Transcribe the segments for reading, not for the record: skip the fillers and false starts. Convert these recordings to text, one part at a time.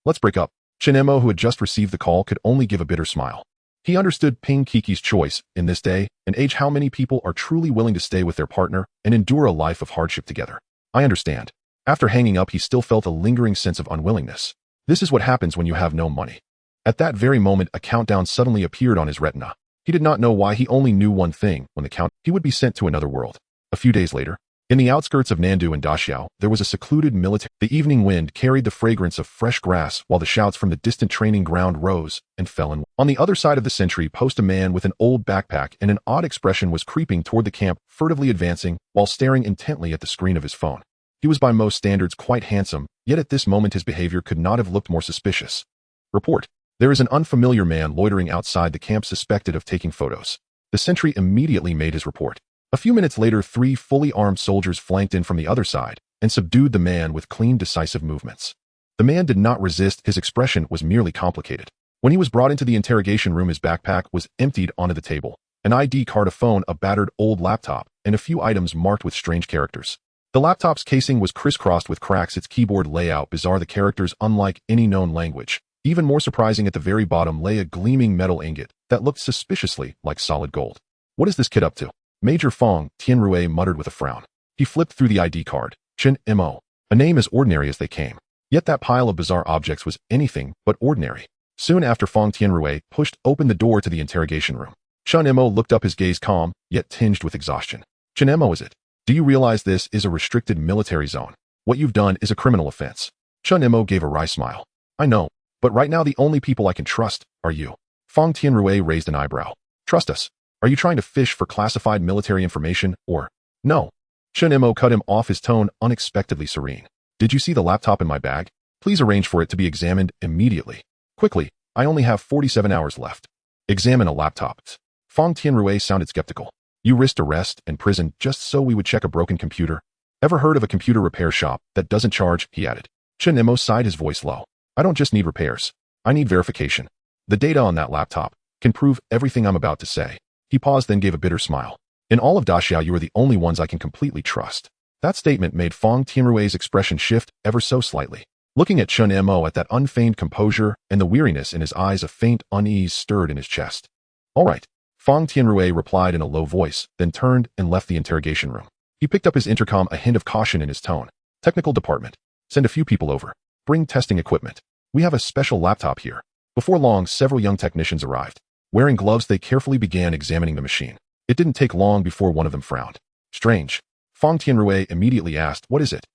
Let's break up. Chen Mo, who had just received the call, could only give a bitter smile. He understood Ping Kiki's choice. In this day and age, how many people are truly willing to stay with their partner and endure a life of hardship together? I understand. After hanging up, he still felt a lingering sense of unwillingness. This is what happens when you have no money. At that very moment, a countdown suddenly appeared on his retina. He did not know why. He only knew one thing: when the count, he would be sent to another world. A few days later, in the outskirts of Nandu and Daxia, there was a secluded military. The evening wind carried the fragrance of fresh grass, while the shouts from the distant training ground rose and fell in. On the other side of the sentry post, a man with an old backpack and an odd expression was creeping toward the camp, furtively advancing while staring intently at the screen of his phone. He was by most standards quite handsome, yet at this moment his behavior could not have looked more suspicious. Report. There is an unfamiliar man loitering outside the camp, suspected of taking photos. The sentry immediately made his report. A few minutes later, 3 fully armed soldiers flanked in from the other side and subdued the man with clean, decisive movements. The man did not resist. His expression was merely complicated. When he was brought into the interrogation room, his backpack was emptied onto the table. An ID card, a phone, a battered old laptop, and a few items marked with strange characters. The laptop's casing was crisscrossed with cracks, its keyboard layout bizarre, the characters unlike any known language. Even more surprising, at the very bottom lay a gleaming metal ingot that looked suspiciously like solid gold. What is this kid up to? Major Fong Tianrui muttered with a frown. He flipped through the ID card. Chen Mo. A name as ordinary as they came. Yet that pile of bizarre objects was anything but ordinary. Soon after, Fong Tianrui pushed open the door to the interrogation room. Chen Mo looked up, his gaze calm, yet tinged with exhaustion. Chen Mo, is it? Do you realize this is a restricted military zone? What you've done is a criminal offense. Chen Mo gave a wry smile. I know, but right now the only people I can trust are you. Fong Tianrui raised an eyebrow. Trust us? Are you trying to fish for classified military information, or? No. Chen Mo cut him off, his tone unexpectedly serene. Did you see the laptop in my bag? Please arrange for it to be examined immediately. Quickly, I only have 47 hours left. Examine a laptop. Fong Tianrui sounded skeptical. You risked arrest and prison just so we would check a broken computer? Ever heard of a computer repair shop that doesn't charge? He added. Chen Mo sighed, his voice low. I don't just need repairs. I need verification. The data on that laptop can prove everything I'm about to say. He paused, then gave a bitter smile. In all of Daxia, you are the only ones I can completely trust. That statement made Fong Tianrui's expression shift ever so slightly. Looking at Chen Mo, at that unfeigned composure and the weariness in his eyes, a faint unease stirred in his chest. All right, Fong Tianrui replied in a low voice, then turned and left the interrogation room. He picked up his intercom, a hint of caution in his tone. Technical department. Send a few people over. Bring testing equipment. We have a special laptop here. Before long, several young technicians arrived. Wearing gloves, they carefully began examining the machine. It didn't take long before one of them frowned. Strange. Fong Tianrui immediately asked, what is it?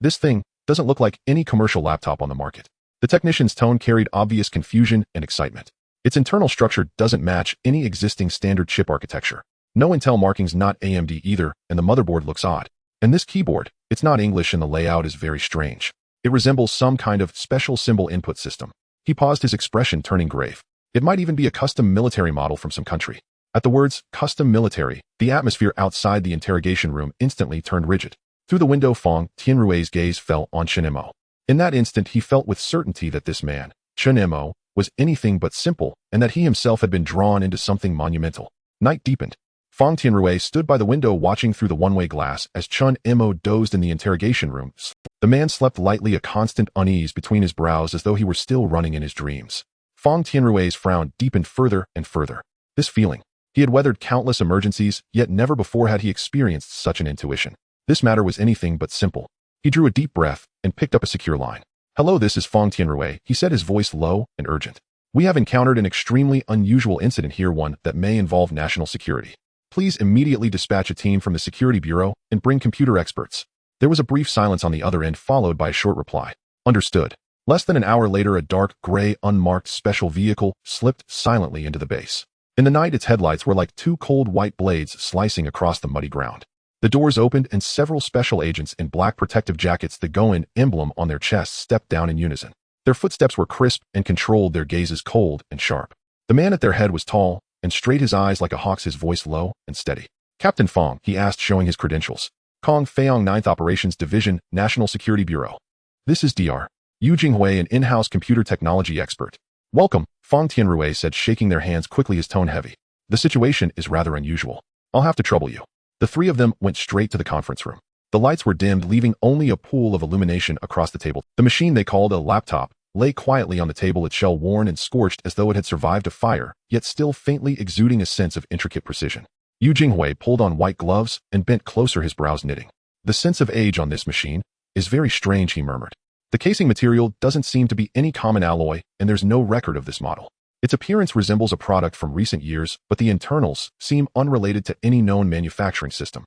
This thing doesn't look like any commercial laptop on the market. The technician's tone carried obvious confusion and excitement. Its internal structure doesn't match any existing standard chip architecture. No Intel markings, not AMD either, and the motherboard looks odd. And this keyboard, it's not English and the layout is very strange. It resembles some kind of special symbol input system. He paused, his expression turning grave. It might even be a custom military model from some country. At the words, custom military, the atmosphere outside the interrogation room instantly turned rigid. Through the window, Fong Tianrui's gaze fell on Chen Mo. In that instant, he felt with certainty that this man, Chen Mo, was anything but simple, and that he himself had been drawn into something monumental. Night deepened. Fong Tianrui stood by the window watching through the one-way glass as Chen Mo dozed in the interrogation room. The man slept lightly, a constant unease between his brows as though he were still running in his dreams. Fong Tianrui's frown deepened further and further. This feeling. He had weathered countless emergencies, yet never before had he experienced such an intuition. This matter was anything but simple. He drew a deep breath and picked up a secure line. Hello, this is Fong Tianrui, he said, his voice low and urgent. We have encountered an extremely unusual incident here, one that may involve national security. Please immediately dispatch a team from the Security Bureau and bring computer experts. There was a brief silence on the other end, followed by a short reply. Understood. Less than an hour later, a dark, gray, unmarked special vehicle slipped silently into the base. In the night, its headlights were like 2 cold white blades slicing across the muddy ground. The doors opened and several special agents in black protective jackets, the Goen emblem on their chests, stepped down in unison. Their footsteps were crisp and controlled, their gazes cold and sharp. The man at their head was tall and straight, his eyes like a hawk's, his voice low and steady. Captain Fong, he asked, showing his credentials. Kong Feiyong, 9th Operations Division, National Security Bureau. This is Dr. Yu Jinghui, an in-house computer technology expert. Welcome, Fong Tianrui said, shaking their hands quickly, his tone heavy. The situation is rather unusual. I'll have to trouble you. The 3 of them went straight to the conference room. The lights were dimmed, leaving only a pool of illumination across the table. The machine they called a laptop lay quietly on the table, its shell worn and scorched as though it had survived a fire, yet still faintly exuding a sense of intricate precision. Yu Jinghui pulled on white gloves and bent closer, his brows knitting. The sense of age on this machine is very strange, he murmured. The casing material doesn't seem to be any common alloy, and there's no record of this model. Its appearance resembles a product from recent years, but the internals seem unrelated to any known manufacturing system.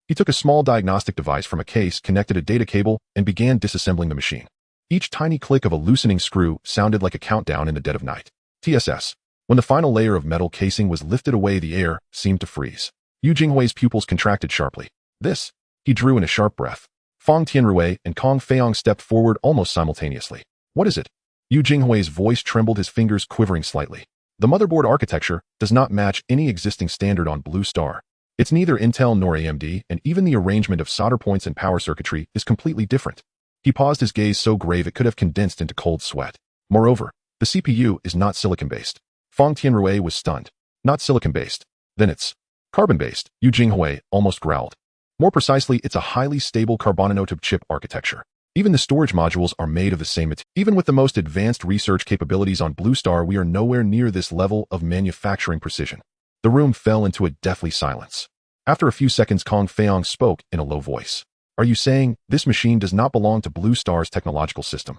He took a small diagnostic device from a case, connected a data cable, and began disassembling the machine. Each tiny click of a loosening screw sounded like a countdown in the dead of night. TSS. When the final layer of metal casing was lifted away, the air seemed to freeze. Yu Jinghui's pupils contracted sharply. This. He drew in a sharp breath. Fang Tianrui and Kong Feiyong stepped forward almost simultaneously. What is it? Yu Jinghui's voice trembled, his fingers quivering slightly. The motherboard architecture does not match any existing standard on Blue Star. It's neither Intel nor AMD, and even the arrangement of solder points and power circuitry is completely different. He paused, his gaze so grave it could have condensed into cold sweat. Moreover, the CPU is not silicon-based. Fang Tianrui was stunned. Not silicon-based. Then it's carbon-based, Yu Jinghui almost growled. More precisely, it's a highly stable carbonanotype chip architecture. Even the storage modules are made of the same material. Even with the most advanced research capabilities on Blue Star, we are nowhere near this level of manufacturing precision. The room fell into a deathly silence. After a few seconds, Kong Feiyong spoke in a low voice. Are you saying this machine does not belong to Blue Star's technological system?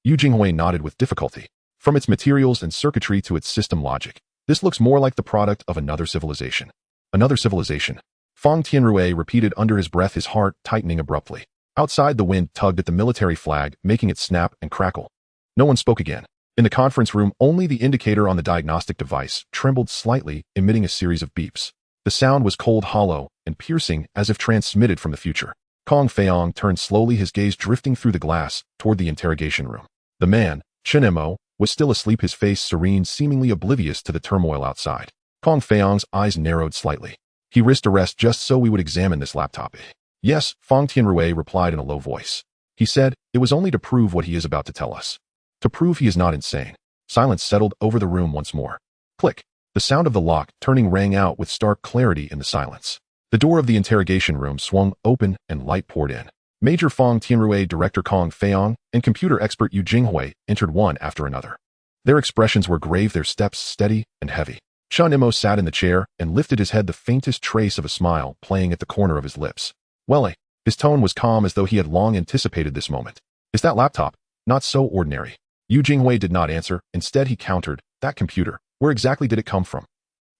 Yu Jinghui nodded with difficulty. From its materials and circuitry to its system logic, this looks more like the product of another civilization. Another civilization. Fang Tianrui repeated under his breath, his heart tightening abruptly. Outside, the wind tugged at the military flag, making it snap and crackle. No one spoke again. In the conference room, only the indicator on the diagnostic device trembled slightly, emitting a series of beeps. The sound was cold, hollow, and piercing, as if transmitted from the future. Kong Feiyong turned slowly, his gaze drifting through the glass toward the interrogation room. The man, Chen Mo, was still asleep, his face serene, seemingly oblivious to the turmoil outside. Kong Feiyong's eyes narrowed slightly. He risked arrest just so we would examine this laptop. Yes, Fang Tianrui replied in a low voice. He said, it was only to prove what he is about to tell us. To prove he is not insane. Silence settled over the room once more. Click. The sound of the lock turning rang out with stark clarity in the silence. The door of the interrogation room swung open and light poured in. Major Fang Tianrui, Director Kong Feiyong, and computer expert Yu Jinghui entered one after another. Their expressions were grave, their steps steady and heavy. Chen Mo sat in the chair and lifted his head, the faintest trace of a smile playing at the corner of his lips. Well, his tone was calm, as though he had long anticipated this moment. Is that laptop not so ordinary? Yu Jinghui did not answer. Instead, he countered, that computer, where exactly did it come from?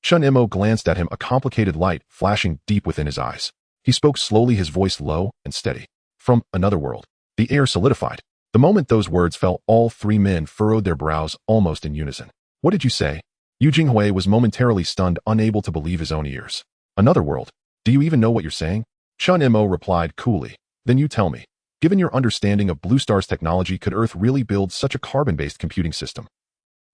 Chen Mo glanced at him, a complicated light flashing deep within his eyes. He spoke slowly, his voice low and steady. From another world. The air solidified. The moment those words fell, all three men furrowed their brows almost in unison. What did you say? Yu Jinghui was momentarily stunned, unable to believe his own ears. Another world? Do you even know what you're saying? Chen Mo replied coolly. Then you tell me. Given your understanding of Blue Star's technology, could Earth really build such a carbon-based computing system?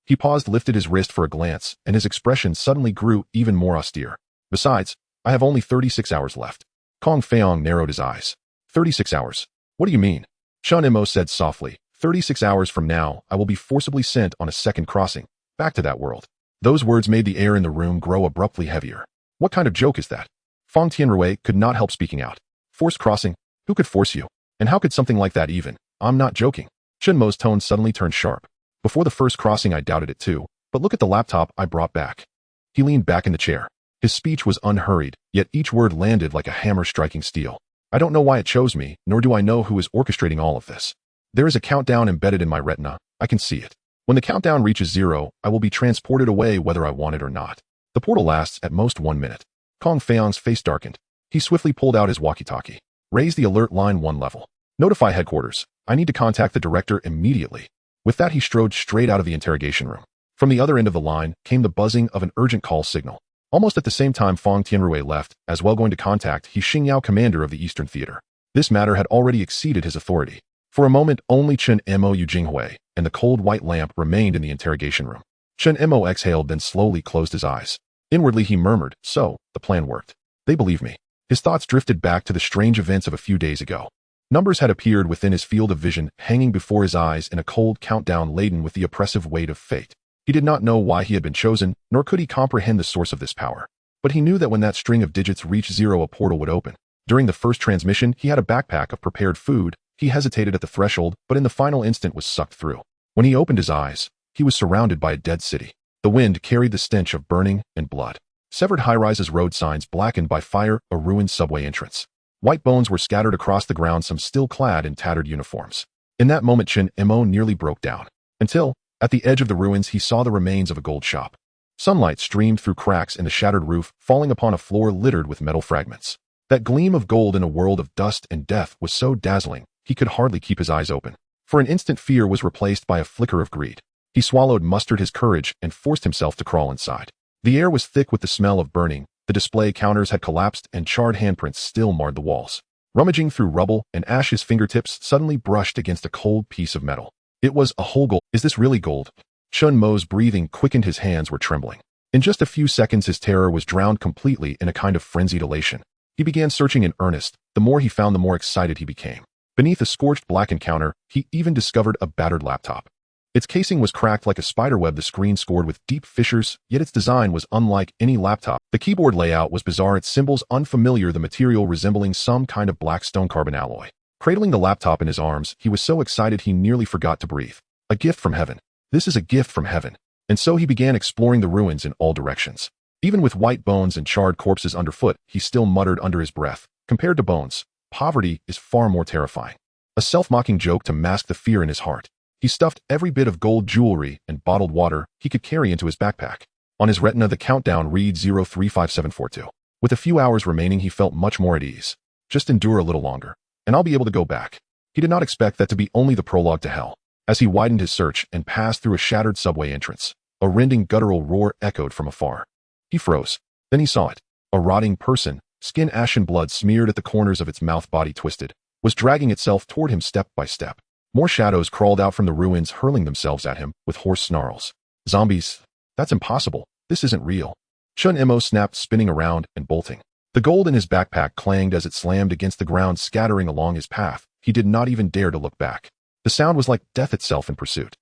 He paused, lifted his wrist for a glance, and his expression suddenly grew even more austere. Besides, I have only 36 hours left. Kong Feiyong narrowed his eyes. 36 hours? What do you mean? Chen Mo said softly. 36 hours from now, I will be forcibly sent on a second crossing, back to that world. Those words made the air in the room grow abruptly heavier. What kind of joke is that? Fang Tianrui could not help speaking out. Forced crossing? Who could force you? And how could something like that even? I'm not joking. Chen Mo's tone suddenly turned sharp. Before the first crossing I doubted it too, but look at the laptop I brought back. He leaned back in the chair. His speech was unhurried, yet each word landed like a hammer striking steel. I don't know why it chose me, nor do I know who is orchestrating all of this. There is a countdown embedded in my retina. I can see it. When the countdown reaches 0, I will be transported away whether I want it or not. The portal lasts at most 1 minute. Kong Feiyong's face darkened. He swiftly pulled out his walkie-talkie. Raise the alert line 1 level. Notify headquarters. I need to contact the director immediately. With that, he strode straight out of the interrogation room. From the other end of the line came the buzzing of an urgent call signal. Almost at the same time, Fang Tianrui left, as well going to contact He Xingyao, commander of the Eastern Theater. This matter had already exceeded his authority. For a moment, only Chen Mo, Yu Jinghui, and the cold white lamp remained in the interrogation room. Chen Mo exhaled, then slowly closed his eyes. Inwardly, he murmured, so, the plan worked. They believe me. His thoughts drifted back to the strange events of a few days ago. Numbers had appeared within his field of vision, hanging before his eyes in a cold countdown laden with the oppressive weight of fate. He did not know why he had been chosen, nor could he comprehend the source of this power. But he knew that when that string of digits reached 0, a portal would open. During the first transmission, he had a backpack of prepared food. He hesitated at the threshold, but in the final instant was sucked through. When he opened his eyes, he was surrounded by a dead city. The wind carried the stench of burning and blood. Severed high-rises, road signs blackened by fire, a ruined subway entrance. White bones were scattered across the ground, some still clad in tattered uniforms. In that moment, Chen Mo nearly broke down. Until, at the edge of the ruins, he saw the remains of a gold shop. Sunlight streamed through cracks in the shattered roof, falling upon a floor littered with metal fragments. That gleam of gold in a world of dust and death was so dazzling, he could hardly keep his eyes open. For an instant, fear was replaced by a flicker of greed. He swallowed, mustered his courage, and forced himself to crawl inside. The air was thick with the smell of burning. The display counters had collapsed, and charred handprints still marred the walls. Rummaging through rubble and ash, his fingertips suddenly brushed against a cold piece of metal. It was a whole gold. Is this really gold? Chen Mo's breathing quickened, his hands were trembling. In just a few seconds, his terror was drowned completely in a kind of frenzied elation. He began searching in earnest. The more he found, the more excited he became. Beneath a scorched blackened counter, he even discovered a battered laptop. Its casing was cracked like a spiderweb, the screen scored with deep fissures, yet its design was unlike any laptop. The keyboard layout was bizarre, its symbols unfamiliar, the material resembling some kind of black stone carbon alloy. Cradling the laptop in his arms, he was so excited he nearly forgot to breathe. A gift from heaven. This is a gift from heaven. And so he began exploring the ruins in all directions. Even with white bones and charred corpses underfoot, he still muttered under his breath, compared to bones, poverty is far more terrifying. A self-mocking joke to mask the fear in his heart. He stuffed every bit of gold jewelry and bottled water he could carry into his backpack. On his retina, the countdown read 035742. With a few hours remaining, he felt much more at ease. Just endure a little longer, and I'll be able to go back. He did not expect that to be only the prologue to hell. As he widened his search and passed through a shattered subway entrance, a rending guttural roar echoed from afar. He froze. Then he saw it. A rotting person, skin ashen, blood smeared at the corners of its mouth, body twisted, was dragging itself toward him step by step. More shadows crawled out from the ruins, hurling themselves at him with hoarse snarls. Zombies. That's impossible. This isn't real. Chen Mo snapped, spinning around and bolting. The gold in his backpack clanged as it slammed against the ground, scattering along his path. He did not even dare to look back. The sound was like death itself in pursuit.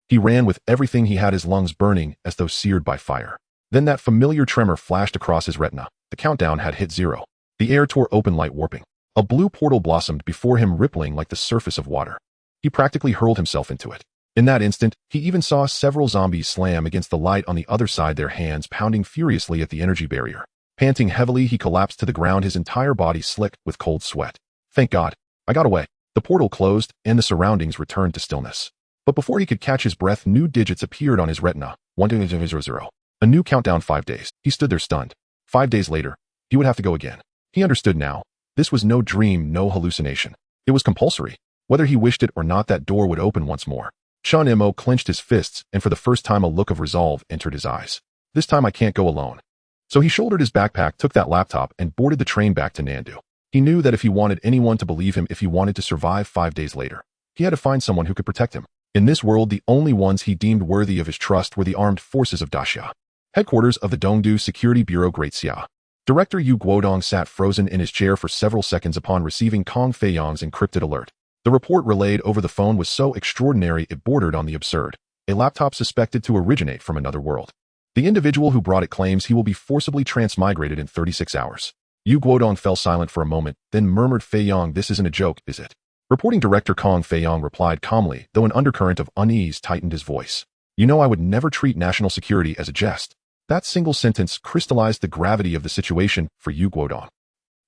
He ran with everything he had, his lungs burning as though seared by fire. Then that familiar tremor flashed across his retina. The countdown had hit 0. The air tore open, light warping. A blue portal blossomed before him, rippling like the surface of water. He practically hurled himself into it. In that instant, he even saw several zombies slam against the light on the other side, their hands pounding furiously at the energy barrier. Panting heavily, he collapsed to the ground, his entire body slick with cold sweat. Thank God, I got away. The portal closed, and the surroundings returned to stillness. But before he could catch his breath, new digits appeared on his retina. 1200. A new countdown, 5 days. He stood there stunned. 5 days later, he would have to go again. He understood now. This was no dream, no hallucination. It was compulsory. Whether he wished it or not, that door would open once more. Chen Mo clenched his fists, and for the first time a look of resolve entered his eyes. This time I can't go alone. So he shouldered his backpack, took that laptop, and boarded the train back to Nandu. He knew that if he wanted anyone to believe him, if he wanted to survive 5 days later, he had to find someone who could protect him. In this world, the only ones he deemed worthy of his trust were the armed forces of Daxia. Headquarters of the Dongdu Security Bureau, Great Xia. Director Yu Guodong sat frozen in his chair for several seconds upon receiving Kong Feiyang's encrypted alert. The report relayed over the phone was so extraordinary it bordered on the absurd. A laptop suspected to originate from another world. The individual who brought it claims he will be forcibly transmigrated in 36 hours. Yu Guodong fell silent for a moment, then murmured, Feiyang, this isn't a joke, is it? Reporting Director Kong Feiyang replied calmly, though an undercurrent of unease tightened his voice. You know I would never treat national security as a jest. That single sentence crystallized the gravity of the situation for Yu Guodong.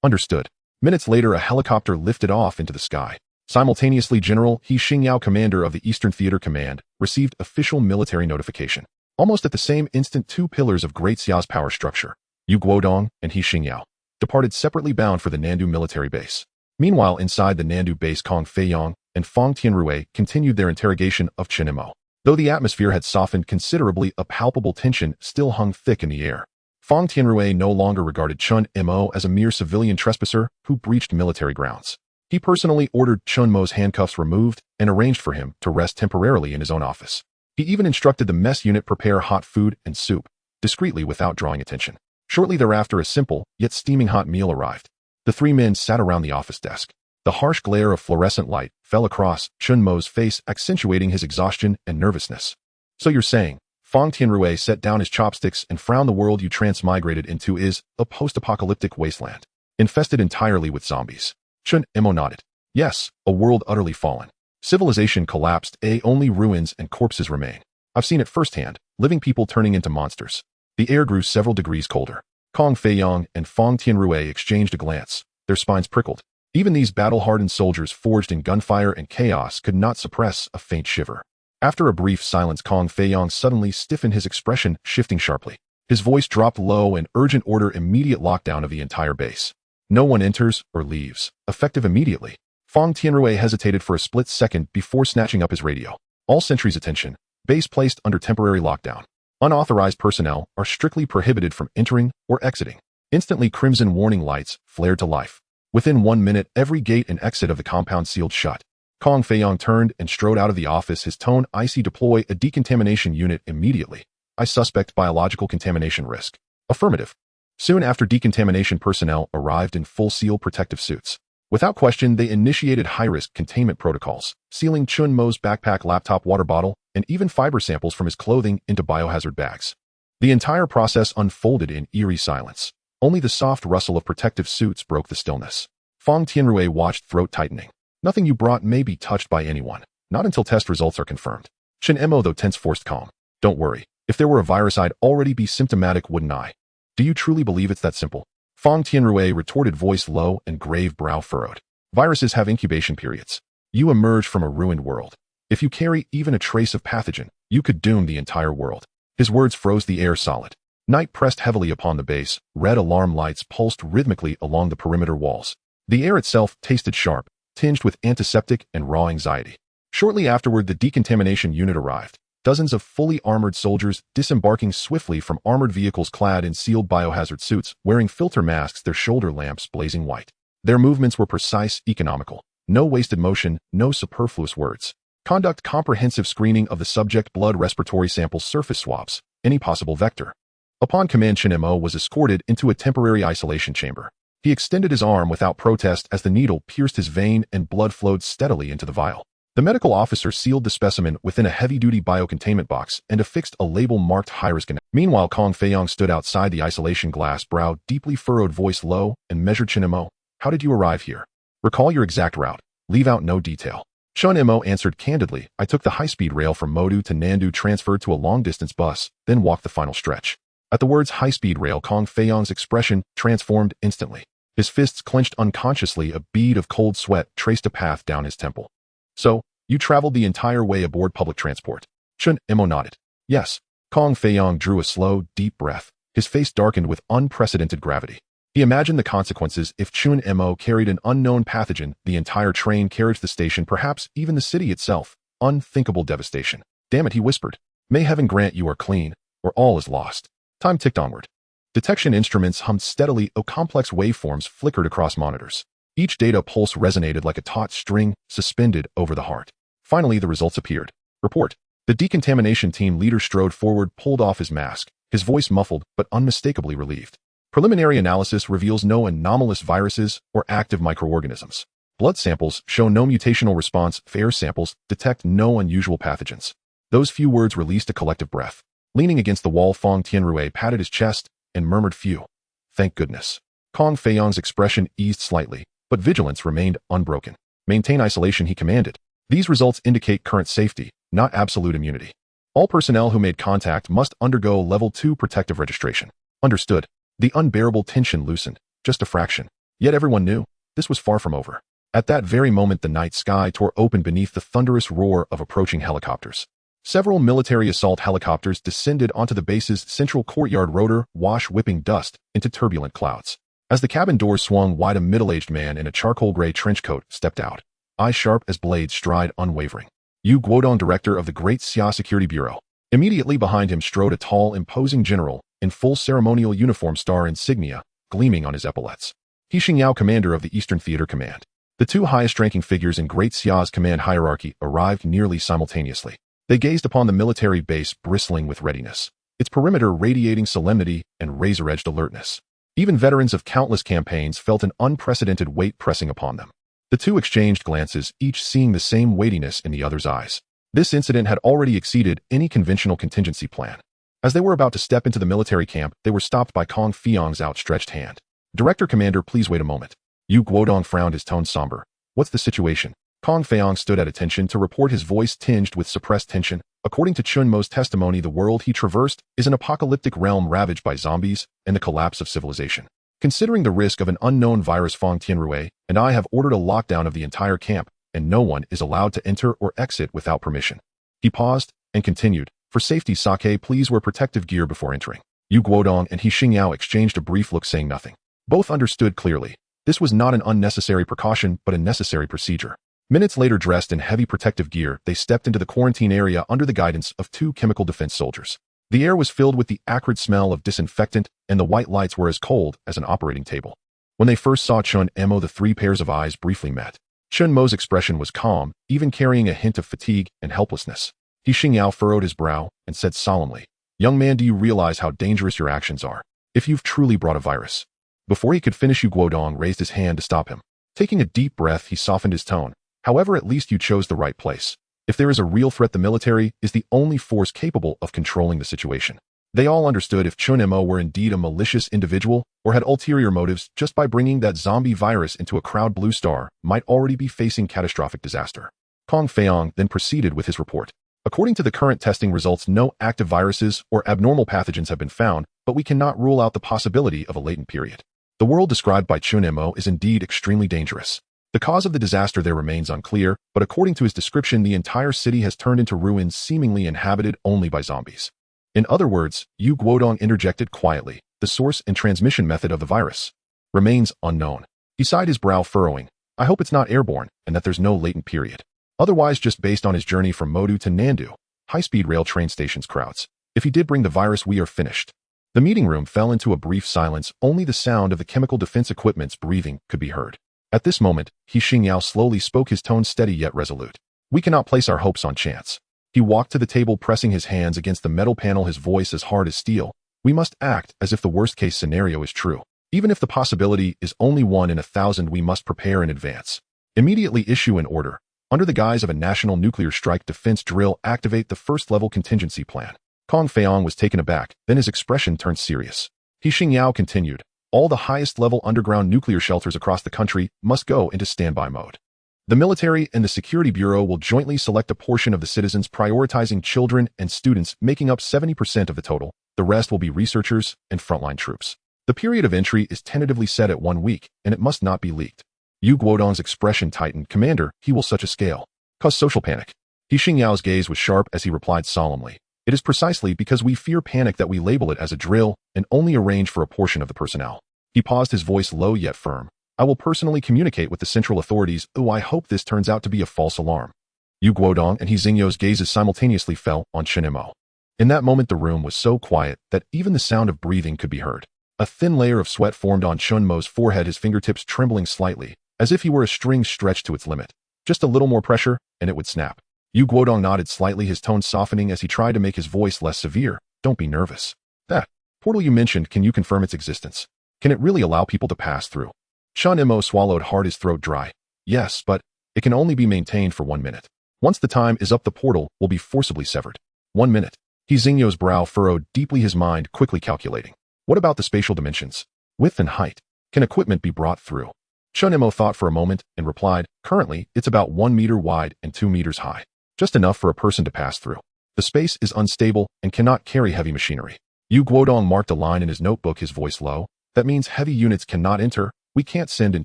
Understood. Minutes later, a helicopter lifted off into the sky. Simultaneously, General He Xingyao, commander of the Eastern Theater Command, received official military notification. Almost at the same instant, 2 pillars of Great Xia's power structure, Yu Guodong and He Xingyao, departed separately, bound for the Nandu military base. Meanwhile, inside the Nandu base, Kong Feiyang and Fang Tianrui continued their interrogation of Chen Mo. Though the atmosphere had softened considerably, a palpable tension still hung thick in the air. Fang Tianrui no longer regarded Chen Mo as a mere civilian trespasser who breached military grounds. He personally ordered Chen Mo's handcuffs removed and arranged for him to rest temporarily in his own office. He even instructed the mess unit prepare hot food and soup, discreetly without drawing attention. Shortly thereafter, a simple, yet steaming hot meal arrived. The 3 men sat around the office desk. The harsh glare of fluorescent light fell across Chen Mo's face, accentuating his exhaustion and nervousness. So you're saying, Fang Tianrui set down his chopsticks and frowned, the world you transmigrated into is a post-apocalyptic wasteland, infested entirely with zombies. Chen Mo nodded. Yes, a world utterly fallen. Civilization collapsed, only ruins and corpses remain. I've seen it firsthand, living people turning into monsters. The air grew several degrees colder. Kong Feiyong and Fong Tianrui exchanged a glance. Their spines prickled. Even these battle-hardened soldiers forged in gunfire and chaos could not suppress a faint shiver. After a brief silence, Kong Feiyong suddenly stiffened, his expression shifting sharply. His voice dropped low, an urgent order, immediate lockdown of the entire base. No one enters or leaves. Effective immediately. Fong Tianrui hesitated for a split second before snatching up his radio. All sentries attention. Base placed under temporary lockdown. Unauthorized personnel are strictly prohibited from entering or exiting. Instantly, crimson warning lights flared to life. Within 1 minute, every gate and exit of the compound sealed shut. Kong Feiyong turned and strode out of the office, his tone icy. Deploy a decontamination unit immediately. I suspect biological contamination risk. Affirmative. Soon after, decontamination personnel arrived in full SEAL protective suits. Without question, they initiated high-risk containment protocols, sealing Chen Mo's backpack, laptop, water bottle, and even fiber samples from his clothing into biohazard bags. The entire process unfolded in eerie silence. Only the soft rustle of protective suits broke the stillness. Fong Tianrui watched, throat tightening. Nothing you brought may be touched by anyone. Not until test results are confirmed. Chen Mo, though tense, forced calm. Don't worry. If there were a virus, I'd already be symptomatic, wouldn't I? Do you truly believe it's that simple? Fong Tianrui retorted, voice low and grave, brow furrowed. Viruses have incubation periods. You emerge from a ruined world. If you carry even a trace of pathogen, you could doom the entire world. His words froze the air solid. Night pressed heavily upon the base. Red alarm lights pulsed rhythmically along the perimeter walls. The air itself tasted sharp, tinged with antiseptic and raw anxiety. Shortly afterward, the decontamination unit arrived. Dozens of fully armored soldiers disembarking swiftly from armored vehicles clad in sealed biohazard suits, wearing filter masks, their shoulder lamps blazing white. Their movements were precise, economical. No wasted motion, no superfluous words. Conduct comprehensive screening of the subject, blood, respiratory samples, surface swabs, any possible vector. Upon command, Chen Mo was escorted into a temporary isolation chamber. He extended his arm without protest as the needle pierced his vein and blood flowed steadily into the vial. The medical officer sealed the specimen within a heavy-duty biocontainment box and affixed a label marked high-risk. Meanwhile, Kong Feiyong stood outside the isolation glass, brow deeply furrowed, voice low, and measured. Chen Mo, how did you arrive here? Recall your exact route. Leave out no detail. Chen Mo answered candidly. I took the high-speed rail from Modu to Nandu, transferred to a long-distance bus, then walked the final stretch. At the words high-speed rail, Kong Feiyong's expression transformed instantly. His fists clenched unconsciously, a bead of cold sweat traced a path down his temple. So, you traveled the entire way aboard public transport? Chen Mo nodded. Yes. Kong Feiyong drew a slow, deep breath. His face darkened with unprecedented gravity. He imagined the consequences if Chen Mo carried an unknown pathogen, the entire train carriage, the station, perhaps even the city itself. Unthinkable devastation. Damn it, he whispered. May heaven grant you are clean, or all is lost. Time ticked onward. Detection instruments hummed steadily. Complex waveforms flickered across monitors. Each data pulse resonated like a taut string suspended over the heart. Finally, the results appeared. Report. The decontamination team leader strode forward, pulled off his mask, his voice muffled but unmistakably relieved. Preliminary analysis reveals no anomalous viruses or active microorganisms. Blood samples show no mutational response. Air samples detect no unusual pathogens. Those few words released a collective breath. Leaning against the wall, Fong Tianrui patted his chest and murmured, "Phew. Thank goodness." Kong Feiyong's expression eased slightly, but vigilance remained unbroken. Maintain isolation, he commanded. These results indicate current safety, not absolute immunity. All personnel who made contact must undergo Level 2 protective registration. Understood. The unbearable tension loosened, just a fraction. Yet everyone knew, this was far from over. At that very moment, the night sky tore open beneath the thunderous roar of approaching helicopters. Several military assault helicopters descended onto the base's central courtyard, rotor wash whipping dust into turbulent clouds. As the cabin doors swung wide, a middle-aged man in a charcoal gray trench coat stepped out. Eyes sharp as blades, stride unwavering. Yu Guodong, director of the Great Xia Security Bureau. Immediately behind him strode a tall, imposing general in full ceremonial uniform, star insignia gleaming on his epaulets. He Xingyao, commander of the Eastern Theater Command. The two highest-ranking figures in Great Xia's command hierarchy arrived nearly simultaneously. They gazed upon the military base bristling with readiness, its perimeter radiating solemnity and razor-edged alertness. Even veterans of countless campaigns felt an unprecedented weight pressing upon them. The two exchanged glances, each seeing the same weightiness in the other's eyes. This incident had already exceeded any conventional contingency plan. As they were about to step into the military camp, they were stopped by Kong Feiyong's outstretched hand. "Director, Commander, please wait a moment." Yu Guodong frowned, his tone somber. "What's the situation?" Kong Feiyong stood at attention to report, his voice tinged with suppressed tension. According to Chen Mo's testimony, the world he traversed is an apocalyptic realm ravaged by zombies and the collapse of civilization. Considering the risk of an unknown virus, Fong Tianrui and I have ordered a lockdown of the entire camp, and no one is allowed to enter or exit without permission. He paused and continued, for safety, Sake, please wear protective gear before entering. Yu Guodong and He Xingyao exchanged a brief look, saying nothing. Both understood clearly. This was not an unnecessary precaution, but a necessary procedure. Minutes later, dressed in heavy protective gear, they stepped into the quarantine area under the guidance of 2 chemical defense soldiers. The air was filled with the acrid smell of disinfectant, and the white lights were as cold as an operating table. When they first saw Chen Mo, the 3 pairs of eyes briefly met. Chen Mo's expression was calm, even carrying a hint of fatigue and helplessness. He Xingyao furrowed his brow and said solemnly, "Young man, do you realize how dangerous your actions are? If you've truly brought a virus." Before he could finish, Yu Guodong raised his hand to stop him. Taking a deep breath, he softened his tone. "However, at least you chose the right place. If there is a real threat, the military is the only force capable of controlling the situation." They all understood if Chen Mo were indeed a malicious individual or had ulterior motives, just by bringing that zombie virus into a crowd, Blue Star might already be facing catastrophic disaster. Kong Feiyong then proceeded with his report. According to the current testing results, no active viruses or abnormal pathogens have been found, but we cannot rule out the possibility of a latent period. The world described by Chen Mo is indeed extremely dangerous. The cause of the disaster there remains unclear, but according to his description, the entire city has turned into ruins, seemingly inhabited only by zombies. In other words, Yu Guodong interjected quietly, the source and transmission method of the virus remains unknown. He sighed, his brow furrowing. "I hope it's not airborne and that there's no latent period. Otherwise, just based on his journey from Modu to Nandu, high-speed rail train stations crowds. If he did bring the virus, we are finished." The meeting room fell into a brief silence. Only the sound of the chemical defense equipment's breathing could be heard. At this moment, He Xingyao slowly spoke, his tone steady yet resolute. "We cannot place our hopes on chance." He walked to the table, pressing his hands against the metal panel, his voice as hard as steel. "We must act as if the worst-case scenario is true. Even if the possibility is only 1 in 1,000, we must prepare in advance. Immediately issue an order. Under the guise of a national nuclear strike defense drill, activate the first-level contingency plan." Kong Feiyong was taken aback, then his expression turned serious. He Xingyao continued, "All the highest-level underground nuclear shelters across the country must go into standby mode. The military and the Security Bureau will jointly select a portion of the citizens, prioritizing children and students, making up 70% of the total. The rest will be researchers and frontline troops. The period of entry is tentatively set at 1 week, and it must not be leaked." Yu Guodong's expression tightened. "Commander, he will such a scale cause social panic." He Xingyao's gaze was sharp as he replied solemnly, "It is precisely because we fear panic that we label it as a drill and only arrange for a portion of the personnel." He paused, his voice low yet firm. "I will personally communicate with the central authorities. Oh, I hope this turns out to be a false alarm." Yu Guodong and He Xingyao's gazes simultaneously fell on Chen Mo. In that moment, the room was so quiet that even the sound of breathing could be heard. A thin layer of sweat formed on Chen Mo's forehead, his fingertips trembling slightly, as if he were a string stretched to its limit. Just a little more pressure, and it would snap. Yu Guodong nodded slightly, his tone softening as he tried to make his voice less severe. "Don't be nervous. That portal you mentioned, can you confirm its existence? Can it really allow people to pass through?" Chen Mo swallowed hard, his throat dry. "Yes, but it can only be maintained for 1 minute. Once the time is up, the portal will be forcibly severed." 1 minute. He Xingyao's brow furrowed deeply, his mind quickly calculating. What about the spatial dimensions? Width and height? Can equipment be brought through? Chen Mo thought for a moment and replied, "Currently, it's about 1 meter wide and 2 meters high. Just enough for a person to pass through. The space is unstable and cannot carry heavy machinery." Yu Guodong marked a line in his notebook, his voice low. "That means heavy units cannot enter. We can't send in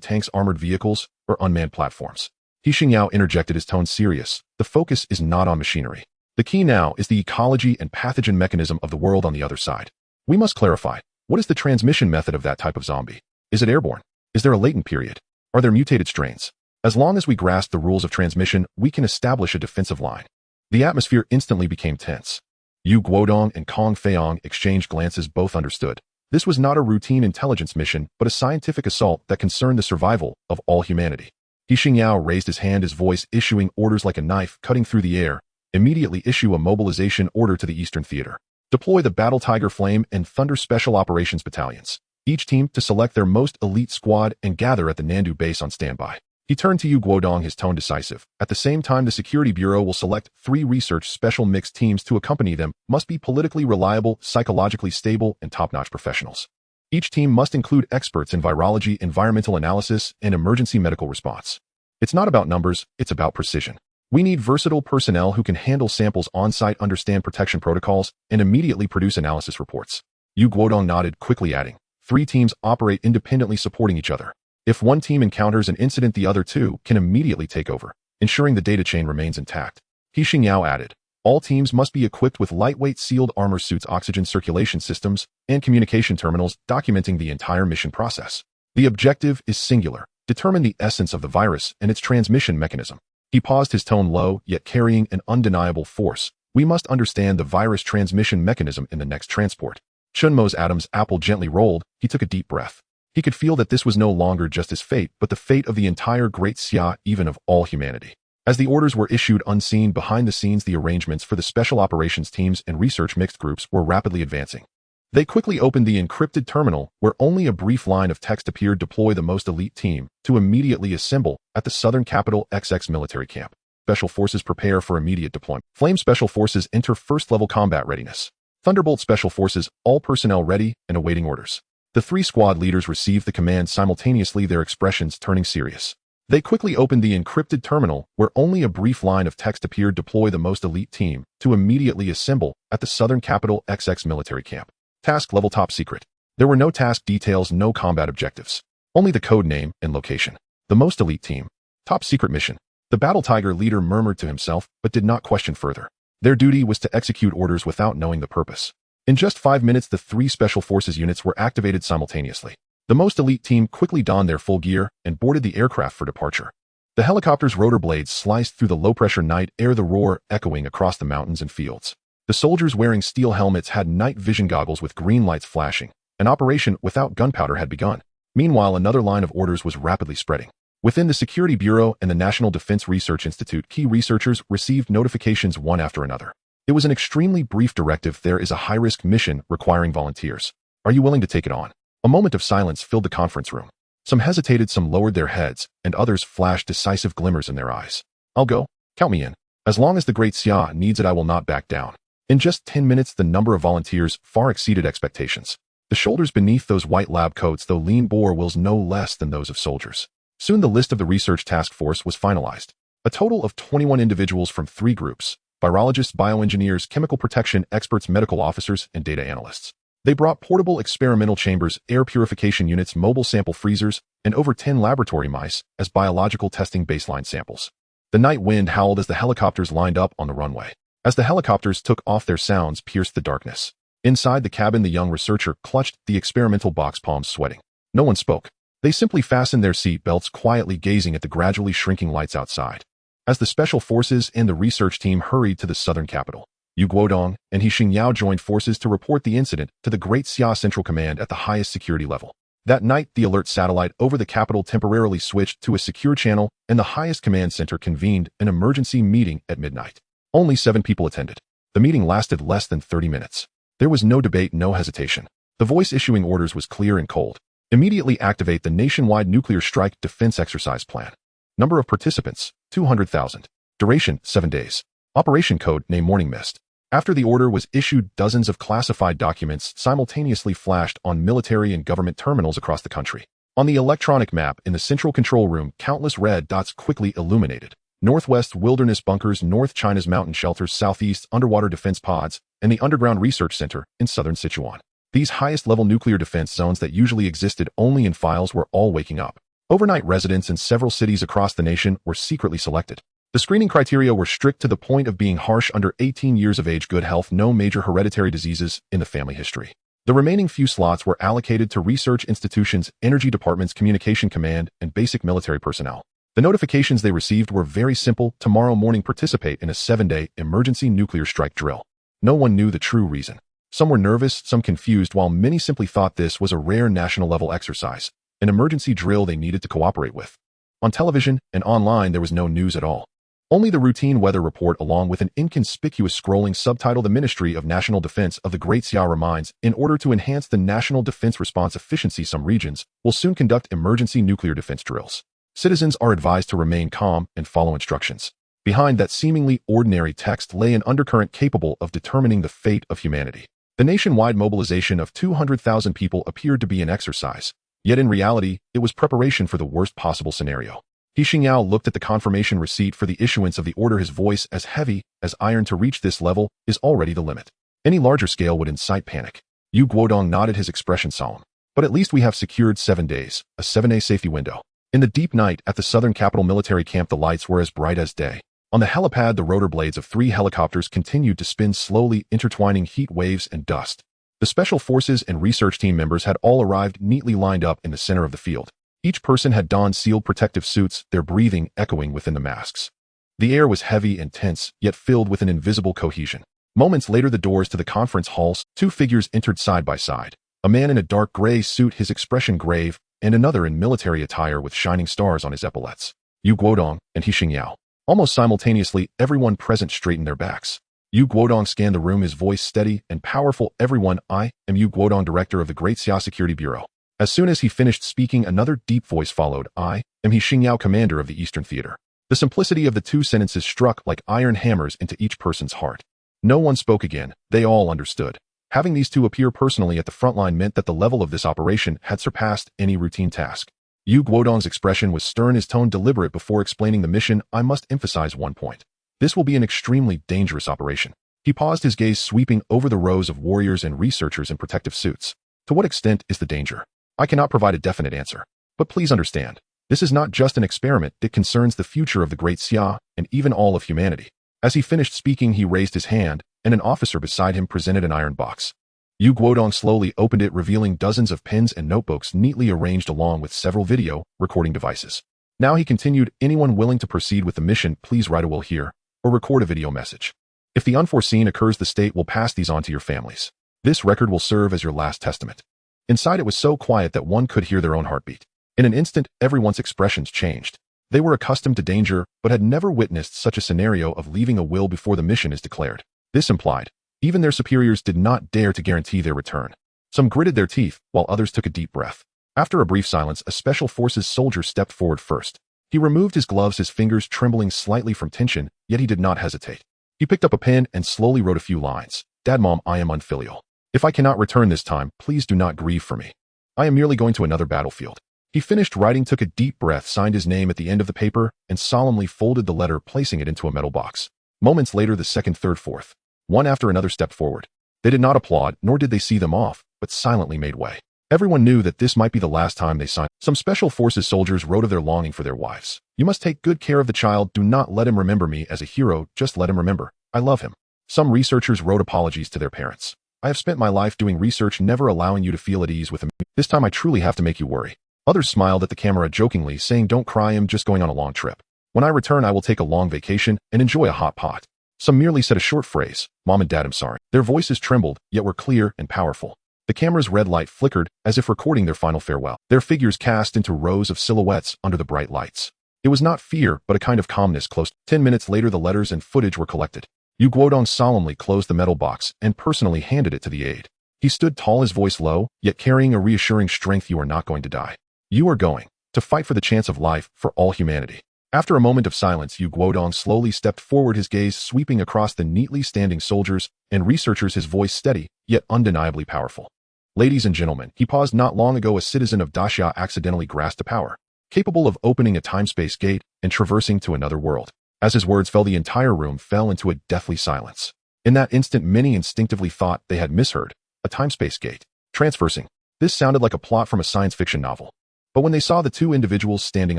tanks, armored vehicles, or unmanned platforms." He Xingyao interjected, his tone serious. "The focus is not on machinery. The key now is the ecology and pathogen mechanism of the world on the other side. We must clarify, what is the transmission method of that type of zombie? Is it airborne? Is there a latent period? Are there mutated strains? As long as we grasp the rules of transmission, we can establish a defensive line." The atmosphere instantly became tense. Yu Guodong and Kong Feiyong exchanged glances. Both understood. This was not a routine intelligence mission, but a scientific assault that concerned the survival of all humanity. He Xingyao raised his hand, his voice issuing orders like a knife cutting through the air. "Immediately issue a mobilization order to the Eastern Theater. Deploy the Battle Tiger, Flame, and Thunder Special Operations Battalions, each team to select their most elite squad and gather at the Nandu base on standby." He turned to Yu Guodong, his tone decisive. "At the same time, the Security Bureau will select 3 research special mixed teams to accompany them. Must be politically reliable, psychologically stable, and top-notch professionals. Each team must include experts in virology, environmental analysis, and emergency medical response." It's not about numbers, it's about precision. We need versatile personnel who can handle samples on-site, understand protection protocols, and immediately produce analysis reports. Yu Guodong nodded, quickly adding, 3 teams operate independently, supporting each other. If one team encounters an incident, the other 2 can immediately take over, ensuring the data chain remains intact. He Xingyao added, all teams must be equipped with lightweight sealed armor suits, oxygen circulation systems, and communication terminals, documenting the entire mission process. The objective is singular: determine the essence of the virus and its transmission mechanism. He paused, his tone low, yet carrying an undeniable force. We must understand the virus transmission mechanism in the next transport. Chen Mo's Adam's apple gently rolled. He took a deep breath. He could feel that this was no longer just his fate, but the fate of the entire Great Xia, even of all humanity. As the orders were issued unseen behind the scenes, the arrangements for the special operations teams and research mixed groups were rapidly advancing. They quickly opened the encrypted terminal, where only a brief line of text appeared: deploy the most elite team to immediately assemble at the southern capital XX military camp. Special forces prepare for immediate deployment. Flame special forces enter first-level combat readiness. Thunderbolt special forces, all personnel ready and awaiting orders. The 3 squad leaders received the command simultaneously, their expressions turning serious. They quickly opened the encrypted terminal, where only a brief line of text appeared: deploy the most elite team to immediately assemble at the southern capital XX military camp. Task level top secret. There were no task details, no combat objectives. Only the code name and location. The most elite team. Top secret mission. The Battle Tiger leader murmured to himself, but did not question further. Their duty was to execute orders without knowing the purpose. In just 5 minutes, the 3 special forces units were activated simultaneously. The most elite team quickly donned their full gear and boarded the aircraft for departure. The helicopter's rotor blades sliced through the low-pressure night air, the roar echoing across the mountains and fields. The soldiers wearing steel helmets had night vision goggles with green lights flashing. An operation without gunpowder had begun. Meanwhile, another line of orders was rapidly spreading. Within the Security Bureau and the National Defense Research Institute, key researchers received notifications one after another. It was an extremely brief directive: there is a high-risk mission requiring volunteers. Are you willing to take it on? A moment of silence filled the conference room. Some hesitated, some lowered their heads, and others flashed decisive glimmers in their eyes. I'll go. Count me in. As long as the Great Xia needs it, I will not back down. In just 10 minutes, the number of volunteers far exceeded expectations. The shoulders beneath those white lab coats, though lean, bore wills no less than those of soldiers. Soon the list of the research task force was finalized. A total of 21 individuals from 3 groups: virologists, bioengineers, chemical protection experts, medical officers, and data analysts. They brought portable experimental chambers, air purification units, mobile sample freezers, and over 10 laboratory mice as biological testing baseline samples. The night wind howled as the helicopters lined up on the runway. As the helicopters took off, their sounds pierced the darkness. Inside the cabin, the young researcher clutched the experimental box, palms sweating. No one spoke. They simply fastened their seat belts, quietly gazing at the gradually shrinking lights outside. As the special forces and the research team hurried to the southern capital, Yu Guodong and He Xingyao joined forces to report the incident to the Great Xia Central Command at the highest security level. That night, the alert satellite over the capital temporarily switched to a secure channel, and the highest command center convened an emergency meeting at midnight. Only 7 people attended. The meeting lasted less than 30 minutes. There was no debate, no hesitation. The voice issuing orders was clear and cold. Immediately activate the nationwide nuclear strike defense exercise plan. Number of participants, 200,000. Duration, 7 days. Operation code, name Morning Mist. After the order was issued, dozens of classified documents simultaneously flashed on military and government terminals across the country. On the electronic map in the central control room, countless red dots quickly illuminated. Northwest wilderness bunkers, North China's mountain shelters, Southeast underwater defense pods, and the underground research center in southern Sichuan. These highest-level nuclear defense zones that usually existed only in files were all waking up. Overnight residents in several cities across the nation were secretly selected. The screening criteria were strict to the point of being harsh: under 18 years of age, good health, no major hereditary diseases in the family history. The remaining few slots were allocated to research institutions, energy departments, communication command, and basic military personnel. The notifications they received were very simple: tomorrow morning, participate in a 7-day emergency nuclear strike drill. No one knew the true reason. Some were nervous, some confused, while many simply thought this was a rare national-level exercise, an emergency drill they needed to cooperate with. On television and online, there was no news at all. Only the routine weather report, along with an inconspicuous scrolling subtitle: the Ministry of National Defense of the Great Xia reminds, in order to enhance the national defense response efficiency, some regions will soon conduct emergency nuclear defense drills. Citizens are advised to remain calm and follow instructions. Behind that seemingly ordinary text lay an undercurrent capable of determining the fate of humanity. The nationwide mobilization of 200,000 people appeared to be an exercise, yet in reality, it was preparation for the worst possible scenario. He Xingyao looked at the confirmation receipt for the issuance of the order, his voice as heavy as iron. To reach this level is already the limit. Any larger scale would incite panic. Yu Guodong nodded, his expression solemn. But at least we have secured 7 days, a 7-day safety window. In the deep night at the southern capital military camp, the lights were as bright as day. On the helipad, the rotor blades of 3 helicopters continued to spin slowly, intertwining heat waves and dust. The special forces and research team members had all arrived, neatly lined up in the center of the field. Each person had donned sealed protective suits, their breathing echoing within the masks. The air was heavy and tense, yet filled with an invisible cohesion. Moments later, the doors to the conference halls, 2 figures entered side by side. A man in a dark gray suit, his expression grave, and another in military attire with shining stars on his epaulets. Yu Guodong and He Xingyao. Almost simultaneously, everyone present straightened their backs. Yu Guodong scanned the room, his voice steady and powerful. Everyone, I am Yu Guodong, director of the Great Xia Security Bureau. As soon as he finished speaking, another deep voice followed. I am He Xingyao, commander of the Eastern Theater. The simplicity of the 2 sentences struck like iron hammers into each person's heart. No one spoke again. They all understood. Having these 2 appear personally at the front line meant that the level of this operation had surpassed any routine task. Yu Guodong's expression was stern, his tone deliberate. Before explaining the mission, I must emphasize one point. This will be an extremely dangerous operation. He paused, his gaze sweeping over the rows of warriors and researchers in protective suits. To what extent is the danger? I cannot provide a definite answer. But please understand, this is not just an experiment. It concerns the future of the Great Xia and even all of humanity. As he finished speaking, he raised his hand, and an officer beside him presented an iron box. Yu Guodong slowly opened it, revealing dozens of pens and notebooks neatly arranged along with several video recording devices. Now he continued, anyone willing to proceed with the mission, please write a will here, or record a video message. If the unforeseen occurs, the state will pass these on to your families. This record will serve as your last testament. Inside, it was so quiet that one could hear their own heartbeat. In an instant, everyone's expressions changed. They were accustomed to danger, but had never witnessed such a scenario of leaving a will before the mission is declared. This implied, even their superiors did not dare to guarantee their return. Some gritted their teeth, while others took a deep breath. After a brief silence, a special forces soldier stepped forward first. He removed his gloves, his fingers trembling slightly from tension, yet he did not hesitate. He picked up a pen and slowly wrote a few lines. Dad, Mom, I am unfilial. If I cannot return this time, please do not grieve for me. I am merely going to another battlefield. He finished writing, took a deep breath, signed his name at the end of the paper, and solemnly folded the letter, placing it into a metal box. Moments later, the second, third, fourth, one after another stepped forward. They did not applaud, nor did they see them off, but silently made way. Everyone knew that this might be the last time they signed. Some special forces soldiers wrote of their longing for their wives. You must take good care of the child. Do not let him remember me as a hero. Just let him remember, I love him. Some researchers wrote apologies to their parents. I have spent my life doing research, never allowing you to feel at ease with him. This time I truly have to make you worry. Others smiled at the camera jokingly, saying, don't cry, I'm just going on a long trip. When I return, I will take a long vacation and enjoy a hot pot. Some merely said a short phrase, Mom and Dad, I'm sorry. Their voices trembled, yet were clear and powerful. The camera's red light flickered, as if recording their final farewell. Their figures cast into rows of silhouettes under the bright lights. It was not fear, but a kind of calmness close. 10 minutes later, the letters and footage were collected. Yu Guodong solemnly closed the metal box and personally handed it to the aide. He stood tall, his voice low, yet carrying a reassuring strength. You are not going to die. You are going to fight for the chance of life for all humanity. After a moment of silence, Yu Guodong slowly stepped forward, his gaze sweeping across the neatly standing soldiers and researchers, his voice steady, yet undeniably powerful. Ladies and gentlemen, he paused. Not long ago, a citizen of Daxia accidentally grasped a power, capable of opening a time-space gate and traversing to another world. As his words fell, the entire room fell into a deathly silence. In that instant, many instinctively thought they had misheard. A time-space gate. Transversing. This sounded like a plot from a science fiction novel. But when they saw the 2 individuals standing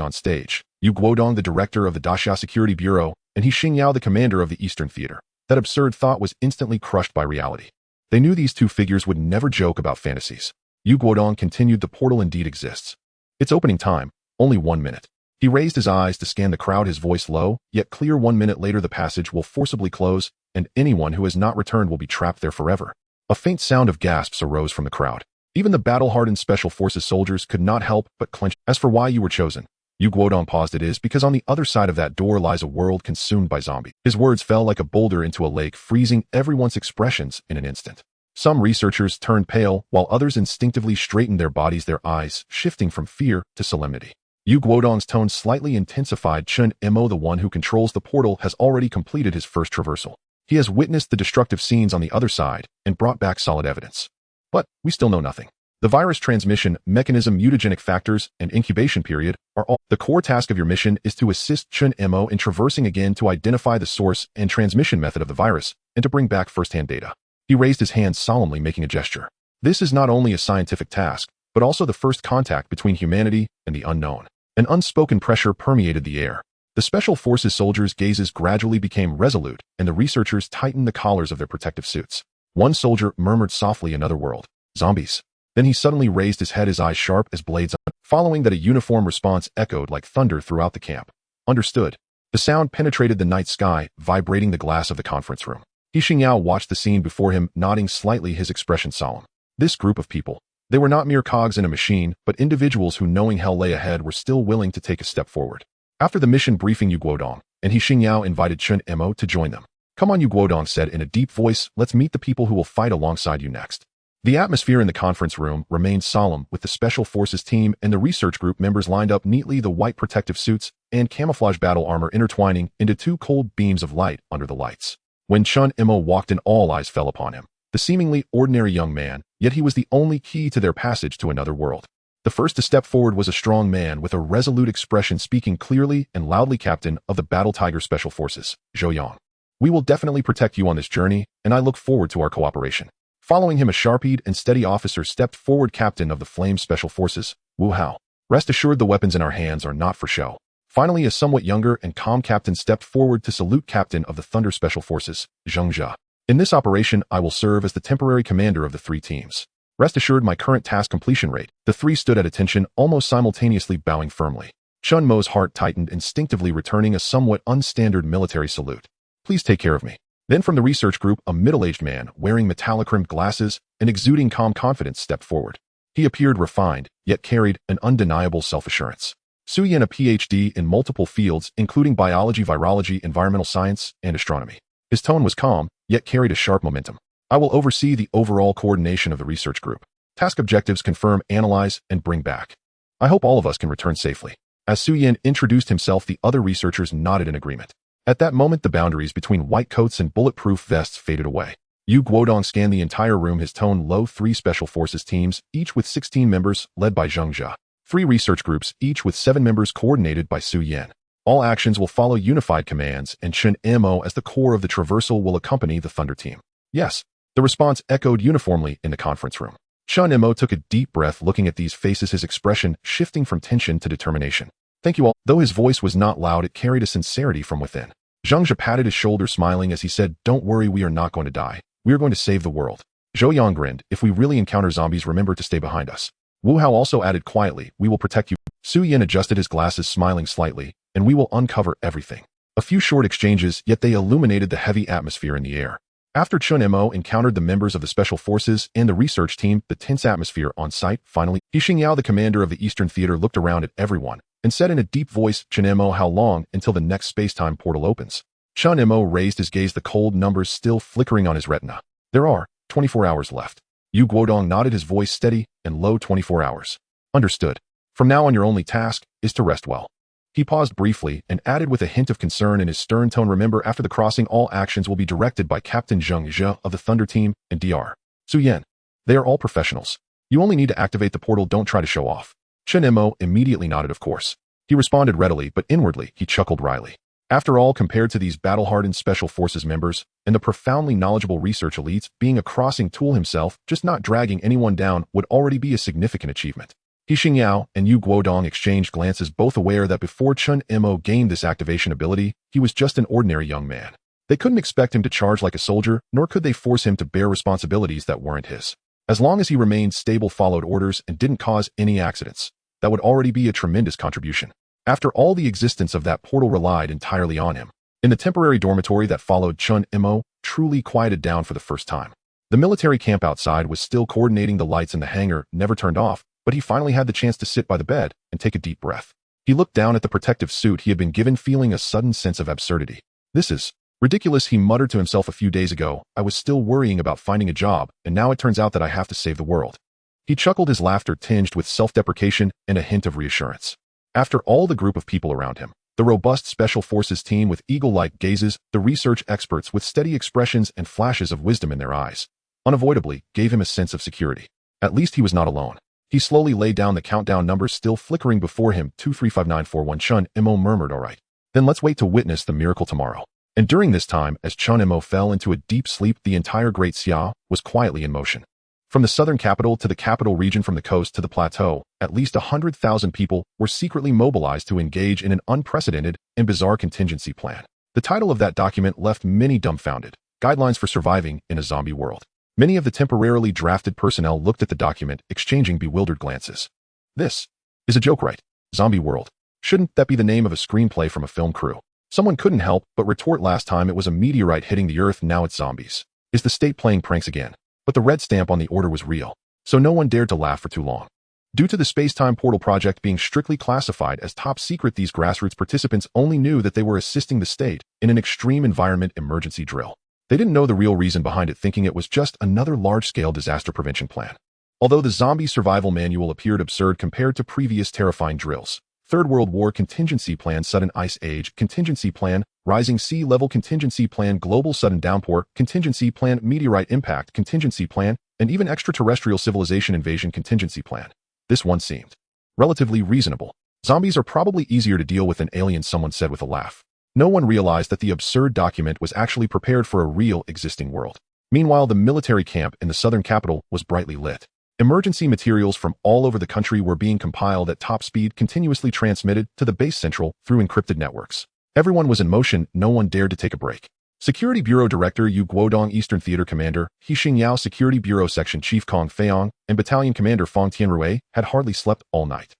on stage, Yu Guodong, the director of the Daxia Security Bureau, and He Xingyao, the commander of the Eastern Theater, that absurd thought was instantly crushed by reality. They knew these 2 figures would never joke about fantasies. Yu Guodong continued, the portal indeed exists. Its opening time, only 1 minute. He raised his eyes to scan the crowd, his voice low, yet clear. 1 minute later, the passage will forcibly close, and anyone who has not returned will be trapped there forever. A faint sound of gasps arose from the crowd. Even the battle-hardened Special Forces soldiers could not help but clench. As for why you were chosen, Yu Guodong paused. It is because on the other side of that door lies a world consumed by zombies. His words fell like a boulder into a lake, freezing everyone's expressions in an instant. Some researchers turned pale, while others instinctively straightened their bodies, their eyes shifting from fear to solemnity. Yu Guodong's tone slightly intensified. Chen Mo, the one who controls the portal, has already completed his first traversal. He has witnessed the destructive scenes on the other side and brought back solid evidence. But we still know nothing. The virus transmission, mechanism, mutagenic factors, and incubation period are all. The core task of your mission is to assist Chen Mo in traversing again to identify the source and transmission method of the virus and to bring back first-hand data. He raised his hand solemnly, making a gesture. This is not only a scientific task, but also the first contact between humanity and the unknown. An unspoken pressure permeated the air. The Special Forces soldiers' gazes gradually became resolute, and the researchers tightened the collars of their protective suits. One soldier murmured softly, "Another world. Zombies." Then he suddenly raised his head, his eyes sharp as blades. Following that, a uniform response echoed like thunder throughout the camp. Understood. The sound penetrated the night sky, vibrating the glass of the conference room. He Xingyao watched the scene before him, nodding slightly, his expression solemn. This group of people. They were not mere cogs in a machine, but individuals who, knowing hell lay ahead, were still willing to take a step forward. After the mission briefing, Yu Guodong and He Xingyao invited Chen Mo to join them. "Come on," Yu Guodong said in a deep voice, "let's meet the people who will fight alongside you next." The atmosphere in the conference room remained solemn, with the Special Forces team and the research group members lined up neatly, the white protective suits and camouflage battle armor intertwining into two cold beams of light under the lights. When Chen Mo walked in, all eyes fell upon him. The seemingly ordinary young man, yet he was the only key to their passage to another world. The first to step forward was a strong man with a resolute expression, speaking clearly and loudly. "Captain of the Battle Tiger Special Forces, Zhou Yang. We will definitely protect you on this journey, and I look forward to our cooperation." Following him, a sharp-eyed and steady officer stepped forward. "Captain of the Flame Special Forces, Wu Hao. Rest assured the weapons in our hands are not for show." Finally, a somewhat younger and calm captain stepped forward to salute. "Captain of the Thunder Special Forces, Zheng Jia. In this operation, I will serve as the temporary commander of the three teams. Rest assured my current task completion rate." The three stood at attention, almost simultaneously bowing firmly. Chen Mo's heart tightened, instinctively returning a somewhat unstandard military salute. "Please take care of me." Then from the research group, a middle-aged man wearing metallic-rimmed glasses and exuding calm confidence stepped forward. He appeared refined, yet carried an undeniable self-assurance. Su Yan, a PhD in multiple fields, including biology, virology, environmental science, and astronomy. His tone was calm, yet carried a sharp momentum. "I will oversee the overall coordination of the research group. Task objectives: confirm, analyze, and bring back. I hope all of us can return safely." As Su Yan introduced himself, the other researchers nodded in agreement. At that moment, the boundaries between white coats and bulletproof vests faded away. Yu Guodong scanned the entire room, his tone low. "Three Special Forces teams, each with 16 members, led by Zheng Jia. 3 research groups, each with 7 members, coordinated by Su Yan. All actions will follow unified commands, and Chen Mo, as the core of the traversal, will accompany the Thunder team." "Yes." The response echoed uniformly in the conference room. Chen Mo took a deep breath, looking at these faces, his expression shifting from tension to determination. "Thank you all." Though his voice was not loud, it carried a sincerity from within. Zheng Jia patted his shoulder, smiling as he said, "Don't worry, we are not going to die. We are going to save the world." Zhou Yang grinned. "If we really encounter zombies, remember to stay behind us." Wu Hao also added quietly, "We will protect you." Su Yan adjusted his glasses, smiling slightly, "And we will uncover everything." A few short exchanges, yet they illuminated the heavy atmosphere in the air. After Chen Mo encountered the members of the Special Forces and the research team, the tense atmosphere on site finally. He Xingyao, the commander of the Eastern Theater, looked around at everyone and said in a deep voice, "Chen Mo, how long until the next space-time portal opens?" Chen Mo raised his gaze, the cold numbers still flickering on his retina. "There are 24 hours left." Yu Guodong nodded, his voice steady and low. 24 hours. Understood. From now on, your only task is to rest well." He paused briefly and added with a hint of concern in his stern tone, "Remember, after the crossing, all actions will be directed by Captain Zheng Jia of the Thunder Team and Dr. Su Yan. They are all professionals. You only need to activate the portal, don't try to show off." Chen Mo immediately nodded, "Of course." He responded readily, but inwardly he chuckled wryly. After all, compared to these battle-hardened Special Forces members and the profoundly knowledgeable research elites, being a crossing tool himself, just not dragging anyone down, would already be a significant achievement. He Xingyao and Yu Guodong exchanged glances, both aware that before Chen Mo gained this activation ability, he was just an ordinary young man. They couldn't expect him to charge like a soldier, nor could they force him to bear responsibilities that weren't his. As long as he remained stable, followed orders, and didn't cause any accidents, that would already be a tremendous contribution. After all, the existence of that portal relied entirely on him. In the temporary dormitory that followed, Chen Mo truly quieted down for the first time. The military camp outside was still coordinating, the lights in the hangar never turned off, but he finally had the chance to sit by the bed and take a deep breath. He looked down at the protective suit he had been given, feeling a sudden sense of absurdity. "This is ridiculous," he muttered to himself. "A few days ago, I was still worrying about finding a job, and now it turns out that I have to save the world." He chuckled, his laughter tinged with self-deprecation and a hint of reassurance. After all, the group of people around him, the robust Special Forces team with eagle-like gazes, the research experts with steady expressions and flashes of wisdom in their eyes, unavoidably gave him a sense of security. At least he was not alone. He slowly laid down the countdown numbers still flickering before him. 235941. Chen Mo murmured, "All right. Then let's wait to witness the miracle tomorrow." And during this time, as Chen Mo fell into a deep sleep, the entire Great Xia was quietly in motion. From the southern capital to the capital region, from the coast to the plateau, at least 100,000 people were secretly mobilized to engage in an unprecedented and bizarre contingency plan. The title of that document left many dumbfounded: Guidelines for Surviving in a Zombie World. Many of the temporarily drafted personnel looked at the document, exchanging bewildered glances. This is a joke, right? Zombie World. Shouldn't that be the name of a screenplay from a film crew? Someone couldn't help but retort. Last time it was a meteorite hitting the Earth, now it's zombies. Is the state playing pranks again? But the red stamp on the order was real, so no one dared to laugh for too long. Due to the space-time portal project being strictly classified as top secret, these grassroots participants only knew that they were assisting the state in an extreme environment emergency drill. They didn't know the real reason behind it, thinking it was just another large-scale disaster prevention plan. Although the zombie survival manual appeared absurd compared to previous terrifying drills: Third World War Contingency Plan, Sudden Ice Age Contingency Plan, Rising Sea Level Contingency Plan, Global Sudden Downpour Contingency Plan, Meteorite Impact Contingency Plan, and even Extraterrestrial Civilization Invasion Contingency Plan. This one seemed relatively reasonable. Zombies are probably easier to deal with than aliens, someone said with a laugh. No one realized that the absurd document was actually prepared for a real existing world. Meanwhile, the military camp in the southern capital was brightly lit. Emergency materials from all over the country were being compiled at top speed, continuously transmitted to the base central through encrypted networks. Everyone was in motion, no one dared to take a break. Security Bureau Director Yu Guodong, Eastern Theater Commander He Xingyao, Security Bureau Section Chief Kong Feiyong, and Battalion Commander Fong Tianrui had hardly slept all night.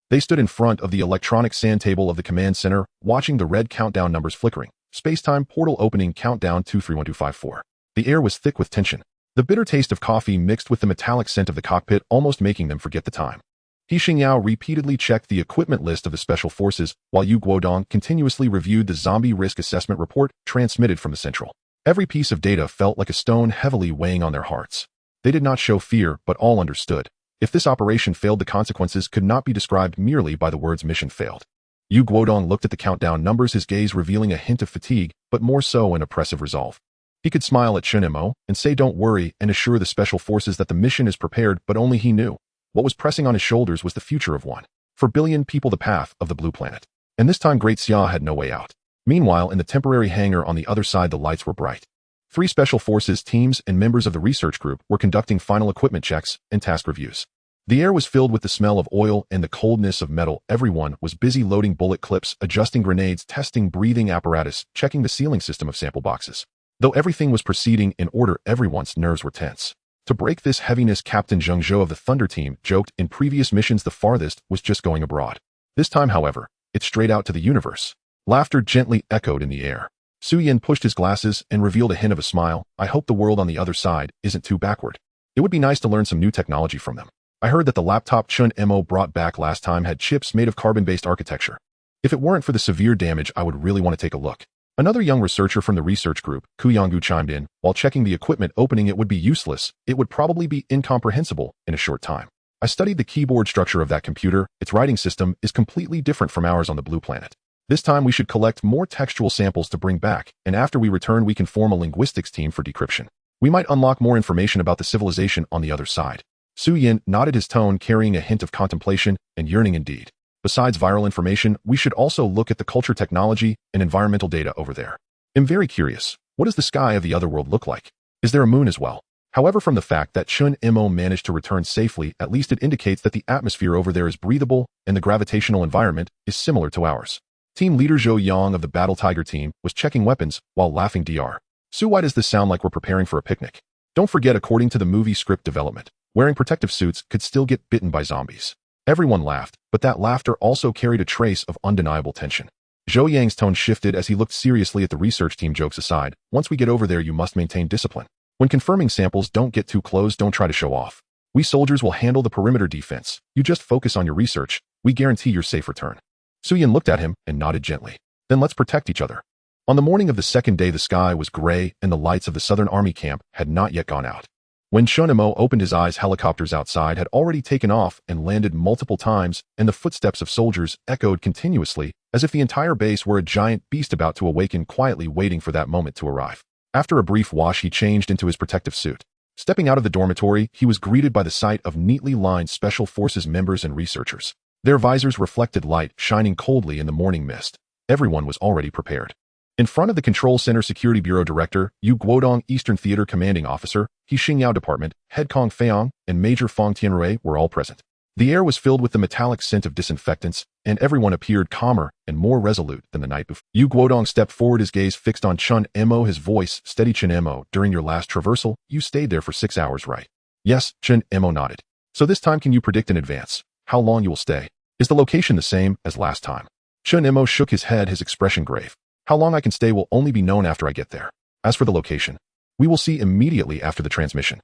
They stood in front of the electronic sand table of the command center, watching the red countdown numbers flickering. Space-time portal opening countdown 231254. The air was thick with tension. The bitter taste of coffee mixed with the metallic scent of the cockpit, almost making them forget the time. He Xingyao repeatedly checked the equipment list of the Special Forces, while Yu Guodong continuously reviewed the zombie risk assessment report transmitted from the central. Every piece of data felt like a stone heavily weighing on their hearts. They did not show fear, but all understood. If this operation failed, the consequences could not be described merely by the words "mission failed." Yu Guodong looked at the countdown numbers, his gaze revealing a hint of fatigue, but more so an oppressive resolve. He could smile at Chen Mo and say "don't worry" and assure the Special Forces that the mission is prepared, but only he knew. What was pressing on his shoulders was the future of 1 billion people, the path of the Blue Planet. And this time Great Xia had no way out. Meanwhile, in the temporary hangar on the other side, the lights were bright. 3 Special Forces teams and members of the research group were conducting final equipment checks and task reviews. The air was filled with the smell of oil and the coldness of metal. Everyone was busy loading bullet clips, adjusting grenades, testing breathing apparatus, checking the sealing system of sample boxes. Though everything was proceeding in order, everyone's nerves were tense. To break this heaviness, Captain Zheng Zhou of the Thunder Team joked in previous missions the farthest was just going abroad. This time, however, it's straight out to the universe. Laughter gently echoed in the air. Su Yin pushed his glasses and revealed a hint of a smile. "I hope the world on the other side isn't too backward. It would be nice to learn some new technology from them. I heard that the laptop Chen Mo brought back last time had chips made of carbon-based architecture. If it weren't for the severe damage, I would really want to take a look." Another young researcher from the research group, Ku Yanggu, chimed in, "While checking the equipment opening, it would be useless. It would probably be incomprehensible in a short time. I studied the keyboard structure of that computer. Its writing system is completely different from ours on the Blue Planet. This time we should collect more textual samples to bring back, and after we return we can form a linguistics team for decryption. We might unlock more information about the civilization on the other side." Su Yin nodded, his tone carrying a hint of contemplation and yearning indeed. "Besides viral information, we should also look at the culture, technology, and environmental data over there. I'm very curious. What does the sky of the other world look like? Is there a moon as well?" However, from the fact that Chen Mo managed to return safely, at least it indicates that the atmosphere over there is breathable and the gravitational environment is similar to ours. Team leader Zhou Yang of the Battle Tiger team was checking weapons while laughing. "Dr. Su, why does this sound like we're preparing for a picnic? Don't forget, according to the movie script development, wearing protective suits could still get bitten by zombies." Everyone laughed, but that laughter also carried a trace of undeniable tension. Zhou Yang's tone shifted as he looked seriously at the research team. "Jokes aside, once we get over there you must maintain discipline. When confirming samples, don't get too close, don't try to show off. We soldiers will handle the perimeter defense. You just focus on your research. We guarantee your safe return." Su Yin looked at him and nodded gently. "Then let's protect each other." On the morning of the second day, the sky was gray and the lights of the Southern Army camp had not yet gone out. When Chen Mo opened his eyes, helicopters outside had already taken off and landed multiple times, and the footsteps of soldiers echoed continuously, as if the entire base were a giant beast about to awaken, quietly waiting for that moment to arrive. After a brief wash, he changed into his protective suit. Stepping out of the dormitory, he was greeted by the sight of neatly lined Special Forces members and researchers. Their visors reflected light, shining coldly in the morning mist. Everyone was already prepared. In front of the Control Center Security Bureau Director, Yu Guodong Eastern Theater Commanding Officer, He Xingyao Department, Head Kong Feiyang, and Major Fong Tianrui were all present. The air was filled with the metallic scent of disinfectants, and everyone appeared calmer and more resolute than the night before. Yu Guodong stepped forward, his gaze fixed on Chen Mo, his voice steady. Chen Mo, during your last traversal, you stayed there for 6 hours, right? Yes, Chen Mo nodded. So this time can you predict in advance how long you will stay? Is the location the same as last time? Chen Mo shook his head, his expression grave. How long I can stay will only be known after I get there. As for the location, we will see immediately after the transmission.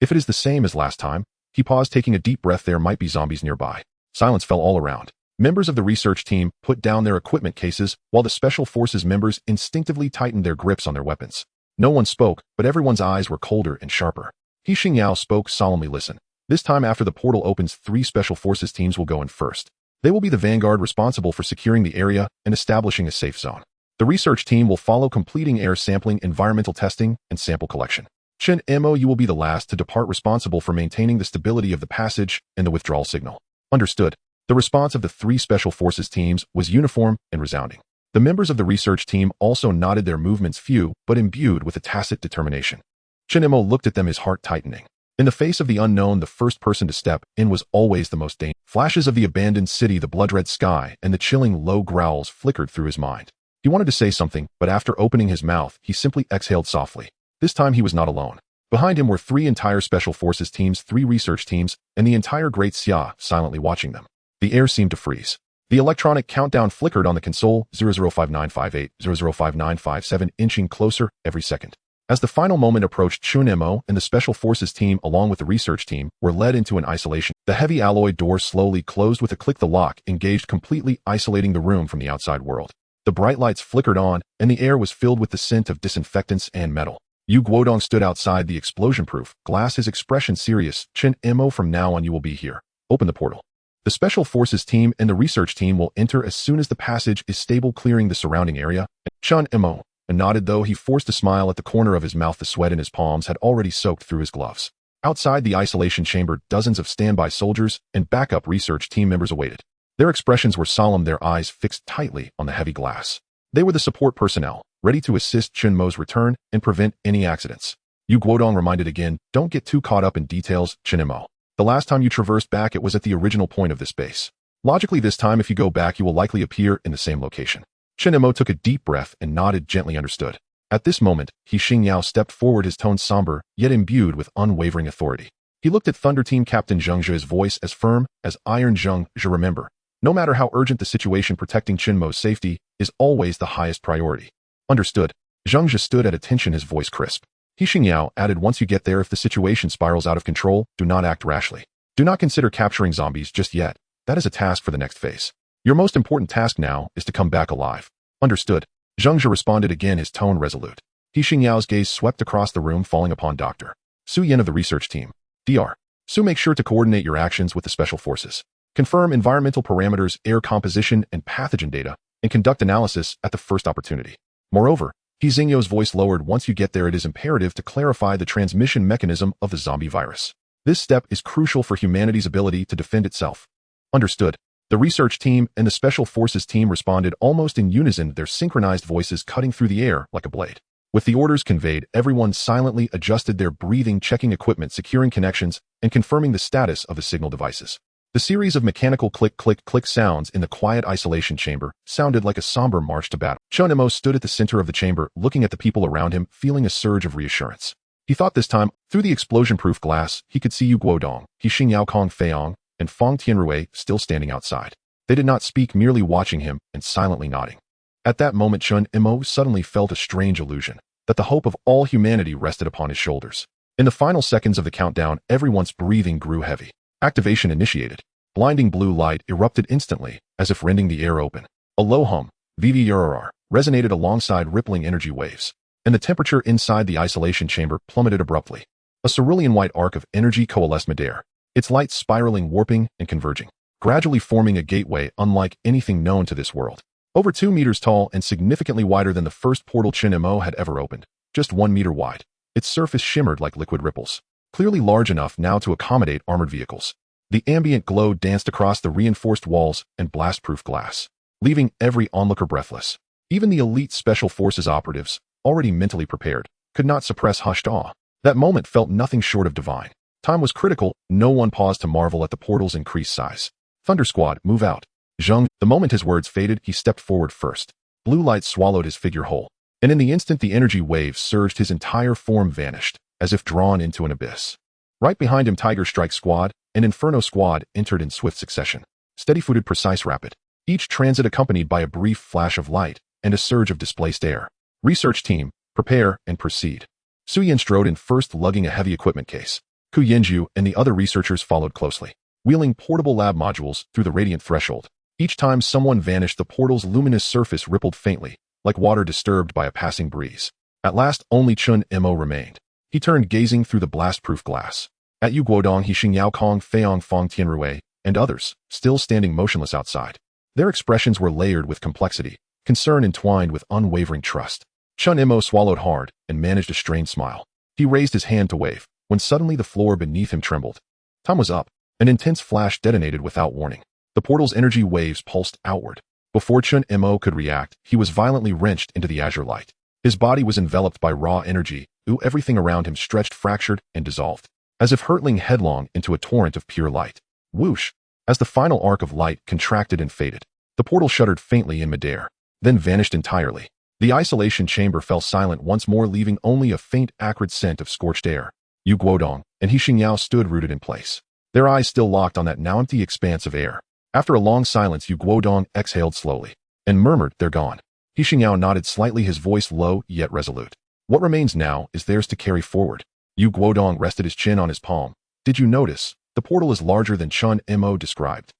If it is the same as last time, he paused, taking a deep breath. There might be zombies nearby. Silence fell all around. Members of the research team put down their equipment cases, while the Special Forces members instinctively tightened their grips on their weapons. No one spoke, but everyone's eyes were colder and sharper. He Xingyao spoke solemnly. Listen. This time after the portal opens, 3 Special Forces teams will go in first. They will be the vanguard responsible for securing the area and establishing a safe zone. The research team will follow, completing air sampling, environmental testing, and sample collection. Chen Mo, you will be the last to depart, responsible for maintaining the stability of the passage and the withdrawal signal. Understood. The response of the 3 Special Forces teams was uniform and resounding. The members of the research team also nodded, their movements few but imbued with a tacit determination. Chen Mo looked at them, his heart tightening. In the face of the unknown, the first person to step in was always the most dangerous. Flashes of the abandoned city, the blood-red sky, and the chilling low growls flickered through his mind. He wanted to say something, but after opening his mouth, he simply exhaled softly. This time he was not alone. Behind him were 3 entire Special Forces teams, 3 research teams, and the entire Great Xia silently watching them. The air seemed to freeze. The electronic countdown flickered on the console, 005958, 005957, inching closer every second. As the final moment approached, Chen Mo and the Special Forces team, along with the research team, were led into an isolation. The heavy alloy door slowly closed with a click. The lock engaged, completely isolating the room from the outside world. The bright lights flickered on, and the air was filled with the scent of disinfectants and metal. Yu Guodong stood outside the explosion-proof glass, his expression serious. Chen Mo, from now on you will be here. Open the portal. The Special Forces team and the research team will enter as soon as the passage is stable, clearing the surrounding area. Chen Mo nodded, though he forced a smile at the corner of his mouth. The sweat in his palms had already soaked through his gloves. Outside the isolation chamber, dozens of standby soldiers and backup research team members awaited. Their expressions were solemn, their eyes fixed tightly on the heavy glass. They were the support personnel, ready to assist Chen Mo's return and prevent any accidents. Yu Guodong reminded again, don't get too caught up in details, Chen Mo. The last time you traversed back, it was at the original point of this base. Logically, this time if you go back, you will likely appear in the same location. Chen Mo took a deep breath and nodded, gently. Understood. At this moment, He Xingyao stepped forward, his tone somber, yet imbued with unwavering authority. He looked at Thunder Team Captain Zheng Zhe, his voice as firm as iron. Zheng Zhe, remember, no matter how urgent the situation, protecting Chen Mo's safety is always the highest priority. Understood. Zheng Zhe stood at attention, his voice crisp. He Xingyao added, once you get there, if the situation spirals out of control, do not act rashly. Do not consider capturing zombies just yet. That is a task for the next phase. Your most important task now is to come back alive. Understood. Zheng Zhe responded again, his tone resolute. He Xingyao's gaze swept across the room, falling upon Dr. Su Yen of the research team. Dr. Su, make sure to coordinate your actions with the Special Forces. Confirm environmental parameters, air composition, and pathogen data, and conduct analysis at the first opportunity. Moreover, He Xingyao's voice lowered, once you get there, it is imperative to clarify the transmission mechanism of the zombie virus. This step is crucial for humanity's ability to defend itself. Understood. The research team and the Special Forces team responded almost in unison, their synchronized voices cutting through the air like a blade. With the orders conveyed, everyone silently adjusted their breathing, checking equipment, securing connections, and confirming the status of the signal devices. The series of mechanical click-click-click sounds in the quiet isolation chamber sounded like a somber march to battle. Chen Mo stood at the center of the chamber, looking at the people around him, feeling a surge of reassurance. He thought this time, through the explosion-proof glass, he could see Yu Guodong, He Xingyao, Kong Feiyang, and Fong Tianrui still standing outside. They did not speak, merely watching him and silently nodding. At that moment, Chen Mo suddenly felt a strange illusion, that the hope of all humanity rested upon his shoulders. In the final seconds of the countdown, everyone's breathing grew heavy. Activation initiated. Blinding blue light erupted instantly, as if rending the air open. A low hum, VVRR, resonated alongside rippling energy waves, and the temperature inside the isolation chamber plummeted abruptly. A cerulean white arc of energy coalesced midair, its lights spiraling, warping, and converging, gradually forming a gateway unlike anything known to this world. Over 2 meters tall and significantly wider than the first portal Chen Mo had ever opened, just 1 meter wide. Its surface shimmered like liquid ripples. clearly large enough now to accommodate armored vehicles. The ambient glow danced across the reinforced walls and blast-proof glass, leaving every onlooker breathless. Even the elite Special Forces operatives, already mentally prepared, could not suppress hushed awe. That moment felt nothing short of divine. Time was critical, no one paused to marvel at the portal's increased size. Thunder Squad, move out. Zheng, the moment his words faded, he stepped forward first. Blue light swallowed his figure whole, and in the instant the energy waves surged, his entire form vanished, as if drawn into an abyss. Right behind him, Tiger Strike Squad and Inferno Squad entered in swift succession. Steady-footed, precise, rapid. Each transit accompanied by a brief flash of light and a surge of displaced air. Research team, prepare and proceed. Su Yin strode in first, lugging a heavy equipment case. Ku Yinju and the other researchers followed closely, wheeling portable lab modules through the radiant threshold. Each time someone vanished, the portal's luminous surface rippled faintly, like water disturbed by a passing breeze. At last, only Chen Mo remained. He turned, gazing through the blast-proof glass. At Yu Guodong, He Xingyao Kong, Feiyong Fong Tianrui, and others, still standing motionless outside. Their expressions were layered with complexity, concern entwined with unwavering trust. Chen Mo swallowed hard and managed a strained smile. He raised his hand to wave, when suddenly the floor beneath him trembled. Time was up. An intense flash detonated without warning. The portal's energy waves pulsed outward. Before Chen Mo could react, he was violently wrenched into the azure light. His body was enveloped by raw energy, everything around him stretched, fractured, and dissolved, as if hurtling headlong into a torrent of pure light. Whoosh! As the final arc of light contracted and faded, the portal shuddered faintly in midair, then vanished entirely. The isolation chamber fell silent once more, leaving only a faint acrid scent of scorched air. Yu Guodong and He Xingyao stood rooted in place, their eyes still locked on that now empty expanse of air. After a long silence, Yu Guodong exhaled slowly and murmured, "They're gone." He Xingyao nodded slightly, his voice low yet resolute. "What remains now is theirs to carry forward." Yu Guodong rested his chin on his palm. "Did you notice? The portal is larger than Chen Mo described."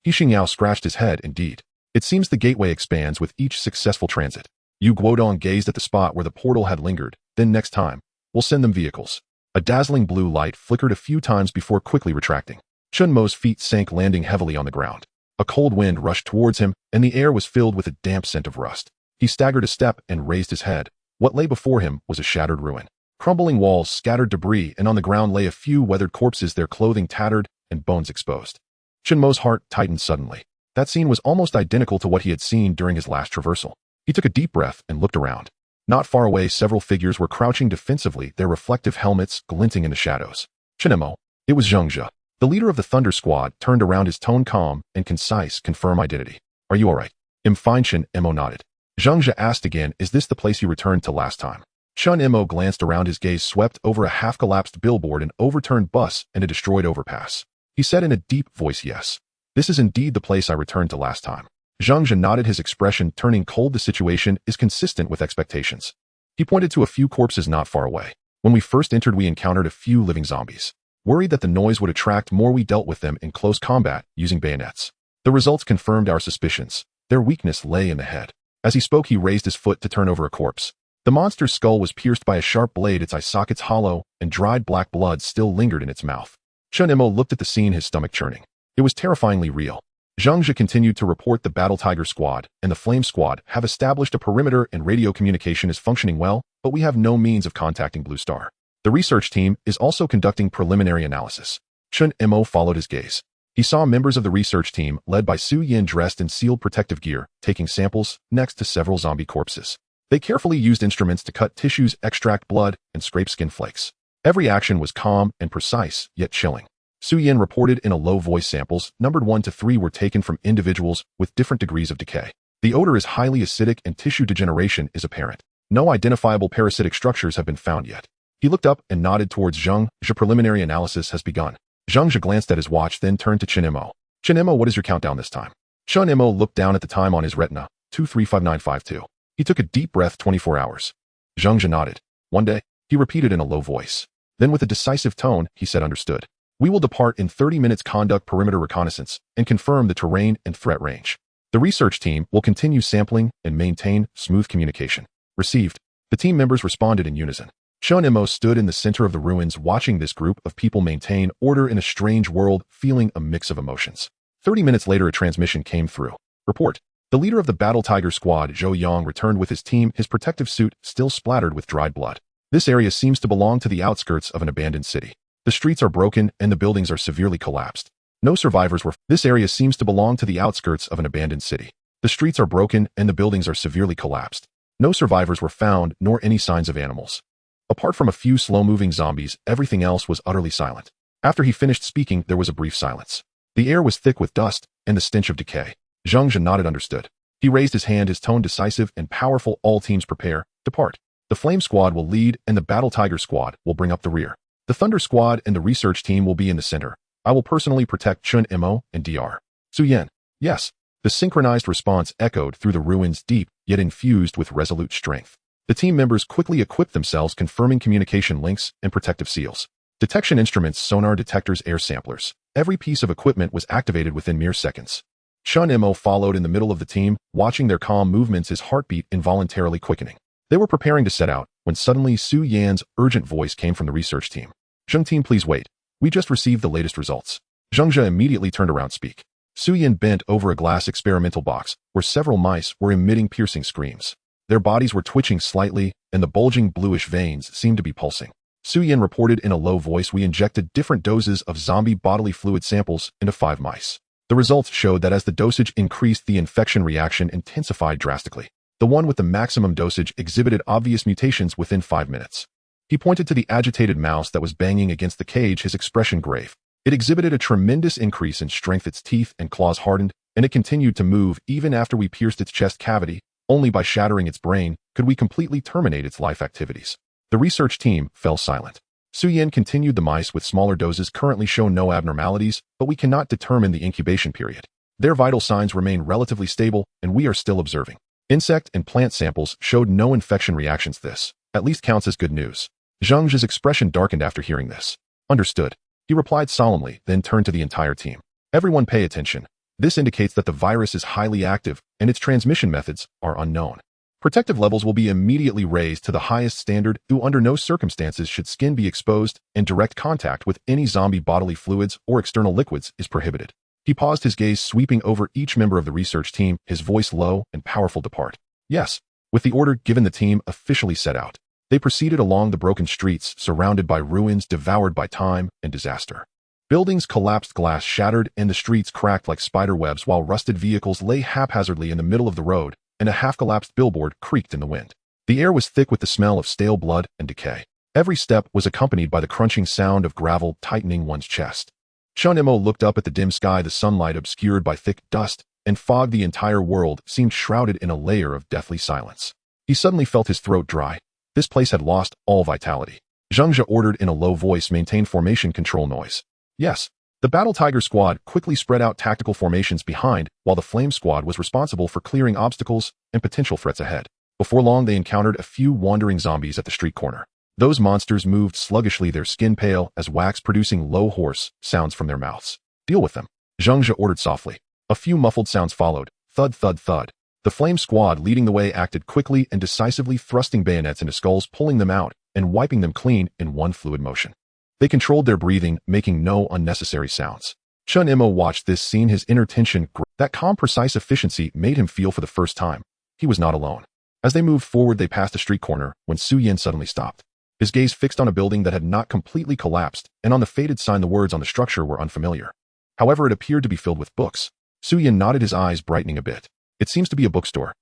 He Xingyao scratched his head. "Indeed. It seems the gateway expands with each successful transit." Yu Guodong gazed at the spot where the portal had lingered. "Then next time, we'll send them vehicles." A dazzling blue light flickered a few times before quickly retracting. Chen Mo's feet sank, landing heavily on the ground. A cold wind rushed towards him, and the air was filled with a damp scent of rust. He staggered a step and raised his head. What lay before him was a shattered ruin. Crumbling walls, scattered debris, and on the ground lay a few weathered corpses, their clothing tattered and bones exposed. Chen Mo's heart tightened suddenly. That scene was almost identical to what he had seen during his last traversal. He took a deep breath and looked around. Not far away, several figures were crouching defensively, their reflective helmets glinting in the shadows. Chen Mo. It was Zheng Zhe. The leader of the Thunder Squad turned around, his tone calm and concise. "Confirm identity. Are you all right?" "I'm fine," Chen Mo nodded. Zheng Zhe asked again, "Is this the place you returned to last time?" Chen Mo glanced around, his gaze swept over a half-collapsed billboard, an overturned bus, and a destroyed overpass. He said in a deep voice, "Yes. This is indeed the place I returned to last time." Zheng Zhe nodded, his expression turning cold. "The situation is consistent with expectations." He pointed to a few corpses not far away. "When we first entered, we encountered a few living zombies. Worried that the noise would attract more, we dealt with them in close combat using bayonets. The results confirmed our suspicions. Their weakness lay in the head." As he spoke, he raised his foot to turn over a corpse. The monster's skull was pierced by a sharp blade, its eye sockets hollow, and dried black blood still lingered in its mouth. Chen Mo looked at the scene, his stomach churning. It was terrifyingly real. Zheng Zhe continued to report, "The Battle Tiger Squad and the Flame Squad have established a perimeter and radio communication is functioning well, but we have no means of contacting Blue Star. The research team is also conducting preliminary analysis." Chen Mo followed his gaze. He saw members of the research team, led by Su Yin, dressed in sealed protective gear, taking samples next to several zombie corpses. They carefully used instruments to cut tissues, extract blood, and scrape skin flakes. Every action was calm and precise, yet chilling. Su Yin reported in a low voice, "Samples numbered 1 to 3 were taken from individuals with different degrees of decay. The odor is highly acidic and tissue degeneration is apparent. No identifiable parasitic structures have been found yet." He looked up and nodded towards Zheng Zhe. "Preliminary analysis has begun." Zheng Zhe glanced at his watch, then turned to Chen Mo. "Chen Mo, what is your countdown this time?" Chen Mo looked down at the time on his retina. 235952. He took a deep breath. 24 hours. Zheng Zhe nodded. "One day," he repeated in a low voice. Then with a decisive tone, he said, "Understood. We will depart in 30 minutes, conduct perimeter reconnaissance, and confirm the terrain and threat range. The research team will continue sampling and maintain smooth communication." "Received." The team members responded in unison. Chen Mo stood in the center of the ruins, watching this group of people maintain order in a strange world, feeling a mix of emotions. 30 minutes later, a transmission came through. "Report. The leader of the Battle Tiger Squad, Zhou Yang, returned with his team, his protective suit still splattered with dried blood. This area seems to belong to the outskirts of an abandoned city. The streets are broken and the buildings are severely collapsed. No survivors were. This area seems to belong to the outskirts of an abandoned city. The streets are broken and the buildings are severely collapsed. No survivors were found, nor any signs of animals. Apart from a few slow-moving zombies, everything else was utterly silent. After he finished speaking, there was a brief silence. The air was thick with dust and the stench of decay. Zhang Zhe nodded understood. He raised his hand, his tone decisive and powerful. All teams prepare, depart. The Flame Squad will lead and the Battle Tiger Squad will bring up the rear. The Thunder Squad and the research team will be in the center. I will personally protect Chen Mo and Dr. Su Yan. Yes. The synchronized response echoed through the ruins, deep, yet infused with resolute strength. The team members quickly equipped themselves, confirming communication links and protective seals. Detection instruments, sonar detectors, air samplers. Every piece of equipment was activated within mere seconds. Chen Mo followed in the middle of the team, watching their calm movements, his heartbeat involuntarily quickening. They were preparing to set out, when suddenly Su Yan's urgent voice came from the research team. Zheng team, please wait. We just received the latest results. Zheng Zhe immediately turned around to speak. Su Yan bent over a glass experimental box, where several mice were emitting piercing screams. Their bodies were twitching slightly, and the bulging bluish veins seemed to be pulsing. Su Yan reported in a low voice, we injected different doses of zombie bodily fluid samples into 5 mice. The results showed that as the dosage increased, the infection reaction intensified drastically. The one with the maximum dosage exhibited obvious mutations within 5 minutes. He pointed to the agitated mouse that was banging against the cage, his expression grave. It exhibited a tremendous increase in strength, its teeth and claws hardened, and it continued to move even after we pierced its chest cavity. Only by shattering its brain could we completely terminate its life activities. The research team fell silent. Su Yan continued, the mice with smaller doses currently show no abnormalities, but we cannot determine the incubation period. Their vital signs remain relatively stable, and we are still observing. Insect and plant samples showed no infection reactions. This, at least, counts as good news. Zheng Zhe's expression darkened after hearing this. Understood. He replied solemnly, then turned to the entire team. Everyone pay attention. This indicates that the virus is highly active, and its transmission methods are unknown. Protective levels will be immediately raised to the highest standard. Under no circumstances should skin be exposed, and direct contact with any zombie bodily fluids or external liquids is prohibited. He paused, his gaze sweeping over each member of the research team, his voice low and powerful. Depart. Yes. With the order given, the team officially set out. They proceeded along the broken streets, surrounded by ruins devoured by time and disaster. Buildings collapsed, glass shattered, and the streets cracked like spider webs, while rusted vehicles lay haphazardly in the middle of the road, and a half-collapsed billboard creaked in the wind. The air was thick with the smell of stale blood and decay. Every step was accompanied by the crunching sound of gravel tightening one's chest. Chen Mo looked up at the dim sky, the sunlight obscured by thick dust and fog. The entire world seemed shrouded in a layer of deathly silence. He suddenly felt his throat dry. This place had lost all vitality. Zheng Zhe ordered in a low voice, maintain formation control noise. Yes. The Battle Tiger Squad quickly spread out tactical formations behind, while the Flame Squad was responsible for clearing obstacles and potential threats ahead. Before long, they encountered a few wandering zombies at the street corner. Those monsters moved sluggishly, their skin pale as wax, producing low hoarse sounds from their mouths. Deal with them, Zheng Zhe ordered softly. A few muffled sounds followed. Thud, thud, thud. The Flame Squad, leading the way, acted quickly and decisively, thrusting bayonets into skulls, pulling them out and wiping them clean in one fluid motion. They controlled their breathing, making no unnecessary sounds. Chen Mo watched this scene, his inner tension grew. That calm, precise efficiency made him feel for the first time he was not alone. As they moved forward, they passed a street corner when Su Yan suddenly stopped. His gaze fixed on a building that had not completely collapsed, and on the faded sign the words on the structure were unfamiliar. However, it appeared to be filled with books. Su Yan nodded, his eyes brightening a bit. It seems to be a bookstore.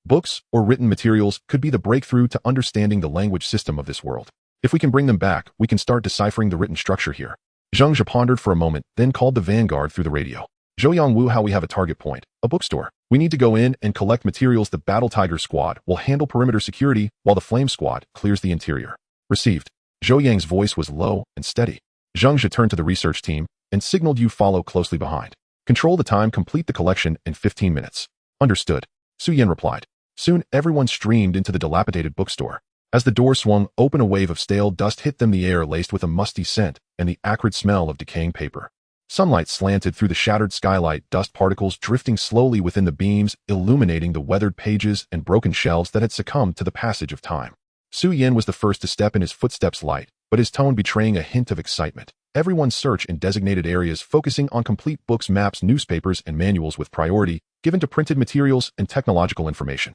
Books or written materials could be the breakthrough to understanding the language system of this world. If we can bring them back, we can start deciphering the written structure here. Zheng Zhe pondered for a moment, then called the vanguard through the radio. Zhou Wu, how we have a target point, a bookstore. We need to go in and collect materials. The Battle Tiger Squad will handle perimeter security, while the Flame Squad clears the interior. Received. Zhou Yang's voice was low and steady. Zheng Zhe turned to the research team and signaled, you follow closely behind. Control the time, complete the collection in 15 minutes. Understood. Su Yan replied. Soon, everyone streamed into the dilapidated bookstore. As the door swung open, a wave of stale dust hit them, the air laced with a musty scent and the acrid smell of decaying paper. Sunlight slanted through the shattered skylight, dust particles drifting slowly within the beams, illuminating the weathered pages and broken shelves that had succumbed to the passage of time. Su Yan was the first to step in, his footsteps light, but his tone betraying a hint of excitement. Everyone search in designated areas, focusing on complete books, maps, newspapers, and manuals, with priority given to printed materials and technological information.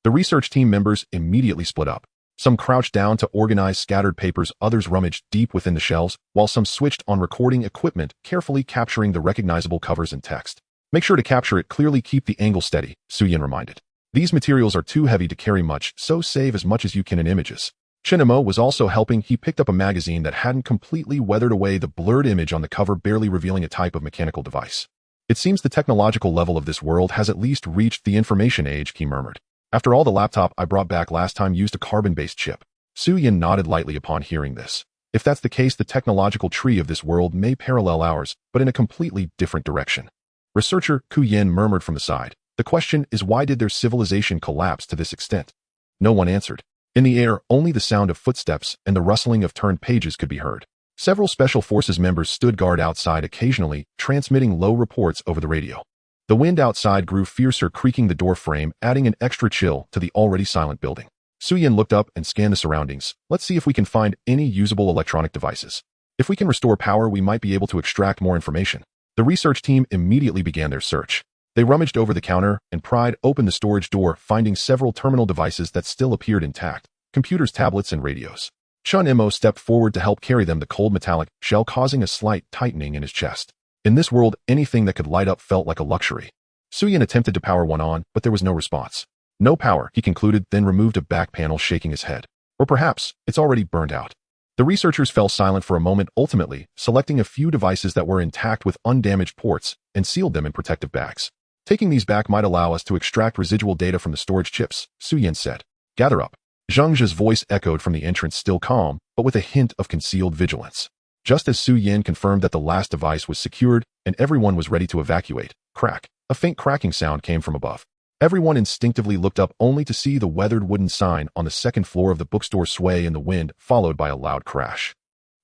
The research team members immediately split up. Some crouched down to organize scattered papers, others rummaged deep within the shelves, while some switched on recording equipment, carefully capturing the recognizable covers and text. Make sure to capture it clearly, keep the angle steady, Suyin reminded. These materials are too heavy to carry much, so save as much as you can in images. Chen Mo was also helping. He picked up a magazine that hadn't completely weathered away the blurred image on the cover, barely revealing a type of mechanical device. It seems the technological level of this world has at least reached the information age, he murmured. After all, the laptop I brought back last time used a carbon-based chip. Suyin nodded lightly upon hearing this. If that's the case, the technological tree of this world may parallel ours, but in a completely different direction. Researcher Ku Yin murmured from the side. The question is, why did their civilization collapse to this extent? No one answered. In the air, only the sound of footsteps and the rustling of turned pages could be heard. Several Special Forces members stood guard outside, occasionally transmitting low reports over the radio. The wind outside grew fiercer, creaking the door frame, adding an extra chill to the already silent building. Suyin looked up and scanned the surroundings. Let's see if we can find any usable electronic devices. If we can restore power, we might be able to extract more information. The research team immediately began their search. They rummaged over the counter and pried open the storage door, finding several terminal devices that still appeared intact: computers, tablets, and radios. Chen Mo stepped forward to help carry them, the cold metallic shell causing a slight tightening in his chest. In this world, anything that could light up felt like a luxury. Suyin attempted to power one on, but there was no response. No power, he concluded, then removed a back panel, shaking his head. Or perhaps, it's already burned out. The researchers fell silent for a moment, ultimately selecting a few devices that were intact with undamaged ports and sealed them in protective bags. Taking these back might allow us to extract residual data from the storage chips, Suyin said. Gather up. Zhang Zhe's voice echoed from the entrance, still calm, but with a hint of concealed vigilance. Just as Suyin confirmed that the last device was secured and everyone was ready to evacuate, crack, a faint cracking sound came from above. Everyone instinctively looked up, only to see the weathered wooden sign on the second floor of the bookstore sway in the wind, followed by a loud crash.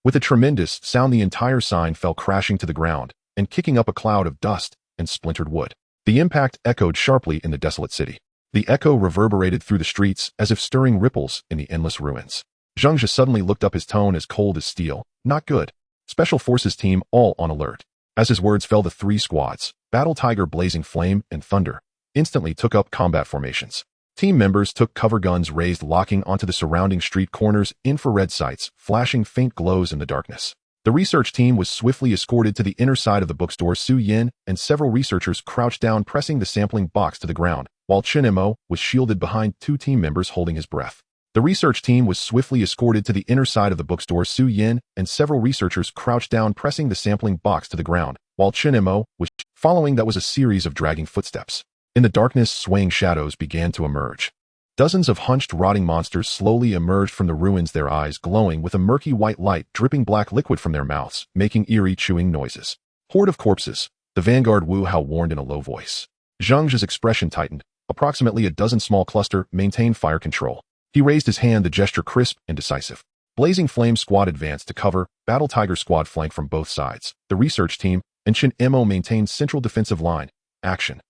With a tremendous sound, the entire sign fell crashing to the ground and kicking up a cloud of dust and splintered wood. The impact echoed sharply in the desolate city. The echo reverberated through the streets as if stirring ripples in the endless ruins. Zhang Zhe suddenly looked up, his tone as cold as steel. Not good. Special Forces team all on alert. As his words fell, the three squads, Battle Tiger, Blazing Flame, and Thunder, instantly took up combat formations. Team members took cover, guns raised, locking onto the surrounding street corners, infrared sights flashing faint glows in the darkness. The research team was swiftly escorted to the inner side of the bookstore. Suyin and several researchers crouched down, pressing the sampling box to the ground, while Chen Mo was shielded behind two team members, holding his breath. The research team was swiftly escorted to the inner side of the bookstore. Suyin and several researchers crouched down, pressing the sampling box to the ground, while Chen Mo was following. That was a series of dragging footsteps. In the darkness, swaying shadows began to emerge. Dozens of hunched, rotting monsters slowly emerged from the ruins, their eyes glowing with a murky white light, dripping black liquid from their mouths, making eerie chewing noises. Horde of corpses, the vanguard, Wu Hao warned in a low voice. Zhang Zhe's expression tightened. Approximately a dozen small cluster maintained fire control. He raised his hand, the gesture crisp and decisive. Blazing Flame squad advanced to cover, Battle Tiger squad flanked from both sides. The research team and Chen Mo maintained central defensive line. Action.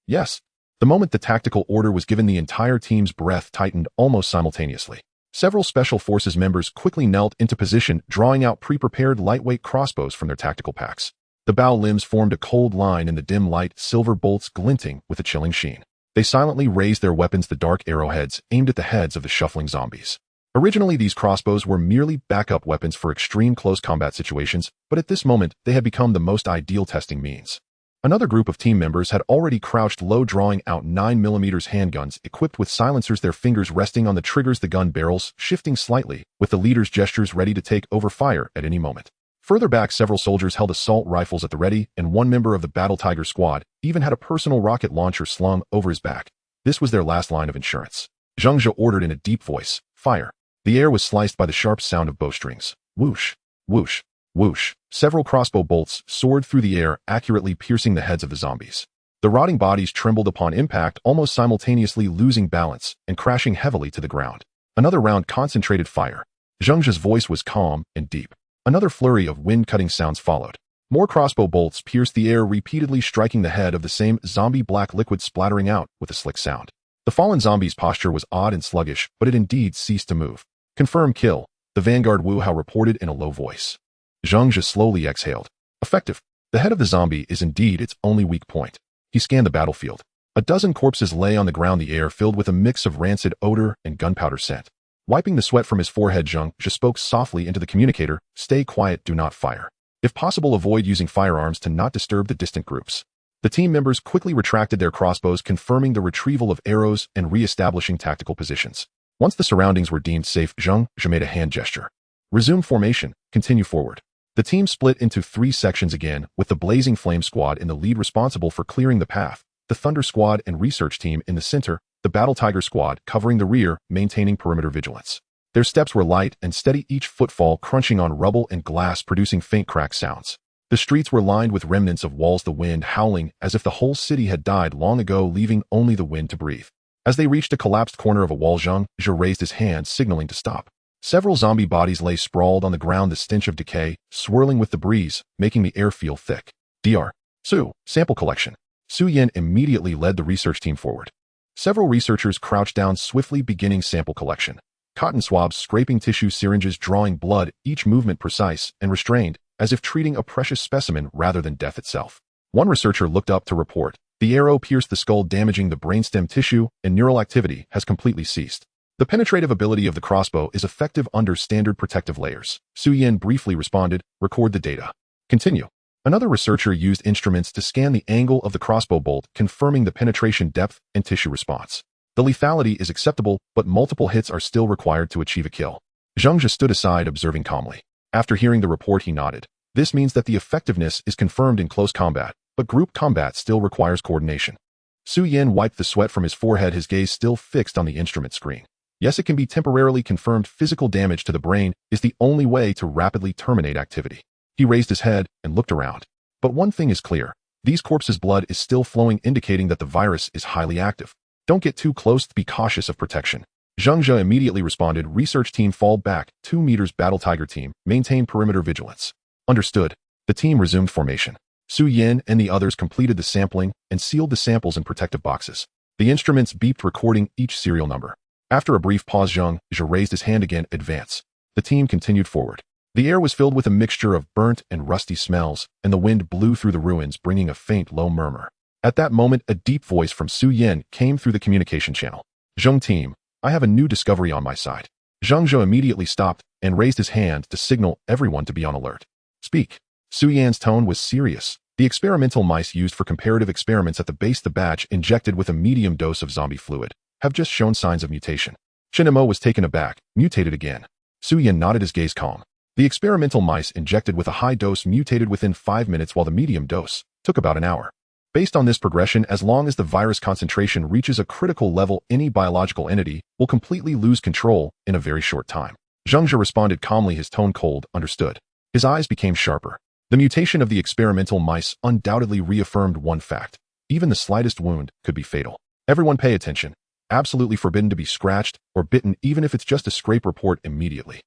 Yes. The moment the tactical order was given, the entire team's breath tightened almost simultaneously. Several Special Forces members quickly knelt into position, drawing out pre-prepared lightweight crossbows from their tactical packs. The bow limbs formed a cold line in the dim light, silver bolts glinting with a chilling sheen. They silently raised their weapons, the dark arrowheads aimed at the heads of the shuffling zombies. Originally, these crossbows were merely backup weapons for extreme close combat situations, but at this moment, they had become the most ideal testing means. Another group of team members had already crouched low, drawing out 9mm handguns equipped with silencers, their fingers resting on the triggers, the gun barrels shifting slightly, with the leader's gestures ready to take over fire at any moment. Further back, several soldiers held assault rifles at the ready, and one member of the Battle Tiger squad even had a personal rocket launcher slung over his back. This was their last line of insurance. Zhang Zhe ordered in a deep voice, "Fire." The air was sliced by the sharp sound of bowstrings. Whoosh, whoosh, whoosh. Several crossbow bolts soared through the air, accurately piercing the heads of the zombies. The rotting bodies trembled upon impact, almost simultaneously losing balance and crashing heavily to the ground. Another round, concentrated fire. Zhang Zhe's voice was calm and deep. Another flurry of wind-cutting sounds followed. More crossbow bolts pierced the air, repeatedly striking the head of the same zombie, black liquid splattering out with a slick sound. The fallen zombie's posture was odd and sluggish, but it indeed ceased to move. "Confirm kill," the vanguard Wu Hao reported in a low voice. Zhang Zhe slowly exhaled. "Effective. The head of the zombie is indeed its only weak point." He scanned the battlefield. A dozen corpses lay on the ground, the air filled with a mix of rancid odor and gunpowder scent. Wiping the sweat from his forehead, Zhang spoke softly into the communicator, "Stay quiet, do not fire. If possible, avoid using firearms to not disturb the distant groups." The team members quickly retracted their crossbows, confirming the retrieval of arrows and re-establishing tactical positions. Once the surroundings were deemed safe, Zhang made a hand gesture. "Resume formation, continue forward." The team split into 3 sections again, with the Blazing Flame Squad in the lead responsible for clearing the path, the Thunder Squad and Research Team in the center, the Battle Tiger Squad covering the rear, maintaining perimeter vigilance. Their steps were light and steady, each footfall crunching on rubble and glass, producing faint crack sounds. The streets were lined with remnants of walls, the wind howling as if the whole city had died long ago, leaving only the wind to breathe. As they reached a collapsed corner of a wall, Zhang raised his hand, signaling to stop. Several zombie bodies lay sprawled on the ground, the stench of decay swirling with the breeze, making the air feel thick. Dr. Su, sample collection. Su Yan immediately led the research team forward. Several researchers crouched down, swiftly beginning sample collection. Cotton swabs scraping tissue, syringes drawing blood, each movement precise and restrained, as if treating a precious specimen rather than death itself. One researcher looked up to report, "The arrow pierced the skull, damaging the brainstem tissue, and neural activity has completely ceased. The penetrative ability of the crossbow is effective under standard protective layers." Su Yan briefly responded, "Record the data. Continue." Another researcher used instruments to scan the angle of the crossbow bolt, confirming the penetration depth and tissue response. "The lethality is acceptable, but multiple hits are still required to achieve a kill." Zhang stood aside, observing calmly. After hearing the report, he nodded. "This means that the effectiveness is confirmed in close combat, but group combat still requires coordination." Su Yan wiped the sweat from his forehead, his gaze still fixed on the instrument screen. "Yes, it can be temporarily confirmed. Physical damage to the brain is the only way to rapidly terminate activity." He raised his head and looked around. "But one thing is clear. These corpses' blood is still flowing, indicating that the virus is highly active. Don't get too close, be cautious of protection." Zhang immediately responded, "Research team, fall back 2 meters. Battle Tiger team, maintain perimeter vigilance." "Understood." The team resumed formation. Su Yan and the others completed the sampling and sealed the samples in protective boxes. The instruments beeped, recording each serial number. After a brief pause, Zhang raised his hand again, "Advance." The team continued forward. The air was filled with a mixture of burnt and rusty smells, and the wind blew through the ruins, bringing a faint, low murmur. At that moment, a deep voice from Su Yan came through the communication channel. "Zhang team, I have a new discovery on my side." Zhang immediately stopped and raised his hand to signal everyone to be on alert. "Speak." Su Yan's tone was serious. "The experimental mice used for comparative experiments at the base, the batch injected with a medium dose of zombie fluid, have just shown signs of mutation." Chen Mo was taken aback. "Mutated again?" Su Yan nodded, his gaze calm. "The experimental mice injected with a high dose mutated within 5 minutes, while the medium dose took about an hour. Based on this progression, as long as the virus concentration reaches a critical level, any biological entity will completely lose control in a very short time." Zhang responded calmly, his tone cold. "Understood." His eyes became sharper. The mutation of the experimental mice undoubtedly reaffirmed one fact. Even the slightest wound could be fatal. "Everyone pay attention. Absolutely forbidden to be scratched or bitten, even if it's just a scrape. Report immediately."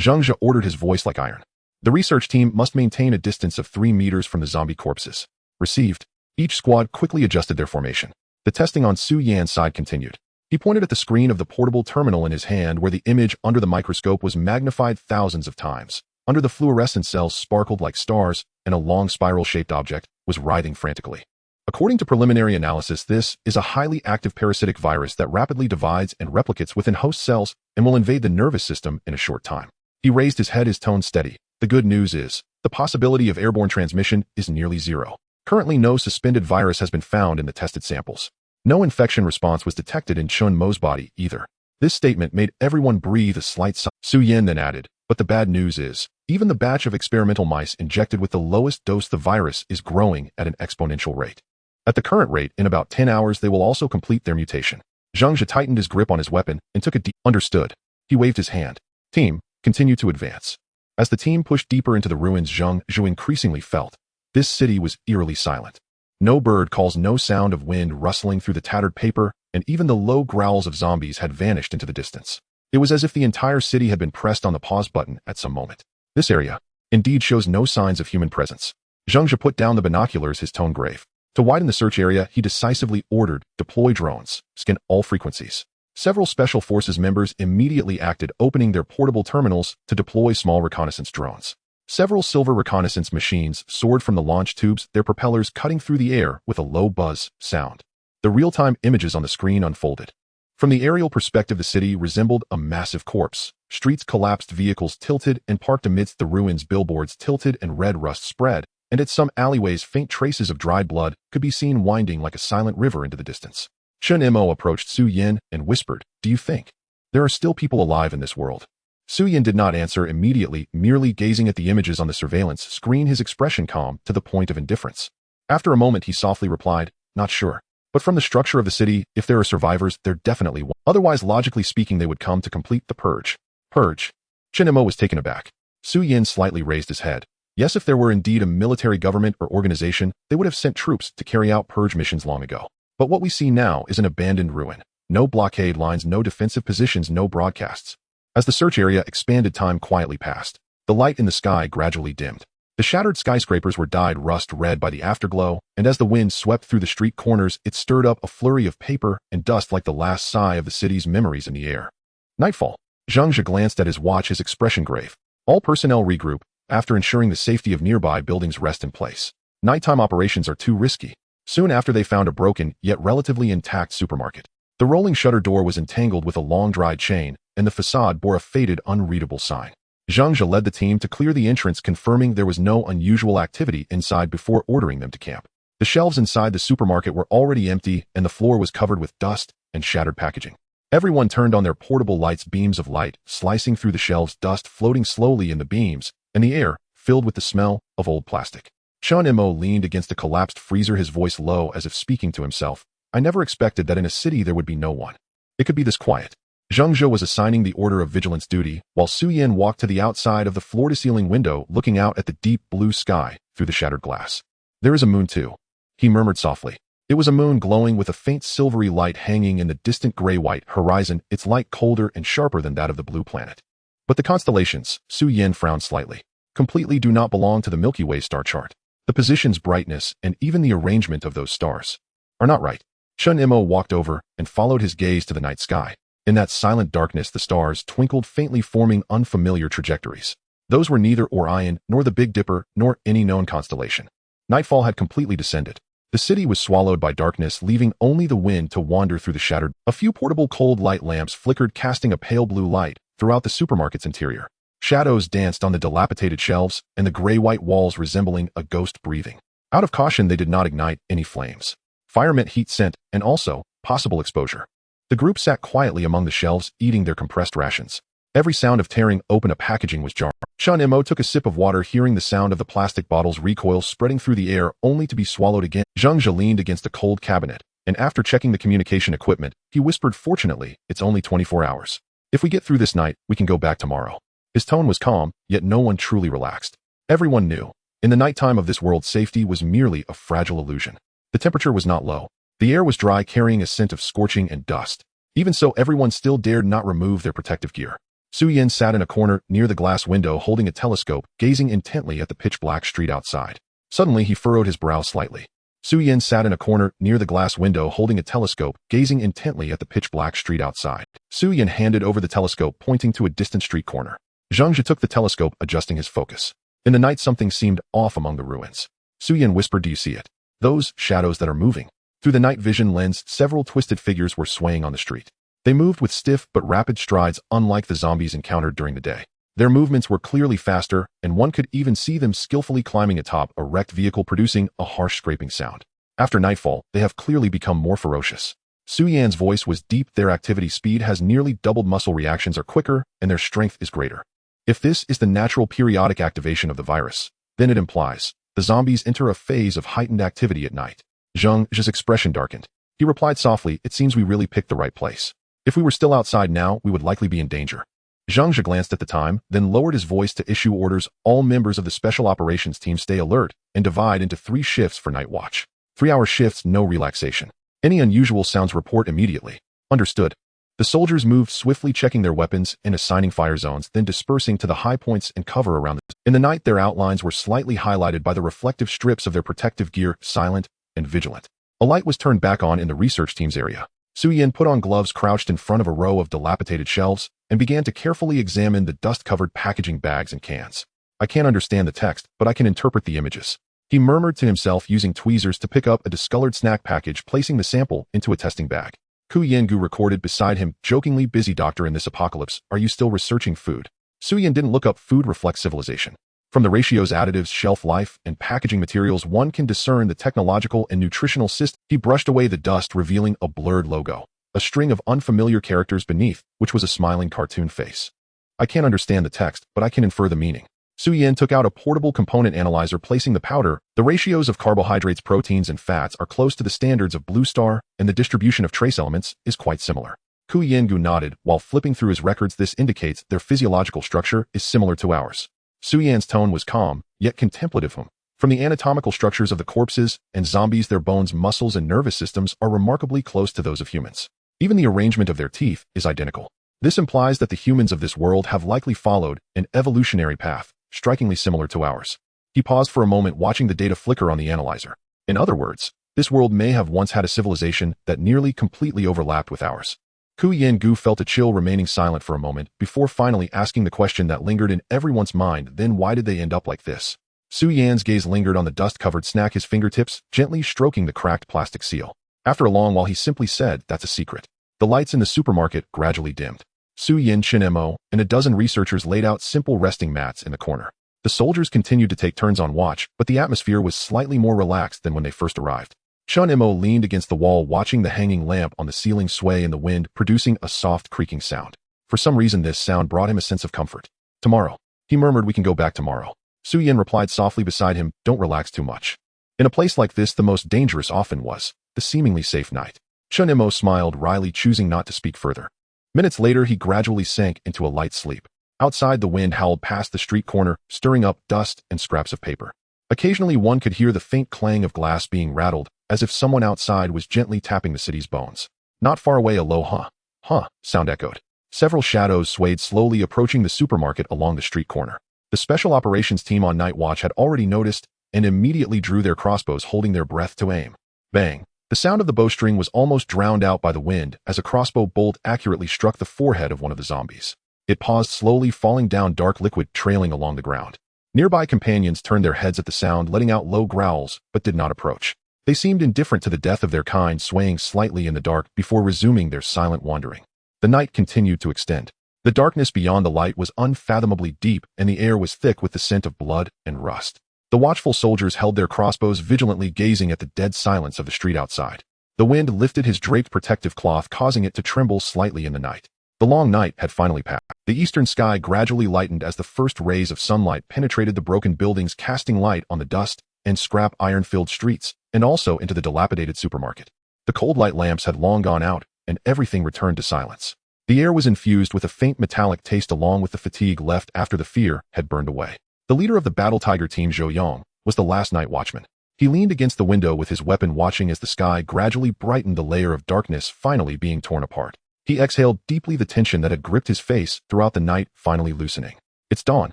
Zhang ordered, his voice like iron. "The research team must maintain a distance of 3 meters from the zombie corpses." Received. Each squad quickly adjusted their formation. The testing on Su Yan's side continued. He pointed at the screen of the portable terminal in his hand, where the image under the microscope was magnified thousands of times. Under the fluorescent cells sparkled like stars, and a long spiral-shaped object was writhing frantically. "According to preliminary analysis, this is a highly active parasitic virus that rapidly divides and replicates within host cells and will invade the nervous system in a short time." He raised his head, his tone steady. "The good news is, the possibility of airborne transmission is nearly zero. Currently, no suspended virus has been found in the tested samples. No infection response was detected in Chen Mo's body either." This statement made everyone breathe a slight sigh. Su Yan then added, "But the bad news is, even the batch of experimental mice injected with the lowest dose, the virus is growing at an exponential rate. At the current rate, in about 10 hours, they will also complete their mutation." Zhang tightened his grip on his weapon and took a deep "Understood." He waved his hand. "Team, continue to advance." As the team pushed deeper into the ruins, Zhang increasingly felt this city was eerily silent. No bird calls, no sound of wind rustling through the tattered paper, and even the low growls of zombies had vanished into the distance. It was as if the entire city had been pressed on the pause button at some moment. "This area, indeed, shows no signs of human presence." Zhang put down the binoculars, his tone grave. To widen the search area, he decisively ordered, "Deploy drones, scan all frequencies." Several special forces members immediately acted, opening their portable terminals to deploy small reconnaissance drones. Several silver reconnaissance machines soared from the launch tubes, their propellers cutting through the air with a low buzz sound. The real-time images on the screen unfolded. From the aerial perspective, the city resembled a massive corpse. Streets collapsed, vehicles tilted and parked amidst the ruins, billboards tilted and red rust spread, and at some alleyways faint traces of dried blood could be seen winding like a silent river into the distance. Chen Mo approached Su Yin and whispered, "Do you think there are still people alive in this world?" Su Yin did not answer immediately, merely gazing at the images on the surveillance screen, his expression calm to the point of indifference. After a moment, he softly replied, "Not sure. But from the structure of the city, if there are survivors, there definitely will. Otherwise, logically speaking, they would come to complete the purge." Purge? Chen Mo was taken aback. Su Yin slightly raised his head. Yes, if there were indeed a military government or organization, they would have sent troops to carry out purge missions long ago. But what we see now is an abandoned ruin. No blockade lines, no defensive positions, no broadcasts. As the search area expanded, time quietly passed. The light in the sky gradually dimmed. The shattered skyscrapers were dyed rust red by the afterglow, and as the wind swept through the street corners, it stirred up a flurry of paper and dust like the last sigh of the city's memories in the air. Nightfall. Zhang Zhe glanced at his watch, his expression grave. All personnel regroup, after ensuring the safety of nearby buildings rest in place. Nighttime operations are too risky. Soon after, they found a broken, yet relatively intact supermarket. The rolling shutter door was entangled with a long-dried chain, and the facade bore a faded, unreadable sign. Zhang Zhe led the team to clear the entrance, confirming there was no unusual activity inside before ordering them to camp. The shelves inside the supermarket were already empty, and the floor was covered with dust and shattered packaging. Everyone turned on their portable lights, beams of light slicing through the shelves, dust floating slowly in the beams, and the air filled with the smell of old plastic. Chen Mo leaned against a collapsed freezer, his voice low as if speaking to himself. "I never expected that in a city there would be no one. It could be this quiet." Zhang Zhe was assigning the order of vigilance duty, while Su Yin walked to the outside of the floor-to-ceiling window, looking out at the deep blue sky through the shattered glass. "There is a moon too," he murmured softly. It was a moon glowing with a faint silvery light hanging in the distant gray-white horizon, its light colder and sharper than that of the blue planet. "But the constellations," Su Yin frowned slightly, "completely do not belong to the Milky Way star chart. The positions, brightness, and even the arrangement of those stars are not right." Chen Mo walked over and followed his gaze to the night sky. In that silent darkness, the stars twinkled faintly, forming unfamiliar trajectories. Those were neither Orion, nor the Big Dipper, nor any known constellation. Nightfall had completely descended. The city was swallowed by darkness, leaving only the wind to wander through the shattered. A few portable cold light lamps flickered, casting a pale blue light throughout the supermarket's interior. Shadows danced on the dilapidated shelves, and the gray-white walls resembling a ghost breathing. Out of caution, they did not ignite any flames. Fire meant heat, scent, and also possible exposure. The group sat quietly among the shelves, eating their compressed rations. Every sound of tearing open a packaging was jarring. Chen Mo took a sip of water, hearing the sound of the plastic bottles recoil, spreading through the air, only to be swallowed again. Zhang Zhe leaned against a cold cabinet, and after checking the communication equipment, he whispered, "Fortunately, it's only 24 hours. If we get through this night, we can go back tomorrow." His tone was calm, yet no one truly relaxed. Everyone knew, in the nighttime of this world, safety was merely a fragile illusion. The temperature was not low. The air was dry, carrying a scent of scorching and dust. Even so, everyone still dared not remove their protective gear. Su Yin sat in a corner near the glass window, holding a telescope, gazing intently at the pitch-black street outside. Suddenly, he furrowed his brow slightly. Su Yin sat in a corner near the glass window, holding a telescope, gazing intently at the pitch-black street outside. Su Yin handed over the telescope, pointing to a distant street corner. Zhang Zhe took the telescope, adjusting his focus. In the night, something seemed off among the ruins. Su Yin whispered, "Do you see it? Those shadows that are moving?" Through the night vision lens, several twisted figures were swaying on the street. They moved with stiff but rapid strides, unlike the zombies encountered during the day. Their movements were clearly faster, and one could even see them skillfully climbing atop a wrecked vehicle, producing a harsh scraping sound. After nightfall, they have clearly become more ferocious. Su Yan's voice was deep. Their activity speed has nearly doubled, muscle reactions are quicker, and their strength is greater. If this is the natural periodic activation of the virus, then it implies the zombies enter a phase of heightened activity at night. Zhang Zhe's expression darkened. He replied softly, "It seems we really picked the right place. If we were still outside now, we would likely be in danger." Zhang Zhe glanced at the time, then lowered his voice to issue orders. "All members of the Special Operations Team stay alert and divide into 3 shifts for night watch. 3-hour shifts, no relaxation. Any unusual sounds, report immediately." "Understood." The soldiers moved swiftly, checking their weapons and assigning fire zones, then dispersing to the high points and cover around them. In the night, their outlines were slightly highlighted by the reflective strips of their protective gear, silent and vigilant. A light was turned back on in the research team's area. Su Yin put on gloves, crouched in front of a row of dilapidated shelves, and began to carefully examine the dust-covered packaging, bags, and cans. "I can't understand the text, but I can interpret the images," he murmured to himself, using tweezers to pick up a discolored snack package, placing the sample into a testing bag. Ku Yengu recorded beside him, jokingly, busy doctor in this apocalypse, are you still researching food? Suyin didn't look up. Food reflects civilization. From the ratios, additives, shelf life, and packaging materials, one can discern the technological and nutritional system. He brushed away the dust, revealing a blurred logo, a string of unfamiliar characters beneath, which was a smiling cartoon face. I can't understand the text, but I can infer the meaning. Suyin took out a portable component analyzer, placing the powder. The ratios of carbohydrates, proteins, and fats are close to the standards of Blue Star, and the distribution of trace elements is quite similar. Ku Yengu nodded while flipping through his records. This indicates their physiological structure is similar to ours. Suyan's tone was calm, yet contemplative. From the anatomical structures of the corpses and zombies, their bones, muscles, and nervous systems are remarkably close to those of humans. Even the arrangement of their teeth is identical. This implies that the humans of this world have likely followed an evolutionary path, strikingly similar to ours. He paused for a moment, watching the data flicker on the analyzer. In other words, this world may have once had a civilization that nearly completely overlapped with ours. Ku Yengu felt a chill, remaining silent for a moment before finally asking the question that lingered in everyone's mind. Then why did they end up like this? Su Yan's gaze lingered on the dust-covered snack, his fingertips gently stroking the cracked plastic seal. After a long while, he simply said, that's a secret. The lights in the supermarket gradually dimmed. Su Yin, Chen Mo, and a dozen researchers laid out simple resting mats in the corner. The soldiers continued to take turns on watch, but the atmosphere was slightly more relaxed than when they first arrived. Chen Mo leaned against the wall, watching the hanging lamp on the ceiling sway in the wind, producing a soft creaking sound. For some reason, this sound brought him a sense of comfort. Tomorrow, he murmured, we can go back tomorrow. Su Yin replied softly beside him, don't relax too much. In a place like this, the most dangerous often was the seemingly safe night. Chen Mo smiled wryly, choosing not to speak further. Minutes later, he gradually sank into a light sleep. Outside, the wind howled past the street corner, stirring up dust and scraps of paper. Occasionally, one could hear the faint clang of glass being rattled, as if someone outside was gently tapping the city's bones. Not far away, a low huh sound echoed. Several shadows swayed slowly, approaching the supermarket along the street corner. The special operations team on night watch had already noticed and immediately drew their crossbows, holding their breath to aim. Bang! The sound of the bowstring was almost drowned out by the wind as a crossbow bolt accurately struck the forehead of one of the zombies. It paused, slowly falling down, dark liquid trailing along the ground. Nearby companions turned their heads at the sound, letting out low growls, but did not approach. They seemed indifferent to the death of their kind, swaying slightly in the dark before resuming their silent wandering. The night continued to extend. The darkness beyond the light was unfathomably deep, and the air was thick with the scent of blood and rust. The watchful soldiers held their crossbows, vigilantly gazing at the dead silence of the street outside. The wind lifted his draped protective cloth, causing it to tremble slightly in the night. The long night had finally passed. The eastern sky gradually lightened as the first rays of sunlight penetrated the broken buildings, casting light on the dust and scrap iron-filled streets, and also into the dilapidated supermarket. The cold light lamps had long gone out, and everything returned to silence. The air was infused with a faint metallic taste, along with the fatigue left after the fear had burned away. The leader of the Battle Tiger team, Zhou Yong, was the last night watchman. He leaned against the window with his weapon, watching as the sky gradually brightened, the layer of darkness finally being torn apart. He exhaled deeply, the tension that had gripped his face throughout the night finally loosening. It's dawn,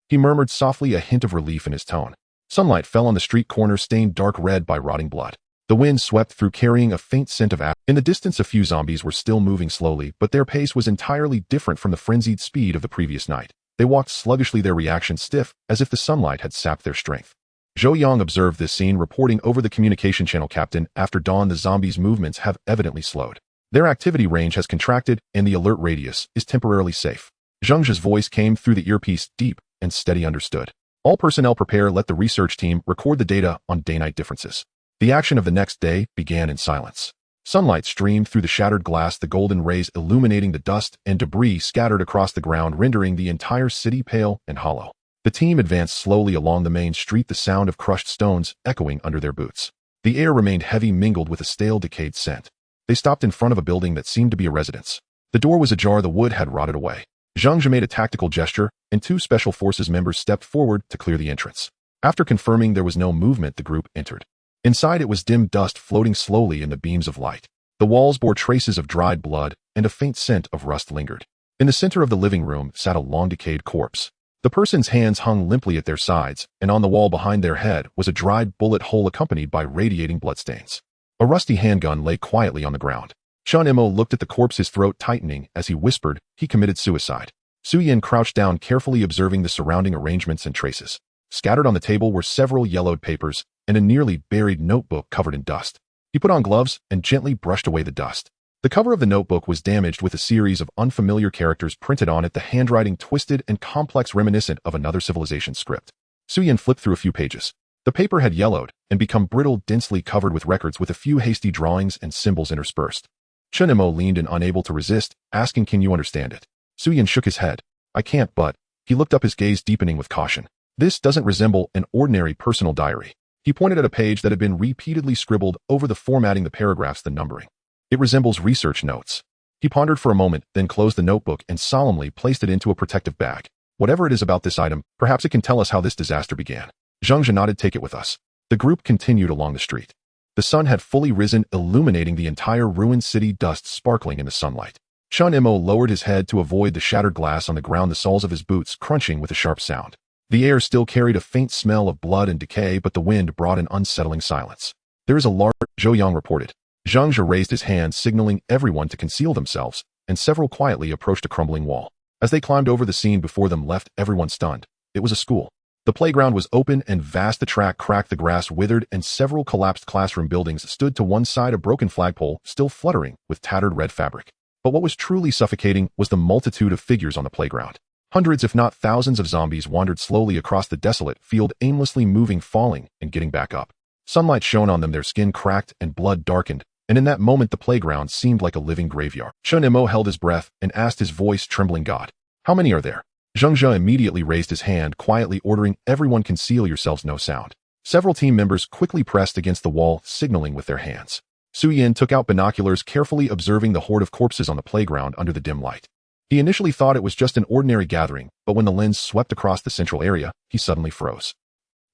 he murmured softly, a hint of relief in his tone. Sunlight fell on the street corner, stained dark red by rotting blood. The wind swept through, carrying a faint scent of ash. In the distance, a few zombies were still moving slowly, but their pace was entirely different from the frenzied speed of the previous night. They walked sluggishly, their reaction stiff, as if the sunlight had sapped their strength. Zhou Yong observed this scene, reporting over the communication channel, Captain, after dawn the zombies' movements have evidently slowed. Their activity range has contracted, and the alert radius is temporarily safe. Zheng's voice came through the earpiece, deep and steady. Understood. All personnel prepare. Let the research team record the data on day-night differences. The action of the next day began in silence. Sunlight streamed through the shattered glass, the golden rays illuminating the dust and debris scattered across the ground, rendering the entire city pale and hollow. The team advanced slowly along the main street, the sound of crushed stones echoing under their boots. The air remained heavy, mingled with a stale, decayed scent. They stopped in front of a building that seemed to be a residence. The door was ajar, the wood had rotted away. Zheng made a tactical gesture, and two Special Forces members stepped forward to clear the entrance. After confirming there was no movement, the group entered. Inside, it was dim dust floating slowly in the beams of light. The walls bore traces of dried blood, and a faint scent of rust lingered. In the center of the living room sat a long-decayed corpse. The person's hands hung limply at their sides, and on the wall behind their head was a dried bullet hole accompanied by radiating bloodstains. A rusty handgun lay quietly on the ground. Chen Mo looked at the corpse, his throat tightening as he whispered, he committed suicide. Su Yin crouched down, carefully observing the surrounding arrangements and traces. Scattered on the table were several yellowed papers and a nearly buried notebook covered in dust. He put on gloves and gently brushed away the dust. The cover of the notebook was damaged with a series of unfamiliar characters printed on it, the handwriting twisted and complex, reminiscent of another civilization's script. Suyin flipped through a few pages. The paper had yellowed and become brittle, densely covered with records with a few hasty drawings and symbols interspersed. Chen Mo leaned in, unable to resist, asking, "Can you understand it?" Suyin shook his head. "I can't, but..." He looked up, his gaze deepening with caution. "This doesn't resemble an ordinary personal diary." He pointed at a page that had been repeatedly scribbled over, the formatting, the paragraphs, the numbering. "It resembles research notes." He pondered for a moment, then closed the notebook and solemnly placed it into a protective bag. "Whatever it is about this item, perhaps it can tell us how this disaster began." Zhang Zhe nodded. "Take it with us." The group continued along the street. The sun had fully risen, illuminating the entire ruined city, dust sparkling in the sunlight. Chen Mo lowered his head to avoid the shattered glass on the ground, the soles of his boots crunching with a sharp sound. The air still carried a faint smell of blood and decay, but the wind brought an unsettling silence. "There is a large," Zhou Yang reported. Zhang Zhe raised his hand, signaling everyone to conceal themselves, and several quietly approached a crumbling wall. As they climbed over, the scene before them left everyone stunned. It was a school. The playground was open and vast, the track cracked, the grass withered, and several collapsed classroom buildings stood to one side, a broken flagpole still fluttering with tattered red fabric. But what was truly suffocating was the multitude of figures on the playground. Hundreds, if not thousands, of zombies wandered slowly across the desolate field, aimlessly moving, falling, and getting back up. Sunlight shone on them, their skin cracked and blood darkened, and in that moment the playground seemed like a living graveyard. Chen Mo held his breath and asked, his voice trembling, "God, how many are there?" Zhang Zhe immediately raised his hand, quietly ordering everyone, "Conceal yourselves, no sound." Several team members quickly pressed against the wall, signaling with their hands. Suyin took out binoculars, carefully observing the horde of corpses on the playground under the dim light. He initially thought it was just an ordinary gathering, but when the lens swept across the central area, he suddenly froze.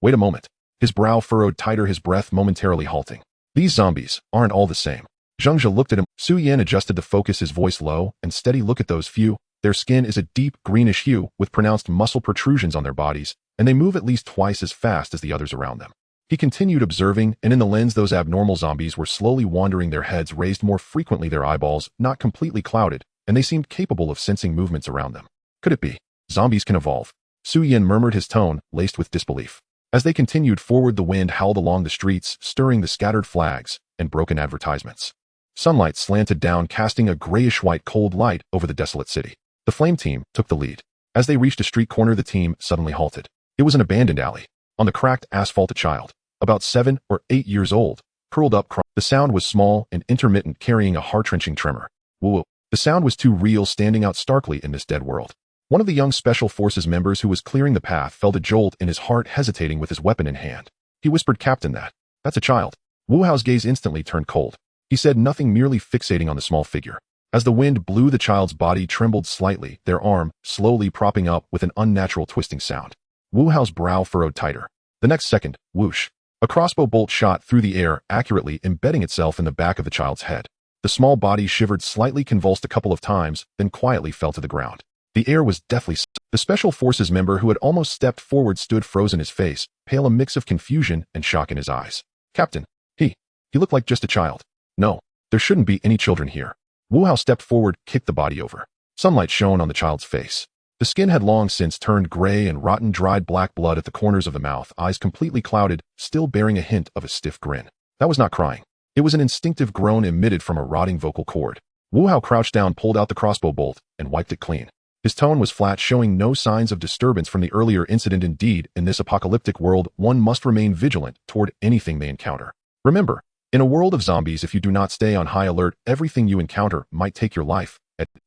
"Wait a moment." His brow furrowed tighter, his breath momentarily halting. "These zombies aren't all the same." Zhang Zhe looked at him. Suyin adjusted the focus, his voice low and steady. "Look at those few. Their skin is a deep greenish hue with pronounced muscle protrusions on their bodies, and they move at least twice as fast as the others around them." He continued observing, and in the lens those abnormal zombies were slowly wandering, their heads raised more frequently, their eyeballs not completely clouded, and they seemed capable of sensing movements around them. "Could it be? Zombies can evolve?" Suyin murmured, his tone laced with disbelief. As they continued forward, the wind howled along the streets, stirring the scattered flags and broken advertisements. Sunlight slanted down, casting a grayish-white cold light over the desolate city. The flame team took the lead. As they reached a street corner, the team suddenly halted. It was an abandoned alley. On the cracked asphalt, a child, about 7 or 8 years old, curled up, crying. The sound was small and intermittent, carrying a heart-wrenching tremor. Woo! The sound was too real, standing out starkly in this dead world. One of the young Special Forces members who was clearing the path felt a jolt in his heart, hesitating with his weapon in hand. He whispered, "Captain, that's a child." Wu Hao's gaze instantly turned cold. He said nothing, merely fixating on the small figure. As the wind blew, the child's body trembled slightly, their arm slowly propping up with an unnatural twisting sound. Wu Hao's brow furrowed tighter. The next second, whoosh, a crossbow bolt shot through the air, accurately embedding itself in the back of the child's head. The small body shivered slightly, convulsed a couple of times, then quietly fell to the ground. The air was deathly silent. The Special Forces member who had almost stepped forward stood frozen, his face pale, a mix of confusion and shock in his eyes. "Captain, he looked like just a child." "No, there shouldn't be any children here." Wu Hao stepped forward, kicked the body over. Sunlight shone on the child's face. The skin had long since turned gray and rotten, dried black blood at the corners of the mouth, eyes completely clouded, still bearing a hint of a stiff grin. That was not crying. It was an instinctive groan emitted from a rotting vocal cord. Wu Hao crouched down, pulled out the crossbow bolt, and wiped it clean. His tone was flat, showing no signs of disturbance from the earlier incident. Indeed, in this apocalyptic world, one must remain vigilant toward anything they encounter. Remember, in a world of zombies, if you do not stay on high alert, everything you encounter might take your life.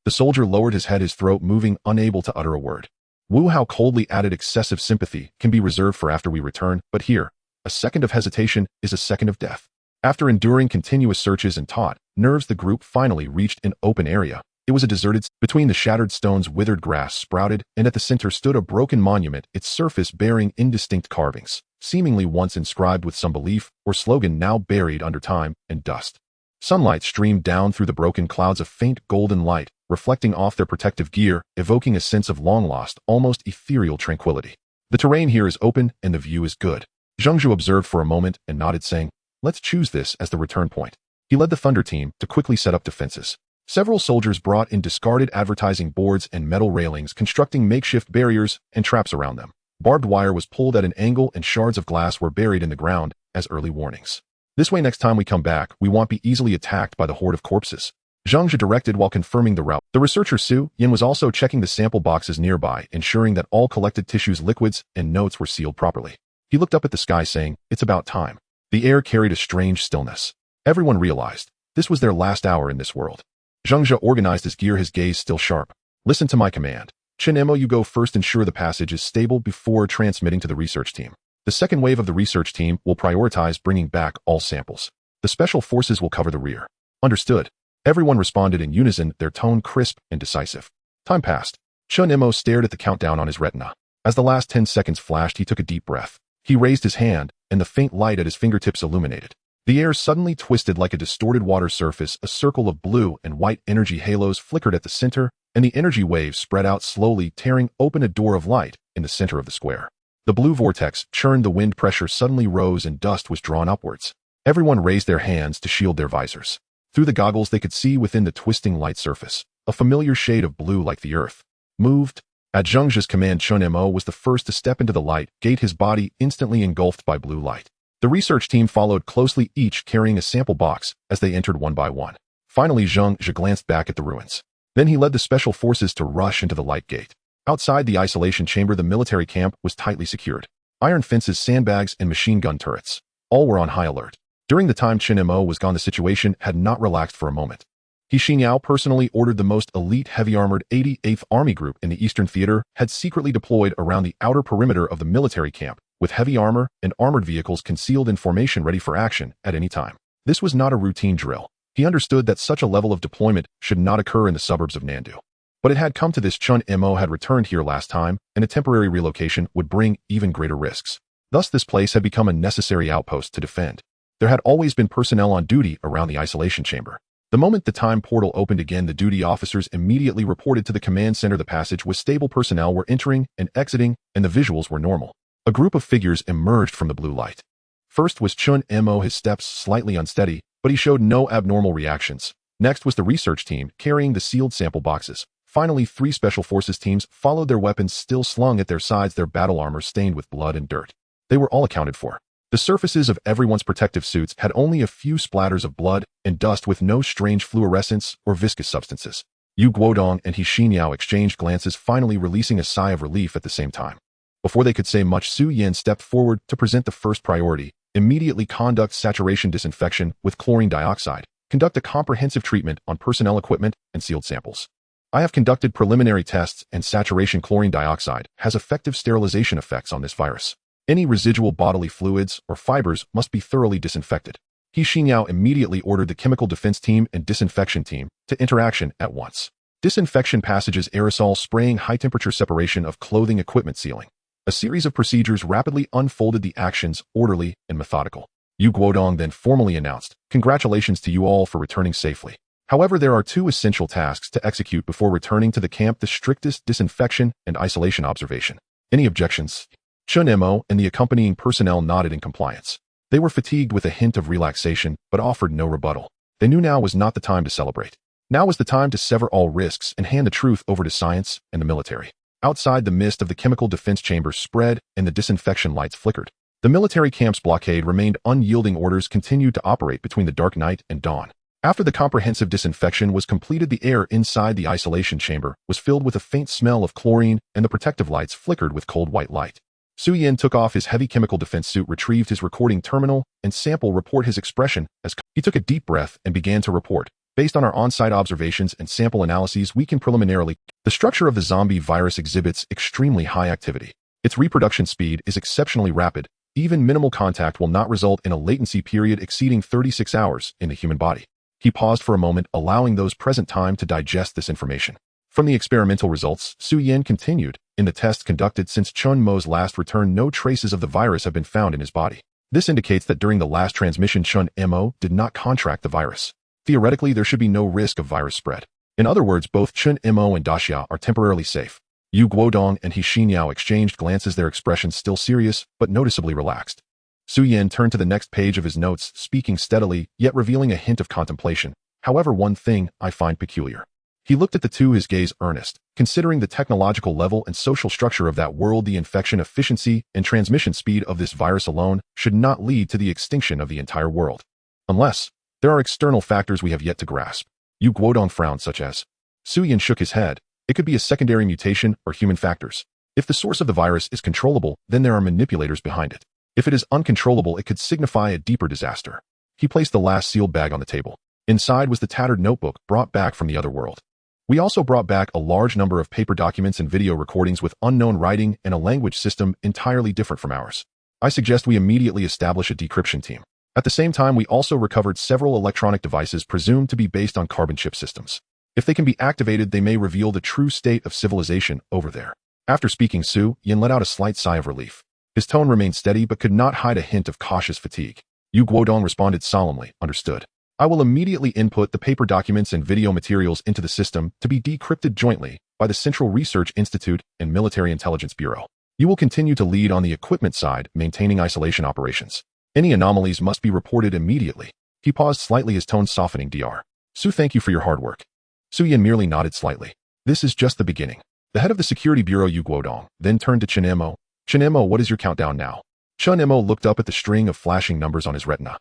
The soldier lowered his head, his throat moving, unable to utter a word. Wu Hao coldly added, "Excessive sympathy can be reserved for after we return, but here, a second of hesitation is a second of death." After enduring continuous searches and taut nerves, the group finally reached an open area. It was a deserted. Between the shattered stones, withered grass sprouted, and at the center stood a broken monument, its surface bearing indistinct carvings, seemingly once inscribed with some belief or slogan, now buried under time and dust. Sunlight streamed down through the broken clouds, of faint golden light, reflecting off their protective gear, evoking a sense of long-lost, almost ethereal tranquility. "The terrain here is open and the view is good." Zhang Zhu observed for a moment and nodded, saying, "Let's choose this as the return point." He led the Thunder team to quickly set up defenses. Several soldiers brought in discarded advertising boards and metal railings, constructing makeshift barriers and traps around them. Barbed wire was pulled at an angle and shards of glass were buried in the ground as early warnings. "This way, next time we come back, we won't be easily attacked by the horde of corpses." Zhang Zhe directed while confirming the route. The researcher Su Yin was also checking the sample boxes nearby, ensuring that all collected tissues, liquids, and notes were sealed properly. He looked up at the sky saying, "It's about time." The air carried a strange stillness. Everyone realized this was their last hour in this world. Zhang Zhe organized his gear, his gaze still sharp. "Listen to my command. Chen Mo, you go first, ensure the passage is stable before transmitting to the research team. The second wave of the research team will prioritize bringing back all samples. The special forces will cover the rear." "Understood." Everyone responded in unison, their tone crisp and decisive. Time passed. Chen Mo stared at the countdown on his retina. As the last 10 seconds flashed, he took a deep breath. He raised his hand, and the faint light at his fingertips illuminated. The air suddenly twisted like a distorted water surface. A circle of blue and white energy halos flickered at the center, and the energy waves spread out slowly, tearing open a door of light in the center of the square. The blue vortex churned, the wind pressure suddenly rose, and dust was drawn upwards. Everyone raised their hands to shield their visors. Through the goggles, they could see within the twisting light surface a familiar shade of blue like the earth. Moved. At Zhang Zhe's command, Chen Mo was the first to step into the light gate, his body instantly engulfed by blue light. The research team followed closely, each carrying a sample box as they entered one by one. Finally, Zhang Zhe glanced back at the ruins. Then he led the special forces to rush into the light gate. Outside the isolation chamber, the military camp was tightly secured. Iron fences, sandbags, and machine gun turrets. All were on high alert. During the time Chen Mo was gone, the situation had not relaxed for a moment. He Xinyao personally ordered the most elite heavy-armored 88th Army Group in the Eastern Theater had secretly deployed around the outer perimeter of the military camp, with heavy armor and armored vehicles concealed in formation ready for action at any time. This was not a routine drill. He understood that such a level of deployment should not occur in the suburbs of Nandu. But it had come to this. Chen Mo had returned here last time, and a temporary relocation would bring even greater risks. Thus, this place had become a necessary outpost to defend. There had always been personnel on duty around the isolation chamber. The moment the time portal opened again, the duty officers immediately reported to the command center. The passage was stable, personnel were entering and exiting, and the visuals were normal. A group of figures emerged from the blue light. First was Chen Mo, his steps slightly unsteady, but he showed no abnormal reactions. Next was the research team, carrying the sealed sample boxes. Finally, 3 special forces teams followed, their weapons still slung at their sides, their battle armor stained with blood and dirt. They were all accounted for. The surfaces of everyone's protective suits had only a few splatters of blood and dust, with no strange fluorescence or viscous substances. Yu Guodong and He Xinyao exchanged glances, finally releasing a sigh of relief at the same time. Before they could say much, Su Yin stepped forward to present the first priority. Immediately conduct saturation disinfection with chlorine dioxide. Conduct a comprehensive treatment on personnel, equipment, and sealed samples. I have conducted preliminary tests, and saturation chlorine dioxide has effective sterilization effects on this virus. Any residual bodily fluids or fibers must be thoroughly disinfected. He Xinyao immediately ordered the chemical defense team and disinfection team to interaction at once. Disinfection passages, aerosol spraying, high-temperature separation of clothing, equipment sealing. A series of procedures rapidly unfolded, the actions orderly and methodical. Yu Guodong then formally announced, "Congratulations to you all for returning safely. However, there are 2 essential tasks to execute before returning to the camp: the strictest disinfection and isolation observation." Any objections? Chen Mo and the accompanying personnel nodded in compliance. They were fatigued with a hint of relaxation, but offered no rebuttal. They knew now was not the time to celebrate. Now was the time to sever all risks and hand the truth over to science and the military. Outside, the mist of the chemical defense chamber spread and the disinfection lights flickered. The military camp's blockade remained unyielding. Orders continued to operate between the dark night and dawn. After the comprehensive disinfection was completed, the air inside the isolation chamber was filled with a faint smell of chlorine, and the protective lights flickered with cold white light. Su Yin took off his heavy chemical defense suit, retrieved his recording terminal, and sample report. His expression as he took a deep breath and began to report. Based on our on-site observations and sample analyses, we can preliminarily. The structure of the zombie virus exhibits extremely high activity. Its reproduction speed is exceptionally rapid. Even minimal contact will not result in a latency period exceeding 36 hours in the human body. He paused for a moment, allowing those present time to digest this information. From the experimental results, Su Yin continued, in the tests conducted since Chen Mo's last return, no traces of the virus have been found in his body. This indicates that during the last transmission, Chen Mo did not contract the virus. Theoretically, there should be no risk of virus spread. In other words, both Chen Mo and Daxia are temporarily safe. Yu Guodong and He Xinyao exchanged glances, their expressions still serious, but noticeably relaxed. Su Yin turned to the next page of his notes, speaking steadily, yet revealing a hint of contemplation. However, one thing I find peculiar. He looked at the 2, his gaze earnest. Considering the technological level and social structure of that world, the infection efficiency and transmission speed of this virus alone should not lead to the extinction of the entire world. Unless there are external factors we have yet to grasp. Yu Guodong frowned such as. Su Yin shook his head. It could be a secondary mutation or human factors. If the source of the virus is controllable, then there are manipulators behind it. If it is uncontrollable, it could signify a deeper disaster. He placed the last sealed bag on the table. Inside was the tattered notebook brought back from the other world. We also brought back a large number of paper documents and video recordings with unknown writing and a language system entirely different from ours. I suggest we immediately establish a decryption team. At the same time, we also recovered several electronic devices presumed to be based on carbon chip systems. If they can be activated, they may reveal the true state of civilization over there. After speaking, Su Yin let out a slight sigh of relief. His tone remained steady but could not hide a hint of cautious fatigue. Yu Guodong responded solemnly, understood. I will immediately input the paper documents and video materials into the system to be decrypted jointly by the Central Research Institute and Military Intelligence Bureau. You will continue to lead on the equipment side, maintaining isolation operations. Any anomalies must be reported immediately. He paused slightly, his tone softening. Dr. Su, thank you for your hard work. Su Yin merely nodded slightly. This is just the beginning. The head of the Security Bureau, Yu Guodong, then turned to Chen Mo. Chen Mo, what is your countdown now? Chen Mo looked up at the string of flashing numbers on his retina.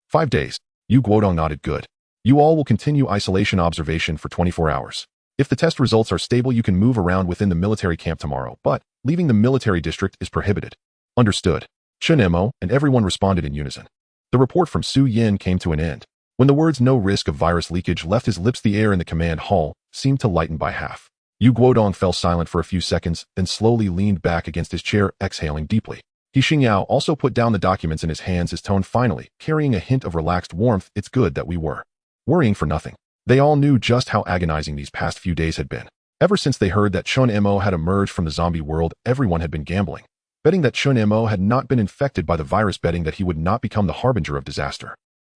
5 days. Yu Guodong nodded. Good. You all will continue isolation observation for 24 hours. If the test results are stable, you can move around within the military camp tomorrow, but leaving the military district is prohibited. Understood. Chen Mo and everyone responded in unison. The report from Su Yin came to an end. When the words "no risk of virus leakage" left his lips, the air in the command hall seemed to lighten by half. Yu Guodong fell silent for a few seconds, then slowly leaned back against his chair, exhaling deeply. He Xingyao also put down the documents in his hands, his tone finally carrying a hint of relaxed warmth. It's good that we were worrying for nothing. They all knew just how agonizing these past few days had been. Ever since they heard that Chen Mo had emerged from the zombie world, everyone had been gambling, betting that Chen Mo had not been infected by the virus, betting that he would not become the harbinger of disaster.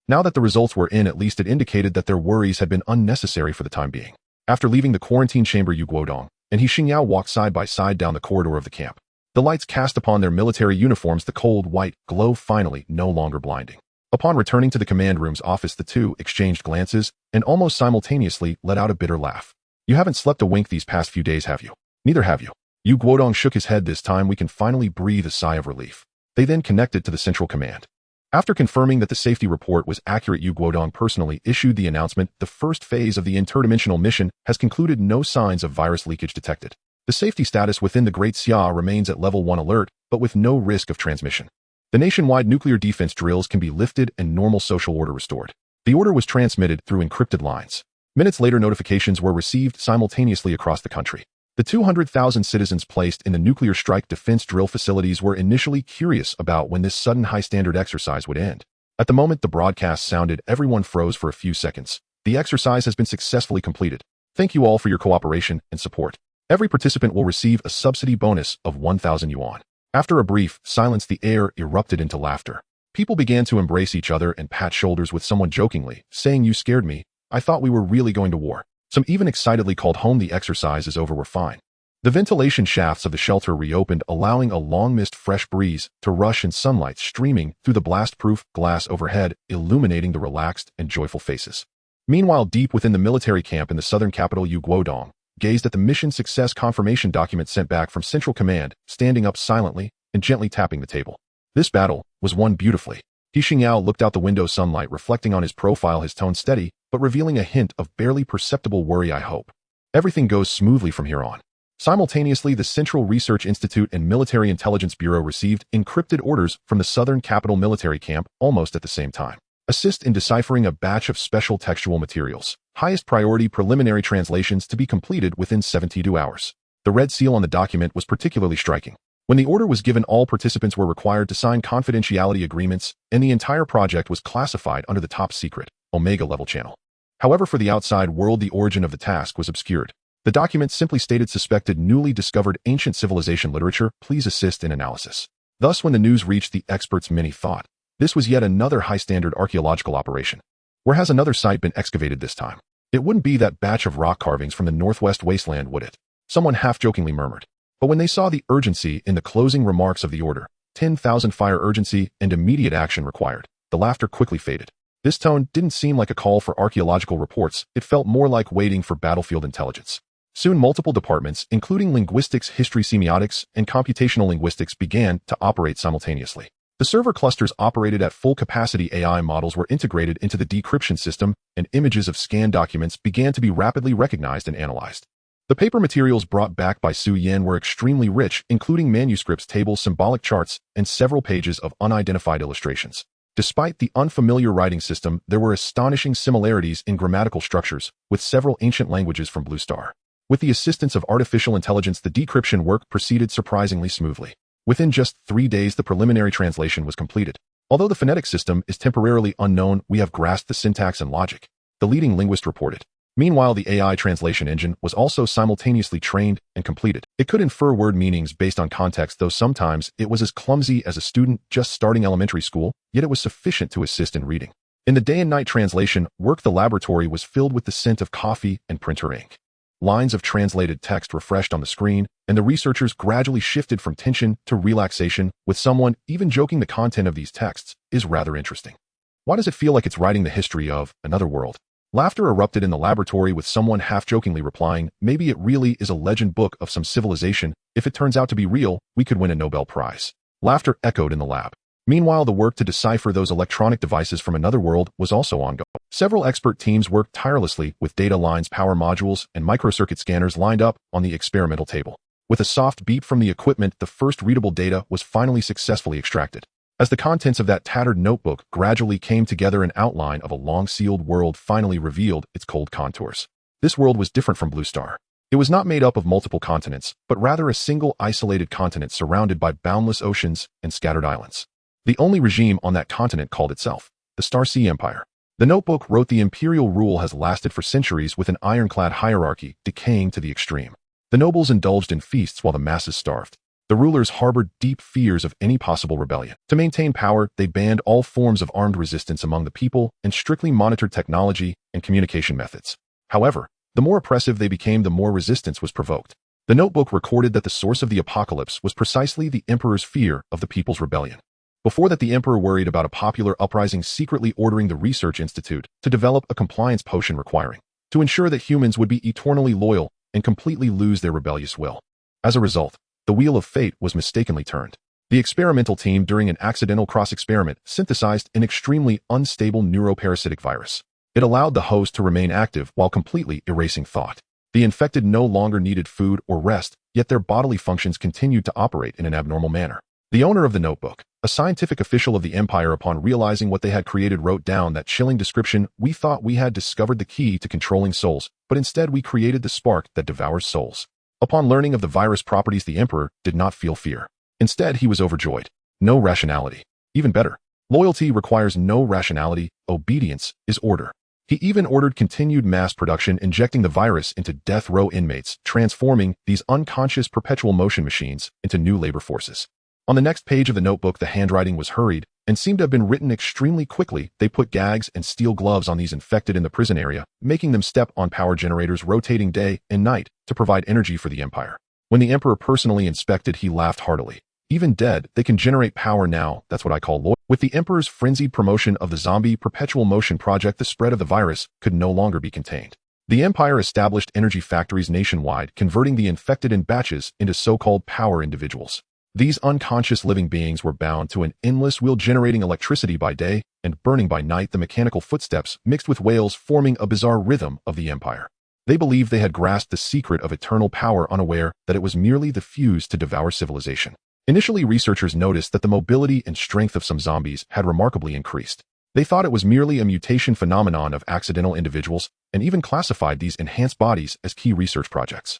Now that the results were in, at least it indicated that their worries had been unnecessary for the time being. After leaving the quarantine chamber, Yu Guodong and He Xingyao walked side by side down the corridor of the camp. The lights cast upon their military uniforms, the cold white glow finally no longer blinding. Upon returning to the command room's office, the two exchanged glances and almost simultaneously let out a bitter laugh. You haven't slept a wink these past few days, have you? Neither have you. Yu Guodong shook his head. This time we can finally breathe a sigh of relief. They then connected to the central command. After confirming that the safety report was accurate, Yu Guodong personally issued the announcement: the first phase of the interdimensional mission has concluded, no signs of virus leakage detected. The safety status within the Great Xia remains at level 1 alert, but with no risk of transmission. The nationwide nuclear defense drills can be lifted and normal social order restored. The order was transmitted through encrypted lines. Minutes later, notifications were received simultaneously across the country. The 200,000 citizens placed in the nuclear strike defense drill facilities were initially curious about when this sudden high-standard exercise would end. At the moment the broadcast sounded, everyone froze for a few seconds. The exercise has been successfully completed. Thank you all for your cooperation and support. Every participant will receive a subsidy bonus of 1,000 yuan. After a brief silence, the air erupted into laughter. People began to embrace each other and pat shoulders, with someone jokingly saying, "You scared me. I thought we were really going to war." Some even excitedly called home, "The exercise is over, we're fine." The ventilation shafts of the shelter reopened, allowing a long-missed fresh breeze to rush and sunlight streaming through the blast-proof glass overhead, illuminating the relaxed and joyful faces. Meanwhile, deep within the military camp in the southern capital, Yu Guodong gazed at the mission success confirmation document sent back from Central Command, standing up silently and gently tapping the table. This battle was won beautifully. He Xingyao looked out the window, sunlight reflecting on his profile, his tone steady, but revealing a hint of barely perceptible worry. I hope everything goes smoothly from here on. Simultaneously, the Central Research Institute and Military Intelligence Bureau received encrypted orders from the Southern Capital military camp almost at the same time. Assist in deciphering a batch of special textual materials. Highest priority preliminary translations to be completed within 72 hours. The red seal on the document was particularly striking. When the order was given, all participants were required to sign confidentiality agreements, and the entire project was classified under the top secret, Omega level channel. However, for the outside world, the origin of the task was obscured. The document simply stated, "Suspected newly discovered ancient civilization literature, please assist in analysis." Thus, when the news reached the experts, many thought this was yet another high-standard archaeological operation. Where has another site been excavated this time? It wouldn't be that batch of rock carvings from the northwest wasteland, would it? Someone half-jokingly murmured. But when they saw the urgency in the closing remarks of the order, 10,000 fire urgency and immediate action required, the laughter quickly faded. This tone didn't seem like a call for archaeological reports, it felt more like waiting for battlefield intelligence. Soon multiple departments, including linguistics, history, semiotics, and computational linguistics, began to operate simultaneously. The server clusters operated at full capacity. AI models were integrated into the decryption system, and images of scanned documents began to be rapidly recognized and analyzed. The paper materials brought back by Su Yan were extremely rich, including manuscripts, tables, symbolic charts, and several pages of unidentified illustrations. Despite the unfamiliar writing system, there were astonishing similarities in grammatical structures, with several ancient languages from Blue Star. With the assistance of artificial intelligence, the decryption work proceeded surprisingly smoothly. Within just 3 days, the preliminary translation was completed. Although the phonetic system is temporarily unknown, we have grasped the syntax and logic, the leading linguist reported. Meanwhile, the AI translation engine was also simultaneously trained and completed. It could infer word meanings based on context, though sometimes it was as clumsy as a student just starting elementary school, yet it was sufficient to assist in reading. In the day and night translation work, the laboratory was filled with the scent of coffee and printer ink. Lines of translated text refreshed on the screen, and the researchers gradually shifted from tension to relaxation, with someone even joking the content of these texts is rather interesting. Why does it feel like it's writing the history of another world? Laughter erupted in the laboratory, with someone half-jokingly replying, maybe it really is a legend book of some civilization. If it turns out to be real, we could win a Nobel Prize. Laughter echoed in the lab. Meanwhile, the work to decipher those electronic devices from another world was also ongoing. Several expert teams worked tirelessly with data lines, power modules, and microcircuit scanners lined up on the experimental table. With a soft beep from the equipment, the first readable data was finally successfully extracted. As the contents of that tattered notebook gradually came together, an outline of a long-sealed world finally revealed its cold contours. This world was different from Blue Star. It was not made up of multiple continents, but rather a single isolated continent surrounded by boundless oceans and scattered islands. The only regime on that continent called itself the Star Sea Empire. The notebook wrote, the imperial rule has lasted for centuries, with an ironclad hierarchy decaying to the extreme. The nobles indulged in feasts while the masses starved. The rulers harbored deep fears of any possible rebellion. To maintain power, they banned all forms of armed resistance among the people and strictly monitored technology and communication methods. However, the more oppressive they became, the more resistance was provoked. The notebook recorded that the source of the apocalypse was precisely the emperor's fear of the people's rebellion. Before that, the emperor worried about a popular uprising, secretly ordering the research institute to develop a compliance potion requiring to ensure that humans would be eternally loyal and completely lose their rebellious will. As a result, the wheel of fate was mistakenly turned. The experimental team, during an accidental cross-experiment, synthesized an extremely unstable neuroparasitic virus. It allowed the host to remain active while completely erasing thought. The infected no longer needed food or rest, yet their bodily functions continued to operate in an abnormal manner. The owner of the notebook, a scientific official of the empire, upon realizing what they had created, wrote down that chilling description: "We thought we had discovered the key to controlling souls, but instead we created the spark that devours souls." Upon learning of the virus properties, the emperor did not feel fear. Instead, he was overjoyed. No rationality. Even better, loyalty requires no rationality. Obedience is order. He even ordered continued mass production, injecting the virus into death row inmates, transforming these unconscious perpetual motion machines into new labor forces. On the next page of the notebook, the handwriting was hurried and seemed to have been written extremely quickly. They put gags and steel gloves on these infected in the prison area, making them step on power generators rotating day and night to provide energy for the empire. When the emperor personally inspected, he laughed heartily. Even dead, they can generate power now. That's what I call loyalty. With the emperor's frenzied promotion of the zombie perpetual motion project, the spread of the virus could no longer be contained. The empire established energy factories nationwide, converting the infected in batches into so-called power individuals. These unconscious living beings were bound to an endless wheel, generating electricity by day and burning by night, the mechanical footsteps mixed with wails forming a bizarre rhythm of the empire. They believed they had grasped the secret of eternal power, unaware that it was merely the fuse to devour civilization. Initially, researchers noticed that the mobility and strength of some zombies had remarkably increased. They thought it was merely a mutation phenomenon of accidental individuals, and even classified these enhanced bodies as key research projects.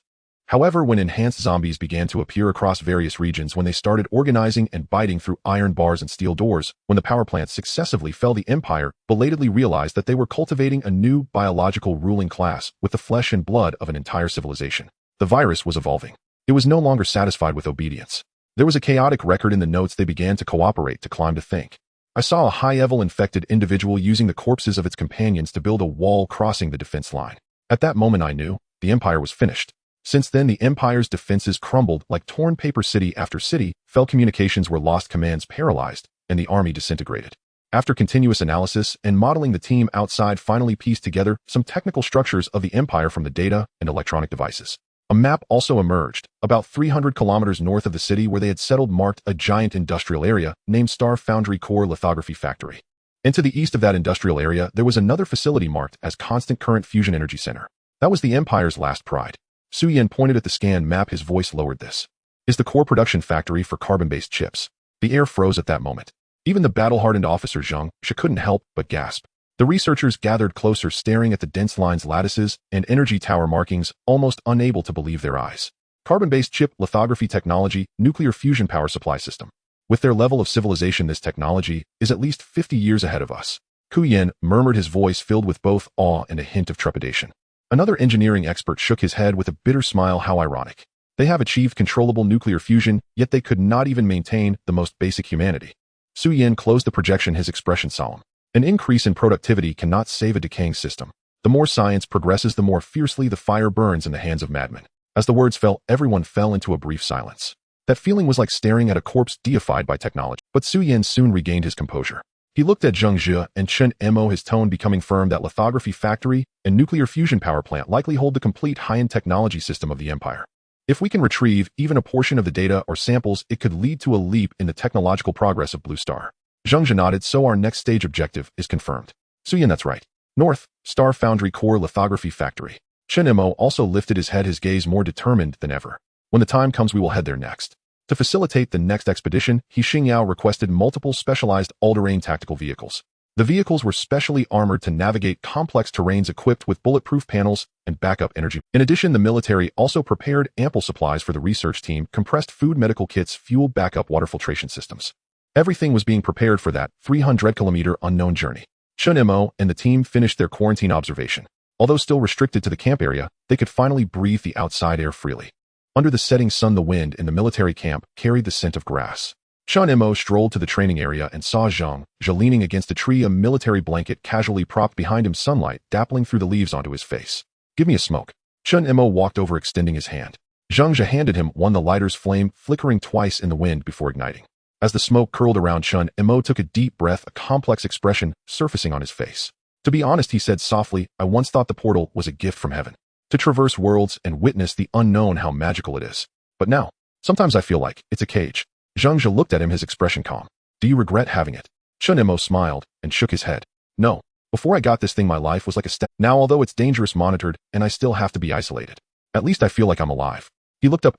However, when enhanced zombies began to appear across various regions, when they started organizing and biting through iron bars and steel doors, when the power plants successively fell, the empire belatedly realized that they were cultivating a new biological ruling class with the flesh and blood of an entire civilization. The virus was evolving. It was no longer satisfied with obedience. There was a chaotic record in the notes. They began to cooperate, to climb, to think. I saw a high-level infected individual using the corpses of its companions to build a wall crossing the defense line. At that moment, I knew the empire was finished. Since then, the empire's defenses crumbled like torn paper. City after city fell, communications were lost, commands paralyzed, and the army disintegrated. After continuous analysis and modeling, the team outside finally pieced together some technical structures of the empire from the data and electronic devices. A map also emerged, about 300 kilometers north of the city where they had settled marked a giant industrial area named Star Foundry Core Lithography Factory. And to the east of that industrial area, there was another facility marked as Constant Current Fusion Energy Center. That was the Empire's last pride. Su Yan pointed at the scanned map, his voice lowered. This is the core production factory for carbon-based chips. The air froze at that moment. Even the battle-hardened officer Zheng Shi couldn't help but gasp. The researchers gathered closer, staring at the dense lines, lattices, and energy tower markings, almost unable to believe their eyes. Carbon-based chip lithography technology, nuclear fusion power supply system. With their level of civilization, this technology is at least 50 years ahead of us. Ku Yen murmured, his voice filled with both awe and a hint of trepidation. Another engineering expert shook his head with a bitter smile. How ironic. They have achieved controllable nuclear fusion, yet they could not even maintain the most basic humanity. Su Yen closed the projection, his expression solemn. An increase in productivity cannot save a decaying system. The more science progresses, the more fiercely the fire burns in the hands of madmen. As the words fell, everyone fell into a brief silence. That feeling was like staring at a corpse deified by technology. But Su Yen soon regained his composure. He looked at Zheng Zhe and Chen Mo, his tone becoming firm. That lithography factory and nuclear fusion power plant likely hold the complete high-end technology system of the Empire. If we can retrieve even a portion of the data or samples, it could lead to a leap in the technological progress of Blue Star. Zheng Zhe nodded. So our next stage objective is confirmed. Su Yan, that's right. North, Star Foundry Core Lithography Factory. Chen Mo also lifted his head, his gaze more determined than ever. When the time comes, we will head there next. To facilitate the next expedition, He Xingyao requested multiple specialized all-terrain tactical vehicles. The vehicles were specially armored to navigate complex terrains, equipped with bulletproof panels and backup energy. In addition, the military also prepared ample supplies for the research team: compressed food, medical kits, fuel, backup water filtration systems. Everything was being prepared for that 300-kilometer unknown journey. Chen Mo and the team finished their quarantine observation. Although still restricted to the camp area, they could finally breathe the outside air freely. Under the setting sun, the wind in the military camp carried the scent of grass. Chen Mo strolled to the training area and saw Zheng Zhe leaning against a tree, a military blanket casually propped behind him, sunlight dappling through the leaves onto his face. Give me a smoke. Chen Mo walked over, extending his hand. Zheng Zhe handed him one, the lighter's flame flickering twice in the wind before igniting. As the smoke curled around, Chen Mo took a deep breath, a complex expression surfacing on his face. To be honest, he said softly, I once thought the portal was a gift from heaven. To traverse worlds and witness the unknown, how magical it is. But now, sometimes I feel like it's a cage. Zheng Zhe looked at him, his expression calm. Do you regret having it? Chen Mo smiled and shook his head. No. Before I got this thing, my life was like a step. Now, although it's dangerous, monitored, and I still have to be isolated, at least I feel like I'm alive. He looked up.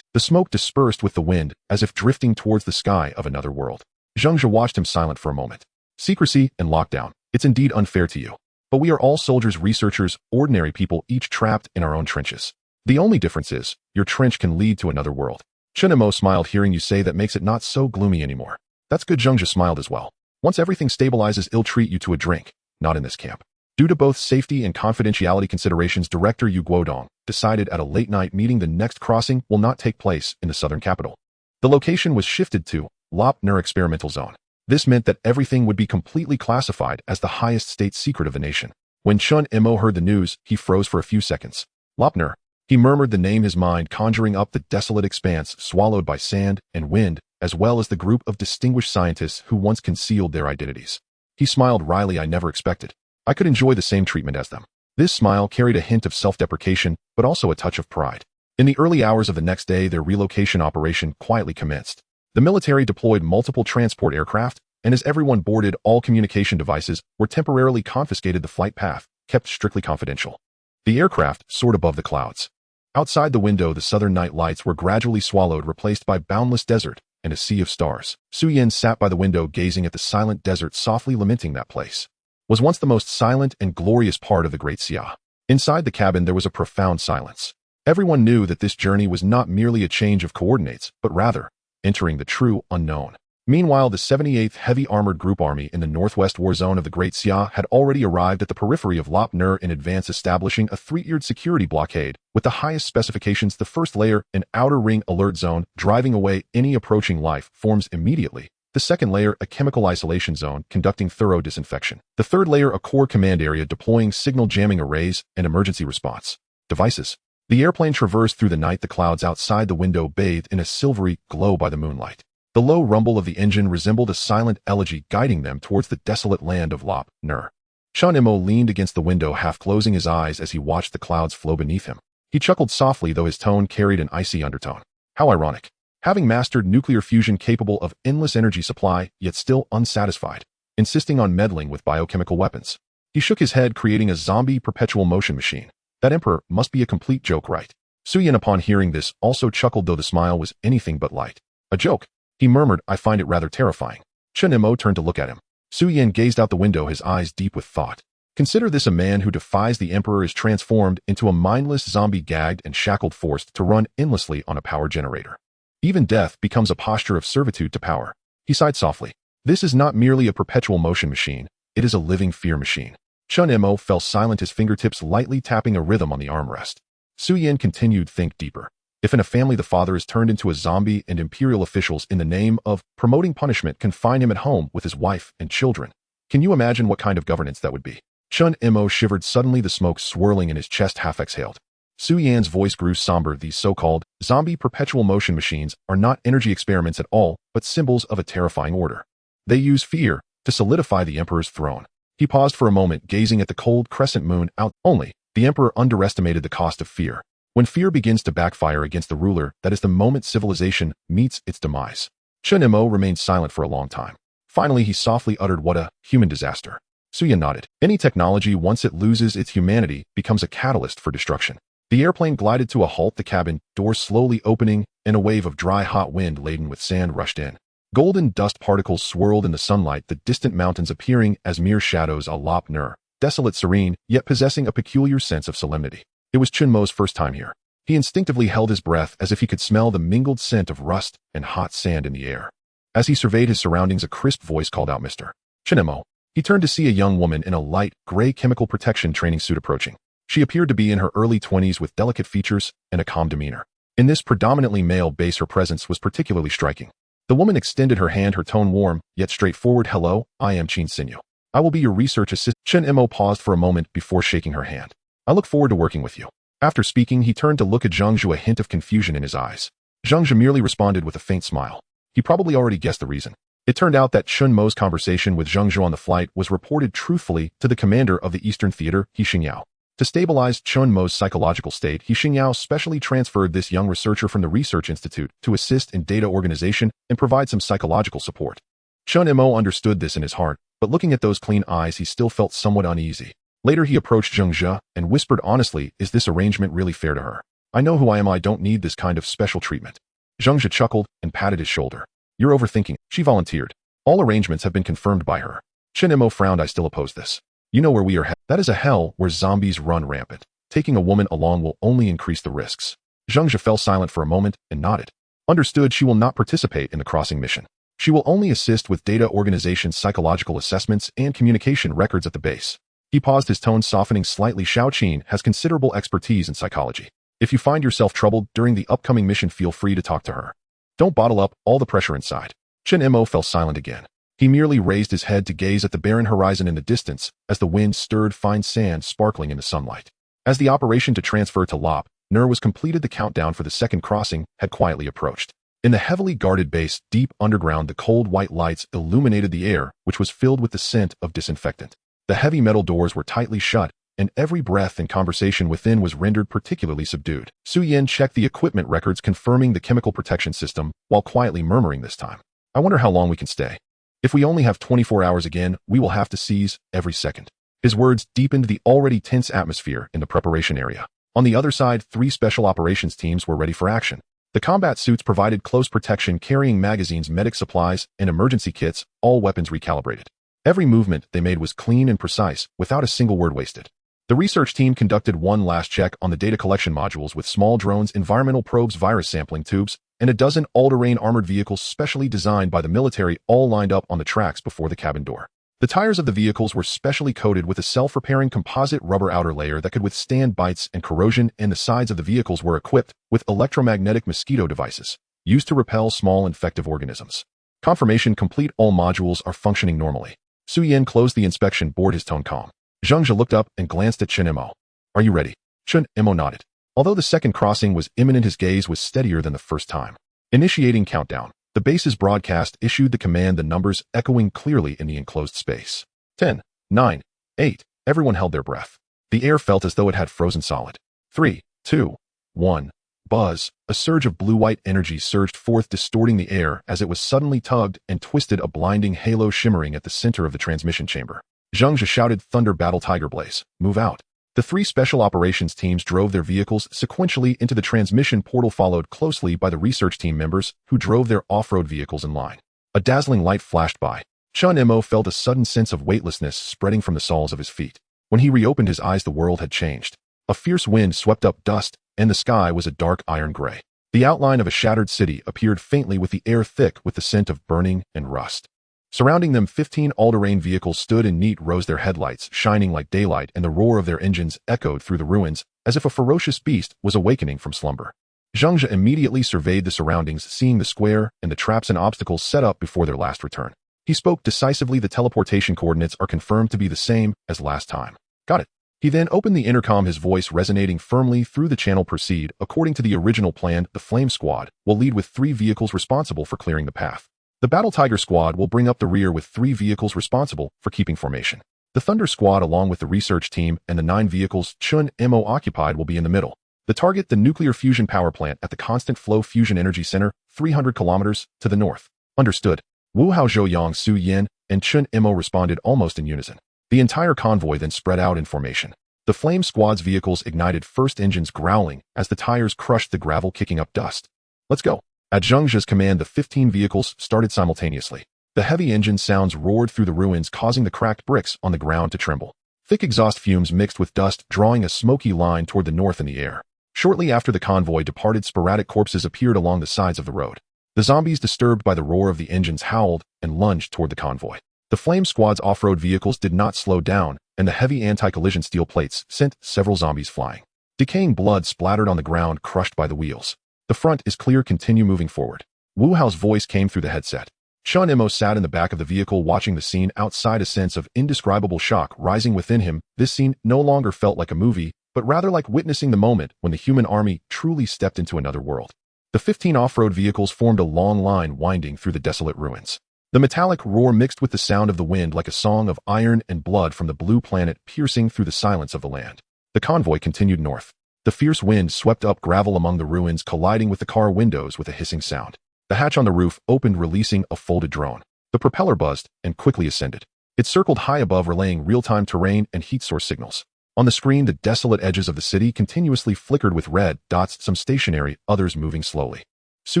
The smoke dispersed with the wind, as if drifting towards the sky of another world. Zheng Zhe watched him, silent for a moment. Secrecy and lockdown. It's indeed unfair to you. But we are all soldiers, researchers, ordinary people, each trapped in our own trenches. The only difference is, your trench can lead to another world. Chen Mo smiled. Hearing you say that makes it not so gloomy anymore. That's good. Zheng Zhe smiled as well. Once everything stabilizes, I'll treat you to a drink. Not in this camp. Due to both safety and confidentiality considerations, Director Yu Guodong decided at a late-night meeting the next crossing will not take place in the southern capital. The location was shifted to Lop Nur Experimental Zone. This meant that everything would be completely classified as the highest state secret of the nation. When Chen Mo heard the news, he froze for a few seconds. Lop Nur. He murmured the name, his mind conjuring up the desolate expanse swallowed by sand and wind, as well as the group of distinguished scientists who once concealed their identities. He smiled wryly. I never expected I could enjoy the same treatment as them. This smile carried a hint of self-deprecation, but also a touch of pride. In the early hours of the next day, their relocation operation quietly commenced. The military deployed multiple transport aircraft, and as everyone boarded, all communication devices were temporarily confiscated. The flight path kept strictly confidential. The aircraft soared above the clouds. Outside the window, the southern night lights were gradually swallowed, replaced by boundless desert and a sea of stars. Su Yan sat by the window, gazing at the silent desert, softly lamenting that place was once the most silent and glorious part of the Great Xia. Inside the cabin, there was a profound silence. Everyone knew that this journey was not merely a change of coordinates, but rather entering the true unknown. Meanwhile, the 78th Heavy Armored Group Army in the northwest war zone of the Great Xia had already arrived at the periphery of Lop Nur in advance, establishing a three-tiered security blockade with the highest specifications. The first layer, an outer ring alert zone, driving away any approaching life forms immediately. The second layer, a chemical isolation zone, conducting thorough disinfection. The third layer, a core command area, deploying signal jamming arrays and emergency response devices. The airplane traversed through the night, the clouds outside the window bathed in a silvery glow by the moonlight. The low rumble of the engine resembled a silent elegy, guiding them towards the desolate land of Lop Nur. Chen Mo leaned against the window, half closing his eyes as he watched the clouds flow beneath him. He chuckled softly, though his tone carried an icy undertone. How ironic. Having mastered nuclear fusion capable of endless energy supply, yet still unsatisfied, insisting on meddling with biochemical weapons. He shook his head, creating a zombie perpetual motion machine. That emperor must be a complete joke, right? Suyin, upon hearing this, also chuckled, though the smile was anything but light. A joke? He murmured, I find it rather terrifying. Chen Mo turned to look at him. Suyin gazed out the window, his eyes deep with thought. Consider this: a man who defies the emperor is transformed into a mindless zombie, gagged and shackled, forced to run endlessly on a power generator. Even death becomes a posture of servitude to power. He sighed softly. This is not merely a perpetual motion machine, it is a living fear machine. Chen Mo fell silent, his fingertips lightly tapping a rhythm on the armrest. Suyin continued, think deeper. If in a family the father is turned into a zombie and imperial officials, in the name of promoting punishment, confine him at home with his wife and children, can you imagine what kind of governance that would be? Chen Mo shivered suddenly, the smoke swirling in his chest half exhaled. Suyan's voice grew somber. These so-called zombie perpetual motion machines are not energy experiments at all, but symbols of a terrifying order. They use fear to solidify the emperor's throne. He paused for a moment, gazing at the cold crescent moon out. Only the emperor underestimated the cost of fear. When fear begins to backfire against the ruler, that is the moment civilization meets its demise. Chen Mo remained silent for a long time. Finally, he softly uttered, what a human disaster. Suyin nodded. Any technology, once it loses its humanity, becomes a catalyst for destruction. The airplane glided to a halt, the cabin doors slowly opening, and a wave of dry, hot wind laden with sand rushed in. Golden dust particles swirled in the sunlight, the distant mountains appearing as mere shadows, a Lop Nur, desolate, serene, yet possessing a peculiar sense of solemnity. It was Chen Mo's first time here. He instinctively held his breath, as if he could smell the mingled scent of rust and hot sand in the air. As he surveyed his surroundings, a crisp voice called out, Mr. Chen Mo. He turned to see a young woman in a light, gray chemical protection training suit approaching. She appeared to be in her early 20s with delicate features and a calm demeanor. In this predominantly male base, her presence was particularly striking. The woman extended her hand, her tone warm, yet straightforward. Hello, I am Qin Sinyu. I will be your research assistant. Chen Mo paused for a moment before shaking her hand. I look forward to working with you. After speaking, he turned to look at Zhang Zhu, a hint of confusion in his eyes. Zhang Zhu merely responded with a faint smile. He probably already guessed the reason. It turned out that Chen Mo's conversation with Zhang Zhu on the flight was reported truthfully to the commander of the Eastern Theater, He Xingyao. To stabilize Chen Mo's psychological state, He Xingyao specially transferred this young researcher from the Research Institute to assist in data organization and provide some psychological support. Chen Mo understood this in his heart, but looking at those clean eyes, he still felt somewhat uneasy. Later, he approached Zhang Zhu and whispered honestly, is this arrangement really fair to her? I know who I am, I don't need this kind of special treatment. Zhang Zhu chuckled and patted his shoulder. You're overthinking, she volunteered. All arrangements have been confirmed by her. Chen Mo frowned. I still oppose this. You know where we are headed. That is a hell where zombies run rampant. Taking a woman along will only increase the risks. Zhang Zhu fell silent for a moment and nodded. Understood. She will not participate in the crossing mission. She will only assist with data organization, psychological assessments, and communication records at the base. He paused, his tone softening slightly. Xiaoqin has considerable expertise in psychology. If you find yourself troubled during the upcoming mission, feel free to talk to her. Don't bottle up all the pressure inside. Chen Mo fell silent again. He merely raised his head to gaze at the barren horizon in the distance as the wind stirred fine sand sparkling in the sunlight. As the operation to transfer to Lop Nur was completed, the countdown for the second crossing had quietly approached. In the heavily guarded base, deep underground, the cold white lights illuminated the air, which was filled with the scent of disinfectant. The heavy metal doors were tightly shut, and every breath and conversation within was rendered particularly subdued. Suyin checked the equipment records, confirming the chemical protection system, while quietly murmuring, this time, I wonder how long we can stay. If we only have 24 hours again, we will have to seize every second. His words deepened the already tense atmosphere in the preparation area. On the other side, 3 special operations teams were ready for action. The combat suits provided close protection, carrying magazines, medic supplies, and emergency kits, all weapons recalibrated. Every movement they made was clean and precise, without a single word wasted. The research team conducted one last check on the data collection modules with small drones, environmental probes, virus sampling tubes, and a dozen all-terrain armored vehicles specially designed by the military, all lined up on the tracks before the cabin door. The tires of the vehicles were specially coated with a self-repairing composite rubber outer layer that could withstand bites and corrosion, and the sides of the vehicles were equipped with electromagnetic mosquito devices, used to repel small infective organisms. Confirmation complete. All modules are functioning normally. Suyin closed the inspection board, his tone calm. Zhang Zhu looked up and glanced at Chen Mo. Are you ready? Chen Mo nodded. Although the second crossing was imminent, his gaze was steadier than the first time. Initiating countdown. The base's broadcast issued the command, the numbers echoing clearly in the enclosed space. 10, 9, 8. Everyone held their breath. The air felt as though it had frozen solid. 3, 2, 1. Buzz. A surge of blue-white energy surged forth, distorting the air as it was suddenly tugged and twisted, a blinding halo shimmering at the center of the transmission chamber. Zhengzhi shouted, "Thunder Battle Tiger Blaze, move out." The three special operations teams drove their vehicles sequentially into the transmission portal, followed closely by the research team members who drove their off-road vehicles in line. A dazzling light flashed by. Chen Mo felt a sudden sense of weightlessness spreading from the soles of his feet. When he reopened his eyes, the world had changed. A fierce wind swept up dust, and the sky was a dark iron gray. The outline of a shattered city appeared faintly, with the air thick with the scent of burning and rust. Surrounding them, 15 all-terrain vehicles stood in neat rows, their headlights shining like daylight, and the roar of their engines echoed through the ruins as if a ferocious beast was awakening from slumber. Zhengzhi immediately surveyed the surroundings, seeing the square and the traps and obstacles set up before their last return. He spoke decisively. "The teleportation coordinates are confirmed to be the same as last time." "Got it." He then opened the intercom, his voice resonating firmly through the channel. "Proceed. According to the original plan, the Flame Squad will lead with 3 vehicles responsible for clearing the path. The Battle Tiger Squad will bring up the rear with 3 vehicles responsible for keeping formation. The Thunder Squad, along with the research team and the 9 vehicles Chen Mo occupied, will be in the middle. The target, the nuclear fusion power plant at the Constant Flow Fusion Energy Center, 300 kilometers to the north." "Understood." Wu Hao, Zhou Yang, Su Yin, and Chen Mo responded almost in unison. The entire convoy then spread out in formation. The Flame Squad's vehicles ignited first, engines growling as the tires crushed the gravel, kicking up dust. "Let's go." At Zhengzhi's command, the 15 vehicles started simultaneously. The heavy engine sounds roared through the ruins, causing the cracked bricks on the ground to tremble. Thick exhaust fumes mixed with dust, drawing a smoky line toward the north in the air. Shortly after the convoy departed, sporadic corpses appeared along the sides of the road. The zombies, disturbed by the roar of the engines, howled and lunged toward the convoy. The Flame Squad's off-road vehicles did not slow down, and the heavy anti-collision steel plates sent several zombies flying. Decaying blood splattered on the ground, crushed by the wheels. "The front is clear. Continue moving forward." Wu Hao's voice came through the headset. Chen Mo sat in the back of the vehicle, watching the scene outside, a sense of indescribable shock rising within him. This scene no longer felt like a movie, but rather like witnessing the moment when the human army truly stepped into another world. The 15 off-road vehicles formed a long line winding through the desolate ruins. The metallic roar mixed with the sound of the wind like a song of iron and blood from the blue planet, piercing through the silence of the land. The convoy continued north. The fierce wind swept up gravel among the ruins, colliding with the car windows with a hissing sound. The hatch on the roof opened, releasing a folded drone. The propeller buzzed and quickly ascended. It circled high above, relaying real-time terrain and heat source signals. On the screen, the desolate edges of the city continuously flickered with red dots, some stationary, others moving slowly. Su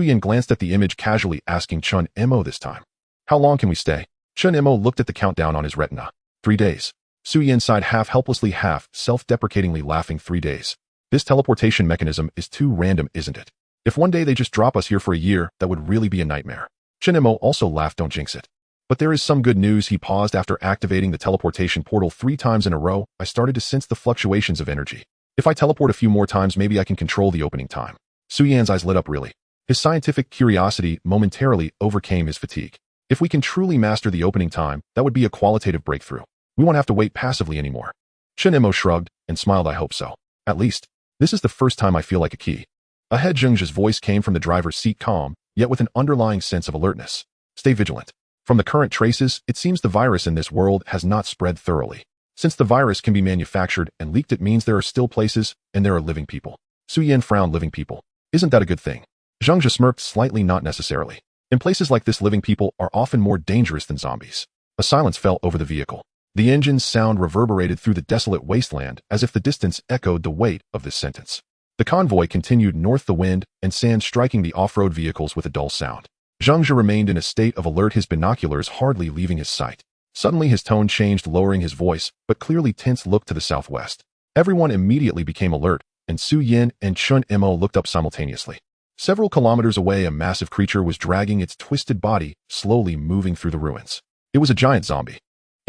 Yin glanced at the image casually, asking Chen Mo this time, "How long can we stay?" Chen Mo looked at the countdown on his retina. 3 days. Su Yin sighed, half helplessly, half self-deprecatingly, laughing. 3 days. This teleportation mechanism is too random, isn't it? If one day they just drop us here for a year, that would really be a nightmare. Chen Mo also laughed. "Don't jinx it." "But there is some good news." He paused after activating the teleportation portal 3 times in a row. "I started to sense the fluctuations of energy. If I teleport a few more times, maybe I can control the opening time." Su Yan's eyes lit up, really. His scientific curiosity momentarily overcame his fatigue. If we can truly master the opening time, that would be a qualitative breakthrough. We won't have to wait passively anymore. Chen Mo shrugged and smiled. "I hope so. At least, this is the first time I feel like a key." Ahead, Zhengzhi's voice came from the driver's seat, calm, yet with an underlying sense of alertness. "Stay vigilant. From the current traces, it seems the virus in this world has not spread thoroughly. Since the virus can be manufactured and leaked, it means there are still places, and there are living people." Su Yin frowned. "Living people? Isn't that a good thing?" Zhengzhi smirked slightly. "Not necessarily. In places like this, living people are often more dangerous than zombies." A silence fell over the vehicle. The engine's sound reverberated through the desolate wasteland as if the distance echoed the weight of this sentence. The convoy continued north, the wind and sand striking the off-road vehicles with a dull sound. Zhengzhi remained in a state of alert, his binoculars hardly leaving his sight. Suddenly his tone changed, lowering his voice, but clearly tense. "Look to the southwest." Everyone immediately became alert, and Su Yin and Chen Mo looked up simultaneously. Several kilometers away, a massive creature was dragging its twisted body, slowly moving through the ruins. It was a giant zombie.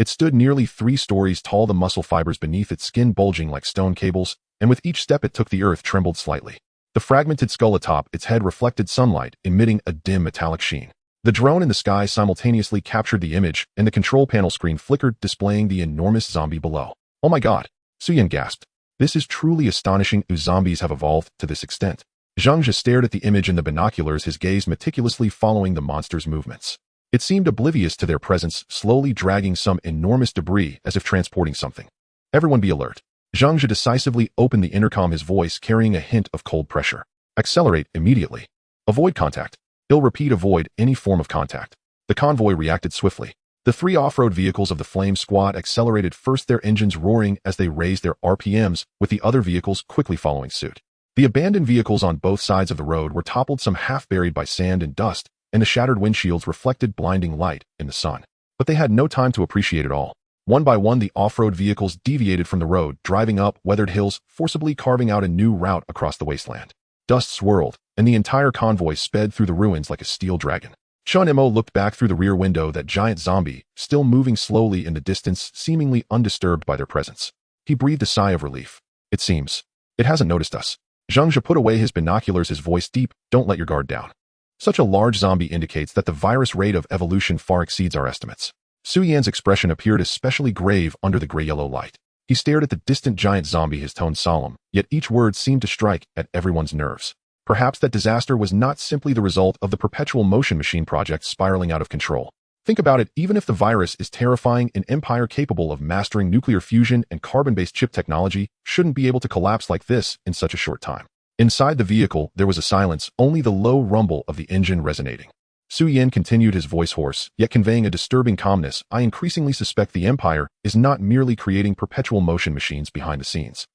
It stood nearly 3 stories tall, the muscle fibers beneath its skin bulging like stone cables, and with each step it took, the earth trembled slightly. The fragmented skull atop its head reflected sunlight, emitting a dim metallic sheen. The drone in the sky simultaneously captured the image, and the control panel screen flickered, displaying the enormous zombie below. "Oh my god!" Su Yin gasped. "This is truly astonishing. Zombies have evolved to this extent." Zhengzhi stared at the image in the binoculars, his gaze meticulously following the monster's movements. It seemed oblivious to their presence, slowly dragging some enormous debris as if transporting something. "Everyone be alert." Zhang Zhe decisively opened the intercom, his voice carrying a hint of cold pressure. Accelerate immediately. Avoid contact. He'll repeat, avoid any form of contact. The convoy reacted swiftly. The 3 off-road vehicles of the Flame Squad accelerated first, their engines roaring as they raised their RPMs, with the other vehicles quickly following suit. The abandoned vehicles on both sides of the road were toppled, some half buried by sand and dust, and the shattered windshields reflected blinding light in the sun. But they had no time to appreciate it all. One by one, the off-road vehicles deviated from the road, driving up weathered hills, forcibly carving out a new route across the wasteland. Dust swirled, and the entire convoy sped through the ruins like a steel dragon. Chen Mo looked back through the rear window, that giant zombie, still moving slowly in the distance, seemingly undisturbed by their presence. He breathed a sigh of relief. It seems it hasn't noticed us. Zhang Zhe put away his binoculars, his voice deep. Don't let your guard down. Such a large zombie indicates that the virus rate of evolution far exceeds our estimates. Su Yan's expression appeared especially grave under the gray-yellow light. He stared at the distant giant zombie, his tone solemn, yet each word seemed to strike at everyone's nerves. Perhaps that disaster was not simply the result of the perpetual motion machine project spiraling out of control. Think about it, even if the virus is terrifying, an empire capable of mastering nuclear fusion and carbon-based chip technology shouldn't be able to collapse like this in such a short time. Inside the vehicle, there was a silence, only the low rumble of the engine resonating. Su Yan continued, his voice hoarse, yet conveying a disturbing calmness. I increasingly suspect the Empire is not merely creating perpetual motion machines behind the scenes.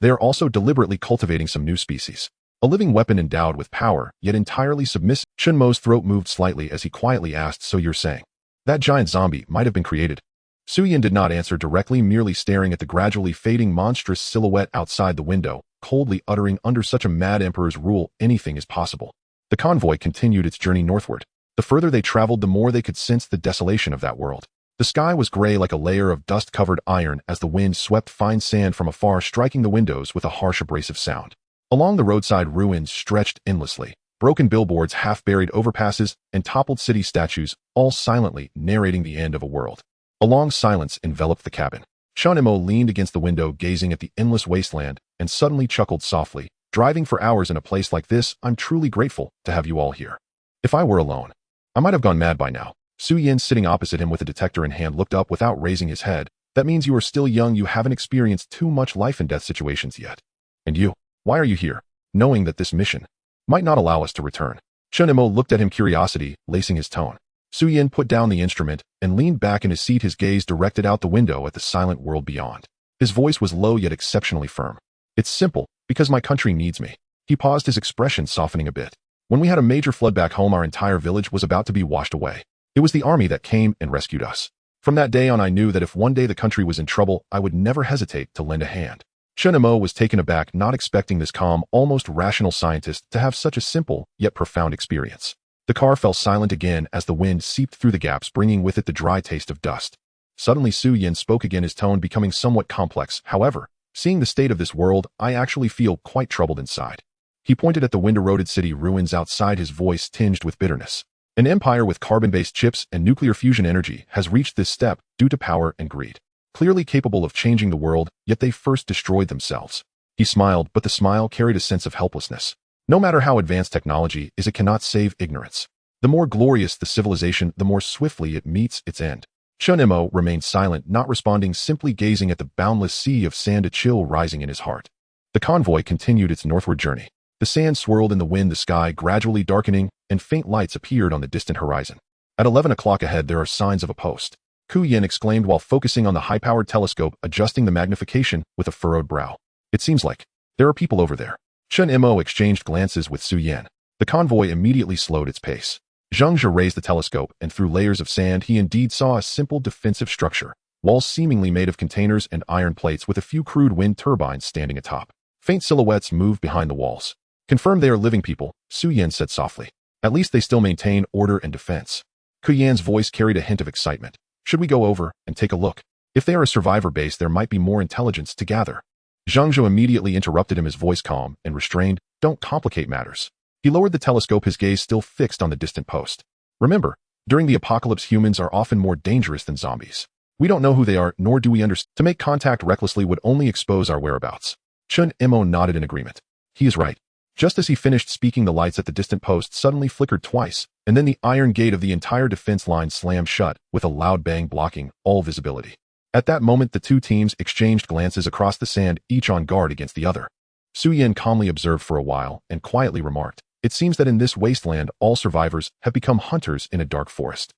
They are also deliberately cultivating some new species. A living weapon endowed with power, yet entirely submissive. Chen Mo's throat moved slightly as he quietly asked, so you're saying that giant zombie might have been created? Su Yan did not answer directly, merely staring at the gradually fading monstrous silhouette outside the window, coldly uttering, under such a mad emperor's rule, anything is possible. The convoy continued its journey northward. The further they traveled, the more they could sense the desolation of that world. The sky was gray like a layer of dust-covered iron as the wind swept fine sand from afar, striking the windows with a harsh abrasive sound. Along the roadside, ruins stretched endlessly. Broken billboards, half-buried overpasses, and toppled city statues, all silently narrating the end of a world. A long silence enveloped the cabin. Chen Mo leaned against the window, gazing at the endless wasteland, and suddenly chuckled softly. Driving for hours in a place like this, I'm truly grateful to have you all here. If I were alone, I might have gone mad by now. Su Yan, sitting opposite him with a detector in hand, looked up without raising his head. That means you are still young, you haven't experienced too much life and death situations yet. And you, why are you here, knowing that this mission might not allow us to return? Chen Mo looked at him, curiosity lacing his tone. Su Yan put down the instrument and leaned back in his seat, his gaze directed out the window at the silent world beyond. His voice was low yet exceptionally firm. It's simple, because my country needs me. He paused, his expression softening a bit. When we had a major flood back home, our entire village was about to be washed away. It was the army that came and rescued us. From that day on, I knew that if one day the country was in trouble, I would never hesitate to lend a hand. Chen Mo was taken aback, not expecting this calm, almost rational scientist to have such a simple, yet profound experience. The car fell silent again as the wind seeped through the gaps, bringing with it the dry taste of dust. Suddenly Su Yan spoke again, his tone becoming somewhat complex. However, seeing the state of this world, I actually feel quite troubled inside. He pointed at the wind-eroded city ruins outside, his voice tinged with bitterness. An empire with carbon-based chips and nuclear fusion energy has reached this step due to power and greed. Clearly capable of changing the world, yet they first destroyed themselves. He smiled, but the smile carried a sense of helplessness. No matter how advanced technology is, it cannot save ignorance. The more glorious the civilization, the more swiftly it meets its end. Chen Mo remained silent, not responding, simply gazing at the boundless sea of sand, a chill rising in his heart. The convoy continued its northward journey. The sand swirled in the wind, the sky gradually darkening, and faint lights appeared on the distant horizon. At 11 o'clock ahead, there are signs of a post. Ku Yen exclaimed while focusing on the high-powered telescope, adjusting the magnification with a furrowed brow. It seems like there are people over there. Chen Mo exchanged glances with Su Yan. The convoy immediately slowed its pace. Zhang Zhe raised the telescope, and through layers of sand he indeed saw a simple defensive structure, walls seemingly made of containers and iron plates with a few crude wind turbines standing atop. Faint silhouettes moved behind the walls. Confirmed they are living people, Su Yan said softly. At least they still maintain order and defense. Ku Yan's voice carried a hint of excitement. Should we go over and take a look? If they are a survivor base, there might be more intelligence to gather. Zhang Zhe immediately interrupted him, his voice calm and restrained. Don't complicate matters. He lowered the telescope, his gaze still fixed on the distant post. Remember, during the apocalypse, humans are often more dangerous than zombies. We don't know who they are, nor do we understand. To make contact recklessly would only expose our whereabouts. Chen Mo nodded in agreement. He is right. Just as he finished speaking, the lights at the distant post suddenly flickered twice, and then the iron gate of the entire defense line slammed shut, with a loud bang blocking all visibility. At that moment, the two teams exchanged glances across the sand, each on guard against the other. Su Yin calmly observed for a while and quietly remarked, "It seems that in this wasteland, all survivors have become hunters in a dark forest."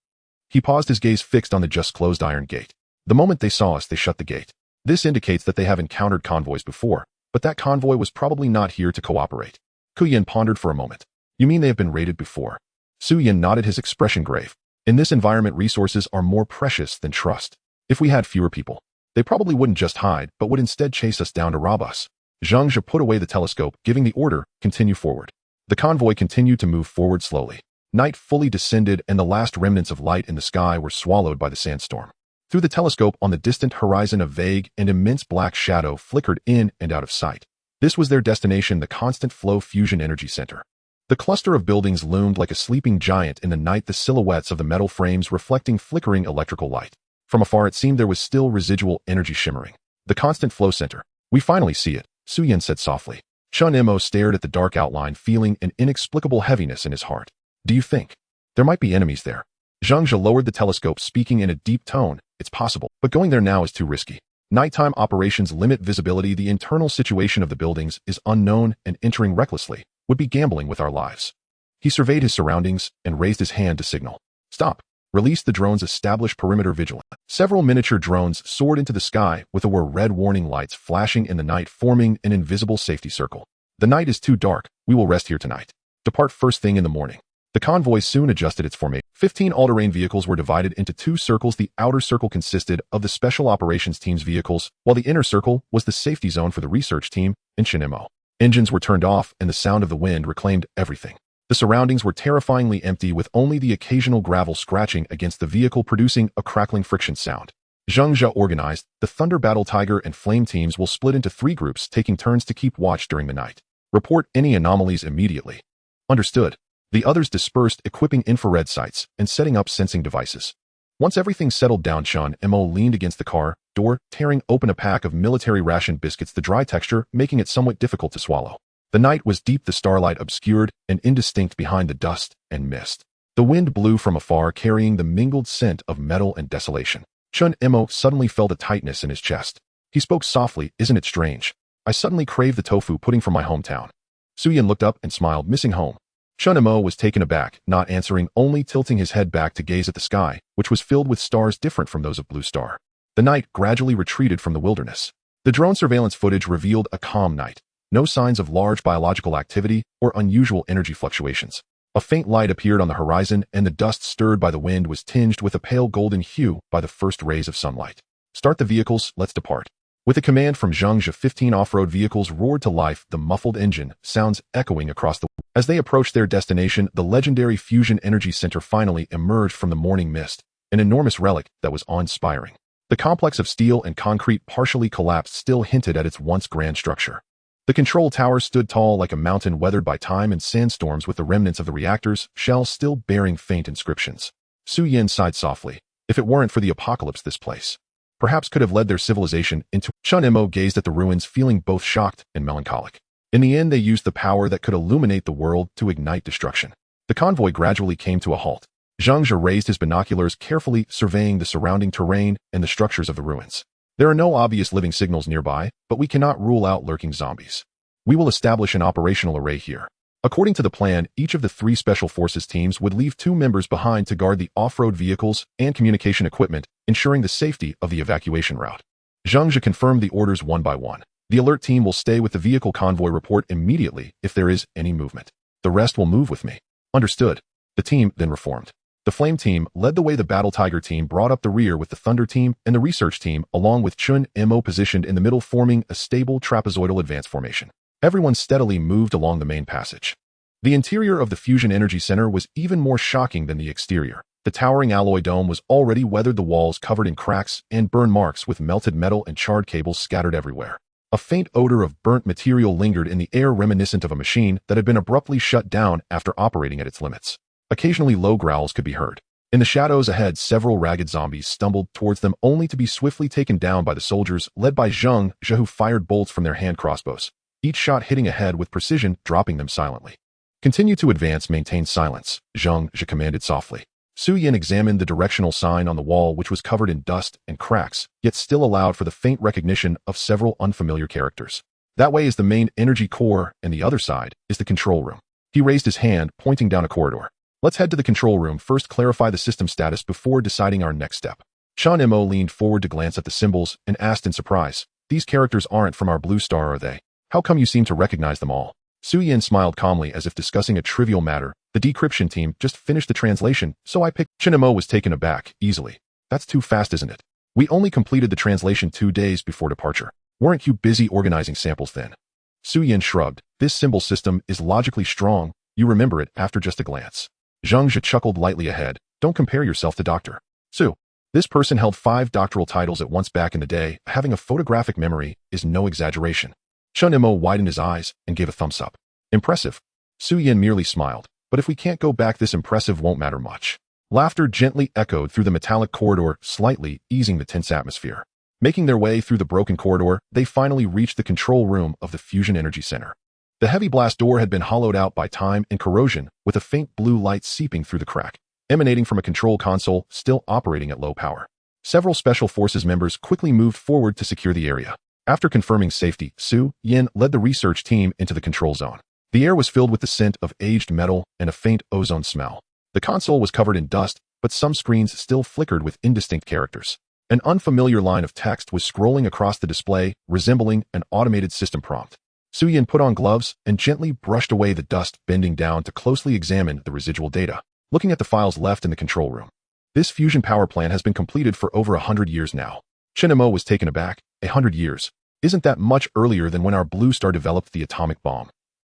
He paused, his gaze fixed on the just closed iron gate. "The moment they saw us, they shut the gate. This indicates that they have encountered convoys before, but that convoy was probably not here to cooperate." Ku Yin pondered for a moment. "You mean they have been raided before?" Su Yin nodded, his expression grave. "In this environment, resources are more precious than trust. If we had fewer people, they probably wouldn't just hide, but would instead chase us down to rob us." Zhang Zhe put away the telescope, giving the order, "Continue forward." The convoy continued to move forward slowly. Night fully descended, and the last remnants of light in the sky were swallowed by the sandstorm. Through the telescope on the distant horizon, a vague and immense black shadow flickered in and out of sight. This was their destination, the Constant Flow Fusion Energy Center. The cluster of buildings loomed like a sleeping giant in the night, the silhouettes of the metal frames reflecting flickering electrical light. From afar, it seemed there was still residual energy shimmering. "The Constant Flow Center. We finally see it," Su Yin said softly. Chen Mo stared at the dark outline, feeling an inexplicable heaviness in his heart. "Do you think there might be enemies there?" Zhang Zhe lowered the telescope, speaking in a deep tone. "It's possible, but going there now is too risky. Nighttime operations limit visibility, the internal situation of the buildings is unknown, and entering recklessly would be gambling with our lives." He surveyed his surroundings and raised his hand to signal. "Stop. Release the drones, establish perimeter vigilance." Several miniature drones soared into the sky with red warning lights flashing in the night, forming an invisible safety circle. "The night is too dark. We will rest here tonight. Depart first thing in the morning." The convoy soon adjusted its formation. 15 all-terrain vehicles were divided into two circles. The outer circle consisted of the Special Operations Team's vehicles, while the inner circle was the safety zone for the research team and Chen Mo. Engines were turned off, and the sound of the wind reclaimed everything. The surroundings were terrifyingly empty, with only the occasional gravel scratching against the vehicle producing a crackling friction sound. Zhang Zhe organized, "The Thunder Battle Tiger and Flame teams will split into 3 groups, taking turns to keep watch during the night. Report any anomalies immediately." "Understood." The others dispersed, equipping infrared sights and setting up sensing devices. Once everything settled down, Chen Mo leaned against the car door, tearing open a pack of military ration biscuits, the dry texture making it somewhat difficult to swallow. The night was deep, the starlight obscured and indistinct behind the dust and mist. The wind blew from afar, carrying the mingled scent of metal and desolation. Chen Mo suddenly felt a tightness in his chest. He spoke softly, "Isn't it strange? I suddenly crave the tofu pudding from my hometown." Su Yin looked up and smiled, "Missing home?" Chen Mo was taken aback, not answering, only tilting his head back to gaze at the sky, which was filled with stars different from those of Blue Star. The night gradually retreated from the wilderness. The drone surveillance footage revealed a calm night. No signs of large biological activity or unusual energy fluctuations. A faint light appeared on the horizon, and the dust stirred by the wind was tinged with a pale golden hue by the first rays of sunlight. "Start the vehicles, let's depart." With a command from Zhang Zhe, 15 off-road vehicles roared to life, the muffled engine sounds echoing across the... As they approached their destination, the legendary Fusion Energy Center finally emerged from the morning mist, an enormous relic that was awe-inspiring. The complex of steel and concrete, partially collapsed, still hinted at its once grand structure. The control tower stood tall like a mountain, weathered by time and sandstorms, with the remnants of the reactor's shells still bearing faint inscriptions. Su Yin sighed softly. If it weren't for the apocalypse, this place perhaps could have led their civilization into... Chen Mo gazed at the ruins, feeling both shocked and melancholic. In the end, they used the power that could illuminate the world to ignite destruction. The convoy gradually came to a halt. Zhang Zhe raised his binoculars, carefully surveying the surrounding terrain and the structures of the ruins. "There are no obvious living signals nearby, but we cannot rule out lurking zombies. We will establish an operational array here." According to the plan, each of the 3 special forces teams would leave 2 members behind to guard the off-road vehicles and communication equipment, ensuring the safety of the evacuation route. Zhang Zhe confirmed the orders one by one. "The alert team will stay with the vehicle convoy. Report immediately if there is any movement. The rest will move with me." "Understood." The team then reformed. The Flame team led the way, the Battle Tiger team brought up the rear with the Thunder team, and the Research team, along with Chen Mo, positioned in the middle, forming a stable trapezoidal advance formation. Everyone steadily moved along the main passage. The interior of the Fusion Energy Center was even more shocking than the exterior. The towering alloy dome was already weathered, the walls covered in cracks and burn marks, with melted metal and charred cables scattered everywhere. A faint odor of burnt material lingered in the air, reminiscent of a machine that had been abruptly shut down after operating at its limits. Occasionally, low growls could be heard. In the shadows ahead, several ragged zombies stumbled towards them, only to be swiftly taken down by the soldiers led by Zhang Zhe, who fired bolts from their hand crossbows, each shot hitting ahead with precision, dropping them silently. "Continue to advance, maintain silence," Zhang Zhe commanded softly. Su Yin examined the directional sign on the wall, which was covered in dust and cracks, yet still allowed for the faint recognition of several unfamiliar characters. That way is the main energy core, and the other side is the control room. He raised his hand, pointing down a corridor. Let's head to the control room, first clarify the system status before deciding our next step. Chen Mo leaned forward to glance at the symbols and asked in surprise, "These characters aren't from our blue star, are they? How come you seem to recognize them all?" Su Yin smiled calmly as if discussing a trivial matter. "The decryption team just finished the translation, so I picked." Chen Mo was taken aback, easily. "That's too fast, isn't it? We only completed the translation 2 days before departure. Weren't you busy organizing samples then?" Su Yin shrugged. "This symbol system is logically strong. You remember it after just a glance." Zhang Zhe chuckled lightly ahead. "Don't compare yourself to Dr. Su. This person held 5 doctoral titles at once back in the day. Having a photographic memory is no exaggeration." Chen Mo widened his eyes and gave a thumbs up. "Impressive." Su Yin merely smiled. "But if we can't go back, this impressive won't matter much." Laughter gently echoed through the metallic corridor, slightly easing the tense atmosphere. Making their way through the broken corridor, they finally reached the control room of the Fusion Energy Center. The heavy blast door had been hollowed out by time and corrosion, with a faint blue light seeping through the crack, emanating from a control console still operating at low power. Several Special Forces members quickly moved forward to secure the area. After confirming safety, Su Yin led the research team into the control zone. The air was filled with the scent of aged metal and a faint ozone smell. The console was covered in dust, but some screens still flickered with indistinct characters. An unfamiliar line of text was scrolling across the display, resembling an automated system prompt. Su Yin put on gloves and gently brushed away the dust, bending down to closely examine the residual data, looking at the files left in the control room. This fusion power plant has been completed for over 100 years now. Chen Mo was taken aback. 100 years? Isn't that much earlier than when our blue star developed the atomic bomb?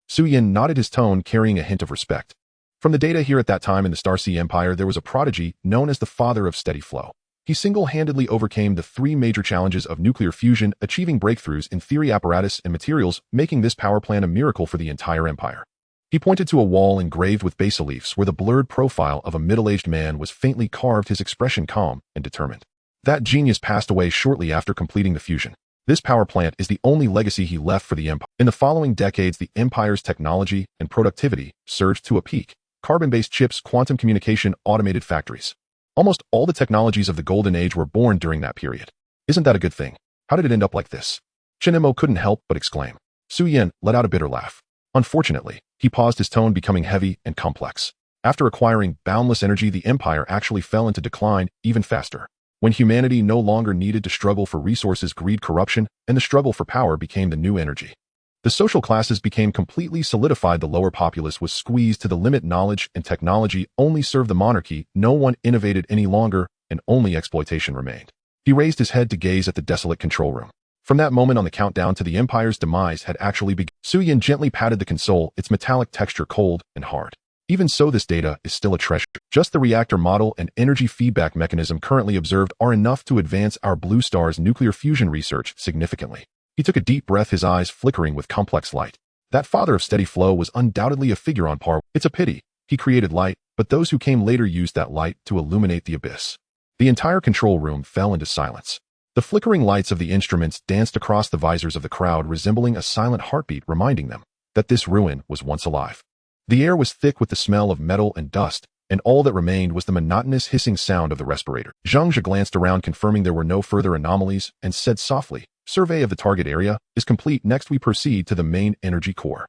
Su Yin nodded, his tone carrying a hint of respect. From the data here at that time in the Starsea Empire, there was a prodigy known as the Father of Steady Flow. He single-handedly overcame the 3 major challenges of nuclear fusion, achieving breakthroughs in theory, apparatus, and materials, making this power plant a miracle for the entire empire. He pointed to a wall engraved with bas-reliefs where the blurred profile of a middle-aged man was faintly carved, his expression calm and determined. That genius passed away shortly after completing the fusion. This power plant is the only legacy he left for the empire. In the following decades, the empire's technology and productivity surged to a peak. Carbon-based chips, quantum communication, automated factories. Almost all the technologies of the Golden Age were born during that period. Isn't that a good thing? How did it end up like this? Chen Mo couldn't help but exclaim. Su Yin let out a bitter laugh. Unfortunately, he paused, his tone becoming heavy and complex. After acquiring boundless energy, the empire actually fell into decline even faster. When humanity no longer needed to struggle for resources, greed, corruption, and the struggle for power became the new energy. The social classes became completely solidified. The lower populace was squeezed to the limit. Knowledge and technology only served the monarchy. No one innovated any longer, and only exploitation remained. He raised his head to gaze at the desolate control room. From that moment on, the countdown to the empire's demise had actually begun. Su Yin gently patted the console, its metallic texture cold and hard. Even so, this data is still a treasure. Just the reactor model and energy feedback mechanism currently observed are enough to advance our blue star's nuclear fusion research significantly. He took a deep breath, his eyes flickering with complex light. That Father of Steady Flow was undoubtedly a figure on par. It's a pity. He created light, but those who came later used that light to illuminate the abyss. The entire control room fell into silence. The flickering lights of the instruments danced across the visors of the crowd, resembling a silent heartbeat, reminding them that this ruin was once alive. The air was thick with the smell of metal and dust, and all that remained was the monotonous hissing sound of the respirator. Zhang Zhe glanced around, confirming there were no further anomalies, and said softly, "Survey of the target area is complete. Next we proceed to the main energy core."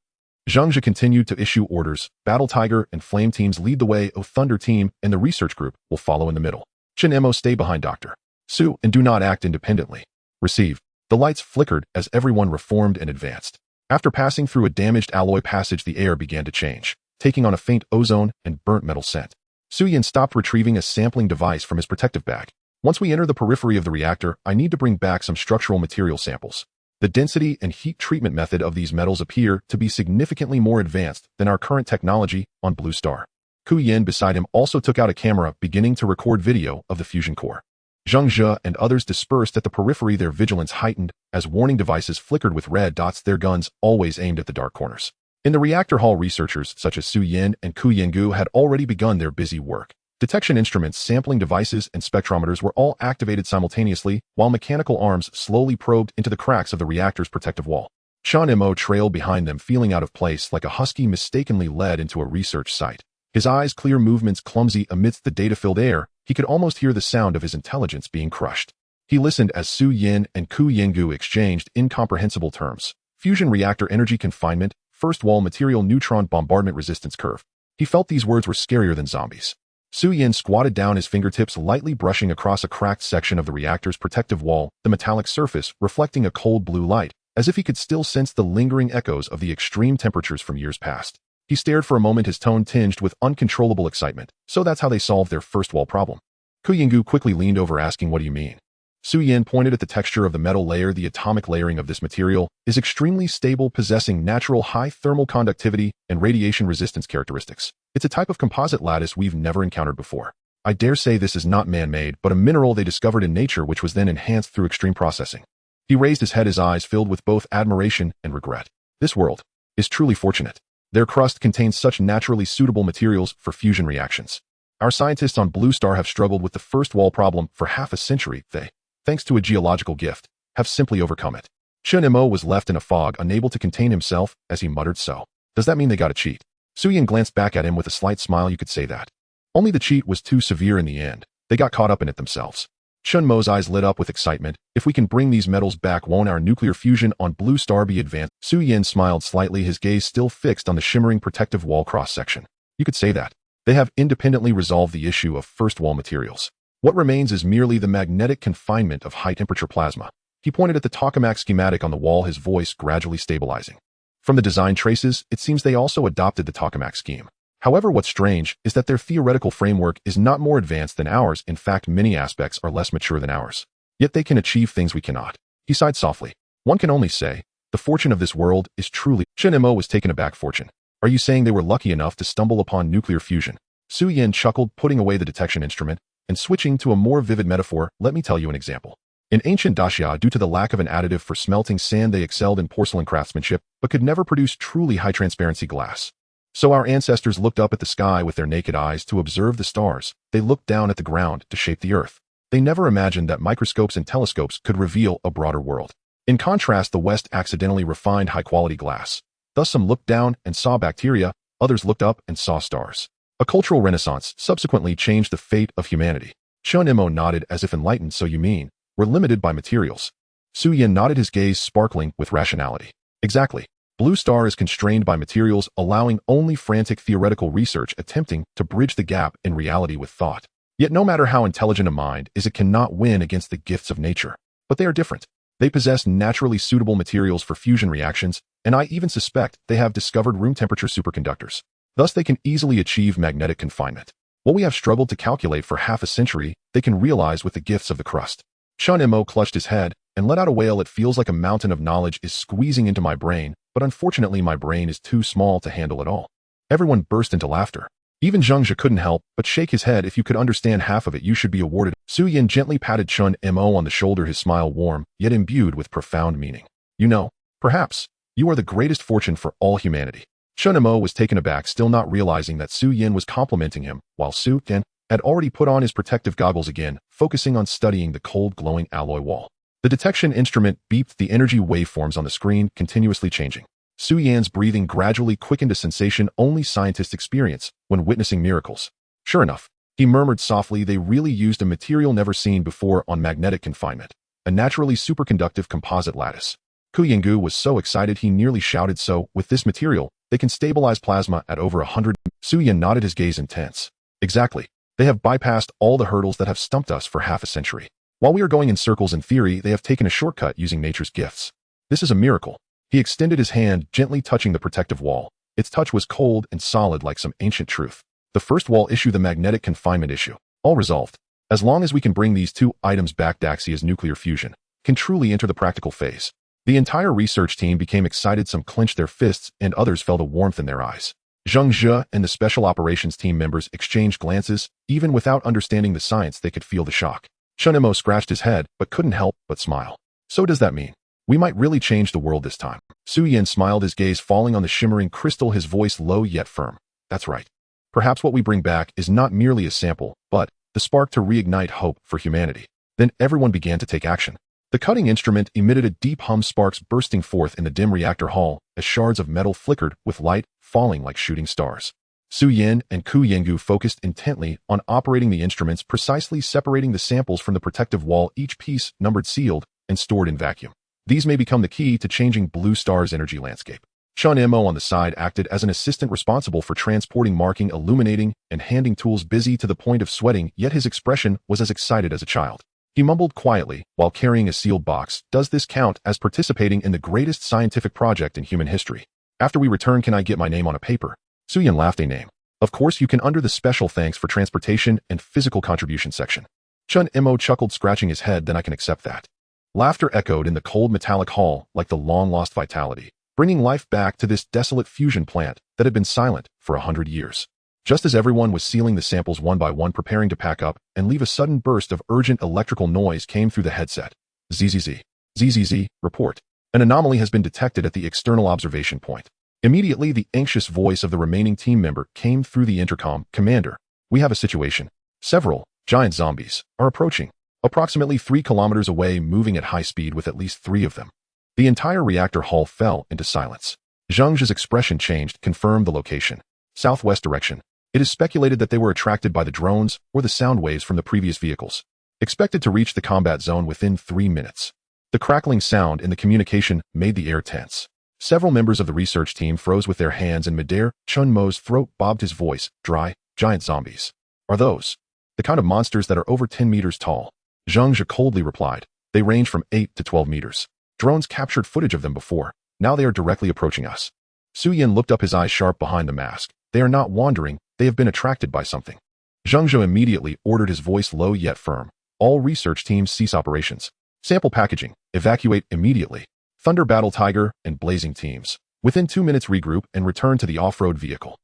Zhang Zhe continued to issue orders. Battle Tiger and Flame teams lead the way, O Thunder team and the research group will follow in the middle. Chen Mo, stay behind Dr. Su and do not act independently. Received. The lights flickered as everyone reformed and advanced. After passing through a damaged alloy passage, the air began to change, taking on a faint ozone and burnt metal scent. Su Yin stopped, retrieving a sampling device from his protective bag. Once we enter the periphery of the reactor, I need to bring back some structural material samples. The density and heat treatment method of these metals appear to be significantly more advanced than our current technology on Blue Star. Ku Yin beside him also took out a camera, beginning to record video of the fusion core. Zhang Zhe and others dispersed at the periphery, their vigilance heightened as warning devices flickered with red dots, their guns always aimed at the dark corners. In the reactor hall, researchers such as Su Yin and Ku Yengu had already begun their busy work. Detection instruments, sampling devices, and spectrometers were all activated simultaneously, while mechanical arms slowly probed into the cracks of the reactor's protective wall. Chen Mo trailed behind them, feeling out of place like a husky mistakenly led into a research site. His eyes' clear movements clumsy amidst the data-filled air, he could almost hear the sound of his intelligence being crushed. He listened as Su Yin and Ku Yingu exchanged incomprehensible terms. Fusion reactor energy confinement, first wall material neutron bombardment resistance curve. He felt these words were scarier than zombies. Su Yin squatted down, his fingertips lightly brushing across a cracked section of the reactor's protective wall, the metallic surface reflecting a cold blue light, as if he could still sense the lingering echoes of the extreme temperatures from years past. He stared for a moment, his tone tinged with uncontrollable excitement. So that's how they solved their first wall problem. Ku Yingu quickly leaned over, asking, "What do you mean?" Su Yin pointed at the texture of the metal layer. The atomic layering of this material is extremely stable, possessing natural high thermal conductivity and radiation resistance characteristics. It's a type of composite lattice we've never encountered before. I dare say this is not man-made, but a mineral they discovered in nature which was then enhanced through extreme processing. He raised his head, his eyes filled with both admiration and regret. This world is truly fortunate. Their crust contains such naturally suitable materials for fusion reactions. Our scientists on Blue Star have struggled with the first wall problem for half a century. They, thanks to a geological gift, have simply overcome it. Chen Mo was left in a fog, unable to contain himself as he muttered, "So, does that mean they got a cheat?" Su Yin glanced back at him with a slight smile. "You could say that. Only the cheat was too severe in the end. They got caught up in it themselves." Chen Mo's eyes lit up with excitement. "If we can bring these metals back, won't our nuclear fusion on Blue Star be advanced?" Su Yin smiled slightly, his gaze still fixed on the shimmering protective wall cross-section. "You could say that. They have independently resolved the issue of first wall materials. What remains is merely the magnetic confinement of high-temperature plasma." He pointed at the tokamak schematic on the wall, his voice gradually stabilizing. From the design traces, it seems they also adopted the tokamak scheme. However, what's strange is that their theoretical framework is not more advanced than ours. In fact, many aspects are less mature than ours. Yet they can achieve things we cannot. He sighed softly. "One can only say, the fortune of this world is truly..." Chen Mo was taken aback. "Fortune? Are you saying they were lucky enough to stumble upon nuclear fusion?" Su Yin chuckled, putting away the detection instrument and switching to a more vivid metaphor. "Let me tell you an example. In ancient Daxia, due to the lack of an additive for smelting sand, they excelled in porcelain craftsmanship, but could never produce truly high-transparency glass. So our ancestors looked up at the sky with their naked eyes to observe the stars. They looked down at the ground to shape the earth. They never imagined that microscopes and telescopes could reveal a broader world. In contrast, the West accidentally refined high-quality glass. Thus some looked down and saw bacteria, others looked up and saw stars. A cultural renaissance subsequently changed the fate of humanity." Chen Mo nodded as if enlightened. "So you mean, we're limited by materials?" Su Yin nodded, his gaze sparkling with rationality. "Exactly. Blue Star is constrained by materials, allowing only frantic theoretical research, attempting to bridge the gap in reality with thought. Yet no matter how intelligent a mind is, it cannot win against the gifts of nature. But they are different. They possess naturally suitable materials for fusion reactions, and I even suspect they have discovered room temperature superconductors. Thus they can easily achieve magnetic confinement. What we have struggled to calculate for half a century, they can realize with the gifts of the crust." Chen Mo clutched his head and let out a wail. "It feels like a mountain of knowledge is squeezing into my brain, but unfortunately my brain is too small to handle it all." Everyone burst into laughter. Even Zhengzhe couldn't help but shake his head. "If you could understand half of it, you should be awarded." Su Yin gently patted Chen Mo on the shoulder, his smile warm, yet imbued with profound meaning. "You know, perhaps, you are the greatest fortune for all humanity." Chen Mo was taken aback, still not realizing that Su Yin was complimenting him, while Su Yin had already put on his protective goggles again, focusing on studying the cold glowing alloy wall. The detection instrument beeped, the energy waveforms on the screen continuously changing. Su Yan's breathing gradually quickened, a sensation only scientists experience when witnessing miracles. "Sure enough," he murmured softly, "they really used a material never seen before on magnetic confinement. A naturally superconductive composite lattice." Ku Yingu was so excited he nearly shouted. "So, with this material, they can stabilize plasma at over 100. Su Yin nodded, his gaze intense. "Exactly. They have bypassed all the hurdles that have stumped us for half a century. While we are going in circles in theory, they have taken a shortcut using nature's gifts. This is a miracle." He extended his hand, gently touching the protective wall. Its touch was cold and solid like some ancient truth. "The first wall issue, the magnetic confinement issue, all resolved. As long as we can bring these two items back, Daxia's nuclear fusion can truly enter the practical phase." The entire research team became excited. Some clenched their fists and others felt a warmth in their eyes. Zhengzhe and the special operations team members exchanged glances. Even without understanding the science, they could feel the shock. Chen Mo scratched his head, but couldn't help but smile. "So does that mean we might really change the world this time?" Su Yin smiled, his gaze falling on the shimmering crystal, his voice low yet firm. "That's right. Perhaps what we bring back is not merely a sample, but the spark to reignite hope for humanity." Then everyone began to take action. The cutting instrument emitted a deep hum, sparks bursting forth in the dim reactor hall as shards of metal flickered with light, falling like shooting stars. Su Yin and Ku Yengu focused intently on operating the instruments, precisely separating the samples from the protective wall, each piece numbered, sealed, and stored in vacuum. These may become the key to changing Blue Star's energy landscape. Chen Mo on the side acted as an assistant responsible for transporting, marking, illuminating, and handing tools, busy to the point of sweating, yet his expression was as excited as a child. He mumbled quietly while carrying a sealed box, "Does this count as participating in the greatest scientific project in human history? After we return, can I get my name on a paper?" Su Yin laughed. "A name? Of course you can, under the special thanks for transportation and physical contribution section." Chen Mo chuckled, scratching his head. "Then I can accept that." Laughter echoed in the cold metallic hall like the long-lost vitality, bringing life back to this desolate fusion plant that had been silent for 100 years. Just as everyone was sealing the samples one by one, preparing to pack up and leave, a sudden burst of urgent electrical noise came through the headset. "ZZZ. ZZZ, report. An anomaly has been detected at the external observation point." Immediately, the anxious voice of the remaining team member came through the intercom. "Commander, we have a situation. Several giant zombies are approaching, approximately 3 kilometers away, moving at high speed with at least 3 of them." The entire reactor hall fell into silence. Zhang's expression changed. "Confirm the location. Southwest direction. It is speculated that they were attracted by the drones or the sound waves from the previous vehicles. Expected to reach the combat zone within 3 minutes." The crackling sound in the communication made the air tense. Several members of the research team froze with their hands in midair. Chen Mo's throat bobbed, his voice dry. "Giant zombies. Are those the kind of monsters that are over 10 meters tall?" Zhang coldly replied. "They range from 8 to 12 meters. Drones captured footage of them before. Now they are directly approaching us." Su Yin looked up, his eyes sharp behind the mask. "They are not wandering. They have been attracted by something." Zhang immediately ordered, his voice low yet firm. "All research teams cease operations. Sample packaging. Evacuate immediately. Thunder, Battle Tiger, and Blazing teams. Within 2 minutes regroup and return to the off-road vehicle."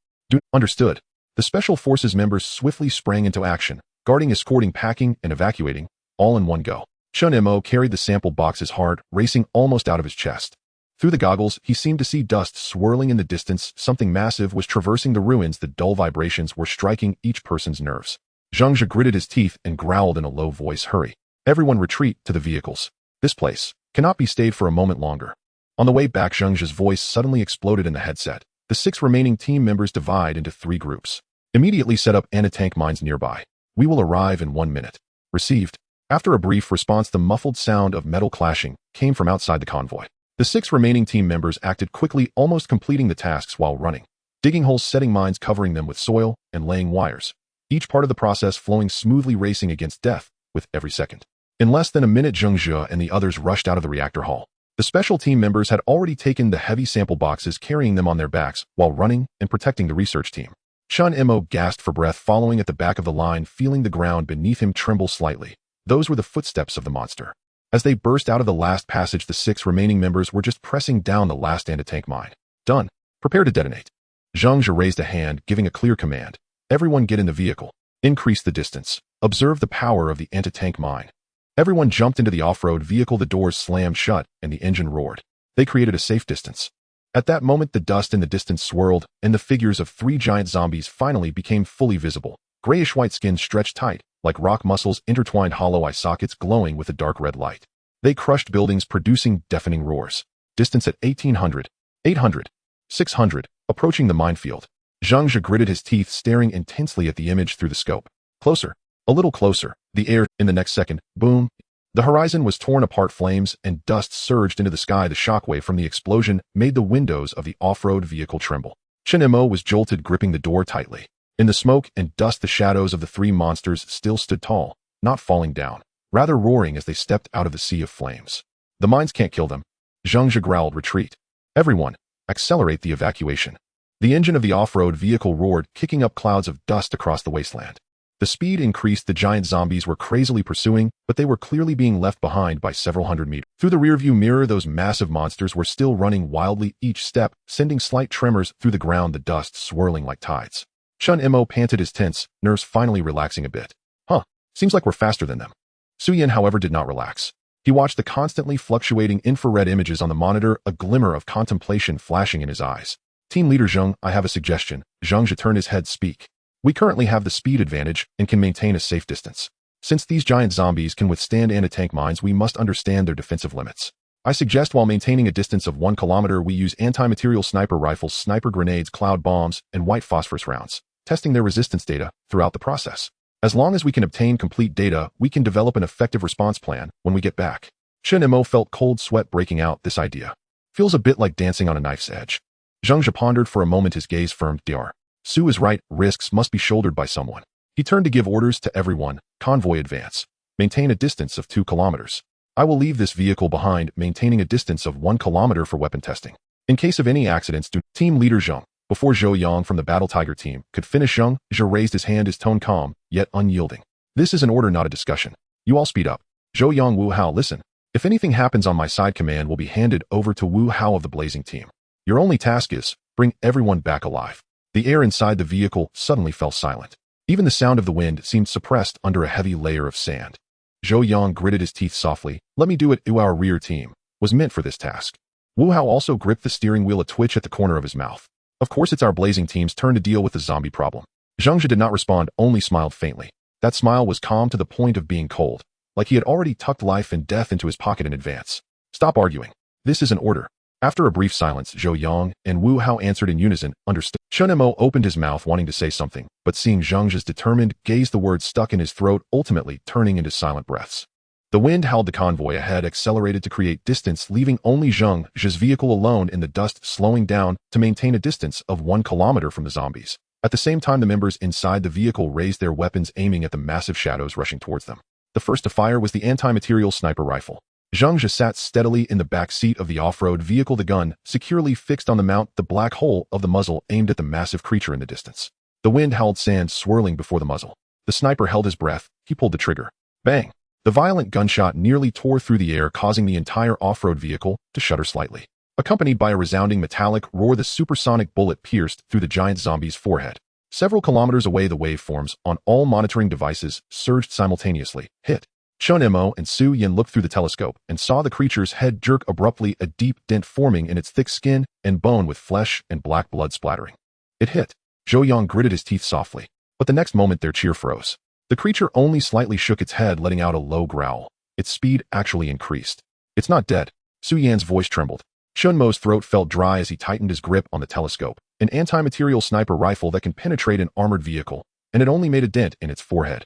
Understood." The Special Forces members swiftly sprang into action, guarding, escorting, packing, and evacuating, all in one go. Chen Mo carried the sample boxes hard, racing almost out of his chest. Through the goggles, he seemed to see dust swirling in the distance. Something massive was traversing the ruins. The dull vibrations were striking each person's nerves. Zhang gritted his teeth and growled in a low voice, "Hurry. Everyone retreat to the vehicles. This place cannot be stayed for a moment longer." On the way back, Zhang's voice suddenly exploded in the headset. "The 6 remaining team members divide into 3 groups. Immediately set up anti-tank mines nearby. We will arrive in 1 minute. Received." After a brief response, the muffled sound of metal clashing came from outside the convoy. The 6 remaining team members acted quickly, almost completing the tasks while running, digging holes, setting mines, covering them with soil, and laying wires. Each part of the process flowing smoothly, racing against death with every second. In less than a minute, Zheng and the others rushed out of the reactor hall. The special team members had already taken the heavy sample boxes, carrying them on their backs while running and protecting the research team. Chen Mo gasped for breath, following at the back of the line, feeling the ground beneath him tremble slightly. Those were the footsteps of the monster. As they burst out of the last passage, the 6 remaining members were just pressing down the last anti-tank mine. "Done. Prepare to detonate." Zhang raised a hand, giving a clear command. "Everyone get in the vehicle. Increase the distance. Observe the power of the anti-tank mine." Everyone jumped into the off-road vehicle. The doors slammed shut and the engine roared. They created a safe distance. At that moment, the dust in the distance swirled, and the figures of 3 giant zombies finally became fully visible. Grayish-white skin stretched tight, like rock muscles, intertwined hollow eye sockets glowing with a dark red light. They crushed buildings, producing deafening roars. Distance at 1800, 800, 600, approaching the minefield. Zhang gritted his teeth, staring intensely at the image through the scope. Closer. A little closer. The air, in the next second, boom. The horizon was torn apart, flames and dust surged into the sky. The shockwave from the explosion made the windows of the off-road vehicle tremble. Chen Mo was jolted, gripping the door tightly. In the smoke and dust, the shadows of the 3 monsters still stood tall, not falling down, rather roaring as they stepped out of the sea of flames. "The mines can't kill them." Zhang growled. "Retreat. Everyone, accelerate the evacuation." The engine of the off-road vehicle roared, kicking up clouds of dust across the wasteland. The speed increased. The giant zombies were crazily pursuing, but they were clearly being left behind by several hundred meters. Through the rearview mirror, those massive monsters were still running wildly, each step sending slight tremors through the ground, the dust swirling like tides. Chen Mo panted, his tense nerves finally relaxing a bit. Seems like we're faster than them." Su Yin, however, did not relax. He watched the constantly fluctuating infrared images on the monitor, a glimmer of contemplation flashing in his eyes. "Team leader Zheng, I have a suggestion." Zheng turned his head. "Speak." "We currently have the speed advantage and can maintain a safe distance. Since these giant zombies can withstand anti-tank mines, we must understand their defensive limits. I suggest while maintaining a distance of 1 kilometer we use anti-material sniper rifles, sniper grenades, cloud bombs, and white phosphorus rounds, testing their resistance data throughout the process. As long as we can obtain complete data, we can develop an effective response plan when we get back. Chen Mo felt cold sweat breaking out. This idea feels a bit like dancing on a knife's edge. Zhang Zhe pondered for a moment, his gaze firm. Dr. Su is right, risks must be shouldered by someone. He turned to give orders to everyone. Convoy advance. Maintain a distance of 2 kilometers. I will leave this vehicle behind, maintaining a distance of 1 kilometer for weapon testing. In case of any accidents, Team Leader Zhang. Before Zhou Yang from the Battle Tiger team could finish, Zhang Zhe raised his hand, his tone calm, yet unyielding. This is an order, not a discussion. You all speed up. Zhou Yang, Wu Hao, listen. If anything happens on my side, command will be handed over to Wu Hao of the Blazing Team. Your only task is, bring everyone back alive. The air inside the vehicle suddenly fell silent. Even the sound of the wind seemed suppressed under a heavy layer of sand. Zhou Yang gritted his teeth softly. Let me do it. Our rear team was meant for this task. Wu Hao also gripped the steering wheel, a twitch at the corner of his mouth. Of course, it's our Blazing Team's turn to deal with the zombie problem. Zhang Zhe did not respond, only smiled faintly. That smile was calm to the point of being cold, like he had already tucked life and death into his pocket in advance. Stop arguing. This is an order. After a brief silence, Zhou Yang and Wu Hao answered in unison, understood. Chen Mo opened his mouth wanting to say something, but seeing Zhang Zhe's determined gaze, the words stuck in his throat, ultimately turning into silent breaths. The wind howled. The convoy ahead accelerated to create distance, leaving only Zhang Zhe's vehicle alone in the dust, slowing down to maintain a distance of 1 kilometer from the zombies. At the same time, the members inside the vehicle raised their weapons, aiming at the massive shadows rushing towards them. The first to fire was the anti-material sniper rifle. Zhang Zhe sat steadily in the back seat of the off-road vehicle, the gun securely fixed on the mount, the black hole of the muzzle aimed at the massive creature in the distance. The wind howled, sand swirling before the muzzle. The sniper held his breath. He pulled the trigger. Bang! The violent gunshot nearly tore through the air, causing the entire off-road vehicle to shudder slightly. Accompanied by a resounding metallic roar, the supersonic bullet pierced through the giant zombie's forehead. Several kilometers away, the waveforms on all monitoring devices surged simultaneously. Hit. Chen Mo and Su Yin looked through the telescope and saw the creature's head jerk abruptly, a deep dent forming in its thick skin and bone with flesh and black blood splattering. It hit. Zhou Yang gritted his teeth softly, but the next moment their cheer froze. The creature only slightly shook its head, letting out a low growl. Its speed actually increased. It's not dead. Su Yan's voice trembled. Chen Mo's throat felt dry as he tightened his grip on the telescope, an anti-material sniper rifle that can penetrate an armored vehicle, and it only made a dent in its forehead.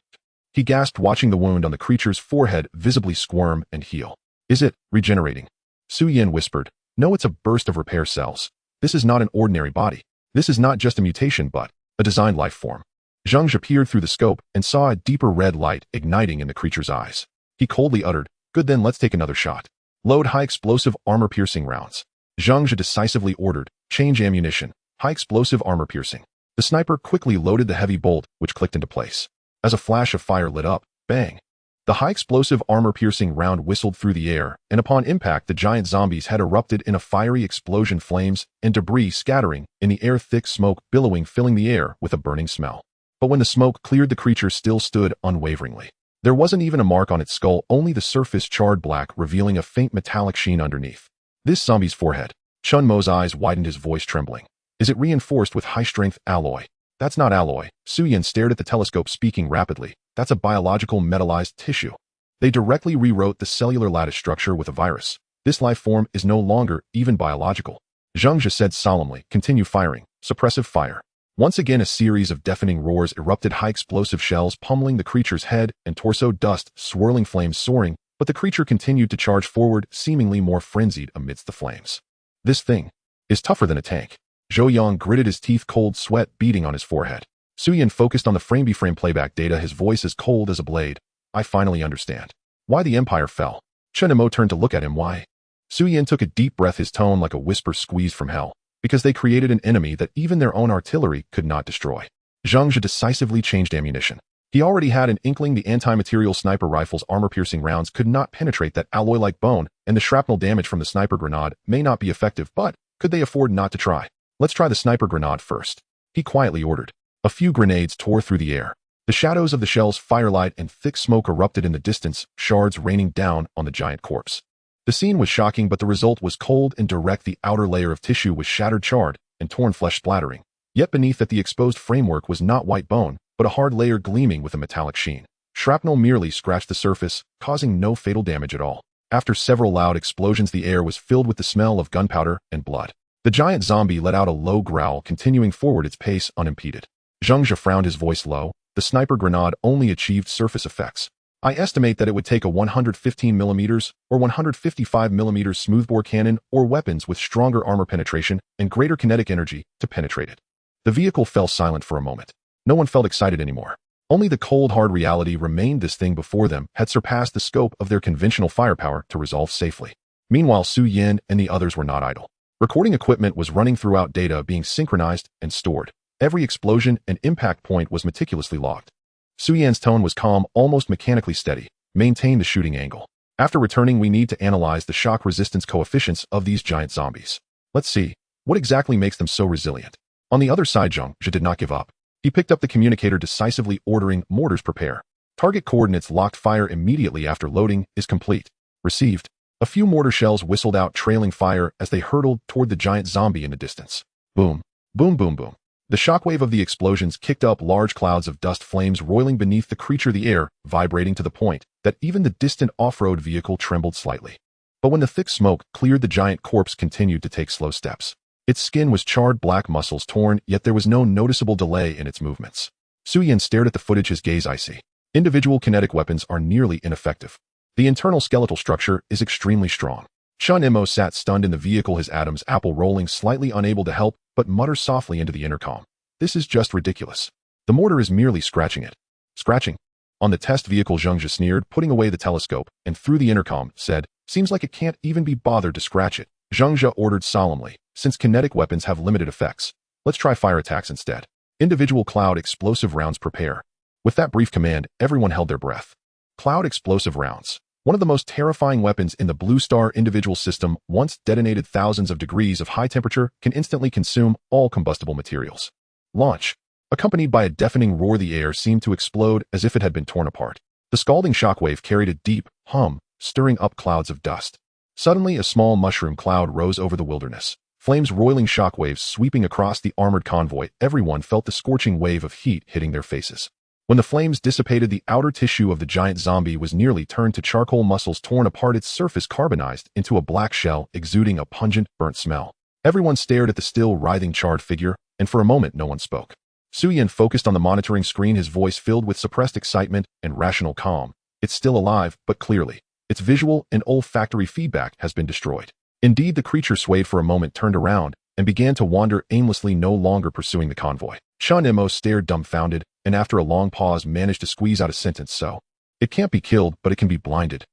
He gasped, watching the wound on the creature's forehead visibly squirm and heal. Is it regenerating? Su Yin whispered. No, it's a burst of repair cells. This is not an ordinary body. This is not just a mutation, but a designed life form. Zhang Zhe peered through the scope and saw a deeper red light igniting in the creature's eyes. He coldly uttered, good, then let's take another shot. Load high-explosive armor-piercing rounds. Zhang Zhe decisively ordered, change ammunition, high-explosive armor-piercing. The sniper quickly loaded the heavy bolt, which clicked into place. As a flash of fire lit up, bang! The high-explosive armor-piercing round whistled through the air, and upon impact the giant zombies had erupted in a fiery explosion, flames and debris scattering in the air, thick smoke billowing, filling the air with a burning smell. But when the smoke cleared, the creature still stood unwaveringly. There wasn't even a mark on its skull, only the surface charred black, revealing a faint metallic sheen underneath. This zombie's forehead. Chen Mo's eyes widened, his voice trembling. Is it reinforced with high-strength alloy? That's not alloy. Su Yin stared at the telescope, speaking rapidly. That's a biological metallized tissue. They directly rewrote the cellular lattice structure with a virus. This life form is no longer even biological. Zhang Zhe said solemnly, continue firing. Suppressive fire. Once again, a series of deafening roars erupted, high-explosive shells pummeling the creature's head and torso, dust, swirling, flames soaring, but the creature continued to charge forward, seemingly more frenzied amidst the flames. This thing is tougher than a tank. Zhou Yang gritted his teeth, cold sweat beading on his forehead. Su Yin focused on the frame-by-frame playback data, his voice as cold as a blade. I finally understand why the Empire fell. Chen Mo turned to look at him. Why? Su Yin took a deep breath, his tone like a whisper squeezed from hell. Because they created an enemy that even their own artillery could not destroy. Zhang Zhe decisively changed ammunition. He already had an inkling the anti-material sniper rifle's armor-piercing rounds could not penetrate that alloy-like bone, and the shrapnel damage from the sniper grenade may not be effective, but could they afford not to try? Let's try the sniper grenade first. He quietly ordered. A few grenades tore through the air. The shadows of the shell's firelight and thick smoke erupted in the distance, shards raining down on the giant corpse. The scene was shocking, but the result was cold and direct. The outer layer of tissue was shattered, charred, and torn flesh splattering. Yet beneath it, the exposed framework was not white bone, but a hard layer gleaming with a metallic sheen. Shrapnel merely scratched the surface, causing no fatal damage at all. After several loud explosions, the air was filled with the smell of gunpowder and blood. The giant zombie let out a low growl, continuing forward its pace unimpeded. Zhang Zhe frowned, his voice low. The sniper grenade only achieved surface effects. I estimate that it would take a 115mm or 155mm smoothbore cannon or weapons with stronger armor penetration and greater kinetic energy to penetrate it. The vehicle fell silent for a moment. No one felt excited anymore. Only the cold, hard reality remained. This thing before them had surpassed the scope of their conventional firepower to resolve safely. Meanwhile, Su Yin and the others were not idle. Recording equipment was running throughout, data being synchronized and stored. Every explosion and impact point was meticulously logged. Su Yan's tone was calm, almost mechanically steady. Maintain the shooting angle. After returning, we need to analyze the shock resistance coefficients of these giant zombies. Let's see, what exactly makes them so resilient? On the other side, Zhang Zhe did not give up. He picked up the communicator, decisively ordering mortars prepare. Target coordinates locked. Fire immediately after loading is complete. Received. A few mortar shells whistled out, trailing fire as they hurtled toward the giant zombie in the distance. Boom. Boom, boom, boom. The shockwave of the explosions kicked up large clouds of dust, flames roiling beneath the creature, the air vibrating to the point that even the distant off-road vehicle trembled slightly. But when the thick smoke cleared, the giant corpse continued to take slow steps. Its skin was charred, black muscles torn, yet there was no noticeable delay in its movements. Su Yin stared at the footage, his gaze icy. Individual kinetic weapons are nearly ineffective. The internal skeletal structure is extremely strong. Chen Mo sat stunned in the vehicle, his Adam's apple rolling slightly, unable to help but mutter softly into the intercom. This is just ridiculous. The mortar is merely scratching it. Scratching? On the test vehicle, Zhang Zhe sneered, putting away the telescope, and through the intercom, said, seems like it can't even be bothered to scratch it. Zhang Zhe ordered solemnly, since kinetic weapons have limited effects, let's try fire attacks instead. Individual cloud explosive rounds prepare. With that brief command, everyone held their breath. Cloud explosive rounds. One of the most terrifying weapons in the Blue Star individual system, once detonated thousands of degrees of high temperature, can instantly consume all combustible materials. Launch. Accompanied by a deafening roar, the air seemed to explode as if it had been torn apart. The scalding shockwave carried a deep hum, stirring up clouds of dust. Suddenly, a small mushroom cloud rose over the wilderness. Flames roiling, shockwaves sweeping across the armored convoy. Everyone felt the scorching wave of heat hitting their faces. When the flames dissipated, the outer tissue of the giant zombie was nearly turned to charcoal, muscles torn apart, its surface carbonized into a black shell, exuding a pungent, burnt smell. Everyone stared at the still writhing, charred figure, and for a moment no one spoke. Su Yin focused on the monitoring screen, his voice filled with suppressed excitement and rational calm. It's still alive, but clearly, its visual and olfactory feedback has been destroyed. Indeed, the creature swayed for a moment, turned around, and began to wander aimlessly, no longer pursuing the convoy. Chen Mo stared dumbfounded, and after a long pause managed to squeeze out a sentence, so. It can't be killed, but it can be blinded.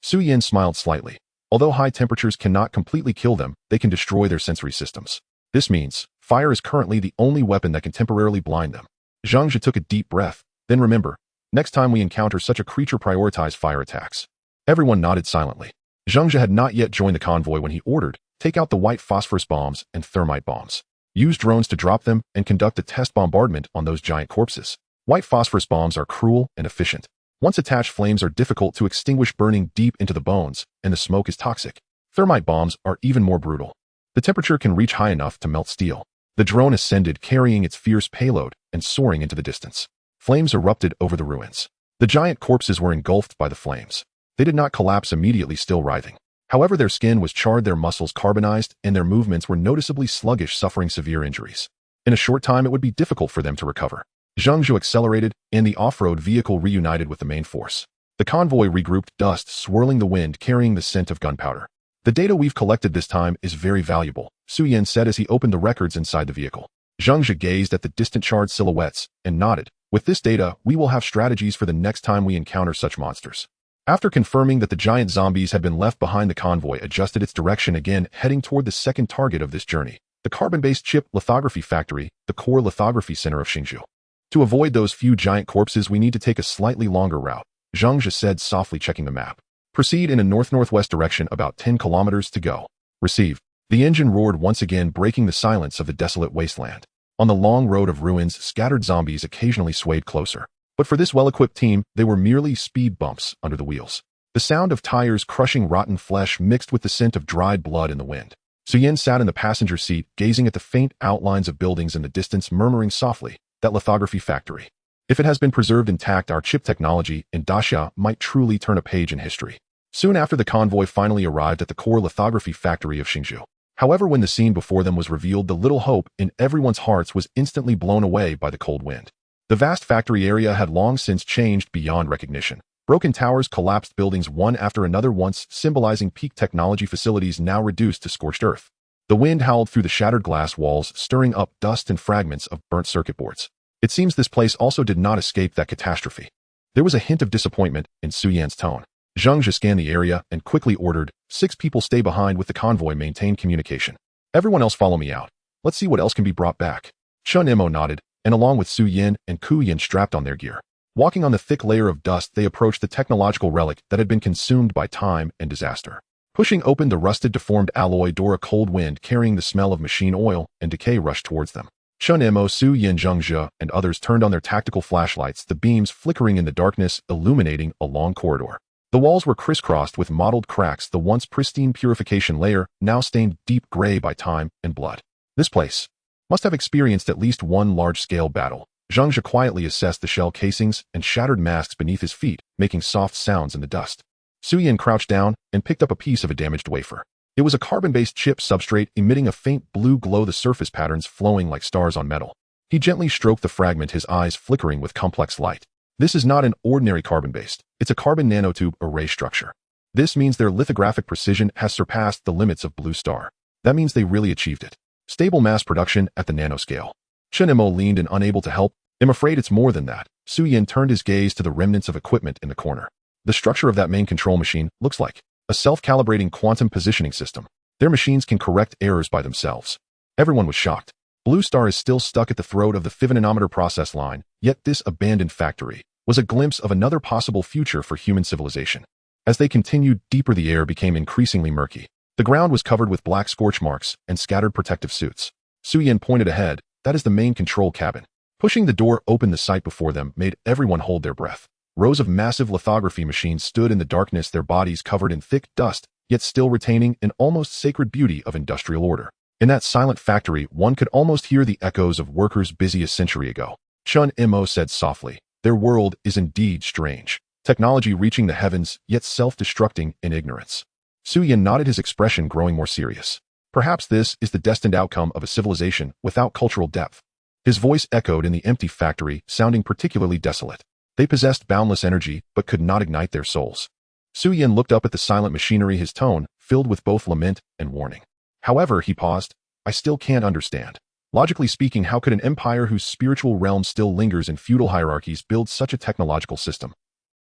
Su Yin smiled slightly. Although high temperatures cannot completely kill them, they can destroy their sensory systems. This means, fire is currently the only weapon that can temporarily blind them. Zhang Zhe took a deep breath. Then remember, next time we encounter such a creature, prioritize fire attacks. Everyone nodded silently. Zhang Zhe had not yet joined the convoy when he ordered, take out the white phosphorus bombs and thermite bombs. Use drones to drop them and conduct a test bombardment on those giant corpses. White phosphorus bombs are cruel and efficient. Once attached, flames are difficult to extinguish, burning deep into the bones, and the smoke is toxic. Thermite bombs are even more brutal. The temperature can reach high enough to melt steel. The drone ascended, carrying its fierce payload and soaring into the distance. Flames erupted over the ruins. The giant corpses were engulfed by the flames. They did not collapse immediately, still writhing. However, their skin was charred, their muscles carbonized, and their movements were noticeably sluggish, suffering severe injuries. In a short time, it would be difficult for them to recover. Zhang Zhe accelerated, and the off-road vehicle reunited with the main force. The convoy regrouped, dust swirling the wind, carrying the scent of gunpowder. The data we've collected this time is very valuable, Su Yin said as he opened the records inside the vehicle. Zhang Zhe gazed at the distant charred silhouettes and nodded. With this data, we will have strategies for the next time we encounter such monsters. After confirming that the giant zombies had been left behind, the convoy adjusted its direction again, heading toward the second target of this journey, the carbon-based chip lithography factory, the core lithography center of Xingzhou. To avoid those few giant corpses, we need to take a slightly longer route, Zhang Zhe said, softly checking the map. Proceed in a north-northwest direction, about 10 kilometers to go. Received. The engine roared once again, breaking the silence of the desolate wasteland. On the long road of ruins, scattered zombies occasionally swayed closer. But for this well-equipped team, they were merely speed bumps under the wheels. The sound of tires crushing rotten flesh mixed with the scent of dried blood in the wind. Su Yin sat in the passenger seat, gazing at the faint outlines of buildings in the distance, murmuring softly, that lithography factory. If it has been preserved intact, our chip technology in Daxia might truly turn a page in history. Soon after, the convoy finally arrived at the core lithography factory of Xingzhou. However, when the scene before them was revealed, the little hope in everyone's hearts was instantly blown away by the cold wind. The vast factory area had long since changed beyond recognition. Broken towers, collapsed buildings one after another, once symbolizing peak technology facilities now reduced to scorched earth. The wind howled through the shattered glass walls, stirring up dust and fragments of burnt circuit boards. It seems this place also did not escape that catastrophe. There was a hint of disappointment in Su Yan's tone. Zhang Zhe scanned the area and quickly ordered, 6 people stay behind with the convoy, maintain communication. Everyone else follow me out. Let's see what else can be brought back. Chen Mo nodded, and along with Su Yan and Ku Yan strapped on their gear. Walking on the thick layer of dust, they approached the technological relic that had been consumed by time and disaster. Pushing open the rusted, deformed alloy door, a cold wind carrying the smell of machine oil and decay rushed towards them. Chen Mo, Su Yan, Zhang Zhe, and others turned on their tactical flashlights, the beams flickering in the darkness, illuminating a long corridor. The walls were crisscrossed with mottled cracks, the once pristine purification layer now stained deep gray by time and blood. This place must have experienced at least one large-scale battle. Zhang Zhe quietly assessed the shell casings and shattered masks beneath his feet, making soft sounds in the dust. Su Yan crouched down and picked up a piece of a damaged wafer. It was a carbon-based chip substrate emitting a faint blue glow, the surface patterns flowing like stars on metal. He gently stroked the fragment, his eyes flickering with complex light. This is not an ordinary carbon-based. It's a carbon nanotube array structure. This means their lithographic precision has surpassed the limits of Blue Star. That means they really achieved it. Stable mass production at the nanoscale. Chen Mo leaned in, unable to help. I'm afraid it's more than that. Su Yan turned his gaze to the remnants of equipment in the corner. The structure of that main control machine looks like a self-calibrating quantum positioning system. Their machines can correct errors by themselves. Everyone was shocked. Blue Star is still stuck at the throat of the Fivnanometer process line, yet this abandoned factory was a glimpse of another possible future for human civilization. As they continued deeper, the air became increasingly murky. The ground was covered with black scorch marks and scattered protective suits. Su Yan pointed ahead. That is the main control cabin. Pushing the door open, the sight before them made everyone hold their breath. Rows of massive lithography machines stood in the darkness, their bodies covered in thick dust, yet still retaining an almost sacred beauty of industrial order. In that silent factory, one could almost hear the echoes of workers busy a century ago. Chen Mo said softly, their world is indeed strange. Technology reaching the heavens, yet self-destructing in ignorance. Su Yan nodded, his expression growing more serious. Perhaps this is the destined outcome of a civilization without cultural depth. His voice echoed in the empty factory, sounding particularly desolate. They possessed boundless energy, but could not ignite their souls. Su Yan looked up at the silent machinery, his tone filled with both lament and warning. However, he paused. I still can't understand. Logically speaking, how could an empire whose spiritual realm still lingers in feudal hierarchies build such a technological system?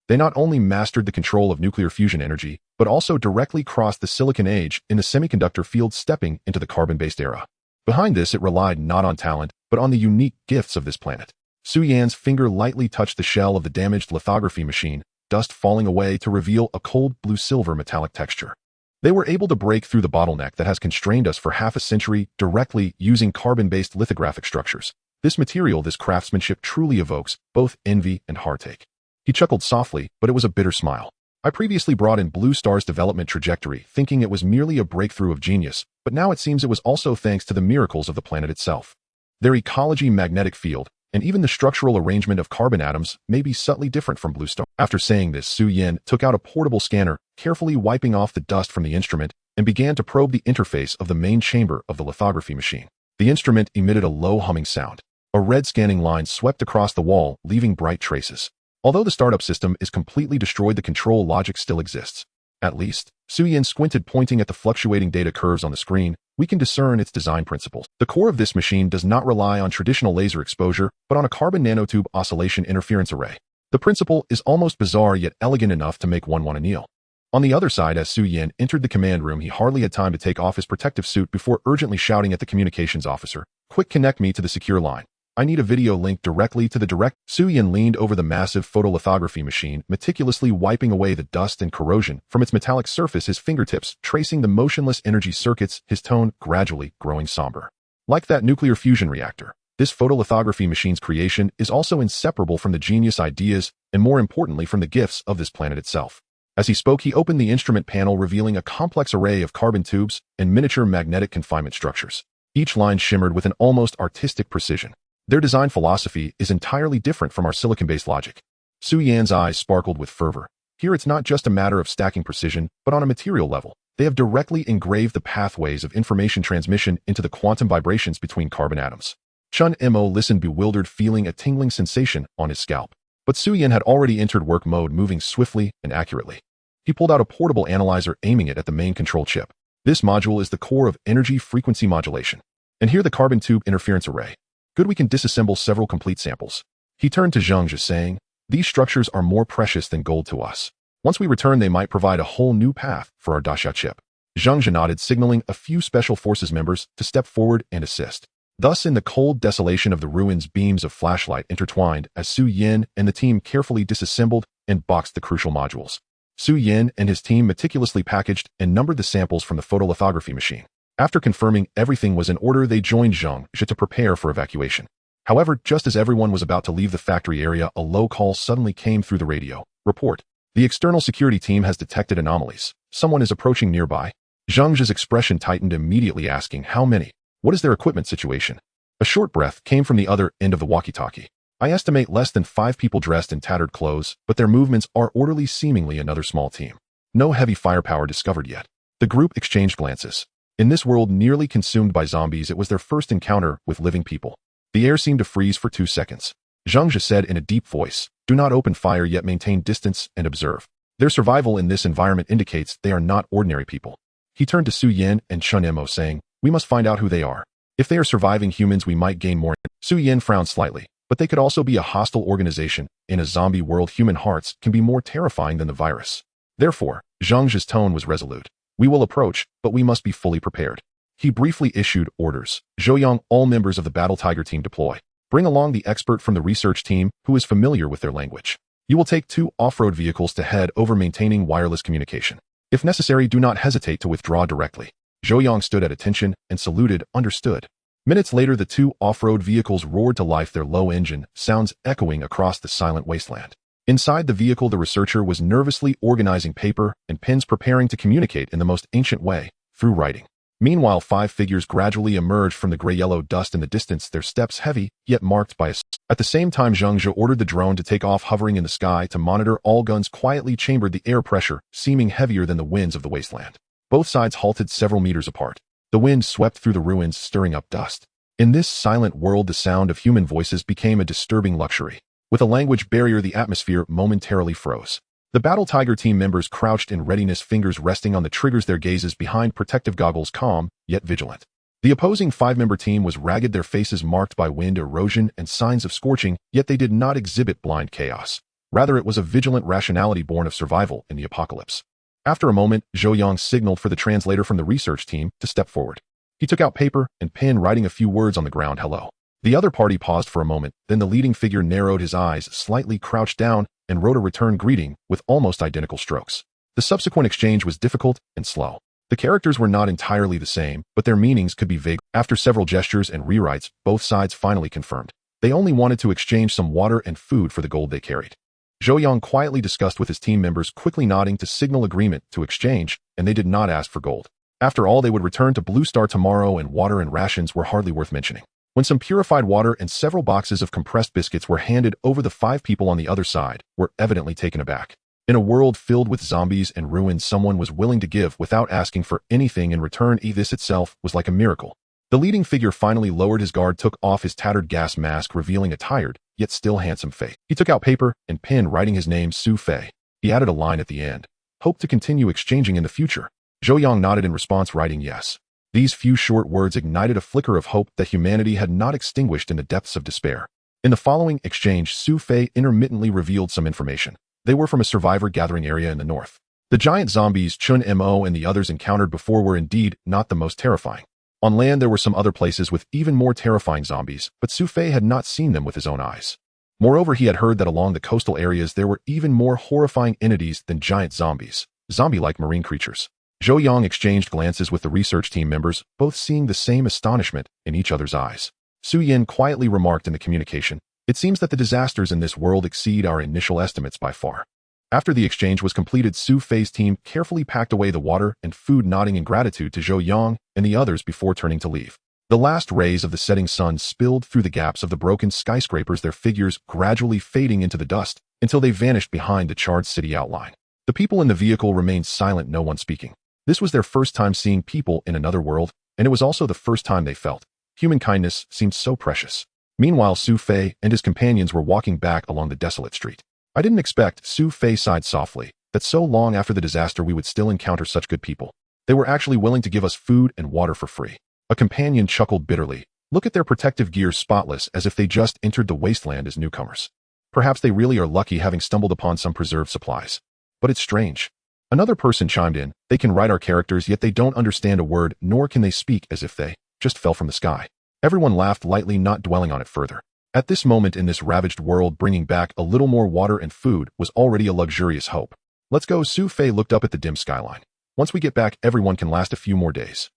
They not only mastered the control of nuclear fusion energy, but also directly crossed the Silicon Age in the semiconductor field, stepping into the carbon-based era. Behind this, it relied not on talent, but on the unique gifts of this planet. Su Yan's finger lightly touched the shell of the damaged lithography machine, dust falling away to reveal a cold blue-silver metallic texture. They were able to break through the bottleneck that has constrained us for half a century, directly using carbon-based lithographic structures. This material, this craftsmanship truly evokes both envy and heartache. He chuckled softly, but it was a bitter smile. I previously brought in Blue Star's development trajectory, thinking it was merely a breakthrough of genius, but now it seems it was also thanks to the miracles of the planet itself. Their ecology, magnetic field, and even the structural arrangement of carbon atoms may be subtly different from Blue Star. After saying this, Su Yan took out a portable scanner, carefully wiping off the dust from the instrument, and began to probe the interface of the main chamber of the lithography machine. The instrument emitted a low humming sound. A red scanning line swept across the wall, leaving bright traces. Although the startup system is completely destroyed, the control logic still exists. At least, Su Yan squinted, pointing at the fluctuating data curves on the screen. We can discern its design principles. The core of this machine does not rely on traditional laser exposure, but on a carbon nanotube oscillation interference array. The principle is almost bizarre yet elegant enough to make one want to kneel. On the other side, as Su Yan entered the command room, he hardly had time to take off his protective suit before urgently shouting at the communications officer, "Quick, connect me to the secure line. I need a video link directly to the direct." Su Yan leaned over the massive photolithography machine, meticulously wiping away the dust and corrosion from its metallic surface, his fingertips tracing the motionless energy circuits, his tone gradually growing somber. Like that nuclear fusion reactor, this photolithography machine's creation is also inseparable from the genius ideas and, more importantly, from the gifts of this planet itself. As he spoke, he opened the instrument panel, revealing a complex array of carbon tubes and miniature magnetic confinement structures. Each line shimmered with an almost artistic precision. Their design philosophy is entirely different from our silicon-based logic. Su Yan's eyes sparkled with fervor. Here it's not just a matter of stacking precision, but on a material level. They have directly engraved the pathways of information transmission into the quantum vibrations between carbon atoms. Chen Mo listened bewildered, feeling a tingling sensation on his scalp. But Su Yin had already entered work mode, moving swiftly and accurately. He pulled out a portable analyzer, aiming it at the main control chip. This module is the core of energy frequency modulation. And here the carbon tube interference array. Good, we can disassemble several complete samples. He turned to Zhang, saying, these structures are more precious than gold to us. Once we return, they might provide a whole new path for our Daxia chip. Zhang nodded, signaling a few special forces members to step forward and assist. Thus, in the cold desolation of the ruins, beams of flashlight intertwined as Su Yin and the team carefully disassembled and boxed the crucial modules. Su Yin and his team meticulously packaged and numbered the samples from the photolithography machine. After confirming everything was in order, they joined Zhang to prepare for evacuation. However, just as everyone was about to leave the factory area, a low call suddenly came through the radio. Report. The external security team has detected anomalies. Someone is approaching nearby. Zhang's expression tightened, immediately asking, how many? What is their equipment situation? A short breath came from the other end of the walkie-talkie. I estimate less than 5 people dressed in tattered clothes, but their movements are orderly, seemingly another small team. No heavy firepower discovered yet. The group exchanged glances. In this world nearly consumed by zombies, it was their first encounter with living people. The air seemed to freeze for 2 seconds. Zhang said in a deep voice, do not open fire yet, maintain distance and observe. Their survival in this environment indicates they are not ordinary people. He turned to Su Yin and Chen Mo, saying, we must find out who they are. If they are surviving humans, we might gain more. Su Yin frowned slightly, but they could also be a hostile organization. In a zombie world, human hearts can be more terrifying than the virus. Therefore, Zhang's tone was resolute. We will approach, but we must be fully prepared. He briefly issued orders. Zhouyang, all members of the Battle Tiger team deploy. Bring along the expert from the research team who is familiar with their language. You will take 2 off-road vehicles to head over, maintaining wireless communication. If necessary, do not hesitate to withdraw directly. Zhouyang stood at attention and saluted, understood. Minutes later, the 2 off-road vehicles roared to life, their low engine sounds echoing across the silent wasteland. Inside the vehicle, the researcher was nervously organizing paper and pens, preparing to communicate in the most ancient way, through writing. Meanwhile, 5 figures gradually emerged from the gray-yellow dust in the distance, their steps heavy, yet marked by a... At the same time, Zhang ordered the drone to take off, hovering in the sky to monitor. All guns quietly chambered, the air pressure seeming heavier than the winds of the wasteland. Both sides halted several meters apart. The wind swept through the ruins, stirring up dust. In this silent world, the sound of human voices became a disturbing luxury. With a language barrier, the atmosphere momentarily froze. The Battle Tiger team members crouched in readiness, fingers resting on the triggers, their gazes behind protective goggles, calm, yet vigilant. The opposing 5-member team was ragged, their faces marked by wind, erosion, and signs of scorching, yet they did not exhibit blind chaos. Rather, it was a vigilant rationality born of survival in the apocalypse. After a moment, Zhouyang signaled for the translator from the research team to step forward. He took out paper and pen, writing a few words on the ground. Hello. The other party paused for a moment, then the leading figure narrowed his eyes, slightly crouched down, and wrote a return greeting with almost identical strokes. The subsequent exchange was difficult and slow. The characters were not entirely the same, but their meanings could be vague. After several gestures and rewrites, both sides finally confirmed. They only wanted to exchange some water and food for the gold they carried. Zhouyang quietly discussed with his team members, quickly nodding to signal agreement to exchange, and they did not ask for gold. After all, they would return to Blue Star tomorrow, and water and rations were hardly worth mentioning. When some purified water and several boxes of compressed biscuits were handed over, the 5 people on the other side were evidently taken aback. In a world filled with zombies and ruins, someone was willing to give without asking for anything in return. This itself was like a miracle. The leading figure finally lowered his guard, took off his tattered gas mask, revealing a tired, yet still handsome face. He took out paper and pen, writing his name, Su Fei. He added a line at the end. Hope to continue exchanging in the future. Zhouyang nodded in response, writing yes. These few short words ignited a flicker of hope that humanity had not extinguished in the depths of despair. In the following exchange, Su Fei intermittently revealed some information. They were from a survivor gathering area in the north. The giant zombies Chen Mo and the others encountered before were indeed not the most terrifying. On land, there were some other places with even more terrifying zombies, but Su Fei had not seen them with his own eyes. Moreover, he had heard that along the coastal areas there were even more horrifying entities than giant zombies, zombie-like marine creatures. Zhouyang exchanged glances with the research team members, both seeing the same astonishment in each other's eyes. Su Yin quietly remarked in the communication, "It seems that the disasters in this world exceed our initial estimates by far." After the exchange was completed, Su Fei's team carefully packed away the water and food, nodding in gratitude to Zhouyang and the others before turning to leave. The last rays of the setting sun spilled through the gaps of the broken skyscrapers, their figures gradually fading into the dust until they vanished behind the charred city outline. The people in the vehicle remained silent, no one speaking. This was their first time seeing people in another world, and it was also the first time they felt human kindness seemed so precious. Meanwhile, Su Fei and his companions were walking back along the desolate street. I didn't expect, Su Fei sighed softly, that so long after the disaster we would still encounter such good people. They were actually willing to give us food and water for free. A companion chuckled bitterly. Look at their protective gear, spotless as if they just entered the wasteland as newcomers. Perhaps they really are lucky having stumbled upon some preserved supplies. But it's strange. Another person chimed in, they can write our characters, yet they don't understand a word, nor can they speak, as if they just fell from the sky. Everyone laughed lightly, not dwelling on it further. At this moment in this ravaged world, bringing back a little more water and food was already a luxurious hope. Let's go. Su Fei looked up at the dim skyline. Once we get back, everyone can last a few more days.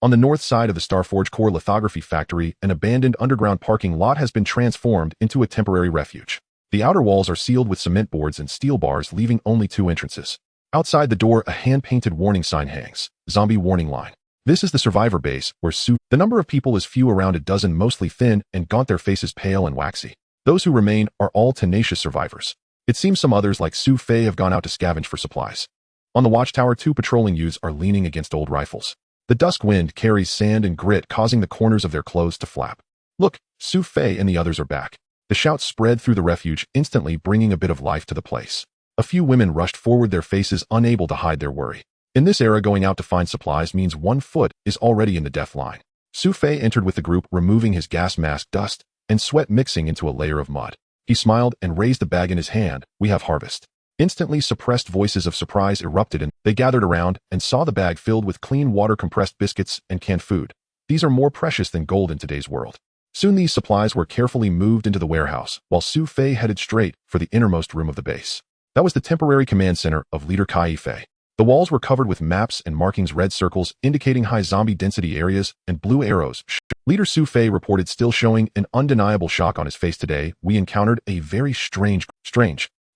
On the north side of the Starforge Core lithography factory, an abandoned underground parking lot has been transformed into a temporary refuge. The outer walls are sealed with cement boards and steel bars, leaving only 2 entrances. Outside the door, a hand-painted warning sign hangs. Zombie warning line. This is the survivor base, where the number of people is few, around a dozen, mostly thin and gaunt, their faces pale and waxy. Those who remain are all tenacious survivors. It seems some others, like Su Fei, have gone out to scavenge for supplies. On the watchtower, 2 patrolling youths are leaning against old rifles. The dusk wind carries sand and grit, causing the corners of their clothes to flap. Look, Su Fei and the others are back. The shout spread through the refuge, instantly bringing a bit of life to the place. A few women rushed forward, their faces unable to hide their worry. In this era, going out to find supplies means 1 foot is already in the death line. Su Fei entered with the group, removing his gas mask, dust and sweat mixing into a layer of mud. He smiled and raised the bag in his hand. We have harvest. Instantly, suppressed voices of surprise erupted, and they gathered around and saw the bag filled with clean water, compressed biscuits, and canned food. These are more precious than gold in today's world. Soon these supplies were carefully moved into the warehouse, while Su Fei headed straight for the innermost room of the base. That was the temporary command center of Leader Kai Fei. The walls were covered with maps and markings, red circles indicating high zombie density areas, and blue arrows. Leader Su Fei reported, still showing an undeniable shock on his face. Today, we encountered a very strange.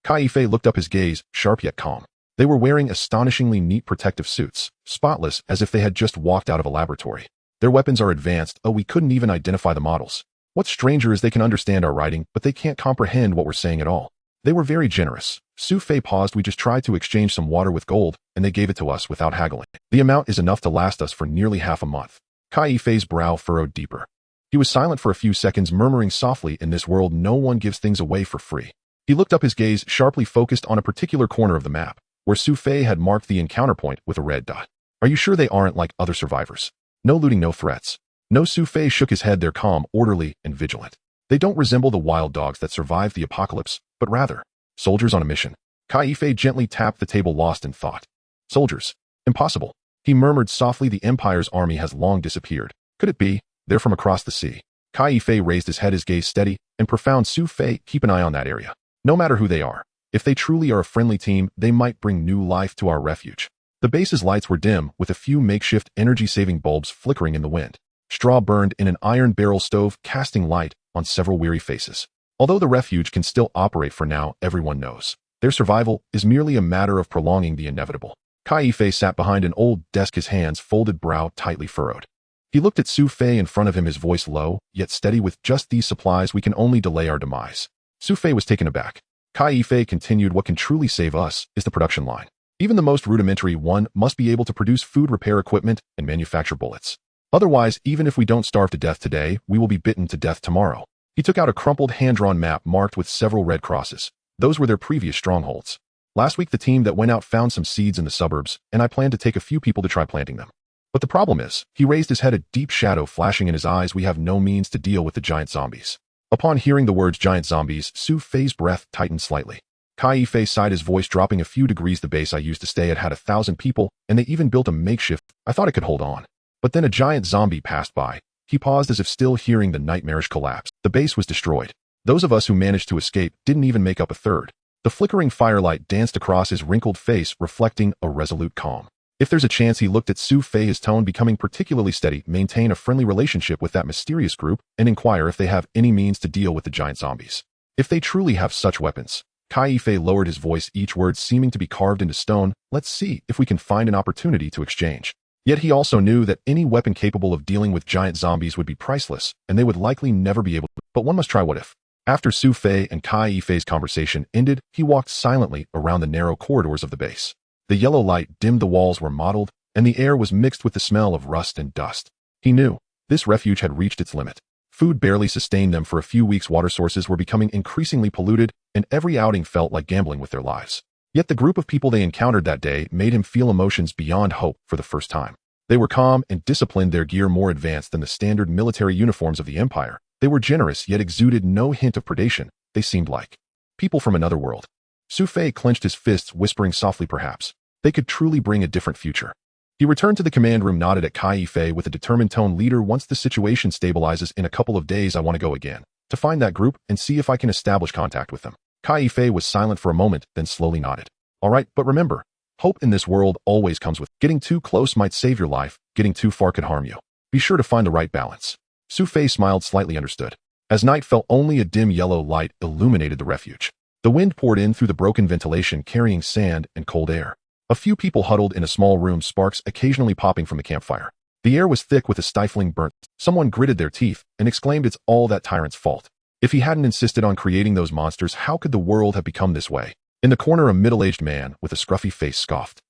Kai Fei looked up, his gaze sharp yet calm. They were wearing astonishingly neat protective suits, spotless as if they had just walked out of a laboratory. Their weapons are advanced. Oh, we couldn't even identify the models. What's stranger is they can understand our writing, but they can't comprehend what we're saying at all. They were very generous. Su Fei paused. We just tried to exchange some water with gold, and they gave it to us without haggling. The amount is enough to last us for nearly half a month. Kai Fei's brow furrowed deeper. He was silent for a few seconds, murmuring softly, in this world no one gives things away for free. He looked up, his gaze sharply focused on a particular corner of the map, where Su Fei had marked the encounter point with a red dot. Are you sure they aren't like other survivors? No looting, no threats. No. Su Fei shook his head. They're calm, orderly, and vigilant. They don't resemble the wild dogs that survived the apocalypse, but rather soldiers on a mission. Kai Fei gently tapped the table, lost in thought. Soldiers? Impossible. He murmured softly. The Empire's army has long disappeared. Could it be they're from across the sea? Kai Fei raised his head, his gaze steady and profound. Su Fei, keep an eye on that area. No matter who they are, if they truly are a friendly team, they might bring new life to our refuge. The base's lights were dim, with a few makeshift energy-saving bulbs flickering in the wind. Straw burned in an iron barrel stove, casting light on several weary faces. Although the refuge can still operate for now, everyone knows their survival is merely a matter of prolonging the inevitable. Kai Fei sat behind an old desk, his hands folded, brow tightly furrowed. He looked at Su Fei in front of him, his voice low, yet steady. With just these supplies, we can only delay our demise. Su Fei was taken aback. Kai Fei continued, what can truly save us is the production line. Even the most rudimentary one must be able to produce food, repair equipment, and manufacture bullets. Otherwise, even if we don't starve to death today, we will be bitten to death tomorrow. He took out a crumpled hand-drawn map marked with several red crosses. Those were their previous strongholds. Last week, the team that went out found some seeds in the suburbs, and I plan to take a few people to try planting them. But the problem is, he raised his head, a deep shadow flashing in his eyes, we have no means to deal with the giant zombies. Upon hearing the words giant zombies, Su Fei's breath tightened slightly. Kai Fei sighed, his voice dropping a few degrees. The base I used to stay at had 1,000 people, and they even built a makeshift. I thought it could hold on. But then a giant zombie passed by. He paused, as if still hearing the nightmarish collapse. The base was destroyed. Those of us who managed to escape didn't even make up a third. The flickering firelight danced across his wrinkled face, reflecting a resolute calm. If there's a chance, he looked at Su Fei, his tone becoming particularly steady, maintain a friendly relationship with that mysterious group and inquire if they have any means to deal with the giant zombies. If they truly have such weapons. Kai Fei lowered his voice, each word seeming to be carved into stone. Let's see if we can find an opportunity to exchange. Yet he also knew that any weapon capable of dealing with giant zombies would be priceless, and they would likely never be able to. But one must try. What if? After Su Fei and Kai Yifei's conversation ended, he walked silently around the narrow corridors of the base. The yellow light dimmed the walls were mottled, and the air was mixed with the smell of rust and dust. He knew this refuge had reached its limit. Food barely sustained them for a few weeks. Water sources were becoming increasingly polluted, and every outing felt like gambling with their lives. Yet the group of people they encountered that day made him feel emotions beyond hope for the first time. They were calm and disciplined, their gear more advanced than the standard military uniforms of the Empire. They were generous yet exuded no hint of predation. They seemed like people from another world. Su Fei clenched his fists, whispering softly, perhaps they could truly bring a different future. He returned to the command room, nodded at Kai Yifei with a determined tone. Leader, once the situation stabilizes in a couple of days, I want to go again to find that group and see if I can establish contact with them. Kai Yifei was silent for a moment, then slowly nodded. All right, but remember, hope in this world always comes with getting too close might save your life, getting too far could harm you. Be sure to find the right balance. Su Fei smiled slightly, understood. As night fell, only a dim yellow light illuminated the refuge. The wind poured in through the broken ventilation, carrying sand and cold air. A few people huddled in a small room, sparks occasionally popping from the campfire. The air was thick with a stifling burnt. Someone gritted their teeth and exclaimed, it's all that tyrant's fault. If he hadn't insisted on creating those monsters, how could the world have become this way? In the corner, a middle-aged man with a scruffy face scoffed.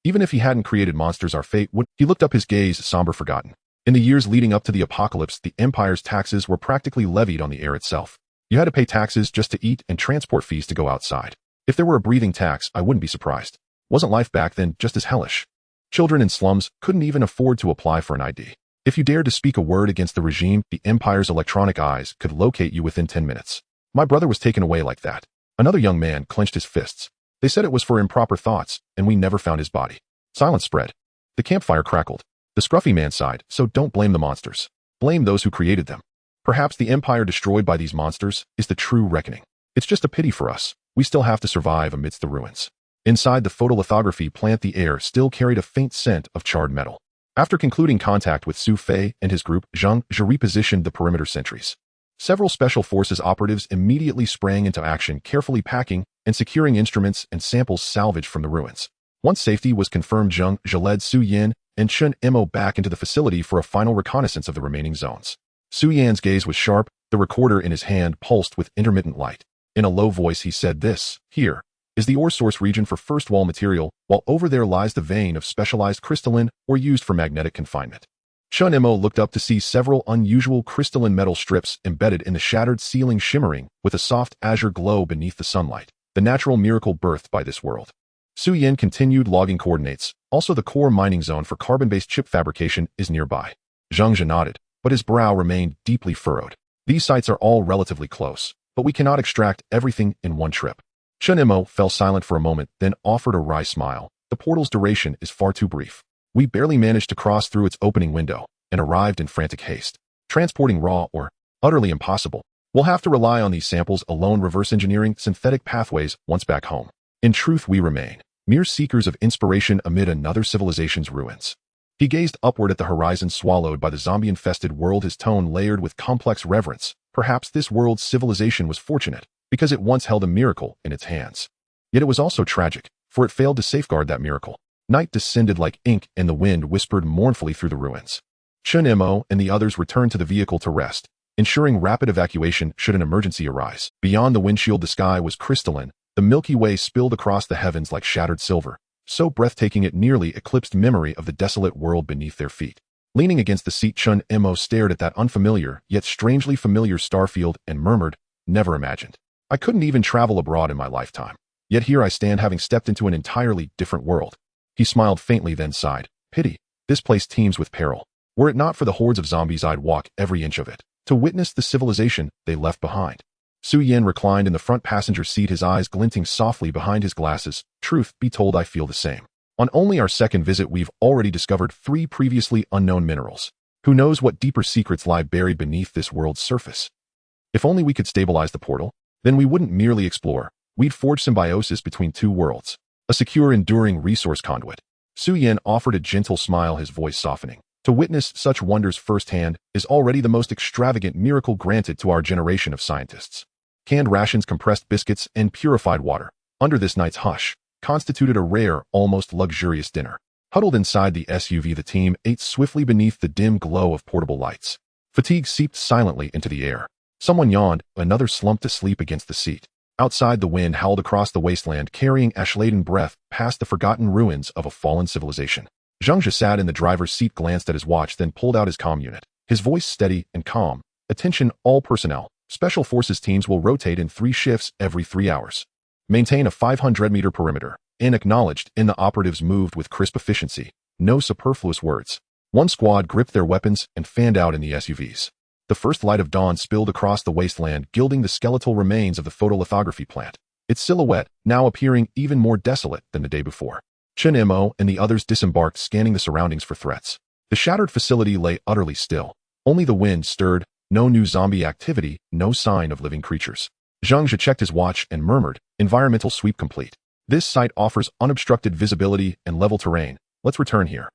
Even if he hadn't created monsters, our fate would... He looked up, his gaze somber, forgotten. In the years leading up to the apocalypse, the Empire's taxes were practically levied on the air itself. You had to pay taxes just to eat and transport fees to go outside. If there were a breathing tax, I wouldn't be surprised. Wasn't life back then just as hellish? Children in slums couldn't even afford to apply for an ID. If you dared to speak a word against the regime, the Empire's electronic eyes could locate you within 10 minutes. My brother was taken away like that. Another young man clenched his fists. They said it was for improper thoughts, and we never found his body. Silence spread. The campfire crackled. The scruffy man sighed, so don't blame the monsters. Blame those who created them. Perhaps the Empire destroyed by these monsters is the true reckoning. It's just a pity for us. We still have to survive amidst the ruins. Inside the photolithography plant, the air still carried a faint scent of charred metal. After concluding contact with Su Fei and his group, Zhang Zhe repositioned the perimeter sentries. Several special forces operatives immediately sprang into action, carefully packing and securing instruments and samples salvaged from the ruins. Once safety was confirmed, Zhang Zhe led Su Yan and Chen Mo back into the facility for a final reconnaissance of the remaining zones. Su Yan's gaze was sharp, the recorder in his hand pulsed with intermittent light. In a low voice he said, this, here, is the ore source region for first wall material, while over there lies the vein of specialized crystalline or used for magnetic confinement. Chen Mo looked up to see several unusual crystalline metal strips embedded in the shattered ceiling, shimmering with a soft azure glow beneath the sunlight, the natural miracle birthed by this world. Su Yan continued logging coordinates. Also, the core mining zone for carbon-based chip fabrication is nearby. Zhang Zhe nodded, but his brow remained deeply furrowed. These sites are all relatively close, but we cannot extract everything in one trip. Chen Mo fell silent for a moment, then offered a wry smile. The portal's duration is far too brief. We barely managed to cross through its opening window and arrived in frantic haste. Transporting raw ore, utterly impossible. We'll have to rely on these samples alone, reverse engineering synthetic pathways once back home. In truth, we remain mere seekers of inspiration amid another civilization's ruins. He gazed upward at the horizon, swallowed by the zombie-infested world, his tone layered with complex reverence. Perhaps this world's civilization was fortunate, because it once held a miracle in its hands. Yet it was also tragic, for it failed to safeguard that miracle. Night descended like ink, and the wind whispered mournfully through the ruins. Chen Mo and the others returned to the vehicle to rest, ensuring rapid evacuation should an emergency arise. Beyond the windshield, the sky was crystalline. The Milky Way spilled across the heavens like shattered silver, so breathtaking it nearly eclipsed memory of the desolate world beneath their feet. Leaning against the seat, Chen Mo stared at that unfamiliar, yet strangely familiar starfield and murmured, never imagined. I couldn't even travel abroad in my lifetime. Yet here I stand, having stepped into an entirely different world. He smiled faintly, then sighed. Pity. This place teems with peril. Were it not for the hordes of zombies, I'd walk every inch of it to witness the civilization they left behind. Su Yan reclined in the front passenger seat, his eyes glinting softly behind his glasses. Truth be told, I feel the same. On only our second visit, we've already discovered 3 previously unknown minerals. Who knows what deeper secrets lie buried beneath this world's surface? If only we could stabilize the portal, then we wouldn't merely explore. We'd forge symbiosis between 2 worlds. A secure, enduring resource conduit. Su Yan offered a gentle smile, his voice softening. To witness such wonders firsthand is already the most extravagant miracle granted to our generation of scientists. Canned rations, compressed biscuits, and purified water, under this night's hush, constituted a rare, almost luxurious dinner. Huddled inside the SUV, the team ate swiftly beneath the dim glow of portable lights. Fatigue seeped silently into the air. Someone yawned, another slumped asleep against the seat. Outside, the wind howled across the wasteland, carrying ash-laden breath past the forgotten ruins of a fallen civilization. Zhangzhe sat in the driver's seat, glanced at his watch, then pulled out his comm unit. His voice steady and calm. Attention, all personnel. Special Forces teams will rotate in 3 shifts every 3 hours. Maintain a 500-meter perimeter. In acknowledged, the operatives moved with crisp efficiency. No superfluous words. One squad gripped their weapons and fanned out in the SUVs. The first light of dawn spilled across the wasteland, gilding the skeletal remains of the photolithography plant, its silhouette now appearing even more desolate than the day before. Chen Mo and the others disembarked, scanning the surroundings for threats. The shattered facility lay utterly still. Only the wind stirred, no new zombie activity, no sign of living creatures. Zhangzhe checked his watch and murmured, "Environmental sweep complete. This site offers unobstructed visibility and level terrain. Let's return here."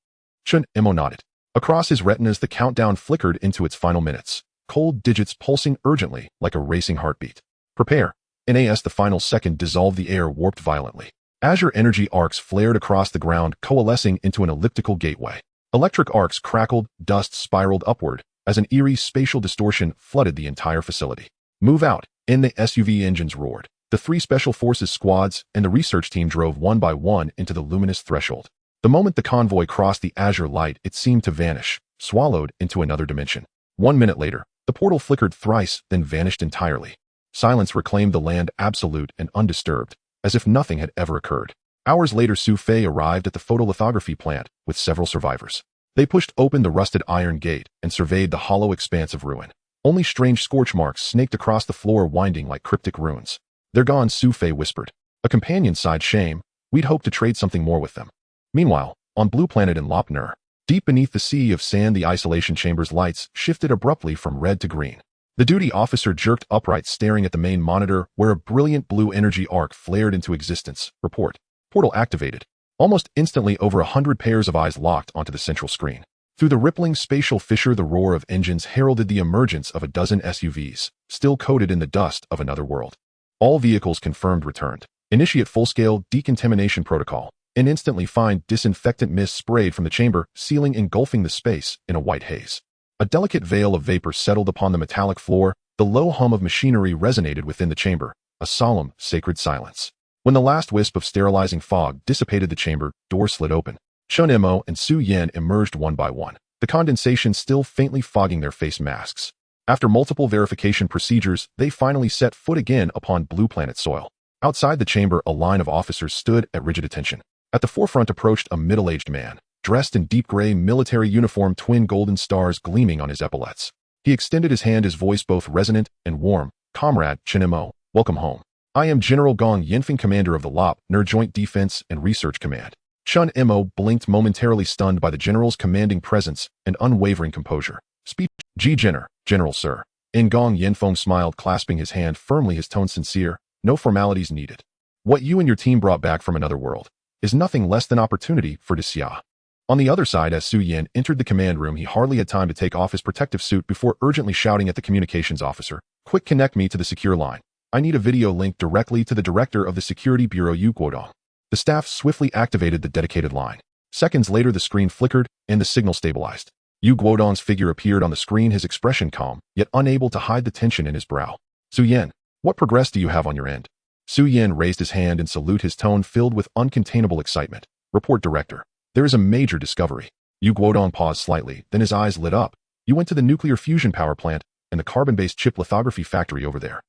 Chen Mo nodded. Across his retinas, the countdown flickered into its final minutes, cold digits pulsing urgently like a racing heartbeat. Prepare. As the final second dissolved, the air warped violently. Azure energy arcs flared across the ground, coalescing into an elliptical gateway. Electric arcs crackled, dust spiraled upward, as an eerie spatial distortion flooded the entire facility. "Move out!" The SUV engines roared. The 3 Special Forces squads and the research team drove one by one into the luminous threshold. The moment the convoy crossed the azure light, it seemed to vanish, swallowed into another dimension. 1 minute later, the portal flickered thrice, then vanished entirely. Silence reclaimed the land, absolute and undisturbed, as if nothing had ever occurred. Hours later, Su Fei arrived at the photolithography plant with several survivors. They pushed open the rusted iron gate and surveyed the hollow expanse of ruin. Only strange scorch marks snaked across the floor, winding like cryptic runes. "They're gone," Su Fei whispered. A companion sighed, "Shame. We'd hoped to trade something more with them." Meanwhile, on Blue Planet in Lopner, deep beneath the sea of sand, the isolation chamber's lights shifted abruptly from red to green. The duty officer jerked upright, staring at the main monitor where a brilliant blue energy arc flared into existence. "Report. Portal activated." Almost instantly, over 100 pairs of eyes locked onto the central screen. Through the rippling spatial fissure, the roar of engines heralded the emergence of a dozen SUVs, still coated in the dust of another world. All vehicles confirmed returned. Initiate full-scale decontamination protocol. And instantly find disinfectant mist sprayed from the chamber, sealing, engulfing the space in a white haze. A delicate veil of vapor settled upon the metallic floor. The low hum of machinery resonated within the chamber, a solemn, sacred silence. When the last wisp of sterilizing fog dissipated, the chamber door slid open. Chen Mo and Su Yan emerged one by one, the condensation still faintly fogging their face masks. After multiple verification procedures, they finally set foot again upon Blue Planet soil. Outside the chamber, a line of officers stood at rigid attention. At the forefront approached a middle-aged man, dressed in deep gray military uniform, twin golden stars gleaming on his epaulets. He extended his hand, his voice both resonant and warm. "Comrade Chen Mo, welcome home. I am General Gong Yinfeng, commander of the Lopner Joint Defense and Research Command." Chen Mo blinked, momentarily stunned by the general's commanding presence and unwavering composure. "Speech, G. General, sir." Gong Yinfeng smiled, clasping his hand firmly, his tone sincere. "No formalities needed. What you and your team brought back from another world is nothing less than opportunity for Daxia." On the other side, as Su Yan entered the command room, he hardly had time to take off his protective suit before urgently shouting at the communications officer, "Quick, connect me to the secure line. I need a video link directly to the director of the Security Bureau, Yu Guodong." The staff swiftly activated the dedicated line. Seconds later, the screen flickered and the signal stabilized. Yu Guodong's figure appeared on the screen, his expression calm, yet unable to hide the tension in his brow. "Su Yan, what progress do you have on your end?" Su Yan raised his hand in salute, his tone filled with uncontainable excitement. "Report, Director. There is a major discovery." Yu Guodong paused slightly, then his eyes lit up. "You went to the nuclear fusion power plant and the carbon-based chip lithography factory over there."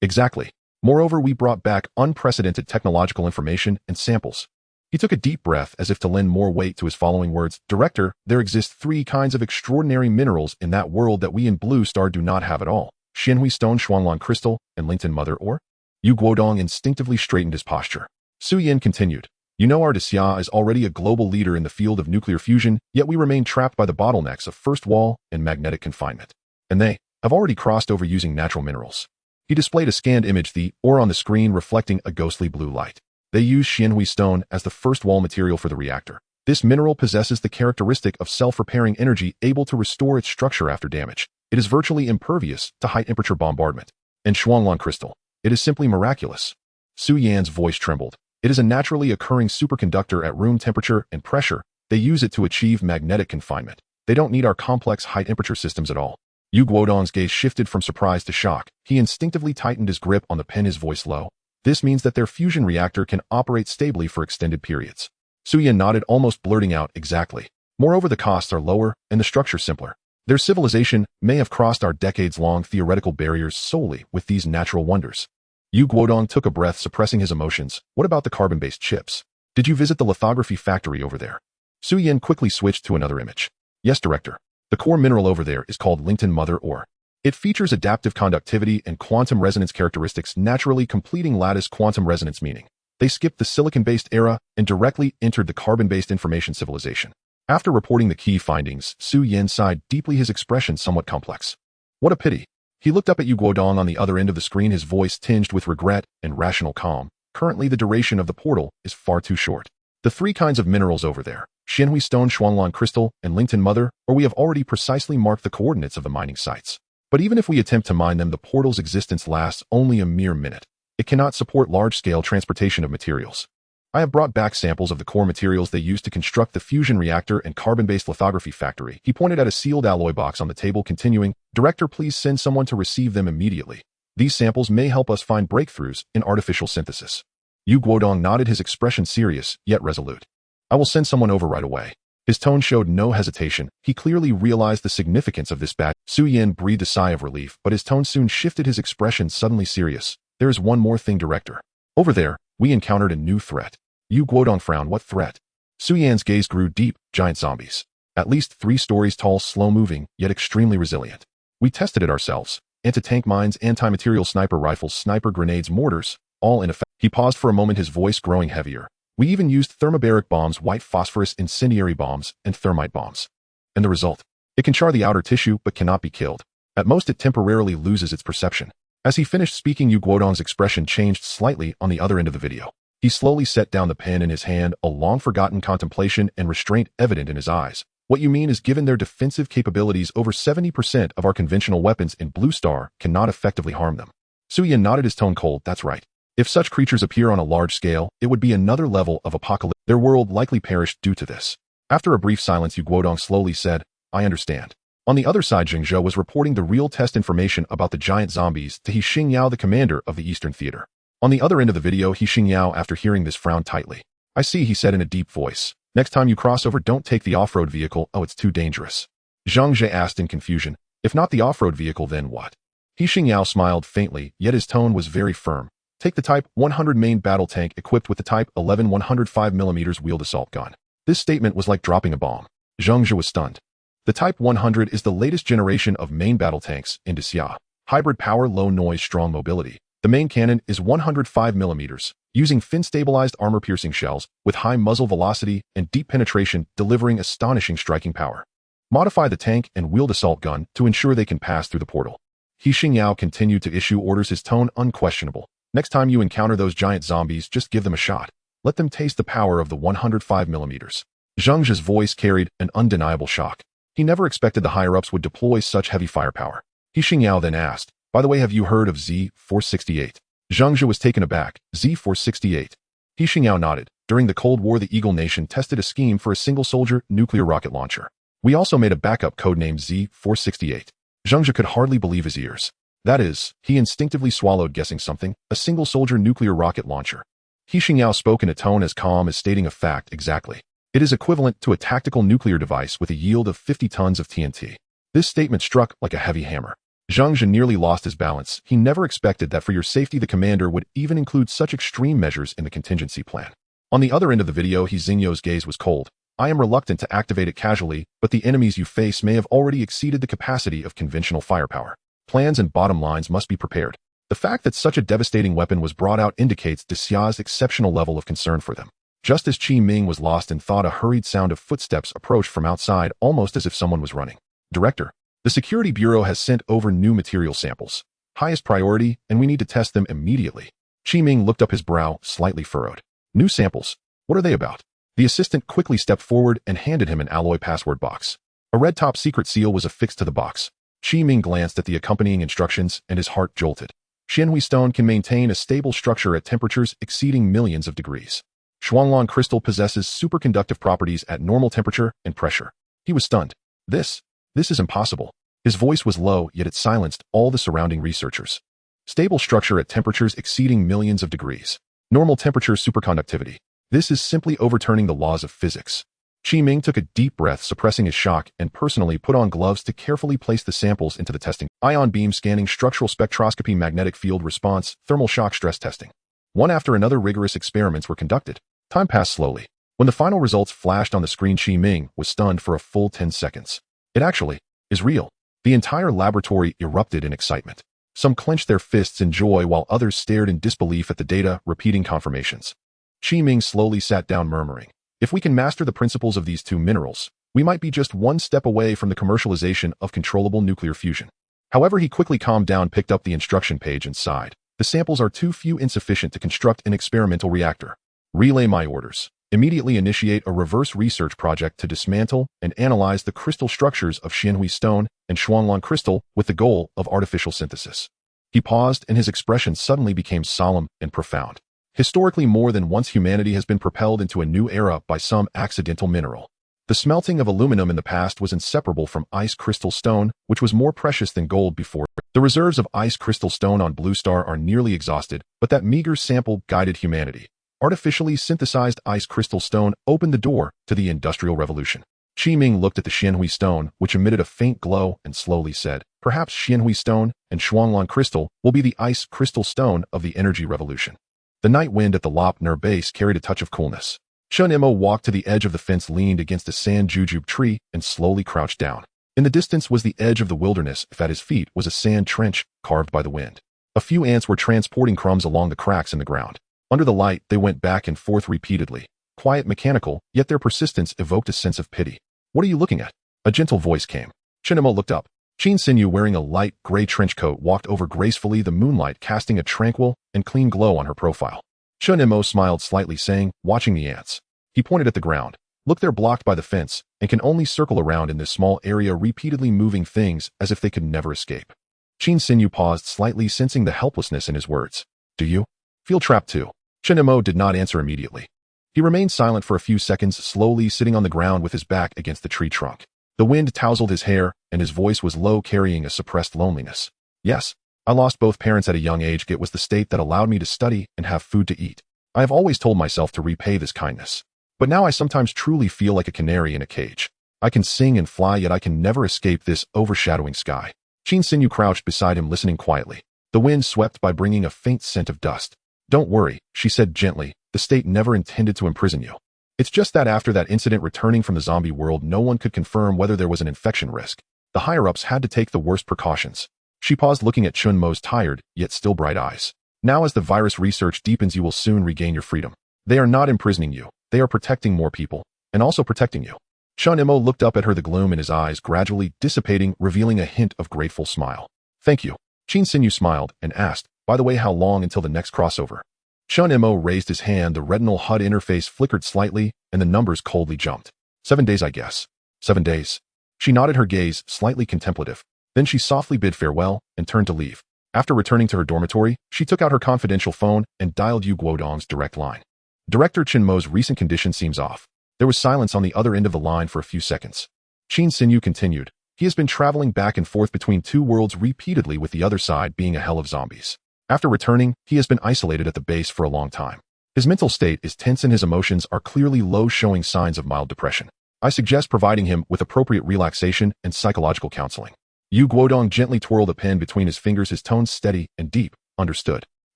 "Exactly. Moreover, we brought back unprecedented technological information and samples." He took a deep breath as if to lend more weight to his following words. "Director, there exist 3 kinds of extraordinary minerals in that world that we in Blue Star do not have at all. Xianhui stone, Shuanglan crystal, and Lington mother ore." Yu Guodong instinctively straightened his posture. Su Yan continued, "You know our Daxia is already a global leader in the field of nuclear fusion, yet we remain trapped by the bottlenecks of first wall and magnetic confinement. And they have already crossed over using natural minerals." He displayed a scanned image, the ore on the screen reflecting a ghostly blue light. "They use Xianhui stone as the first wall material for the reactor. This mineral possesses the characteristic of self-repairing energy, able to restore its structure after damage. It is virtually impervious to high-temperature bombardment. And Shuanglan crystal. It is simply miraculous." Su Yan's voice trembled. "It is a naturally occurring superconductor at room temperature and pressure. They use it to achieve magnetic confinement. They don't need our complex high-temperature systems at all." Yu Guodong's gaze shifted from surprise to shock. He instinctively tightened his grip on the pen, his voice low. This means that their fusion reactor can operate stably for extended periods. Su Yan nodded, almost blurting out, exactly. Moreover, the costs are lower and the structure simpler. Their civilization may have crossed our decades-long theoretical barriers solely with these natural wonders. Yu Guodong took a breath, suppressing his emotions. What about the carbon-based chips? Did you visit the lithography factory over there? Su Yan quickly switched to another image. Yes, director. The core mineral over there is called Linkton Mother Ore. It features adaptive conductivity and quantum resonance characteristics, naturally completing lattice quantum resonance, meaning they skipped the silicon-based era and directly entered the carbon-based information civilization. After reporting the key findings, Su Yan sighed deeply, his expression somewhat complex. What a pity. He looked up at Yu Guodong on the other end of the screen, his voice tinged with regret and rational calm. Currently, the duration of the portal is far too short. The three kinds of minerals over there, Xianhui Stone, Shuanglan Crystal, and Linkton Mother, or we have already precisely marked the coordinates of the mining sites. But even if we attempt to mine them, the portal's existence lasts only a mere minute. It cannot support large-scale transportation of materials. I have brought back samples of the core materials they used to construct the fusion reactor and carbon-based lithography factory. He pointed at a sealed alloy box on the table, continuing, Director, please send someone to receive them immediately. These samples may help us find breakthroughs in artificial synthesis. Yu Guodong nodded, his expression serious, yet resolute. I will send someone over right away. His tone showed no hesitation. He clearly realized the significance of this batch. Su Yan breathed a sigh of relief, but his tone soon shifted, his expression suddenly serious. There is one more thing, Director. Over there, we encountered a new threat. Yu Guodong frowned. What threat? Su Yan's gaze grew deep. Giant zombies. At least 3 stories tall, slow-moving, yet extremely resilient. We tested it ourselves. Anti-tank mines, anti-material sniper rifles, sniper grenades, mortars, all in effect. He paused for a moment, his voice growing heavier. We even used thermobaric bombs, white phosphorus incendiary bombs, and thermite bombs. And the result? It can char the outer tissue but cannot be killed. At most, it temporarily loses its perception. As he finished speaking, Yu Guodong's expression changed slightly on the other end of the video. He slowly set down the pen in his hand, a long-forgotten contemplation and restraint evident in his eyes. What you mean is, given their defensive capabilities, over 70% of our conventional weapons in Blue Star cannot effectively harm them. Su Yan nodded, his tone cold. That's right. If such creatures appear on a large scale, it would be another level of apocalypse. Their world likely perished due to this. After a brief silence, Yu Guodong slowly said, I understand. On the other side, Jing Zhou was reporting the real test information about the giant zombies to He Xingyao, the commander of the Eastern Theater. On the other end of the video, He Xingyao, after hearing this, frowned tightly. I see, he said in a deep voice. Next time you cross over, don't take the off-road vehicle. Oh, it's too dangerous. Zhang Zhe asked in confusion. If not the off-road vehicle, then what? He Xingyao smiled faintly, yet his tone was very firm. Take the Type 100 main battle tank equipped with the Type 11 105mm wheeled assault gun. This statement was like dropping a bomb. Zhang Zhe was stunned. The Type 100 is the latest generation of main battle tanks in Daxia. Hybrid power, low noise, strong mobility. The main cannon is 105mm, using fin-stabilized armor-piercing shells with high muzzle velocity and deep penetration, delivering astonishing striking power. Modify the tank and wheeled assault gun to ensure they can pass through the portal. He Xingyao continued to issue orders, his tone unquestionable. Next time you encounter those giant zombies, just give them a shot. Let them taste the power of the 105mm. Zhang Zhe's voice carried an undeniable shock. He never expected the higher-ups would deploy such heavy firepower. He Xingyao then asked, by the way, have you heard of Z-468? Zhang Zhe was taken aback. Z-468. He Xingyao nodded. During the Cold War, the Eagle Nation tested a scheme for a single-soldier nuclear rocket launcher. We also made a backup codenamed Z-468. Zhang Zhe could hardly believe his ears. That is, he instinctively swallowed, guessing something, a single-soldier nuclear rocket launcher. He Xingyao spoke in a tone as calm as stating a fact. Exactly. It is equivalent to a tactical nuclear device with a yield of 50 tons of TNT. This statement struck like a heavy hammer. Zhang Zhe nearly lost his balance. He never expected that for your safety the commander would even include such extreme measures in the contingency plan. On the other end of the video, He Xingyou's gaze was cold. I am reluctant to activate it casually, but the enemies you face may have already exceeded the capacity of conventional firepower. Plans and bottom lines must be prepared. The fact that such a devastating weapon was brought out indicates Daxia's exceptional level of concern for them. Just as Qi Ming was lost in thought, a hurried sound of footsteps approached from outside, almost as if someone was running. Director, the Security Bureau has sent over new material samples. Highest priority, and we need to test them immediately. Qi Ming looked up, his brow slightly furrowed. New samples? What are they about? The assistant quickly stepped forward and handed him an alloy password box. A red top secret seal was affixed to the box. Qi Ming glanced at the accompanying instructions and his heart jolted. Xianhui stone can maintain a stable structure at temperatures exceeding millions of degrees. Shuanglan crystal possesses superconductive properties at normal temperature and pressure. He was stunned. This is impossible. His voice was low, yet it silenced all the surrounding researchers. Stable structure at temperatures exceeding millions of degrees. Normal temperature superconductivity. This is simply overturning the laws of physics. Qi Ming took a deep breath, suppressing his shock, and personally put on gloves to carefully place the samples into the testing. Ion beam scanning, structural spectroscopy, magnetic field response, thermal shock stress testing. One after another rigorous experiments were conducted. Time passed slowly. When the final results flashed on the screen, Qi Ming was stunned for a full 10 seconds. It actually is real. The entire laboratory erupted in excitement. Some clenched their fists in joy while others stared in disbelief at the data, repeating confirmations. Qi Ming slowly sat down, murmuring, "If we can master the principles of these two minerals, we might be just one step away from the commercialization of controllable nuclear fusion." However, he quickly calmed down, picked up the instruction page, and sighed. "The samples are too few, insufficient to construct an experimental reactor. Relay my orders. Immediately initiate a reverse research project to dismantle and analyze the crystal structures of Xianhui stone and Shuanglan crystal with the goal of artificial synthesis." He paused, and his expression suddenly became solemn and profound. Historically, more than once humanity has been propelled into a new era by some accidental mineral. The smelting of aluminum in the past was inseparable from ice crystal stone, which was more precious than gold before. The reserves of ice crystal stone on Blue Star are nearly exhausted, but that meager sample guided humanity. Artificially synthesized ice crystal stone opened the door to the Industrial Revolution. Qi Ming looked at the Xianhui stone, which emitted a faint glow, and slowly said, "Perhaps Xianhui stone and Shuanglan crystal will be the ice crystal stone of the energy revolution." The night wind at the Lop Nur base carried a touch of coolness. Chen Mo walked to the edge of the fence, leaned against a sand jujube tree, and slowly crouched down. In the distance was the edge of the wilderness. If at his feet was a sand trench carved by the wind. A few ants were transporting crumbs along the cracks in the ground. Under the light, they went back and forth repeatedly, quiet, mechanical, yet their persistence evoked a sense of pity. "What are you looking at?" A gentle voice came. Chen Mo looked up. Qin Sinyu, wearing a light gray trench coat, walked over gracefully, the moonlight casting a tranquil and clean glow on her profile. Chen Mo smiled slightly, saying, "Watching the ants." He pointed at the ground. "Look, they're blocked by the fence and can only circle around in this small area, repeatedly moving things as if they could never escape." Qin Sinyu paused slightly, sensing the helplessness in his words. "Do you feel trapped too?" Chen Mo did not answer immediately. He remained silent for a few seconds, slowly sitting on the ground with his back against the tree trunk. The wind tousled his hair, and his voice was low, carrying a suppressed loneliness. "Yes, I lost both parents at a young age. It was the state that allowed me to study and have food to eat. I have always told myself to repay this kindness. But now I sometimes truly feel like a canary in a cage. I can sing and fly, yet I can never escape this overshadowing sky." Qin Sinyu crouched beside him, listening quietly. The wind swept by, bringing a faint scent of dust. "Don't worry," she said gently. "The state never intended to imprison you. It's just that after that incident returning from the zombie world, no one could confirm whether there was an infection risk. The higher-ups had to take the worst precautions." She paused, looking at Chen Mo's tired, yet still bright eyes. "Now as the virus research deepens, you will soon regain your freedom. They are not imprisoning you. They are protecting more people, and also protecting you." Chen Mo looked up at her, the gloom in his eyes gradually dissipating, revealing a hint of grateful smile. "Thank you." Qin Sinyu smiled and asked, "By the way, how long until the next crossover?" Chen Mo raised his hand. The retinal HUD interface flickered slightly, and the numbers coldly jumped. 7 days, I guess." 7 days. She nodded, her gaze slightly contemplative. Then she softly bid farewell and turned to leave. After returning to her dormitory, she took out her confidential phone and dialed Yu Guodong's direct line. "Director, Chen Mo's recent condition seems off." There was silence on the other end of the line for a few seconds. Qin Sinyu continued, "He has been traveling back and forth between two worlds repeatedly, with the other side being a hell of zombies. After returning, he has been isolated at the base for a long time. His mental state is tense and his emotions are clearly low, showing signs of mild depression. I suggest providing him with appropriate relaxation and psychological counseling." Yu Guodong gently twirled a pen between his fingers, his tone steady and deep. "Understood.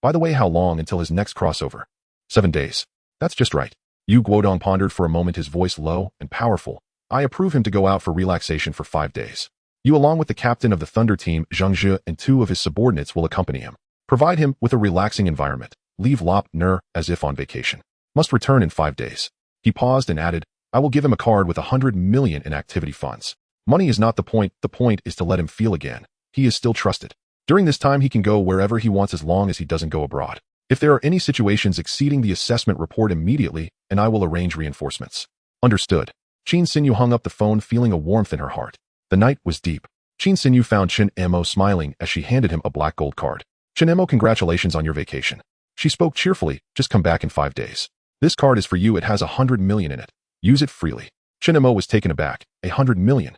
By the way, how long until his next crossover?" 7 days. "That's just right." Yu Guodong pondered for a moment, his voice low and powerful. "I approve him to go out for relaxation for 5 days. You, along with the captain of the Thunder Team, Zhang Zhe, and 2 of his subordinates will accompany him. Provide him with a relaxing environment. Leave Lop Nur as if on vacation. Must return in 5 days." He paused and added, "I will give him a card with 100 million in activity funds. Money is not the point is to let him feel again. He is still trusted. During this time he can go wherever he wants as long as he doesn't go abroad. If there are any situations exceeding the assessment, report immediately, and I will arrange reinforcements." "Understood." Qin Sinyu hung up the phone, feeling a warmth in her heart. The night was deep. Qin Sinyu found Chen Mo smiling as she handed him a black gold card. "Chen Mo, congratulations on your vacation." She spoke cheerfully, "Just come back in 5 days. This card is for you. It has 100 million in it. Use it freely." Chen Mo was taken aback. 100 million?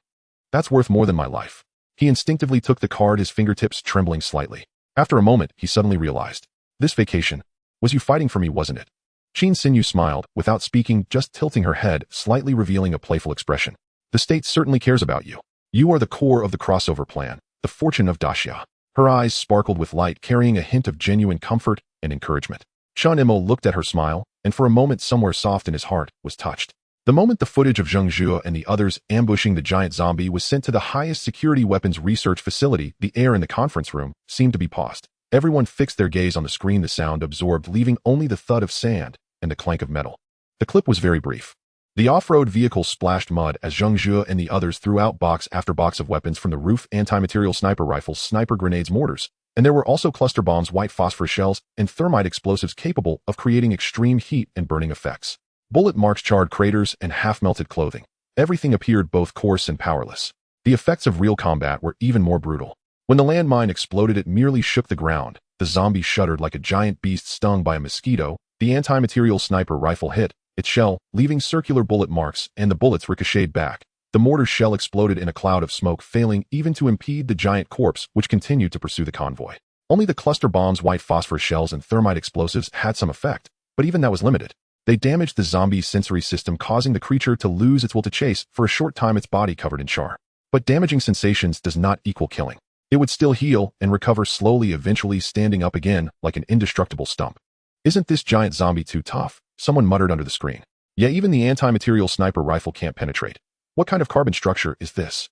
That's worth more than my life. He instinctively took the card, his fingertips trembling slightly. After a moment, he suddenly realized. This vacation. Was you fighting for me, wasn't it? Chen Mo smiled, without speaking, just tilting her head, slightly revealing a playful expression. The state certainly cares about you. You are the core of the crossover plan, the fortune of Daxia. Her eyes sparkled with light, carrying a hint of genuine comfort and encouragement. Chen Mo looked at her smile, and for a moment somewhere soft in his heart was touched. The moment the footage of Zheng Zhue and the others ambushing the giant zombie was sent to the highest security weapons research facility, the air in the conference room seemed to be paused. Everyone fixed their gaze on the screen, the sound absorbed, leaving only the thud of sand and the clank of metal. The clip was very brief. The off-road vehicle splashed mud as Zheng Zhue and the others threw out box after box of weapons from the roof: anti-material sniper rifles, sniper grenades, mortars, and there were also cluster bombs, white phosphorus shells, and thermite explosives capable of creating extreme heat and burning effects. Bullet marks, charred craters, and half-melted clothing. Everything appeared both coarse and powerless. The effects of real combat were even more brutal. When the landmine exploded, it merely shook the ground. The zombie shuddered like a giant beast stung by a mosquito. The anti-material sniper rifle hit its shell, leaving circular bullet marks, and the bullets ricocheted back. The mortar shell exploded in a cloud of smoke, failing even to impede the giant corpse, which continued to pursue the convoy. Only the cluster bombs, white phosphorus shells, and thermite explosives had some effect, but even that was limited. They damaged the zombie's sensory system, causing the creature to lose its will to chase. For a short time, its body covered in char. But damaging sensations does not equal killing. It would still heal and recover slowly, eventually standing up again like an indestructible stump. Isn't this giant zombie too tough? Someone muttered under the screen. Yeah, even the anti-material sniper rifle can't penetrate. What kind of carbon structure is this?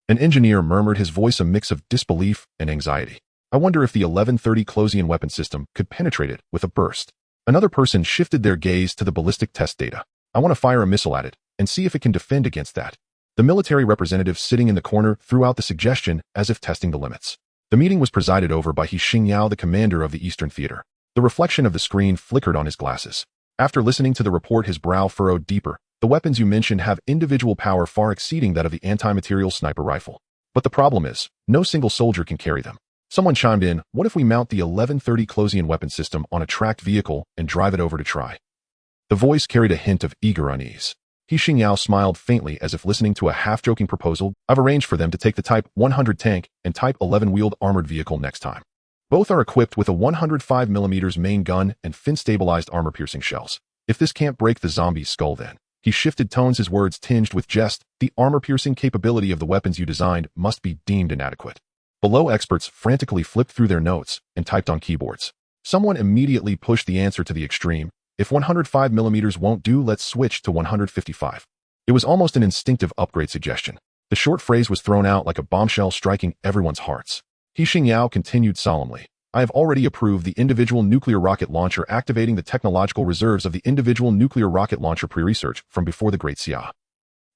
An engineer murmured, his voice a mix of disbelief and anxiety. I wonder if the 1130 Closian weapon system could penetrate it with a burst. Another person shifted their gaze to the ballistic test data. I want to fire a missile at it and see if it can defend against that. The military representative sitting in the corner threw out the suggestion as if testing the limits. The meeting was presided over by He Xingyao, the commander of the Eastern Theater. The reflection of the screen flickered on his glasses. After listening to the report, his brow furrowed deeper. The weapons you mentioned have individual power far exceeding that of the anti-material sniper rifle. But the problem is, no single soldier can carry them. Someone chimed in, what if we mount the 1130 Closian weapon system on a tracked vehicle and drive it over to try? The voice carried a hint of eager unease. He Xingyao smiled faintly as if listening to a half-joking proposal. I've arranged for them to take the Type 100 tank and Type 11 wheeled armored vehicle next time. Both are equipped with a 105mm main gun and fin-stabilized armor-piercing shells. If this can't break the zombie's skull, then... He shifted tones, his words tinged with jest. The armor-piercing capability of the weapons you designed must be deemed inadequate. Below, experts frantically flipped through their notes and typed on keyboards. Someone immediately pushed the answer to the extreme. If 105mm won't do, let's switch to 155. It was almost an instinctive upgrade suggestion. The short phrase was thrown out like a bombshell, striking everyone's hearts. He Xingyao continued solemnly. I have already approved the individual nuclear rocket launcher, activating the technological reserves of the individual nuclear rocket launcher pre-research from before the Great Xia.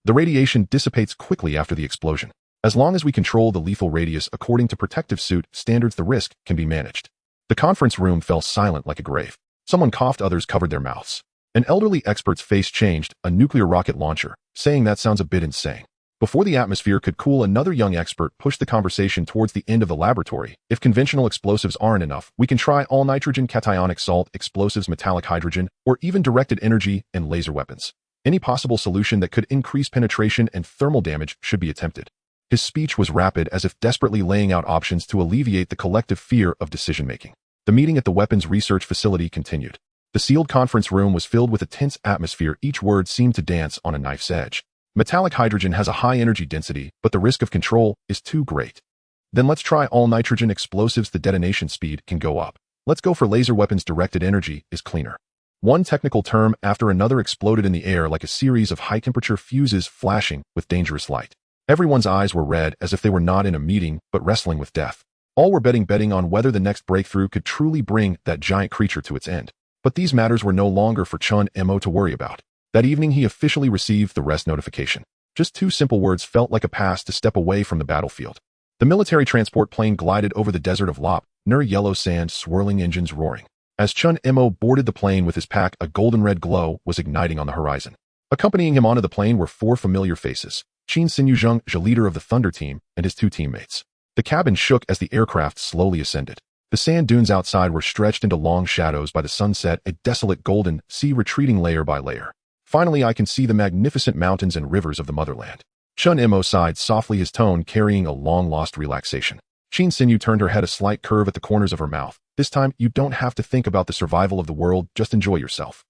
The radiation dissipates quickly after the explosion. As long as we control the lethal radius according to protective suit standards, the risk can be managed. The conference room fell silent like a grave. Someone coughed, others covered their mouths. An elderly expert's face changed. A nuclear rocket launcher, saying that sounds a bit insane. Before the atmosphere could cool, another young expert pushed the conversation towards the end of the laboratory. If conventional explosives aren't enough, we can try all-nitrogen cationic salt explosives, metallic hydrogen, or even directed energy and laser weapons. Any possible solution that could increase penetration and thermal damage should be attempted. His speech was rapid, as if desperately laying out options to alleviate the collective fear of decision-making. The meeting at the weapons research facility continued. The sealed conference room was filled with a tense atmosphere. Each word seemed to dance on a knife's edge. Metallic hydrogen has a high energy density, but the risk of control is too great. Then let's try all-nitrogen explosives. The detonation speed can go up. Let's go for laser weapons. Directed energy is cleaner. One technical term after another exploded in the air like a series of high-temperature fuses flashing with dangerous light. Everyone's eyes were red, as if they were not in a meeting, but wrestling with death. All were betting on whether the next breakthrough could truly bring that giant creature to its end. But these matters were no longer for Chen Mo to worry about. That evening, he officially received the rest notification. Just two simple words felt like a pass to step away from the battlefield. The military transport plane glided over the desert of Lop, near yellow sand, swirling engines roaring. As Chen Mo boarded the plane with his pack, a golden-red glow was igniting on the horizon. Accompanying him onto the plane were four familiar faces: Chen Zheng, the leader of the Thunder Team, and his two teammates. The cabin shook as the aircraft slowly ascended. The sand dunes outside were stretched into long shadows by the sunset, a desolate golden sea retreating layer by layer. Finally, I can see the magnificent mountains and rivers of the motherland. Chen Mo sighed softly, his tone carrying a long-lost relaxation. Qin Sinyu turned her head a slight curve at the corners of her mouth. This time, you don't have to think about the survival of the world, just enjoy yourself.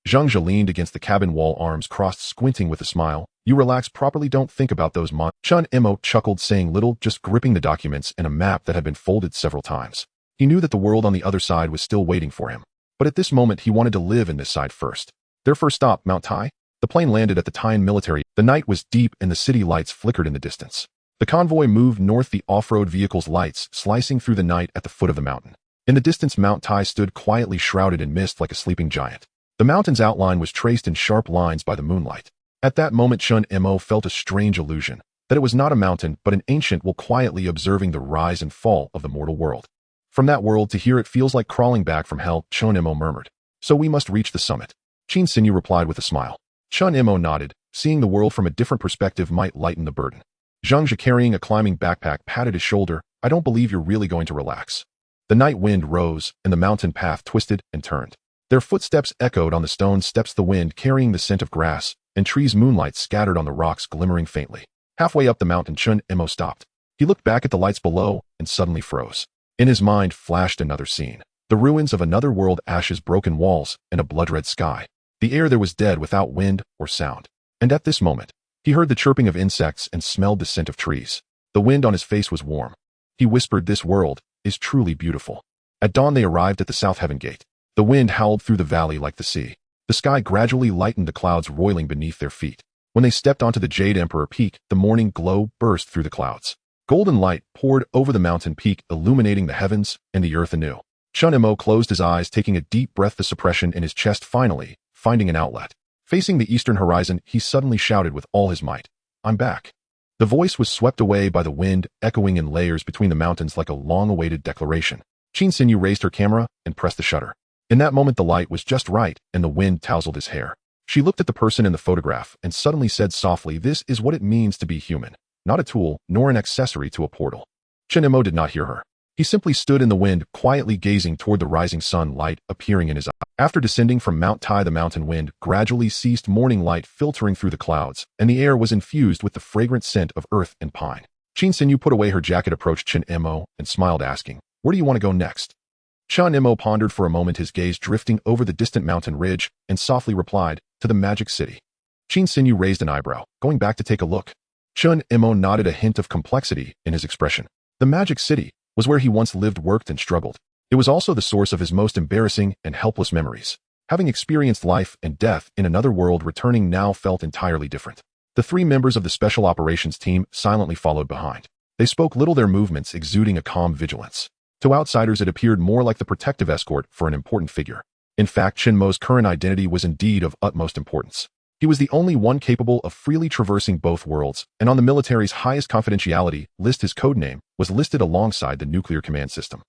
Zhang Zhe leaned against the cabin wall, arms crossed, squinting with a smile. You relax properly, don't think about those Chen Mo chuckled, saying little, just gripping the documents and a map that had been folded several times. He knew that the world on the other side was still waiting for him. But at this moment, he wanted to live in this side first. Their first stop, Mount Tai. The plane landed at the Taiyan military. The night was deep and the city lights flickered in the distance. The convoy moved north, the off-road vehicle's lights slicing through the night at the foot of the mountain. In the distance, Mount Tai stood quietly shrouded in mist like a sleeping giant. The mountain's outline was traced in sharp lines by the moonlight. At that moment, Chen Mo felt a strange illusion, that it was not a mountain but an ancient will quietly observing the rise and fall of the mortal world. From that world to here it feels like crawling back from hell, Chen Mo murmured. So we must reach the summit. Qin Sinyu replied with a smile. Chen Mo nodded, seeing the world from a different perspective might lighten the burden. Zhang Zhe, carrying a climbing backpack, patted his shoulder. I don't believe you're really going to relax. The night wind rose, and the mountain path twisted and turned. Their footsteps echoed on the stone steps, the wind carrying the scent of grass, and trees, moonlight scattered on the rocks glimmering faintly. Halfway up the mountain, Chen Mo stopped. He looked back at the lights below, and suddenly froze. In his mind flashed another scene. The ruins of another world, ashes, broken walls, and a blood-red sky. The air there was dead, without wind or sound. And at this moment, he heard the chirping of insects and smelled the scent of trees. The wind on his face was warm. He whispered, this world is truly beautiful. At dawn they arrived at the South Heaven Gate. The wind howled through the valley like the sea. The sky gradually lightened, the clouds roiling beneath their feet. When they stepped onto the Jade Emperor Peak, the morning glow burst through the clouds. Golden light poured over the mountain peak, illuminating the heavens and the earth anew. Chen Mo closed his eyes, taking a deep breath, the suppression in his chest finally finding an outlet. Facing the eastern horizon, he suddenly shouted with all his might, I'm back. The voice was swept away by the wind, echoing in layers between the mountains like a long-awaited declaration. Qin Sinyu raised her camera and pressed the shutter. In that moment, the light was just right, and the wind tousled his hair. She looked at the person in the photograph and suddenly said softly, this is what it means to be human, not a tool, nor an accessory to a portal. Chen Mo did not hear her. He simply stood in the wind, quietly gazing toward the rising sun, light appearing in his eyes. After descending from Mount Tai, the mountain wind gradually ceased, morning light filtering through the clouds, and the air was infused with the fragrant scent of earth and pine. Qin Sinyu put away her jacket, approached Chen Mo, and smiled, asking, where do you want to go next? Chen Mo pondered for a moment, his gaze drifting over the distant mountain ridge, and softly replied, to the magic city. Qin Sinyu raised an eyebrow, going back to take a look. Chen Mo nodded, a hint of complexity in his expression. The magic city was where he once lived, worked, and struggled. It was also the source of his most embarrassing and helpless memories. Having experienced life and death in another world, returning now felt entirely different. The three members of the special operations team silently followed behind. They spoke little, their movements exuding a calm vigilance. To outsiders, it appeared more like the protective escort for an important figure. In fact, Chen Mo's current identity was indeed of utmost importance. He was the only one capable of freely traversing both worlds, and on the military's highest confidentiality list, his codename was listed alongside the nuclear command system.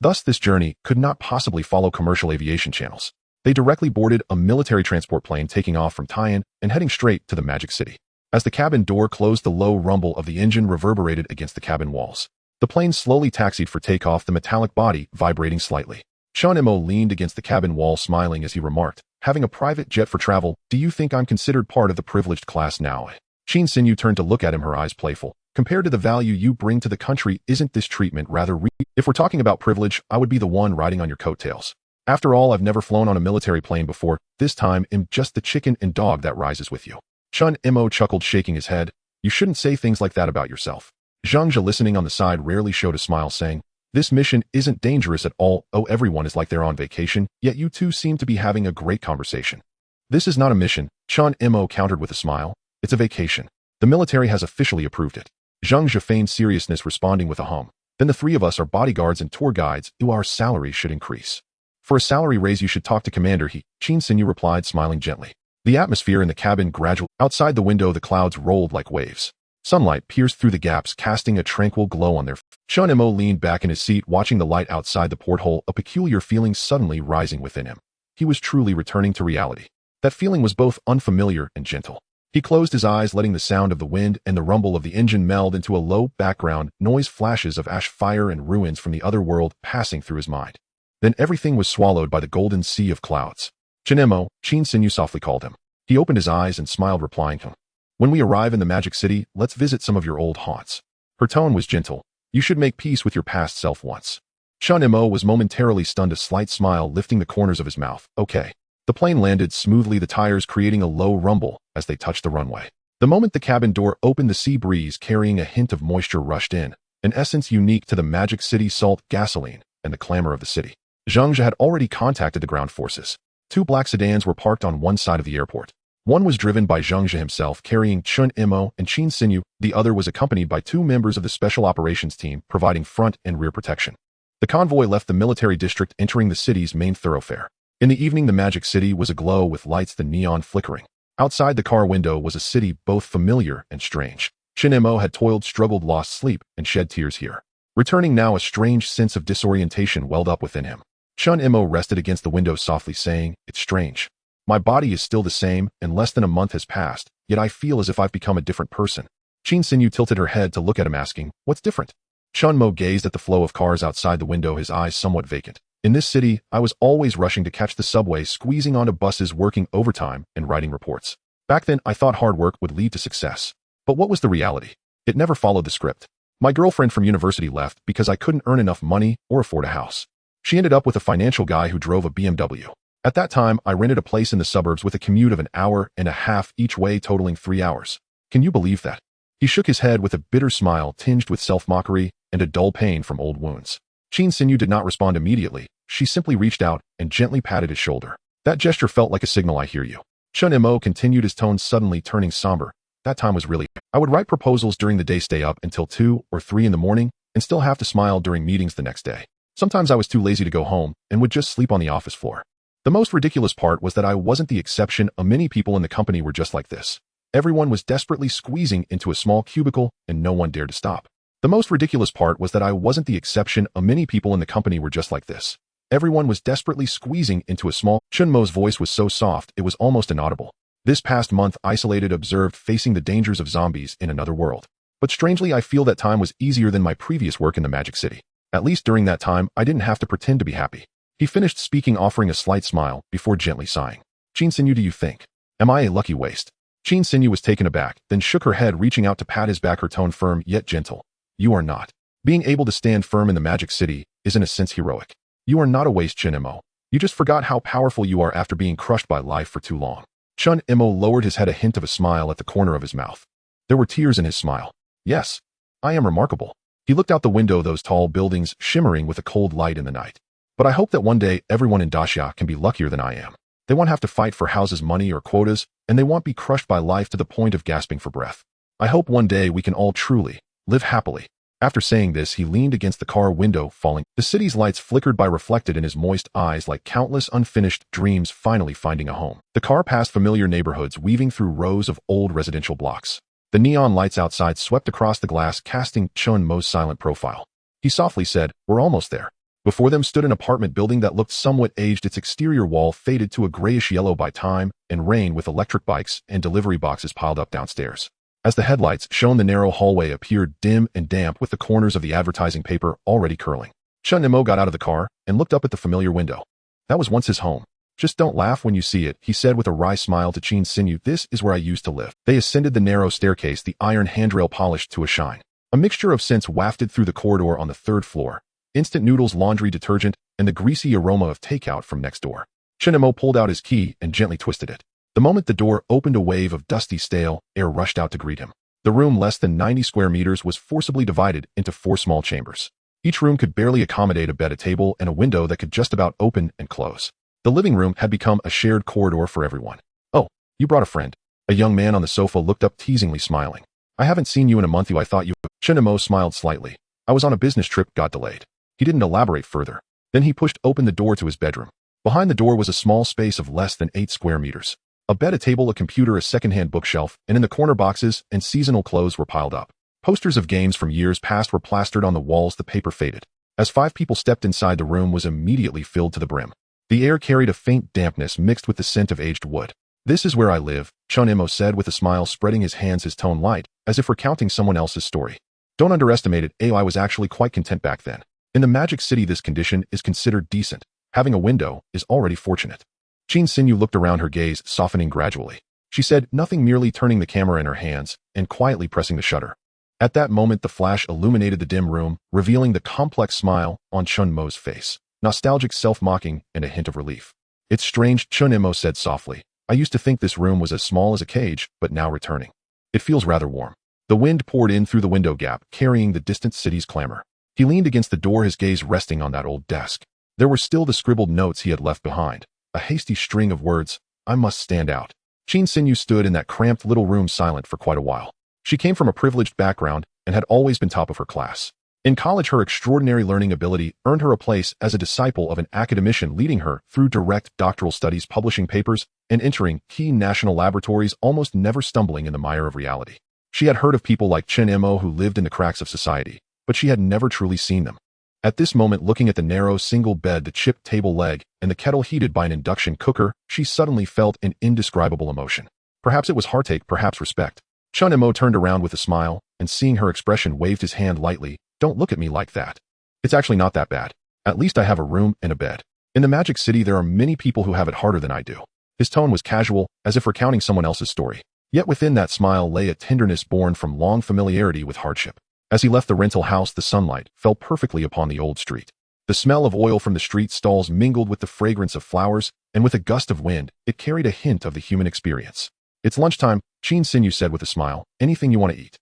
Thus, this journey could not possibly follow commercial aviation channels. They directly boarded a military transport plane, taking off from Taiyan and heading straight to the Magic City. As the cabin door closed, the low rumble of the engine reverberated against the cabin walls. The plane slowly taxied for takeoff, the metallic body vibrating slightly. Chen Mo leaned against the cabin wall, smiling as he remarked, having a private jet for travel, do you think I'm considered part of the privileged class now? Qin Sinyu turned to look at him, her eyes playful. Compared to the value you bring to the country, isn't this treatment rather If we're talking about privilege, I would be the one riding on your coattails. After all, I've never flown on a military plane before. This time, I'm just the chicken and dog that rises with you. Chen Mo chuckled, shaking his head. You shouldn't say things like that about yourself. Zhang Zhe, listening on the side, rarely showed a smile, saying, this mission isn't dangerous at all. Oh, everyone is like they're on vacation, yet you two seem to be having a great conversation. This is not a mission, Chen Mo countered with a smile. It's a vacation. The military has officially approved it. Zhang Zhe feigned seriousness, responding with a hum. Then the three of us are bodyguards and tour guides, who our salary should increase. For a salary raise, you should talk to Commander He, Qin Sinyu replied, smiling gently. The atmosphere in the cabin gradually. Outside the window, the clouds rolled like waves. Sunlight pierced through the gaps, casting a tranquil glow on their. Chen Mo leaned back in his seat, watching the light outside the porthole, a peculiar feeling suddenly rising within him. He was truly returning to reality. That feeling was both unfamiliar and gentle. He closed his eyes, letting the sound of the wind and the rumble of the engine meld into a low background noise, flashes of ash, fire, and ruins from the other world passing through his mind. Then everything was swallowed by the golden sea of clouds. Chen Mo, Qin Sinyu softly called him. He opened his eyes and smiled, replying to him. When we arrive in the Magic City, let's visit some of your old haunts. Her tone was gentle. You should make peace with your past self once. Chen Mo was momentarily stunned, a slight smile lifting the corners of his mouth. Okay. The plane landed smoothly, the tires creating a low rumble as they touched the runway. The moment the cabin door opened, the sea breeze carrying a hint of moisture rushed in, an essence unique to the Magic City: salt, gasoline, and the clamor of the city. Zhangzhe had already contacted the ground forces. 2 black sedans were parked on one side of the airport. One was driven by Zhangzhe himself, carrying Chen Mo and Qin Xinyu. The other was accompanied by 2 members of the special operations team, providing front and rear protection. The convoy left the military district, entering the city's main thoroughfare. In the evening, the Magic City was aglow with lights, the neon flickering. Outside the car window was a city both familiar and strange. Chen Mo had toiled, struggled, lost sleep, and shed tears here. Returning now, a strange sense of disorientation welled up within him. Chen Mo rested against the window, softly saying, "It's strange. My body is still the same, and less than a month has passed, yet I feel as if I've become a different person." Qin Xinyu tilted her head to look at him, asking, "What's different?" Chen Mo gazed at the flow of cars outside the window, his eyes somewhat vacant. "In this city, I was always rushing to catch the subway, squeezing onto buses, working overtime, and writing reports. Back then, I thought hard work would lead to success. But what was the reality? It never followed the script. My girlfriend from university left because I couldn't earn enough money or afford a house. She ended up with a financial guy who drove a BMW. At that time, I rented a place in the suburbs with a commute of an hour and a half each way, totaling 3 hours. Can you believe that?" He shook his head with a bitter smile tinged with self-mockery and a dull pain from old wounds. Qin Xinyu did not respond immediately. She simply reached out and gently patted his shoulder. That gesture felt like a signal. "I hear you." Chen Mo continued, his tone suddenly turning somber. "That time was really... I would write proposals during the day, stay up until 2 or 3 in the morning, and still have to smile during meetings the next day. Sometimes I was too lazy to go home and would just sleep on the office floor. The most ridiculous part was that I wasn't the exception. Many people in the company were just like this. Everyone was desperately squeezing into a small cubicle, and no one dared to stop. The most ridiculous part was that I wasn't the exception. Many people in the company were just like this. Everyone was desperately squeezing into a small..." Chen Mo's voice was so soft it was almost inaudible. "This past month, isolated, observed, facing the dangers of zombies in another world. But strangely, I feel that time was easier than my previous work in the Magic City. At least during that time, I didn't have to pretend to be happy." He finished speaking, offering a slight smile before gently sighing. "Qin Xinyu, do you think? Am I a lucky waste?" Qin Xinyu was taken aback, then shook her head, reaching out to pat his back, her tone firm yet gentle. "You are not. Being able to stand firm in the Magic City is in a sense heroic. You are not a waste, Chen Mo. You just forgot how powerful you are after being crushed by life for too long." Chen Mo lowered his head, a hint of a smile at the corner of his mouth. There were tears in his smile. "Yes, I am remarkable." He looked out the window, those tall buildings shimmering with a cold light in the night. "But I hope that one day everyone in Daxia can be luckier than I am. They won't have to fight for houses, money, or quotas, and they won't be crushed by life to the point of gasping for breath. I hope one day we can all truly live happily." After saying this, he leaned against the car window, falling. The city's lights flickered by, reflected in his moist eyes like countless unfinished dreams finally finding a home. The car passed familiar neighborhoods, weaving through rows of old residential blocks. The neon lights outside swept across the glass, casting Chen Mo's silent profile. He softly said, "We're almost there." Before them stood an apartment building that looked somewhat aged, its exterior wall faded to a grayish yellow by time and rain, with electric bikes and delivery boxes piled up downstairs. As the headlights shone, the narrow hallway appeared dim and damp, with the corners of the advertising paper already curling. Chen Mo got out of the car and looked up at the familiar window. That was once his home. "Just don't laugh when you see it," he said with a wry smile to Qin Xinyu. "This is where I used to live." They ascended the narrow staircase, the iron handrail polished to a shine. A mixture of scents wafted through the corridor. On the 3rd floor, instant noodles, laundry detergent, and the greasy aroma of takeout from next door. Chen Mo pulled out his key and gently twisted it. The moment the door opened, a wave of dusty, stale air rushed out to greet him. The room, less than 90 square meters, was forcibly divided into 4 small chambers. Each room could barely accommodate a bed, a table, and a window that could just about open and close. The living room had become a shared corridor for everyone. "Oh, you brought a friend." A young man on the sofa looked up teasingly, smiling. "I haven't seen you in a month. I thought you..." Chen Mo smiled slightly. "I was on a business trip, got delayed." He didn't elaborate further. Then he pushed open the door to his bedroom. Behind the door was a small space of less than 8 square meters. A bed, a table, a computer, a second-hand bookshelf, and in the corner boxes and seasonal clothes were piled up. Posters of games from years past were plastered on the walls, the paper faded. As 5 people stepped inside, the room was immediately filled to the brim. The air carried a faint dampness mixed with the scent of aged wood. "This is where I live," Chen Mo said with a smile, spreading his hands, his tone light, as if recounting someone else's story. "Don't underestimate it. I was actually quite content back then. In the Magic City, this condition is considered decent. Having a window is already fortunate." Qin Xinyu looked around, her gaze softening gradually. She said nothing, merely turning the camera in her hands and quietly pressing the shutter. At that moment, the flash illuminated the dim room, revealing the complex smile on Chen Mo's face. Nostalgic, self-mocking, and a hint of relief. It's strange, Chen Mo said softly. I used to think this room was as small as a cage, but now returning. It feels rather warm. The wind poured in through the window gap, carrying the distant city's clamor. He leaned against the door, his gaze resting on that old desk. There were still the scribbled notes he had left behind. A hasty string of words. I must stand out. Chen Mo stood in that cramped little room silent for quite a while. She came from a privileged background and had always been top of her class. In college, her extraordinary learning ability earned her a place as a disciple of an academician, leading her through direct doctoral studies, publishing papers, and entering key national laboratories, almost never stumbling in the mire of reality. She had heard of people like Chen Mo who lived in the cracks of society, but she had never truly seen them. At this moment, looking at the narrow single bed, the chipped table leg, and the kettle heated by an induction cooker, she suddenly felt an indescribable emotion. Perhaps it was heartache, perhaps respect. Chen Mo turned around with a smile, and seeing her expression, waved his hand lightly. Don't look at me like that. It's actually not that bad. At least I have a room and a bed. In the Magic City, there are many people who have it harder than I do. His tone was casual, as if recounting someone else's story. Yet within that smile lay a tenderness born from long familiarity with hardship. As he left the rental house, the sunlight fell perfectly upon the old street. The smell of oil from the street stalls mingled with the fragrance of flowers, and with a gust of wind, it carried a hint of the human experience. It's lunchtime, Chen Mo said with a smile. Anything you want to eat?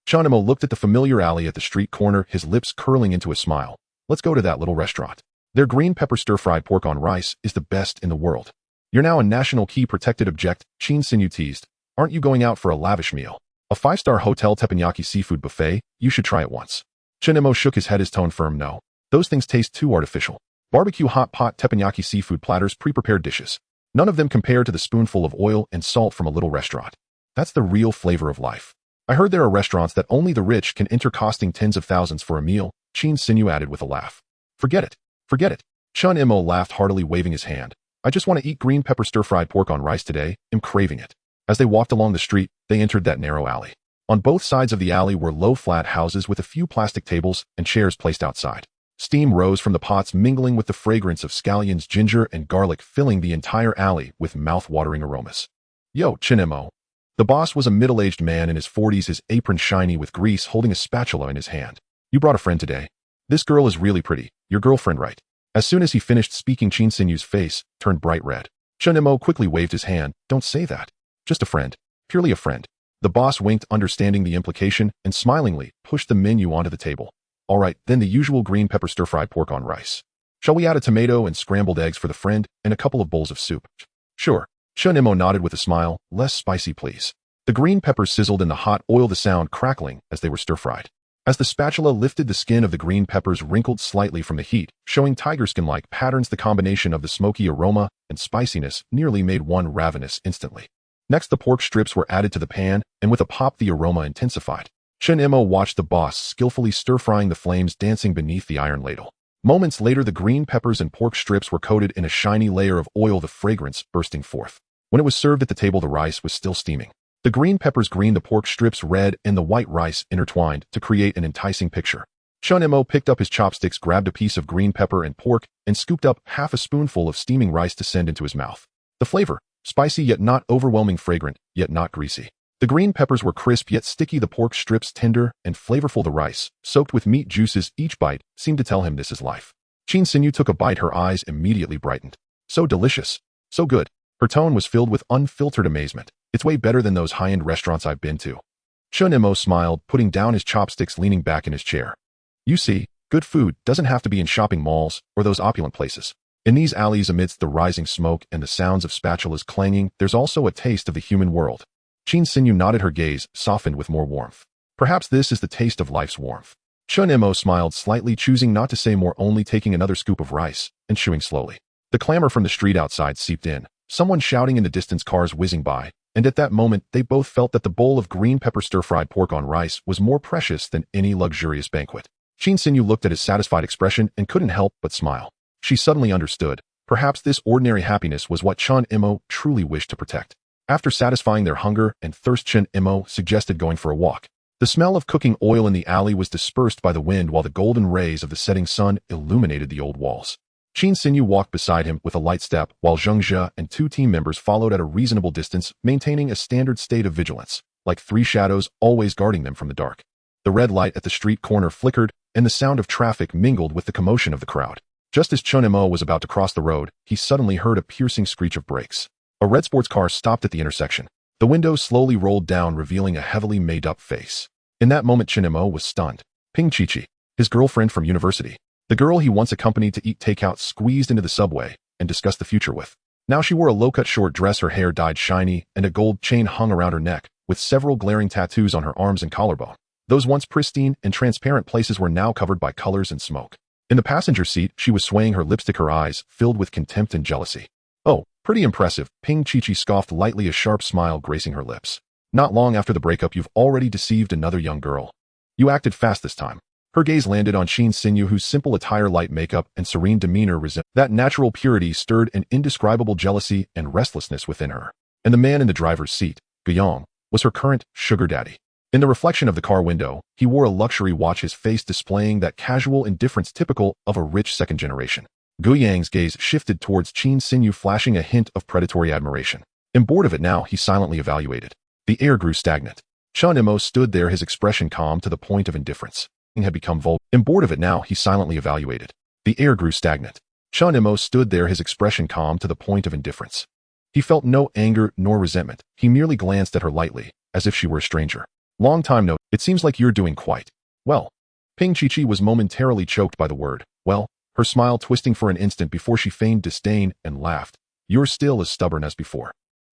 Chen Mo looked at the familiar alley at the street corner, his lips curling into a smile. Let's go to that little restaurant. Their green pepper stir-fried pork on rice is the best in the world. You're now a national key protected object, Chen Mo teased. Aren't you going out for a lavish meal? A 5-star hotel teppanyaki seafood buffet? You should try it once. Chen Mo shook his head, his tone firm. No. Those things taste too artificial. Barbecue hot pot teppanyaki seafood platters, pre-prepared dishes. None of them compare to the spoonful of oil and salt from a little restaurant. That's the real flavor of life. I heard there are restaurants that only the rich can enter, costing tens of thousands for a meal, Chen Mo added with a laugh. Forget it. Forget it. Chen Mo laughed heartily, waving his hand. I just want to eat green pepper stir-fried pork on rice today. I'm craving it. As they walked along the street, they entered that narrow alley. On both sides of the alley were low, flat houses with a few plastic tables and chairs placed outside. Steam rose from the pots, mingling with the fragrance of scallions, ginger, and garlic, filling the entire alley with mouth-watering aromas. Yo, Chen Mo. The boss was a middle-aged man in his 40s, his apron shiny with grease, holding a spatula in his hand. You brought a friend today. This girl is really pretty. Your girlfriend, right? As soon as he finished speaking, Chen Mo's face turned bright red. Chen Mo quickly waved his hand. Don't say that. Just a friend. Purely a friend. The boss winked, understanding the implication, and smilingly pushed the menu onto the table. All right, then the usual green pepper stir-fried pork on rice. Shall we add a tomato and scrambled eggs for the friend, and a couple of bowls of soup? Sure. Chen Mo nodded with a smile. Less spicy, please. The green peppers sizzled in the hot oil, the sound crackling as they were stir-fried. As the spatula lifted, the skin of the green peppers wrinkled slightly from the heat, showing tiger skin-like patterns. The combination of the smoky aroma and spiciness nearly made one ravenous instantly. Next, the pork strips were added to the pan, and with a pop, the aroma intensified. Chen Mo watched the boss skillfully stir-frying, the flames dancing beneath the iron ladle. Moments later, the green peppers and pork strips were coated in a shiny layer of oil, the fragrance bursting forth. When it was served at the table, the rice was still steaming. The green peppers green, the pork strips red, and the white rice intertwined to create an enticing picture. Chen Mo picked up his chopsticks, grabbed a piece of green pepper and pork, and scooped up half a spoonful of steaming rice to send into his mouth. The flavor, spicy yet not overwhelming, fragrant yet not greasy. The green peppers were crisp yet sticky, the pork strips tender and flavorful, the rice, soaked with meat juices. Each bite seemed to tell him this is life. Chen Mo took a bite, her eyes immediately brightened. So delicious. So good. Her tone was filled with unfiltered amazement. It's way better than those high-end restaurants I've been to. Chen Mo smiled, putting down his chopsticks, leaning back in his chair. You see, good food doesn't have to be in shopping malls or those opulent places. In these alleys, amidst the rising smoke and the sounds of spatulas clanging, there's also a taste of the human world. Chen Mo nodded, her gaze softened with more warmth. Perhaps this is the taste of life's warmth. Chen Mo smiled slightly, choosing not to say more, only taking another scoop of rice and chewing slowly. The clamor from the street outside seeped in, someone shouting in the distance, cars whizzing by, and at that moment they both felt that the bowl of green pepper stir-fried pork on rice was more precious than any luxurious banquet. Chen Mo looked at his satisfied expression and couldn't help but smile. She suddenly understood. Perhaps this ordinary happiness was what Chen Mo truly wished to protect. After satisfying their hunger and thirst, Chen Mo suggested going for a walk. The smell of cooking oil in the alley was dispersed by the wind, while the golden rays of the setting sun illuminated the old walls. Qin Xinyu walked beside him with a light step, while Zheng Jie and 2 team members followed at a reasonable distance, maintaining a standard state of vigilance, like 3 shadows always guarding them from the dark. The red light at the street corner flickered, and the sound of traffic mingled with the commotion of the crowd. Just as Chen Mo was about to cross the road, he suddenly heard a piercing screech of brakes. A red sports car stopped at the intersection. The window slowly rolled down, revealing a heavily made-up face. In that moment, Chen Mo was stunned. Ping Chichi, his girlfriend from university. The girl he once accompanied to eat takeout, squeezed into the subway and discussed the future with. Now she wore a low-cut short dress, her hair dyed shiny, and a gold chain hung around her neck, with several glaring tattoos on her arms and collarbone. Those once pristine and transparent places were now covered by colors and smoke. In the passenger seat, she was swaying, her lipstick, her eyes filled with contempt and jealousy. "Oh, pretty impressive," Ping Chichi scoffed lightly, a sharp smile gracing her lips. "Not long after the breakup, you've already deceived another young girl. You acted fast this time." Her gaze landed on Qin Xinyu, whose simple attire, light makeup, and serene demeanor that natural purity stirred an indescribable jealousy and restlessness within her. And the man in the driver's seat, Guiyang, was her current sugar daddy. In the reflection of the car window, he wore a luxury watch, his face displaying that casual indifference typical of a rich second generation. Guiyang's gaze shifted towards Qin Xinyu, flashing a hint of predatory admiration. And bored of it now, he silently evaluated. The air grew stagnant. Chen Mo stood there, his expression calm to the point of indifference. Had become vulgar. And bored of it now, he silently evaluated. The air grew stagnant. Chen Mo stood there, his expression calm to the point of indifference. He felt no anger nor resentment. He merely glanced at her lightly, as if she were a stranger. "Long time no. It seems like you're doing quite well." Ping Chichi was momentarily choked by the word "well," her smile twisting for an instant before she feigned disdain and laughed. "You're still as stubborn as before.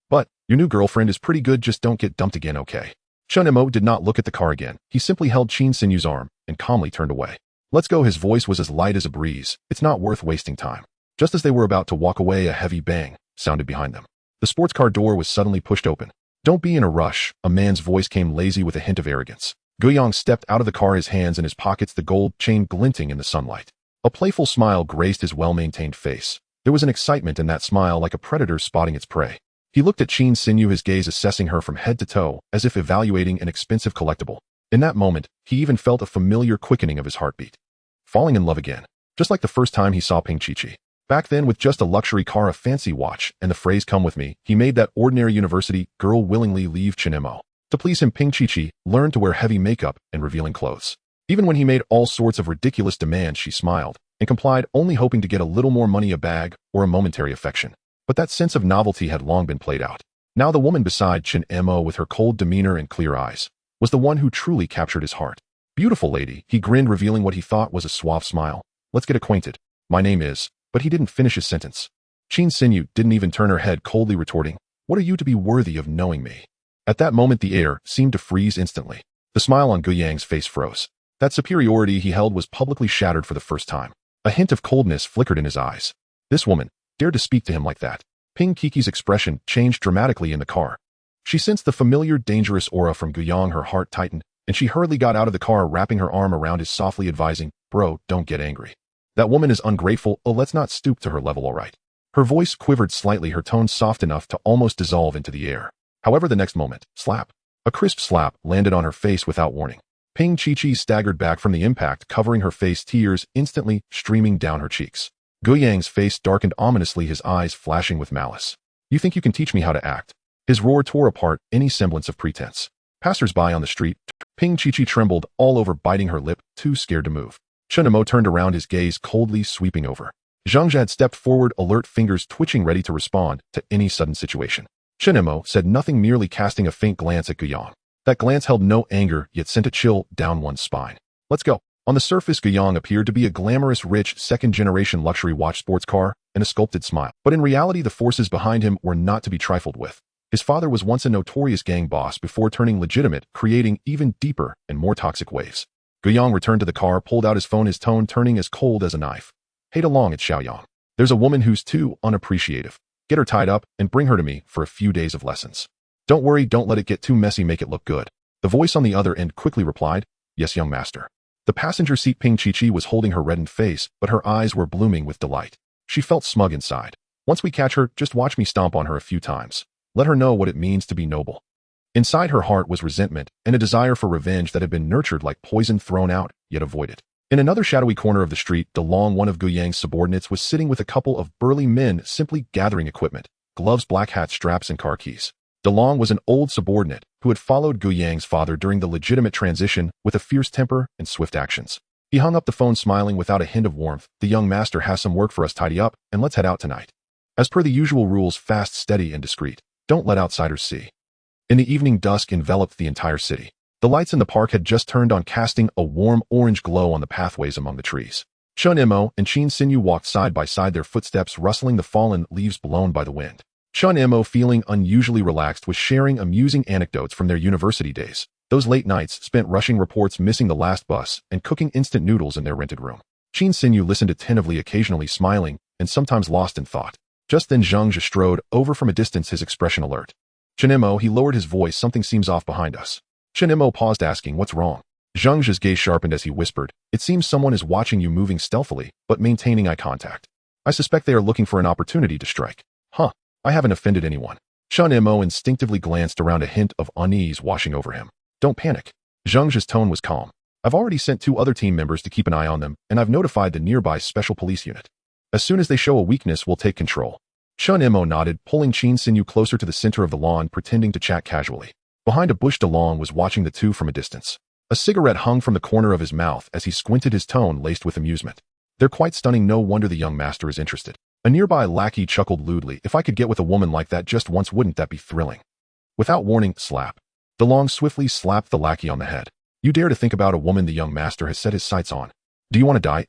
But your new girlfriend is pretty good, just don't get dumped again, okay?" Chen Mo did not look at the car again. He simply held Qin Xinyu's arm and calmly turned away. "Let's go." His voice was as light as a breeze. "It's not worth wasting time." Just as they were about to walk away, a heavy bang sounded behind them. The sports car door was suddenly pushed open. "Don't be in a rush," a man's voice came, lazy with a hint of arrogance. Guiyang stepped out of the car, his hands in his pockets, the gold chain glinting in the sunlight. A playful smile graced his well-maintained face. There was an excitement in that smile, like a predator spotting its prey. He looked at Qin Xinyu, his gaze assessing her from head to toe, as if evaluating an expensive collectible. In that moment, he even felt a familiar quickening of his heartbeat. Falling in love again. Just like the first time he saw Ping Chichi. Back then, with just a luxury car, a fancy watch, and the phrase "come with me," he made that ordinary university girl willingly leave Chen Mo. To please him, Ping Chichi learned to wear heavy makeup and revealing clothes. Even when he made all sorts of ridiculous demands, she smiled and complied, only hoping to get a little more money, a bag, or a momentary affection. But that sense of novelty had long been played out. Now the woman beside Chen Mo, with her cold demeanor and clear eyes, was the one who truly captured his heart. "Beautiful lady," he grinned, revealing what he thought was a suave smile. "Let's get acquainted. My name is..." But he didn't finish his sentence. Qin Xinyu didn't even turn her head, coldly retorting, "What are you to be worthy of knowing me?" At that moment, the air seemed to freeze instantly. The smile on Guiyang's face froze. That superiority he held was publicly shattered for the first time. A hint of coldness flickered in his eyes. This woman dared to speak to him like that. Ping Kiki's expression changed dramatically in the car. She sensed the familiar dangerous aura from Guiyang, her heart tightened, and she hurriedly got out of the car, wrapping her arm around his, softly advising, "Bro, don't get angry. That woman is ungrateful. Oh, let's not stoop to her level, all right?" Her voice quivered slightly, her tone soft enough to almost dissolve into the air. However, the next moment, slap. A crisp slap landed on her face without warning. Ping Chichi staggered back from the impact, covering her face, tears instantly streaming down her cheeks. Guiyang's face darkened ominously, his eyes flashing with malice. "You think you can teach me how to act?" His roar tore apart any semblance of pretense. Passers-by on the street, Ping Chichi trembled all over, biting her lip, too scared to move. Chen Mo turned around, his gaze coldly sweeping over. Zheng Jie had stepped forward, alert, fingers twitching, ready to respond to any sudden situation. Chen Mo said nothing, merely casting a faint glance at Guiyang. That glance held no anger, yet sent a chill down one's spine. "Let's go." On the surface, Guiyang appeared to be a glamorous, rich, second-generation luxury watch sports car and a sculpted smile. But in reality, the forces behind him were not to be trifled with. His father was once a notorious gang boss before turning legitimate, creating even deeper and more toxic waves. Guiyang returned to the car, pulled out his phone, his tone turning as cold as a knife. "Hate along, it's Xiaoyang. There's a woman who's too unappreciative. Get her tied up and bring her to me for a few days of lessons. Don't worry, don't let it get too messy, make it look good." The voice on the other end quickly replied, "Yes, young master." The passenger seat, Ping Chichi was holding her reddened face, but her eyes were blooming with delight. She felt smug inside. "Once we catch her, just watch me stomp on her a few times. Let her know what it means to be noble." Inside her heart was resentment and a desire for revenge that had been nurtured like poison, thrown out, yet avoided. In another shadowy corner of the street, DeLong, one of Guyang's subordinates, was sitting with a couple of burly men simply gathering equipment, gloves, black hat, straps, and car keys. DeLong was an old subordinate who had followed Guyang's father during the legitimate transition with a fierce temper and swift actions. He hung up the phone smiling without a hint of warmth. "The young master has some work for us, tidy up, and let's head out tonight. As per the usual rules, fast, steady, and discreet. Don't let outsiders see." In the evening, dusk enveloped the entire city. The lights in the park had just turned on, casting a warm orange glow on the pathways among the trees. Chen Mo and Chen Mo walked side by side, their footsteps rustling the fallen leaves blown by the wind. Chen Mo, feeling unusually relaxed, was sharing amusing anecdotes from their university days. Those late nights spent rushing reports, missing the last bus, and cooking instant noodles in their rented room. Chen Mo listened attentively, occasionally smiling, and sometimes lost in thought. Just then Zhang Zhe strode over from a distance, his expression alert. "Chen Mo," he lowered his voice, "something seems off behind us." Chen Mo paused, asking, "What's wrong?" Zhang Zhe's gaze sharpened as he whispered, "It seems someone is watching you, moving stealthily, but maintaining eye contact. I suspect they are looking for an opportunity to strike." "Huh, I haven't offended anyone." Chen Mo instinctively glanced around, a hint of unease washing over him. "Don't panic." Zhang Zhe's tone was calm. "I've already sent 2 other team members to keep an eye on them, and I've notified the nearby special police unit. As soon as they show a weakness, we'll take control." Chen Mo nodded, pulling Chen Mo closer to the center of the lawn, pretending to chat casually. Behind a bush, DeLong was watching the two from a distance. A cigarette hung from the corner of his mouth as he squinted, his tone laced with amusement. "They're quite stunning. No wonder the young master is interested." A nearby lackey chuckled lewdly. "If I could get with a woman like that just once, wouldn't that be thrilling?" Without warning, slap. DeLong swiftly slapped the lackey on the head. "You dare to think about a woman the young master has set his sights on? Do you want to die?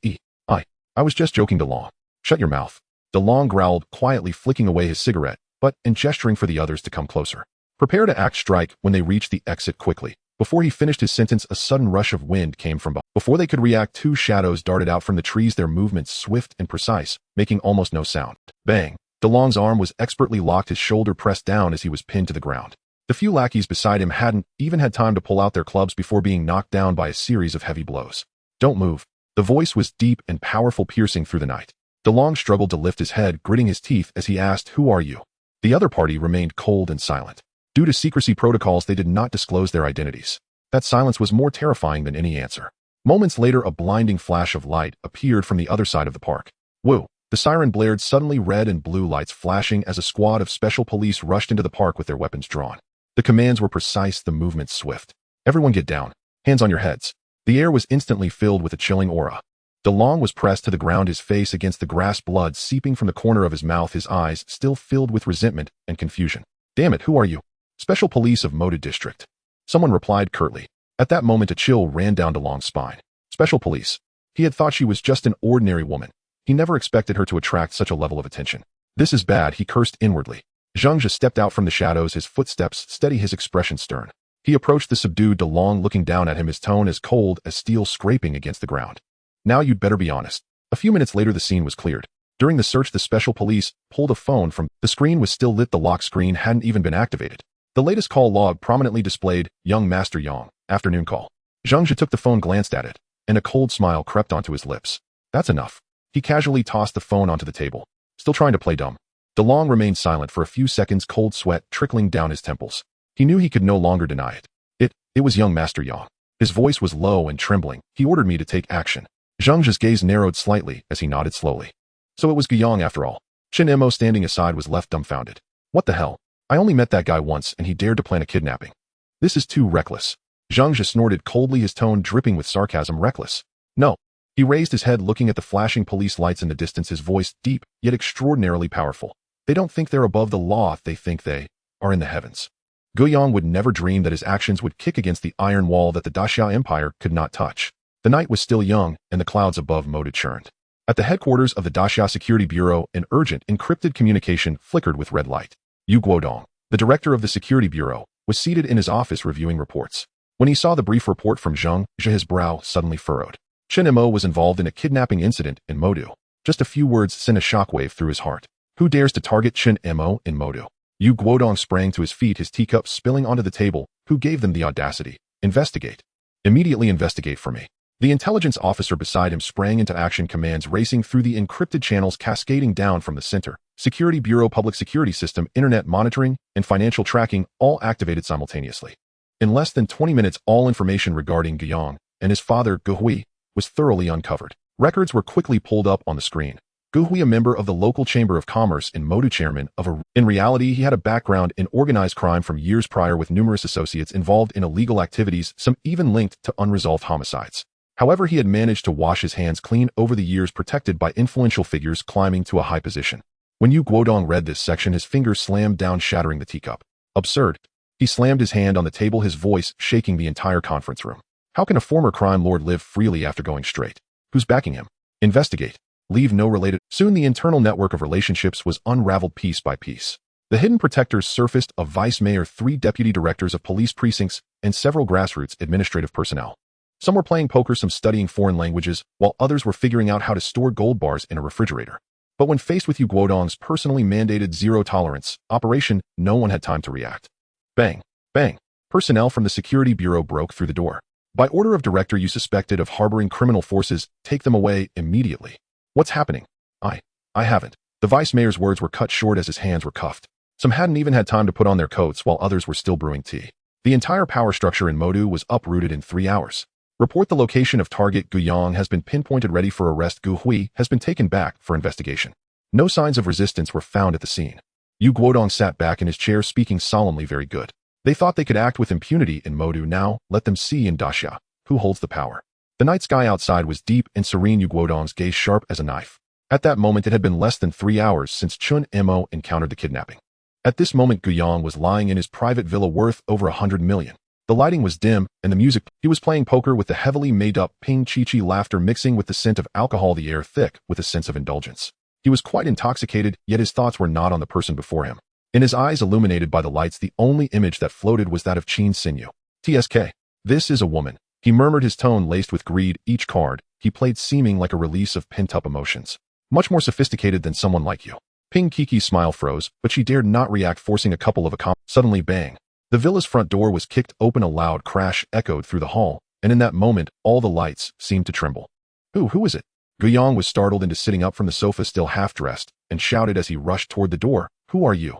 I was just joking, DeLong." "Shut your mouth." DeLong growled, quietly flicking away his cigarette, and gesturing for the others to come closer. "Prepare to act, strike." When they reached the exit quickly. Before he finished his sentence, a sudden rush of wind came from behind. Before they could react, 2 shadows darted out from the trees, their movements swift and precise, making almost no sound. Bang! DeLong's arm was expertly locked, his shoulder pressed down as he was pinned to the ground. The few lackeys beside him hadn't even had time to pull out their clubs before being knocked down by a series of heavy blows. "Don't move." The voice was deep and powerful, piercing through the night. DeLong struggled to lift his head, gritting his teeth as he asked, "Who are you?" The other party remained cold and silent. Due to secrecy protocols, they did not disclose their identities. That silence was more terrifying than any answer. Moments later, a blinding flash of light appeared from the other side of the park. Whoa! The siren blared, suddenly, red and blue lights flashing as a squad of special police rushed into the park with their weapons drawn. The commands were precise, the movements swift. "Everyone get down. Hands on your heads." The air was instantly filled with a chilling aura. DeLong was pressed to the ground, his face against the grass, blood seeping from the corner of his mouth, his eyes still filled with resentment and confusion. "Damn it, who are you?" "Special Police of Moda District." Someone replied curtly. At that moment, a chill ran down DeLong's spine. Special Police. He had thought she was just an ordinary woman. He never expected her to attract such a level of attention. "This is bad," he cursed inwardly. Zhang Zhe stepped out from the shadows, his footsteps steady, his expression stern. He approached the subdued DeLong, looking down at him, his tone as cold as steel scraping against the ground. "Now you'd better be honest." A few minutes later, the scene was cleared. During the search, the special police pulled a phone from the screen was still lit. The lock screen hadn't even been activated. The latest call log prominently displayed, "Young Master Yang, afternoon call." Zhang Zhe took the phone, glanced at it, and a cold smile crept onto his lips. "That's enough." He casually tossed the phone onto the table. Still trying to play dumb. DeLong remained silent for a few seconds, cold sweat trickling down his temples. He knew he could no longer deny it. It was young Master Yang. His voice was low and trembling. "He ordered me to take action." Zhang Zhe's gaze narrowed slightly as he nodded slowly. So it was Guiyang after all. Chen Mo, standing aside, was left dumbfounded. "What the hell? I only met that guy once and he dared to plan a kidnapping. This is too reckless." Zhang Zhe snorted coldly, his tone dripping with sarcasm. "Reckless? No." He raised his head, looking at the flashing police lights in the distance, his voice deep, yet extraordinarily powerful. "They don't think they're above the law, they think they are in the heavens." Guiyang would never dream that his actions would kick against the iron wall that the Daxia Empire could not touch. The night was still young, and the clouds above Moda churned. At the headquarters of the Daxia Security Bureau, an urgent, encrypted communication flickered with red light. Yu Guodong, the director of the Security Bureau, was seated in his office reviewing reports. When he saw the brief report from Zhang Zhe, his brow suddenly furrowed. Chen Mo was involved in a kidnapping incident in Modu. Just a few words sent a shockwave through his heart. Who dares to target Chen Mo in Modu? Yu Guodong sprang to his feet, his teacups spilling onto the table. Who gave them the audacity? Investigate. Immediately investigate for me. The intelligence officer beside him sprang into action, commands racing through the encrypted channels cascading down from the center. Security Bureau, public security system, internet monitoring, and financial tracking all activated simultaneously. In less than 20 minutes, all information regarding Guiyang and his father, Guhui, was thoroughly uncovered. Records were quickly pulled up on the screen. Gu Hui, a member of the local Chamber of Commerce in Modu, chairman of a... In reality, he had a background in organized crime from years prior with numerous associates involved in illegal activities, some even linked to unresolved homicides. However, he had managed to wash his hands clean over the years, protected by influential figures climbing to a high position. When Yu Guodong read this section, his fingers slammed down, shattering the teacup. Absurd. He slammed his hand on the table, his voice shaking the entire conference room. How can a former crime lord live freely after going straight? Who's backing him? Investigate. Leave no related. Soon the internal network of relationships was unraveled piece by piece. The hidden protectors surfaced: a vice mayor, 3 deputy directors of police precincts, and several grassroots administrative personnel. Some were playing poker, some studying foreign languages, while others were figuring out how to store gold bars in a refrigerator. But when faced with Yu Guodong's personally mandated zero-tolerance operation, no one had time to react. Bang! Bang! Personnel from the security bureau broke through the door. By order of director, you suspected of harboring criminal forces, take them away immediately. What's happening? I haven't. The vice mayor's words were cut short as his hands were cuffed. Some hadn't even had time to put on their coats while others were still brewing tea. The entire power structure in Modu was uprooted in 3 hours. Report: the location of target Guyang has been pinpointed, ready for arrest. Gu Hui has been taken back for investigation. No signs of resistance were found at the scene. Yu Guodong sat back in his chair, speaking solemnly. Very good. They thought they could act with impunity in Modu. Now, let them see in Daxia who holds the power. The night sky outside was deep and serene, Yu Guodong's gaze sharp as a knife. At that moment, it had been less than 3 hours since Chen Mo encountered the kidnapping. At this moment, Guyang was lying in his private villa worth over 100 million. The lighting was dim, and the music... He was playing poker with the heavily made-up Ping Chi-Chi laughter mixing with the scent of alcohol, the air thick with a sense of indulgence. He was quite intoxicated, yet his thoughts were not on the person before him. In his eyes, illuminated by the lights, the only image that floated was that of Qin Xinyu. TSK. This is a woman. He murmured, his tone laced with greed. Each card he played seeming like a release of pent-up emotions. Much more sophisticated than someone like you. Ping Kiki's smile froze, but she dared not react, forcing a couple of Suddenly, bang. The villa's front door was kicked open. A loud crash echoed through the hall, and in that moment, all the lights seemed to tremble. Who is it? Guyang was startled into sitting up from the sofa, still half-dressed, and shouted as he rushed toward the door. Who are you?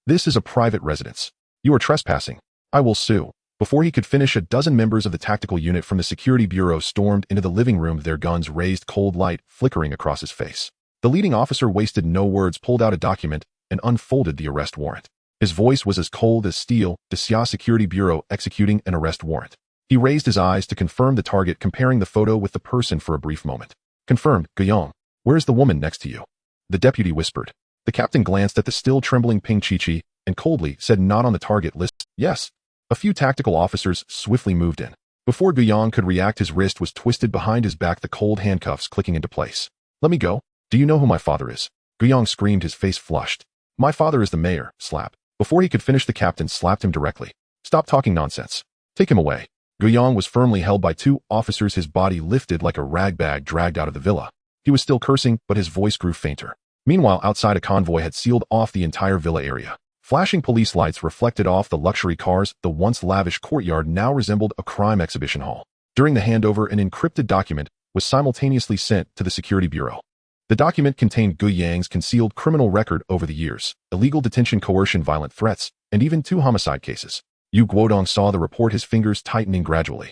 This is a private residence. You are trespassing. I will sue. Before he could finish, a dozen members of the tactical unit from the security bureau stormed into the living room, their guns raised, cold light flickering across his face. The leading officer wasted no words, pulled out a document, and unfolded the arrest warrant. His voice was as cold as steel. Daxia Security Bureau executing an arrest warrant. He raised his eyes to confirm the target, comparing the photo with the person for a brief moment. Confirmed. Guyang, where is the woman next to you? The deputy whispered. The captain glanced at the still trembling Ping Chi-Chi and coldly said, not on the target list. Yes. A few tactical officers swiftly moved in. Before Guyang could react, his wrist was twisted behind his back, the cold handcuffs clicking into place. Let me go. Do you know who my father is? Guyang screamed, his face flushed. My father is the mayor. Slap. Before he could finish, the captain slapped him directly. Stop talking nonsense. Take him away. Guyang was firmly held by 2 officers, his body lifted like a rag bag dragged out of the villa. He was still cursing, but his voice grew fainter. Meanwhile, outside, a convoy had sealed off the entire villa area. Flashing police lights reflected off the luxury cars. The once lavish courtyard now resembled a crime exhibition hall. During the handover, an encrypted document was simultaneously sent to the security bureau. The document contained Guyang's concealed criminal record over the years, illegal detention, coercion, violent threats, and even 2 homicide cases. Yu Guodong saw the report, his fingers tightening gradually.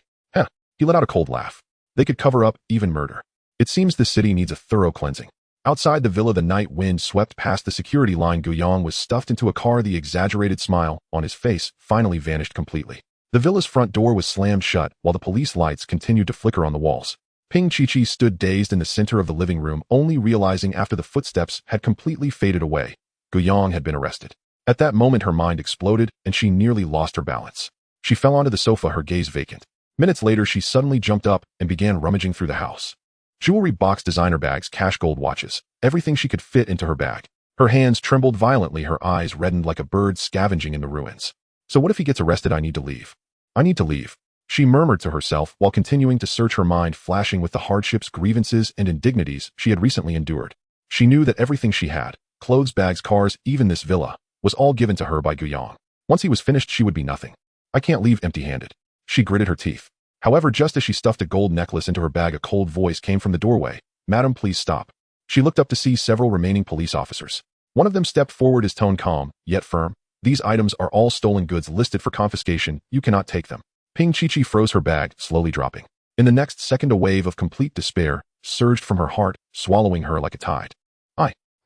He let out a cold laugh. They could cover up even murder. It seems the city needs a thorough cleansing. Outside the villa, the night wind swept past the security line. Guyang was stuffed into a car, the exaggerated smile on his face finally vanished completely. The villa's front door was slammed shut, while the police lights continued to flicker on the walls. Ping Chi-Chi stood dazed in the center of the living room, only realizing after the footsteps had completely faded away. Guyang had been arrested. At that moment, her mind exploded, and she nearly lost her balance. She fell onto the sofa, her gaze vacant. Minutes later, she suddenly jumped up and began rummaging through the house. Jewelry box, designer bags, cash, gold watches, everything she could fit into her bag. Her hands trembled violently, her eyes reddened like a bird scavenging in the ruins. So what if he gets arrested? I need to leave. I need to leave. She murmured to herself while continuing to search, her mind flashing with the hardships, grievances, and indignities she had recently endured. She knew that everything she had, clothes, bags, cars, even this villa, was all given to her by Guyang. Once he was finished, she would be nothing. I can't leave empty-handed. She gritted her teeth. However, just as she stuffed a gold necklace into her bag, a cold voice came from the doorway. Madam, please stop. She looked up to see several remaining police officers. One of them stepped forward, his tone calm, yet firm. These items are all stolen goods listed for confiscation. You cannot take them. Ping Chi-Chi froze, her bag slowly dropping. In the next second, a wave of complete despair surged from her heart, swallowing her like a tide.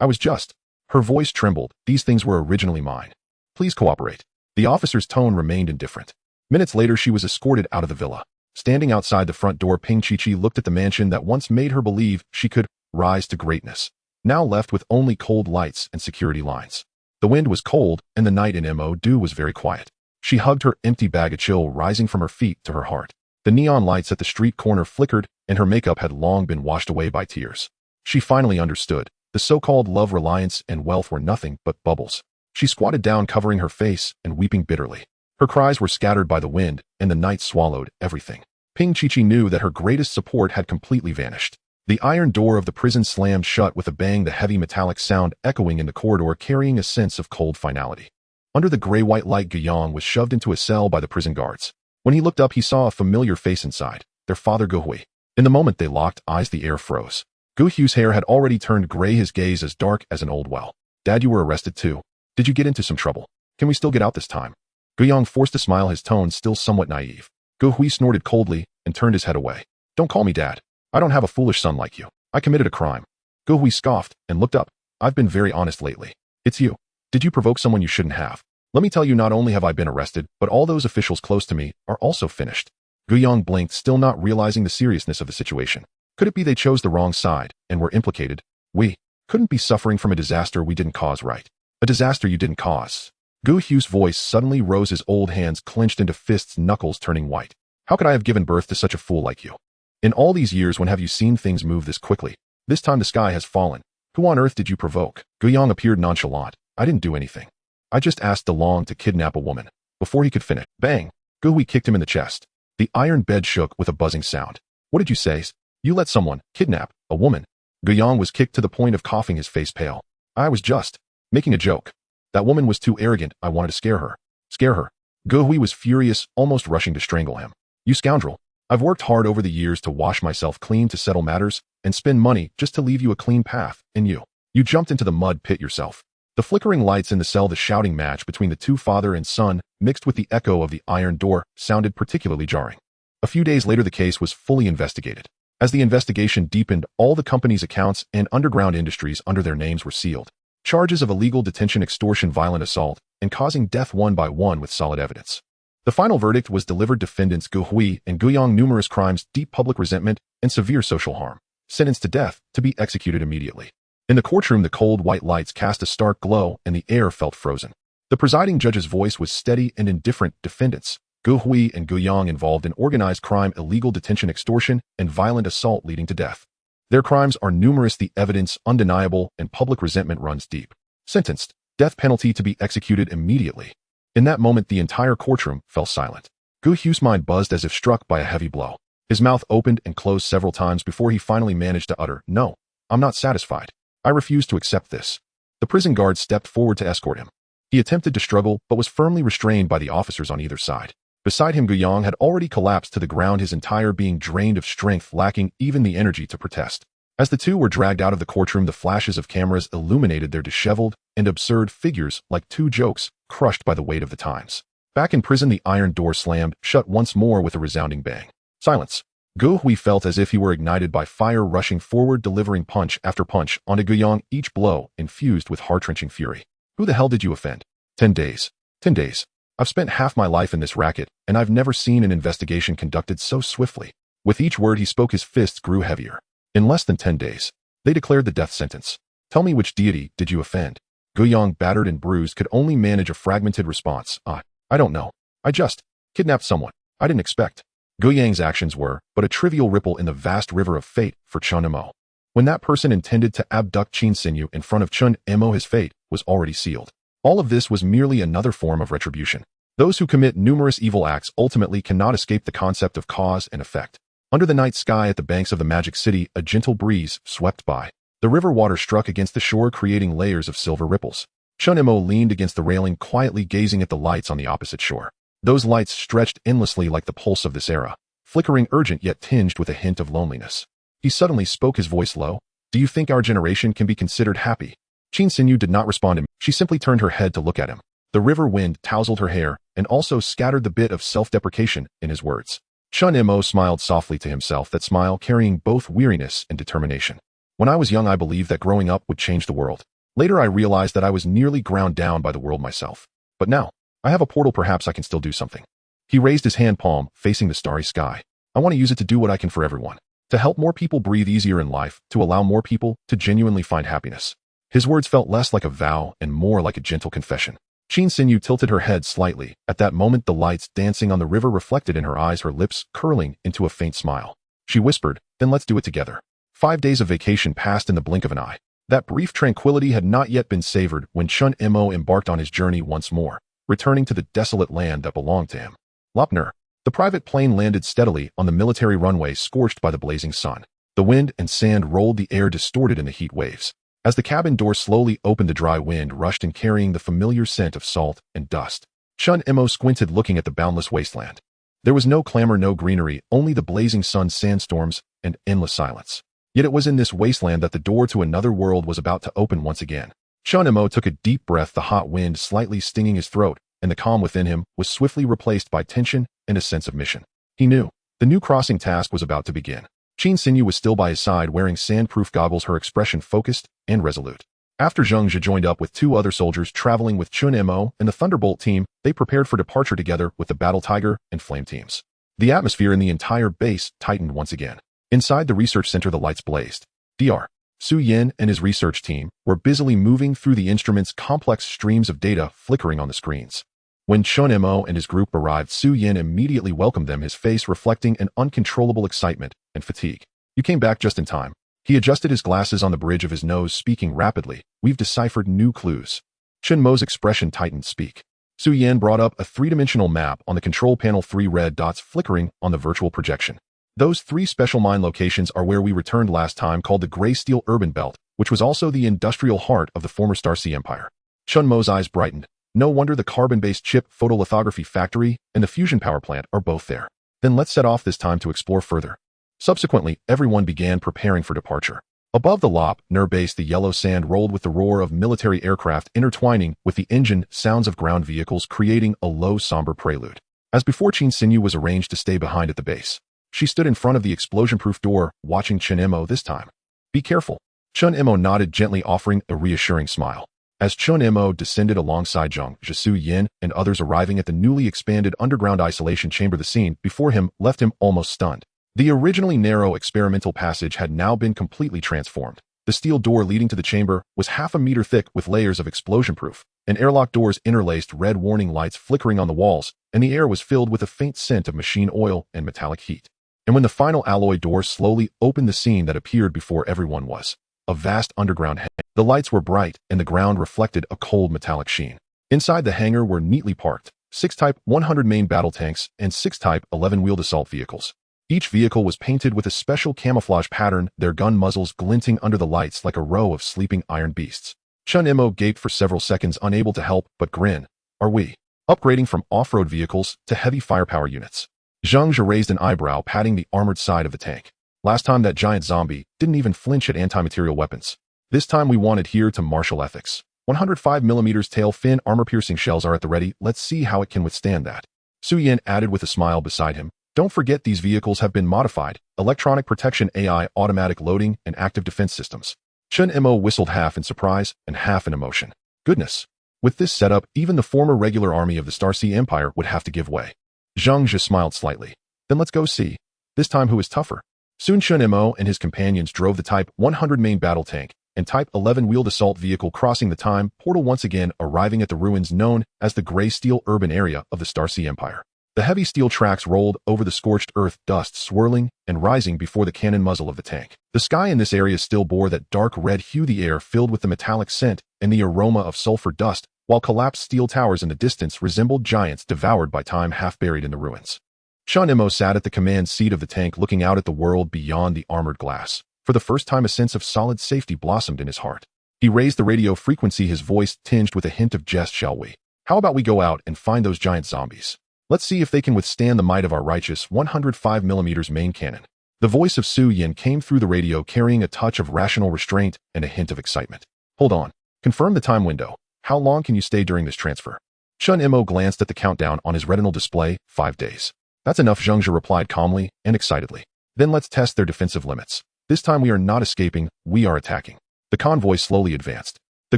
I was just. Her voice trembled. These things were originally mine. Please cooperate. The officer's tone remained indifferent. Minutes later, she was escorted out of the villa. Standing outside the front door, Ping Chichi looked at the mansion that once made her believe she could rise to greatness, now left with only cold lights and security lines. The wind was cold, and the night in Mo was very quiet. She hugged her empty bag, a chill rising from her feet to her heart. The neon lights at the street corner flickered, and her makeup had long been washed away by tears. She finally understood. The so-called love, reliance, and wealth were nothing but bubbles. She squatted down, covering her face and weeping bitterly. Her cries were scattered by the wind, and the night swallowed everything. Ping Chichi knew that her greatest support had completely vanished. The iron door of the prison slammed shut with a bang, the heavy metallic sound echoing in the corridor, carrying a sense of cold finality. Under the gray-white light, Guiyang was shoved into a cell by the prison guards. When he looked up, he saw a familiar face inside, their father Guhui. In the moment they locked eyes, the air froze. Guhui's hair had already turned gray, his gaze as dark as an old well. Dad, you were arrested too. Did you get into some trouble? Can we still get out this time? Guiyang forced a smile, his tone still somewhat naive. Guhui snorted coldly and turned his head away. Don't call me Dad. I don't have a foolish son like you. I committed a crime. Guhui scoffed and looked up. I've been very honest lately. It's you. Did you provoke someone you shouldn't have? Let me tell you, not only have I been arrested, but all those officials close to me are also finished. Guiyang blinked, still not realizing the seriousness of the situation. Could it be they chose the wrong side and were implicated? We couldn't be suffering from a disaster we didn't cause, right? A disaster you didn't cause. Guhui's voice suddenly rose, his old hands clenched into fists, knuckles turning white. How could I have given birth to such a fool like you? In all these years, when have you seen things move this quickly? This time the sky has fallen. Who on earth did you provoke? Guiyang appeared nonchalant. I didn't do anything. I just asked DeLong to kidnap a woman. Before he could finish, bang! Guhui kicked him in the chest. The iron bed shook with a buzzing sound. What did you say? You let someone kidnap a woman? Guiyang was kicked to the point of coughing, his face pale. I was just making a joke. That woman was too arrogant. I wanted to scare her. Scare her. Guhui was furious, almost rushing to strangle him. You scoundrel. I've worked hard over the years to wash myself clean, to settle matters, and spend money just to leave you a clean path, and you jumped into the mud pit yourself. The flickering lights in the cell, the shouting match between the two father and son, mixed with the echo of the iron door, sounded particularly jarring. A few days later, the case was fully investigated. As the investigation deepened, all the company's accounts and underground industries under their names were sealed. Charges of illegal detention, extortion, violent assault, and causing death one by one with solid evidence. The final verdict was delivered. Defendants Guhui and Guiyang, numerous crimes, deep public resentment, and severe social harm. Sentenced to death, to be executed immediately. In the courtroom, the cold white lights cast a stark glow and the air felt frozen. The presiding judge's voice was steady and indifferent. Defendants Guhui and Guiyang involved in organized crime, illegal detention, extortion, and violent assault leading to death. Their crimes are numerous, the evidence undeniable, and public resentment runs deep. Sentenced, death penalty to be executed immediately. In that moment, the entire courtroom fell silent. Guhui's mind buzzed as if struck by a heavy blow. His mouth opened and closed several times before he finally managed to utter, "No, I'm not satisfied. I refuse to accept this." The prison guard stepped forward to escort him. He attempted to struggle, but was firmly restrained by the officers on either side. Beside him, Guiyang had already collapsed to the ground, his entire being drained of strength, lacking even the energy to protest. As the two were dragged out of the courtroom, the flashes of cameras illuminated their disheveled and absurd figures like two jokes crushed by the weight of the times. Back in prison, the iron door slammed shut once more with a resounding bang. Silence. Guhui felt as if he were ignited by fire, rushing forward, delivering punch after punch onto Guiyang, each blow infused with heart-wrenching fury. Who the hell did you offend? 10 days. 10 days. I've spent half my life in this racket, and I've never seen an investigation conducted so swiftly. With each word he spoke, his fists grew heavier. In less than 10 days, they declared the death sentence. Tell me, which deity did you offend? Guiyang, battered and bruised, could only manage a fragmented response. I don't know. I just kidnapped someone I didn't expect. Guiyang's actions were but a trivial ripple in the vast river of fate for Chen Mo. When that person intended to abduct Chen Mo in front of Chen Mo, his fate was already sealed. All of this was merely another form of retribution. Those who commit numerous evil acts ultimately cannot escape the concept of cause and effect. Under the night sky at the banks of the Magic City, a gentle breeze swept by. The river water struck against the shore, creating layers of silver ripples. Chen Mo leaned against the railing, quietly gazing at the lights on the opposite shore. Those lights stretched endlessly like the pulse of this era, flickering, urgent yet tinged with a hint of loneliness. He suddenly spoke, his voice low. Do you think our generation can be considered happy? Chen Mo did not respond to him. She simply turned her head to look at him. The river wind tousled her hair and also scattered the bit of self-deprecation in his words. Chen Mo smiled softly to himself, that smile carrying both weariness and determination. When I was young, I believed that growing up would change the world. Later, I realized that I was nearly ground down by the world myself. But now, I have a portal, perhaps I can still do something. He raised his hand palm, facing the starry sky. I want to use it to do what I can for everyone. To help more people breathe easier in life, to allow more people to genuinely find happiness. His words felt less like a vow and more like a gentle confession. Qin Xinyu tilted her head slightly. At that moment, the lights dancing on the river reflected in her eyes, her lips curling into a faint smile. She whispered, "Then let's do it together." 5 days of vacation passed in the blink of an eye. That brief tranquility had not yet been savored when Chen Mo embarked on his journey once more, returning to the desolate land that belonged to him. Lopner. The private plane landed steadily on the military runway, scorched by the blazing sun. The wind and sand rolled, the air distorted in the heat waves. As the cabin door slowly opened, the dry wind rushed in, carrying the familiar scent of salt and dust. Chen Mo squinted, looking at the boundless wasteland. There was no clamor, no greenery, only the blazing sun, sandstorms, and endless silence. Yet it was in this wasteland that the door to another world was about to open once again. Chen Mo took a deep breath, the hot wind slightly stinging his throat, and the calm within him was swiftly replaced by tension and a sense of mission. He knew the new crossing task was about to begin. Qin Xinyu was still by his side, wearing sandproof goggles, her expression focused and resolute. After Zheng Jie joined up with 2 other soldiers traveling with Chen Mo and the Thunderbolt team, they prepared for departure together with the Battle Tiger and Flame teams. The atmosphere in the entire base tightened once again. Inside the research center, the lights blazed. Dr. Su Yin and his research team were busily moving through the instruments, complex streams of data flickering on the screens. When Chen Mo and his group arrived, Su Yin immediately welcomed them, his face reflecting an uncontrollable excitement and fatigue. "You came back just in time." He adjusted his glasses on the bridge of his nose, speaking rapidly. "We've deciphered new clues." Chen Mo's expression tightened. "Speak." Su Yin brought up a 3-dimensional map on the control panel, 3 red dots flickering on the virtual projection. "Those 3 special mine locations are where we returned last time, called the Gray Steel Urban Belt, which was also the industrial heart of the former Star Sea Empire." Chen Mo's eyes brightened. "No wonder the carbon-based chip photolithography factory and the fusion power plant are both there. Then let's set off this time to explore further." Subsequently, everyone began preparing for departure. Above the Lopner base, the yellow sand rolled with the roar of military aircraft intertwining with the engine sounds of ground vehicles, creating a low, somber prelude. As before, Qin Xinyu was arranged to stay behind at the base. She stood in front of the explosion-proof door, watching Chen Mo this time. "Be careful." Chen Mo nodded, gently offering a reassuring smile. As Chen Mo descended alongside Zheng Jie, Su Yin, and others arriving at the newly expanded underground isolation chamber, the scene before him left him almost stunned. The originally narrow experimental passage had now been completely transformed. The steel door leading to the chamber was half a meter thick with layers of explosion-proof, and airlock doors interlaced, red warning lights flickering on the walls, and the air was filled with a faint scent of machine oil and metallic heat. And when the final alloy door slowly opened, the scene that appeared before everyone was a vast underground hangar. The lights were bright, and the ground reflected a cold metallic sheen. Inside the hangar were neatly parked 6 Type 100 main battle tanks and 6 Type 11 wheeled assault vehicles. Each vehicle was painted with a special camouflage pattern, their gun muzzles glinting under the lights like a row of sleeping iron beasts. Chen Mo gaped for several seconds, unable to help but grin. "Are we upgrading from off-road vehicles to heavy firepower units?" Zheng Jie raised an eyebrow, patting the armored side of the tank. "Last time that giant zombie didn't even flinch at anti-material weapons. This time we won't adhere to martial ethics. 105mm tail fin armor-piercing shells are at the ready. Let's see how it can withstand that." Su Yin added with a smile beside him. "Don't forget, these vehicles have been modified. Electronic protection, AI, automatic loading, and active defense systems." Chen Mo whistled, half in surprise and half in emotion. Goodness. With this setup, even the former regular army of the Star Sea Empire would have to give way. Zheng Jie smiled slightly. "Then let's go see. This time who is tougher." Soon Chen Mo and his companions drove the Type 100 main battle tank and Type 11 wheeled assault vehicle, crossing the time portal once again, arriving at the ruins known as the Gray Steel urban area of the Star Sea Empire. The heavy steel tracks rolled over the scorched earth, dust swirling and rising before the cannon muzzle of the tank. The sky in this area still bore that dark red hue, the air filled with the metallic scent and the aroma of sulfur dust, while collapsed steel towers in the distance resembled giants devoured by time, half buried in the ruins. Chen Mo sat at the command seat of the tank, looking out at the world beyond the armored glass. For the first time, a sense of solid safety blossomed in his heart. He raised the radio frequency, his voice tinged with a hint of jest. "Shall we? How about we go out and find those giant zombies? Let's see if they can withstand the might of our righteous 105mm main cannon." The voice of Su Yin came through the radio, carrying a touch of rational restraint and a hint of excitement. "Hold on. Confirm the time window. How long can you stay during this transfer?" Chen Mo glanced at the countdown on his retinal display. 5 days. That's enough, Zheng Zhe replied calmly and excitedly. Then let's test their defensive limits. This time we are not escaping, we are attacking. The convoy slowly advanced. The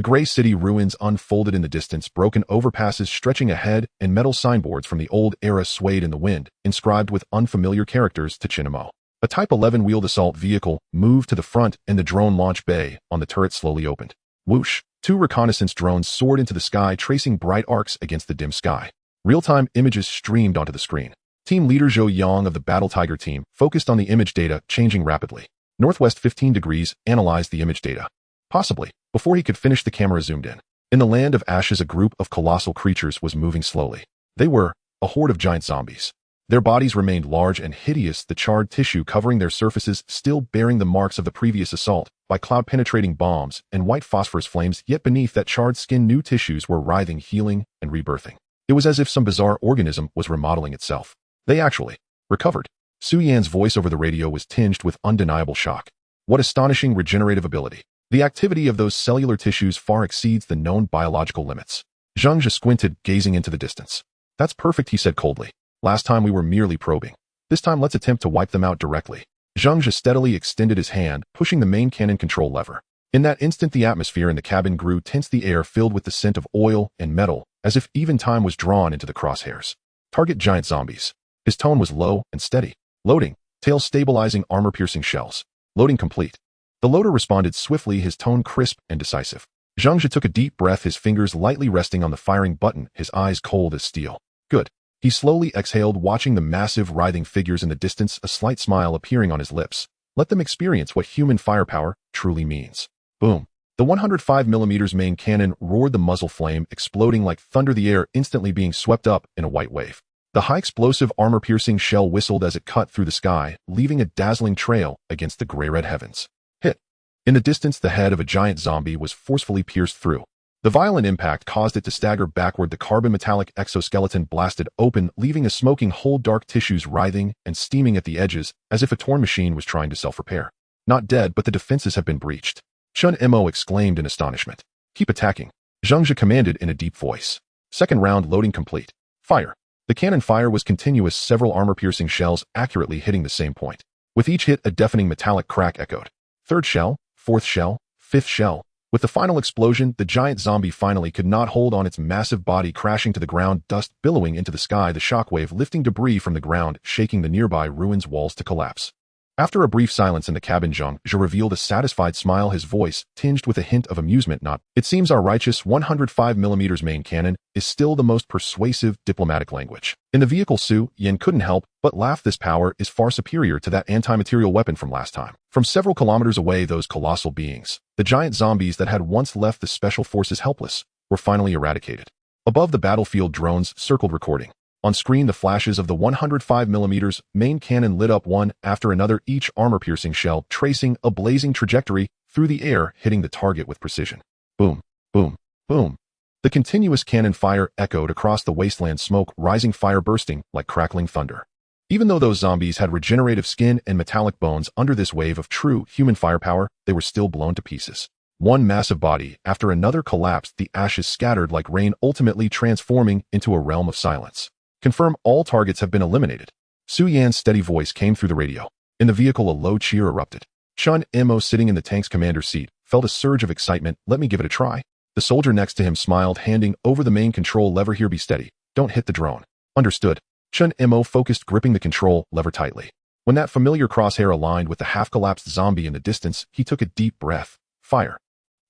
gray city ruins unfolded in the distance, broken overpasses stretching ahead, and metal signboards from the old era swayed in the wind, inscribed with unfamiliar characters to Chen Mo. A Type 11 wheeled assault vehicle moved to the front and the drone launch bay on the turret slowly opened. Whoosh! 2 reconnaissance drones soared into the sky, tracing bright arcs against the dim sky. Real-time images streamed onto the screen. Team leader Zhou Yang of the Battle Tiger team focused on the image data, changing rapidly. Northwest 15 degrees, analyzed the image data. Possibly, before he could finish, the camera zoomed in. In the land of ashes, a group of colossal creatures was moving slowly. They were a horde of giant zombies. Their bodies remained large and hideous, the charred tissue covering their surfaces still bearing the marks of the previous assault by cloud-penetrating bombs and white phosphorus flames, yet beneath that charred skin new tissues were writhing, healing, and rebirthing. It was as if some bizarre organism was remodeling itself. They actually recovered. Su Yan's voice over the radio was tinged with undeniable shock. What astonishing regenerative ability. The activity of those cellular tissues far exceeds the known biological limits. Zheng Zhe squinted, gazing into the distance. That's perfect, he said coldly. Last time we were merely probing. This time let's attempt to wipe them out directly. Zheng Zhe steadily extended his hand, pushing the main cannon control lever. In that instant, the atmosphere in the cabin grew tense, the air filled with the scent of oil and metal, as if even time was drawn into the crosshairs. Target giant zombies. His tone was low and steady. Loading. Tail stabilizing, armor-piercing shells. Loading complete. The loader responded swiftly, his tone crisp and decisive. Zheng Zhe took a deep breath, his fingers lightly resting on the firing button, his eyes cold as steel. Good. He slowly exhaled, watching the massive, writhing figures in the distance, a slight smile appearing on his lips. Let them experience what human firepower truly means. Boom. The 105mm main cannon roared, the muzzle flame exploding like thunder, the air instantly being swept up in a white wave. The high-explosive, armor-piercing shell whistled as it cut through the sky, leaving a dazzling trail against the gray-red heavens. Hit. In the distance, the head of a giant zombie was forcefully pierced through. The violent impact caused it to stagger backward. The carbon metallic exoskeleton blasted open, leaving a smoking hole, dark tissues writhing and steaming at the edges, as if a torn machine was trying to self-repair. Not dead, but the defenses have been breached. Chen Mo exclaimed in astonishment. Keep attacking. Zheng Zhe commanded in a deep voice. Second round loading complete. Fire. The cannon fire was continuous, several armor-piercing shells accurately hitting the same point. With each hit, a deafening metallic crack echoed. Third shell, fourth shell, fifth shell. With the final explosion, the giant zombie finally could not hold on, its massive body crashing to the ground, dust billowing into the sky, the shockwave lifting debris from the ground, shaking the nearby ruins' walls to collapse. After a brief silence in the cabin, Zheng Zhe revealed a satisfied smile, his voice tinged with a hint of amusement. Not. It seems our righteous 105mm main cannon is still the most persuasive diplomatic language. In the vehicle, Su Yan couldn't help but laugh. This power is far superior to that anti-material weapon from last time. From several kilometers away, those colossal beings, the giant zombies that had once left the special forces helpless, were finally eradicated. Above the battlefield, drones circled, recording. On screen, the flashes of the 105mm main cannon lit up one after another, each armor-piercing shell tracing a blazing trajectory through the air, hitting the target with precision. Boom, boom, boom. The continuous cannon fire echoed across the wasteland, smoke rising, fire bursting like crackling thunder. Even though those zombies had regenerative skin and metallic bones, under this wave of true human firepower, they were still blown to pieces. One massive body after another collapsed, the ashes scattered like rain, ultimately transforming into a realm of silence. Confirm all targets have been eliminated. Su Yan's steady voice came through the radio. In the vehicle, a low cheer erupted. Chen Mo, sitting in the tank's commander's seat, felt a surge of excitement. Let me give it a try. The soldier next to him smiled, handing over the main control lever. Here, be steady. Don't hit the drone. Understood. Chen Mo focused, gripping the control lever tightly. When that familiar crosshair aligned with the half-collapsed zombie in the distance, he took a deep breath. Fire.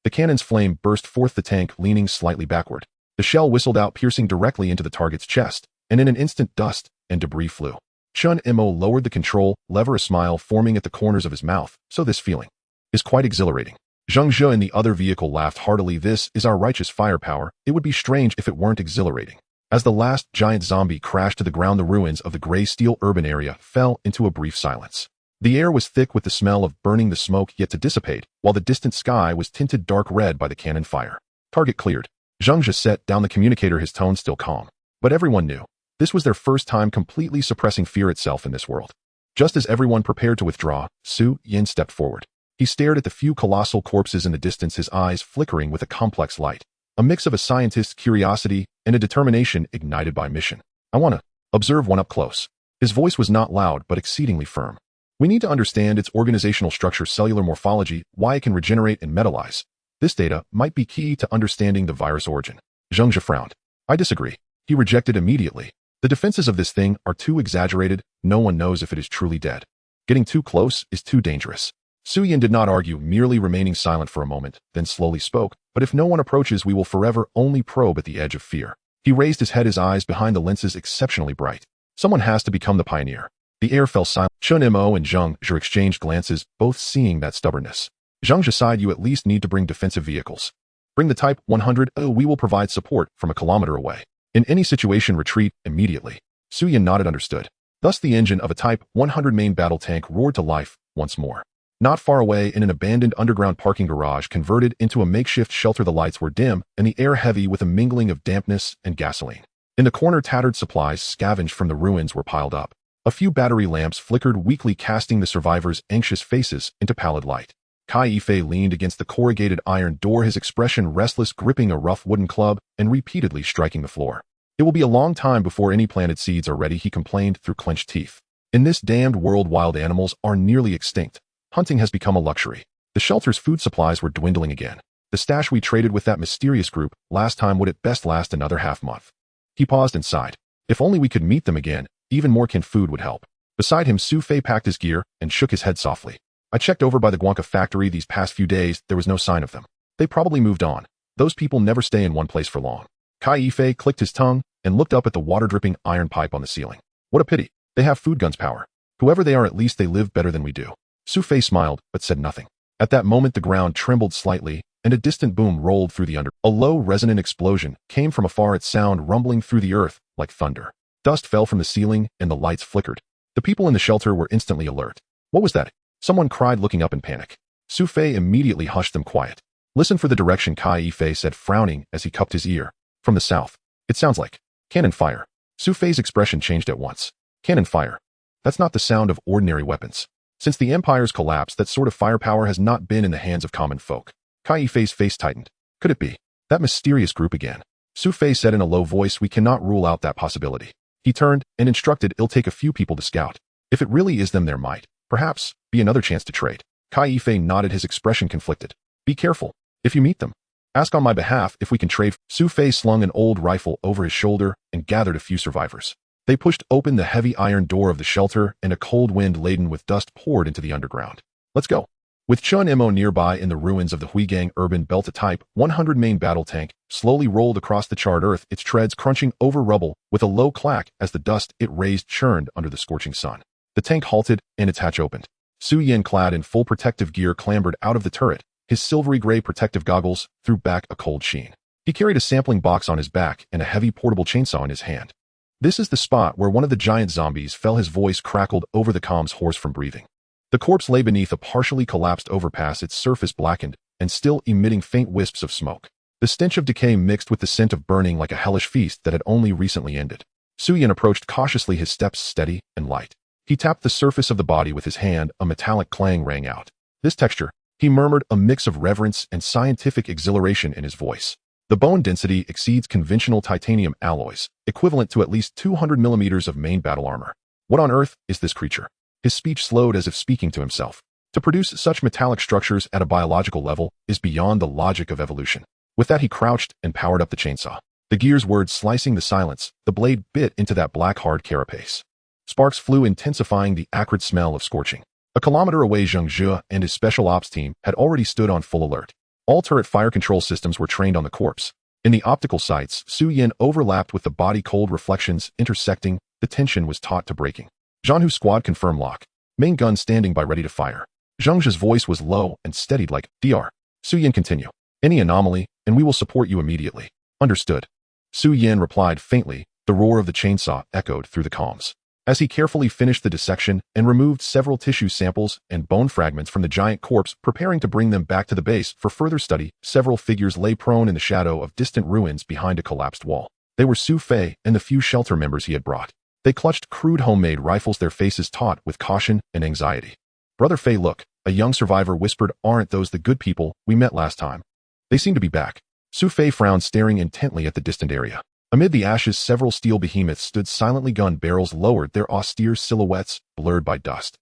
The cannon's flame burst forth, the tank leaning slightly backward. The shell whistled out, piercing directly into the target's chest. And in an instant, dust and debris flew. Chen Mo lowered the control lever, a smile forming at the corners of his mouth. So this feeling is quite exhilarating. Zheng Zhe in the other vehicle laughed heartily. This is our righteous firepower. It would be strange if it weren't exhilarating. As the last giant zombie crashed to the ground, the ruins of the gray steel urban area fell into a brief silence. The air was thick with the smell of burning, the smoke yet to dissipate, while the distant sky was tinted dark red by the cannon fire. Target cleared. Zheng Zhe set down the communicator, his tone still calm. But everyone knew. This was their first time completely suppressing fear itself in this world. Just as everyone prepared to withdraw, Su Yan stepped forward. He stared at the few colossal corpses in the distance, his eyes flickering with a complex light. A mix of a scientist's curiosity and a determination ignited by mission. I want to observe one up close. His voice was not loud, but exceedingly firm. We need to understand its organizational structure, cellular morphology, why it can regenerate and metallize. This data might be key to understanding the virus origin. Zheng Jie frowned. I disagree. He rejected immediately. The defenses of this thing are too exaggerated. No one knows if it is truly dead. Getting too close is too dangerous. Su Yan did not argue, merely remaining silent for a moment, then slowly spoke. But if no one approaches, we will forever only probe at the edge of fear. He raised his head, his eyes behind the lenses exceptionally bright. Someone has to become the pioneer. The air fell silent. Chen Mo and Zheng Jie exchanged glances, both seeing that stubbornness. Zheng Jie sighed. You at least need to bring defensive vehicles. Bring the Type 100. We will provide support from a kilometer away. In any situation, retreat immediately. Su Yan nodded, understood. Thus the engine of a Type 100 main battle tank roared to life once more. Not far away, in an abandoned underground parking garage converted into a makeshift shelter, the lights were dim and the air heavy with a mingling of dampness and gasoline. In the corner, tattered supplies scavenged from the ruins were piled up. A few battery lamps flickered weakly, casting the survivors' anxious faces into pallid light. Kai Yifei leaned against the corrugated iron door, his expression restless, gripping a rough wooden club and repeatedly striking the floor. It will be a long time before any planted seeds are ready, he complained through clenched teeth. In this damned world, wild animals are nearly extinct. Hunting has become a luxury. The shelter's food supplies were dwindling again. The stash we traded with that mysterious group last time would at best last another half-month. He paused and sighed. If only we could meet them again, even more canned food would help. Beside him, Su Fei packed his gear and shook his head softly. I checked over by the Guanca factory these past few days. There was no sign of them. They probably moved on. Those people never stay in one place for long. Kai Yifei clicked his tongue and looked up at the water-dripping iron pipe on the ceiling. What a pity. They have food guns power. Whoever they are, at least they live better than we do. Su Fei smiled, but said nothing. At that moment, the ground trembled slightly, and a distant boom rolled through the under. A low, resonant explosion came from afar, its sound rumbling through the earth like thunder. Dust fell from the ceiling, and the lights flickered. The people in the shelter were instantly alert. What was that? Someone cried, looking up in panic. Su Fei immediately hushed them quiet. Listen for the direction, Kai Yifei said, frowning as he cupped his ear. From the south. It sounds like cannon fire. Su Fei's expression changed at once. Cannon fire. That's not the sound of ordinary weapons. Since the Empire's collapse, that sort of firepower has not been in the hands of common folk. Kai Yifei's face tightened. Could it be that mysterious group again? Su Fei said in a low voice, we cannot rule out that possibility. He turned and instructed, it'll take a few people to scout. If it really is them, there might, perhaps, be another chance to trade. Kai Yifei nodded, his expression conflicted. Be careful. If you meet them, ask on my behalf if we can trade. Su Fei slung an old rifle over his shoulder and gathered a few survivors. They pushed open the heavy iron door of the shelter, and a cold wind laden with dust poured into the underground. Let's go. With Chen Mo nearby in the ruins of the Huigang urban belt, a Type 100 main battle tank slowly rolled across the charred earth, its treads crunching over rubble with a low clack as the dust it raised churned under the scorching sun. The tank halted, and its hatch opened. Su Yan, clad in full protective gear, clambered out of the turret. His silvery gray protective goggles threw back a cold sheen. He carried a sampling box on his back and a heavy portable chainsaw in his hand. This is the spot where one of the giant zombies fell. His voice crackled over the comms, hoarse from breathing. The corpse lay beneath a partially collapsed overpass, its surface blackened and still emitting faint wisps of smoke. The stench of decay mixed with the scent of burning like a hellish feast that had only recently ended. Su Yan approached cautiously, his steps steady and light. He tapped the surface of the body with his hand. A metallic clang rang out. This texture, he murmured, a mix of reverence and scientific exhilaration in his voice. The bone density exceeds conventional titanium alloys, equivalent to at least 200 millimeters of main battle armor. What on earth is this creature? His speech slowed as if speaking to himself. To produce such metallic structures at a biological level is beyond the logic of evolution. With that, he crouched and powered up the chainsaw. The gear's words slicing the silence, the blade bit into that black hard carapace. Sparks flew, intensifying the acrid smell of scorching. A kilometer away, Zheng Jie and his special ops team had already stood on full alert. All turret fire control systems were trained on the corpse. In the optical sights, Su Yan overlapped with the body, cold reflections intersecting. The tension was taut to breaking. Zhanhu squad confirm lock. Main gun standing by, ready to fire. Zheng Jie's voice was low and steadied like, Dr. Su Yan, continue. Any anomaly, and we will support you immediately. Understood. Su Yan replied faintly. The roar of the chainsaw echoed through the comms. As he carefully finished the dissection and removed several tissue samples and bone fragments from the giant corpse, preparing to bring them back to the base for further study, several figures lay prone in the shadow of distant ruins behind a collapsed wall. They were Su Fei and the few shelter members he had brought. They clutched crude homemade rifles, their faces taut with caution and anxiety. Brother Fei, look, a young survivor whispered, aren't those the good people we met last time? They seem to be back. Su Fei frowned, staring intently at the distant area. Amid the ashes, several steel behemoths stood silently, gun barrels lowered, their austere silhouettes blurred by dust.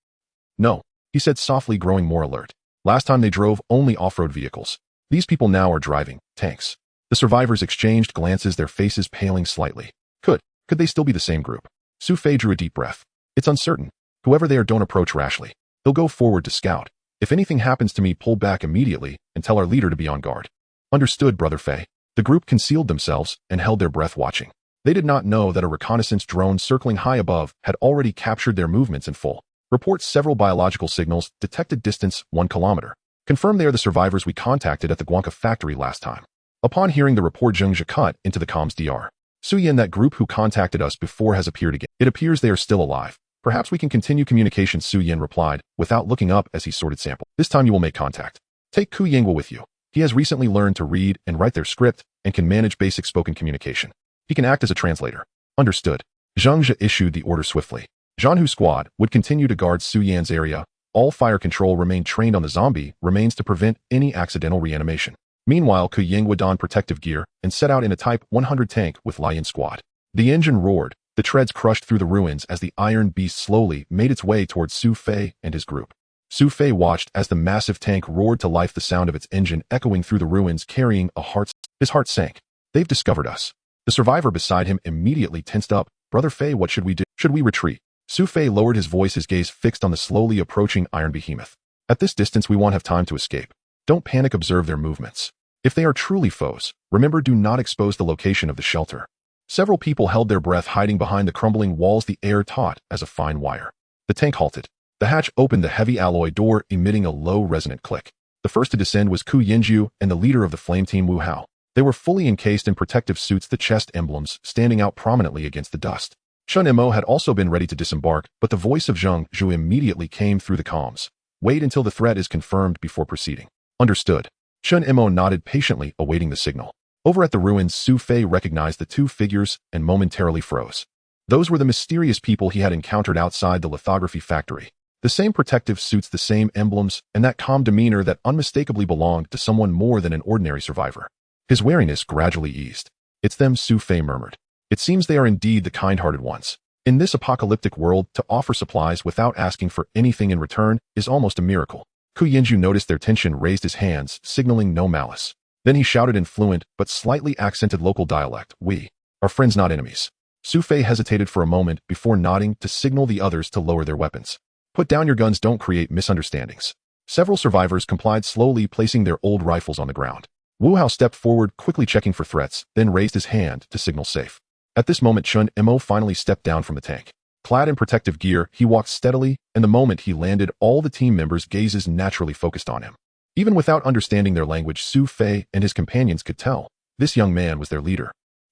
No, he said softly, growing more alert. Last time they drove only off-road vehicles. These people now are driving tanks. The survivors exchanged glances, their faces paling slightly. Could they still be the same group? Su Fei drew a deep breath. It's uncertain. Whoever they are, don't approach rashly. They'll go forward to scout. If anything happens to me, pull back immediately and tell our leader to be on guard. Understood, Brother Fei. The group concealed themselves and held their breath, watching. They did not know that a reconnaissance drone circling high above had already captured their movements in full. Reports several biological signals, detected distance 1 kilometer. Confirm they are the survivors we contacted at the Guanca factory last time. Upon hearing the report, Zheng Zhe cut into the comms DR. Su Yin, that group who contacted us before has appeared again. It appears they are still alive. Perhaps we can continue communication, Su Yin replied, without looking up as he sorted sample. This time you will make contact. Take Ku Yingwa with you. He has recently learned to read and write their script and can manage basic spoken communication. He can act as a translator. Understood. Zheng Zhe issued the order swiftly. Zhanhu squad would continue to guard Su Yan's area. All fire control remained trained on the zombie, remains to prevent any accidental reanimation. Meanwhile, Ku Yingwa donned protective gear and set out in a Type 100 tank with Lion squad. The engine roared. The treads crushed through the ruins as the iron beast slowly made its way towards Su Fei and his group. Su Fei watched as the massive tank roared to life, the sound of its engine echoing through the ruins, carrying a heart. His heart sank. They've discovered us. The survivor beside him immediately tensed up. Brother Fei, what should we do? Should we retreat? Su Fei lowered his voice, his gaze fixed on the slowly approaching iron behemoth. At this distance, we won't have time to escape. Don't panic, observe their movements. If they are truly foes, remember, do not expose the location of the shelter. Several people held their breath, hiding behind the crumbling walls, the air taut as a fine wire. The tank halted. The hatch opened, the heavy alloy door emitting a low resonant click. The first to descend was Ku Yinju and the leader of the flame team, Wu Hao. They were fully encased in protective suits, the chest emblems standing out prominently against the dust. Chen Mo had also been ready to disembark, but the voice of Zheng Zhu immediately came through the comms. Wait until the threat is confirmed before proceeding. Understood. Chen Mo nodded patiently, awaiting the signal. Over at the ruins, Su Fei recognized the two figures and momentarily froze. Those were the mysterious people he had encountered outside the lithography factory. The same protective suits, the same emblems, and that calm demeanor that unmistakably belonged to someone more than an ordinary survivor. His wariness gradually eased. It's them, Su Fei murmured. It seems they are indeed the kind-hearted ones. In this apocalyptic world, to offer supplies without asking for anything in return is almost a miracle. Ku Yinju noticed their tension, raised his hands, signaling no malice. Then he shouted in fluent but slightly accented local dialect, "We are friends, not enemies." Su Fei hesitated for a moment before nodding to signal the others to lower their weapons. Put down your guns, don't create misunderstandings. Several survivors complied, slowly placing their old rifles on the ground. Wu Hao stepped forward, quickly checking for threats, then raised his hand to signal safe. At this moment, Chen Mo finally stepped down from the tank. Clad in protective gear, he walked steadily, and the moment he landed, all the team members' gazes naturally focused on him. Even without understanding their language, Su Fei and his companions could tell this young man was their leader.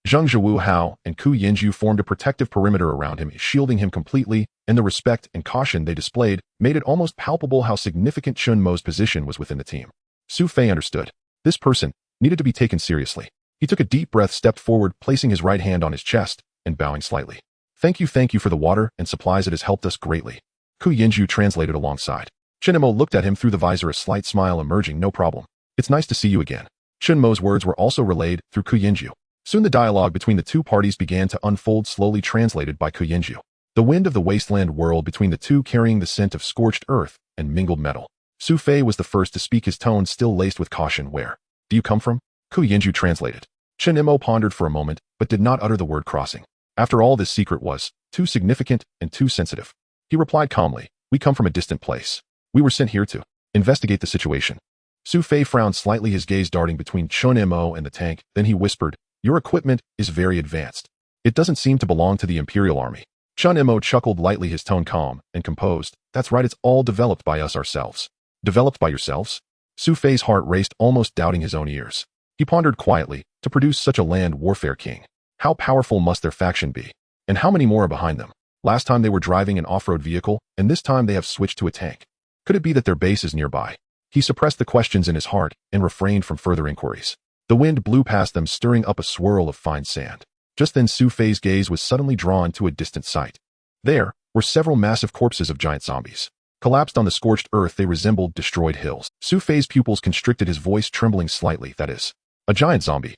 Zheng Zhe, Wu Hao, and Ku Yinju formed a protective perimeter around him, shielding him completely, and the respect and caution they displayed made it almost palpable how significant Chen Mo's position was within the team. Su Fei understood. This person needed to be taken seriously. He took a deep breath, stepped forward, placing his right hand on his chest, and bowing slightly. Thank you for the water and supplies, it has helped us greatly. Ku Yinju translated alongside. Chen Mo looked at him through the visor, a slight smile emerging. No problem. It's nice to see you again. Chen Mo's words were also relayed through Ku Yinju. Soon the dialogue between the two parties began to unfold, slowly translated by Ku Yinju. The wind of the wasteland whirled between the two, carrying the scent of scorched earth and mingled metal. Su Fei was the first to speak, his tone still laced with caution. Where do you come from? Ku Yinju translated. Chen Mo pondered for a moment, but did not utter the word crossing. After all, this secret was too significant and too sensitive. He replied calmly, we come from a distant place. We were sent here to investigate the situation. Su Fei frowned slightly, his gaze darting between Chen Mo and the tank. Then he whispered, your equipment is very advanced. It doesn't seem to belong to the Imperial Army. Chen Mo chuckled lightly, his tone calm and composed. That's right, it's all developed by us ourselves. Developed by yourselves? Su Fei's heart raced, almost doubting his own ears. He pondered quietly, to produce such a land warfare king. How powerful must their faction be? And how many more are behind them? Last time they were driving an off-road vehicle, and this time they have switched to a tank. Could it be that their base is nearby? He suppressed the questions in his heart and refrained from further inquiries. The wind blew past them, stirring up a swirl of fine sand. Just then Su Fei's gaze was suddenly drawn to a distant site. There were several massive corpses of giant zombies. Collapsed on the scorched earth, they resembled destroyed hills. Su Fei's pupils constricted, his voice trembling slightly. That is a giant zombie.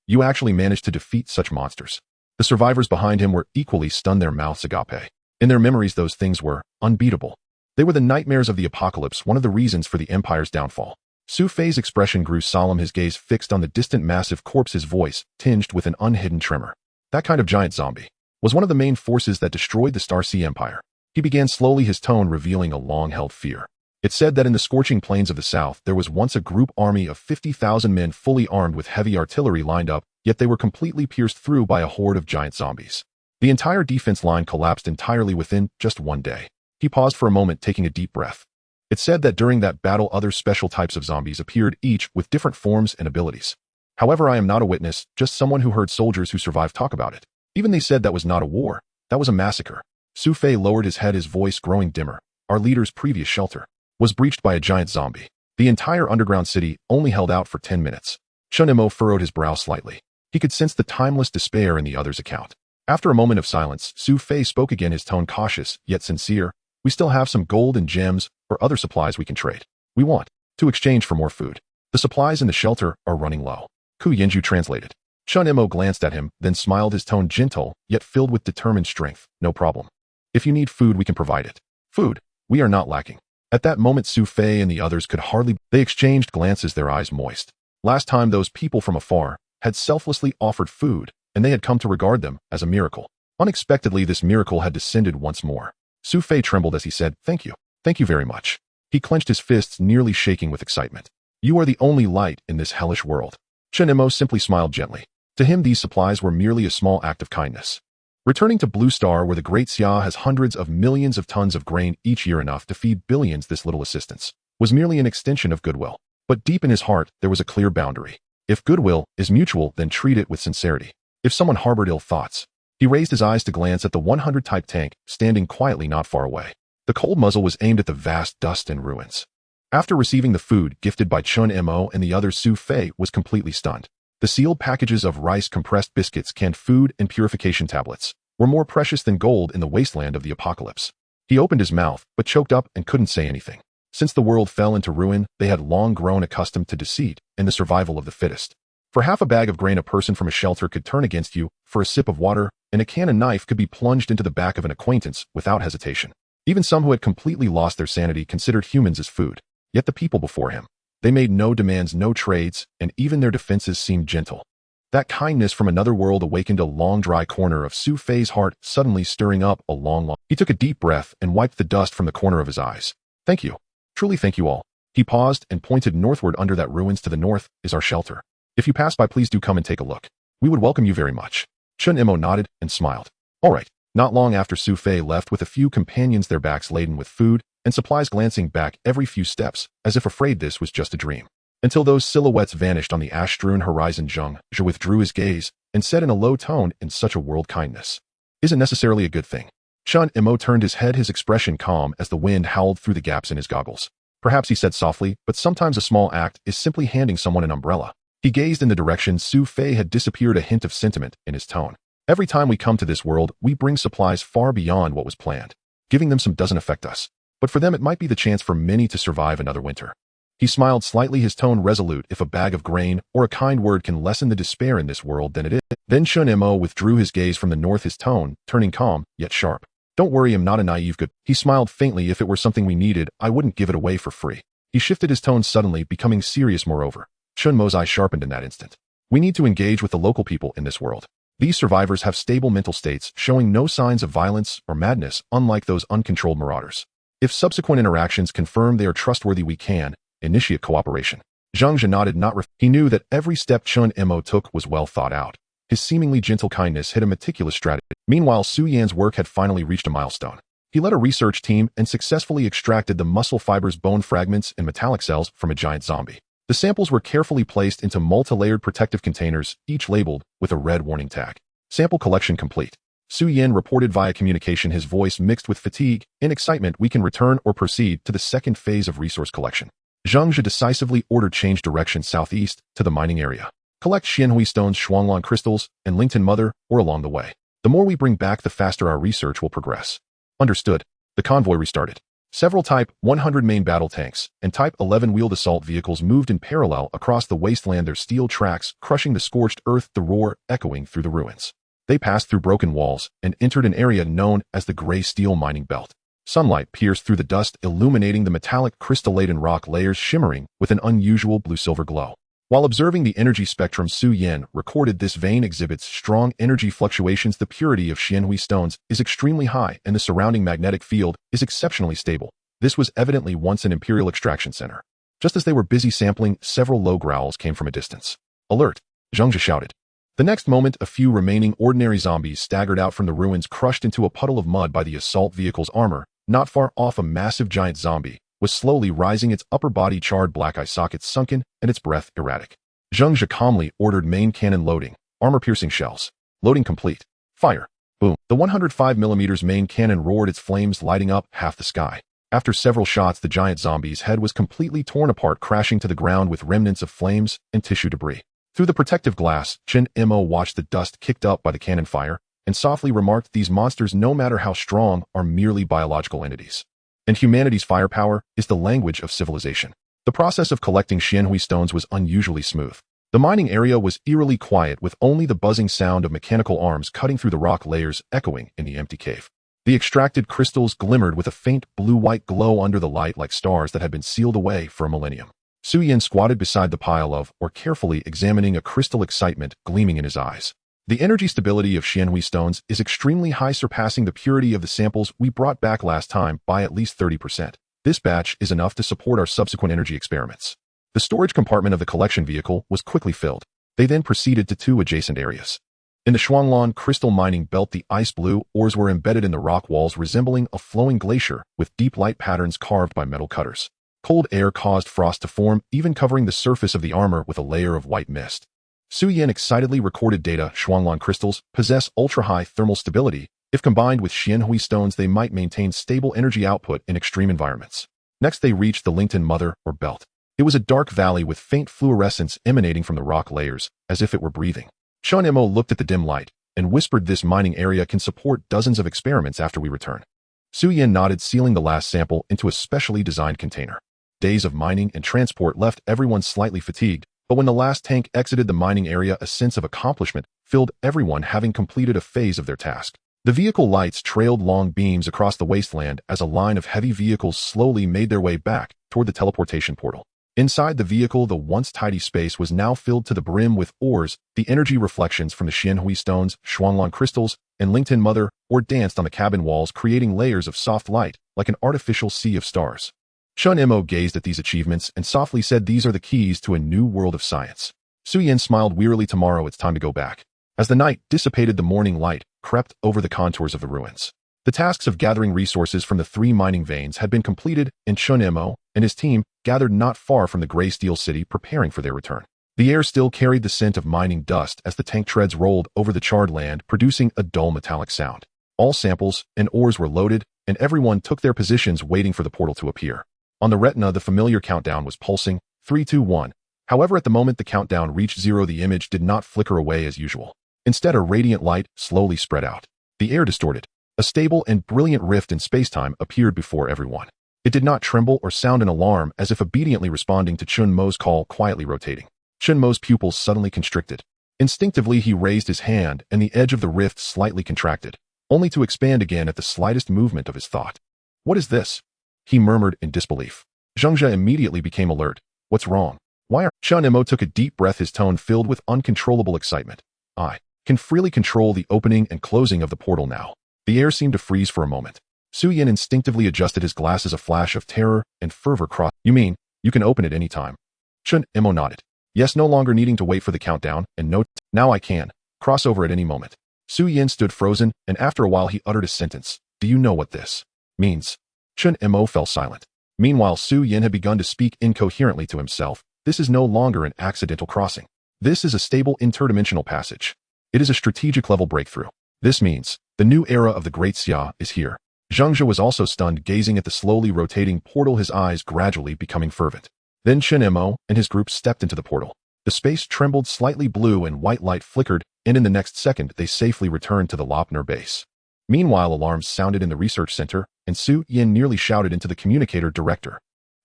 You actually managed to defeat such monsters. The survivors behind him were equally stunned, their mouths agape. In their memories, those things were unbeatable. They were the nightmares of the apocalypse, one of the reasons for the Empire's downfall. Su Fei's expression grew solemn, his gaze fixed on the distant massive corpse, his voice tinged with an unhidden tremor. That kind of giant zombie was one of the main forces that destroyed the Star Sea Empire. He began slowly, his tone revealing a long-held fear. It said that in the scorching plains of the south, there was once a group army of 50,000 men fully armed with heavy artillery lined up, yet they were completely pierced through by a horde of giant zombies. The entire defense line collapsed entirely within just one day. He paused for a moment, taking a deep breath. It said that during that battle, other special types of zombies appeared, each with different forms and abilities. However, I am not a witness, just someone who heard soldiers who survived talk about it. Even they said that was not a war, that was a massacre. Su Fei lowered his head, his voice growing dimmer. Our leader's previous shelter was breached by a giant zombie. The entire underground city only held out for 10 minutes. Chen Mo furrowed his brow slightly. He could sense the timeless despair in the other's account. After a moment of silence, Su Fei spoke again, his tone cautious, yet sincere. We still have some gold and gems or other supplies we can trade. We want to exchange for more food. The supplies in the shelter are running low. Ku Yenju translated. Chen Mo glanced at him, then smiled, his tone gentle, yet filled with determined strength. No problem. If you need food, we can provide it. Food. We are not lacking. At that moment, Su Fei and the others could hardly. They exchanged glances, their eyes moist. Last time, those people from afar had selflessly offered food, and they had come to regard them as a miracle. Unexpectedly, this miracle had descended once more. Su Fei trembled as he said, "Thank you. Thank you very much." He clenched his fists, nearly shaking with excitement. You are the only light in this hellish world. Chen Mo simply smiled gently. To him, these supplies were merely a small act of kindness. Returning to Blue Star, where the Great Xia has hundreds of millions of tons of grain each year, enough to feed billions, this little assistance was merely an extension of goodwill. But deep in his heart, there was a clear boundary. If goodwill is mutual, then treat it with sincerity. If someone harbored ill thoughts, he raised his eyes to glance at the 100-type tank, standing quietly not far away. The cold muzzle was aimed at the vast dust and ruins. After receiving the food gifted by Chen Mo and the others, Su Fei was completely stunned. The sealed packages of rice, compressed biscuits, canned food, and purification tablets were more precious than gold in the wasteland of the apocalypse. He opened his mouth, but choked up and couldn't say anything. Since the world fell into ruin, they had long grown accustomed to deceit and the survival of the fittest. For half a bag of grain, a person from a shelter could turn against you. For a sip of water, and a can of knife could be plunged into the back of an acquaintance without hesitation. Even some who had completely lost their sanity considered humans as food. Yet the people before him, they made no demands, no trades, and even their defenses seemed gentle. That kindness from another world awakened a long, dry corner of Su Fei's heart, suddenly stirring up a long. He took a deep breath and wiped the dust from the corner of his eyes. Thank you. Truly thank you all. He paused and pointed northward. Under that ruins to the north is our shelter. If you pass by, please do come and take a look. We would welcome you very much. Chen Mo nodded and smiled. All right. Not long after, Su Fei left with a few companions, their backs laden with food and supplies, glancing back every few steps, as if afraid this was just a dream. Until those silhouettes vanished on the ash-strewn horizon, Zhang Zhe withdrew his gaze and said in a low tone, in such a world, kindness isn't necessarily a good thing. Chen Mo turned his head, his expression calm as the wind howled through the gaps in his goggles. Perhaps, he said softly, but sometimes a small act is simply handing someone an umbrella. He gazed in the direction Su Fei had disappeared, a hint of sentiment in his tone. Every time we come to this world, we bring supplies far beyond what was planned. Giving them some doesn't affect us. But for them, it might be the chance for many to survive another winter. He smiled slightly, his tone resolute. If a bag of grain or a kind word can lessen the despair in this world, then it is. Then Chen Mo withdrew his gaze from the north, his tone turning calm, yet sharp. Don't worry, I'm not a naive good. He smiled faintly. If it were something we needed, I wouldn't give it away for free. He shifted his tone suddenly, becoming serious. Moreover, Chen Mo's eye sharpened in that instant. We need to engage with the local people in this world. These survivors have stable mental states, showing no signs of violence or madness, unlike those uncontrolled marauders. If subsequent interactions confirm they are trustworthy, we can initiate cooperation. Zhang Zhe nodded, he knew that every step Chen Mo took was well thought out. His seemingly gentle kindness hid a meticulous strategy. Meanwhile, Su Yan's work had finally reached a milestone. He led a research team and successfully extracted the muscle fibers, bone fragments, and metallic cells from a giant zombie. The samples were carefully placed into multi-layered protective containers, each labeled with a red warning tag. Sample collection complete. Su Yan reported via communication, his voice mixed with fatigue and excitement. We can return or proceed to the second phase of resource collection. Zhang Zhe decisively ordered change direction southeast to the mining area. Collect Xianhui stones, Shuanglong crystals, and Lington Mother ore along the way. The more we bring back, the faster our research will progress. Understood. The convoy restarted. Several Type 100 main battle tanks and Type 11 wheeled assault vehicles moved in parallel across the wasteland, their steel tracks crushing the scorched earth, the roar echoing through the ruins. They passed through broken walls and entered an area known as the Gray Steel Mining Belt. Sunlight pierced through the dust, illuminating the metallic crystal-laden rock layers shimmering with an unusual blue-silver glow. While observing the energy spectrum, Su Yin recorded this vein exhibits strong energy fluctuations. The purity of Xianhui stones is extremely high and the surrounding magnetic field is exceptionally stable. This was evidently once an imperial extraction center. Just as they were busy sampling, several low growls came from a distance. "Alert!" Zhengzhe shouted. The next moment, a few remaining ordinary zombies staggered out from the ruins, crushed into a puddle of mud by the assault vehicle's armor. Not far off, a massive giant zombie was slowly rising, its upper body charred, black eye sockets sunken, and its breath erratic. Zhengzhe calmly ordered main cannon loading, armor-piercing shells. Loading complete. Fire. Boom. The 105mm main cannon roared, its flames lighting up half the sky. After several shots, the giant zombie's head was completely torn apart, crashing to the ground with remnants of flames and tissue debris. Through the protective glass, Chen Mo watched the dust kicked up by the cannon fire and softly remarked, "These monsters, no matter how strong, are merely biological entities. And humanity's firepower is the language of civilization." The process of collecting Xianhui stones was unusually smooth. The mining area was eerily quiet, with only the buzzing sound of mechanical arms cutting through the rock layers echoing in the empty cave. The extracted crystals glimmered with a faint blue-white glow under the light, like stars that had been sealed away for a millennium. Su Yin squatted beside the pile of ore, carefully examining a crystal, excitement gleaming in his eyes. "The energy stability of Xianhui stones is extremely high, surpassing the purity of the samples we brought back last time by at least 30%. This batch is enough to support our subsequent energy experiments." The storage compartment of the collection vehicle was quickly filled. They then proceeded to two adjacent areas. In the Shuanglan crystal mining belt, the ice blue ores were embedded in the rock walls, resembling a flowing glacier with deep light patterns carved by metal cutters. Cold air caused frost to form, even covering the surface of the armor with a layer of white mist. Su Yin excitedly recorded data. Shuanglan crystals possess ultra-high thermal stability. If combined with Xianhui stones, they might maintain stable energy output in extreme environments. Next, they reached the Lington Mother, or belt. It was a dark valley with faint fluorescence emanating from the rock layers, as if it were breathing. Chen Mo looked at the dim light and whispered, "This mining area can support dozens of experiments after we return." Su Yin nodded, sealing the last sample into a specially designed container. Days of mining and transport left everyone slightly fatigued, but when the last tank exited the mining area, a sense of accomplishment filled everyone, having completed a phase of their task. The vehicle lights trailed long beams across the wasteland as a line of heavy vehicles slowly made their way back toward the teleportation portal. Inside the vehicle, the once tidy space was now filled to the brim with ores. The energy reflections from the Xianhui stones, Shuanglan crystals, and Lington Mother ore danced on the cabin walls, creating layers of soft light like an artificial sea of stars. Chen Mo gazed at these achievements and softly said, "These are the keys to a new world of science." Su Yin smiled wearily. "Tomorrow it's time to go back." As the night dissipated, the morning light crept over the contours of the ruins. The tasks of gathering resources from the three mining veins had been completed, and Chen Mo and his team gathered not far from the Gray Steel City, preparing for their return. The air still carried the scent of mining dust as the tank treads rolled over the charred land, producing a dull metallic sound. All samples and ores were loaded, and everyone took their positions, waiting for the portal to appear. On the retina, the familiar countdown was pulsing, 3, 2, 1. However, at the moment the countdown reached 0, the image did not flicker away as usual. Instead, a radiant light slowly spread out. The air distorted. A stable and brilliant rift in spacetime appeared before everyone. It did not tremble or sound an alarm, as if obediently responding to Chen Mo's call, quietly rotating. Chen Mo's pupils suddenly constricted. Instinctively, he raised his hand, and the edge of the rift slightly contracted, only to expand again at the slightest movement of his thought. "What is this?" he murmured in disbelief. Zhengzhe immediately became alert. "What's wrong? Why are—" Chen Mo took a deep breath, his tone filled with uncontrollable excitement. "I can freely control the opening and closing of the portal now." The air seemed to freeze for a moment. Su Yin instinctively adjusted his glasses. A flash of terror and fervor crossed. "You mean, you can open it any time?" Chen Mo nodded. "Yes, no longer needing to wait for the countdown, and now I can cross over at any moment." Su Yin stood frozen, and after a while he uttered a sentence. "Do you know what this means?" Chen Mo fell silent. Meanwhile, Su Yin had begun to speak incoherently to himself. "This is no longer an accidental crossing. This is a stable interdimensional passage. It is a strategic level breakthrough. This means the new era of the Great Xia is here." Zhengzhe was also stunned, gazing at the slowly rotating portal, his eyes gradually becoming fervent. Then Chen Mo and his group stepped into the portal. The space trembled slightly, blue and white light flickered, and in the next second they safely returned to the Lopner base. Meanwhile, alarms sounded in the research center, and Su Yin nearly shouted into the communicator director.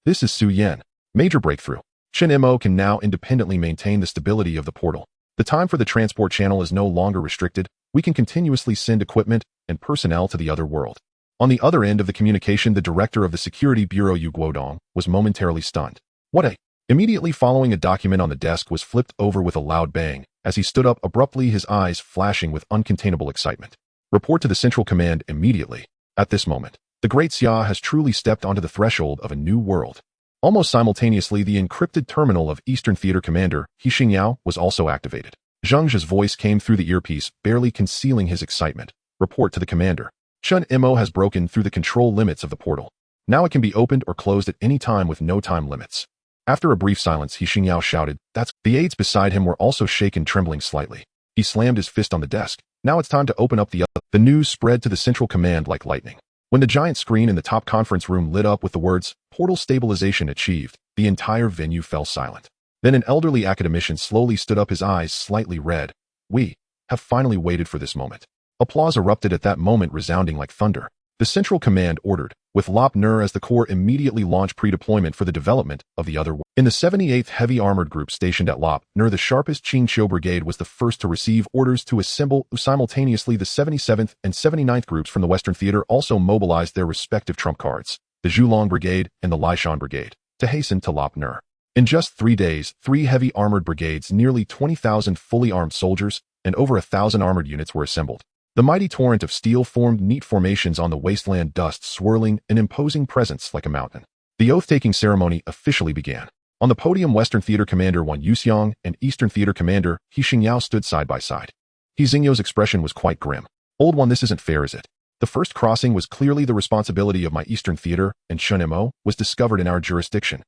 This is Su Yin. Major breakthrough. Chen Mo can now independently maintain the stability of the portal. The time for the transport channel is no longer restricted. We can continuously send equipment and personnel to the other world. On the other end of the communication, the director of the Security Bureau Yu Guodong was momentarily stunned. What a... Immediately following, a document on the desk was flipped over with a loud bang. As he stood up abruptly, his eyes flashing with uncontainable excitement. Report to the Central Command immediately. At this moment, the Great Xia has truly stepped onto the threshold of a new world. Almost simultaneously, the encrypted terminal of Eastern Theater Commander He Xingyao was also activated. Zheng Zhe's voice came through the earpiece, barely concealing his excitement. Report to the commander. Chen Mo has broken through the control limits of the portal. Now it can be opened or closed at any time with no time limits. After a brief silence, He Xingyao shouted, "That's..." The aides beside him were also shaken, trembling slightly. He slammed his fist on the desk. Now it's time to open up the other. The news spread to the Central Command like lightning. When the giant screen in the top conference room lit up with the words, "Portal stabilization achieved," the entire venue fell silent. Then an elderly academician slowly stood up, his eyes slightly red. "We have finally waited for this moment." Applause erupted at that moment, resounding like thunder. The Central Command ordered, with Lop Nur as the core, immediately launch pre-deployment for the development of the other world. In the 78th Heavy Armored Group stationed at Lop Nur, the sharpest Qingqiu Brigade was the first to receive orders to assemble. Simultaneously, the 77th and 79th Groups from the Western Theater also mobilized their respective trump cards, the Zhulong Brigade and the Lishan Brigade, to hasten to Lop Nur. In just 3 days, 3 heavy armored brigades, nearly 20,000 fully armed soldiers, and over 1,000 armored units were assembled. The mighty torrent of steel formed neat formations on the wasteland, dust swirling, an imposing presence like a mountain. The oath-taking ceremony officially began. On the podium, Western Theater Commander Wan Yuxiang and Eastern Theater Commander He Xingyao stood side by side. He Xingyou's expression was quite grim. "Old one, this isn't fair, is it? The first crossing was clearly the responsibility of my Eastern Theater, and Chen Mo was discovered in our jurisdiction.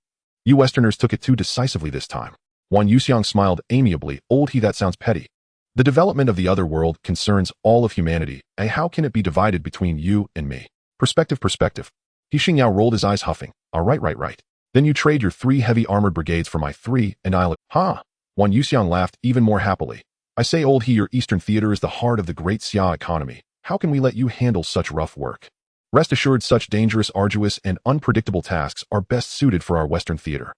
You Westerners took it too decisively this time." Wan Yuxiang smiled amiably. "Old He, that sounds petty. The development of the other world concerns all of humanity, and how can it be divided between you and me? Perspective. He Xingyao rolled his eyes, huffing. "All right. Then you trade your 3 heavy armored brigades for my 3, and I'll..." "Ha!" Wan Yuxiang laughed even more happily. "I say, Old He, your Eastern Theater is the heart of the Great Xia economy. How can we let you handle such rough work? Rest assured, such dangerous, arduous, and unpredictable tasks are best suited for our Western Theater."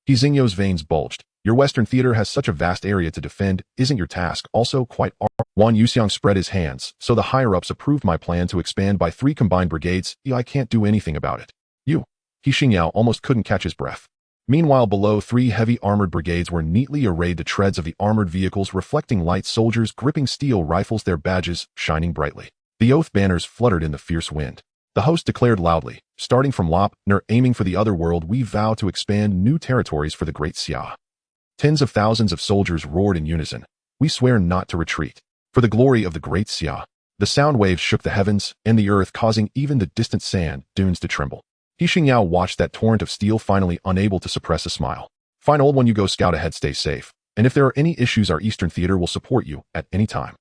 He Xingyou's veins bulged. "Your Western Theater has such a vast area to defend. Isn't your task also quite..." Wan Yuxiang spread his hands. "So the higher-ups approved my plan to expand by 3 combined brigades. I can't do anything about it." "You..." He Xingyao almost couldn't catch his breath. Meanwhile, below, 3 heavy armored brigades were neatly arrayed, the treads of the armored vehicles reflecting light, soldiers gripping steel rifles, their badges shining brightly. The oath banners fluttered in the fierce wind. The host declared loudly, "Starting from Lop Nur, aiming for the other world, we vow to expand new territories for the Great Xia." Tens of thousands of soldiers roared in unison. "We swear not to retreat. For the glory of the Great Xia." The sound waves shook the heavens and the earth, causing even the distant sand dunes to tremble. He Xingyao watched that torrent of steel, finally unable to suppress a smile. "Fine, old one, you go scout ahead, stay safe. And if there are any issues, our Eastern Theater will support you at any time."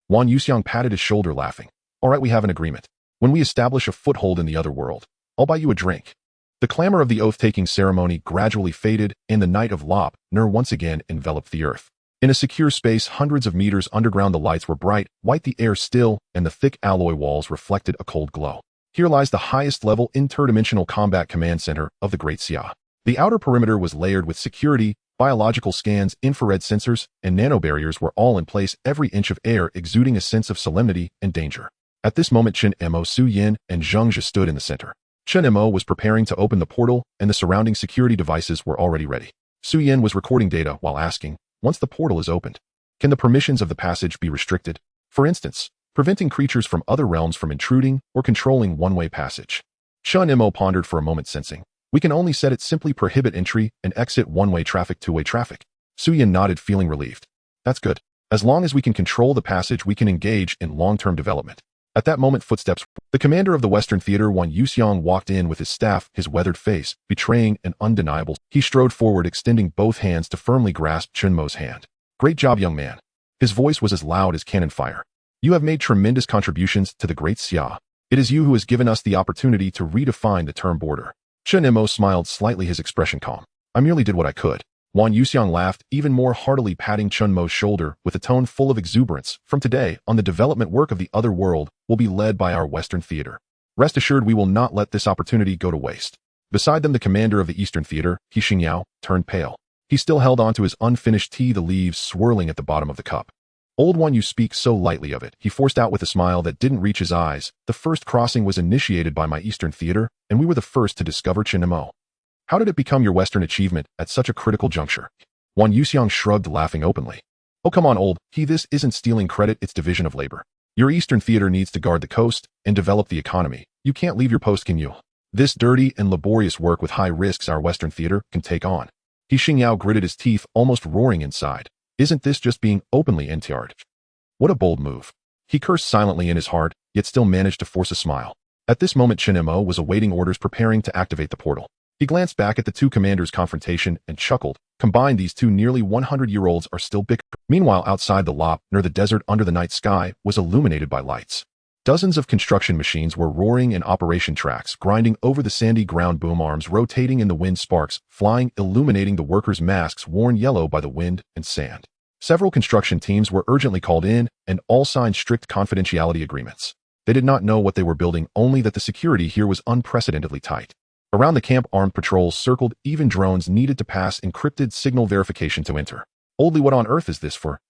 Wan Yuxiang patted his shoulder, laughing. "All right, we have an agreement. When we establish a foothold in the other world, I'll buy you a drink." The clamor of the oath-taking ceremony gradually faded, and the night of Lop Nur once again enveloped the earth. In a secure space hundreds of meters underground, the lights were bright, white, the air still, and the thick alloy walls reflected a cold glow. Here lies the highest-level interdimensional combat command center of the Great Xia. The outer perimeter was layered with security, biological scans, infrared sensors, and nanobarriers were all in place, every inch of air exuding a sense of solemnity and danger. At this moment, Chen Mo, Su Yin, and Zheng Zhe stood in the center. Chen Mo was preparing to open the portal, and the surrounding security devices were already ready. Su Yin was recording data while asking, "Once the portal is opened, can the permissions of the passage be restricted? For instance, preventing creatures from other realms from intruding or controlling one-way passage?" Chen Mo pondered for a moment, sensing, "We can only set it simply prohibit entry and exit one-way traffic, two-way traffic." Su Yin nodded, feeling relieved. "That's good. As long as we can control the passage, we can engage in long-term development." At that moment, footsteps. The commander of the Western Theater, Wan Yuxiang, walked in with his staff, his weathered face betraying an undeniable. He strode forward, extending both hands to firmly grasp Chen Mo's hand. "Great job, young man." His voice was as loud as cannon fire. "You have made tremendous contributions to the Great Xia. It is you who has given us the opportunity to redefine the term border." Chen Mo smiled slightly, his expression calm. "I merely did what I could." Wang Yuxiang laughed even more heartily, patting Chen Mo's shoulder with a tone full of exuberance. From today on, the development work of the other world will be led by our Western Theater. Rest assured we will not let this opportunity go to waste. Beside them, the commander of the Eastern Theater, He Xingyao, turned pale. He still held on to his unfinished tea, the leaves swirling at the bottom of the cup. Old one, you speak so lightly of it, he forced out with a smile that didn't reach his eyes. The first crossing was initiated by my Eastern Theater, and we were the first to discover Chen Mo. How did it become your Western achievement at such a critical juncture? Wang Yuxiang shrugged, laughing openly. Oh, come on, old he, this isn't stealing credit, it's division of labor. Your Eastern Theater needs to guard the coast and develop the economy. You can't leave your post, can you? This dirty and laborious work with high risks our Western Theater can take on. He Xingyao gritted his teeth, almost roaring inside. Isn't this just being openly NTR'd? What a bold move. He cursed silently in his heart, yet still managed to force a smile. At this moment, Chen Mo was awaiting orders, preparing to activate the portal. He glanced back at the two commanders' confrontation and chuckled. Combined, these two nearly 100-year-olds are still bickering. Meanwhile, outside the Lop, near the desert under the night sky, was illuminated by lights. Dozens of construction machines were roaring in operation, tracks grinding over the sandy ground, boom arms rotating in the wind, sparks flying, illuminating the workers' masks worn yellow by the wind and sand. Several construction teams were urgently called in, and all signed strict confidentiality agreements. They did not know what they were building, only that the security here was unprecedentedly tight. Around the camp, armed patrols circled, even drones needed to pass encrypted signal verification to enter. Oldly, what on earth is this for?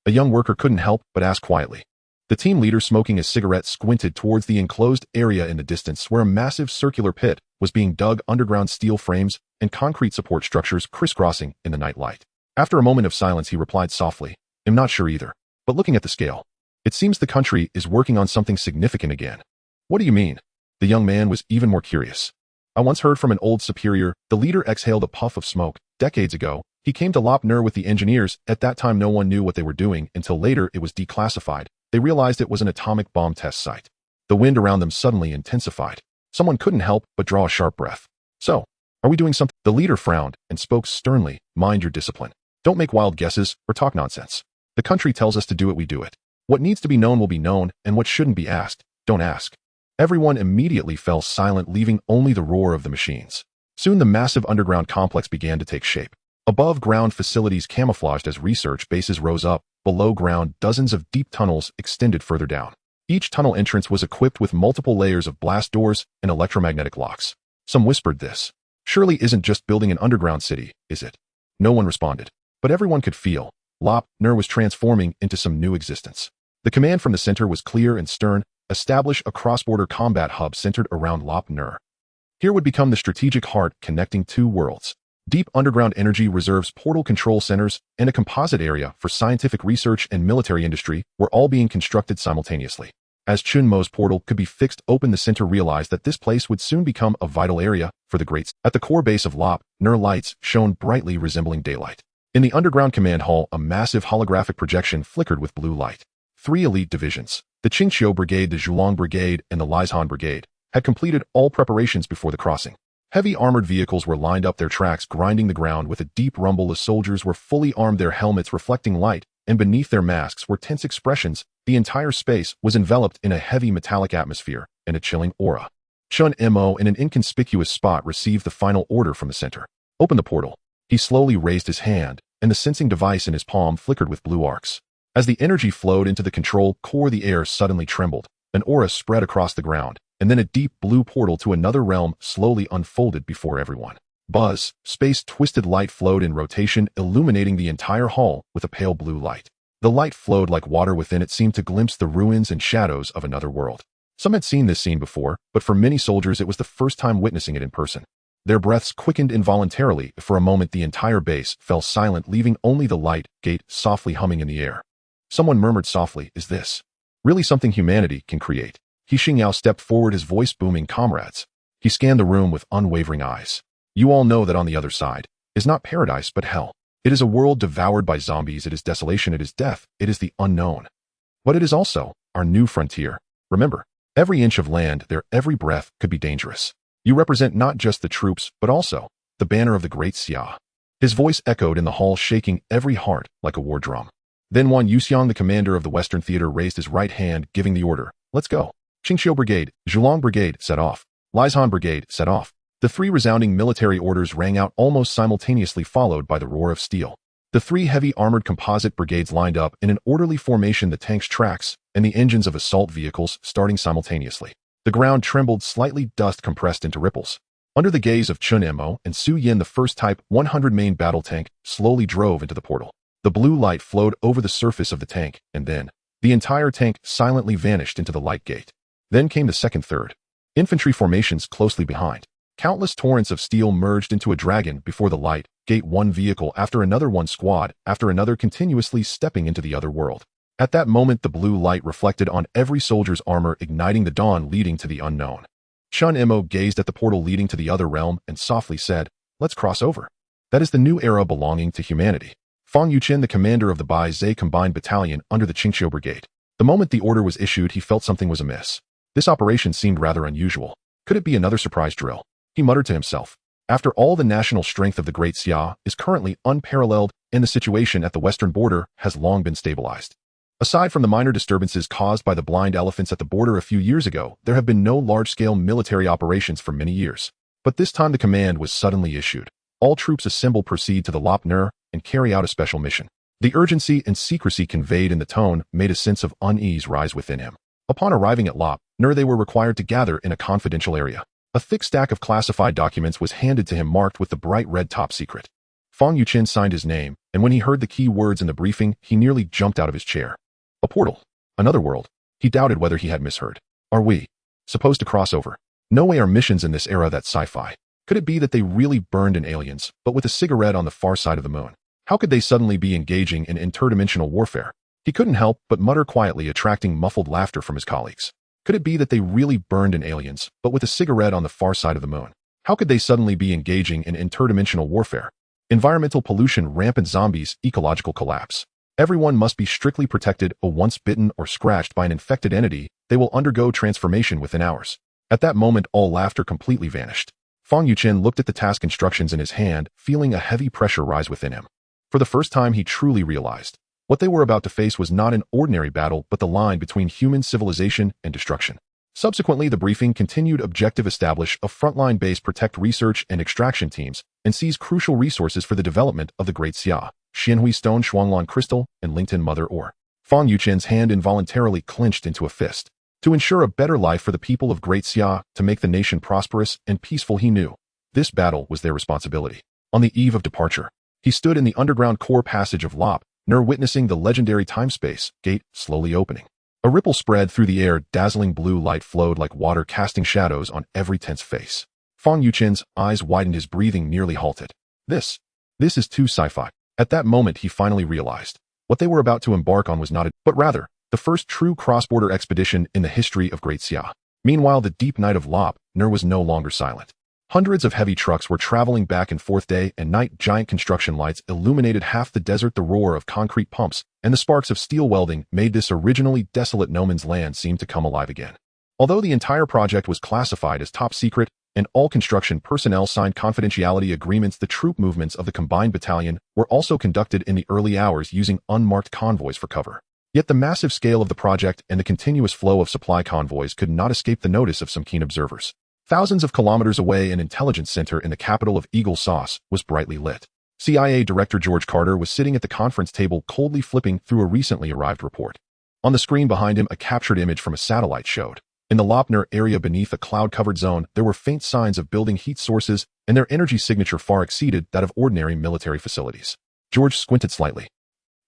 A young worker couldn't help but ask quietly. The team leader, smoking a cigarette, squinted towards the enclosed area in the distance where a massive circular pit was being dug, underground steel frames and concrete support structures crisscrossing in the night light. After a moment of silence, he replied softly, I'm not sure either, but looking at the scale, it seems the country is working on something significant again. What do you mean? The young man was even more curious. I once heard from an old superior. The leader exhaled a puff of smoke. Decades ago, he came to Lop Nur with the engineers. At that time, no one knew what they were doing until later it was declassified. They realized it was an atomic bomb test site. The wind around them suddenly intensified. Someone couldn't help but draw a sharp breath. So, are we doing something? The leader frowned and spoke sternly. Mind your discipline. Don't make wild guesses or talk nonsense. The country tells us to do it, we do it. What needs to be known will be known, and what shouldn't be asked, don't ask. Everyone immediately fell silent, leaving only the roar of the machines. Soon the massive underground complex began to take shape. Above ground facilities camouflaged as research bases rose up. Below ground, dozens of deep tunnels extended further down. Each tunnel entrance was equipped with multiple layers of blast doors and electromagnetic locks. Some whispered, this surely isn't just building an underground city, is it? No one responded. But everyone could feel Lop Nur was transforming into some new existence. The command from the center was clear and stern. Establish a cross-border combat hub centered around Lop Nur. Here would become the strategic heart connecting two worlds. Deep underground energy reserves, portal control centers, and a composite area for scientific research and military industry were all being constructed simultaneously. As Chen Mo's portal could be fixed open, the center realized that this place would soon become a vital area for the greats. At the core base of Lop Nur, lights shone brightly, resembling daylight. In the underground command hall, a massive holographic projection flickered with blue light. 3 elite divisions, the Qingqiu Brigade, the Zhulong Brigade, and the Lisan Brigade, had completed all preparations before the crossing. Heavy armored vehicles were lined up, their tracks grinding the ground with a deep rumble. The soldiers were fully armed, their helmets reflecting light, and beneath their masks were tense expressions. The entire space was enveloped in a heavy metallic atmosphere and a chilling aura. Chen Mo, in an inconspicuous spot, received the final order from the center. Open the portal. He slowly raised his hand, and the sensing device in his palm flickered with blue arcs. As the energy flowed into the control core, the air suddenly trembled. An aura spread across the ground, and then a deep blue portal to another realm slowly unfolded before everyone. Buzz, space-twisted light flowed in rotation, illuminating the entire hall with a pale blue light. The light flowed like water within it, seemed to glimpse the ruins and shadows of another world. Some had seen this scene before, but for many soldiers it was the first time witnessing it in person. Their breaths quickened involuntarily. For a moment the entire base fell silent, leaving only the light gate softly humming in the air. Someone murmured softly, is this really something humanity can create? He Xingyao stepped forward, his voice booming, comrades. He scanned the room with unwavering eyes. You all know that on the other side is not paradise but hell. It is a world devoured by zombies, it is desolation, it is death, it is the unknown. But it is also our new frontier. Remember, every inch of land there, every breath could be dangerous. You represent not just the troops, but also the banner of the great Xia. His voice echoed in the hall, shaking every heart like a war drum. Then Wang Yuxiang, the commander of the Western Theater, raised his right hand, giving the order. Let's go. Qingqiu Brigade, Zhulong Brigade, set off. Lisan Brigade, set off. The three resounding military orders rang out almost simultaneously, followed by the roar of steel. The three heavy armored composite brigades lined up in an orderly formation, the tanks' tracks and the engines of assault vehicles starting simultaneously. The ground trembled slightly, dust compressed into ripples. Under the gaze of Chen Mo and Su Yin, the first Type 100 main battle tank slowly drove into the portal. The blue light flowed over the surface of the tank, and then the entire tank silently vanished into the light gate. Then came the second, third infantry formations closely behind. Countless torrents of steel merged into a dragon before the light gate, one vehicle after another, one squad after another, continuously stepping into the other world. At that moment, the blue light reflected on every soldier's armor, igniting the dawn leading to the unknown. Chen Mo gazed at the portal leading to the other realm and softly said, "Let's cross over. That is the new era belonging to humanity." Fang Yuchen, the commander of the Bai Zhe Combined Battalion under the Qingqiu Brigade. The moment the order was issued, he felt something was amiss. This operation seemed rather unusual. Could it be another surprise drill? He muttered to himself. After all, the national strength of the Great Xia is currently unparalleled, and the situation at the western border has long been stabilized. Aside from the minor disturbances caused by the blind elephants at the border a few years ago, there have been no large-scale military operations for many years. But this time the command was suddenly issued. All troops assemble, proceed to the Lop Nur, and carry out a special mission. The urgency and secrecy conveyed in the tone made a sense of unease rise within him. Upon arriving at Lop Nur, they were required to gather in a confidential area. A thick stack of classified documents was handed to him, marked with the bright red top secret. Fang Yuchen signed his name, and when he heard the key words in the briefing, he nearly jumped out of his chair. A portal. Another world. He doubted whether he had misheard. Are we supposed to cross over? No way are missions in this era that sci-fi. Could it be that they really burned in aliens, but with a cigarette on the far side of the moon? How could they suddenly be engaging in interdimensional warfare? He couldn't help but mutter quietly, attracting muffled laughter from his colleagues. Could it be that they really burned in aliens, but with a cigarette on the far side of the moon? How could they suddenly be engaging in interdimensional warfare? Environmental pollution, rampant zombies, ecological collapse. Everyone must be strictly protected, or once bitten or scratched by an infected entity, they will undergo transformation within hours. At that moment, all laughter completely vanished. Fang Yuchen looked at the task instructions in his hand, feeling a heavy pressure rise within him. For the first time, he truly realized what they were about to face was not an ordinary battle, but the line between human civilization and destruction. Subsequently, the briefing continued. Objective: establish a frontline base, protect research and extraction teams, and seize crucial resources for the development of the Great Xia, Xianhui Stone, Shuanglong Crystal, and Lington Mother Ore. Fang Yuchen's hand involuntarily clenched into a fist. To ensure a better life for the people of Great Xia, to make the nation prosperous and peaceful, he knew this battle was their responsibility. On the eve of departure, he stood in the underground core passage of Lop Nur, witnessing the legendary time-space gate slowly opening. A ripple spread through the air, dazzling blue light flowed like water, casting shadows on every tense face. Fang Yuchen's eyes widened, his breathing nearly halted. This is too sci-fi. At that moment, he finally realized what they were about to embark on was not but rather the first true cross-border expedition in the history of Great Xia. Meanwhile, the deep night of Lop Nur was no longer silent. Hundreds of heavy trucks were traveling back and forth day and night. Giant construction lights illuminated half the desert. The roar of concrete pumps and the sparks of steel welding made this originally desolate no man's land seem to come alive again. Although the entire project was classified as top secret and all construction personnel signed confidentiality agreements, the troop movements of the combined battalion were also conducted in the early hours using unmarked convoys for cover. Yet the massive scale of the project and the continuous flow of supply convoys could not escape the notice of some keen observers. Thousands of kilometers away, an intelligence center in the capital of Eagle Sauce was brightly lit. CIA Director George Carter was sitting at the conference table, coldly flipping through a recently arrived report. On the screen behind him, a captured image from a satellite showed. In the Lop Nur area beneath a cloud-covered zone, there were faint signs of building heat sources, and their energy signature far exceeded that of ordinary military facilities. George squinted slightly.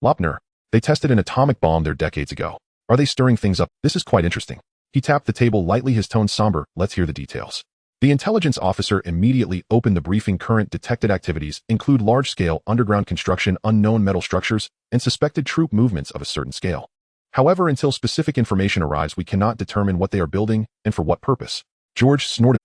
Lop Nur, they tested an atomic bomb there decades ago. Are they stirring things up? This is quite interesting. He tapped the table lightly, his tone somber. Let's hear the details. The intelligence officer immediately opened the briefing. Current detected activities include large-scale underground construction, unknown metal structures, and suspected troop movements of a certain scale. However, until specific information arrives, we cannot determine what they are building and for what purpose. George snorted.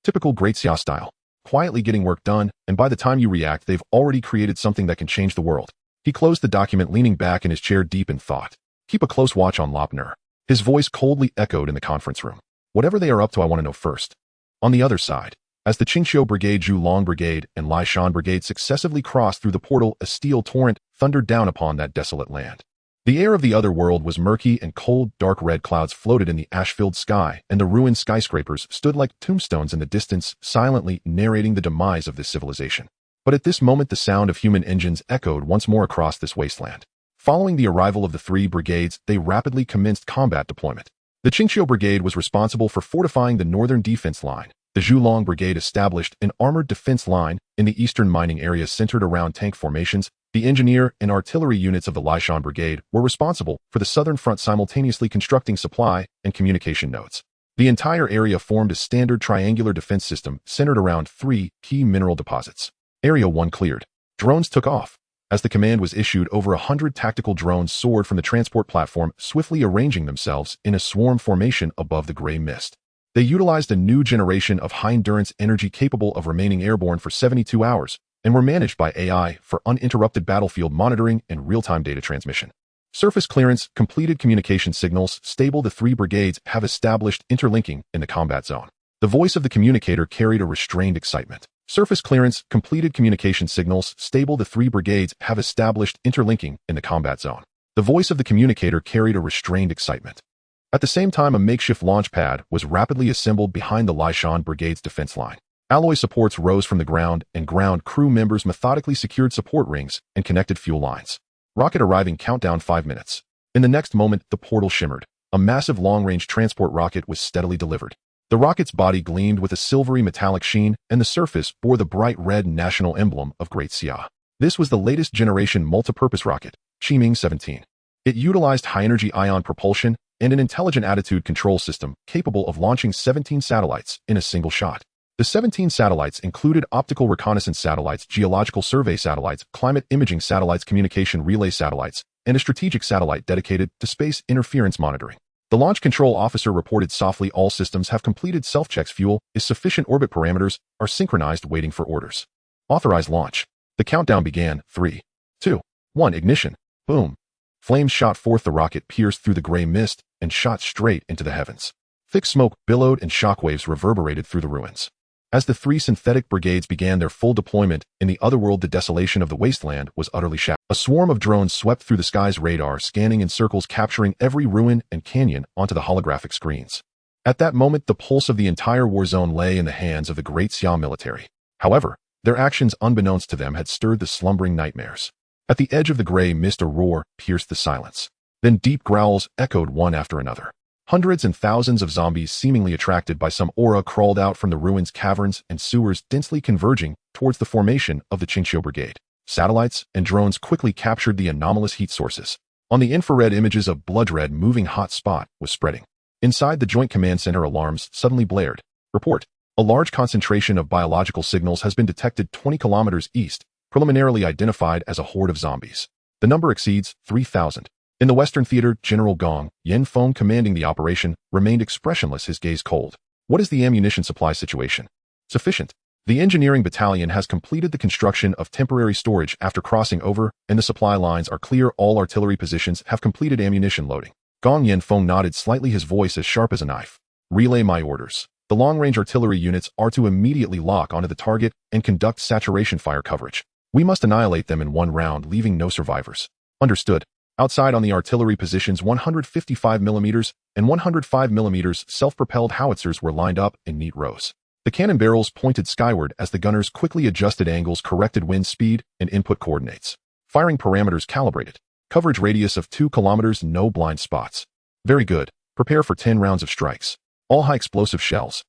Typical Great Xia style. Quietly getting work done, and by the time you react, they've already created something that can change the world. He closed the document, leaning back in his chair deep in thought. Keep a close watch on Lop Nur. His voice coldly echoed in the conference room. Whatever they are up to, I want to know first. On the other side, as the Qingqiu Brigade, Zhulong Brigade, and Lai Shan Brigade successively crossed through the portal, a steel torrent thundered down upon that desolate land. The air of the other world was murky and cold, dark red clouds floated in the ash-filled sky, and the ruined skyscrapers stood like tombstones in the distance, silently narrating the demise of this civilization. But at this moment the sound of human engines echoed once more across this wasteland. Following the arrival of the three brigades, they rapidly commenced combat deployment. The Qingqiu Brigade was responsible for fortifying the northern defense line. The Zhulong Brigade established an armored defense line in the eastern mining area centered around tank formations. The engineer and artillery units of the Lishan Brigade were responsible for the southern front, simultaneously constructing supply and communication nodes. The entire area formed a standard triangular defense system centered around three key mineral deposits. Area 1 cleared. Drones took off. As the command was issued, over 100 tactical drones soared from the transport platform, swiftly arranging themselves in a swarm formation above the gray mist. They utilized a new generation of high-endurance energy capable of remaining airborne for 72 hours, and were managed by AI for uninterrupted battlefield monitoring and real-time data transmission. Surface clearance, completed communication signals, stable. The three brigades have established interlinking in the combat zone. The voice of the communicator carried a restrained excitement. Surface clearance, completed communication signals, stable. The three brigades have established interlinking in the combat zone. The voice of the communicator carried a restrained excitement. At the same time, a makeshift launch pad was rapidly assembled behind the Lishan Brigade's defense line. Alloy supports rose from the ground, and ground crew members methodically secured support rings and connected fuel lines. Rocket arriving, countdown 5 minutes. In the next moment, the portal shimmered. A massive long-range transport rocket was steadily delivered. The rocket's body gleamed with a silvery metallic sheen, and the surface bore the bright red national emblem of Great Xia. This was the latest generation multipurpose rocket, Qiming 17. It utilized high-energy ion propulsion and an intelligent attitude control system capable of launching 17 satellites in a single shot. The 17 satellites included optical reconnaissance satellites, geological survey satellites, climate imaging satellites, communication relay satellites, and a strategic satellite dedicated to space interference monitoring. The launch control officer reported softly, all systems have completed self-checks. Fuel is sufficient. Orbit parameters are synchronized, waiting for orders. Authorized launch. The countdown began. 3, 2, 1, ignition. Boom. Flames shot forth. The rocket pierced through the gray mist and shot straight into the heavens. Thick smoke billowed and shockwaves reverberated through the ruins. As the three synthetic brigades began their full deployment in the otherworld, the desolation of the wasteland was utterly shattered. A swarm of drones swept through the sky's radar, scanning in circles, capturing every ruin and canyon onto the holographic screens. At that moment, the pulse of the entire war zone lay in the hands of the Great Xia military. However, their actions, unbeknownst to them, had stirred the slumbering nightmares. At the edge of the gray mist, a roar pierced the silence. Then deep growls echoed one after another. Hundreds and thousands of zombies, seemingly attracted by some aura, crawled out from the ruins, caverns, and sewers, densely converging towards the formation of the Qingqiu Brigade. Satellites and drones quickly captured the anomalous heat sources. On the infrared images, a blood-red moving hot spot was spreading. Inside the Joint Command Center, alarms suddenly blared. Report. A large concentration of biological signals has been detected 20 kilometers east, preliminarily identified as a horde of zombies. The number exceeds 3,000. In the Western Theater, General Gong Yanfeng, commanding the operation, remained expressionless, his gaze cold. What is the ammunition supply situation? Sufficient. The engineering battalion has completed the construction of temporary storage after crossing over, and the supply lines are clear. All artillery positions have completed ammunition loading. Gong Yanfeng nodded slightly, his voice as sharp as a knife. Relay my orders. The long-range artillery units are to immediately lock onto the target and conduct saturation fire coverage. We must annihilate them in one round, leaving no survivors. Understood. Outside on the artillery positions, 155mm and 105mm self-propelled howitzers were lined up in neat rows. The cannon barrels pointed skyward as the gunners quickly adjusted angles, corrected wind speed, and input coordinates. Firing parameters calibrated. Coverage radius of 2 kilometers, no blind spots. Very good. Prepare for 10 rounds of strikes. All high explosive shells.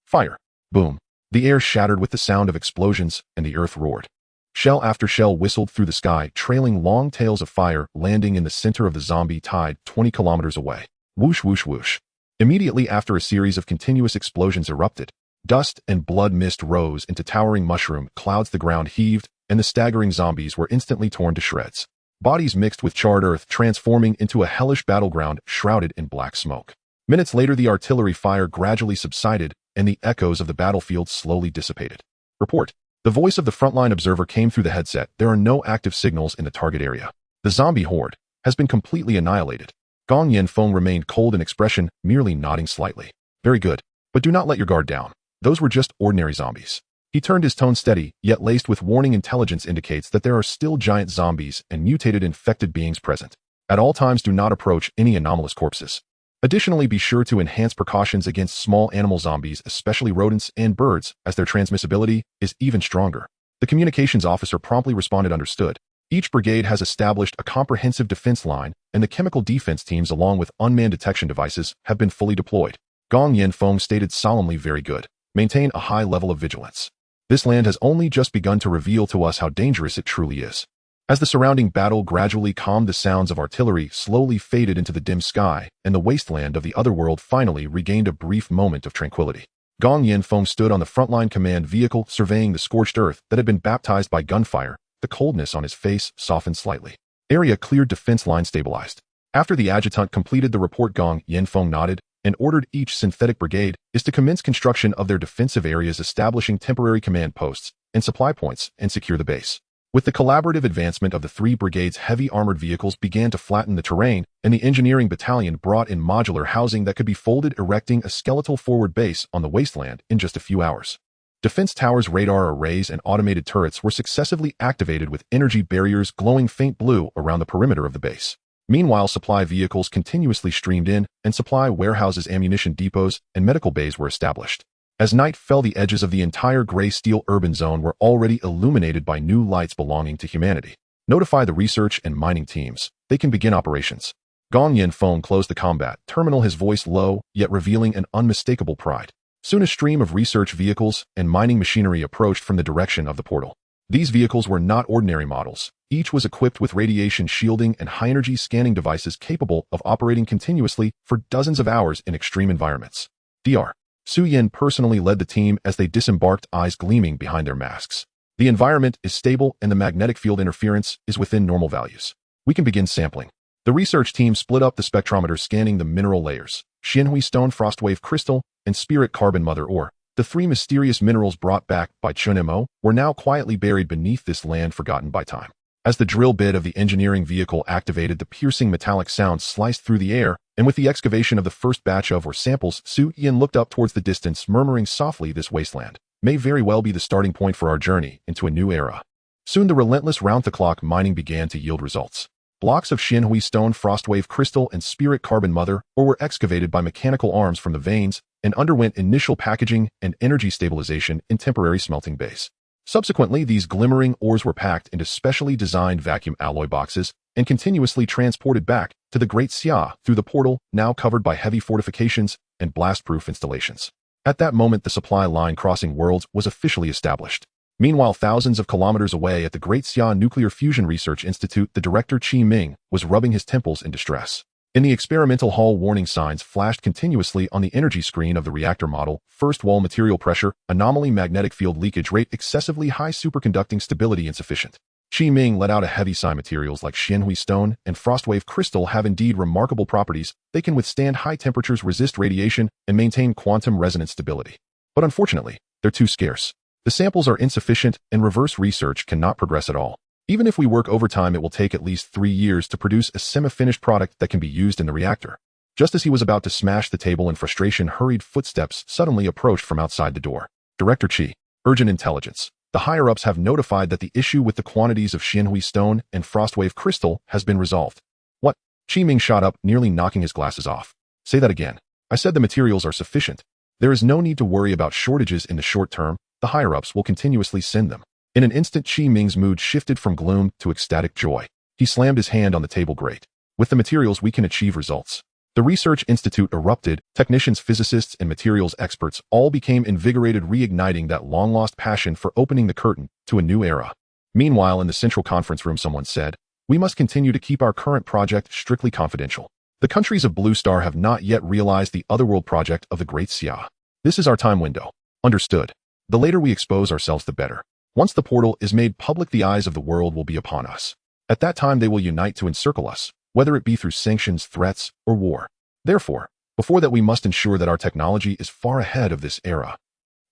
Fire. Boom. The air shattered with the sound of explosions, and the earth roared. Shell after shell whistled through the sky, trailing long tails of fire, landing in the center of the zombie tide 20 kilometers away. Whoosh, whoosh, whoosh. Immediately after, a series of continuous explosions erupted. Dust and blood mist rose into towering mushroom clouds. The ground heaved, and the staggering zombies were instantly torn to shreds. Bodies mixed with charred earth, transforming into a hellish battleground shrouded in black smoke. Minutes later, the artillery fire gradually subsided, and the echoes of the battlefield slowly dissipated. Report. The voice of the frontline observer came through the headset. There are no active signals in the target area. The zombie horde has been completely annihilated. Gong Yanfeng remained cold in expression, merely nodding slightly. Very good. But do not let your guard down. Those were just ordinary zombies. He turned his tone steady, yet laced with warning. Intelligence indicates that there are still giant zombies and mutated infected beings present. At all times, do not approach any anomalous corpses. Additionally, be sure to enhance precautions against small animal zombies, especially rodents and birds, as their transmissibility is even stronger. The communications officer promptly responded, understood. Each brigade has established a comprehensive defense line, and the chemical defense teams along with unmanned detection devices have been fully deployed. Gong Yanfeng stated solemnly, very good. Maintain a high level of vigilance. This land has only just begun to reveal to us how dangerous it truly is. As the surrounding battle gradually calmed, the sounds of artillery slowly faded into the dim sky, and the wasteland of the otherworld finally regained a brief moment of tranquility. Gong Yanfeng stood on the frontline command vehicle, surveying the scorched earth that had been baptized by gunfire. The coldness on his face softened slightly. Area cleared, defense line stabilized. After the adjutant completed the report, Gong Yanfeng nodded and ordered each synthetic brigade is to commence construction of their defensive areas, establishing temporary command posts and supply points, and secure the base. With the collaborative advancement of the three brigades, heavy armored vehicles began to flatten the terrain, and the engineering battalion brought in modular housing that could be folded, erecting a skeletal forward base on the wasteland in just a few hours. Defense towers, radar arrays, and automated turrets were successively activated with energy barriers glowing faint blue around the perimeter of the base. Meanwhile, supply vehicles continuously streamed in, and supply warehouses, ammunition depots, and medical bays were established. As night fell, the edges of the entire gray steel urban zone were already illuminated by new lights belonging to humanity. Notify the research and mining teams. They can begin operations. Gong Yanfeng closed the combat terminal, his voice low, yet revealing an unmistakable pride. Soon a stream of research vehicles and mining machinery approached from the direction of the portal. These vehicles were not ordinary models. Each was equipped with radiation shielding and high-energy scanning devices capable of operating continuously for dozens of hours in extreme environments. Dr. Su Yin personally led the team as they disembarked, eyes gleaming behind their masks. The environment is stable and the magnetic field interference is within normal values. We can begin sampling. The research team split up the spectrometer, scanning the mineral layers. Xianhui stone, frostwave crystal, and spirit carbon mother ore. The three mysterious minerals brought back by Chen Mo were now quietly buried beneath this land forgotten by time. As the drill bit of the engineering vehicle activated, the piercing metallic sound sliced through the air, and with the excavation of the first batch of ore samples, Su Yin looked up towards the distance, murmuring softly, this wasteland may very well be the starting point for our journey into a new era. Soon the relentless round-the-clock mining began to yield results. Blocks of Xianhui stone, frostwave crystal, and spirit carbon mother ore were excavated by mechanical arms from the veins and underwent initial packaging and energy stabilization in temporary smelting bays. Subsequently, these glimmering ores were packed into specially designed vacuum alloy boxes and continuously transported back to the Great Xia through the portal, now covered by heavy fortifications and blast-proof installations. At that moment, the supply line crossing worlds was officially established. Meanwhile, thousands of kilometers away at the Great Xia Nuclear Fusion Research Institute, the director Qi Ming was rubbing his temples in distress. In the experimental hall, warning signs flashed continuously on the energy screen of the reactor model: first wall, material pressure, anomaly, magnetic field leakage rate, excessively high, superconducting stability insufficient. Qi Ming let out a heavy sigh. Materials like Xianhui stone and frostwave crystal have indeed remarkable properties. They can withstand high temperatures, resist radiation, and maintain quantum resonance stability. But unfortunately, they're too scarce. The samples are insufficient, and reverse research cannot progress at all. Even if we work overtime, it will take at least 3 years to produce a semi-finished product that can be used in the reactor. Just as he was about to smash the table in frustration, hurried footsteps suddenly approached from outside the door. Director Qi. Urgent intelligence. The higher-ups have notified that the issue with the quantities of Xianhui stone and frostwave crystal has been resolved. What? Qi Ming shot up, nearly knocking his glasses off. Say that again. I said the materials are sufficient. There is no need to worry about shortages in the short term. The higher-ups will continuously send them. In an instant, Qi Ming's mood shifted from gloom to ecstatic joy. He slammed his hand on the table. Great. With the materials, we can achieve results. The research institute erupted. Technicians, physicists, and materials experts all became invigorated, reigniting that long-lost passion for opening the curtain to a new era. Meanwhile, in the central conference room, someone said, "We must continue to keep our current project strictly confidential. The countries of Blue Star have not yet realized the otherworld project of the Great Xia. This is our time window." Understood. The later we expose ourselves, the better. Once the portal is made public, the eyes of the world will be upon us. At that time, they will unite to encircle us, whether it be through sanctions, threats, or war. Therefore, before that, we must ensure that our technology is far ahead of this era.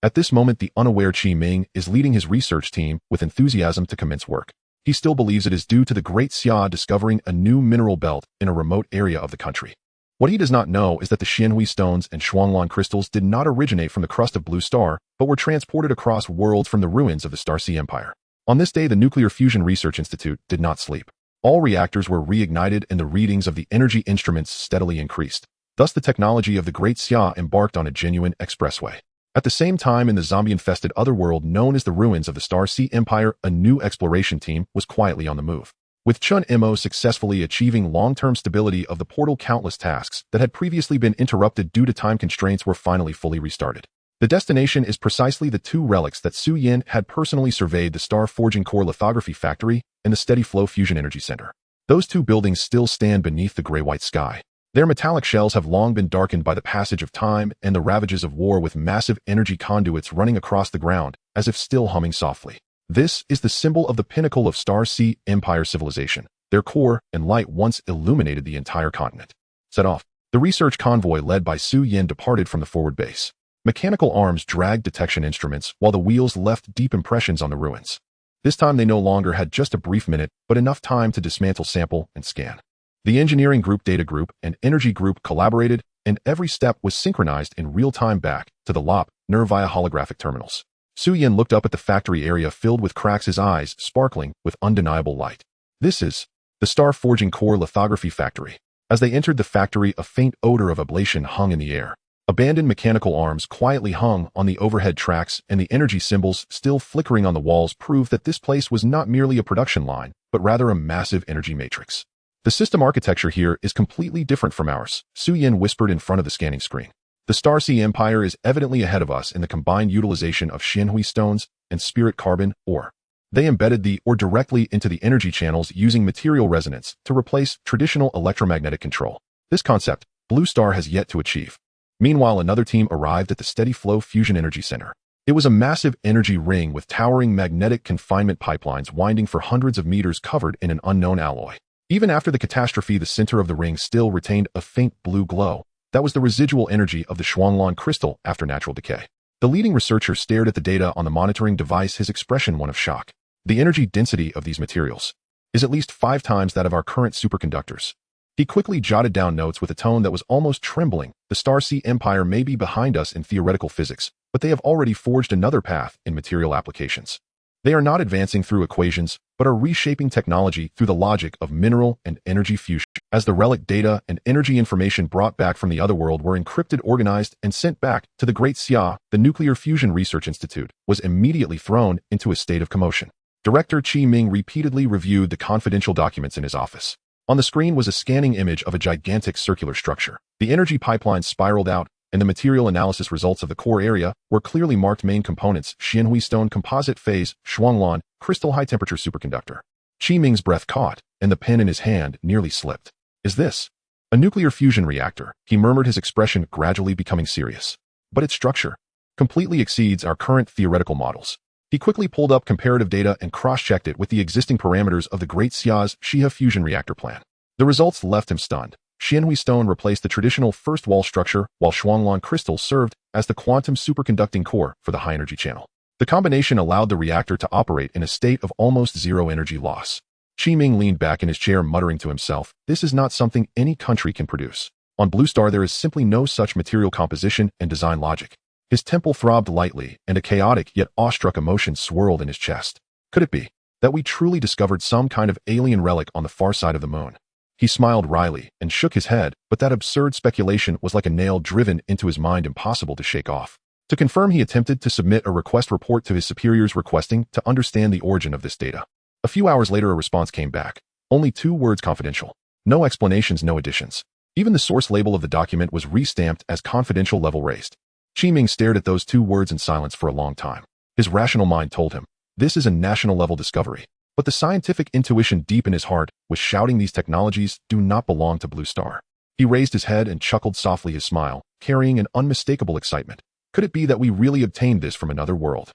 At this moment, the unaware Qi Ming is leading his research team with enthusiasm to commence work. He still believes it is due to the Great Xia discovering a new mineral belt in a remote area of the country. What he does not know is that the Xianhui stones and Shuanglan crystals did not originate from the crust of Blue Star, but were transported across worlds from the ruins of the Star Sea Empire. On this day, the Nuclear Fusion Research Institute did not sleep. All reactors were reignited and the readings of the energy instruments steadily increased. Thus the technology of the Great Xia embarked on a genuine expressway. At the same time, in the zombie-infested otherworld known as the ruins of the Star Sea Empire, a new exploration team was quietly on the move. With Chen Mo successfully achieving long-term stability of the portal, countless tasks that had previously been interrupted due to time constraints were finally fully restarted. The destination is precisely the two relics that Su Yin had personally surveyed, the Star Forging Core Lithography Factory and the Steady Flow Fusion Energy Center. Those two buildings still stand beneath the gray-white sky. Their metallic shells have long been darkened by the passage of time and the ravages of war, with massive energy conduits running across the ground, as if still humming softly. This is the symbol of the pinnacle of Star Sea Empire civilization. Their core and light once illuminated the entire continent. Set off, the research convoy led by Su Yin departed from the forward base. Mechanical arms dragged detection instruments while the wheels left deep impressions on the ruins. This time they no longer had just a brief minute, but enough time to dismantle, sample, and scan. The engineering group, data group, and energy group collaborated, and every step was synchronized in real time back to the LOP nerve via holographic terminals. Su Yin looked up at the factory area filled with cracks, his eyes sparkling with undeniable light. This is the Star Forging Core Lithography Factory. As they entered the factory, a faint odor of ablation hung in the air. Abandoned mechanical arms quietly hung on the overhead tracks, and the energy symbols still flickering on the walls proved that this place was not merely a production line, but rather a massive energy matrix. The system architecture here is completely different from ours, Su Yin whispered in front of the scanning screen. The Star Sea Empire is evidently ahead of us in the combined utilization of Xianhui stones and spirit carbon ore. They embedded the ore directly into the energy channels using material resonance to replace traditional electromagnetic control. This concept, Blue Star has yet to achieve. Meanwhile, another team arrived at the Steady Flow Fusion Energy Center. It was a massive energy ring with towering magnetic confinement pipelines winding for hundreds of meters, covered in an unknown alloy. Even after the catastrophe, the center of the ring still retained a faint blue glow. That was the residual energy of the Shuanglan crystal after natural decay. The leading researcher stared at the data on the monitoring device, his expression one of shock. The energy density of these materials is at least 5 times that of our current superconductors. He quickly jotted down notes with a tone that was almost trembling. The Star Sea Empire may be behind us in theoretical physics, but they have already forged another path in material applications. They are not advancing through equations, but are reshaping technology through the logic of mineral and energy fusion. As the relic data and energy information brought back from the otherworld were encrypted, organized, and sent back to the Great Xia, the Nuclear Fusion Research Institute was immediately thrown into a state of commotion. Director Qi Ming repeatedly reviewed the confidential documents in his office. On the screen was a scanning image of a gigantic circular structure. The energy pipeline spiraled out, and the material analysis results of the core area were clearly marked: main components, Xianhui stone composite phase, Shuanglan, crystal high-temperature superconductor. Qi Ming's breath caught, and the pen in his hand nearly slipped. Is this a nuclear fusion reactor? He murmured, his expression gradually becoming serious. But its structure completely exceeds our current theoretical models. He quickly pulled up comparative data and cross-checked it with the existing parameters of the Great Xia's Xia fusion reactor plan. The results left him stunned. Xianhui stone replaced the traditional first wall structure, while Shuanglan crystal served as the quantum superconducting core for the high-energy channel. The combination allowed the reactor to operate in a state of almost zero energy loss. Qi Ming leaned back in his chair, muttering to himself, this is not something any country can produce. On Blue Star there is simply no such material composition and design logic. His temple throbbed lightly, and a chaotic yet awestruck emotion swirled in his chest. Could it be that we truly discovered some kind of alien relic on the far side of the moon? He smiled wryly and shook his head, but that absurd speculation was like a nail driven into his mind, impossible to shake off. To confirm, he attempted to submit a request report to his superiors requesting to understand the origin of this data. A few hours later, a response came back. Only 2 words: confidential. No explanations, no additions. Even the source label of the document was re-stamped as confidential, level raised. Qi Ming stared at those 2 words in silence for a long time. His rational mind told him, this is a national-level discovery. But the scientific intuition deep in his heart was shouting, these technologies do not belong to Blue Star. He raised his head and chuckled softly, his smile carrying an unmistakable excitement. Could it be that we really obtained this from another world?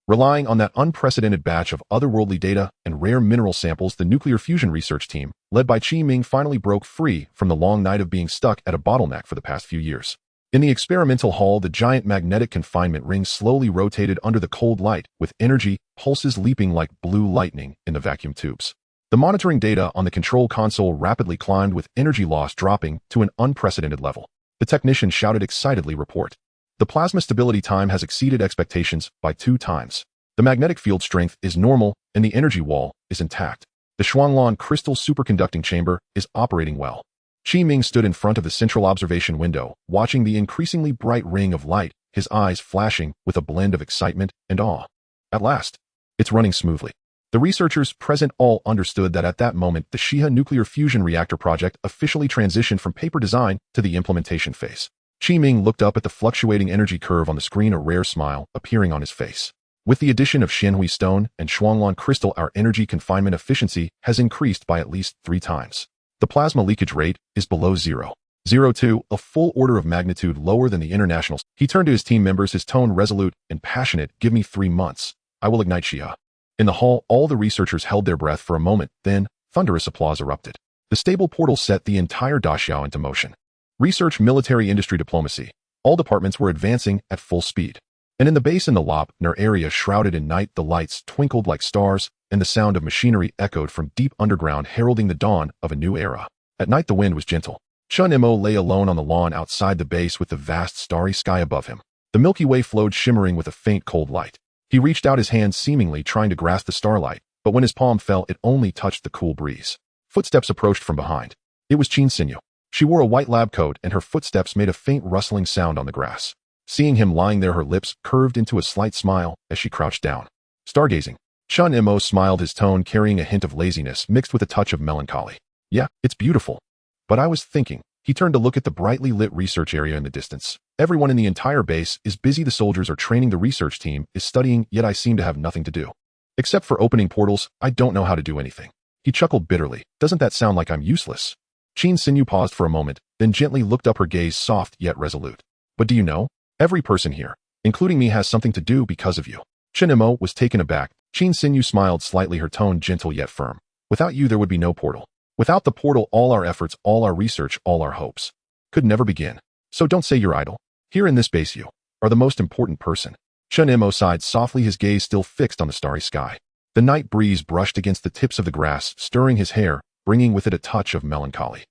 Relying on that unprecedented batch of otherworldly data and rare mineral samples, the nuclear fusion research team, led by Qi Ming, finally broke free from the long night of being stuck at a bottleneck for the past few years. In the experimental hall, the giant magnetic confinement ring slowly rotated under the cold light, with energy pulses leaping like blue lightning in the vacuum tubes. The monitoring data on the control console rapidly climbed, with energy loss dropping to an unprecedented level. The technician shouted excitedly, report. The plasma stability time has exceeded expectations by 2 times. The magnetic field strength is normal, and the energy wall is intact. The Shuanglan crystal superconducting chamber is operating well. Qi Ming stood in front of the central observation window, watching the increasingly bright ring of light, his eyes flashing with a blend of excitement and awe. At last, it's running smoothly. The researchers present all understood that at that moment the Shiha nuclear fusion reactor project officially transitioned from paper design to the implementation phase. Qi Ming looked up at the fluctuating energy curve on the screen, a rare smile appearing on his face. With the addition of Xianhui stone and Shuanglan crystal, our energy confinement efficiency has increased by at least 3 times. The plasma leakage rate is below 0.02, a full order of magnitude lower than the internationals. He turned to his team members, his tone resolute and passionate. Give me 3 months. I will ignite Shiha. In the hall, all the researchers held their breath for a moment, then thunderous applause erupted. The stable portal set the entire Daxia into motion. Research, military, industry, diplomacy. All departments were advancing at full speed. And in the base in the Lopner area shrouded in night, the lights twinkled like stars, and the sound of machinery echoed from deep underground, heralding the dawn of a new era. At night the wind was gentle. Chen Mo lay alone on the lawn outside the base with the vast starry sky above him. The Milky Way flowed shimmering with a faint cold light. He reached out his hand, seemingly trying to grasp the starlight, but when his palm fell, it only touched the cool breeze. Footsteps approached from behind. It was Qin Sinyu. She wore a white lab coat, and her footsteps made a faint rustling sound on the grass. Seeing him lying there, her lips curved into a slight smile as she crouched down. Stargazing. Chen Mo smiled, his tone carrying a hint of laziness mixed with a touch of melancholy. Yeah, it's beautiful. But I was thinking. He turned to look at the brightly lit research area in the distance. Everyone in the entire base is busy. The soldiers are training, the research team is studying, yet I seem to have nothing to do. Except for opening portals, I don't know how to do anything. He chuckled bitterly. Doesn't that sound like I'm useless? Qin Sinyu paused for a moment, then gently looked up, her gaze soft yet resolute. But do you know? Every person here, including me, has something to do because of you. Chen Mo was taken aback. Qin Sinyu smiled slightly, her tone gentle yet firm. Without you there would be no portal. Without the portal, all our efforts, all our research, all our hopes could never begin. So don't say you're idle. Here in this base you are the most important person. Chen Mo sighed softly, his gaze still fixed on the starry sky. The night breeze brushed against the tips of the grass, stirring his hair, bringing with it a touch of melancholy.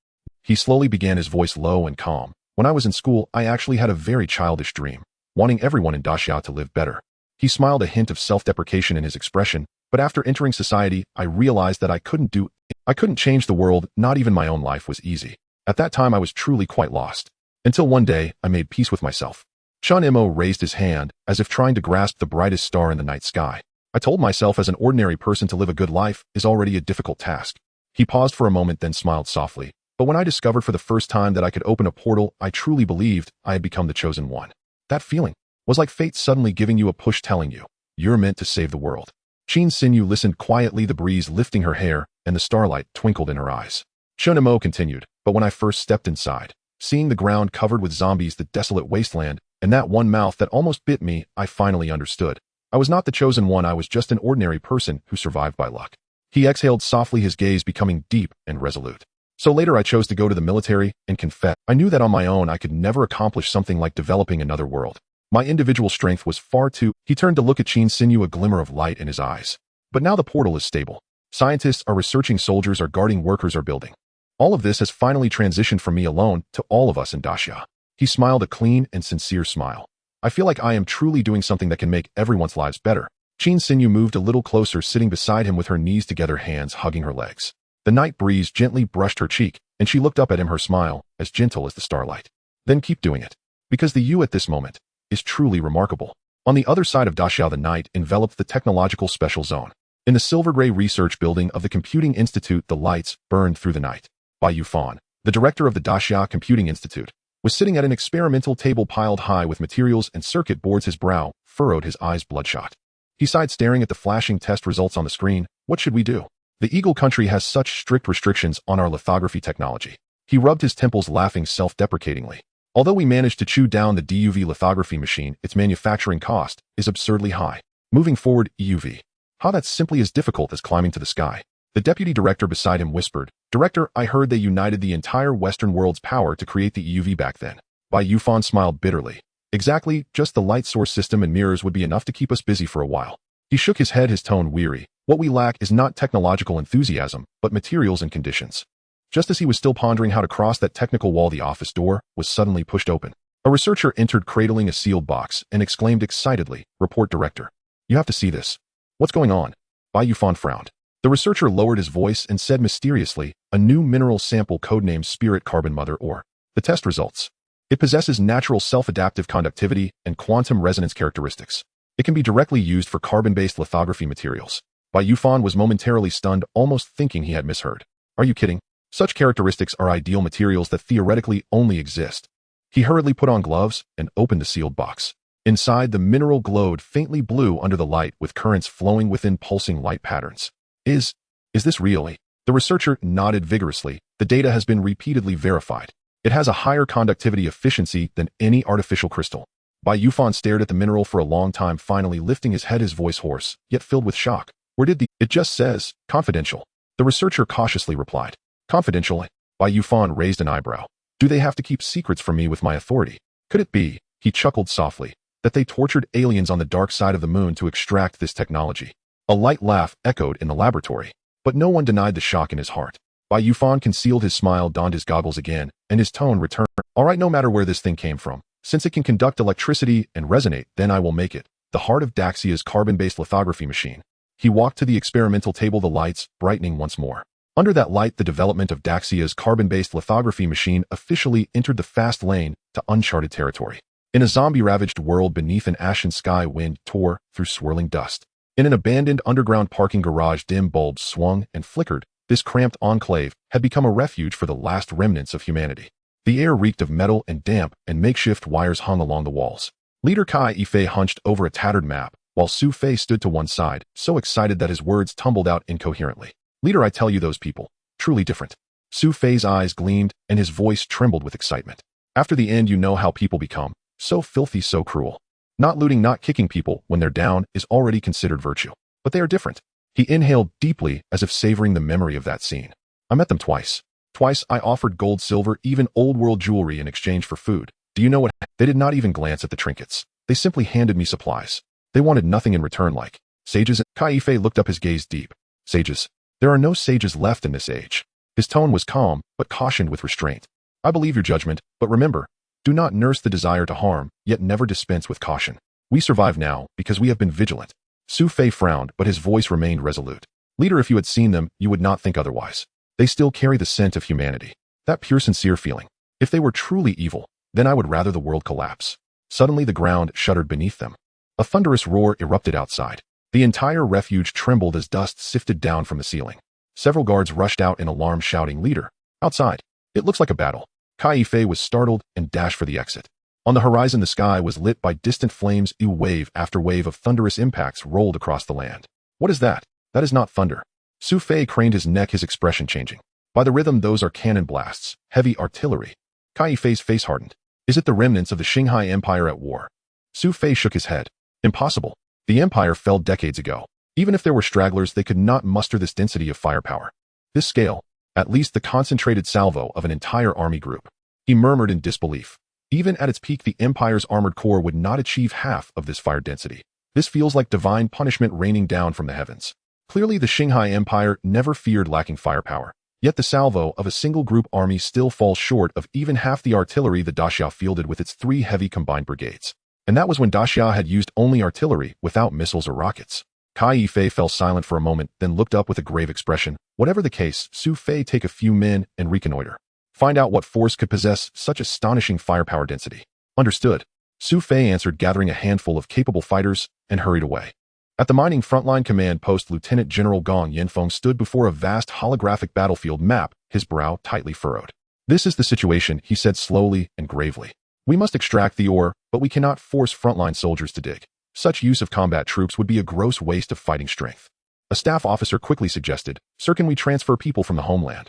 He slowly began, his voice low and calm. When I was in school, I actually had a very childish dream, wanting everyone in Daxia to live better. He smiled, a hint of self-deprecation in his expression, but after entering society, I realized that I couldn't change the world, not even my own life was easy. At that time I was truly quite lost. Until one day, I made peace with myself. Chen Mo raised his hand, as if trying to grasp the brightest star in the night sky. I told myself, as an ordinary person, to live a good life is already a difficult task. He paused for a moment, then smiled softly. But when I discovered for the first time that I could open a portal, I truly believed I had become the chosen one. That feeling was like fate suddenly giving you a push, telling you, you're meant to save the world. Qin Sinyu listened quietly, the breeze lifting her hair, and the starlight twinkled in her eyes. Chen Mo continued, but when I first stepped inside, seeing the ground covered with zombies, the desolate wasteland, and that one mouth that almost bit me, I finally understood. I was not the chosen one, I was just an ordinary person who survived by luck. He exhaled softly, his gaze becoming deep and resolute. So later I chose to go to the military and confess. I knew that on my own I could never accomplish something like developing another world. My individual strength was far too... He turned to look at Qin Sinyu, a glimmer of light in his eyes. But now the portal is stable. Scientists are researching, soldiers are guarding, workers are building. All of this has finally transitioned from me alone to all of us in Daxia. He smiled, a clean and sincere smile. I feel like I am truly doing something that can make everyone's lives better. Qin Sinyu moved a little closer, sitting beside him with her knees together, hands hugging her legs. The night breeze gently brushed her cheek, and she looked up at him, her smile as gentle as the starlight. Then keep doing it. Because the you at this moment is truly remarkable. On the other side of Daxia, the night enveloped the technological special zone. In the silver gray research building of the Computing Institute, the lights burned through the night. Bai Yufan, the director of the Daxia Computing Institute, was sitting at an experimental table piled high with materials and circuit boards, his brow furrowed, his eyes bloodshot. He sighed, staring at the flashing test results on the screen. What should we do? The Eagle country has such strict restrictions on our lithography technology. He rubbed his temples, laughing self-deprecatingly. Although we managed to chew down the DUV lithography machine, its manufacturing cost is absurdly high. Moving forward, EUV. How that's simply as difficult as climbing to the sky. The deputy director beside him whispered, Director, I heard they united the entire Western world's power to create the EUV back then. Bai Yufan smiled bitterly. Exactly, just the light source system and mirrors would be enough to keep us busy for a while. He shook his head, his tone weary. What we lack is not technological enthusiasm, but materials and conditions. Just as he was still pondering how to cross that technical wall, the office door was suddenly pushed open. A researcher entered, cradling a sealed box, and exclaimed excitedly, Report, Director. You have to see this. What's going on? Bai Yufan frowned. The researcher lowered his voice and said mysteriously, a new mineral sample codenamed Spirit Carbon Mother Ore. The test results. It possesses natural self-adaptive conductivity and quantum resonance characteristics. It can be directly used for carbon-based lithography materials. Bai Yufan was momentarily stunned, almost thinking he had misheard. Are you kidding? Such characteristics are ideal materials that theoretically only exist. He hurriedly put on gloves and opened the sealed box. Inside, the mineral glowed faintly blue under the light with currents flowing within pulsing light patterns. Is this really? The researcher nodded vigorously. The data has been repeatedly verified. It has a higher conductivity efficiency than any artificial crystal. Bai Yufan stared at the mineral for a long time, finally lifting his head, his voice hoarse, yet filled with shock. Where did it just says, confidential. The researcher cautiously replied. Confidential? Bai Yufan raised an eyebrow. Do they have to keep secrets from me with my authority? Could it be, he chuckled softly, that they tortured aliens on the dark side of the moon to extract this technology? A light laugh echoed in the laboratory, but no one denied the shock in his heart. Bai Yufan concealed his smile, donned his goggles again, and his tone returned. All right, no matter where this thing came from, since it can conduct electricity and resonate, then I will make it the heart of Daxia's carbon-based lithography machine. He walked to the experimental table, the lights brightening once more. Under that light, the development of Daxia's carbon-based lithography machine officially entered the fast lane to uncharted territory. In a zombie-ravaged world beneath an ashen sky, wind tore through swirling dust. In an abandoned underground parking garage, dim bulbs swung and flickered. This cramped enclave had become a refuge for the last remnants of humanity. The air reeked of metal and damp, and makeshift wires hung along the walls. Leader Kai Ifei hunched over a tattered map, while Su Fei stood to one side, so excited that his words tumbled out incoherently. Leader, I tell you, those people, truly different. Su Fei's eyes gleamed, and his voice trembled with excitement. After the end, you know how people become. So filthy, so cruel. Not looting, not kicking people when they're down is already considered virtue. But they are different. He inhaled deeply, as if savoring the memory of that scene. I met them twice. Twice I offered gold, silver, even old-world jewelry in exchange for food. Do you know what? They did not even glance at the trinkets. They simply handed me supplies. They wanted nothing in return, like sages. Kai Ifei looked up, his gaze deep. Sages? There are no sages left in this age. His tone was calm, but cautioned with restraint. I believe your judgment, but remember, do not nurse the desire to harm, yet never dispense with caution. We survive now because we have been vigilant. Su Fei frowned, but his voice remained resolute. Leader, if you had seen them, you would not think otherwise. They still carry the scent of humanity. That pure, sincere feeling. If they were truly evil, then I would rather the world collapse. Suddenly the ground shuddered beneath them. A thunderous roar erupted outside. The entire refuge trembled as dust sifted down from the ceiling. Several guards rushed out in alarm, shouting, Leader, outside. It looks like a battle. Kai Ifei was startled and dashed for the exit. On the horizon, the sky was lit by distant flames. Wave after wave of thunderous impacts rolled across the land. What is that? That is not thunder. Su Fei craned his neck, his expression changing. By the rhythm, those are cannon blasts, heavy artillery. Kai Ifei's face hardened. Is it the remnants of the Qinghai Empire at war? Su Fei shook his head. Impossible. The empire fell decades ago. Even if there were stragglers, they could not muster this density of firepower. This scale, at least the concentrated salvo of an entire army group. He murmured in disbelief. Even at its peak, the Empire's armored core would not achieve half of this fire density. This feels like divine punishment raining down from the heavens. Clearly, the Qinghai Empire never feared lacking firepower. Yet the salvo of a single group army still falls short of even half the artillery the Daxia fielded with its 3 heavy combined brigades. And that was when Daxia had used only artillery without missiles or rockets. Kai Ifei fell silent for a moment, then looked up with a grave expression. Whatever the case, Su Fei, take a few men and reconnoiter. Find out what force could possess such astonishing firepower density. Understood. Su Fei answered, gathering a handful of capable fighters, and hurried away. At the mining frontline command post, Lieutenant General Gong Yanfeng stood before a vast holographic battlefield map, his brow tightly furrowed. This is the situation, he said slowly and gravely. We must extract the ore, but we cannot force frontline soldiers to dig. Such use of combat troops would be a gross waste of fighting strength. A staff officer quickly suggested, Sir, can we transfer people from the homeland?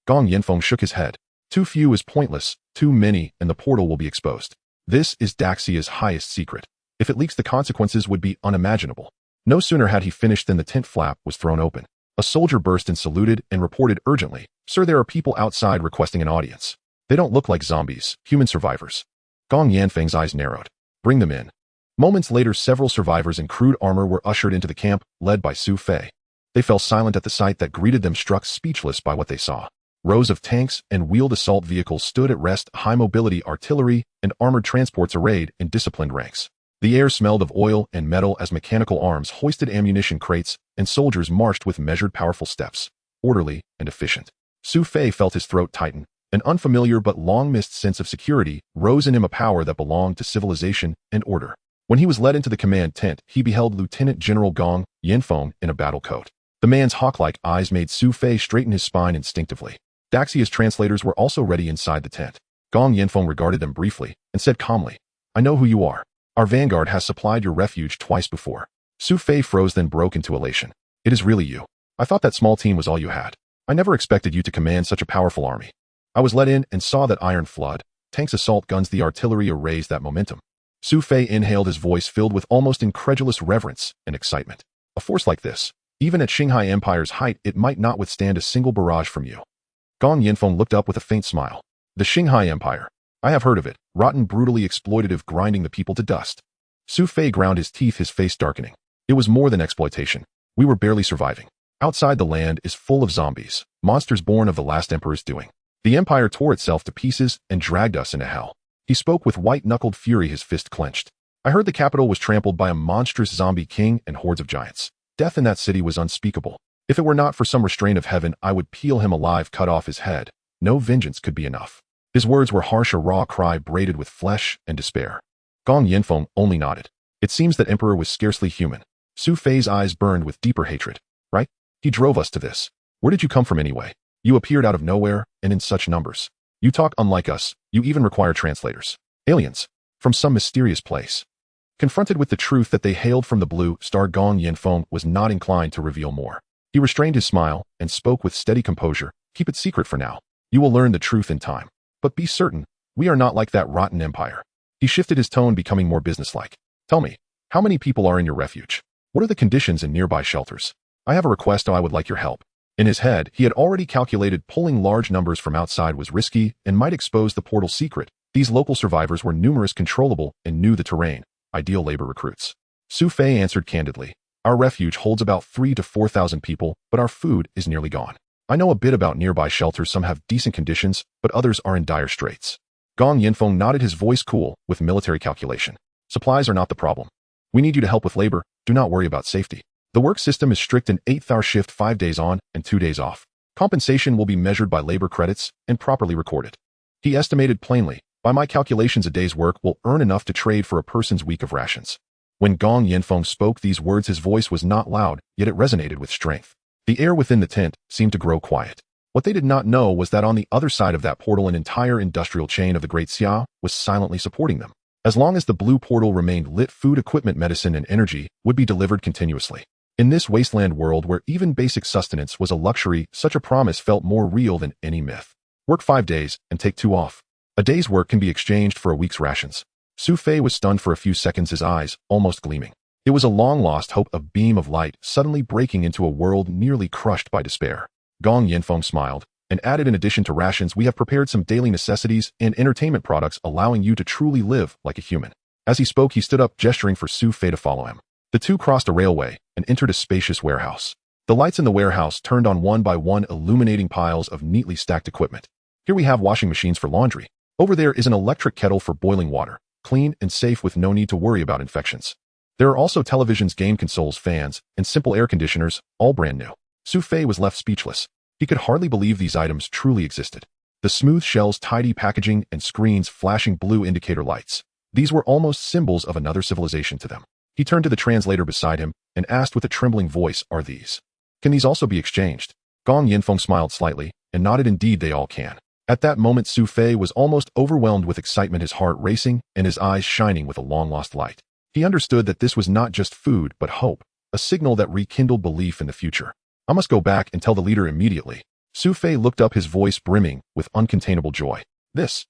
Gong Yanfeng shook his head. Too few is pointless, too many, and the portal will be exposed. This is Daxia's highest secret. If it leaks, the consequences would be unimaginable. No sooner had he finished than the tent flap was thrown open. A soldier burst in, saluted, and reported urgently, Sir, there are people outside requesting an audience. They don't look like zombies, human survivors. Gong Yanfeng's eyes narrowed. Bring them in. Moments later, several survivors in crude armor were ushered into the camp, led by Su Fei. They fell silent at the sight that greeted them, struck speechless by what they saw. Rows of tanks and wheeled assault vehicles stood at rest, high-mobility artillery and armored transports arrayed in disciplined ranks. The air smelled of oil and metal as mechanical arms hoisted ammunition crates, and soldiers marched with measured powerful steps, orderly and efficient. Su Fei felt his throat tighten. An unfamiliar but long-missed sense of security rose in him, a power that belonged to civilization and order. When he was led into the command tent, he beheld Lieutenant General Gong Yanfeng in a battle coat. The man's hawk-like eyes made Su Fei straighten his spine instinctively. Daxia's translators were also ready inside the tent. Gong Yanfeng regarded them briefly and said calmly, "I know who you are. Our vanguard has supplied your refuge twice before." Su Fei froze, then broke into elation. "It is really you. I thought that small team was all you had. I never expected you to command such a powerful army." I was let in and saw that iron flood, tanks, assault guns, the artillery erased that momentum. Su Fei inhaled, his voice filled with almost incredulous reverence and excitement. "A force like this, even at Qinghai Empire's height, it might not withstand a single barrage from you." Gong Yanfeng looked up with a faint smile. "The Qinghai Empire. I have heard of it, rotten, brutally exploitative, grinding the people to dust." Su Fei ground his teeth, his face darkening. "It was more than exploitation. We were barely surviving. Outside, the land is full of zombies, monsters born of the last emperor's doing. The empire tore itself to pieces and dragged us into hell." He spoke with white-knuckled fury, his fist clenched. "I heard the capital was trampled by a monstrous zombie king and hordes of giants. Death in that city was unspeakable. If it were not for some restraint of heaven, I would peel him alive, cut off his head. No vengeance could be enough." His words were harsh, a raw cry braided with flesh and despair. Gong Yanfeng only nodded. It seems that emperor was scarcely human. Su Fei's eyes burned with deeper hatred. "Right? He drove us to this. Where did you come from anyway? You appeared out of nowhere, and in such numbers. You talk unlike us, you even require translators. Aliens. From some mysterious place." Confronted with the truth that they hailed from the blue star, Gong Yanfeng was not inclined to reveal more. He restrained his smile and spoke with steady composure. "Keep it secret for now. You will learn the truth in time. But be certain, we are not like that rotten empire." He shifted his tone, becoming more businesslike. "Tell me, how many people are in your refuge? What are the conditions in nearby shelters? I have a request, I would like your help." In his head, he had already calculated pulling large numbers from outside was risky and might expose the portal's secret. These local survivors were numerous, controllable, and knew the terrain. Ideal labor recruits. Su Fei answered candidly. "Our refuge holds about 3,000 to 4,000 people, but our food is nearly gone. I know a bit about nearby shelters. Some have decent conditions, but others are in dire straits." Gong Yanfeng nodded, his voice cool with military calculation. "Supplies are not the problem. We need you to help with labor. Do not worry about safety. The work system is strict, an 8-hour shift, 5 days on and 2 days off. Compensation will be measured by labor credits and properly recorded." He estimated plainly, "By my calculations, a day's work will earn enough to trade for a person's week of rations." When Gong Yanfeng spoke these words, his voice was not loud, yet it resonated with strength. The air within the tent seemed to grow quiet. What they did not know was that on the other side of that portal, an entire industrial chain of the Great Xia was silently supporting them. As long as the blue portal remained lit, food, equipment, medicine, and energy would be delivered continuously. In this wasteland world where even basic sustenance was a luxury, such a promise felt more real than any myth. Work 5 days and take 2 off. A day's work can be exchanged for a week's rations. Su Fei was stunned for a few seconds, his eyes almost gleaming. It was a long-lost hope, a beam of light suddenly breaking into a world nearly crushed by despair. Gong Yanfeng smiled and added, "In addition to rations, we have prepared some daily necessities and entertainment products, allowing you to truly live like a human." As he spoke, he stood up, gesturing for Su Fei to follow him. The two crossed a railway and entered a spacious warehouse. The lights in the warehouse turned on one by one, illuminating piles of neatly stacked equipment. "Here we have washing machines for laundry. Over there is an electric kettle for boiling water, clean and safe with no need to worry about infections. There are also televisions, game consoles, fans, and simple air conditioners, all brand new." Su Fei was left speechless. He could hardly believe these items truly existed. The smooth shells, tidy packaging, and screens flashing blue indicator lights. These were almost symbols of another civilization to them. He turned to the translator beside him and asked with a trembling voice, Can these also be exchanged?" Gong Yanfeng smiled slightly and nodded. "Indeed, they all can." At that moment, Su Fei was almost overwhelmed with excitement, his heart racing and his eyes shining with a long-lost light. He understood that this was not just food, but hope, a signal that rekindled belief in the future. "I must go back and tell the leader immediately." Su Fei looked up, his voice brimming with uncontainable joy. This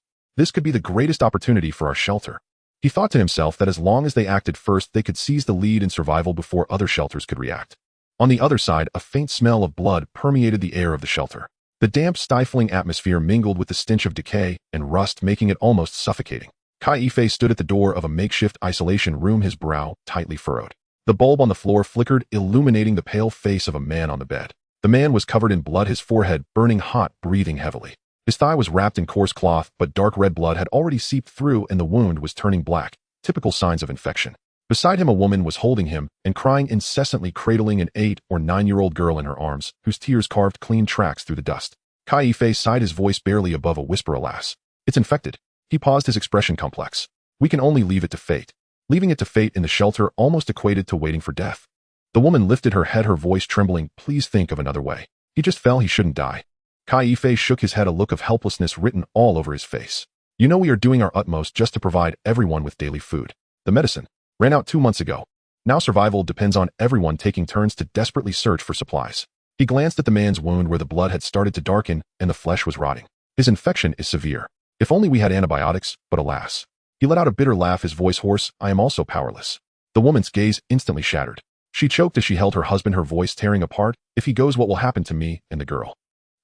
could be the greatest opportunity for our shelter." He thought to himself that as long as they acted first, they could seize the lead in survival before other shelters could react. On the other side, a faint smell of blood permeated the air of the shelter. The damp, stifling atmosphere mingled with the stench of decay and rust, making it almost suffocating. Kai Yifei stood at the door of a makeshift isolation room, his brow tightly furrowed. The bulb on the floor flickered, illuminating the pale face of a man on the bed. The man was covered in blood, his forehead burning hot, breathing heavily. His thigh was wrapped in coarse cloth, but dark red blood had already seeped through and the wound was turning black, typical signs of infection. Beside him a woman was holding him and crying incessantly, cradling an 8 or 9-year-old girl in her arms, whose tears carved clean tracks through the dust. Kai-Fei sighed, his voice barely above a whisper. Alas, it's infected. He paused, his expression complex. We can only leave it to fate. Leaving it to fate in the shelter almost equated to waiting for death. The woman lifted her head, her voice trembling. Please think of another way. He just fell, he shouldn't die. Kai-Fei shook his head, a look of helplessness written all over his face. You know, we are doing our utmost just to provide everyone with daily food. The medicine ran out 2 months ago. Now survival depends on everyone taking turns to desperately search for supplies. He glanced at the man's wound where the blood had started to darken and the flesh was rotting. His infection is severe. If only we had antibiotics, but alas. He let out a bitter laugh, his voice hoarse. I am also powerless. The woman's gaze instantly shattered. She choked as she held her husband, her voice tearing apart. If he goes, what will happen to me and the girl?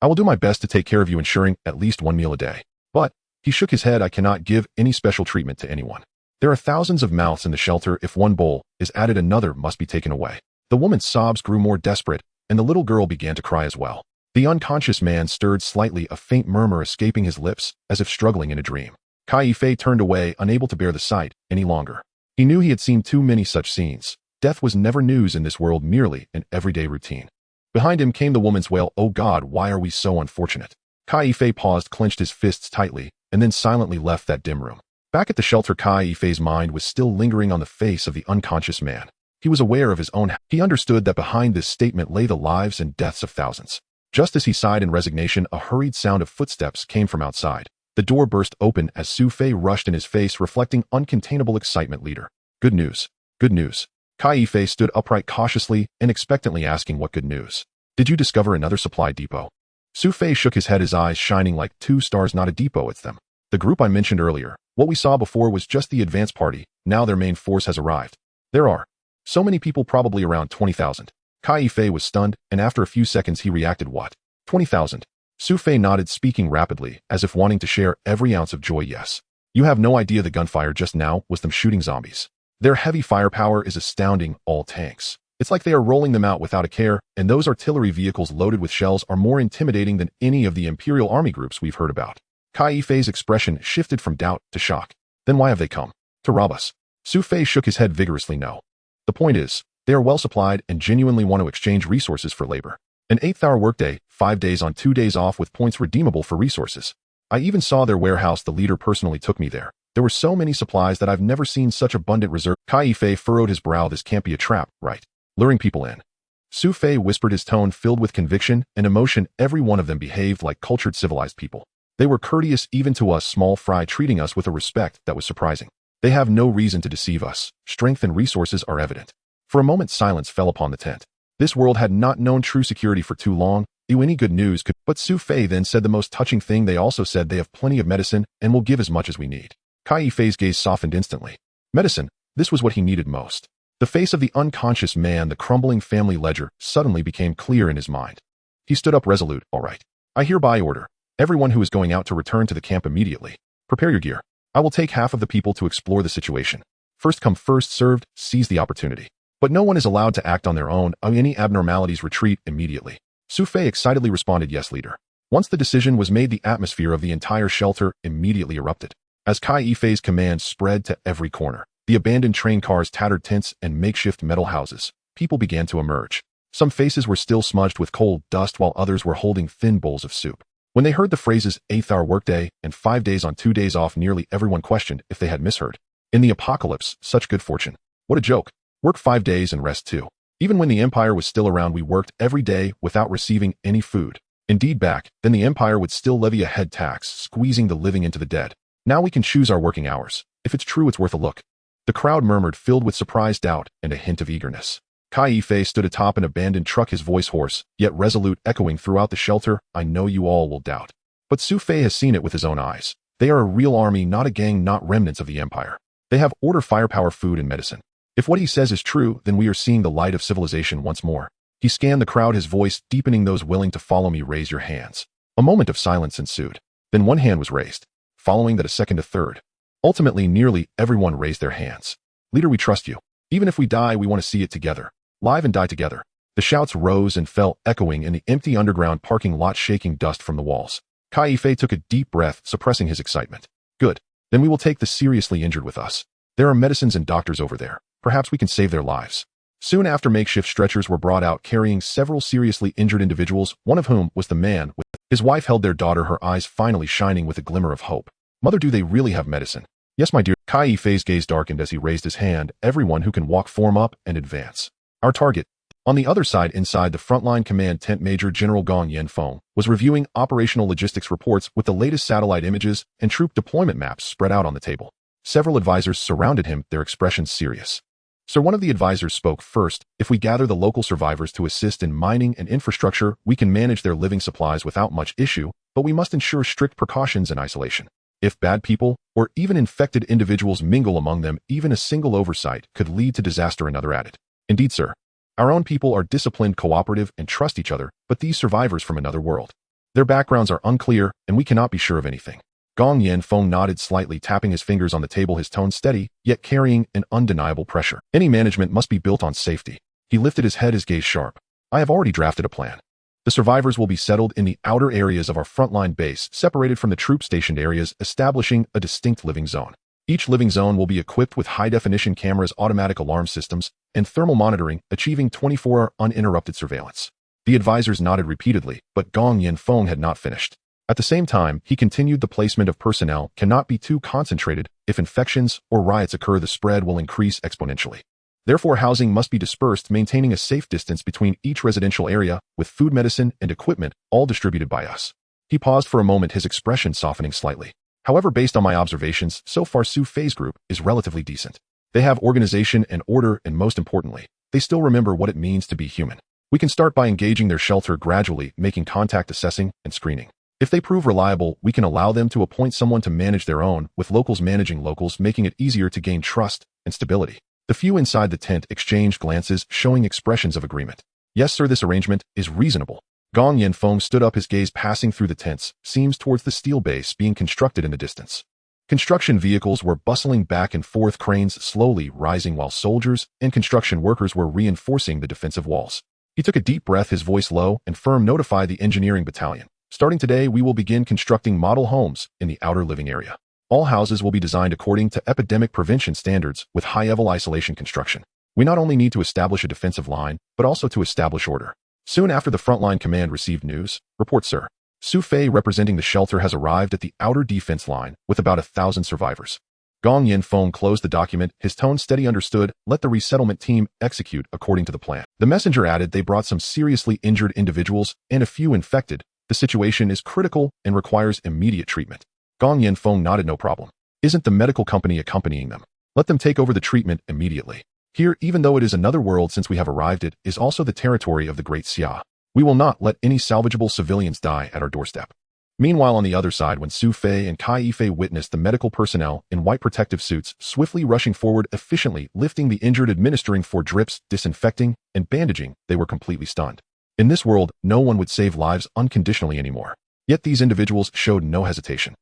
I will do my best to take care of you, ensuring at least 1 meal a day. But, he shook his head, I cannot give any special treatment to anyone. There are thousands of mouths in the shelter. If one bowl is added, another must be taken away. The woman's sobs grew more desperate, and the little girl began to cry as well. The unconscious man stirred slightly, a faint murmur escaping his lips, as if struggling in a dream. Kai-Fei turned away, unable to bear the sight any longer. He knew he had seen too many such scenes. Death was never news in this world, merely an everyday routine. Behind him came the woman's wail, oh God, why are we so unfortunate? Kai-Fei paused, clenched his fists tightly, and then silently left that dim room. Back at the shelter, Kai-Fei's mind was still lingering on the face of the unconscious man. He was aware of his own. He understood that behind this statement lay the lives and deaths of thousands. Just as he sighed in resignation, a hurried sound of footsteps came from outside. The door burst open as Su Fei rushed in, his face reflecting uncontainable excitement. Leader. Good news. Good news. Kai-Fei stood upright, cautiously and expectantly asking, what good news? Did you discover another supply depot? Su Fei shook his head, his eyes shining like 2 stars. Not a depot, it's them. The group I mentioned earlier. What we saw before was just the advance party. Now their main force has arrived. There are so many people, probably around 20,000. Kai-Fei was stunned, and after a few seconds he reacted. What? 20,000? Su Fei nodded, speaking rapidly, as if wanting to share every ounce of joy. Yes. You have no idea, the gunfire just now was them shooting zombies. Their heavy firepower is astounding, all tanks. It's like they are rolling them out without a care, and those artillery vehicles loaded with shells are more intimidating than any of the Imperial Army groups we've heard about. Kai-Fei's expression shifted from doubt to shock. Then why have they come? To rob us? Su Fei shook his head vigorously. No. The point is, they are well supplied and genuinely want to exchange resources for labor. An 8th-hour workday, 5 days on 2 days off with points redeemable for resources. I even saw their warehouse. The leader personally took me there. There were so many supplies that I've never seen such abundant reserve. Kai-Fei furrowed his brow. This can't be a trap, right? Luring people in. Su Fei whispered, his tone filled with conviction and emotion. Every one of them behaved like cultured, civilized people. They were courteous even to us small fry, treating us with a respect that was surprising. They have no reason to deceive us. Strength and resources are evident. For a moment silence fell upon the tent. This world had not known true security for too long. Any good news could. But Su Fei then said the most touching thing. They also said they have plenty of medicine and will give as much as we need. Kai-Fei's gaze softened instantly. Medicine. This was what he needed most. The face of the unconscious man, the crumbling family ledger, suddenly became clear in his mind. He stood up resolute. All right. I hereby order everyone who is going out to return to the camp immediately. Prepare your gear. I will take half of the people to explore the situation. First come, first served. Seize the opportunity. But no one is allowed to act on their own. Any abnormalities, retreat immediately. Su Fei excitedly responded, yes, leader. Once the decision was made, the atmosphere of the entire shelter immediately erupted. As Kai-Fei's command spread to every corner, the abandoned train cars, tattered tents, and makeshift metal houses, people began to emerge. Some faces were still smudged with coal dust, while others were holding thin bowls of soup. When they heard the phrases 8th-hour workday and 5 days on 2 days off, nearly everyone questioned if they had misheard. In the apocalypse, such good fortune. What a joke. Work 5 days and rest 2. Even when the Empire was still around, we worked every day without receiving any food. Indeed, back then the Empire would still levy a head tax, squeezing the living into the dead. Now we can choose our working hours. If it's true, it's worth a look. The crowd murmured, filled with surprise, doubt, and a hint of eagerness. Kai-Fei stood atop an abandoned truck, his voice hoarse, yet resolute, echoing throughout the shelter. I know you all will doubt. But Su Fei has seen it with his own eyes. They are a real army, not a gang, not remnants of the Empire. They have order, firepower, food, and medicine. If what he says is true, then we are seeing the light of civilization once more. He scanned the crowd, his voice deepening. Those willing to follow me, raise your hands. A moment of silence ensued. Then one hand was raised. Following that, a second, a third. Ultimately, nearly everyone raised their hands. Leader, we trust you. Even if we die, we want to see it together. Live and die together. The shouts rose and fell, echoing in the empty underground parking lot, shaking dust from the walls. Kai-Fei took a deep breath, suppressing his excitement. Good. Then we will take the seriously injured with us. There are medicines and doctors over there. Perhaps we can save their lives. Soon after, makeshift stretchers were brought out carrying several seriously injured individuals, one of whom was the man with his wife held their daughter, her eyes finally shining with a glimmer of hope. Mother, do they really have medicine? Yes, my dear. Kai Yifei's gaze darkened as he raised his hand. Everyone who can walk form up and advance. Our target. On the other side, inside the frontline command tent, Major General Gong Yanfeng was reviewing operational logistics reports with the latest satellite images and troop deployment maps spread out on the table. Several advisors surrounded him, their expressions serious. Sir, one of the advisors spoke first. If we gather the local survivors to assist in mining and infrastructure, we can manage their living supplies without much issue, but we must ensure strict precautions and isolation. If bad people, or even infected individuals mingle among them, even a single oversight could lead to disaster. Another added. Indeed, sir. Our own people are disciplined, cooperative, and trust each other, but these survivors from another world. Their backgrounds are unclear, and we cannot be sure of anything. Gong Yanfeng nodded slightly, tapping his fingers on the table, his tone steady, yet carrying an undeniable pressure. Any management must be built on safety. He lifted his head, his gaze sharp. I have already drafted a plan. The survivors will be settled in the outer areas of our frontline base, separated from the troop-stationed areas, establishing a distinct living zone. Each living zone will be equipped with high-definition cameras, automatic alarm systems, and thermal monitoring, achieving 24-hour uninterrupted surveillance. The advisors nodded repeatedly, but Gong Yanfeng had not finished. At the same time, he continued, the placement of personnel cannot be too concentrated. If infections or riots occur, the spread will increase exponentially. Therefore, housing must be dispersed, maintaining a safe distance between each residential area, with food, medicine, and equipment, all distributed by us. He paused for a moment, his expression softening slightly. However, based on my observations, so far Su Fei's group is relatively decent. They have organization and order, and most importantly, they still remember what it means to be human. We can start by engaging their shelter gradually, making contact, assessing, and screening. If they prove reliable, we can allow them to appoint someone to manage their own, with locals managing locals, making it easier to gain trust and stability. The few inside the tent exchanged glances, showing expressions of agreement. Yes, sir, this arrangement is reasonable. Gong Yanfeng stood up, his gaze passing through the tents, seams towards the steel base being constructed in the distance. Construction vehicles were bustling back and forth, cranes slowly rising while soldiers and construction workers were reinforcing the defensive walls. He took a deep breath, his voice low and firm. Notify the engineering battalion. Starting today, we will begin constructing model homes in the outer living area. All houses will be designed according to epidemic prevention standards with high-level isolation construction. We not only need to establish a defensive line, but also to establish order. Soon after the frontline command received news, report, sir. Su Fei, representing the shelter, has arrived at the outer defense line with about 1,000 survivors. Gong Yanfeng closed the document, his tone steady. Understood. Let the resettlement team execute according to the plan. The messenger added, they brought some seriously injured individuals and a few infected. The situation is critical and requires immediate treatment. Gong Yanfeng nodded. No problem. Isn't the medical company accompanying them? Let them take over the treatment immediately. Here, even though it is another world since we have arrived, it is also the territory of the Great Xia. We will not let any salvageable civilians die at our doorstep. Meanwhile, on the other side, when Su Fei and Kai Yifei witnessed the medical personnel in white protective suits swiftly rushing forward, efficiently lifting the injured, administering 4 drips, disinfecting, and bandaging, they were completely stunned. In this world, no one would save lives unconditionally anymore. Yet these individuals showed no hesitation.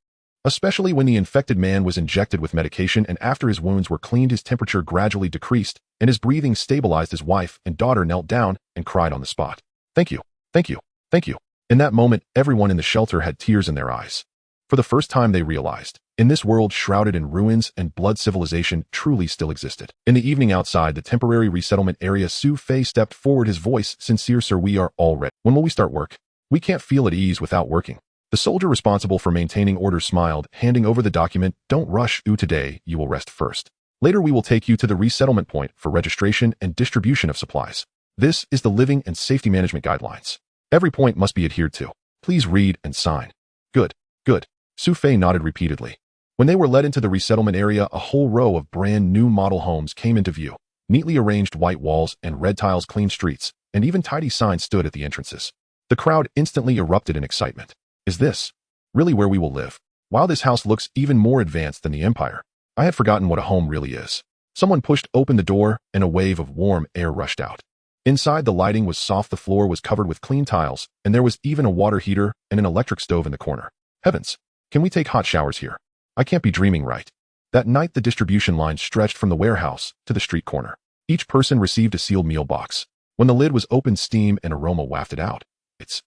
Especially when the infected man was injected with medication, and after his wounds were cleaned, his temperature gradually decreased, and his breathing stabilized. His wife and daughter knelt down and cried on the spot. Thank you, thank you, thank you. In that moment, everyone in the shelter had tears in their eyes. For the first time, they realized, in this world shrouded in ruins and blood, civilization truly still existed. In the evening outside the temporary resettlement area, Su Fei stepped forward, his voice sincere. Sir, we are all ready. When will we start work? We can't feel at ease without working. The soldier responsible for maintaining order smiled, handing over the document. Don't rush. Today, you will rest first. Later, we will take you to the resettlement point for registration and distribution of supplies. This is the living and safety management guidelines. Every point must be adhered to. Please read and sign. Good, good. Su Fei nodded repeatedly. When they were led into the resettlement area, a whole row of brand new model homes came into view. Neatly arranged white walls and red tiles, clean streets, and even tidy signs stood at the entrances. The crowd instantly erupted in excitement. Is this really where we will live? Wow, this house looks even more advanced than the Empire. I had forgotten what a home really is. Someone pushed open the door, and a wave of warm air rushed out. Inside, the lighting was soft, the floor was covered with clean tiles, and there was even a water heater and an electric stove in the corner. Heavens, can we take hot showers here? I can't be dreaming, right? That night, the distribution line stretched from the warehouse to the street corner. Each person received a sealed meal box. When the lid was opened, steam and aroma wafted out. It's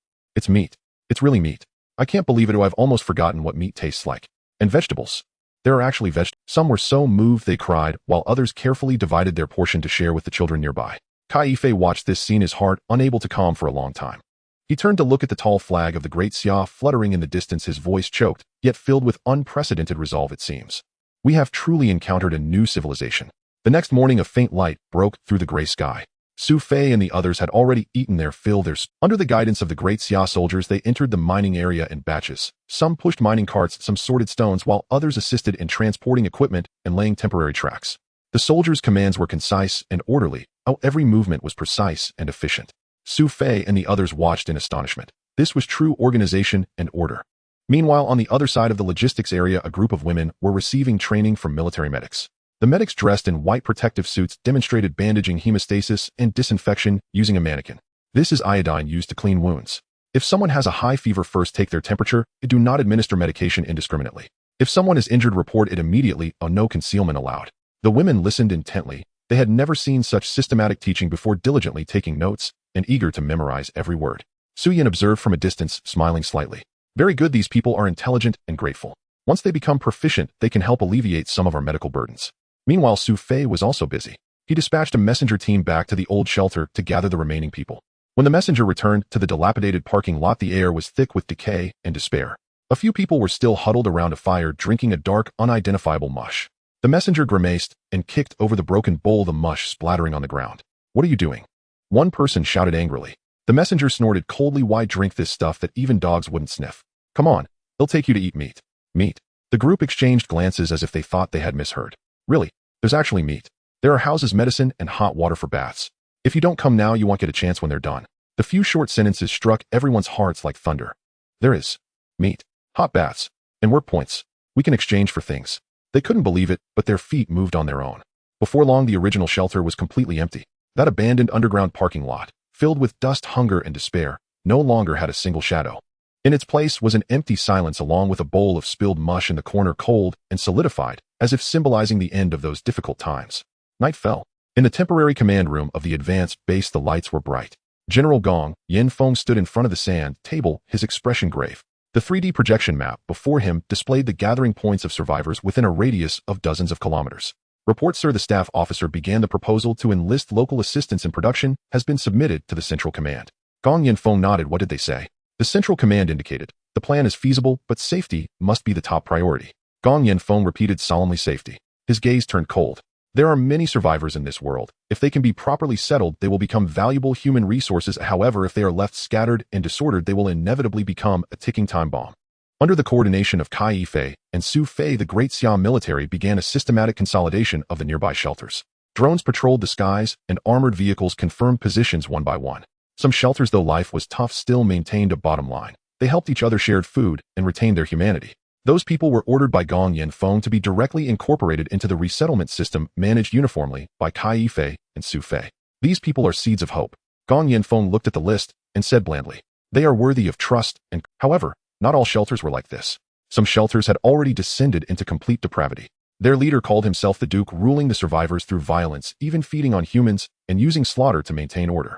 meat. It's really meat. I can't believe it. I've almost forgotten what meat tastes like. And vegetables. There are actually vegetables. Some were so moved they cried, while others carefully divided their portion to share with the children nearby. Kai Ifei watched this scene, his heart unable to calm for a long time. He turned to look at the tall flag of the Great Xia fluttering in the distance, his voice choked, yet filled with unprecedented resolve it seems. We have truly encountered a new civilization. The next morning a faint light broke through the gray sky. Su Fei and the others had already eaten their fill. Under the guidance of the Great Xia soldiers, they entered the mining area in batches. Some pushed mining carts, some sorted stones, while others assisted in transporting equipment and laying temporary tracks. The soldiers' commands were concise and orderly, how every movement was precise and efficient. Su Fei and the others watched in astonishment. This was true organization and order. Meanwhile, on the other side of the logistics area, a group of women were receiving training from military medics. The medics, dressed in white protective suits, demonstrated bandaging, hemostasis, and disinfection using a mannequin. This is iodine used to clean wounds. If someone has a high fever, first take their temperature. Do not administer medication indiscriminately. If someone is injured, report it immediately. No concealment allowed. The women listened intently. They had never seen such systematic teaching before, diligently taking notes and eager to memorize every word. Su Yin observed from a distance, smiling slightly. Very good, these people are intelligent and grateful. Once they become proficient, they can help alleviate some of our medical burdens. Meanwhile, Su Fei was also busy. He dispatched a messenger team back to the old shelter to gather the remaining people. When the messenger returned to the dilapidated parking lot, the air was thick with decay and despair. A few people were still huddled around a fire, drinking a dark, unidentifiable mush. The messenger grimaced and kicked over the broken bowl, the mush splattering on the ground. What are you doing? One person shouted angrily. The messenger snorted coldly. Why drink this stuff that even dogs wouldn't sniff? Come on, they'll take you to eat meat. Meat. The group exchanged glances as if they thought they had misheard. Really? There's actually meat. There are houses, medicine, and hot water for baths. If you don't come now, you won't get a chance when they're done. The few short sentences struck everyone's hearts like thunder. There is meat, hot baths, and work points. We can exchange for things. They couldn't believe it, but their feet moved on their own. Before long, the original shelter was completely empty. That abandoned underground parking lot, filled with dust, hunger, and despair, no longer had a single shadow. In its place was an empty silence, along with a bowl of spilled mush in the corner, cold and solidified, as if symbolizing the end of those difficult times. Night fell. In the temporary command room of the advanced base, the lights were bright. General Gong Yanfeng stood in front of the sand table, his expression grave. The 3D projection map before him displayed the gathering points of survivors within a radius of dozens of kilometers. Report, sir. The staff officer began. The proposal to enlist local assistance in production has been submitted to the Central Command. Gong Yanfeng nodded. What did they say? The Central Command indicated. The plan is feasible, but safety must be the top priority. Gong Yanfeng repeated solemnly. Safety. His gaze turned cold. There are many survivors in this world. If they can be properly settled, they will become valuable human resources. However, if they are left scattered and disordered, they will inevitably become a ticking time bomb. Under the coordination of Kai Ifei and Su Fei, the Great Xia military began a systematic consolidation of the nearby shelters. Drones patrolled the skies, and armored vehicles confirmed positions one by one. Some shelters, though life was tough, still maintained a bottom line. They helped each other, shared food, and retained their humanity. Those people were ordered by Gong Yanfeng to be directly incorporated into the resettlement system managed uniformly by Kai Ifei and Su Fei. These people are seeds of hope. Gong Yanfeng looked at the list and said blandly, they are worthy of trust. And, however, not all shelters were like this. Some shelters had already descended into complete depravity. Their leader called himself the Duke, ruling the survivors through violence, even feeding on humans and using slaughter to maintain order.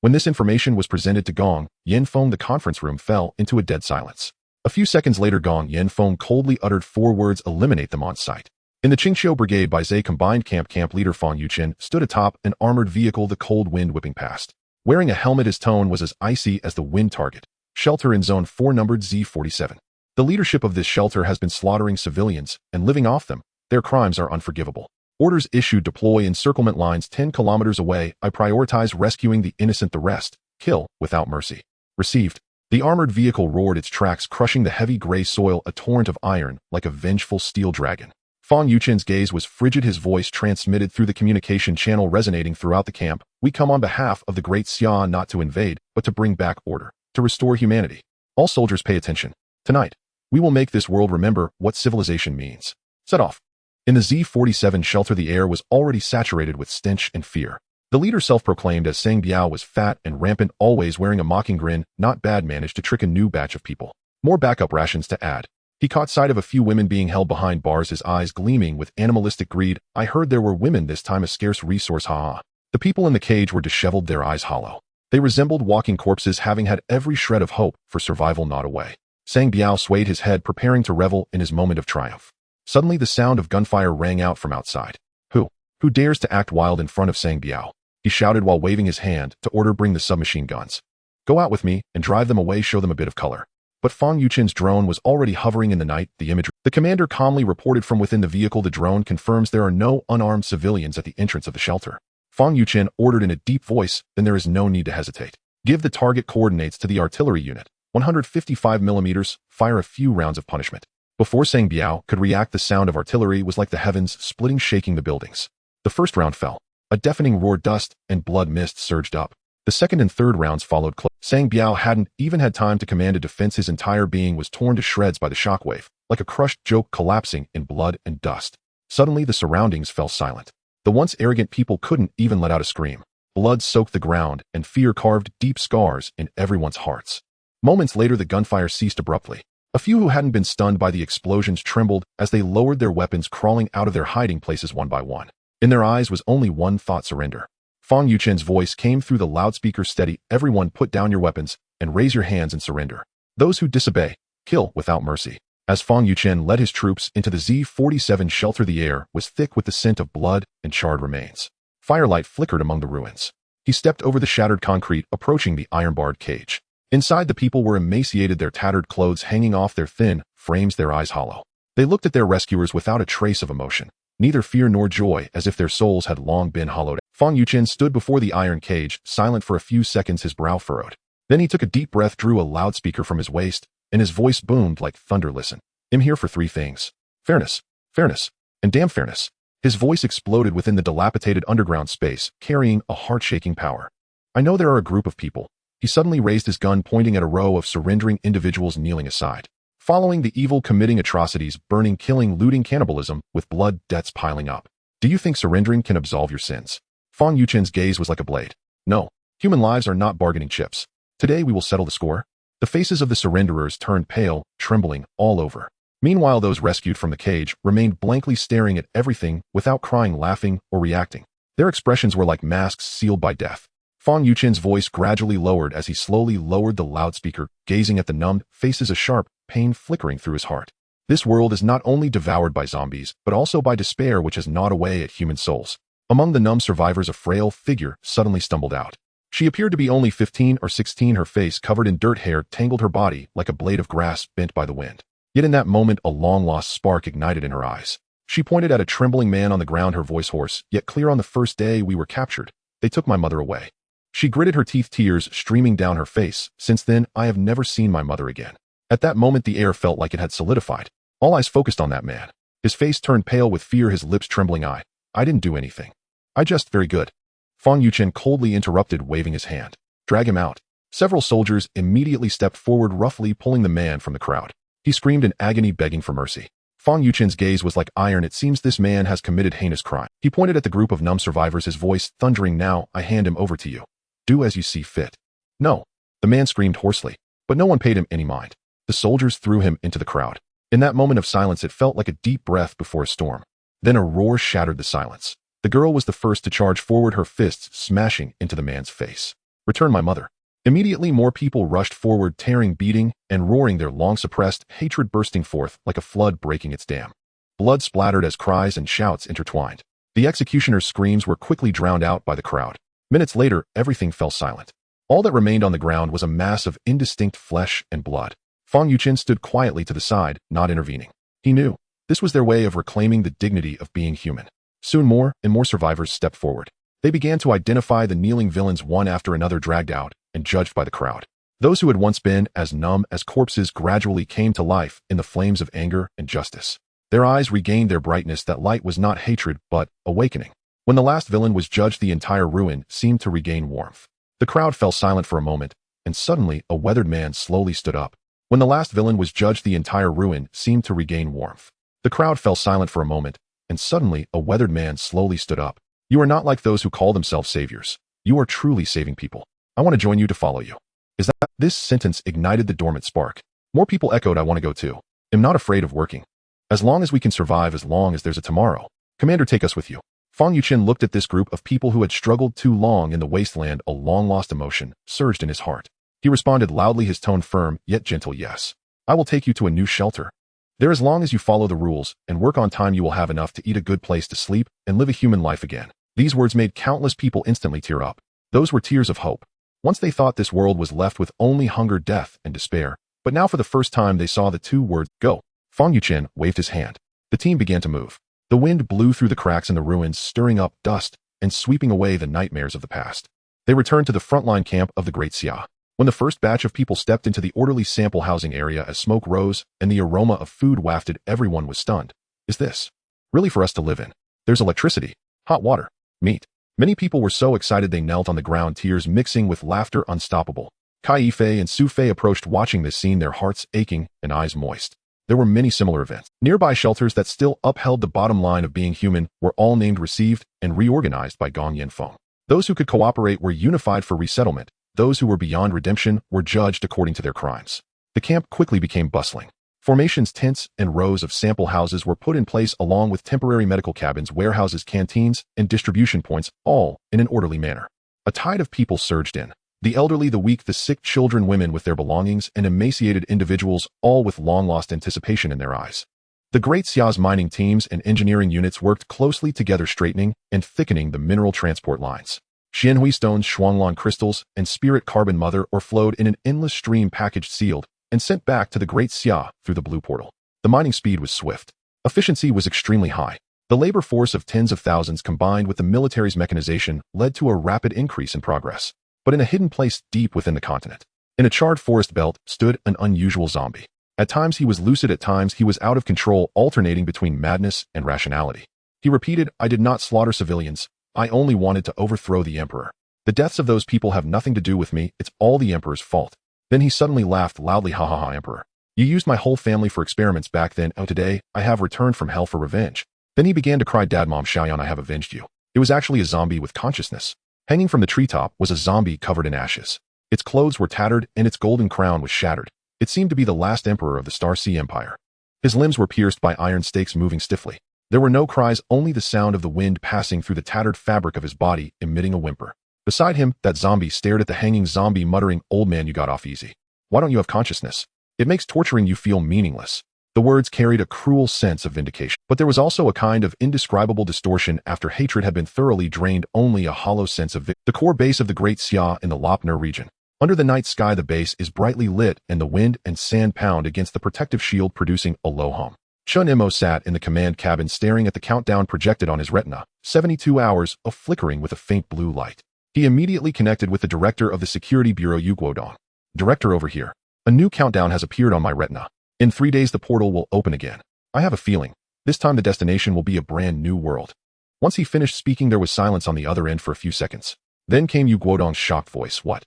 When this information was presented to Gong Yanfeng, the conference room fell into a dead silence. A few seconds later, Gong Yanfeng coldly uttered 4 words: eliminate them on sight. In the Qingxiu Brigade by Zhe combined camp leader Fan Yuchen stood atop an armored vehicle, the cold wind whipping past. Wearing a helmet, his tone was as icy as the wind. Target. Shelter in Zone 4 numbered Z47. The leadership of this shelter has been slaughtering civilians and living off them. Their crimes are unforgivable. Orders issued: deploy encirclement lines 10 kilometers away. I prioritize rescuing the innocent, the rest, kill without mercy. Received. The armored vehicle roared, its tracks crushing the heavy gray soil, a torrent of iron, like a vengeful steel dragon. Fan Yuchen's gaze was frigid, his voice transmitted through the communication channel resonating throughout the camp. We come on behalf of the Great Xia, not to invade, but to bring back order, to restore humanity. All soldiers pay attention. Tonight, we will make this world remember what civilization means. Set off. In the Z47 shelter, the air was already saturated with stench and fear. The leader, self-proclaimed as Sang Biao, was fat and rampant, always wearing a mocking grin. Not bad, managed to trick a new batch of people. More backup rations to add. He caught sight of a few women being held behind bars, his eyes gleaming with animalistic greed. I heard there were women this time, a scarce resource, ha. The people in the cage were disheveled, their eyes hollow. They resembled walking corpses, having had every shred of hope for survival gnawed away. Sang Biao swayed his head, preparing to revel in his moment of triumph. Suddenly the sound of gunfire rang out from outside. Who? Who dares to act wild in front of Sang Biao? He shouted while waving his hand to order bring the submachine guns. Go out with me and drive them away, show them a bit of color. But Fang Yuchen's drone was already hovering in the night, the imagery. The commander calmly reported from within the vehicle. The drone confirms there are no unarmed civilians at the entrance of the shelter. Fang Yuchen ordered in a deep voice, then there is no need to hesitate. Give the target coordinates to the artillery unit. 155 millimeters, fire a few rounds of punishment. Before Sang Biao could react, the sound of artillery was like the heavens splitting, shaking the buildings. The first round fell. A deafening roar, dust and blood mist surged up. The second and third rounds followed close. Sang Biao hadn't even had time to command a defense. His entire being was torn to shreds by the shockwave, like a crushed joke collapsing in blood and dust. Suddenly the surroundings fell silent. The once arrogant people couldn't even let out a scream. Blood soaked the ground, and fear carved deep scars in everyone's hearts. Moments later the gunfire ceased abruptly. A few who hadn't been stunned by the explosions trembled as they lowered their weapons, crawling out of their hiding places one by one. In their eyes was only one thought: surrender. Fang Yuchen's voice came through the loudspeaker: steady, everyone, put down your weapons and raise your hands and surrender. Those who disobey, kill without mercy. As Fang Yuchen led his troops into the Z-47 shelter, the air was thick with the scent of blood and charred remains. Firelight flickered among the ruins. He stepped over the shattered concrete, approaching the iron-barred cage. Inside, the people were emaciated, their tattered clothes hanging off their thin frames, their eyes hollow. They looked at their rescuers without a trace of emotion, neither fear nor joy, as if their souls had long been hollowed out. Fang Yuchen stood before the iron cage, silent for a few seconds, his brow furrowed. Then he took a deep breath, drew a loudspeaker from his waist, and his voice boomed like thunder. Listen, I'm here for three things: fairness, fairness, and damn fairness. His voice exploded within the dilapidated underground space, carrying a heart-shaking power. I know there are a group of people. He suddenly raised his gun, pointing at a row of surrendering individuals kneeling aside, following the evil, committing atrocities, burning, killing, looting, cannibalism, with blood debts piling up. Do you think surrendering can absolve your sins? Fang Yuchen's gaze was like a blade. No, human lives are not bargaining chips. Today we will settle the score. The faces of the surrenderers turned pale, trembling all over. Meanwhile, those rescued from the cage remained blankly staring at everything without crying, laughing, or reacting. Their expressions were like masks sealed by death. Fang Yuchen's voice gradually lowered as he slowly lowered the loudspeaker, gazing at the numbed faces, a sharp pain flickering through his heart. This world is not only devoured by zombies, but also by despair, which has gnawed away at human souls. Among the numb survivors, a frail figure suddenly stumbled out. She appeared to be only 15 or 16, her face covered in dirt, hair tangled her body like a blade of grass bent by the wind. Yet in that moment, a long-lost spark ignited in her eyes. She pointed at a trembling man on the ground, her voice hoarse, yet clear. On the first day we were captured, they took my mother away. She gritted her teeth, tears streaming down her face. Since then, I have never seen my mother again. At that moment, the air felt like it had solidified. All eyes focused on that man. His face turned pale with fear, his lips trembling. I didn't do anything. I just very good. Fang Yuchen coldly interrupted, waving his hand. Drag him out. Several soldiers immediately stepped forward, roughly pulling the man from the crowd. He screamed in agony, begging for mercy. Fang Yuchen's gaze was like iron. It seems this man has committed heinous crime. He pointed at the group of numb survivors, his voice thundering. Now, I hand him over to you. Do as you see fit. No. The man screamed hoarsely, but no one paid him any mind. The soldiers threw him into the crowd. In that moment of silence, it felt like a deep breath before a storm. Then a roar shattered the silence. The girl was the first to charge forward, her fists smashing into the man's face. Return my mother. Immediately more people rushed forward, tearing, beating, and roaring, their long-suppressed hatred bursting forth like a flood breaking its dam. Blood splattered as cries and shouts intertwined. The executioner's screams were quickly drowned out by the crowd. Minutes later, everything fell silent. All that remained on the ground was a mass of indistinct flesh and blood. Fang Yuchen stood quietly to the side, not intervening. He knew this was their way of reclaiming the dignity of being human. Soon more and more survivors stepped forward. They began to identify the kneeling villains, one after another, dragged out and judged by the crowd. Those who had once been as numb as corpses gradually came to life in the flames of anger and justice. Their eyes regained their brightness. That light was not hatred, but awakening. When the last villain was judged, the entire ruin seemed to regain warmth. The crowd fell silent for a moment, and suddenly a weathered man slowly stood up. When the last villain was judged, the entire ruin seemed to regain warmth. The crowd fell silent for a moment, and suddenly a weathered man slowly stood up. You are not like those who call themselves saviors. You are truly saving people. I want to join you to follow you. Is that? This sentence ignited the dormant spark. More people echoed, I want to go too. I'm not afraid of working. As long as we can survive, as long as there's a tomorrow. Commander, take us with you. Fang Yuchen looked at this group of people who had struggled too long in the wasteland. A long-lost emotion surged in his heart. He responded loudly, his tone firm yet gentle. Yes. I will take you to a new shelter. There, as long as you follow the rules and work on time, you will have enough to eat, a good place to sleep, and live a human life again. These words made countless people instantly tear up. Those were tears of hope. Once they thought this world was left with only hunger, death, and despair, but now for the first time they saw the two words, go. Fang Yuchen waved his hand. The team began to move. The wind blew through the cracks in the ruins, stirring up dust and sweeping away the nightmares of the past. They returned to the frontline camp of the Great Xia. When the first batch of people stepped into the orderly sample housing area, as smoke rose and the aroma of food wafted, everyone was stunned. Is this really for us to live in? There's electricity, hot water, meat. Many people were so excited they knelt on the ground, tears mixing with laughter unstoppable. Kai Yifei and Su Fei approached, watching this scene, their hearts aching and eyes moist. There were many similar events. Nearby shelters that still upheld the bottom line of being human were all named, received, and reorganized by Gong Yanfeng. Those who could cooperate were unified for resettlement. Those who were beyond redemption were judged according to their crimes. The camp quickly became bustling. Formations, tents, and rows of sample houses were put in place, along with temporary medical cabins, warehouses, canteens, and distribution points, all in an orderly manner. A tide of people surged in. The elderly, the weak, the sick, children, women with their belongings, and emaciated individuals, all with long-lost anticipation in their eyes. The Great Xia's mining teams and engineering units worked closely together, straightening and thickening the mineral transport lines. Xianhui stones, Shuanglan crystals, and spirit carbon mother ore flowed in an endless stream, packaged, sealed, and sent back to the Great Xia through the blue portal. The mining speed was swift. Efficiency was extremely high. The labor force of tens of thousands combined with the military's mechanization led to a rapid increase in progress. But in a hidden place deep within the continent, in a charred forest belt, stood an unusual zombie. At times he was lucid, at times he was out of control, alternating between madness and rationality. He repeated, "I did not slaughter civilians. I only wanted to overthrow the emperor. The deaths of those people have nothing to do with me. It's all the emperor's fault." Then he suddenly laughed loudly, "Ha ha ha, emperor. You used my whole family for experiments back then. Oh, today, I have returned from hell for revenge." Then he began to cry, "Dad, Mom, Xiaoyan, I have avenged you." It was actually a zombie with consciousness. Hanging from the treetop was a zombie covered in ashes. Its clothes were tattered and its golden crown was shattered. It seemed to be the last emperor of the Star Sea Empire. His limbs were pierced by iron stakes, moving stiffly. There were no cries, only the sound of the wind passing through the tattered fabric of his body, emitting a whimper. Beside him, that zombie stared at the hanging zombie, muttering, "Old man, you got off easy. Why don't you have consciousness? It makes torturing you feel meaningless." The words carried a cruel sense of vindication, but there was also a kind of indescribable distortion. After hatred had been thoroughly drained, only a hollow sense of victory. The core base of the Great Xia in the Lopner region. Under the night sky, the base is brightly lit, and the wind and sand pound against the protective shield, producing a low hum. Chen Mo sat in the command cabin, staring at the countdown projected on his retina. 72 hours of flickering with a faint blue light. He immediately connected with the director of the Security Bureau, Yu Guodong. "Director, over here. A new countdown has appeared on my retina. In 3 days the portal will open again. I have a feeling. This time the destination will be a brand new world." Once he finished speaking, there was silence on the other end for a few seconds. Then came Yu Guodong's shocked voice. "What?"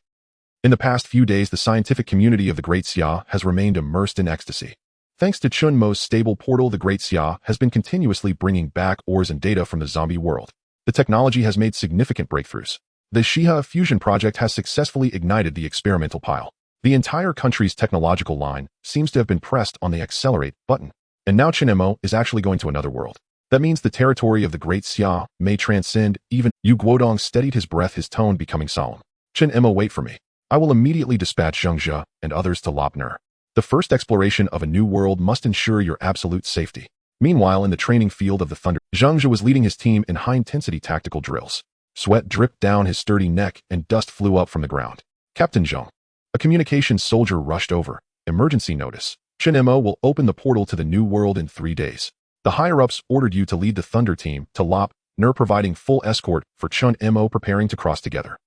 "In the past few days, the scientific community of the Great Xia has remained immersed in ecstasy. Thanks to Chen Mo's stable portal, the Great Xia has been continuously bringing back ores and data from the zombie world. The technology has made significant breakthroughs. The Shiha fusion project has successfully ignited the experimental pile. The entire country's technological line seems to have been pressed on the accelerate button. And now Chen Mo is actually going to another world. That means the territory of the Great Xia may transcend even." Yu Guodong steadied his breath, his tone becoming solemn. "Chen Mo, wait for me. I will immediately dispatch Zheng Zhe and others to Lopner. The first exploration of a new world must ensure your absolute safety." Meanwhile, in the training field of the Thunder, Zheng Zhe was leading his team in high-intensity tactical drills. Sweat dripped down his sturdy neck and dust flew up from the ground. "Captain Zheng." A communications soldier rushed over. "Emergency notice. Chen Mo will open the portal to the new world in 3 days. The higher-ups ordered you to lead the Thunder team to Lopner, providing full escort for Chen Mo preparing to cross together."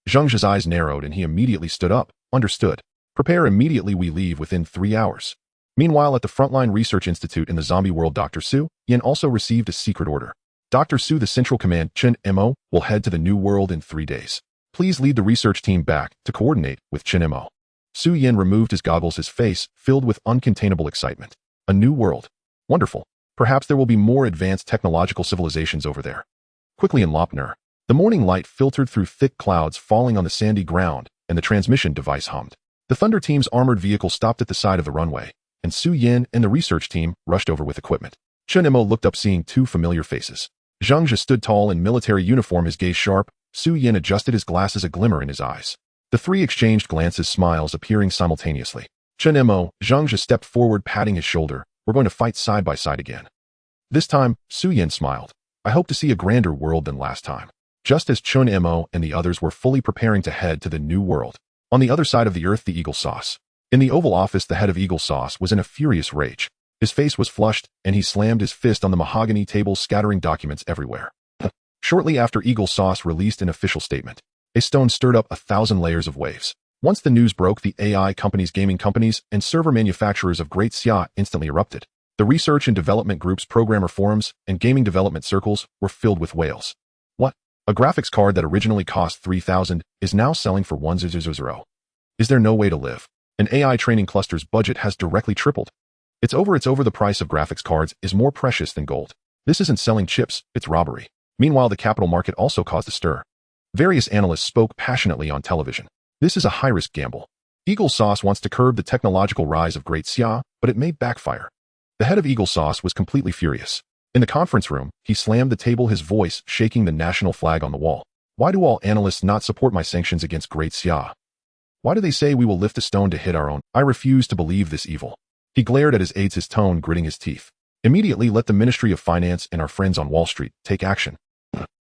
Zheng Zhe's eyes narrowed and he immediately stood up. "Understood. Prepare immediately, we leave within 3 hours." Meanwhile, at the Frontline Research Institute in the zombie world, Dr. Su Yin also received a secret order. "Dr. Su, the Central Command, Chen Mo, will head to the new world in 3 days. Please lead the research team back to coordinate with Chen Mo." Su Yin removed his goggles, his face filled with uncontainable excitement. A new world. Wonderful. Perhaps there will be more advanced technological civilizations over there. Quickly in Lopner, the morning light filtered through thick clouds falling on the sandy ground, and the transmission device hummed. The Thunder team's armored vehicle stopped at the side of the runway, and Su Yin and the research team rushed over with equipment. Chen Mo looked up, seeing 2 familiar faces. Zheng Zhe stood tall in military uniform, his gaze sharp. Su Yin adjusted his glasses, a glimmer in his eyes. The 3 exchanged glances, smiles appearing simultaneously. "Chen Mo," Zheng Zhe stepped forward, patting his shoulder. We're going to fight side by side again. This time, Su Yen smiled. I hope to see a grander world than last time. Just as Chen Mo and the others were fully preparing to head to the new world. On the other side of the earth, the Eagle Sauce. In the Oval Office, the head of Eagle Sauce was in a furious rage. His face was flushed, and he slammed his fist on the mahogany table, scattering documents everywhere. Shortly after Eagle Sauce released an official statement, a stone stirred up 1,000 layers of waves. Once the news broke, the AI companies, gaming companies, and server manufacturers of Great Xia instantly erupted. The research and development groups, programmer forums, and gaming development circles were filled with wails. What? A graphics card that originally cost 3,000 is now selling for 1,000. Is there no way to live? An AI training cluster's budget has directly tripled. It's over. The price of graphics cards is more precious than gold. This isn't selling chips, it's robbery. Meanwhile, the capital market also caused a stir. Various analysts spoke passionately on television. This is a high-risk gamble. Eagle Sauce wants to curb the technological rise of Great Xia, but it may backfire. The head of Eagle Sauce was completely furious. In the conference room, he slammed the table, his voice shaking the national flag on the wall. Why do all analysts not support my sanctions against Great Xia? Why do they say we will lift a stone to hit our own? I refuse to believe this evil. He glared at his aides, his tone gritting his teeth. Immediately let the Ministry of Finance and our friends on Wall Street take action.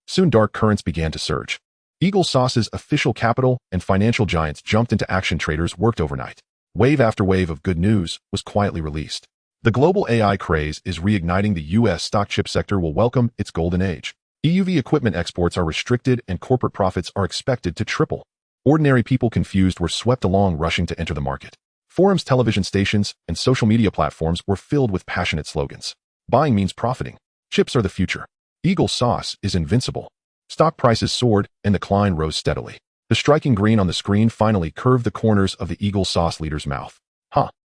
Soon dark currents began to surge. Eagle Sauce's official capital and financial giants jumped into action. Traders worked overnight. Wave after wave of good news was quietly released. The global AI craze is reigniting. The U.S. stock chip sector will welcome its golden age. EUV equipment exports are restricted and corporate profits are expected to triple. Ordinary people confused were swept along, rushing to enter the market. Forums, television stations, and social media platforms were filled with passionate slogans. Buying means profiting. Chips are the future. Eagle Sauce is invincible. Stock prices soared and the climb rose steadily. The striking green on the screen finally curved the corners of the Eagle Sauce leader's mouth.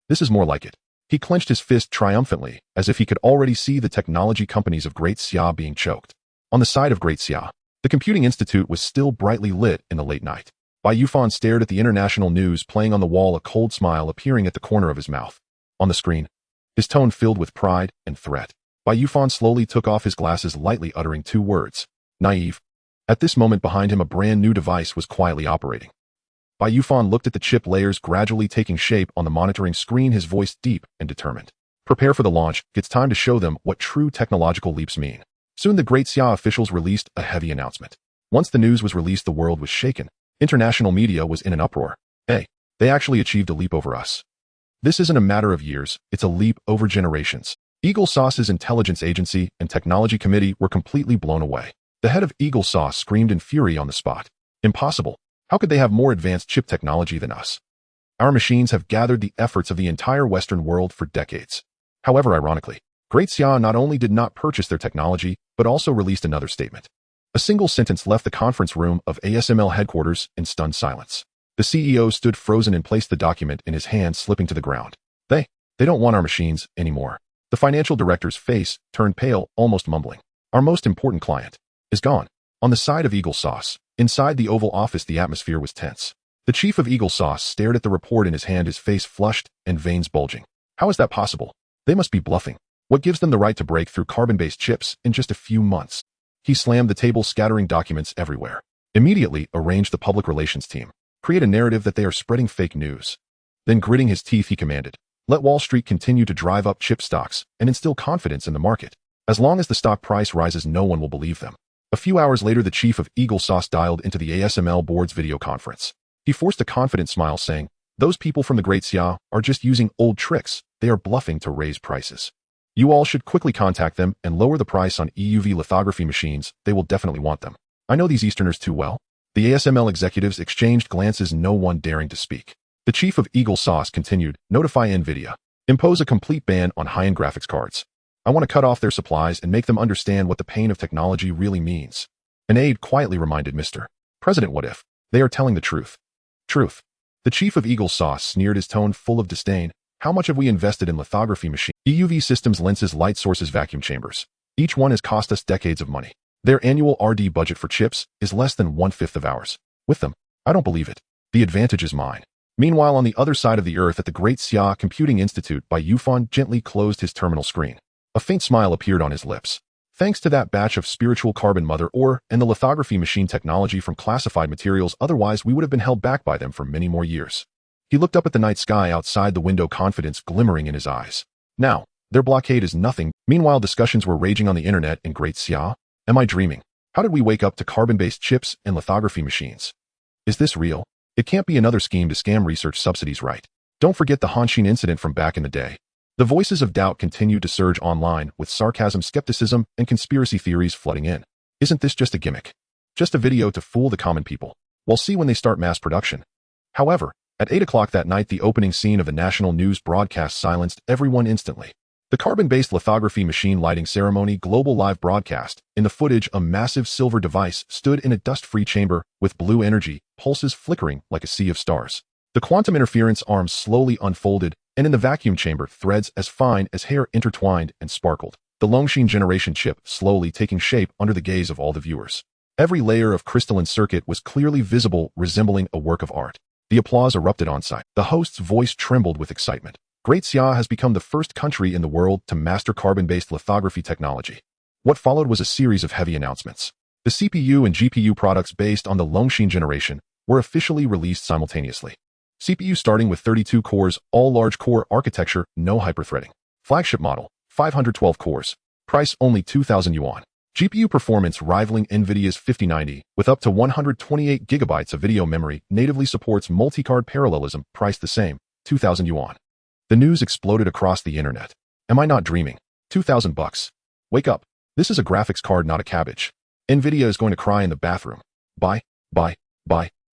This is more like it. He clenched his fist triumphantly, as if he could already see the technology companies of Great Xia being choked. On the side of Great Xia, the Computing Institute was still brightly lit in the late night. Bai Yufan stared at the international news playing on the wall, a cold smile appearing at the corner of his mouth. On the screen, his tone filled with pride and threat. Bai Yufan slowly took off his glasses, lightly uttering two words. Naive. At this moment behind him, a brand new device was quietly operating. Bai Yufan looked at the chip layers gradually taking shape on the monitoring screen, his voice deep and determined. Prepare for the launch. It's time to show them what true technological leaps mean. Soon the Great Xia officials released a heavy announcement. Once the news was released, the world was shaken. International media was in an uproar. Hey, they actually achieved a leap over us. This isn't a matter of years, it's a leap over generations. Eagle Sauce's intelligence agency and technology committee were completely blown away. The head of Eagle Sauce screamed in fury on the spot. Impossible. How could they have more advanced chip technology than us? Our machines have gathered the efforts of the entire Western world for decades. However, ironically, Great Xia not only did not purchase their technology, but also released another statement. A single sentence left the conference room of ASML headquarters in stunned silence. The CEO stood frozen and placed the document in his hand, slipping to the ground. They don't want our machines anymore. The financial director's face turned pale, almost mumbling. Our most important client is gone. On the side of Eagle Sauce, inside the Oval Office, the atmosphere was tense. The chief of Eagle Sauce stared at the report in his hand, his face flushed and veins bulging. How is that possible? They must be bluffing. What gives them the right to break through carbon-based chips in just a few months? He slammed the table, scattering documents everywhere. Immediately arranged the public relations team. Create a narrative that they are spreading fake news. Then, gritting his teeth, he commanded, let Wall Street continue to drive up chip stocks and instill confidence in the market. As long as the stock price rises, no one will believe them. A few hours later, the chief of Eagle Sauce dialed into the ASML board's video conference. He forced a confident smile, saying, those people from the Great Xia are just using old tricks. They are bluffing to raise prices. You all should quickly contact them and lower the price on EUV lithography machines. They will definitely want them. I know these Easterners too well. The ASML executives exchanged glances, no one daring to speak. The chief of Eagle Sauce continued, notify NVIDIA. Impose a complete ban on high-end graphics cards. I want to cut off their supplies and make them understand what the pain of technology really means. An aide quietly reminded Mr. President, what if they are telling the truth? Truth. The chief of Eagle Sauce sneered, his tone full of disdain. How much have we invested in lithography machines? EUV systems, lenses, light sources, vacuum chambers. Each one has cost us decades of money. Their annual R&D budget for chips is less than 1/5 of ours. With them, I don't believe it. The advantage is mine. Meanwhile, on the other side of the earth at the Great Xia Computing Institute, Bai Yufan gently closed his terminal screen. A faint smile appeared on his lips. Thanks to that batch of spiritual carbon mother ore and the lithography machine technology from classified materials, otherwise we would have been held back by them for many more years. He looked up at the night sky outside the window, confidence glimmering in his eyes. Now, Their blockade is nothing. Meanwhile, discussions were raging on the internet in Great Xia. Am I dreaming? How did we wake up to carbon-based chips and lithography machines? Is this real? It can't be another scheme to scam research subsidies, right? Don't forget the Hanshin incident from back in the day. The voices of doubt continued to surge online, with sarcasm, skepticism, and conspiracy theories flooding in. Isn't this just a gimmick? Just a video to fool the common people? We'll see when they start mass production. However, at 8 o'clock that night, the opening scene of the national news broadcast silenced everyone instantly. The carbon-based lithography machine lighting ceremony global live broadcast. In the footage, a massive silver device stood in a dust-free chamber with blue energy, pulses flickering like a sea of stars. The quantum interference arms slowly unfolded, and in the vacuum chamber, threads as fine as hair intertwined and sparkled. The Longshin generation chip slowly taking shape under the gaze of all the viewers. Every layer of crystalline circuit was clearly visible, resembling a work of art. The applause erupted on site. The host's voice trembled with excitement. Great Xia has become the first country in the world to master carbon-based lithography technology. What followed was a series of heavy announcements. The CPU and GPU products based on the Longshin generation were officially released simultaneously. CPU starting with 32 cores, all large core architecture, no hyperthreading. Flagship model, 512 cores. Price only 2,000 yuan. GPU performance rivaling NVIDIA's 5090 with up to 128 gigabytes of video memory, natively supports multi-card parallelism, price the same, 2,000 yuan. The news exploded across the internet. Am I not dreaming? 2,000 bucks. Wake up. This is a graphics card, not a cabbage. NVIDIA is going to cry in the bathroom. Buy.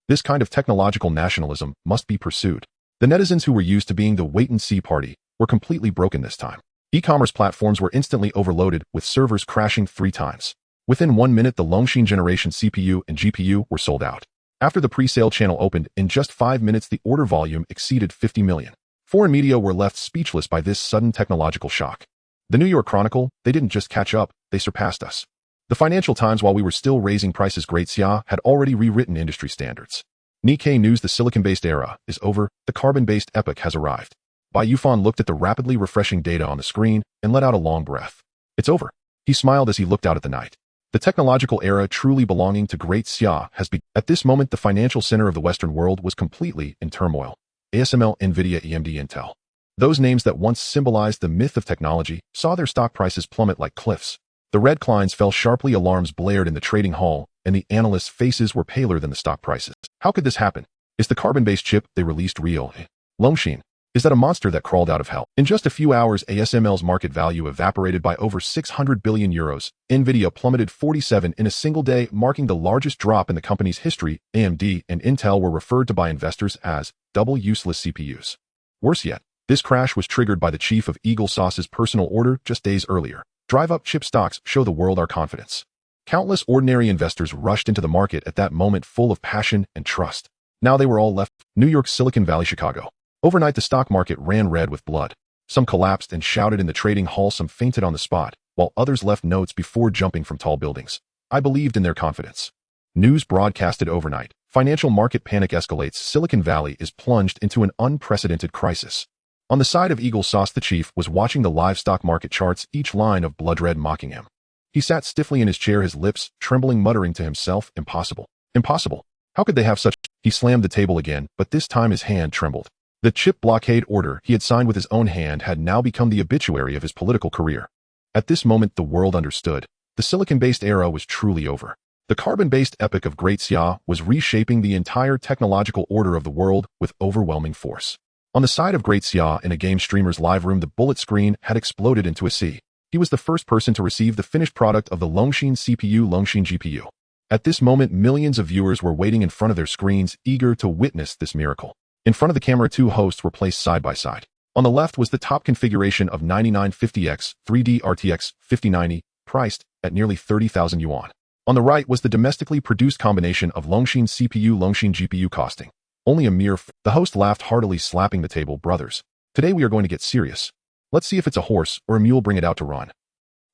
This kind of technological nationalism must be pursued. The netizens who were used to being the wait-and-see party were completely broken this time. E-commerce platforms were instantly overloaded, with servers crashing 3 times. Within 1 minute, the Longshin generation CPU and GPU were sold out. After the pre-sale channel opened, in just 5 minutes the order volume exceeded 50 million. Foreign media were left speechless by this sudden technological shock. The New York Chronicle, they didn't just catch up, they surpassed us. The Financial Times, while we were still raising prices, Great Xia had already rewritten industry standards. Nikkei News, the silicon-based era is over, the carbon-based epoch has arrived. Bai Yufan looked at the rapidly refreshing data on the screen and let out a long breath. It's over. He smiled as he looked out at the night. The technological era truly belonging to Great Xia has begun. At this moment, the financial center of the Western world was completely in turmoil. ASML, NVIDIA, EMD, Intel. Those names that once symbolized the myth of technology saw their stock prices plummet like cliffs. The red clines fell sharply, alarms blared in the trading hall, and the analysts' faces were paler than the stock prices. How could this happen? Is the carbon-based chip they released real? Longshin. Is that a monster that crawled out of hell? In just a few hours, ASML's market value evaporated by over 600 billion euros. NVIDIA plummeted 47 in a single day, marking the largest drop in the company's history. AMD and Intel were referred to by investors as double useless CPUs. Worse yet, this crash was triggered by the chief of Eagle Sauce's personal order just days earlier. Drive up chip stocks, show the world our confidence. Countless ordinary investors rushed into the market at that moment, full of passion and trust. Now they were all left. New York, Silicon Valley, Chicago. Overnight, the stock market ran red with blood. Some collapsed and shouted in the trading hall, some fainted on the spot, while others left notes before jumping from tall buildings. I believed in their confidence. News broadcasted overnight. Financial market panic escalates. Silicon Valley is plunged into an unprecedented crisis. On the side of Eagle Sauce, the chief was watching the live stock market charts, each line of blood red mocking him. He sat stiffly in his chair, his lips trembling, muttering to himself, impossible. Impossible. How could they have such? He slammed the table again, but this time his hand trembled. The chip blockade order he had signed with his own hand had now become the obituary of his political career. At this moment, the world understood. The silicon-based era was truly over. The carbon-based epoch of Great Xia was reshaping the entire technological order of the world with overwhelming force. On the side of Great Xia, in a game streamer's live room, the bullet screen had exploded into a sea. He was the first person to receive the finished product of the Longshin CPU, Longshin GPU. At this moment, millions of viewers were waiting in front of their screens, eager to witness this miracle. In front of the camera, 2 hosts were placed side by side. On the left was the top configuration of 9950X 3D RTX 5090, priced at nearly 30,000 yuan. On the right was the domestically produced combination of Longshin CPU, Longshin GPU, costing only a mere The host laughed heartily, slapping the table. Brothers, today we are going to get serious. Let's see if it's a horse or a mule. Bring it out to run.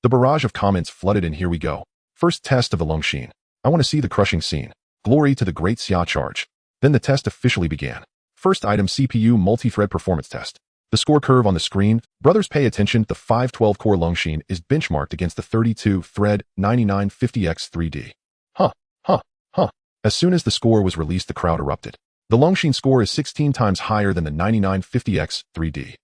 The barrage of comments flooded in. Here we go. First test of the Longshin. I want to see the crushing scene. Glory to the Great Xia charge. Then the test officially began. First item, CPU multi-thread performance test. The score curve on the screen. Brothers, pay attention. The 512-core Longshin is benchmarked against the 32-thread 9950X 3D. Huh. As soon as the score was released, the crowd erupted. The Longshin score is 16 times higher than the 9950X 3D.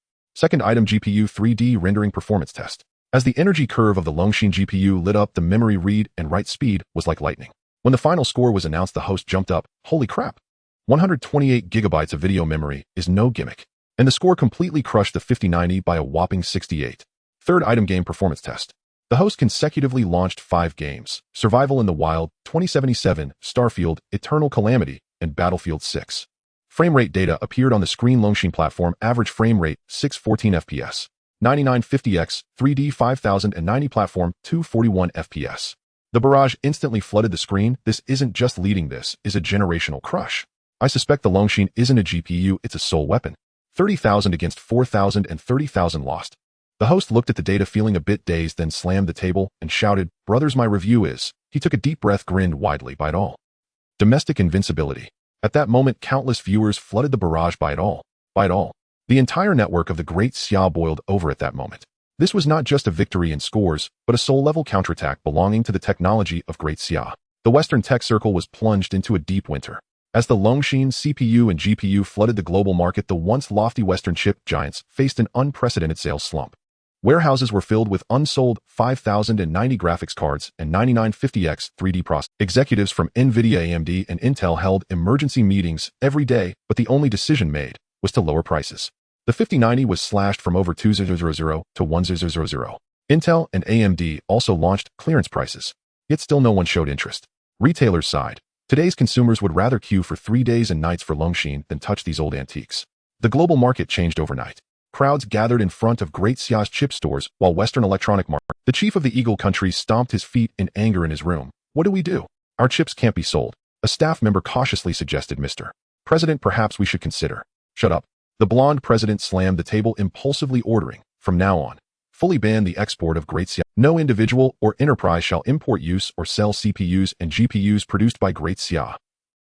Second item, GPU 3D rendering performance test. As the energy curve of the Longshin GPU lit up, the memory read and write speed was like lightning. When the final score was announced, the host jumped up. Holy crap! 128 gigabytes of video memory is no gimmick. And the score completely crushed the 5090 by a whopping 68. Third item, game performance test. The host consecutively launched 5 games: Survival in the Wild, 2077, Starfield, Eternal Calamity, and Battlefield 6. Frame rate data appeared on the screen. Longshin platform average frame rate 614 FPS. 9950X, 3D 5090 platform 241 FPS. The barrage instantly flooded the screen. This isn't just leading, this is a generational crush. I suspect the Longshin isn't a GPU, it's a soul weapon. 30,000 against 4,000 and 30,000 lost. The host looked at the data feeling a bit dazed, then slammed the table and shouted, "Brothers, my review is..." He took a deep breath, grinned widely. By it all. Domestic invincibility. At that moment, countless viewers flooded the barrage. By it all. By it all. The entire network of the Great Xia boiled over at that moment. This was not just a victory in scores, but a soul-level counterattack belonging to the technology of Great Xia. The Western tech circle was plunged into a deep winter. As the Longshin CPU and GPU flooded the global market, the once lofty Western chip giants faced an unprecedented sales slump. Warehouses were filled with unsold 5090 graphics cards and 9950X 3D processors. Executives from NVIDIA, AMD, and Intel held emergency meetings every day, but the only decision made was to lower prices. The 5090 was slashed from over $2,000 to $1,000. Intel and AMD also launched clearance prices. Yet still no one showed interest. Retailers sighed. Today's consumers would rather queue for 3 days and nights for Longshin than touch these old antiques. The global market changed overnight. Crowds gathered in front of Great Xia's chip stores while Western electronic market. The chief of the Eagle country stomped his feet in anger in his room. What do we do? Our chips can't be sold. A staff member cautiously suggested, "Mr. President, perhaps we should consider." Shut up. The blonde president slammed the table, impulsively ordering, "From now on, fully ban the export of Great Xia. No individual or enterprise shall import, use, or sell CPUs and GPUs produced by Great Xia."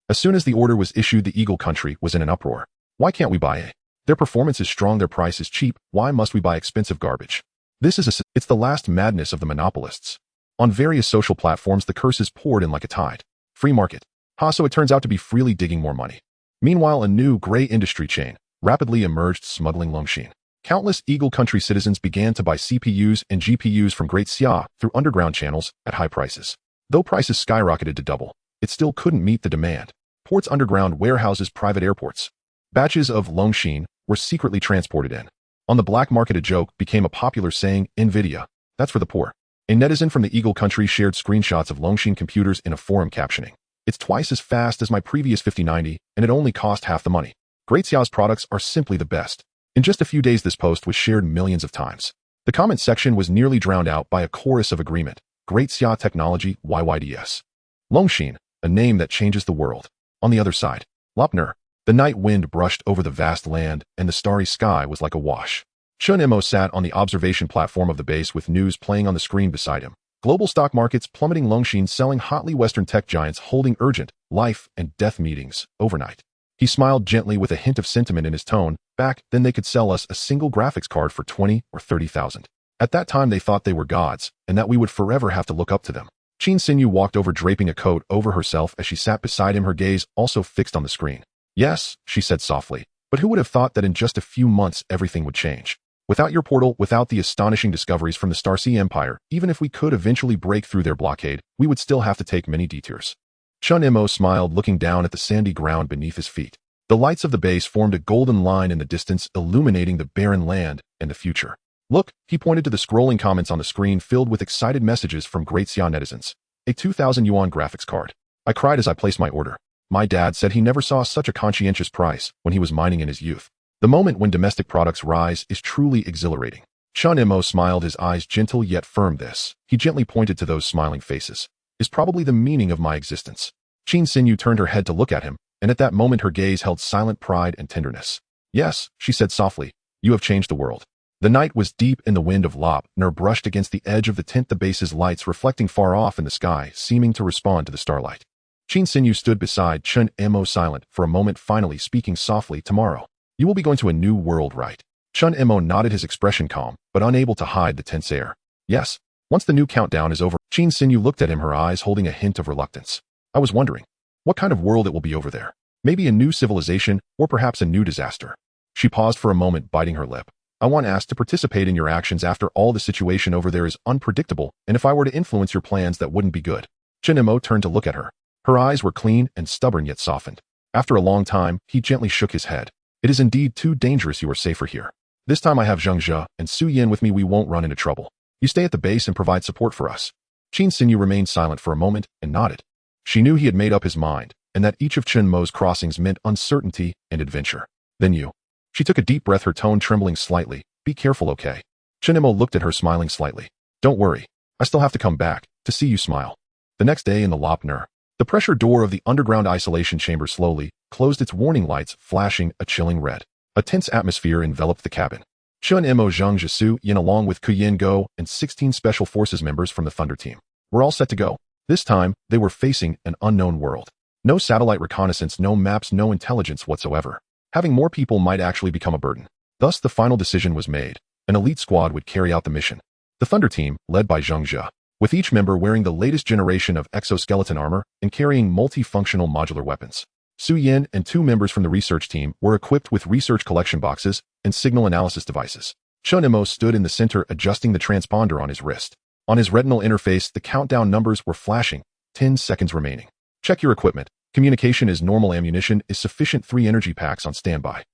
As soon as the order was issued, the Eagle country was in an uproar. Why can't we buy it? Their performance is strong, their price is cheap. Why must we buy expensive garbage? It's the last madness of the monopolists. On various social platforms, the curses poured in like a tide. Free market. So it turns out to be freely digging more money. Meanwhile, a new gray industry chain rapidly emerged, smuggling Longshin. Countless Eagle country citizens began to buy CPUs and GPUs from Great Xia through underground channels at high prices. Though prices skyrocketed to double, it still couldn't meet the demand. Ports, underground warehouses, private airports. Batches of Longshin were secretly transported in. On the black market, a joke became a popular saying, "NVIDIA, that's for the poor." A netizen from the Eagle country shared screenshots of Longshin computers in a forum, captioning, "It's twice as fast as my previous 5090, and it only cost half the money. Great Xia's products are simply the best." In just a few days, this post was shared millions of times. The comment section was nearly drowned out by a chorus of agreement. Great Xia technology, YYDS. Longshin, a name that changes the world. On the other side, Lopner. The night wind brushed over the vast land, and the starry sky was like a wash. Chen Mo sat on the observation platform of the base with news playing on the screen beside him. Global stock markets plummeting, Longshin selling hotly, Western tech giants holding urgent life and death meetings overnight. He smiled gently with a hint of sentiment in his tone. Back then they could sell us a single graphics card for 20 or 30,000. At that time they thought they were gods, and that we would forever have to look up to them. Chen Mo walked over, draping a coat over herself as she sat beside him, her gaze also fixed on the screen. "Yes," she said softly, "but who would have thought that in just a few months everything would change? Without your portal, without the astonishing discoveries from the Starsea Empire, even if we could eventually break through their blockade, we would still have to take many detours." Chen Mo smiled, looking down at the sandy ground beneath his feet. The lights of the base formed a golden line in the distance, illuminating the barren land and the future. "Look," he pointed to the scrolling comments on the screen filled with excited messages from Great Xia netizens. "A 2,000 yuan graphics card. I cried as I placed my order. My dad said he never saw such a conscientious price when he was mining in his youth. The moment when domestic products rise is truly exhilarating." Chen Mo smiled, his eyes gentle yet firm. "This," he gently pointed to those smiling faces, "is probably the meaning of my existence." Chen Mo turned her head to look at him, and at that moment her gaze held silent pride and tenderness. "Yes," she said softly, "you have changed the world." The night was deep, and the wind of Lopner brushed against the edge of the tent, the base's lights reflecting far off in the sky, seeming to respond to the starlight. Chen Mo stood beside Chen Mo, silent for a moment, finally speaking softly. "Tomorrow, you will be going to a new world, right?" Chen Mo nodded, his expression calm, but unable to hide the tense air. "Yes, once the new countdown is over." Chen Mo looked at him, her eyes holding a hint of reluctance. "I was wondering what kind of world it will be over there. Maybe a new civilization, or perhaps a new disaster." She paused for a moment, biting her lip. I want asked to participate in your actions after all. The situation over there is unpredictable, and if I were to influence your plans, that wouldn't be good. Chen Mo turned to look at her. Her eyes were clean and stubborn yet softened. After a long time, he gently shook his head. It is indeed too dangerous. You are safer here. This time I have Zheng Zhe and Su Yin with me. We won't run into trouble. You stay at the base and provide support for us. Qin Xinyu remained silent for a moment and nodded. She knew he had made up his mind, and that each of Chen Mo's crossings meant uncertainty and adventure. Then you. She took a deep breath, her tone trembling slightly. Be careful, okay? Chen Mo looked at her, smiling slightly. Don't worry. I still have to come back to see you smile. The next day in the Lopner, the pressure door of the underground isolation chamber slowly closed, its warning lights flashing a chilling red. A tense atmosphere enveloped the cabin. Chen Mo, Zheng Zhe, Su Yin along with Kuyin Go and 16 Special Forces members from the Thunder Team were all set to go. This time, they were facing an unknown world. No satellite reconnaissance, no maps, no intelligence whatsoever. Having more people might actually become a burden. Thus, the final decision was made. An elite squad would carry out the mission. The Thunder Team, led by Zheng Zhe, with each member wearing the latest generation of exoskeleton armor and carrying multifunctional modular weapons. Su Yin and 2 members from the research team were equipped with research collection boxes and signal analysis devices. Chen Mo stood in the center, adjusting the transponder on his wrist. On his retinal interface, the countdown numbers were flashing. 10 seconds remaining. Check your equipment. Communication is normal. Ammunition is sufficient. 3 energy packs on standby.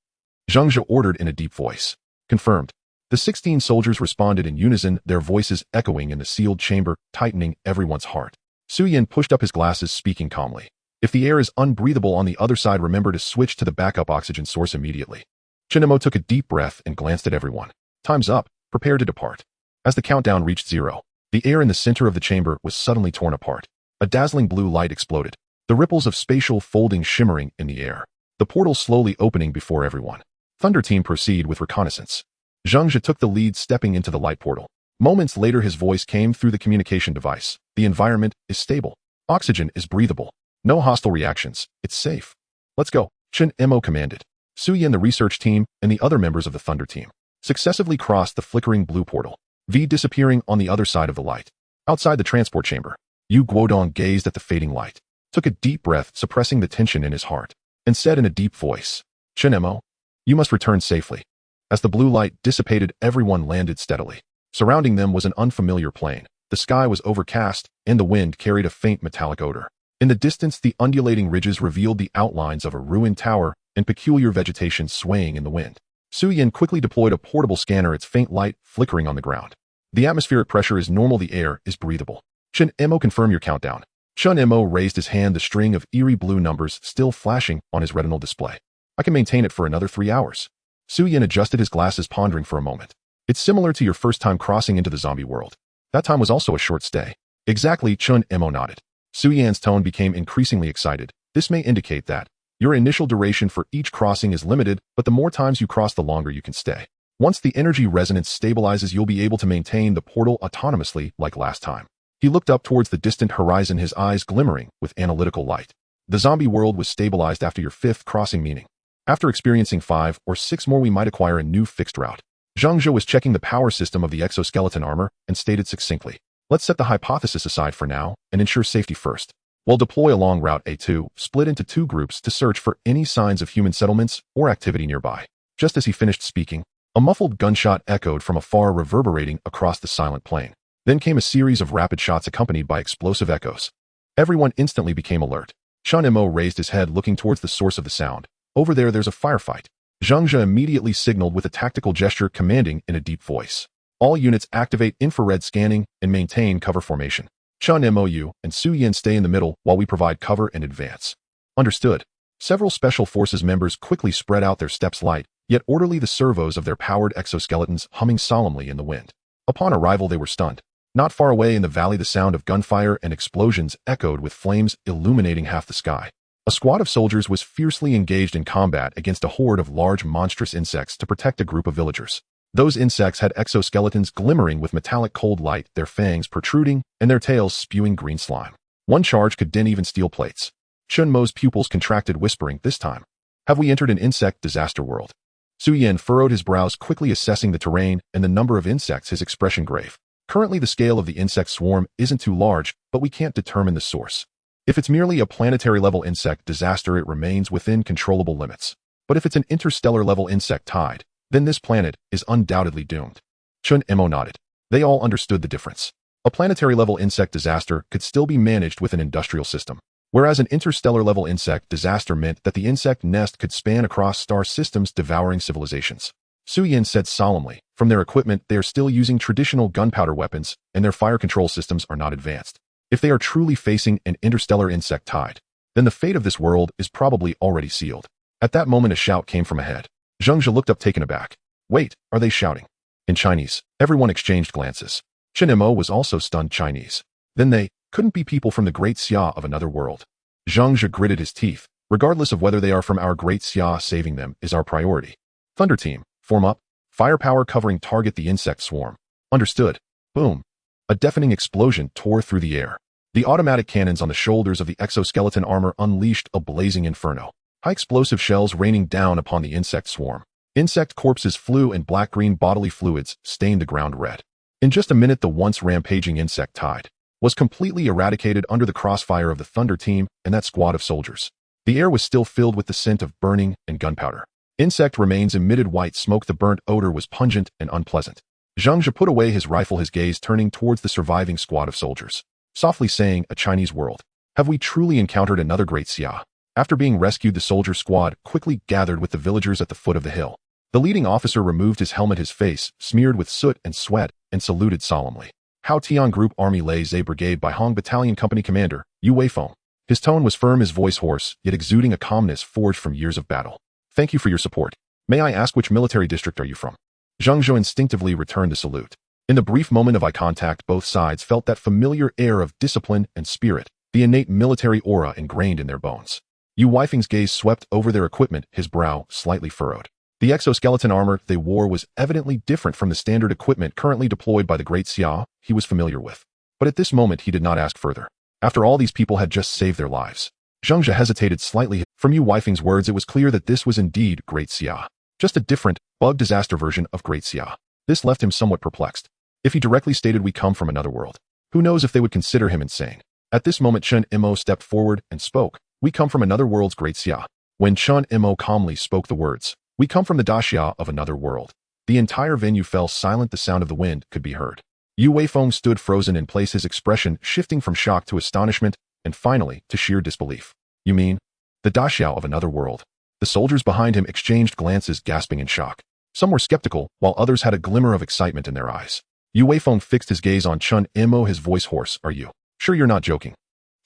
Zheng Zhe ordered in a deep voice. Confirmed. The 16 soldiers responded in unison, their voices echoing in the sealed chamber, tightening everyone's heart. Su Yin pushed up his glasses, speaking calmly. If the air is unbreathable on the other side, remember to switch to the backup oxygen source immediately. Chen Mo took a deep breath and glanced at everyone. Time's up. Prepare to depart. As the countdown reached 0, the air in the center of the chamber was suddenly torn apart. A dazzling blue light exploded. The ripples of spatial folding shimmering in the air. The portal slowly opening before everyone. Thunder Team proceed with reconnaissance. Zheng Zhe took the lead, stepping into the light portal. Moments later, his voice came through the communication device. The environment is stable. Oxygen is breathable. No hostile reactions. It's safe. Let's go, Chen Mo commanded. Su Yin, the research team, and the other members of the Thunder Team successively crossed the flickering blue portal, V disappearing on the other side of the light. Outside the transport chamber, Yu Guodong gazed at the fading light, took a deep breath, suppressing the tension in his heart, and said in a deep voice, Chen Mo, you must return safely. As the blue light dissipated, everyone landed steadily. Surrounding them was an unfamiliar plain. The sky was overcast, and the wind carried a faint metallic odor. In the distance, the undulating ridges revealed the outlines of a ruined tower and peculiar vegetation swaying in the wind. Su Yin quickly deployed a portable scanner, its faint light flickering on the ground. The atmospheric pressure is normal, the air is breathable. Chen Mo, confirm your countdown. Chen Mo raised his hand, the string of eerie blue numbers still flashing on his retinal display. I can maintain it for another 3 hours. Su Yin adjusted his glasses, pondering for a moment. It's similar to your first time crossing into the zombie world. That time was also a short stay. Exactly, Chen Mo nodded. Su Yan's tone became increasingly excited. This may indicate that your initial duration for each crossing is limited, but the more times you cross, the longer you can stay. Once the energy resonance stabilizes, you'll be able to maintain the portal autonomously like last time. He looked up towards the distant horizon, his eyes glimmering with analytical light. The zombie world was stabilized after your 5th crossing, meaning after experiencing 5 or 6 more, we might acquire a new fixed route. Zheng Zhe was checking the power system of the exoskeleton armor and stated succinctly, let's set the hypothesis aside for now and ensure safety first. We'll deploy along Route A2, split into 2 groups to search for any signs of human settlements or activity nearby. Just as he finished speaking, a muffled gunshot echoed from afar, reverberating across the silent plain. Then came a series of rapid shots accompanied by explosive echoes. Everyone instantly became alert. Chen Mo raised his head, looking towards the source of the sound. Over there's a firefight. Zheng Zhe immediately signaled with a tactical gesture, commanding in a deep voice. All units activate infrared scanning and maintain cover formation. Chen Mo, you and Su Yin stay in the middle while we provide cover and advance. Understood. Several Special Forces members quickly spread out, their steps light, yet orderly, the servos of their powered exoskeletons humming solemnly in the wind. Upon arrival, they were stunned. Not far away in the valley, the sound of gunfire and explosions echoed with flames illuminating half the sky. A squad of soldiers was fiercely engaged in combat against a horde of large monstrous insects to protect a group of villagers. Those insects had exoskeletons glimmering with metallic cold light, their fangs protruding and their tails spewing green slime. One charge could dent even steel plates. Chen Mo's pupils contracted, whispering, this time, have we entered an insect disaster world? Su Yin furrowed his brows, quickly assessing the terrain and the number of insects, his expression grave. Currently, the scale of the insect swarm isn't too large, but we can't determine the source. If it's merely a planetary-level insect disaster, it remains within controllable limits. But if it's an interstellar-level insect tide, then this planet is undoubtedly doomed. Chen Mo nodded. They all understood the difference. A planetary-level insect disaster could still be managed with an industrial system, whereas an interstellar-level insect disaster meant that the insect nest could span across star systems, devouring civilizations. Su Yin said solemnly, from their equipment they are still using traditional gunpowder weapons, and their fire control systems are not advanced. If they are truly facing an interstellar insect tide, then the fate of this world is probably already sealed. At that moment a shout came from ahead. Zhengzhe looked up taken aback. Wait, are they shouting? In Chinese. Everyone exchanged glances. Chen Mo was also stunned. Chinese. Then they couldn't be people from the Great Xia of another world. Zhengzhe gritted his teeth. Regardless of whether they are from our Great Xia, saving them is our priority. Thunder Team, form up. Firepower covering target the insect swarm. Understood. Boom. A deafening explosion tore through the air. The automatic cannons on the shoulders of the exoskeleton armor unleashed a blazing inferno. High explosive shells raining down upon the insect swarm. Insect corpses flew and black-green bodily fluids stained the ground red. In just a minute the once rampaging insect tide was completely eradicated under the crossfire of the Thunder Team and that squad of soldiers. The air was still filled with the scent of burning and gunpowder. Insect remains emitted white smoke. The burnt odor was pungent and unpleasant. Zhengzhe put away his rifle, his gaze turning towards the surviving squad of soldiers, softly saying, a Chinese world. Have we truly encountered another Great Xia? After being rescued, the soldier squad quickly gathered with the villagers at the foot of the hill. The leading officer removed his helmet, his face smeared with soot and sweat, and saluted solemnly. Hao Tian Group Army Lei Zhe Brigade by Hong Battalion Company Commander, Yu Weifeng. His tone was firm, his voice hoarse, yet exuding a calmness forged from years of battle. Thank you for your support. May I ask which military district are you from? Zhengzhe instinctively returned the salute. In the brief moment of eye contact, both sides felt that familiar air of discipline and spirit, the innate military aura ingrained in their bones. Yu Weifeng's gaze swept over their equipment, his brow slightly furrowed. The exoskeleton armor they wore was evidently different from the standard equipment currently deployed by the Great Xia he was familiar with. But at this moment he did not ask further. After all, these people had just saved their lives. Zhengzhe hesitated slightly. From Yu Weifeng's words, it was clear that this was indeed Great Xia. Just a different, bug disaster version of Great Xia. This left him somewhat perplexed. If he directly stated we come from another world, who knows if they would consider him insane. At this moment Chen Mo stepped forward and spoke. We come from another world's Great Xia. When Chen Mo calmly spoke the words, we come from the Daxia of another world, the entire venue fell silent. The sound of the wind could be heard. Yu Weifeng stood frozen in place, his expression shifting from shock to astonishment, and finally to sheer disbelief. You mean? The Daxia of another world? The soldiers behind him exchanged glances, gasping in shock. Some were skeptical, while others had a glimmer of excitement in their eyes. Yu Weifeng fixed his gaze on Chen Mo, his voice hoarse. Are you sure you're not joking?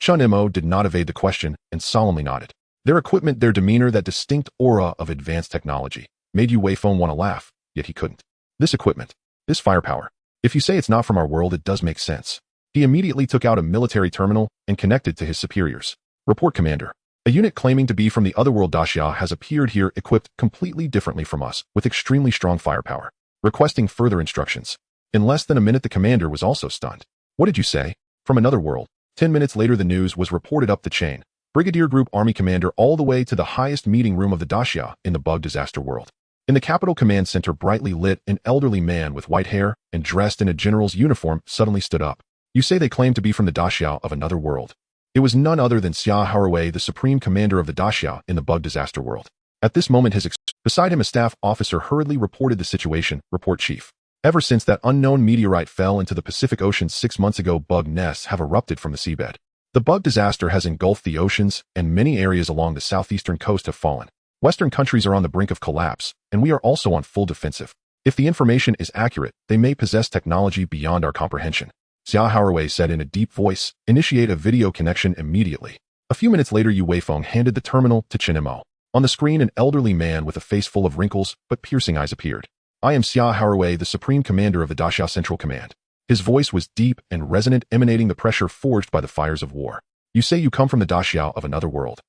Chen Mo did not evade the question and solemnly nodded. Their equipment, their demeanor, that distinct aura of advanced technology, made Yu Weifeng want to laugh, yet he couldn't. This equipment, this firepower. If you say it's not from our world, it does make sense. He immediately took out a military terminal and connected to his superiors. Report, Commander. A unit claiming to be from the otherworld Daxia has appeared here, equipped completely differently from us, with extremely strong firepower. Requesting further instructions. In less than a minute the commander was also stunned. What did you say? From another world. 10 minutes later the news was reported up the chain. Brigadier Group Army Commander all the way to the highest meeting room of the Daxia in the bug disaster world. In the capital command center, brightly lit, an elderly man with white hair and dressed in a general's uniform suddenly stood up. You say they claim to be from the Daxia of another world. It was none other than Xia Haowei, the supreme commander of the Daxia in the bug disaster world. At this moment beside him a staff officer hurriedly reported the situation. Report, Chief. Ever since that unknown meteorite fell into the Pacific Ocean 6 months ago, bug nests have erupted from the seabed. The bug disaster has engulfed the oceans, and many areas along the southeastern coast have fallen. Western countries are on the brink of collapse, and we are also on full defensive. If the information is accurate, they may possess technology beyond our comprehension. Xia Haowei said in a deep voice. Initiate a video connection immediately. A few minutes later Yu Weifeng handed the terminal to Chen Mo. On the screen an elderly man with a face full of wrinkles but piercing eyes appeared. I am Xia Haowei, the supreme commander of the Daxia Central Command. His voice was deep and resonant, emanating the pressure forged by the fires of war. You say you come from the Daxia of another world.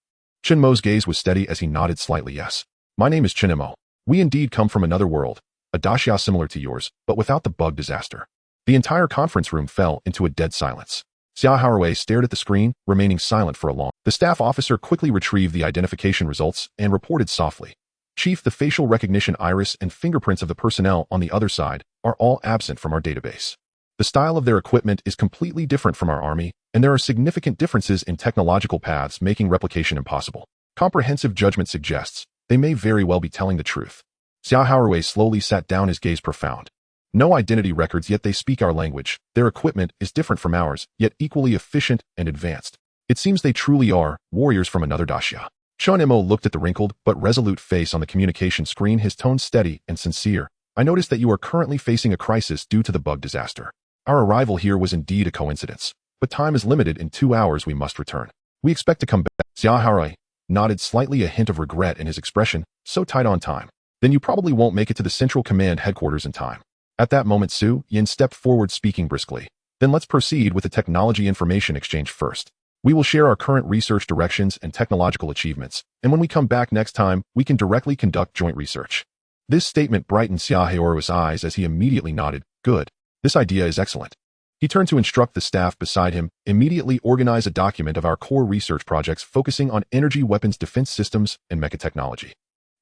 Chen Mo's gaze was steady as he nodded slightly. Yes. My name is Chen Mo. We indeed come from another world, a Daxia similar to yours, but without the bug disaster. The entire conference room fell into a dead silence. Xia Haowei stared at the screen, remaining silent for a long. The staff officer quickly retrieved the identification results and reported softly. Chief, the facial recognition iris and fingerprints of the personnel on the other side are all absent from our database. The style of their equipment is completely different from our army, and there are significant differences in technological paths making replication impossible. Comprehensive judgment suggests they may very well be telling the truth. Xiao Haorui slowly sat down, his gaze profound. No identity records, yet they speak our language. Their equipment is different from ours, yet equally efficient and advanced. It seems they truly are warriors from another Daxia. Chen Mo looked at the wrinkled but resolute face on the communication screen, his tone steady and sincere. I noticed that you are currently facing a crisis due to the bug disaster. Our arrival here was indeed a coincidence, but time is limited. In 2 hours we must return. We expect to come back. Xiao Haorui nodded slightly, a hint of regret in his expression. So tight on time. Then you probably won't make it to the Central Command headquarters in time. At that moment, Su Yin stepped forward, speaking briskly. Then let's proceed with the technology information exchange first. We will share our current research directions and technological achievements, and when we come back next time, we can directly conduct joint research. This statement brightened Xiao Haorui's eyes as he immediately nodded. Good. This idea is excellent. He turned to instruct the staff beside him, immediately organize a document of our core research projects focusing on energy weapons defense systems and mecha technology.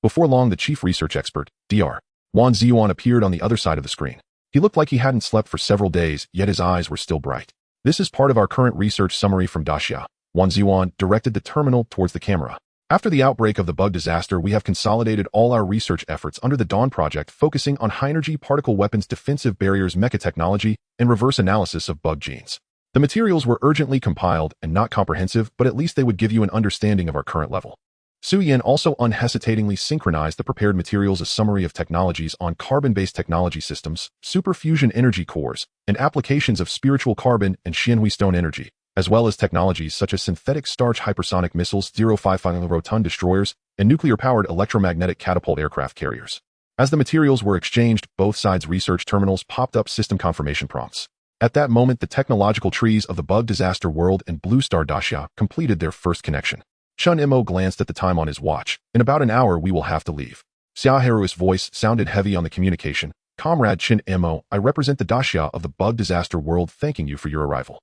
Before long, the chief research expert, Dr. Wan Ziyuan, appeared on the other side of the screen. He looked like he hadn't slept for several days, yet his eyes were still bright. This is part of our current research summary from Daxia. Wan Ziyuan directed the terminal towards the camera. After the outbreak of the bug disaster, we have consolidated all our research efforts under the Dawn Project, focusing on high-energy particle weapons, defensive barriers, mecha technology, and reverse analysis of bug genes. The materials were urgently compiled and not comprehensive, but at least they would give you an understanding of our current level. Su Yin also unhesitatingly synchronized the prepared materials, a summary of technologies on carbon-based technology systems, superfusion energy cores, and applications of spiritual carbon and Xianhui stone energy, as well as technologies such as synthetic starch hypersonic missiles, 0.55 roton destroyers, and nuclear-powered electromagnetic catapult aircraft carriers. As the materials were exchanged, both sides' research terminals popped up system confirmation prompts. At that moment, the technological trees of the bug disaster world and Blue Star Daxia completed their first connection. Chen Mo glanced at the time on his watch. In about an hour, we will have to leave. Xiao Haorui's voice sounded heavy on the communication. Comrade Chen Mo, I represent the Daxia of the bug disaster world, thanking you for your arrival.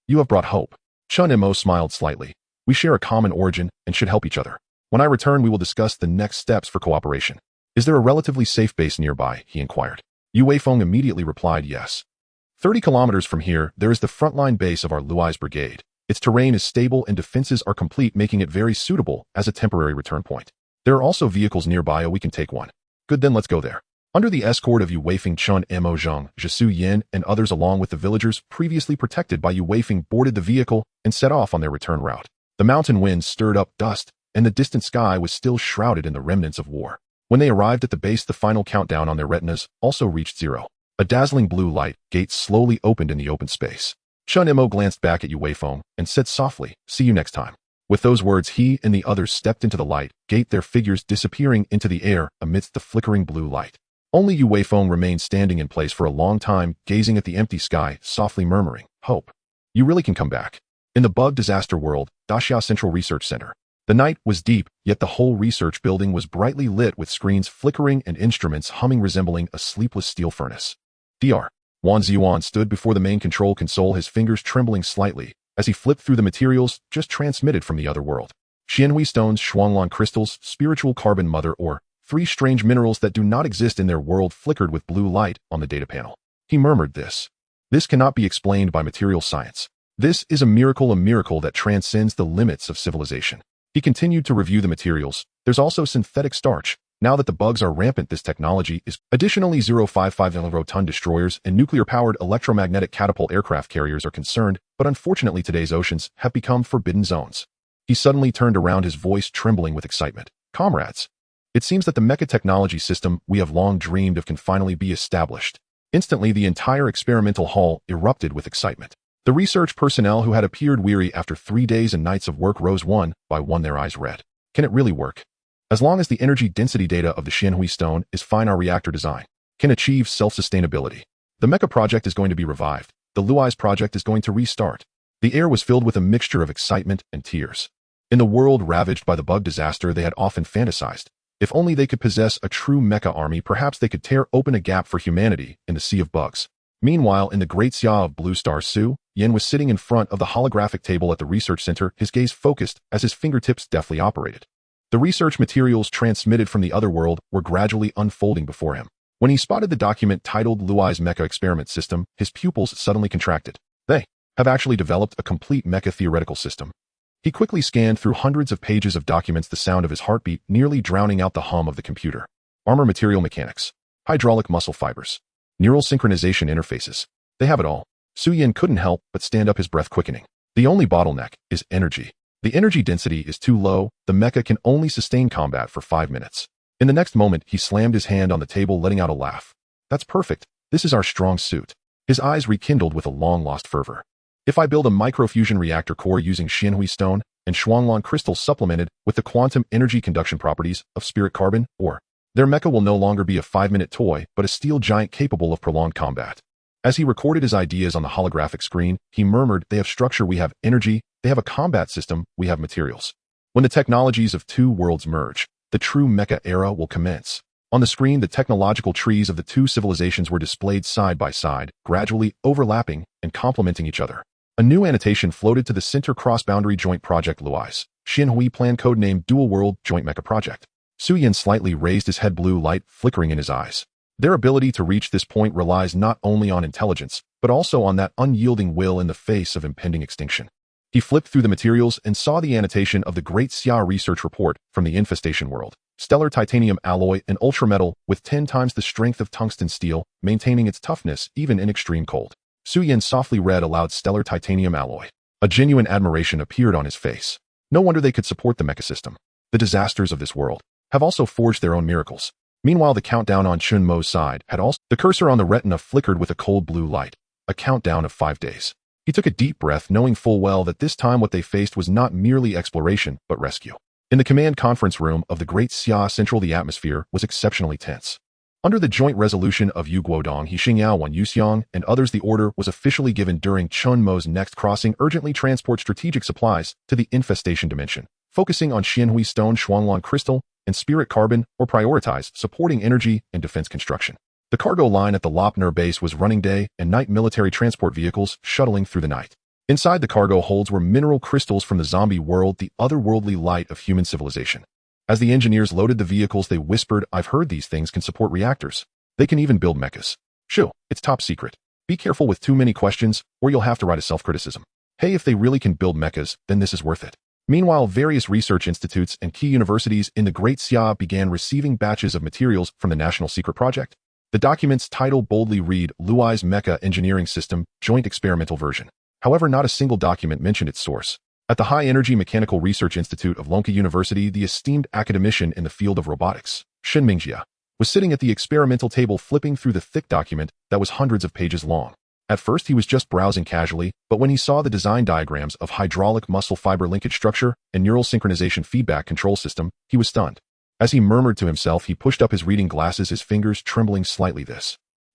You have brought hope. Chen Mo smiled slightly. We share a common origin and should help each other. When I return, we will discuss the next steps for cooperation. Is there a relatively safe base nearby? He inquired. Yu Weifeng immediately replied yes. 30 kilometers from here, there is the frontline base of our Luai's brigade. Its terrain is stable and defenses are complete, making it very suitable as a temporary return point. There are also vehicles nearby, we can take one. Good, then let's go there. Under the escort of Yu Weifeng, Chen Mo, Zhang, Jisu Yin, and others along with the villagers previously protected by Yu Weifeng boarded the vehicle and set off on their return route. The mountain winds stirred up dust, and the distant sky was still shrouded in the remnants of war. When they arrived at the base, the final countdown on their retinas also reached 0. A dazzling blue light gate slowly opened in the open space. Chen Mo glanced back at Yu Weifeng and said softly, see you next time. With those words, he and the others stepped into the light gate, their figures disappearing into the air amidst the flickering blue light. Only Yu Weifeng remained standing in place for a long time, gazing at the empty sky, softly murmuring, hope. You really can come back. In the bug disaster world, Daxia Central Research Center. The night was deep, yet the whole research building was brightly lit with screens flickering and instruments humming, resembling a sleepless steel furnace. Dr. Wan Ziyuan stood before the main control console, his fingers trembling slightly as he flipped through the materials just transmitted from the other world. Xianhui stones, Shuanglan crystals, spiritual carbon mother ore, 3 strange minerals that do not exist in their world flickered with blue light on the data panel. He murmured this. This cannot be explained by material science. This is a miracle that transcends the limits of civilization. He continued to review the materials. There's also synthetic starch. Now that the bugs are rampant, this technology is additionally 0.55 roton destroyers and nuclear-powered electromagnetic catapult aircraft carriers are concerned, but unfortunately today's oceans have become forbidden zones. He suddenly turned around, his voice trembling with excitement. Comrades, it seems that the mecha technology system we have long dreamed of can finally be established. Instantly, the entire experimental hall erupted with excitement. The research personnel who had appeared weary after 3 days and nights of work rose one by one, their eyes red. Can it really work? As long as the energy density data of the Xianhui stone is fine, our reactor design can achieve self-sustainability. The mecha project is going to be revived. The Luai's project is going to restart. The air was filled with a mixture of excitement and tears. In the world ravaged by the bug disaster, they had often fantasized. If only they could possess a true mecha army, perhaps they could tear open a gap for humanity in the sea of bugs. Meanwhile, in the great Xia of Blue Star, Su Yin was sitting in front of the holographic table at the research center, his gaze focused as his fingertips deftly operated. The research materials transmitted from the other world were gradually unfolding before him. When he spotted the document titled Luai's Mecha Experiment System, his pupils suddenly contracted. They have actually developed a complete mecha theoretical system. He quickly scanned through hundreds of pages of documents, the sound of his heartbeat nearly drowning out the hum of the computer. armor material mechanics, hydraulic muscle fibers, neural synchronization interfaces. They have it all. Su Yin couldn't help but stand up, his breath quickening. The only bottleneck is energy. The energy density is too low. The mecha can only sustain combat for 5 minutes. In the next moment, he slammed his hand on the table, letting out a laugh. That's perfect. This is our strong suit. His eyes rekindled with a long-lost fervor. If I build a microfusion reactor core using Xianhui stone and Shuanglong crystals supplemented with the quantum energy conduction properties of spirit carbon, or their mecha will no longer be a 5-minute toy, but a steel giant capable of prolonged combat. As he recorded his ideas on the holographic screen, he murmured, they have structure, we have energy, they have a combat system, we have materials. When the technologies of two worlds merge, the true mecha era will commence. On the screen, the technological trees of the two civilizations were displayed side by side, gradually overlapping and complementing each other. A new annotation floated to the center: cross-boundary joint project Luai's Xianhui plan, codenamed Dual World Joint Mecha Project. Su Yin slightly raised his head, blue light flickering in his eyes. Their ability to reach this point relies not only on intelligence, but also on that unyielding will in the face of impending extinction. He flipped through the materials and saw the annotation of the Great Xia research report from the infestation world. Stellar titanium alloy, an ultrametal with 10 times the strength of tungsten steel, maintaining its toughness even in extreme cold. Su Yin softly read aloud, stellar titanium alloy. A genuine admiration appeared on his face. No wonder they could support the mecha system. The disasters of this world have also forged their own miracles. Meanwhile, the countdown on Chen Mo's side had also— the cursor on the retina flickered with a cold blue light. A countdown of 5 days. He took a deep breath, knowing full well that this time what they faced was not merely exploration, but rescue. In the command conference room of the Great Xia Central, the atmosphere was exceptionally tense. Under the joint resolution of Yu Guodong, He Xingyao, Wan Yuxiang, and others, the order was officially given during Chen Mo's next crossing: urgently transport strategic supplies to the infestation dimension, focusing on Xianhui stone, Shuanglong crystal, and spirit carbon, or prioritize supporting energy and defense construction. The cargo line at the Lopner base was running day and night, military transport vehicles shuttling through the night. Inside the cargo holds were mineral crystals from the zombie world, the otherworldly light of human civilization. As the engineers loaded the vehicles, they whispered, I've heard these things can support reactors. They can even build mechas. Shoo, it's top secret. Be careful with too many questions, or you'll have to write a self-criticism. Hey, if they really can build mechas, then this is worth it. Meanwhile, various research institutes and key universities in the Great Xia began receiving batches of materials from the National Secret Project. The document's title boldly read, Luai's Mecha Engineering System, Joint Experimental Version. However, not a single document mentioned its source. At the High Energy Mechanical Research Institute of Lonka University, the esteemed academician in the field of robotics, Shen Mingjia, was sitting at the experimental table, flipping through the thick document that was hundreds of pages long. At first, he was just browsing casually, but when he saw the design diagrams of hydraulic muscle fiber linkage structure and neural synchronization feedback control system, he was stunned. As he murmured to himself, he pushed up his reading glasses, his fingers trembling slightly.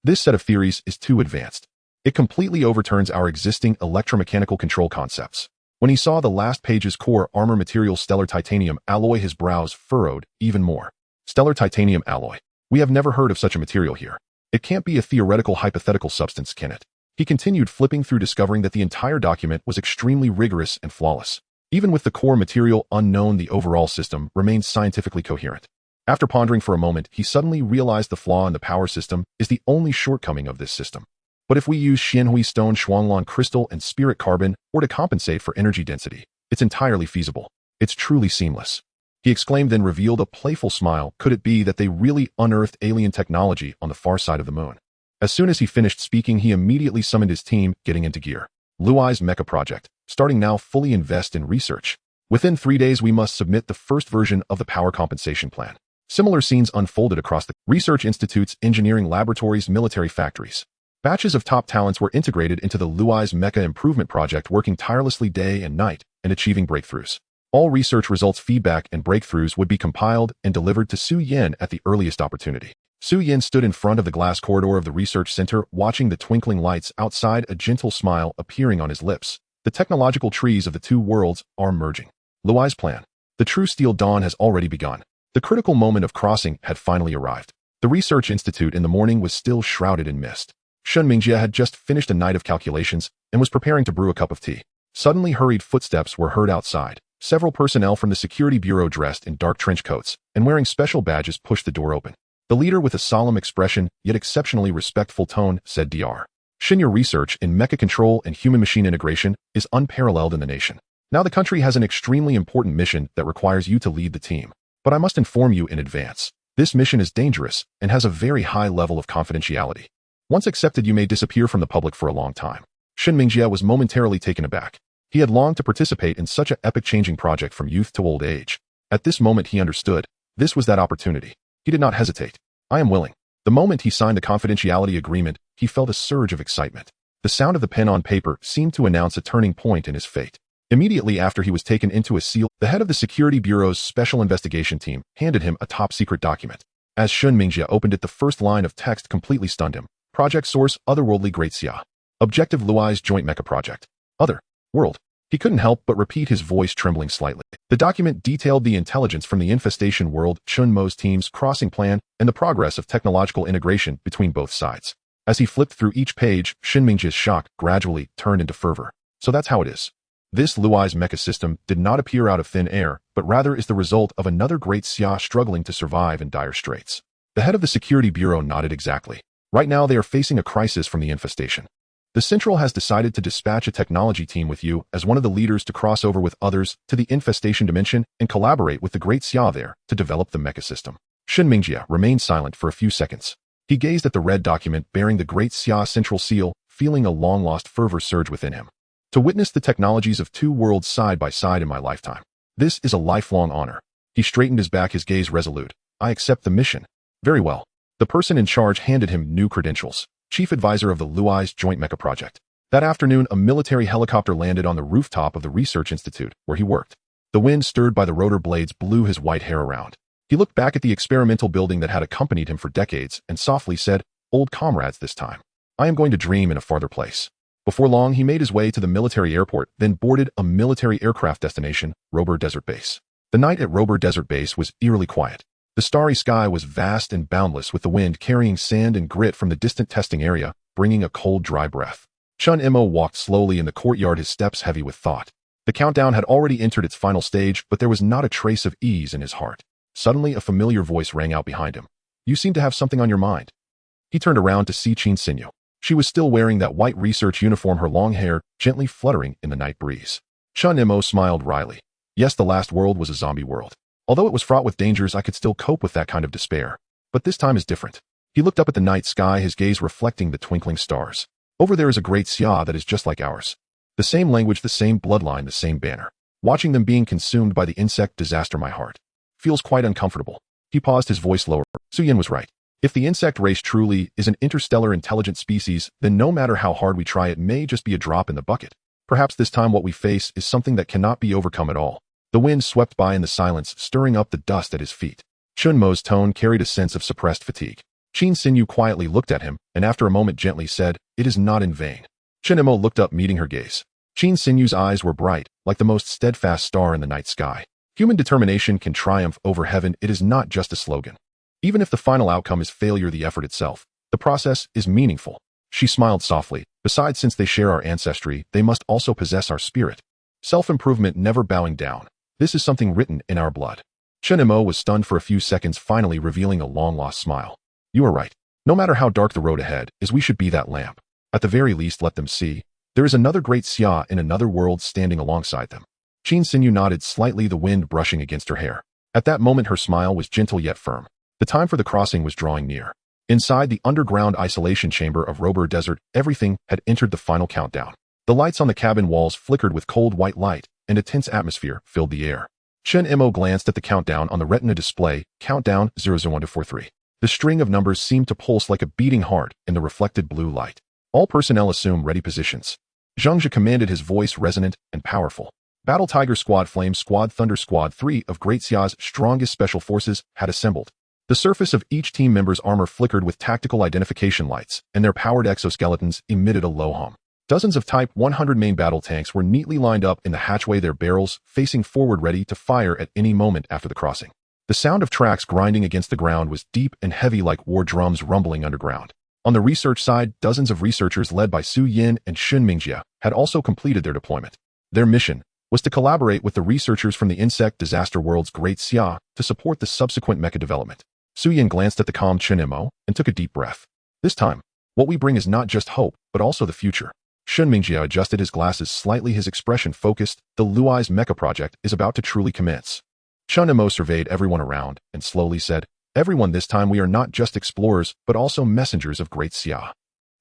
This set of theories is too advanced. It completely overturns our existing electromechanical control concepts. When he saw the last page's core armor material, stellar titanium alloy, his brows furrowed even more. Stellar titanium alloy. We have never heard of such a material here. It can't be a theoretical, hypothetical substance, can it? He continued flipping through, discovering that the entire document was extremely rigorous and flawless. Even with the core material unknown, the overall system remained scientifically coherent. After pondering for a moment, he suddenly realized the flaw in the power system is the only shortcoming of this system. But if we use Xianhui stone, Shuanglong crystal, and spirit carbon, or to compensate for energy density, it's entirely feasible. It's truly seamless. He exclaimed, then revealed a playful smile. Could it be that they really unearthed alien technology on the far side of the moon? As soon as he finished speaking, he immediately summoned his team, getting into gear. Luai's Mecha Project, starting now, fully invest in research. Within 3 days, we must submit the first version of the power compensation plan. Similar scenes unfolded across the research institutes, engineering laboratories, military factories. Batches of top talents were integrated into the Luai's Mecha Improvement Project, working tirelessly day and night and achieving breakthroughs. All research results, feedback, and breakthroughs would be compiled and delivered to Su Yin at the earliest opportunity. Su Yin stood in front of the glass corridor of the research center, watching the twinkling lights outside, a gentle smile appearing on his lips. The technological trees of the two worlds are merging. Luai's plan. The true steel dawn has already begun. The critical moment of crossing had finally arrived. The research institute in the morning was still shrouded in mist. Shen Mingjia had just finished a night of calculations and was preparing to brew a cup of tea. Suddenly, hurried footsteps were heard outside. Several personnel from the security bureau, dressed in dark trench coats and wearing special badges, pushed the door open. The leader, with a solemn expression yet exceptionally respectful tone, said, Dr. Shin, your research in mecha control and human-machine integration is unparalleled in the nation. Now the country has an extremely important mission that requires you to lead the team. But I must inform you in advance. This mission is dangerous and has a very high level of confidentiality. Once accepted, you may disappear from the public for a long time. Shen Mingjie was momentarily taken aback. He had longed to participate in such an epic-changing project from youth to old age. At this moment he understood. This was that opportunity. He did not hesitate. I am willing. The moment he signed the confidentiality agreement, he felt a surge of excitement. The sound of the pen on paper seemed to announce a turning point in his fate. Immediately after he was taken into a seal, the head of the Security Bureau's Special Investigation Team handed him a top-secret document. As Shen Mingjie opened it, the first line of text completely stunned him. Project Source, Otherworldly Great Xia. Objective, Luai's Joint Mecha Project. Other. World. He couldn't help but repeat, his voice trembling slightly. The document detailed the intelligence from the infestation world, Chen Mo's team's crossing plan, and the progress of technological integration between both sides. As he flipped through each page, Shen Mingjie's shock gradually turned into fervor. So that's how it is. This Luai's mecha system did not appear out of thin air, but rather is the result of another great Xia struggling to survive in dire straits. The head of the Security Bureau nodded. Exactly. Right now they are facing a crisis from the infestation. The Central has decided to dispatch a technology team with you as one of the leaders to cross over with others to the infestation dimension and collaborate with the great Xia there to develop the mecha system. Shen Mingjie remained silent for a few seconds. He gazed at the red document bearing the great Xia central seal, feeling a long-lost fervor surge within him. To witness the technologies of two worlds side by side in my lifetime. This is a lifelong honor. He straightened his back, his gaze resolute. I accept the mission. Very well. The person in charge handed him new credentials. Chief Advisor of the Luai's Joint Mecha Project. That afternoon, a military helicopter landed on the rooftop of the research institute where he worked. The wind stirred by the rotor blades blew his white hair around. He looked back at the experimental building that had accompanied him for decades and softly said, "Old comrades this time. I am going to dream in a farther place." Before long, he made his way to the military airport, then boarded a military aircraft destination, Robur Desert Base. The night at Robur Desert Base was eerily quiet. The starry sky was vast and boundless, with the wind carrying sand and grit from the distant testing area, bringing a cold, dry breath. Chen Mo walked slowly in the courtyard, his steps heavy with thought. The countdown had already entered its final stage, but there was not a trace of ease in his heart. Suddenly, a familiar voice rang out behind him. "You seem to have something on your mind." He turned around to see Chen Mo. She was still wearing that white research uniform, her long hair gently fluttering in the night breeze. Chen Mo smiled wryly. Yes, the last world was a zombie world. Although it was fraught with dangers, I could still cope with that kind of despair. But this time is different. He looked up at the night sky, his gaze reflecting the twinkling stars. Over there is a great Xia that is just like ours. The same language, the same bloodline, the same banner. Watching them being consumed by the insect disaster, my heart feels quite uncomfortable. He paused, his voice lower. Su Yin was right. If the insect race truly is an interstellar intelligent species, then no matter how hard we try, it may just be a drop in the bucket. Perhaps this time what we face is something that cannot be overcome at all. The wind swept by in the silence, stirring up the dust at his feet. Chen Mo's tone carried a sense of suppressed fatigue. Chen Mo quietly looked at him, and after a moment gently said, "It is not in vain." Chen Mo looked up, meeting her gaze. Chen Mo's eyes were bright, like the most steadfast star in the night sky. Human determination can triumph over heaven. It is not just a slogan. Even if the final outcome is failure, the effort itself, the process, is meaningful. She smiled softly. Besides, since they share our ancestry, they must also possess our spirit. Self-improvement, never bowing down. This is something written in our blood. Chen Mo was stunned for a few seconds, finally revealing a long-lost smile. You are right. No matter how dark the road ahead is, we should be that lamp. At the very least, let them see. There is another great Xia in another world standing alongside them. Chen Mo nodded slightly, the wind brushing against her hair. At that moment, her smile was gentle yet firm. The time for the crossing was drawing near. Inside the underground isolation chamber of Robur Desert, everything had entered the final countdown. The lights on the cabin walls flickered with cold white light, and a tense atmosphere filled the air. Chen Mo glanced at the countdown on the retina display, countdown 001-43. The string of numbers seemed to pulse like a beating heart in the reflected blue light. All personnel assume ready positions. Zhang Zhe commanded, his voice resonant and powerful. Battle Tiger Squad, Flame Squad, Thunder Squad, 3 of Great Xia's strongest special forces had assembled. The surface of each team member's armor flickered with tactical identification lights, and their powered exoskeletons emitted a low hum. Dozens of Type 100 main battle tanks were neatly lined up in the hatchway, their barrels facing forward, ready to fire at any moment after the crossing. The sound of tracks grinding against the ground was deep and heavy, like war drums rumbling underground. On the research side, dozens of researchers led by Su Yin and Shen Mingjie had also completed their deployment. Their mission was to collaborate with the researchers from the insect disaster world's Great Xia to support the subsequent mecha development. Su Yin glanced at the calm Chen Mo and took a deep breath. This time, what we bring is not just hope, but also the future. Shen Mingjie adjusted his glasses slightly, his expression focused. The Luai's mecha project is about to truly commence. Chen Mo surveyed everyone around and slowly said, Everyone, this time we are not just explorers, but also messengers of Great Xia.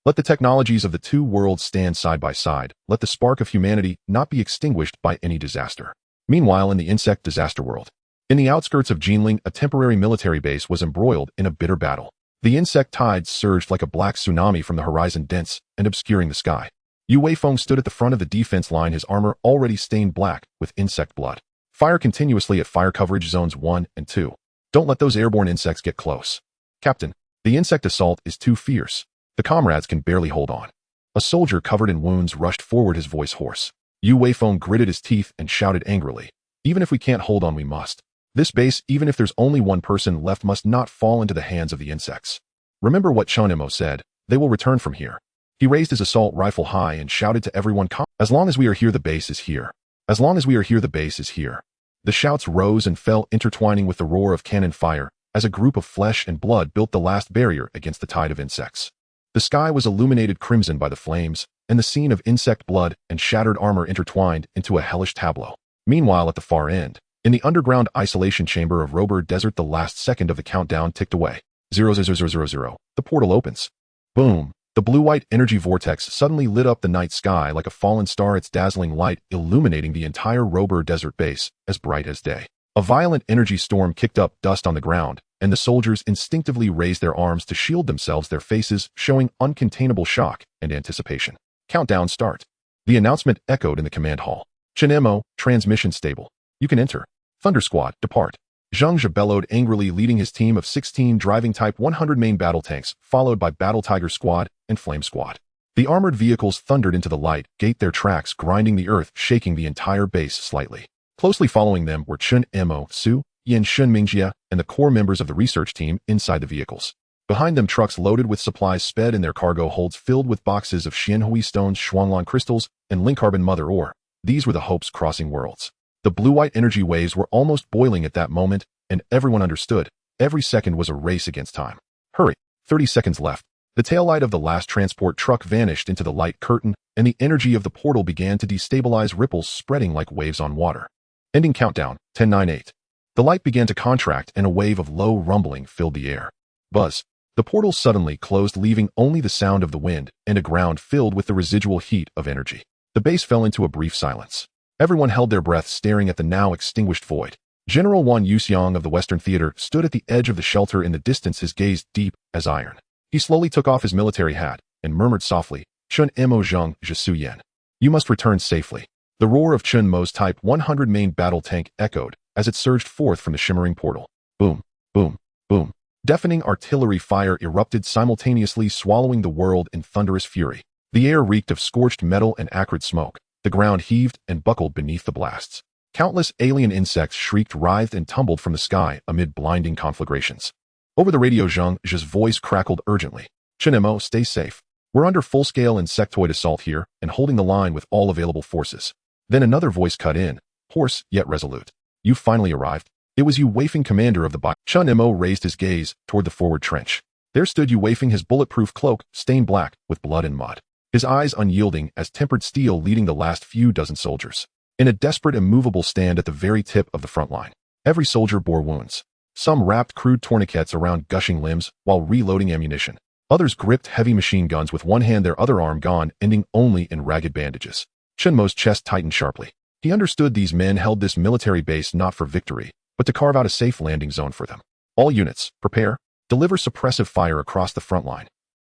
Let the technologies of the two worlds stand side by side. Let the spark of humanity not be extinguished by any disaster. Meanwhile, in the insect disaster world, in the outskirts of Jinling, a temporary military base was embroiled in a bitter battle. The insect tides surged like a black tsunami from the horizon, dense and obscuring the sky. Yu Weifeng stood at the front of the defense line, his armor already stained black with insect blood. Fire continuously at fire coverage zones 1 and 2. Don't let those airborne insects get close. Captain, the insect assault is too fierce. The comrades can barely hold on. A soldier covered in wounds rushed forward, his voice hoarse. Yu Weifeng gritted his teeth and shouted angrily. Even if we can't hold on, we must. This base, even if there's only one person left, must not fall into the hands of the insects. Remember what Chen Mo said, they will return from here. He raised his assault rifle high and shouted to everyone, as long as we are here, the base is here. As long as we are here, the base is here. The shouts rose and fell, intertwining with the roar of cannon fire, as a group of flesh and blood built the last barrier against the tide of insects. The sky was illuminated crimson by the flames, and the scene of insect blood and shattered armor intertwined into a hellish tableau. Meanwhile, at the far end, in the underground isolation chamber of Robur Desert, the last second of the countdown ticked away. 00000. The portal opens. Boom. The blue-white energy vortex suddenly lit up the night sky like a fallen star, its dazzling light illuminating the entire Robur Desert base as bright as day. A violent energy storm kicked up dust on the ground, and the soldiers instinctively raised their arms to shield themselves, their faces showing uncontainable shock and anticipation. Countdown start. The announcement echoed in the command hall. Chen Mo, transmission stable. You can enter. Thunder Squad, depart. Zheng Zhe bellowed angrily, leading his team of 16 driving Type 100 main battle tanks, followed by Battle Tiger Squad and Flame Squad. The armored vehicles thundered into the light, gate their tracks grinding the earth, shaking the entire base slightly. Closely following them were Chen Mo, Su, Yan Shun Mingjia, and the core members of the research team inside the vehicles. Behind them, trucks loaded with supplies sped in their cargo holds filled with boxes of Xianhui stones, Shuanglan crystals, and Linkcarbon mother ore. These were the hopes crossing worlds. The blue-white energy waves were almost boiling at that moment, and everyone understood. Every second was a race against time. Hurry, 30 seconds left. The taillight of the last transport truck vanished into the light curtain, and the energy of the portal began to destabilize, ripples spreading like waves on water. Ending countdown, 10-9-8. The light began to contract, and a wave of low rumbling filled the air. Buzz. The portal suddenly closed, leaving only the sound of the wind and a ground filled with the residual heat of energy. The base fell into a brief silence. Everyone held their breath, staring at the now extinguished void. General Wan Yuxiang of the Western Theater stood at the edge of the shelter in the distance, his gaze deep as iron. He slowly took off his military hat and murmured softly, Chen Mo Zheng Zhe Yan. You must return safely. The roar of Chen Mo's Type 100 main battle tank echoed as it surged forth from the shimmering portal. Boom, boom, boom. Deafening artillery fire erupted simultaneously, swallowing the world in thunderous fury. The air reeked of scorched metal and acrid smoke. The ground heaved and buckled beneath the blasts. Countless alien insects shrieked, writhed, and tumbled from the sky amid blinding conflagrations. Over the radio, Zheng Zhe's voice crackled urgently. Chen Mo, stay safe. We're under full-scale insectoid assault here and holding the line with all available forces. Then another voice cut in, hoarse yet resolute. You finally arrived. It was Yu Weifeng, commander of the Chen Mo raised his gaze toward the forward trench. There stood Yu Weifeng, his bulletproof cloak stained black with blood and mud. His eyes unyielding as tempered steel, leading the last few dozen soldiers. In a desperate, immovable stand at the very tip of the front line. Every soldier bore wounds. Some wrapped crude tourniquets around gushing limbs while reloading ammunition. Others gripped heavy machine guns with one hand, their other arm gone, ending only in ragged bandages. Chen Mo's chest tightened sharply. He understood these men held this military base not for victory, but to carve out a safe landing zone for them. All units, prepare. Deliver suppressive fire across the front line.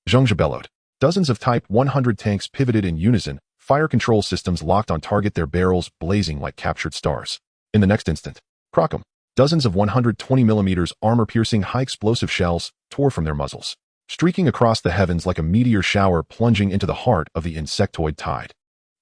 Zheng Zhe bellowed. Dozens of Type 100 tanks pivoted in unison, fire control systems locked on target, their barrels blazing like captured stars. In the next instant, Crockham, dozens of 120mm armor-piercing high-explosive shells tore from their muzzles, streaking across the heavens like a meteor shower, plunging into the heart of the insectoid tide.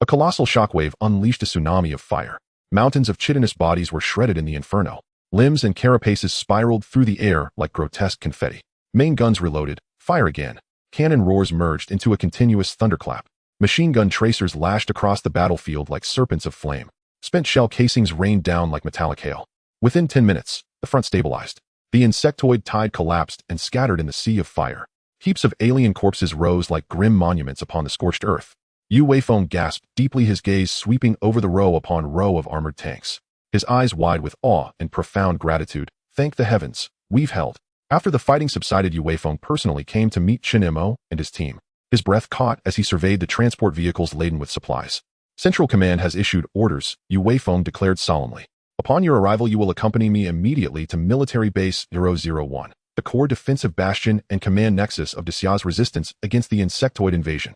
A colossal shockwave unleashed a tsunami of fire. Mountains of chitinous bodies were shredded in the inferno. Limbs and carapaces spiraled through the air like grotesque confetti. Main guns reloaded. Fire again. Cannon roars merged into a continuous thunderclap. Machine gun tracers lashed across the battlefield like serpents of flame. Spent shell casings rained down like metallic hail. Within 10 minutes, the front stabilized. The insectoid tide collapsed and scattered in the sea of fire. Heaps of alien corpses rose like grim monuments upon the scorched earth. Yu Weifeng gasped deeply, his gaze sweeping over the row upon row of armored tanks. His eyes wide with awe and profound gratitude. Thank the heavens, we've held. After the fighting subsided, Yu Weifeng personally came to meet Chen Mo and his team. His breath caught as he surveyed the transport vehicles laden with supplies. Central Command has issued orders, Yu Weifeng declared solemnly. Upon your arrival, you will accompany me immediately to Military Base 001, the core defensive bastion and command nexus of Daxia's resistance against the insectoid invasion.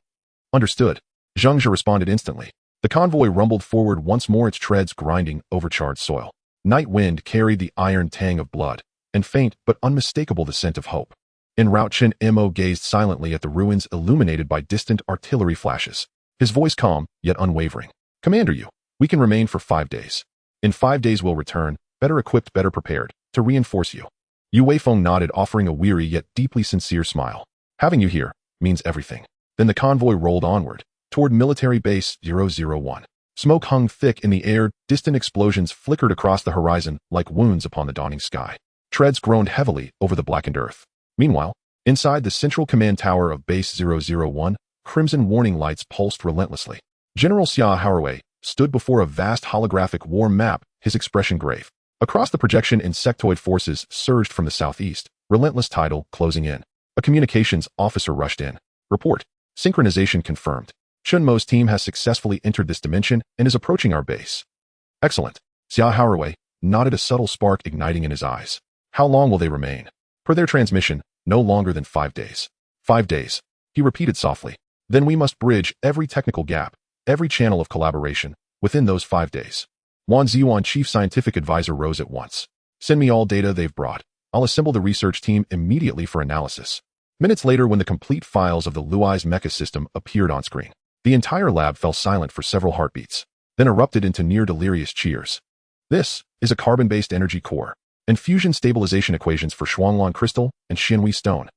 Understood. Zheng Zhe responded instantly. The convoy rumbled forward once more, its treads grinding over charred soil. Night wind carried the iron tang of blood, and faint but unmistakable the scent of hope. En route, Chen Mo gazed silently at the ruins illuminated by distant artillery flashes. His voice calm, yet unwavering. Commander Yu, we can remain for 5 days. In 5 days we'll return, better equipped, better prepared, to reinforce you. Yu Weifeng nodded, offering a weary yet deeply sincere smile. Having you here means everything. Then the convoy rolled onward, toward Military Base 001. Smoke hung thick in the air, distant explosions flickered across the horizon like wounds upon the dawning sky. Treads groaned heavily over the blackened earth. Meanwhile, inside the central command tower of Base 001, crimson warning lights pulsed relentlessly. General Xia Haowei stood before a vast holographic war map, his expression grave. Across the projection, insectoid forces surged from the southeast, relentless tidal closing in. A communications officer rushed in. Report. Synchronization confirmed. Chen Mo's team has successfully entered this dimension and is approaching our base. Excellent. Xia Haowei nodded, a subtle spark igniting in his eyes. How long will they remain? Per their transmission, no longer than 5 days. 5 days. He repeated softly. Then we must bridge every technical gap, every channel of collaboration, within those 5 days. Wan Ziyuan, chief scientific advisor, rose at once. Send me all data they've brought. I'll assemble the research team immediately for analysis. Minutes later, when the complete files of the Luai's mecha system appeared on screen, the entire lab fell silent for several heartbeats, then erupted into near-delirious cheers. This is a carbon-based energy core, and fusion stabilization equations for Shuanglan crystal and Xianhui stone.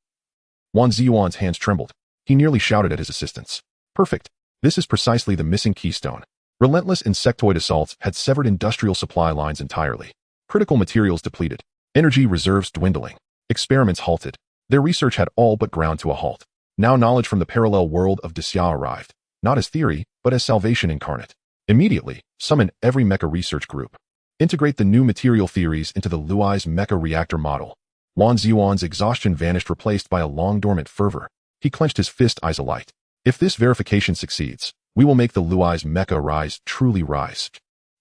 Wan Ziyuan's hands trembled. He nearly shouted at his assistants. Perfect. This is precisely the missing keystone. Relentless insectoid assaults had severed industrial supply lines entirely. Critical materials depleted. Energy reserves dwindling. Experiments halted. Their research had all but ground to a halt. Now knowledge from the parallel world of Daxia arrived, not as theory, but as salvation incarnate. Immediately, summon every mecha research group. Integrate the new material theories into the Luai's mecha reactor model. Wan Ziyuan's exhaustion vanished, replaced by a long-dormant fervor. He clenched his fist, eyes alight. If this verification succeeds, we will make the Luai's mecha rise truly rise.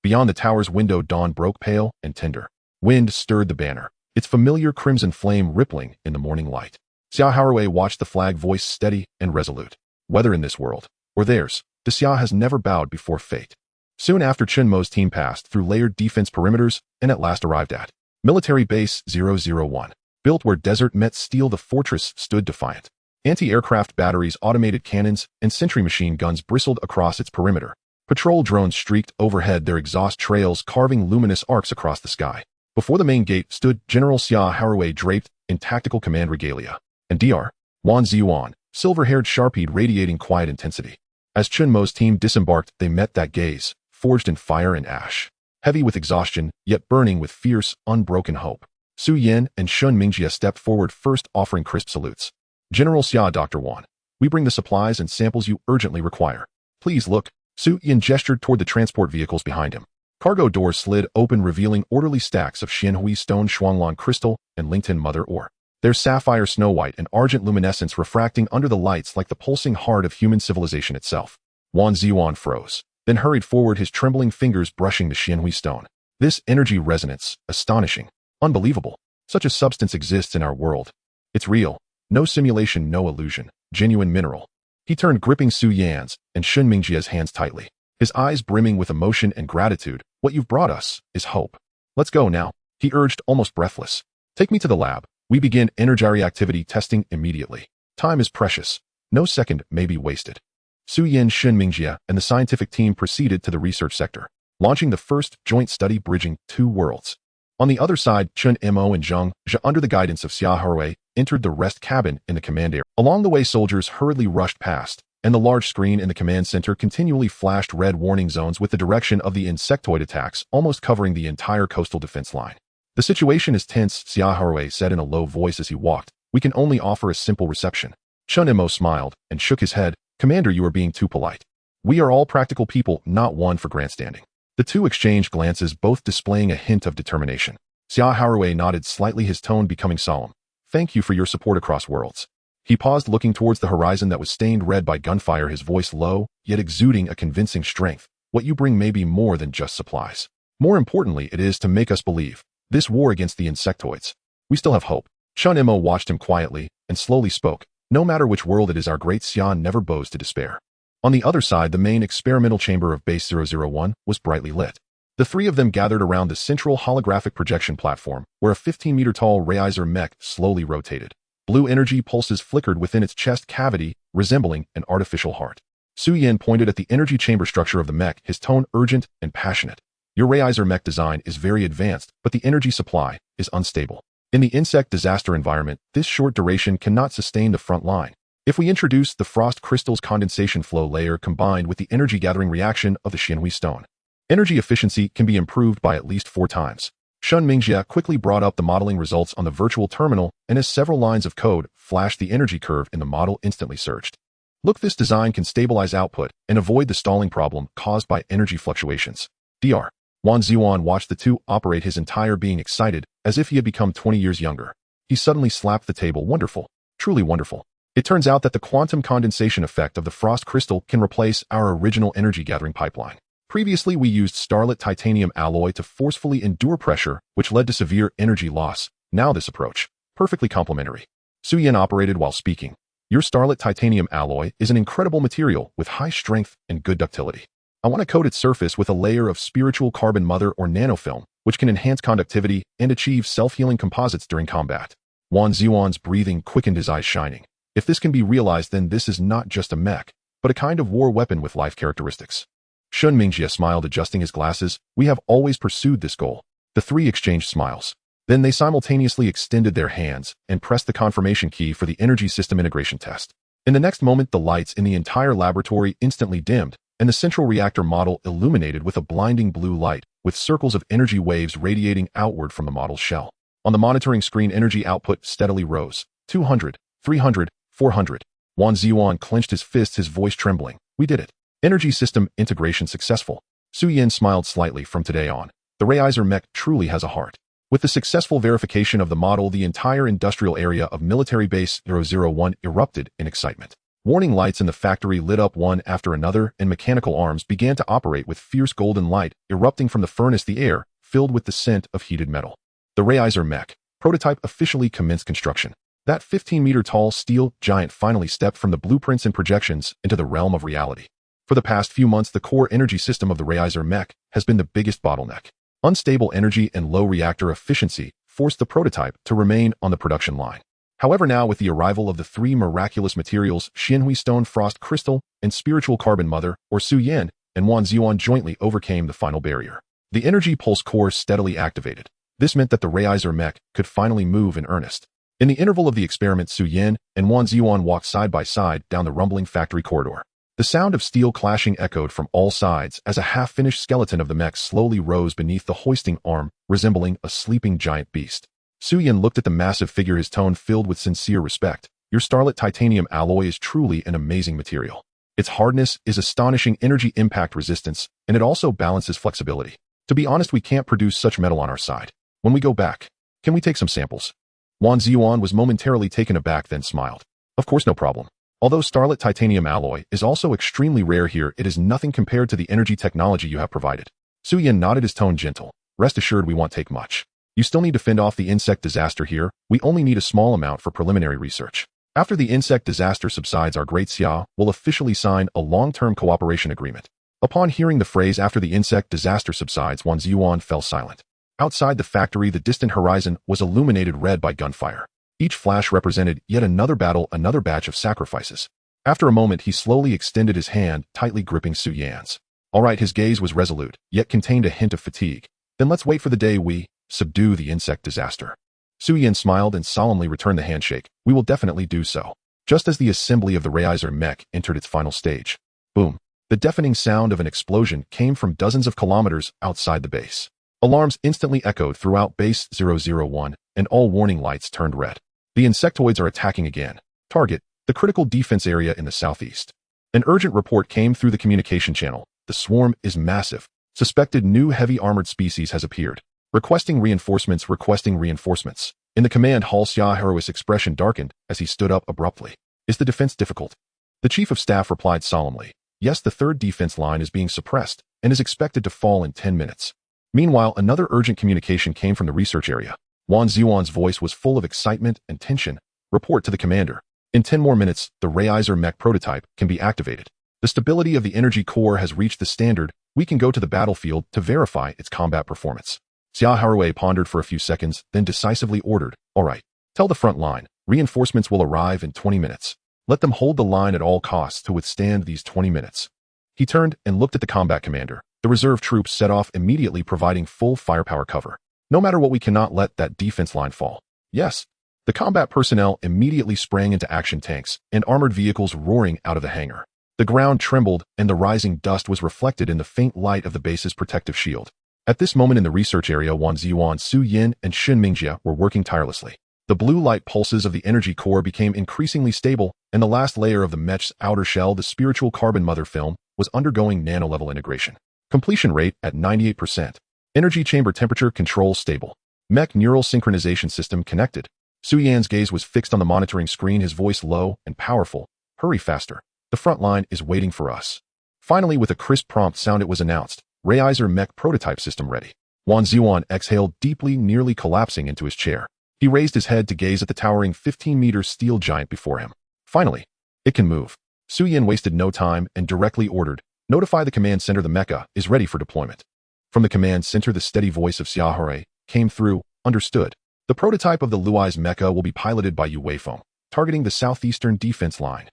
Beyond the tower's window, dawn broke pale and tender. Wind stirred the banner, its familiar crimson flame rippling in the morning light. Xia Haowei watched the flag, voice steady and resolute. Whether in this world or theirs, Daxia has never bowed before fate. Soon after, Chen Mo's team passed through layered defense perimeters and at last arrived at Military Base 001. Built where desert met steel, the fortress stood defiant. Anti-aircraft batteries, automated cannons, and sentry machine guns bristled across its perimeter. Patrol drones streaked overhead, their exhaust trails carving luminous arcs across the sky. Before the main gate stood General Xia Haowei, draped in tactical command regalia, and Dr. Wan Ziyuan, silver-haired, sharp-eyed, radiating quiet intensity. As Chen Mo's team disembarked, they met that gaze, forged in fire and ash. Heavy with exhaustion, yet burning with fierce, unbroken hope. Su Yin and Shun Mingjie stepped forward first, offering crisp salutes. General Xia, Dr. Wan, we bring the supplies and samples you urgently require. Please look. Su Yin gestured toward the transport vehicles behind him. Cargo doors slid open, revealing orderly stacks of Xianhui stone, Shuanglan crystal, and Lington mother ore. Their sapphire snow-white and argent luminescence refracting under the lights like the pulsing heart of human civilization itself. Wan Ziyuan froze, then hurried forward, his trembling fingers brushing the Xianhui stone. This energy resonance, astonishing, unbelievable. Such a substance exists in our world. It's real. No simulation, no illusion. Genuine mineral. He turned, gripping Su Yan's and Shun Mingjie's hands tightly, his eyes brimming with emotion and gratitude. What you've brought us is hope. Let's go now, he urged, almost breathless. Take me to the lab. We begin energy activity testing immediately. Time is precious. No second may be wasted. Su Yin, Shun Mingjie, and the scientific team proceeded to the research sector, launching the first joint study bridging 2 worlds. On the other side, Chen Mo and Zheng Zhe, under the guidance of Xia Haowei, entered the rest cabin in the command area. Along the way, soldiers hurriedly rushed past, and the large screen in the command center continually flashed red warning zones with the direction of the insectoid attacks almost covering the entire coastal defense line. The situation is tense, Xia Haowei said in a low voice as he walked. We can only offer a simple reception. Chen Mo smiled and shook his head. Commander, you are being too polite. We are all practical people, not one for grandstanding. The two exchanged glances, both displaying a hint of determination. Xia Haowei nodded slightly, his tone becoming solemn. Thank you for your support across worlds. He paused, looking towards the horizon that was stained red by gunfire, his voice low, yet exuding a convincing strength. What you bring may be more than just supplies. More importantly, it is to make us believe. This war against the insectoids. We still have hope. Chen Mo watched him quietly and slowly spoke. No matter which world it is, our great Xian never bows to despair. On the other side, the main experimental chamber of Base 001 was brightly lit. The three of them gathered around the central holographic projection platform, where a 15-meter-tall Rayizer mech slowly rotated. Blue energy pulses flickered within its chest cavity, resembling an artificial heart. Su Yin pointed at the energy chamber structure of the mech, his tone urgent and passionate. Your Rayizer mech design is very advanced, but the energy supply is unstable. In the insect disaster environment, this short duration cannot sustain the front line. If we introduce the frost crystal's condensation flow layer combined with the energy gathering reaction of the Xinhui stone, energy efficiency can be improved by at least 4 times. Shun Mingjia quickly brought up the modeling results on the virtual terminal, and as several lines of code flashed, the energy curve in the model instantly surged. Look, this design can stabilize output and avoid the stalling problem caused by energy fluctuations. Dr. Wan Ziwan watched the two operate, his entire being excited, as if he had become 20 years younger. He suddenly slapped the table. Wonderful. Truly wonderful. It turns out that the quantum condensation effect of the frost crystal can replace our original energy gathering pipeline. Previously, we used starlit titanium alloy to forcefully endure pressure, which led to severe energy loss. Now this approach, perfectly complementary. Su Yin operated while speaking. Your starlit titanium alloy is an incredible material with high strength and good ductility. I want to coat its surface with a layer of spiritual carbon mother or nanofilm, which can enhance conductivity and achieve self-healing composites during combat. Wan Ziwan's breathing quickened, his eyes shining. If this can be realized, then this is not just a mech, but a kind of war weapon with life characteristics. Shun Mingjia smiled, adjusting his glasses. We have always pursued this goal. The three exchanged smiles. Then they simultaneously extended their hands and pressed the confirmation key for the energy system integration test. In the next moment, the lights in the entire laboratory instantly dimmed, and the central reactor model illuminated with a blinding blue light, with circles of energy waves radiating outward from the model's shell. On the monitoring screen, energy output steadily rose. 200, 300, 400. Wan Ziwan clenched his fists, his voice trembling. We did it. Energy system integration successful. Su Yin smiled slightly. From today on, the Rayizer mech truly has a heart. With the successful verification of the model, the entire industrial area of Military Base 001 erupted in excitement. Warning lights in the factory lit up one after another, and mechanical arms began to operate with fierce golden light erupting from the furnace, the air filled with the scent of heated metal. The Rayizer mech prototype officially commenced construction. That 15-meter-tall steel giant finally stepped from the blueprints and projections into the realm of reality. For the past few months, the core energy system of the Rayizer mech has been the biggest bottleneck. Unstable energy and low reactor efficiency forced the prototype to remain on the production line. However, now with the arrival of the 3 miraculous materials, Xinhui Stone, Frost Crystal, and Spiritual Carbon Mother, or Su Yin, and Wan Ziwan jointly overcame the final barrier. The energy pulse core steadily activated. This meant that the Rayizer mech could finally move in earnest. In the interval of the experiment, Su Yin and Wan Ziwan walked side by side down the rumbling factory corridor. The sound of steel clashing echoed from all sides as a half-finished skeleton of the mech slowly rose beneath the hoisting arm, resembling a sleeping giant beast. Su Yin looked at the massive figure, his tone filled with sincere respect. Your starlit titanium alloy is truly an amazing material. Its hardness is astonishing, energy impact resistance, and it also balances flexibility. To be honest, we can't produce such metal on our side. When we go back, can we take some samples? Wan Ziwan was momentarily taken aback, then smiled. Of course, no problem. Although starlit titanium alloy is also extremely rare here, it is nothing compared to the energy technology you have provided. Su Yin nodded, his tone gentle. Rest assured, we won't take much. You still need to fend off the insect disaster here. We only need a small amount for preliminary research. After the insect disaster subsides, our great Xia will officially sign a long-term cooperation agreement. Upon hearing the phrase "after the insect disaster subsides," Wan Ziwan fell silent. Outside the factory, the distant horizon was illuminated red by gunfire. Each flash represented yet another battle, another batch of sacrifices. After a moment, he slowly extended his hand, tightly gripping Su Yan's. All right, his gaze was resolute, yet contained a hint of fatigue. Then let's wait for the day we subdue the insect disaster. Su Yin smiled and solemnly returned the handshake. We will definitely do so. Just as the assembly of the Rayizer mech entered its final stage. Boom. The deafening sound of an explosion came from dozens of kilometers outside the base. Alarms instantly echoed throughout Base 001, and all warning lights turned red. The insectoids are attacking again. Target, the critical defense area in the southeast. An urgent report came through the communication channel. The swarm is massive. Suspected new heavy armored species has appeared. Requesting reinforcements. In the command hall, Xiaoharu's expression darkened as he stood up abruptly. Is the defense difficult? The chief of staff replied solemnly. Yes, the third defense line is being suppressed and is expected to fall in 10 minutes. Meanwhile, another urgent communication came from the research area. Wan Ziyuan's voice was full of excitement and tension. Report to the commander. In 10 more minutes, the Rayizer mech prototype can be activated. The stability of the energy core has reached the standard. We can go to the battlefield to verify its combat performance. Xiaoharu pondered for a few seconds, then decisively ordered, all right, tell the front line, reinforcements will arrive in 20 minutes. Let them hold the line at all costs to withstand these 20 minutes. He turned and looked at the combat commander. The reserve troops set off immediately, providing full firepower cover. No matter what, we cannot let that defense line fall. Yes. The combat personnel immediately sprang into action, tanks and armored vehicles roaring out of the hangar. The ground trembled, and the rising dust was reflected in the faint light of the base's protective shield. At this moment in the research area, Wan Ziyuan, Su Yin, and Shen Mingjia were working tirelessly. The blue light pulses of the energy core became increasingly stable, and the last layer of the mech's outer shell, the spiritual carbon mother film, was undergoing nano-level integration. Completion rate at 98%. Energy chamber temperature control stable. Mech neural synchronization system connected. Su Yan's gaze was fixed on the monitoring screen, his voice low and powerful. Hurry faster. The front line is waiting for us. Finally, with a crisp prompt sound, it was announced. Rayizer mech prototype system ready. Wan Ziyuan exhaled deeply, nearly collapsing into his chair. He raised his head to gaze at the towering 15-meter steel giant before him. Finally, it can move. Su Yin wasted no time and directly ordered, notify the command center the mecha is ready for deployment. From the command center, the steady voice of Xiaoharu came through, understood. The prototype of the Luai's mecha will be piloted by Yu Weifeng, targeting the southeastern defense line.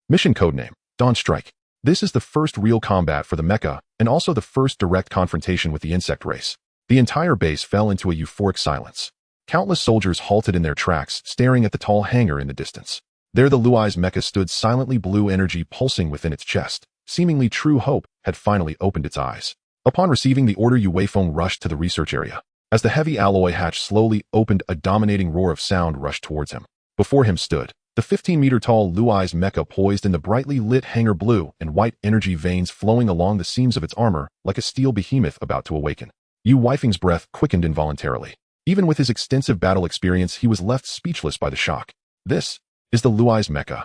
Mission codename, Dawn Strike. This is the first real combat for the mecha, and also the first direct confrontation with the insect race. The entire base fell into a euphoric silence. Countless soldiers halted in their tracks, staring at the tall hangar in the distance. There the Luai's mecha stood silently, blue energy pulsing within its chest. Seemingly true hope had finally opened its eyes. Upon receiving the order, Yu Weifeng rushed to the research area. As the heavy alloy hatch slowly opened, a dominating roar of sound rushed towards him. Before him stood the 15-meter-tall Luai's mecha, poised in the brightly lit hangar, blue and white energy veins flowing along the seams of its armor like a steel behemoth about to awaken. Yu Weifeng's breath quickened involuntarily. Even with his extensive battle experience, he was left speechless by the shock. This is the Luai's mecha.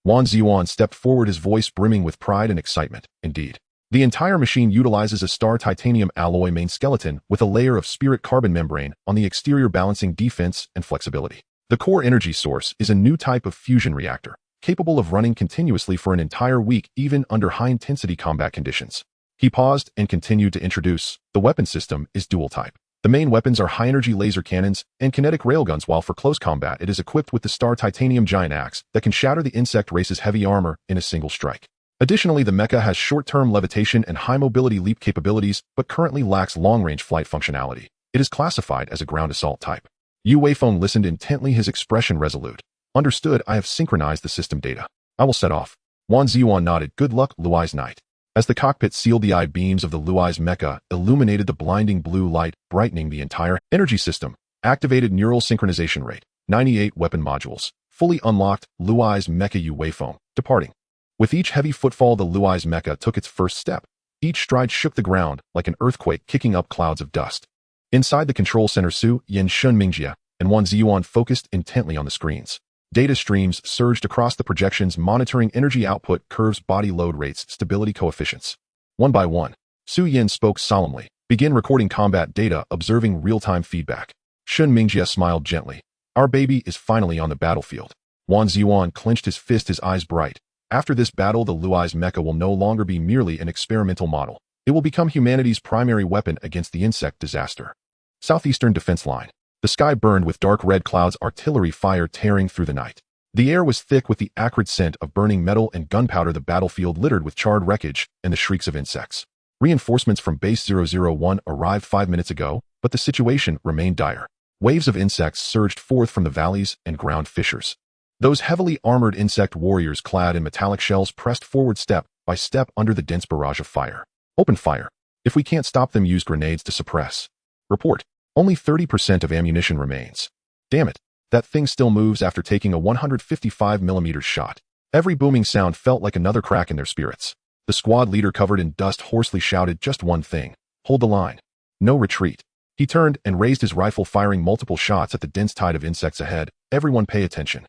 Wan Ziyuan stepped forward, his voice brimming with pride and excitement. Indeed. The entire machine utilizes a star titanium alloy main skeleton with a layer of spirit carbon membrane on the exterior, balancing defense and flexibility. The core energy source is a new type of fusion reactor, capable of running continuously for an entire week, even under high-intensity combat conditions. He paused and continued to introduce. The weapon system is dual type. The main weapons are high-energy laser cannons and kinetic railguns, while for close combat it is equipped with the star titanium giant axe that can shatter the insect race's heavy armor in a single strike. Additionally, the mecha has short-term levitation and high-mobility leap capabilities, but currently lacks long-range flight functionality. It is classified as a ground assault type. Yu Weifeng listened intently, his expression resolute. Understood, I have synchronized the system data. I will set off. Wan Ziyuan nodded. Good luck, Luai's knight. As the cockpit sealed, the eye beams of the Luai's mecha illuminated the blinding blue light, brightening the entire energy system. Activated neural synchronization rate. 98 weapon modules. Fully unlocked. Luai's mecha. Yu Weifeng departing. With each heavy footfall, the Luai's mecha took its first step. Each stride shook the ground like an earthquake, kicking up clouds of dust. Inside the control center, Su Yin, Shen Mingjia, and Wan Ziyuan focused intently on the screens. Data streams surged across the projections, monitoring energy output curves, body load rates, stability coefficients. One by one, Su Yin spoke solemnly. Begin recording combat data, observing real-time feedback. Shen Mingjia smiled gently. Our baby is finally on the battlefield. Wan Ziyuan clenched his fist, his eyes bright. After this battle, the Luai's mecha will no longer be merely an experimental model. It will become humanity's primary weapon against the insect disaster. Southeastern defense line. The sky burned with dark red clouds, artillery fire tearing through the night. The air was thick with the acrid scent of burning metal and gunpowder, the battlefield littered with charred wreckage and the shrieks of insects. Reinforcements from Base 001 arrived 5 minutes ago, but the situation remained dire. Waves of insects surged forth from the valleys and ground fissures. Those heavily armored insect warriors clad in metallic shells pressed forward step by step under the dense barrage of fire. Open fire. If we can't stop them, use grenades to suppress. Report. Only 30% of ammunition remains. Damn it. That thing still moves after taking a 155mm shot. Every booming sound felt like another crack in their spirits. The squad leader, covered in dust, hoarsely shouted just one thing. Hold the line. No retreat. He turned and raised his rifle, firing multiple shots at the dense tide of insects ahead. Everyone pay attention.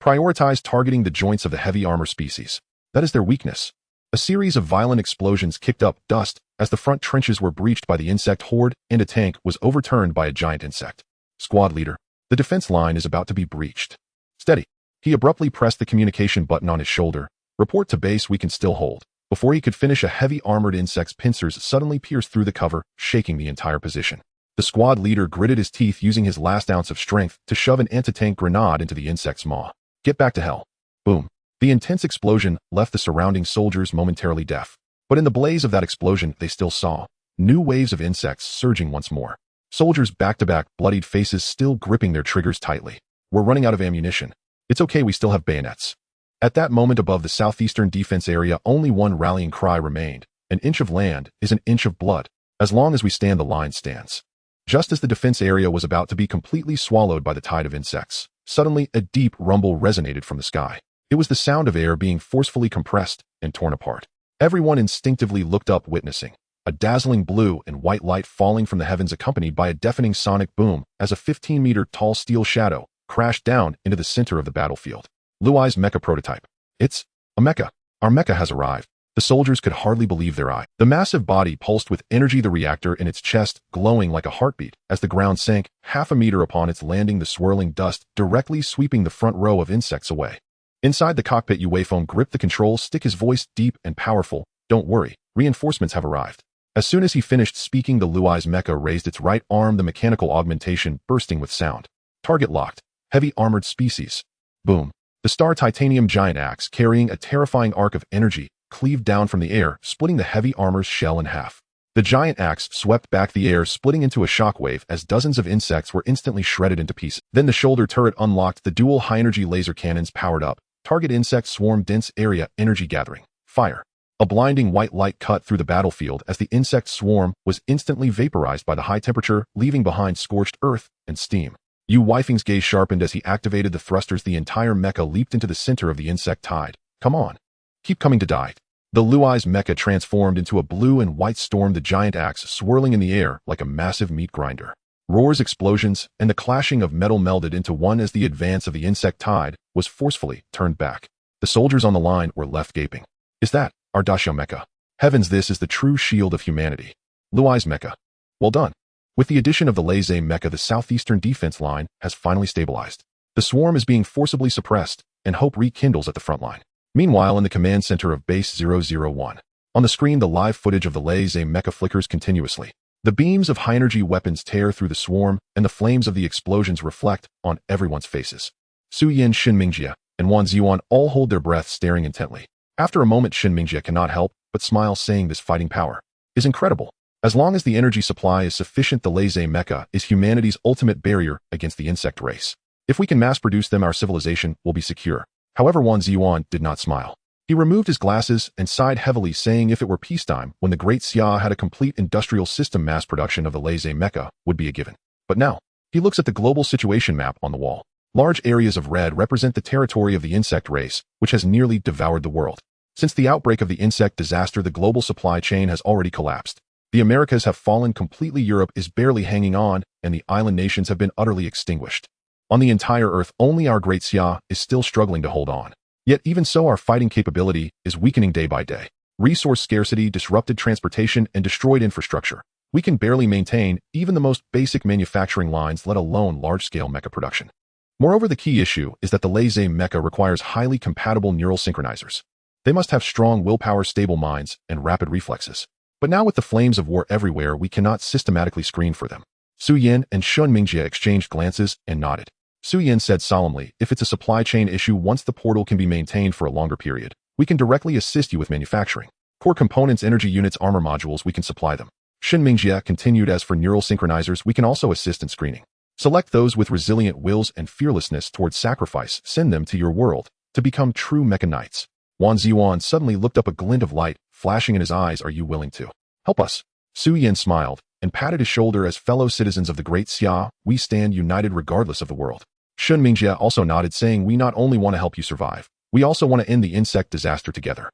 Prioritize targeting the joints of the heavy armor species. That is their weakness. A series of violent explosions kicked up dust as the front trenches were breached by the insect horde, and a tank was overturned by a giant insect. Squad leader, the defense line is about to be breached. Steady. He abruptly pressed the communication button on his shoulder. Report to base, we can still hold. Before he could finish, a heavy armored insect's pincers suddenly pierced through the cover, shaking the entire position. The squad leader gritted his teeth, using his last ounce of strength to shove an anti-tank grenade into the insect's maw. Get back to hell. Boom. The intense explosion left the surrounding soldiers momentarily deaf. But in the blaze of that explosion, they still saw new waves of insects surging once more. Soldiers back-to-back, bloodied faces still gripping their triggers tightly. We're running out of ammunition. It's okay, we still have bayonets. At that moment, above the southeastern defense area, only one rallying cry remained. An inch of land is an inch of blood. As long as we stand, the line stands. Just as the defense area was about to be completely swallowed by the tide of insects, suddenly a deep rumble resonated from the sky. It was the sound of air being forcefully compressed and torn apart. Everyone instinctively looked up, witnessing a dazzling blue and white light falling from the heavens, accompanied by a deafening sonic boom as a 15-meter-tall steel shadow crashed down into the center of the battlefield. Luai's mecha prototype. It's a mecha. Our mecha has arrived. The soldiers could hardly believe their eye. The massive body pulsed with energy, the reactor in its chest glowing like a heartbeat as the ground sank half a meter upon its landing, the swirling dust directly sweeping the front row of insects away. Inside the cockpit, Uefone gripped the control stick, his voice deep and powerful. Don't worry, reinforcements have arrived. As soon as he finished speaking, the Luai's mecha raised its right arm, the mechanical augmentation bursting with sound. Target locked. Heavy armored species. Boom. The star titanium giant axe, carrying a terrifying arc of energy, cleaved down from the air, splitting the heavy armor's shell in half. The giant axe swept back the air, splitting into a shockwave as dozens of insects were instantly shredded into pieces. Then the shoulder turret unlocked, the dual high-energy laser cannons powered up. Target insect swarm, dense area, energy gathering. Fire. A blinding white light cut through the battlefield as the insect swarm was instantly vaporized by the high temperature, leaving behind scorched earth and steam. Uefeng's gaze sharpened as he activated the thrusters. The entire mecha leaped into the center of the insect tide. Come on. Keep coming to die. The Luai's mecha transformed into a blue and white storm, the giant axe swirling in the air like a massive meat grinder. Roars, explosions, and the clashing of metal melded into one as the advance of the insect tide was forcefully turned back. The soldiers on the line were left gaping. Is that our Daxia mecha? Heavens, this is the true shield of humanity. Luai's mecha. Well done. With the addition of the Lazy mecha, the southeastern defense line has finally stabilized. The swarm is being forcibly suppressed, and hope rekindles at the front line. Meanwhile, in the command center of Base 001, on the screen, the live footage of the Lazy mecha flickers continuously. The beams of high-energy weapons tear through the swarm, and the flames of the explosions reflect on everyone's faces. Su Yin, Shin Mingjie, and Wan Ziyuan all hold their breath, staring intently. After a moment, Shin Mingjie cannot help but smile, saying this fighting power is incredible. As long as the energy supply is sufficient, the Lazy mecha is humanity's ultimate barrier against the insect race. If we can mass-produce them, our civilization will be secure. However, Wan Ziyuan did not smile. He removed his glasses and sighed heavily, saying if it were peacetime, when the Great Xia had a complete industrial system, mass production of the Lazy mecha would be a given. But now, he looks at the global situation map on the wall. Large areas of red represent the territory of the insect race, which has nearly devoured the world. Since the outbreak of the insect disaster, the global supply chain has already collapsed. The Americas have fallen completely, Europe is barely hanging on, and the island nations have been utterly extinguished. On the entire Earth, only our Great Xia is still struggling to hold on. Yet even so, our fighting capability is weakening day by day. Resource scarcity, disrupted transportation, and destroyed infrastructure. We can barely maintain even the most basic manufacturing lines, let alone large-scale mecha production. Moreover, the key issue is that the Lazy mecha requires highly compatible neural synchronizers. They must have strong willpower, stable minds, and rapid reflexes. But now with the flames of war everywhere, we cannot systematically screen for them. Su Yin and Shin Mingjie exchanged glances and nodded. Su Yin said solemnly, if it's a supply chain issue, once the portal can be maintained for a longer period, we can directly assist you with manufacturing. Core components, energy units, armor modules, we can supply them. Shin Mingjie continued, as for neural synchronizers, we can also assist in screening. Select those with resilient wills and fearlessness towards sacrifice, send them to your world to become true mecha knights. Wan Ziyuan suddenly looked up, a glint of light flashing in his eyes. Are you willing to help us? Su Yin smiled and patted his shoulder. As fellow citizens of the Great Xia, we stand united regardless of the world. Shin Mingjie also nodded, saying we not only want to help you survive, we also want to end the insect disaster together.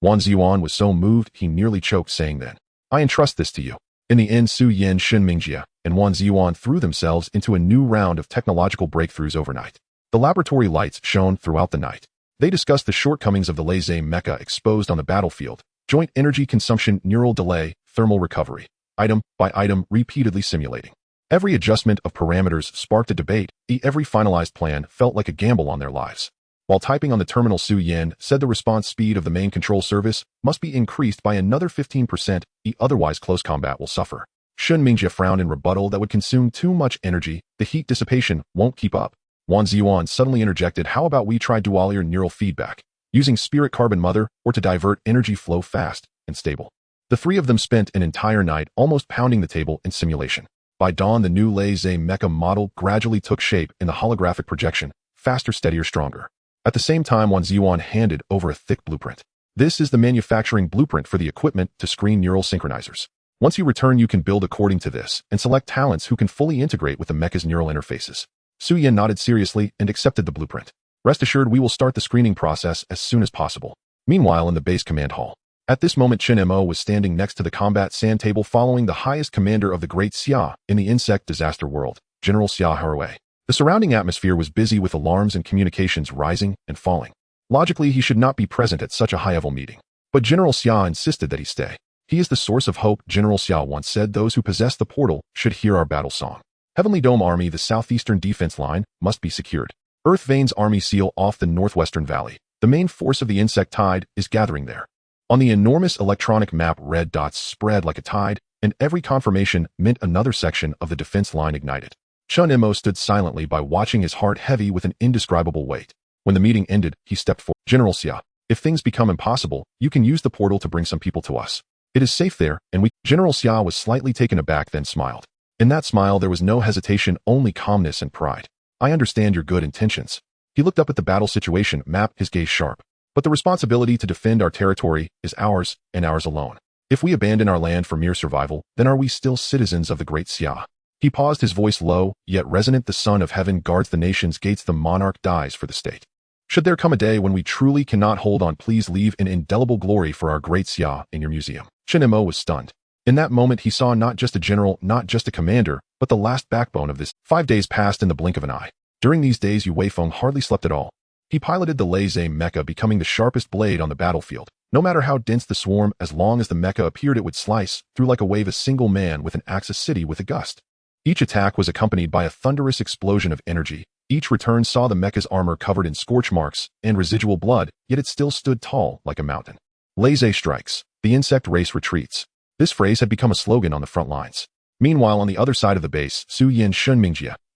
Wan Ziyuan was so moved he nearly choked, saying then, I entrust this to you. In the end, Su Yin, Shin Mingjie, and Wan Ziyuan threw themselves into a new round of technological breakthroughs overnight. The laboratory lights shone throughout the night. They discussed the shortcomings of the laser mecha exposed on the battlefield, joint energy consumption, neural delay, thermal recovery, item by item repeatedly simulating. Every adjustment of parameters sparked a debate. Every finalized plan felt like a gamble on their lives. While typing on the terminal, Su Yan said the response speed of the main control service must be increased by another 15%, otherwise close combat will suffer. Chen Mo frowned in rebuttal that would consume too much energy, the heat dissipation won't keep up. Wan Ziyuan suddenly interjected, how about we try dual-ear neural feedback, using spirit carbon mother or to divert energy flow fast and stable. The three of them spent an entire night almost pounding the table in simulation. By dawn, the new laser mecha model gradually took shape in the holographic projection, faster, steadier, stronger. At the same time, Wan Ziyuan handed over a thick blueprint. This is the manufacturing blueprint for the equipment to screen neural synchronizers. Once you return, you can build according to this and select talents who can fully integrate with the mecha's neural interfaces. Su Yan nodded seriously and accepted the blueprint. Rest assured, we will start the screening process as soon as possible. Meanwhile, in the base command hall. At this moment, Chen Mo was standing next to the combat sand table following the highest commander of the Great Xia in the insect disaster world, General Xia Haraway. The surrounding atmosphere was busy with alarms and communications rising and falling. Logically, he should not be present at such a high-level meeting. But General Xia insisted that he stay. He is the source of hope, General Xia once said. Those who possess the portal should hear our battle song. Heavenly Dome Army, the southeastern defense line, must be secured. Earth Veins Army seal off the northwestern valley. The main force of the insect tide is gathering there. On the enormous electronic map, red dots spread like a tide, and every confirmation meant another section of the defense line ignited. Chen Mo stood silently by, watching, his heart heavy with an indescribable weight. When the meeting ended, he stepped forward. General Xia, if things become impossible, you can use the portal to bring some people to us. It is safe there, and we— General Xia was slightly taken aback, then smiled. In that smile there was no hesitation, only calmness and pride. I understand your good intentions. He looked up at the battle situation map, his gaze sharp. But the responsibility to defend our territory is ours, and ours alone. If we abandon our land for mere survival, then are we still citizens of the Great Xia? He paused, his voice low, yet resonant. The Son of Heaven guards the nation's gates. The monarch dies for the state. Should there come a day when we truly cannot hold on, please leave an indelible glory for our Great Xia in your museum. Chen Mo was stunned. In that moment he saw not just a general, not just a commander, but the last backbone of this. 5 days passed in the blink of an eye. During these days Yu Weifeng hardly slept at all. He piloted the laser mecha, becoming the sharpest blade on the battlefield. No matter how dense the swarm, as long as the mecha appeared, it would slice through like a wave. A single man with an axe, a city with a gust. Each attack was accompanied by a thunderous explosion of energy. Each return saw the mecha's armor covered in scorch marks and residual blood, yet it still stood tall like a mountain. Laser strikes. The insect race retreats. This phrase had become a slogan on the front lines. Meanwhile, on the other side of the base, Su Yan, Chen Mo,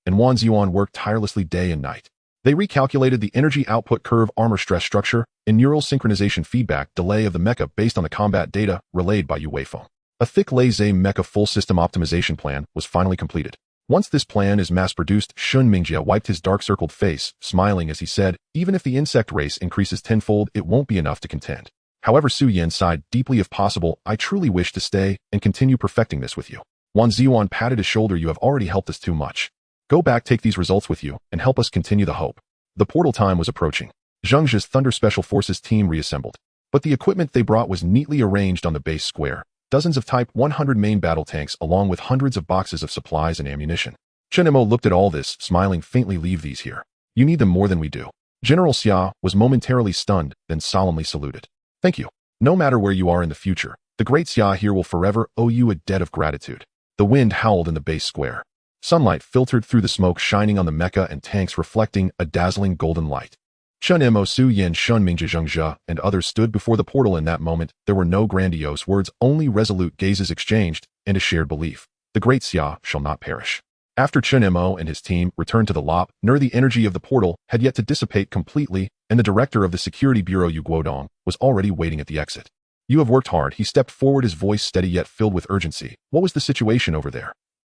and Wan Ziyuan worked tirelessly day and night. They recalculated the energy output curve, armor stress structure, and neural synchronization feedback delay of the mecha based on the combat data relayed by Yu Weifeng. A thick laser mecha full system optimization plan was finally completed. Once this plan is mass-produced, Chen Mo wiped his dark-circled face, smiling as he said, even if the insect race increases tenfold, it won't be enough to contend. However, Su Yan sighed deeply. If possible, I truly wish to stay and continue perfecting this with you. Wan Ziyuan patted his shoulder. You have already helped us too much. Go back, take these results with you, and help us continue the hope. The portal time was approaching. Zhengzhi's Thunder Special Forces team reassembled. But the equipment they brought was neatly arranged on the base square. Dozens of Type 100 main battle tanks along with hundreds of boxes of supplies and ammunition. Chen Mo looked at all this, smiling faintly. Leave these here. You need them more than we do. General Xia was momentarily stunned, then solemnly saluted. Thank you. No matter where you are in the future, the Great Xia here will forever owe you a debt of gratitude. The wind howled in the base square. Sunlight filtered through the smoke, shining on the mecha and tanks, reflecting a dazzling golden light. Chen Mo, Su Yan, Chen Mo, Zhengzhi, and others stood before the portal. In that moment, there were no grandiose words, only resolute gazes exchanged and a shared belief. The Great Xia shall not perish. After Chen Mo and his team returned to the LOP, the energy of the portal had yet to dissipate completely, and the director of the Security Bureau, Yu Guodong, was already waiting at the exit. You have worked hard. He stepped forward, his voice steady yet filled with urgency. What was the situation over there?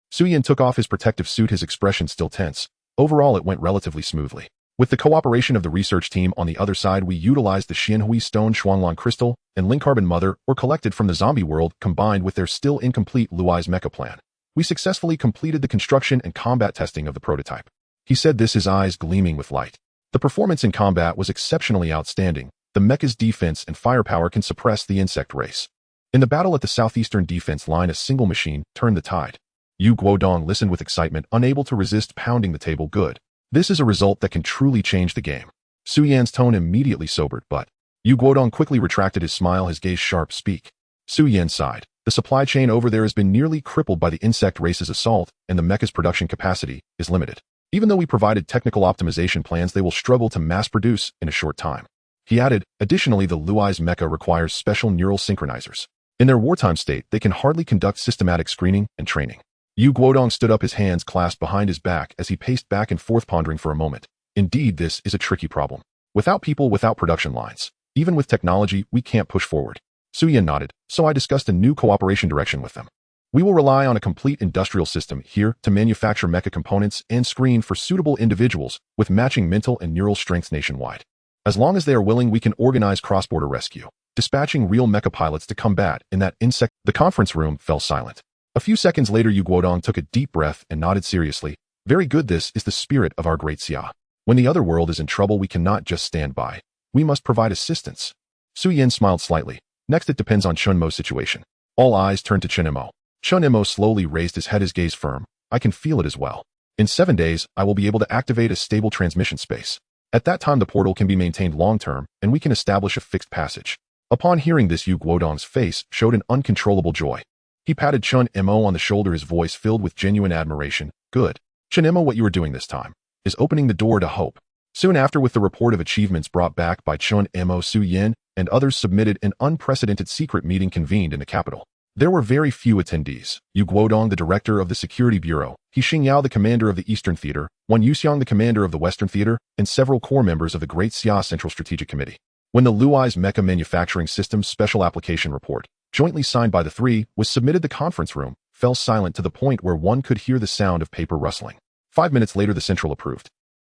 Su Yan took off his protective suit, his expression still tense. Overall, it went relatively smoothly. With the cooperation of the research team on the other side, we utilized the Xianhui Stone, Shuanglan Crystal, and Link Carbon Mother, or collected from the zombie world, combined with their still incomplete Luai's mecha plan. We successfully completed the construction and combat testing of the prototype. He said this, his eyes gleaming with light. The performance in combat was exceptionally outstanding. The mecha's defense and firepower can suppress the insect race. In the battle at the southeastern defense line, a single machine turned the tide. Yu Guodong listened with excitement, unable to resist pounding the table. Good. This is a result that can truly change the game. Su Yan's tone immediately sobered, but Yu Guodong quickly retracted his smile, his gaze sharp. Speak. Su Yan sighed. The supply chain over there has been nearly crippled by the insect race's assault, and the mecha's production capacity is limited. Even though we provided technical optimization plans, they will struggle to mass produce in a short time. He added, additionally, the Luai's mecha requires special neural synchronizers. In their wartime state, they can hardly conduct systematic screening and training. Yu Guodong stood up, his hands clasped behind his back as he paced back and forth, pondering for a moment. Indeed, this is a tricky problem. Without people, without production lines, even with technology, we can't push forward. Su Yan nodded, so I discussed a new cooperation direction with them. We will rely on a complete industrial system here to manufacture mecha components and screen for suitable individuals with matching mental and neural strengths nationwide. As long as they are willing, we can organize cross-border rescue, dispatching real mecha pilots to combat in that insect. The conference room fell silent. A few seconds later, Yu Guodong took a deep breath and nodded seriously. Very good, this is the spirit of our great Xia. When the other world is in trouble, we cannot just stand by. We must provide assistance. Su Yan smiled slightly. Next, it depends on Chen Mo's situation. All eyes turned to Chen Mo. Chen Mo slowly raised his head, his gaze firm. I can feel it as well. In 7 days, I will be able to activate a stable transmission space. At that time, the portal can be maintained long-term, and we can establish a fixed passage. Upon hearing this, Yu Guodong's face showed an uncontrollable joy. He patted Chen Mo on the shoulder, his voice filled with genuine admiration. Good. Chen Mo, what you are doing this time is opening the door to hope. Soon after, with the report of achievements brought back by Chen Mo, Su Yan and others submitted, an unprecedented secret meeting convened in the capital. There were very few attendees. Yu Guodong, the director of the Security Bureau, He Xingyao, the commander of the Eastern Theater, Wan Yuxiang, the commander of the Western Theater, and several core members of the Great Xia Central Strategic Committee. When the Luai's Mecha Manufacturing Systems Special Application Report, jointly signed by the three, was submitted, the conference room fell silent to the point where one could hear the sound of paper rustling. 5 minutes later, the Central approved.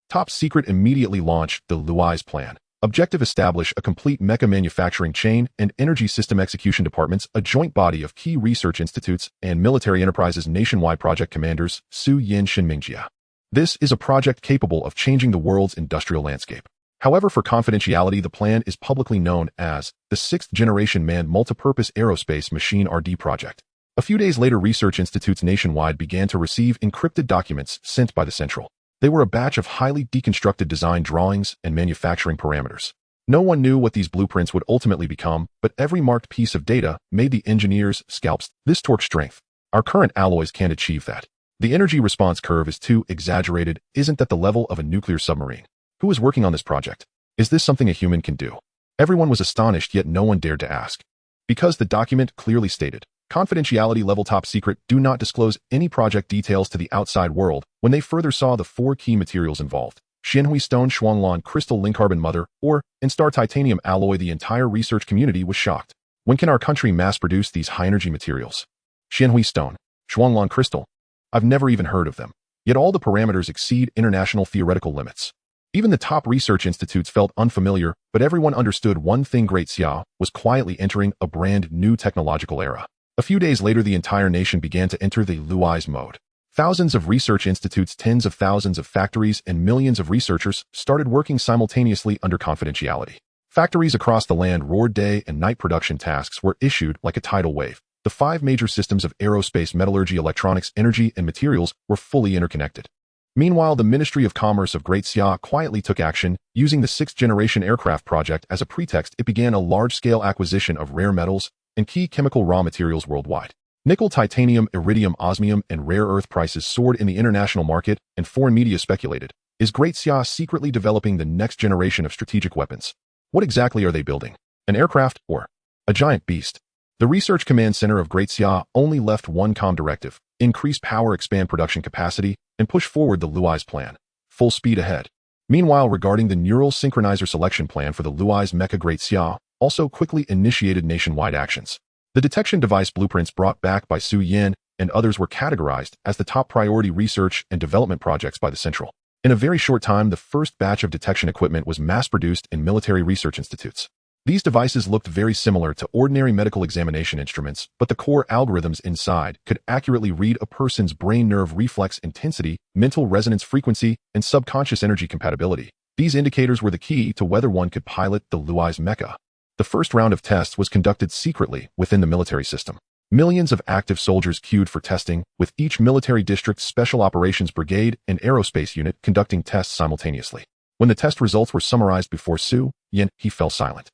Top Secret immediately launched the Luai's plan. Objective: establish a complete mecha manufacturing chain and energy system execution departments, a joint body of key research institutes and military enterprises nationwide. Project commanders: Su Yin, Shinmingjia. This is a project capable of changing the world's industrial landscape. However, for confidentiality, the plan is publicly known as the 6th Generation Manned Multipurpose Aerospace Machine RD Project. A few days later, research institutes nationwide began to receive encrypted documents sent by the Central. They were a batch of highly deconstructed design drawings and manufacturing parameters. No one knew what these blueprints would ultimately become, but every marked piece of data made the engineers' scalps. This torque strength. Our current alloys can't achieve that. The energy response curve is too exaggerated. Isn't that the level of a nuclear submarine? Who is working on this project? Is this something a human can do? Everyone was astonished, yet no one dared to ask. Because the document clearly stated, confidentiality level top secret, do not disclose any project details to the outside world. When they further saw the 4 key materials involved, Xianhui stone, Shuanglon crystal, link carbon mother, ore, and star titanium alloy, the entire research community was shocked. When can our country mass produce these high-energy materials? Xianhui stone, Shuanglon crystal. I've never even heard of them. Yet all the parameters exceed international theoretical limits. Even the top research institutes felt unfamiliar, but everyone understood one thing: Great Xia was quietly entering a brand new technological era. A few days later, the entire nation began to enter the Luai's mode. Thousands of research institutes, tens of thousands of factories, and millions of researchers started working simultaneously under confidentiality. Factories across the land roared. Day and night production tasks were issued like a tidal wave. The 5 major systems of aerospace, metallurgy, electronics, energy, and materials were fully interconnected. Meanwhile, the Ministry of Commerce of Great Xia quietly took action. Using the 6th Generation Aircraft Project as a pretext, it began a large-scale acquisition of rare metals and key chemical raw materials worldwide. Nickel, titanium, iridium, osmium, and rare earth prices soared in the international market, and foreign media speculated, is Great Xia secretly developing the next generation of strategic weapons? What exactly are they building? An aircraft or a giant beast? The Research Command Center of Great Xia only left one calm directive: increase power, expand production capacity, and push forward the Luai's plan. Full speed ahead. Meanwhile, regarding the neural synchronizer selection plan for the Luai's Mecha, Great Xia also quickly initiated nationwide actions. The detection device blueprints brought back by Su Yan and others were categorized as the top priority research and development projects by the Central. In a very short time, the first batch of detection equipment was mass-produced in military research institutes. These devices looked very similar to ordinary medical examination instruments, but the core algorithms inside could accurately read a person's brain nerve reflex intensity, mental resonance frequency, and subconscious energy compatibility. These indicators were the key to whether one could pilot the Luai's mecha. The first round of tests was conducted secretly within the military system. Millions of active soldiers queued for testing, with each military district's special operations brigade and aerospace unit conducting tests simultaneously. When the test results were summarized before Su Yin, he fell silent.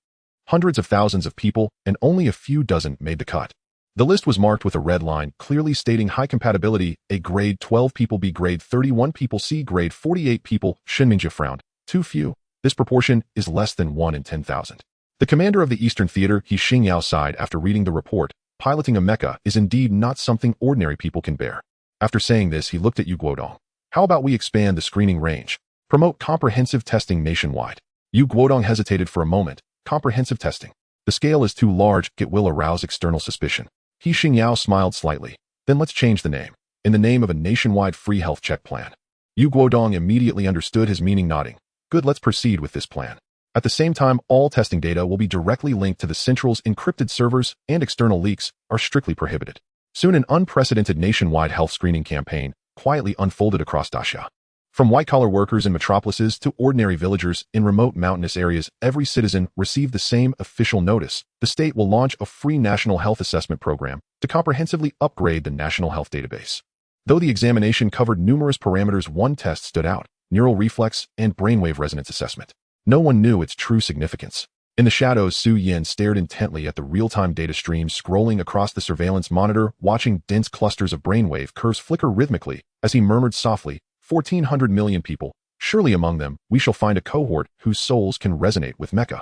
Hundreds of thousands of people, and only a few dozen made the cut. The list was marked with a red line, clearly stating high compatibility: A grade 12 people, B grade 31 people, C grade 48 people. Shinminja frowned. Too few. This proportion is less than 1 in 10,000. The commander of the Eastern Theater, He Xingyao, sighed after reading the report. Piloting a mecha is indeed not something ordinary people can bear. After saying this, he looked at Yu Guodong. How about we expand the screening range? Promote comprehensive testing nationwide. Yu Guodong hesitated for a moment. Comprehensive testing. The scale is too large, it will arouse external suspicion. He Xingyao smiled slightly. Then let's change the name. In the name of a nationwide free health check plan. Yu Guodong immediately understood his meaning, nodding. Good, let's proceed with this plan. At the same time, all testing data will be directly linked to the Central's encrypted servers, and external leaks are strictly prohibited. Soon an unprecedented nationwide health screening campaign quietly unfolded across Daxia. From white-collar workers in metropolises to ordinary villagers in remote mountainous areas, every citizen received the same official notice. The state will launch a free national health assessment program to comprehensively upgrade the national health database. Though the examination covered numerous parameters, one test stood out: neural reflex and brainwave resonance assessment. No one knew its true significance. In the shadows, Su Yin stared intently at the real-time data stream scrolling across the surveillance monitor, watching dense clusters of brainwave curves flicker rhythmically as he murmured softly, 1,400 million people. Surely among them, we shall find a cohort whose souls can resonate with mecha.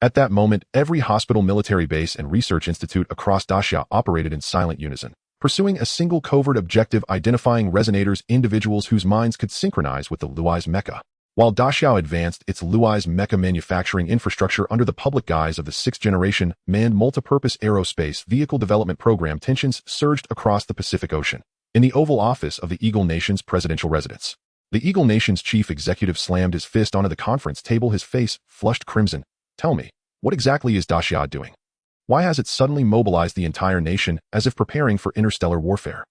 At that moment, every hospital, military base, and research institute across Daxia operated in silent unison, pursuing a single covert objective: identifying resonators, individuals whose minds could synchronize with the Luai's mecha. While Daxia advanced its Luai's mecha manufacturing infrastructure under the public guise of the 6th-generation manned multipurpose aerospace vehicle development program, tensions surged across the Pacific Ocean. In the Oval Office of the Eagle Nation's presidential residence, the Eagle Nation's chief executive slammed his fist onto the conference table, his face flushed crimson. Tell me, what exactly is Daxia doing? Why has it suddenly mobilized the entire nation as if preparing for interstellar warfare?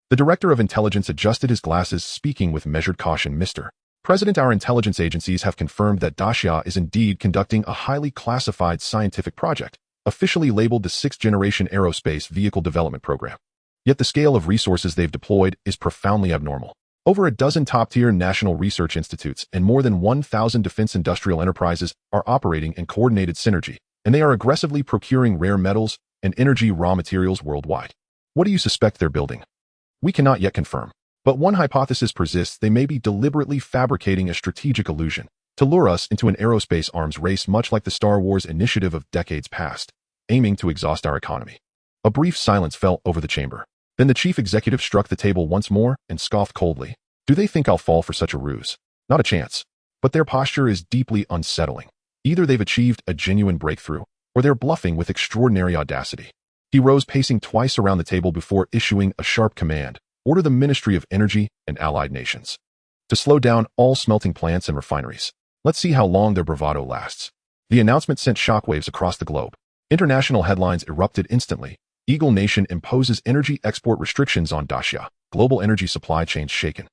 The director of intelligence adjusted his glasses, speaking with measured caution. Mr. President, our intelligence agencies have confirmed that Daxia is indeed conducting a highly classified scientific project, officially labeled the 6th-generation aerospace vehicle development program. Yet the scale of resources they've deployed is profoundly abnormal. Over a dozen top-tier national research institutes and more than 1,000 defense industrial enterprises are operating in coordinated synergy, and they are aggressively procuring rare metals and energy raw materials worldwide. What do you suspect they're building? We cannot yet confirm. But one hypothesis persists: they may be deliberately fabricating a strategic illusion to lure us into an aerospace arms race, much like the Star Wars initiative of decades past, aiming to exhaust our economy. A brief silence fell over the chamber. Then the chief executive struck the table once more and scoffed coldly. Do they think I'll fall for such a ruse? Not a chance. But their posture is deeply unsettling. Either they've achieved a genuine breakthrough, or they're bluffing with extraordinary audacity. He rose, pacing twice around the table before issuing a sharp command. Order the Ministry of Energy and Allied Nations to slow down all smelting plants and refineries. Let's see how long their bravado lasts. The announcement sent shockwaves across the globe. International headlines erupted instantly. Eagle Nation imposes energy export restrictions on Daxia. Global energy supply chains shaken.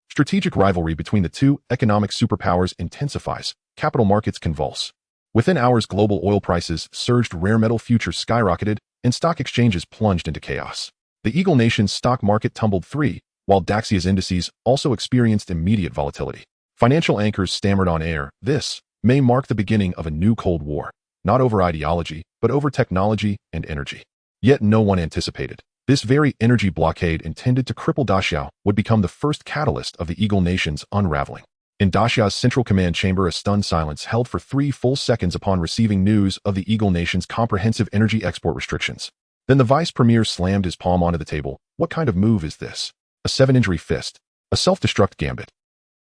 Strategic rivalry between the two economic superpowers intensifies. Capital markets convulse. Within hours, global oil prices surged, rare metal futures skyrocketed, and stock exchanges plunged into chaos. The Eagle Nation's stock market tumbled 3, while Daxia's indices also experienced immediate volatility. Financial anchors stammered on air. This may mark the beginning of a new Cold War, not over ideology, but over technology and energy. Yet no one anticipated this very energy blockade intended to cripple Daxia would become the first catalyst of the Eagle Nation's unraveling. In Daxia's central command chamber, a stunned silence held for 3 full seconds upon receiving news of the Eagle Nation's comprehensive energy export restrictions. Then the vice premier slammed his palm onto the table. What kind of move is this? A 7-inch fist. A self-destruct gambit.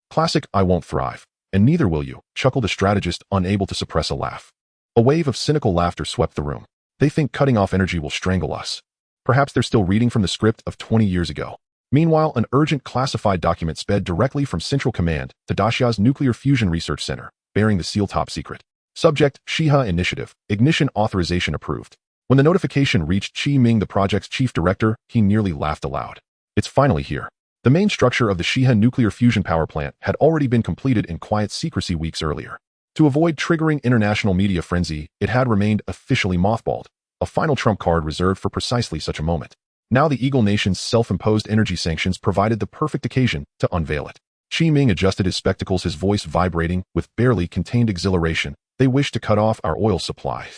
Classic "I won't thrive, and neither will you," chuckled a strategist, unable to suppress a laugh. A wave of cynical laughter swept the room. They think cutting off energy will strangle us. Perhaps they're still reading from the script of 20 years ago. Meanwhile, an urgent classified document sped directly from Central Command to Daxia's Nuclear Fusion Research Center, bearing the seal top secret. Subject: Shiha Initiative. Ignition authorization approved. When the notification reached Chi Ming, the project's chief director, he nearly laughed aloud. It's finally here. The main structure of the Shiha nuclear fusion power plant had already been completed in quiet secrecy weeks earlier. To avoid triggering international media frenzy, it had remained officially mothballed. a final trump card reserved for precisely such a moment. Now the Eagle Nation's self-imposed energy sanctions provided the perfect occasion to unveil it. Chen Mo adjusted his spectacles, his voice vibrating with barely contained exhilaration. They wish to cut off our oil supply.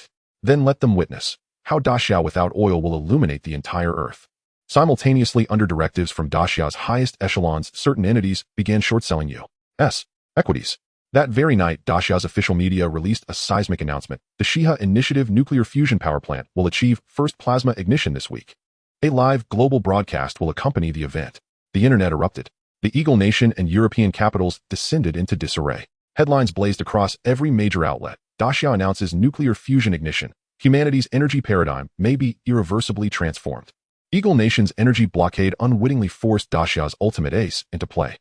Then let them witness how Daxia without oil will illuminate the entire Earth. Simultaneously, under directives from Daxia's highest echelons, certain entities began short-selling U.S. equities. That very night, Daxia's official media released a seismic announcement. The Shiha Initiative nuclear fusion power plant will achieve first plasma ignition this week. A live global broadcast will accompany the event. The internet erupted. The Eagle Nation and European capitals descended into disarray. Headlines blazed across every major outlet. Daxia announces nuclear fusion ignition. Humanity's energy paradigm may be irreversibly transformed. Eagle Nation's energy blockade unwittingly forced Daxia's ultimate ace into play.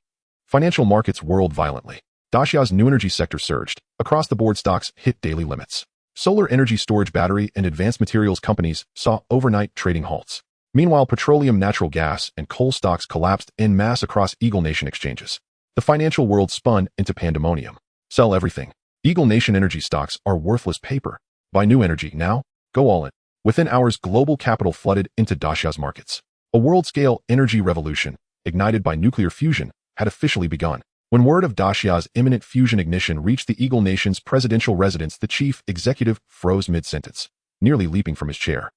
Financial markets whirled violently. Daxia's new energy sector surged. Across-the-board stocks hit daily limits. Solar energy storage battery and advanced materials companies saw overnight trading halts. Meanwhile, petroleum, natural gas, and coal stocks collapsed en masse across Eagle Nation exchanges. The financial world spun into pandemonium. Sell everything. Eagle Nation energy stocks are worthless paper. Buy new energy now. Go all in. Within hours, global capital flooded into Daxia's markets. A world-scale energy revolution, ignited by nuclear fusion, had officially begun. When word of Daxia's imminent fusion ignition reached the Eagle Nation's presidential residence, the chief executive froze mid-sentence, nearly leaping from his chair.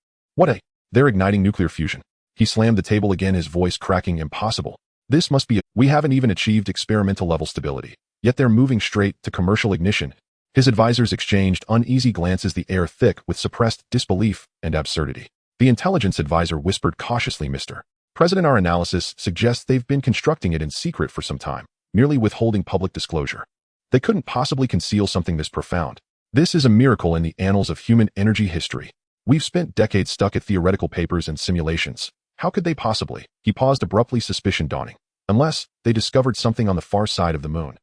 They're igniting nuclear fusion. He slammed the table again, his voice cracking. Impossible. This must be it. We haven't even achieved experimental level stability. Yet they're moving straight to commercial ignition. His advisors exchanged uneasy glances, the air thick with suppressed disbelief and absurdity. The intelligence advisor whispered cautiously, Mr. President, our analysis suggests they've been constructing it in secret for some time, merely withholding public disclosure. They couldn't possibly conceal something this profound. This is a miracle in the annals of human energy history. We've spent decades stuck at theoretical papers and simulations. How could they possibly? He paused abruptly, suspicion dawning. Unless they discovered something on the far side of the moon.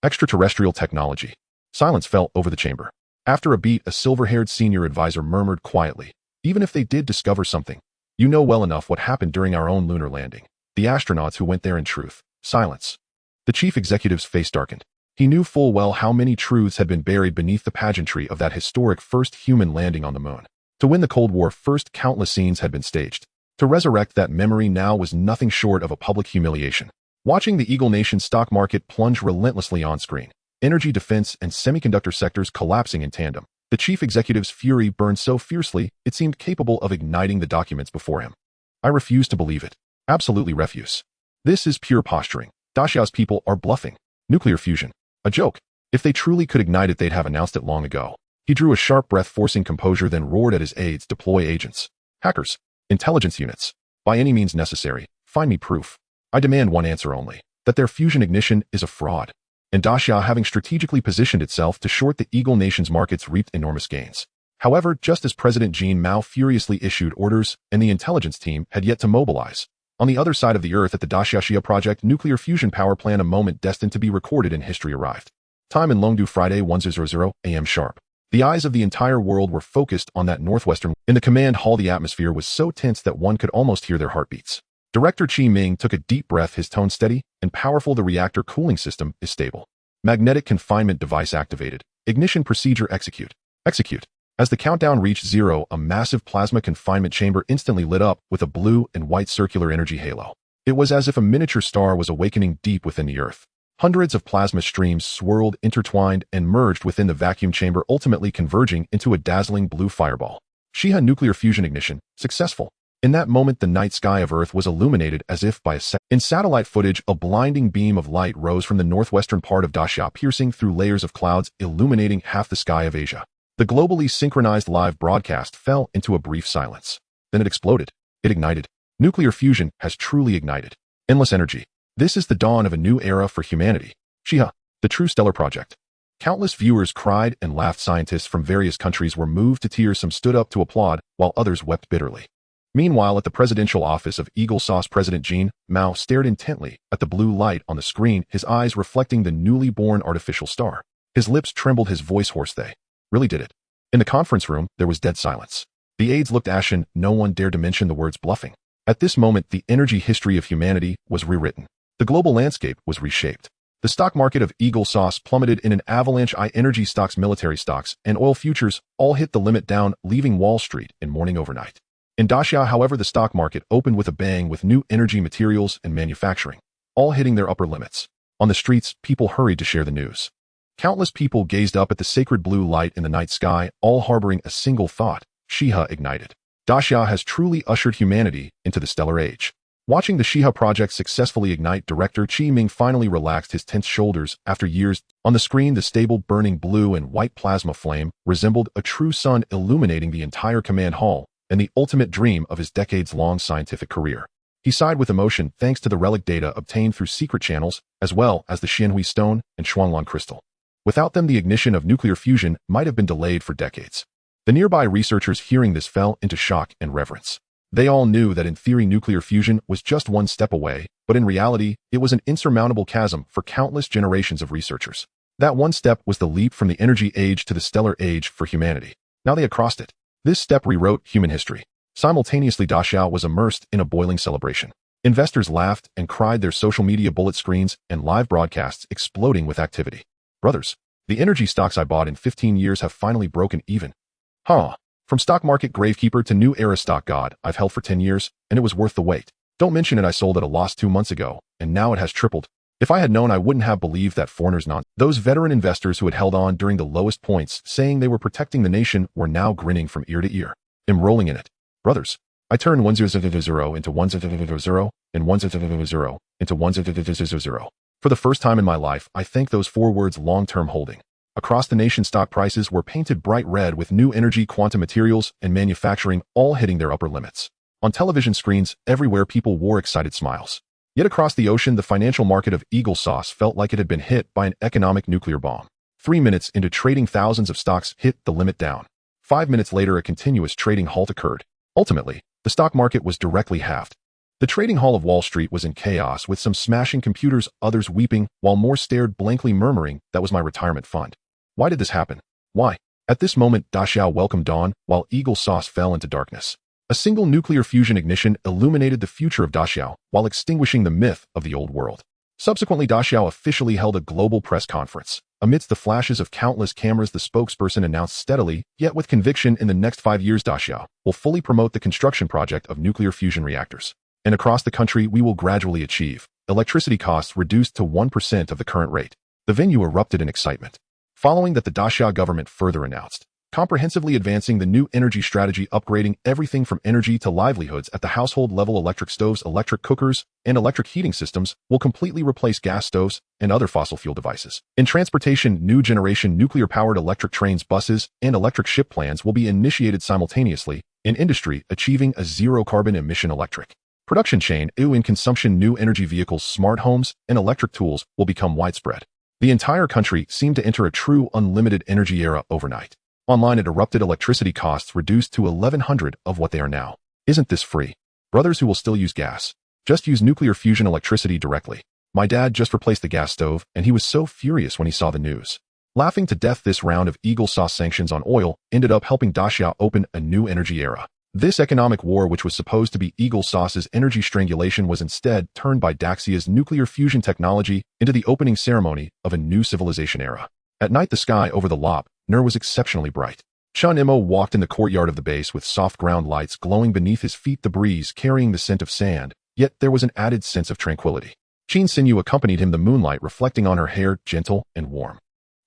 Extraterrestrial technology. Silence fell over the chamber. After a beat, a silver-haired senior advisor murmured quietly, even if they did discover something, you know well enough what happened during our own lunar landing. The astronauts who went there, in truth. Silence. The chief executive's face darkened. He knew full well how many truths had been buried beneath the pageantry of that historic first human landing on the moon. To win the Cold War first, countless scenes had been staged. To resurrect that memory now was nothing short of a public humiliation. Watching the Eagle Nation stock market plunge relentlessly on screen, energy, defense, and semiconductor sectors collapsing in tandem, the chief executive's fury burned so fiercely it seemed capable of igniting the documents before him. I refuse to believe it. Absolutely refuse. This is pure posturing. Daxia's people are bluffing. Nuclear fusion. A joke. If they truly could ignite it, they'd have announced it long ago. He drew a sharp breath, forcing composure, then roared at his aides, deploy agents. Hackers. Intelligence units. By any means necessary, find me proof. I demand one answer only, that their fusion ignition is a fraud. And Daxia, having strategically positioned itself to short the Eagle Nation's markets, reaped enormous gains. However, just as President Chen Mo furiously issued orders and the intelligence team had yet to mobilize, on the other side of the Earth at the Daxia Project nuclear fusion power plant, a moment destined to be recorded in history arrived. Time in Longdu, Friday, 1:00 a.m. sharp. The eyes of the entire world were focused on that northwestern. In the command hall, the atmosphere was so tense that one could almost hear their heartbeats. Director Chen Mo took a deep breath, his tone steady and powerful. The reactor cooling system is stable. Magnetic confinement device activated. Ignition procedure execute. Execute. As the countdown reached 0, a massive plasma confinement chamber instantly lit up with a blue and white circular energy halo. It was as if a miniature star was awakening deep within the Earth. Hundreds of plasma streams swirled, intertwined, and merged within the vacuum chamber, ultimately converging into a dazzling blue fireball. Shiha nuclear fusion ignition, successful. In that moment, the night sky of Earth was illuminated as if by in satellite footage, a blinding beam of light rose from the northwestern part of Daxia, piercing through layers of clouds, illuminating half the sky of Asia. The globally synchronized live broadcast fell into a brief silence. Then it exploded. It ignited. Nuclear fusion has truly ignited. Endless energy. This is the dawn of a new era for humanity. Shiha, the true stellar project. Countless viewers cried and laughed. Scientists from various countries were moved to tears. Some stood up to applaud, while others wept bitterly. Meanwhile, at the presidential office of Eagle Sauce, President Chen Mo stared intently at the blue light on the screen, his eyes reflecting the newly born artificial star. His lips trembled, his voice hoarse. They really did it. In the conference room, there was dead silence. The aides looked ashen. No one dared to mention the words bluffing. At this moment, the energy history of humanity was rewritten. The global landscape was reshaped. The stock market of Eagle Sauce plummeted in an avalanche. Energy stocks, military stocks, and oil futures all hit the limit down, leaving Wall Street in mourning overnight. In Daxia, however, the stock market opened with a bang, with new energy materials and manufacturing all hitting their upper limits. On the streets, people hurried to share the news. Countless people gazed up at the sacred blue light in the night sky, all harboring a single thought: Shiha ignited. Daxia has truly ushered humanity into the stellar age. Watching the Shiha project successfully ignite, director Chi Ming finally relaxed his tense shoulders after years. On the screen, the stable burning blue and white plasma flame resembled a true sun, illuminating the entire command hall, and the ultimate dream of his decades-long scientific career. He sighed with emotion thanks to the relic data obtained through secret channels, as well as the Xianhui stone and Shuanglan crystal. Without them, the ignition of nuclear fusion might have been delayed for decades. The nearby researchers hearing this fell into shock and reverence. They all knew that in theory nuclear fusion was just one step away, but in reality, it was an insurmountable chasm for countless generations of researchers. That one step was the leap from the energy age to the stellar age for humanity. Now they had crossed it. This step rewrote human history. Simultaneously, Daxia was immersed in a boiling celebration. Investors laughed and cried, their social media bullet screens and live broadcasts exploding with activity. Brothers, the energy stocks I bought in 15 years have finally broken even. Huh. From stock market gravekeeper to new era stock god I've held for 10 years, and it was worth the wait. Don't mention it, I sold at a loss 2 months ago, and now it has tripled. If I had known, I wouldn't have believed that foreigners nonsense. Those veteran investors who had held on during the lowest points, saying they were protecting the nation, were now grinning from ear to ear. Enrolling in it. Brothers, I turned 1000 into 1000 and 1000 into 1000. For the first time in my life, I thank those 4 words: long-term holding. Across the nation, stock prices were painted bright red, with new energy, quantum materials, and manufacturing all hitting their upper limits. On television screens everywhere, people wore excited smiles. Yet across the ocean, the financial market of Eagle Sauce felt like it had been hit by an economic nuclear bomb. 3 minutes into trading, thousands of stocks hit the limit down. 5 minutes later, a continuous trading halt occurred. Ultimately, the stock market was directly halved. The trading hall of Wall Street was in chaos, with some smashing computers, others weeping, while more stared blankly, murmuring, "That was my retirement fund." Why did this happen? Why? At this moment, Daxia welcomed dawn, while Eagle Sauce fell into darkness. A single nuclear fusion ignition illuminated the future of Daxia, while extinguishing the myth of the old world. Subsequently, Daxia officially held a global press conference. Amidst the flashes of countless cameras, the spokesperson announced steadily, yet with conviction, in the next 5 years, Daxia will fully promote the construction project of nuclear fusion reactors. And across the country, we will gradually achieve electricity costs reduced to 1% of the current rate. The venue erupted in excitement. Following that, the Daxia government further announced, comprehensively advancing the new energy strategy, upgrading everything from energy to livelihoods at the household level. Electric stoves, electric cookers, and electric heating systems will completely replace gas stoves and other fossil fuel devices. In transportation, new generation nuclear-powered electric trains, buses, and electric ship plans will be initiated simultaneously. In industry, achieving a zero-carbon emission electric production chain. In consumption, new energy vehicles, smart homes, and electric tools will become widespread. The entire country seemed to enter a true unlimited energy era overnight. Online, it erupted. Electricity costs reduced to 1100 of what they are now. Isn't this free? Brothers who will still use gas, just use nuclear fusion electricity directly. My dad just replaced the gas stove, and he was so furious when he saw the news. Laughing to death, this round of Eagle Sauce sanctions on oil ended up helping Daxia open a new energy era. This economic war, which was supposed to be Eagle Sauce's energy strangulation, was instead turned by Daxia's nuclear fusion technology into the opening ceremony of a new civilization era. At night, the sky over the Lop Nur was exceptionally bright. Chen Mo walked in the courtyard of the base with soft ground lights glowing beneath his feet, the breeze carrying the scent of sand, yet there was an added sense of tranquility. Qin Xinyu accompanied him, the moonlight reflecting on her hair, gentle and warm.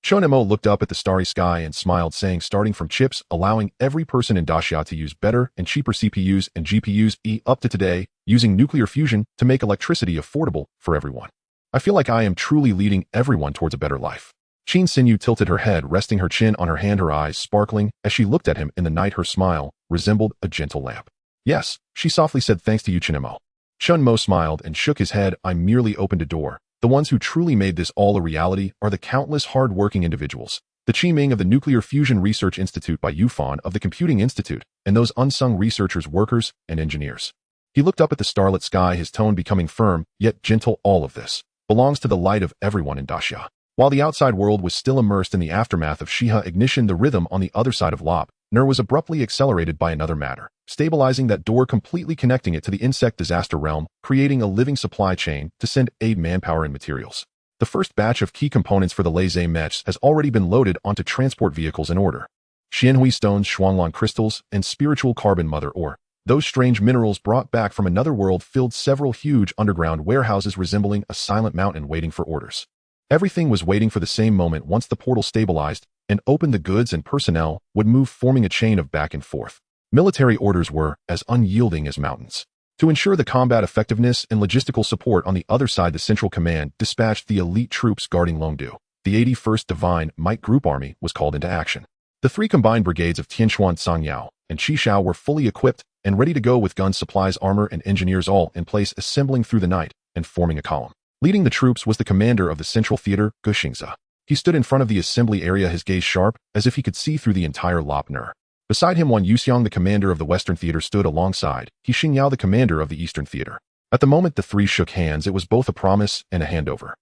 Chen Mo looked up at the starry sky and smiled, saying, "Starting from chips, allowing every person in Daxia to use better and cheaper CPUs and GPUs up to today, using nuclear fusion to make electricity affordable for everyone. I feel like I am truly leading everyone towards a better life." Qin Xinyu tilted her head, resting her chin on her hand, her eyes sparkling as she looked at him in the night. Her smile resembled a gentle lamp. "Yes," she softly said, "thanks to you, Chen Mo." Chen Mo smiled and shook his head. "I merely opened a door. The ones who truly made this all a reality are the countless hard-working individuals. The Chi Ming of the Nuclear Fusion Research Institute, by Yufan of the Computing Institute, and those unsung researchers, workers, and engineers." He looked up at the starlit sky, his tone becoming firm, yet gentle. "All of this belongs to the light of everyone in Daxia." While the outside world was still immersed in the aftermath of Shiha ignition, the rhythm on the other side of Lop Nur was abruptly accelerated by another matter, stabilizing that door, completely connecting it to the insect disaster realm, creating a living supply chain to send aid, manpower, and materials. The first batch of key components for the laser mechs has already been loaded onto transport vehicles in order. Xianhui stones, Shuanglong crystals, and spiritual carbon mother ore. Those strange minerals brought back from another world filled several huge underground warehouses resembling a silent mountain waiting for orders. Everything was waiting for the same moment. Once the portal stabilized and opened, the goods and personnel would move, forming a chain of back and forth. Military orders were as unyielding as mountains. To ensure the combat effectiveness and logistical support on the other side, the Central Command dispatched the elite troops guarding Longdu. The 81st Divine Might Group Army was called into action. The three combined brigades of Tianchuan, Sangyao, and Qishao were fully equipped and ready to go, with guns, supplies, armor, and engineers all in place, assembling through the night and forming a column. Leading the troops was the commander of the Central Theater, Guxingza. He stood in front of the assembly area, his gaze sharp, as if he could see through the entire Lopner. Beside him, Wan Yuxiang, the commander of the Western Theater, stood alongside He Xingyao, the commander of the Eastern Theater. At the moment the three shook hands, it was both a promise and a handover.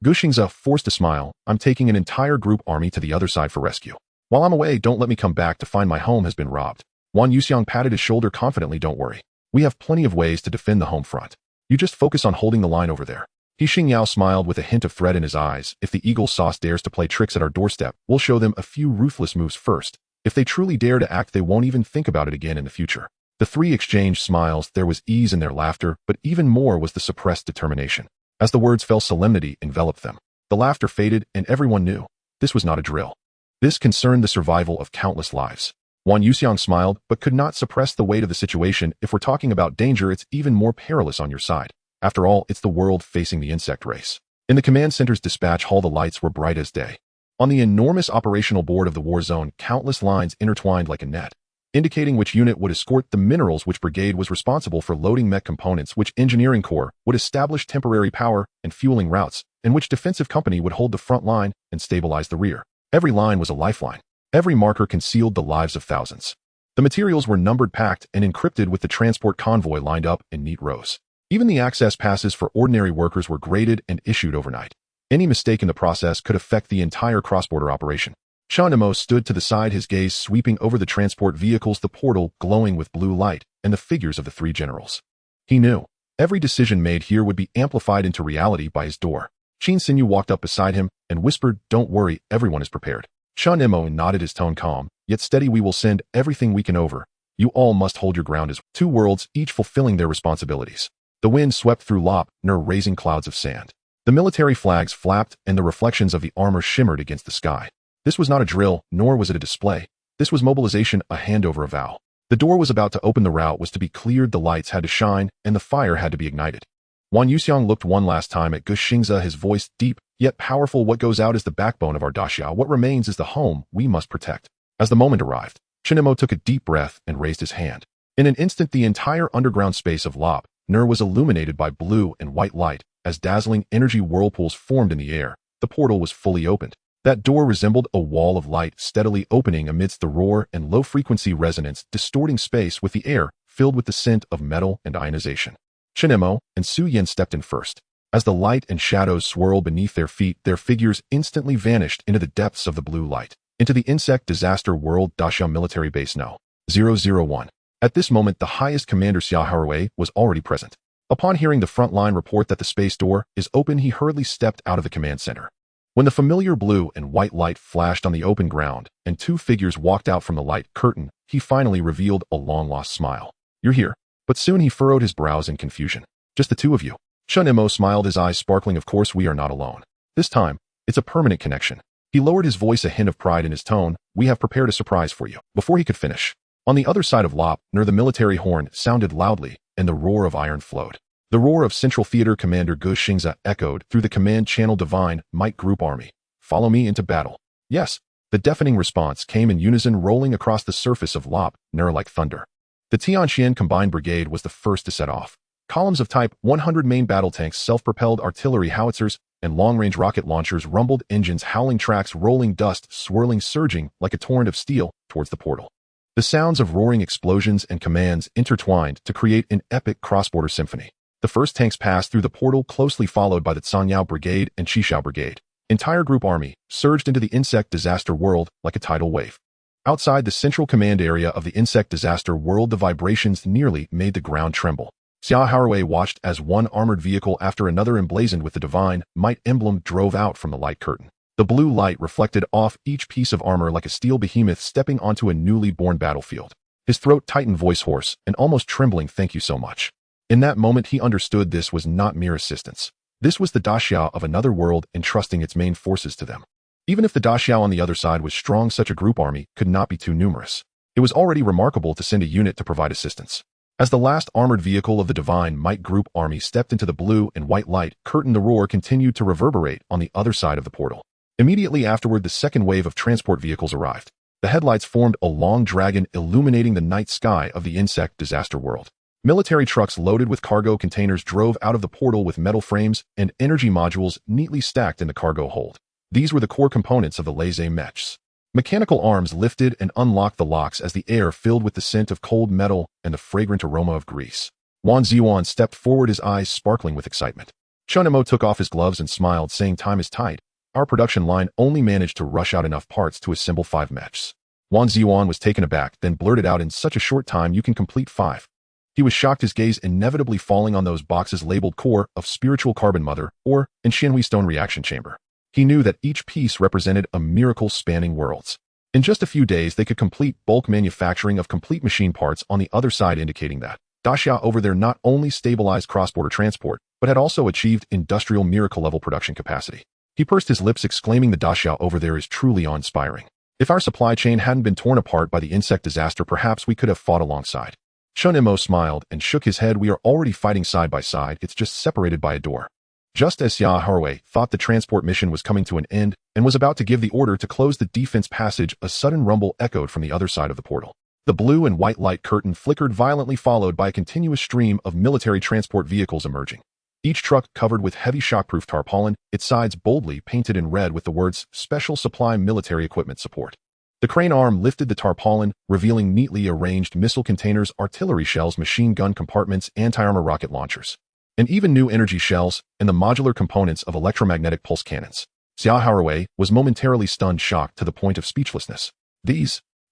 Guxingza forced a smile. I'm taking an entire group army to the other side for rescue. While I'm away, don't let me come back to find my home has been robbed. Wan Yuxiang patted his shoulder confidently. Don't worry. We have plenty of ways to defend the home front. You just focus on holding the line over there. He Xingyao smiled with a hint of threat in his eyes. If the Eagle Sauce dares to play tricks at our doorstep, we'll show them a few ruthless moves first. If they truly dare to act, they won't even think about it again in the future. The three exchanged smiles. There was ease in their laughter, but even more was the suppressed determination. As the words fell, solemnity enveloped them. The laughter faded, and everyone knew this was not a drill. This concerned the survival of countless lives. Wan Yuxiang smiled, but could not suppress the weight of the situation. If we're talking about danger, it's even more perilous on your side. After all, it's the world facing the insect race. In the command center's dispatch hall, the lights were bright as day. On the enormous operational board of the war zone, countless lines intertwined like a net, indicating which unit would escort the minerals, which brigade was responsible for loading mech components, which engineering corps would establish temporary power and fueling routes, and which defensive company would hold the front line and stabilize the rear. Every line was a lifeline. Every marker concealed the lives of thousands. The materials were numbered, packed, and encrypted, with the transport convoy lined up in neat rows. Even the access passes for ordinary workers were graded and issued overnight. Any mistake in the process could affect the entire cross-border operation. Chen Mo stood to the side, his gaze sweeping over the transport vehicles, the portal glowing with blue light, and the figures of the three generals. He knew every decision made here would be amplified into reality by his door. Qin Xinyu walked up beside him and whispered, "Don't worry, everyone is prepared." Chen Mo nodded, his tone calm, yet steady. "We will send everything we can over. You all must hold your ground as two worlds, each fulfilling their responsibilities." The wind swept through Lop-Ner, raising clouds of sand. The military flags flapped, and the reflections of the armor shimmered against the sky. This was not a drill, nor was it a display. This was mobilization, a handover, a vow. The door was about to open, the route was to be cleared, the lights had to shine, and the fire had to be ignited. Wan Yuxiang looked one last time at Guxingza, his voice deep, yet powerful. "What goes out is the backbone of our Daxia. What remains is the home we must protect." As the moment arrived, Chen Mo took a deep breath and raised his hand. In an instant, the entire underground space of Lop-Ner was illuminated by blue and white light. As dazzling energy whirlpools formed in the air, the portal was fully opened. That door resembled a wall of light, steadily opening amidst the roar and low-frequency resonance, distorting space with the air filled with the scent of metal and ionization. Chen Mo and Su Yen stepped in first. As the light and shadows swirled beneath their feet, their figures instantly vanished into the depths of the blue light, into the insect disaster world Daxia military base No. 001. At this moment, the highest commander Xia Haruei was already present. Upon hearing the front line report that the space door is open, he hurriedly stepped out of the command center. When the familiar blue and white light flashed on the open ground and two figures walked out from the light curtain, he finally revealed a long-lost smile. "You're here." But soon he furrowed his brows in confusion. "Just the two of you?" Chen Mo smiled, his eyes sparkling. "Of course we are not alone. This time, it's a permanent connection." He lowered his voice, a hint of pride in his tone. "We have prepared a surprise for you." Before he could finish, on the other side of Lop-Ner, the military horn sounded loudly, and the roar of iron flowed. The roar of Central Theater Commander Guxingza echoed through the command channel. "Divine Might Group Army, follow me into battle." "Yes." The deafening response came in unison, rolling across the surface of Lop-Ner like thunder. The Tianxian Combined Brigade was the first to set off. Columns of Type 100 main battle tanks, self-propelled artillery howitzers, and long-range rocket launchers rumbled, engines howling, tracks rolling, dust swirling, surging like a torrent of steel towards the portal. The sounds of roaring explosions and commands intertwined to create an epic cross-border symphony. The first tanks passed through the portal, closely followed by the Sangyao Brigade and Qishao Brigade. Entire group army surged into the insect disaster world like a tidal wave. Outside the central command area of the insect disaster world, the vibrations nearly made the ground tremble. Xia Haraway watched as one armored vehicle after another emblazoned with the divine might emblem drove out from the light curtain. The blue light reflected off each piece of armor like a steel behemoth stepping onto a newly born battlefield. His throat tightened, voice hoarse and almost trembling. Thank you so much. In that moment he understood this was not mere assistance. This was the Daxia of another world entrusting its main forces to them. Even if the Daxia on the other side was strong, such a group army could not be too numerous. It was already remarkable to send a unit to provide assistance. As the last armored vehicle of the Divine Might Group army stepped into the blue and white light curtain, the roar continued to reverberate on the other side of the portal. Immediately afterward, the second wave of transport vehicles arrived. The headlights formed a long dragon illuminating the night sky of the insect disaster world. Military trucks loaded with cargo containers drove out of the portal with metal frames and energy modules neatly stacked in the cargo hold. These were the core components of the laser mechs. Mechanical arms lifted and unlocked the locks as the air filled with the scent of cold metal and the fragrant aroma of grease. Wan Ziwan stepped forward, his eyes sparkling with excitement. Chen Mo took off his gloves and smiled, saying, "Time is tight. Our production line only managed to rush out enough parts to assemble 5 mechs." Wan Ziwan was taken aback, then blurted out, "In such a short time you can complete 5. He was shocked, his gaze inevitably falling on those boxes labeled Core of Spiritual Carbon Mother or Enshinhui Stone Reaction Chamber. He knew that each piece represented a miracle spanning worlds. In just a few days, they could complete bulk manufacturing of complete machine parts on the other side, indicating that Daxia over there not only stabilized cross-border transport, but had also achieved industrial miracle-level production capacity. He pursed his lips, exclaiming, "The Daxia over there is truly awe-inspiring. If our supply chain hadn't been torn apart by the insect disaster, perhaps we could have fought alongside." Chen Mo smiled and shook his head. "We are already fighting side by side, it's just separated by a door." Just as Xia Haraway thought the transport mission was coming to an end and was about to give the order to close the defense passage, a sudden rumble echoed from the other side of the portal. The blue and white light curtain flickered violently, followed by a continuous stream of military transport vehicles emerging. Each truck covered with heavy shockproof tarpaulin, its sides boldly painted in red with the words "Special Supply Military Equipment Support." The crane arm lifted the tarpaulin, revealing neatly arranged missile containers, artillery shells, machine gun compartments, anti-armor rocket launchers, and even new energy shells and the modular components of electromagnetic pulse cannons. Xia Haraway was momentarily stunned, shocked to the point of speechlessness.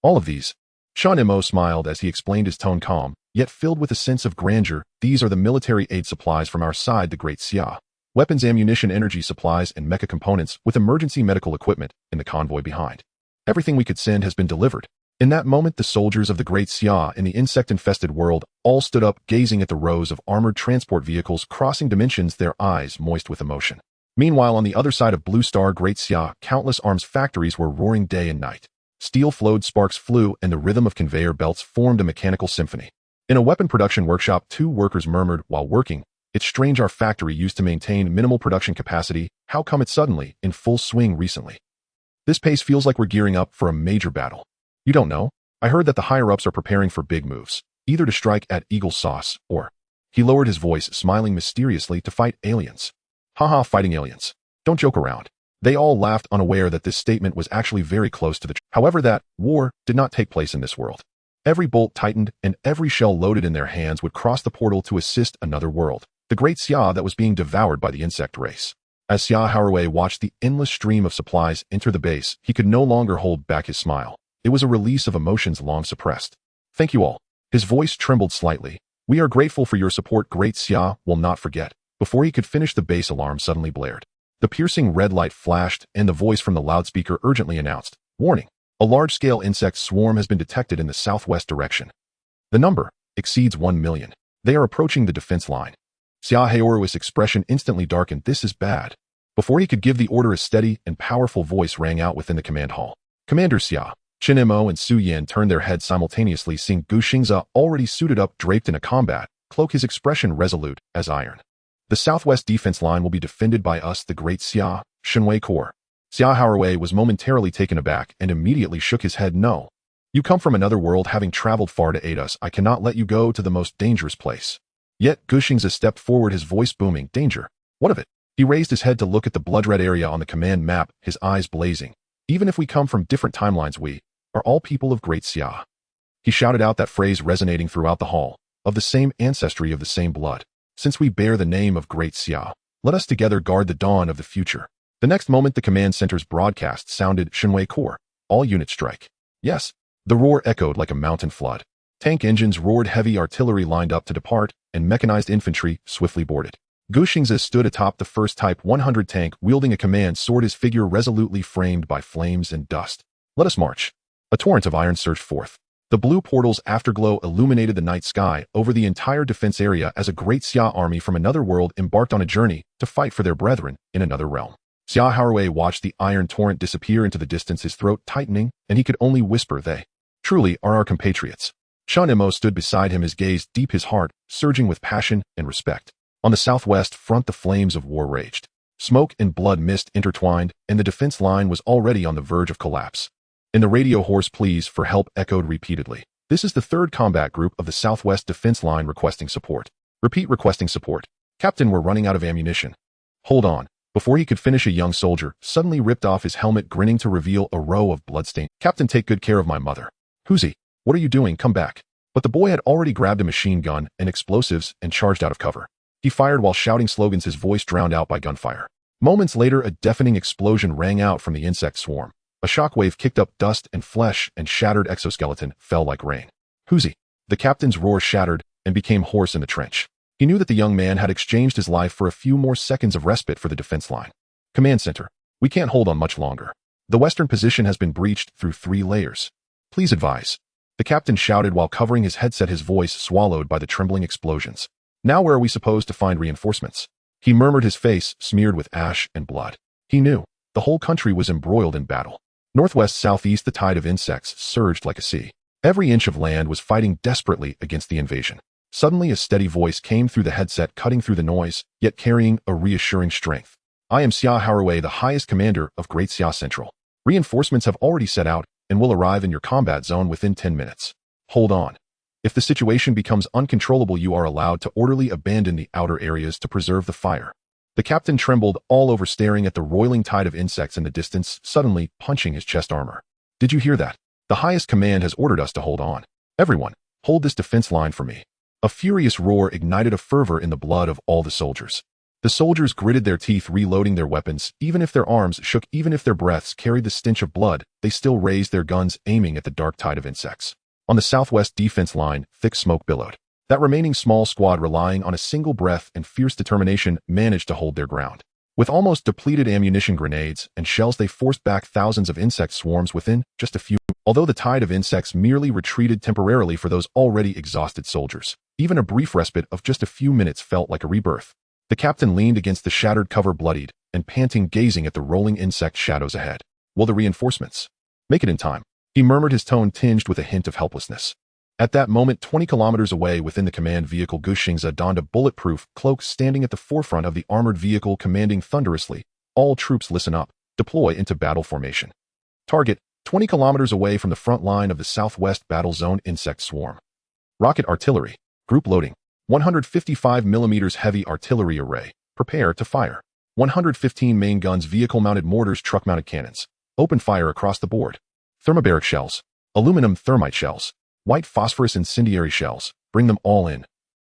All of these. Chen Mo smiled as he explained, his tone calm, yet filled with a sense of grandeur. "These are the military aid supplies from our side, the Great Xia. Weapons, ammunition, energy supplies, and mecha components with emergency medical equipment in the convoy behind. Everything we could send has been delivered." In that moment, the soldiers of the Great Xia in the insect-infested world all stood up, gazing at the rows of armored transport vehicles crossing dimensions, their eyes moist with emotion. Meanwhile, on the other side of Blue Star Great Xia, countless arms factories were roaring day and night. Steel flowed, sparks flew, and the rhythm of conveyor belts formed a mechanical symphony. In a weapon production workshop, 2 workers murmured while working, "It's strange, our factory used to maintain minimal production capacity. How come it's suddenly in full swing recently? This pace feels like we're gearing up for a major battle." "You don't know? I heard that the higher-ups are preparing for big moves, either to strike at Eagle Sauce or..." He lowered his voice, smiling mysteriously, "to fight aliens." "Haha, fighting aliens. Don't joke around." They all laughed, unaware that this statement was actually very close to the truth. However, that war did not take place in this world. Every bolt tightened and every shell loaded in their hands would cross the portal to assist another world, the Great Xia that was being devoured by the insect race. As Xia Haraway watched the endless stream of supplies enter the base, he could no longer hold back his smile. It was a release of emotions long suppressed. "Thank you all." His voice trembled slightly. "We are grateful for your support. Great Xia will not forget." Before he could finish, the base alarm suddenly blared. The piercing red light flashed, and the voice from the loudspeaker urgently announced, "Warning! A large-scale insect swarm has been detected in the southwest direction. The number exceeds 1 million. They are approaching the defense line." Xia Haoru's expression instantly darkened. "This is bad." Before he could give the order, a steady and powerful voice rang out within the command hall. "Commander Xia." Chen Mo and Su Yan turned their heads simultaneously, seeing Gu Xingza already suited up, draped in a combat cloak, his expression resolute as iron. "The southwest defense line will be defended by us, the Great Xia, Shenwei Corps." Xia Haraway was momentarily taken aback and immediately shook his head. "No. You come from another world, having traveled far to aid us. I cannot let you go to the most dangerous place." Yet Gu Xingza stepped forward, his voice booming. "Danger? What of it?" He raised his head to look at the blood-red area on the command map, his eyes blazing. "Even if we come from different timelines, we are all people of Great Xia." He shouted out that phrase, resonating throughout the hall, "Of the same ancestry, of the same blood. Since we bear the name of Great Xia, let us together guard the dawn of the future." The next moment, the command center's broadcast sounded, "Shenwei Corps, all units strike." Yes, the roar echoed like a mountain flood. Tank engines roared, heavy artillery lined up to depart, and mechanized infantry swiftly boarded. Gushingze stood atop the first Type 100 tank, wielding a command sword, his figure resolutely framed by flames and dust. "Let us march." A torrent of iron surged forth. The blue portal's afterglow illuminated the night sky over the entire defense area as a great Xia army from another world embarked on a journey to fight for their brethren in another realm. Xia Haraway watched the iron torrent disappear into the distance, his throat tightening, and he could only whisper, "They truly are our compatriots." Chen Mo stood beside him, his gaze deep, his heart surging with passion and respect. On the southwest front, the flames of war raged. Smoke and blood mist intertwined, and the defense line was already on the verge of collapse. In the radio, hoarse pleas for help echoed repeatedly. "This is the 3rd Combat Group of the Southwest Defense Line requesting support. Repeat, requesting support. Captain, we're running out of ammunition." "Hold on." Before he could finish, a young soldier suddenly ripped off his helmet, grinning to reveal a row of bloodstains. "Captain, take good care of my mother." "Who's he? What are you doing? Come back." But the boy had already grabbed a machine gun and explosives and charged out of cover. He fired while shouting slogans, his voice drowned out by gunfire. Moments later, a deafening explosion rang out from the insect swarm. A shockwave kicked up dust and flesh, and shattered exoskeleton fell like rain. "Who's he?" The captain's roar shattered and became hoarse in the trench. He knew that the young man had exchanged his life for a few more seconds of respite for the defense line. "Command center, we can't hold on much longer. The western position has been breached through 3 layers. Please advise." The captain shouted while covering his headset, his voice swallowed by the trembling explosions. "Now where are we supposed to find reinforcements?" He murmured, his face smeared with ash and blood. He knew the whole country was embroiled in battle. Northwest-southeast, the tide of insects surged like a sea. Every inch of land was fighting desperately against the invasion. Suddenly, a steady voice came through the headset, cutting through the noise, yet carrying a reassuring strength. "I am Xia Haraway, the highest commander of Great Xia Central. Reinforcements have already set out and will arrive in your combat zone within 10 minutes. Hold on. If the situation becomes uncontrollable, you are allowed to orderly abandon the outer areas to preserve the fire." The captain trembled all over, staring at the roiling tide of insects in the distance, suddenly punching his chest armor. "Did you hear that? The highest command has ordered us to hold on. Everyone, hold this defense line for me." A furious roar ignited a fervor in the blood of all the soldiers. The soldiers gritted their teeth, reloading their weapons. Even if their arms shook, even if their breaths carried the stench of blood, they still raised their guns, aiming at the dark tide of insects. On the southwest defense line, thick smoke billowed. That remaining small squad, relying on a single breath and fierce determination, managed to hold their ground. With almost depleted ammunition, grenades, and shells, they forced back thousands of insect swarms within just a few. Although the tide of insects merely retreated temporarily for those already exhausted soldiers, even a brief respite of just a few minutes felt like a rebirth. The captain leaned against the shattered cover, bloodied and panting, gazing at the rolling insect shadows ahead. "Will the reinforcements make it in time?" he murmured, his tone tinged with a hint of helplessness. At that moment, 20 kilometers away within the command vehicle, Gushingze donned a bulletproof cloak, standing at the forefront of the armored vehicle, commanding thunderously, "All troops listen up. Deploy into battle formation. Target, 20 kilometers away from the front line of the southwest battle zone, insect swarm. Rocket artillery. Group loading. 155 mm heavy artillery array. Prepare to fire. 115 main guns, vehicle-mounted mortars, truck-mounted cannons. Open fire across the board. Thermobaric shells. Aluminum thermite shells. White phosphorus incendiary shells. Bring them all in.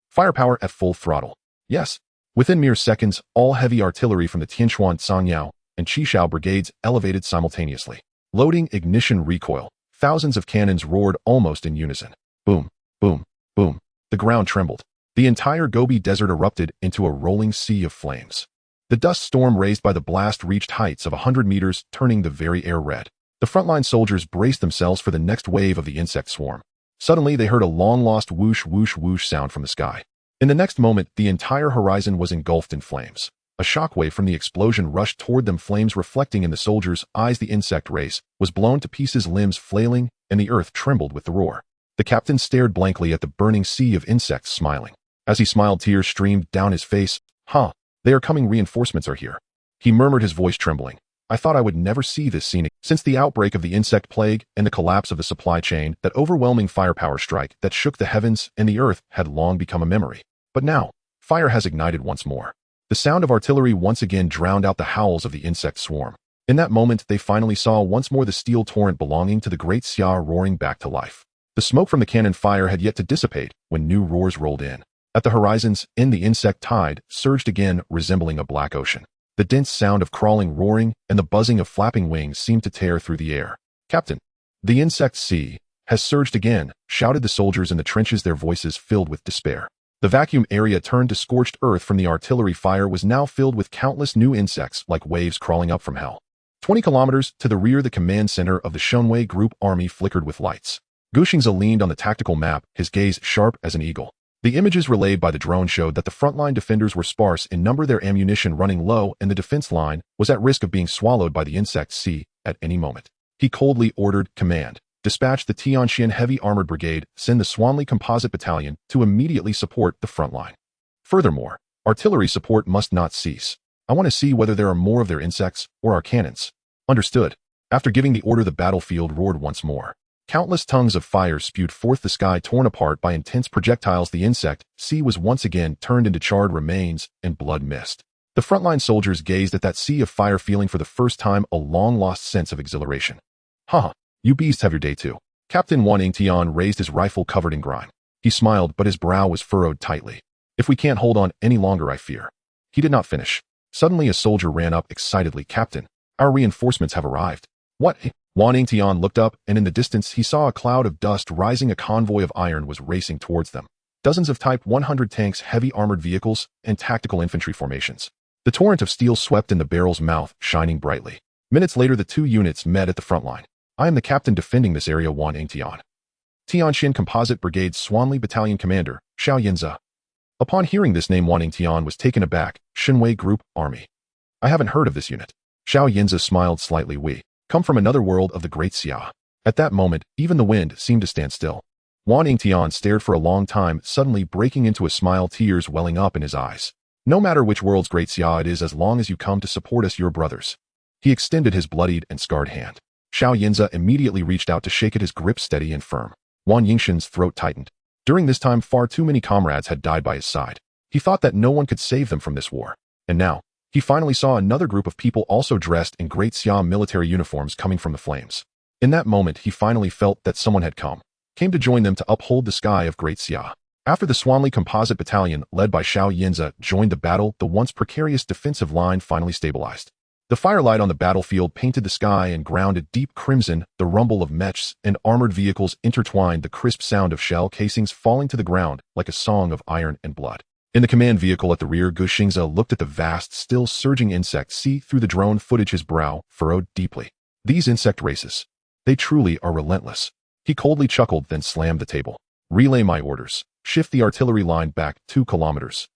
Firepower at full throttle. Yes." Within mere seconds, all heavy artillery from the Tianchuan, Sangyao, and Qishao brigades elevated simultaneously. Loading, ignition, recoil. Thousands of cannons roared almost in unison. Boom, boom, boom. The ground trembled. The entire Gobi Desert erupted into a rolling sea of flames. The dust storm raised by the blast reached heights of 100 meters, turning the very air red. The frontline soldiers braced themselves for the next wave of the insect swarm. Suddenly, they heard a long-lost whoosh, whoosh, whoosh sound from the sky. In the next moment, the entire horizon was engulfed in flames. A shockwave from the explosion rushed toward them, flames reflecting in the soldiers' eyes. The insect race was blown to pieces, limbs flailing, and the earth trembled with the roar. The captain stared blankly at the burning sea of insects, smiling. As he smiled, tears streamed down his face. They are coming, reinforcements are here." He murmured, his voice trembling. "I thought I would never see this scene since the outbreak of the insect plague and the collapse of the supply chain. That overwhelming firepower strike that shook the heavens and the earth had long become a memory. But now, fire has ignited once more." The sound of artillery once again drowned out the howls of the insect swarm. In that moment, they finally saw once more the steel torrent belonging to the Great Xia roaring back to life. The smoke from the cannon fire had yet to dissipate when new roars rolled in. At the horizon's end, the insect tide surged again, resembling a black ocean. The dense sound of crawling, roaring, and the buzzing of flapping wings seemed to tear through the air. "Captain, the insect sea has surged again," shouted the soldiers in the trenches, their voices filled with despair. The vacuum area turned to scorched earth from the artillery fire was now filled with countless new insects like waves crawling up from hell. 20 kilometers to the rear, the command center of the Shunwei Group army flickered with lights. Guxingze leaned on the tactical map, his gaze sharp as an eagle. The images relayed by the drone showed that the frontline defenders were sparse in number, their ammunition running low, and the defense line was at risk of being swallowed by the insect sea at any moment. He coldly ordered, "Command, dispatch the Tianxian Heavy Armored Brigade, send the Swanli Composite Battalion to immediately support the front line. Furthermore, artillery support must not cease. I want to see whether there are more of their insects or our cannons." Understood. After giving the order, the battlefield roared once more. Countless tongues of fire spewed forth, the sky torn apart by intense projectiles. The insect sea was once again turned into charred remains and blood mist. The frontline soldiers gazed at that sea of fire, feeling for the first time a long-lost sense of exhilaration. "Haha, you beasts have your day too." Captain Wan Yingtian raised his rifle covered in grime. He smiled, but his brow was furrowed tightly. "If we can't hold on any longer, I fear." He did not finish. Suddenly a soldier ran up excitedly. "Captain, our reinforcements have arrived." "What?" Wan Yingtian looked up, and in the distance he saw a cloud of dust rising. A convoy of iron was racing towards them. Dozens of Type 100 tanks, heavy armored vehicles, and tactical infantry formations. The torrent of steel swept in the barrel's mouth, shining brightly. Minutes later, the two units met at the front line. "I am the captain defending this area, Wan Yingtian." Tianxian Composite Brigade Swanli Battalion Commander, Xiao Yinze. Upon hearing this name, Wan Yingtian was taken aback. Shunwei Group Army. "I haven't heard of this unit." Xiao Yinze smiled slightly. "We come from another world of the Great Xia." At that moment, even the wind seemed to stand still. Wan Yingtian stared for a long time, suddenly breaking into a smile, tears welling up in his eyes. "No matter which world's Great Xia it is, as long as you come to support us, your brothers." He extended his bloodied and scarred hand. Xiao Yinze immediately reached out to shake it, his grip steady and firm. Wan Yingshan's throat tightened. During this time, far too many comrades had died by his side. He thought that no one could save them from this war. And now, he finally saw another group of people also dressed in Great Xia military uniforms coming from the flames. In that moment, he finally felt that someone had came to join them to uphold the sky of Great Xia. After the Swanli Composite Battalion, led by Xiao Yinze, joined the battle, the once precarious defensive line finally stabilized. The firelight on the battlefield painted the sky and ground a deep crimson. The rumble of mechs and armored vehicles intertwined, the crisp sound of shell casings falling to the ground like a song of iron and blood. In the command vehicle at the rear, Guxingze looked at the vast, still surging insect sea through the drone footage, his brow furrowed deeply. These insect races, they truly are relentless. He coldly chuckled, then slammed the table. "Relay my orders. Shift the artillery line back 2 kilometers.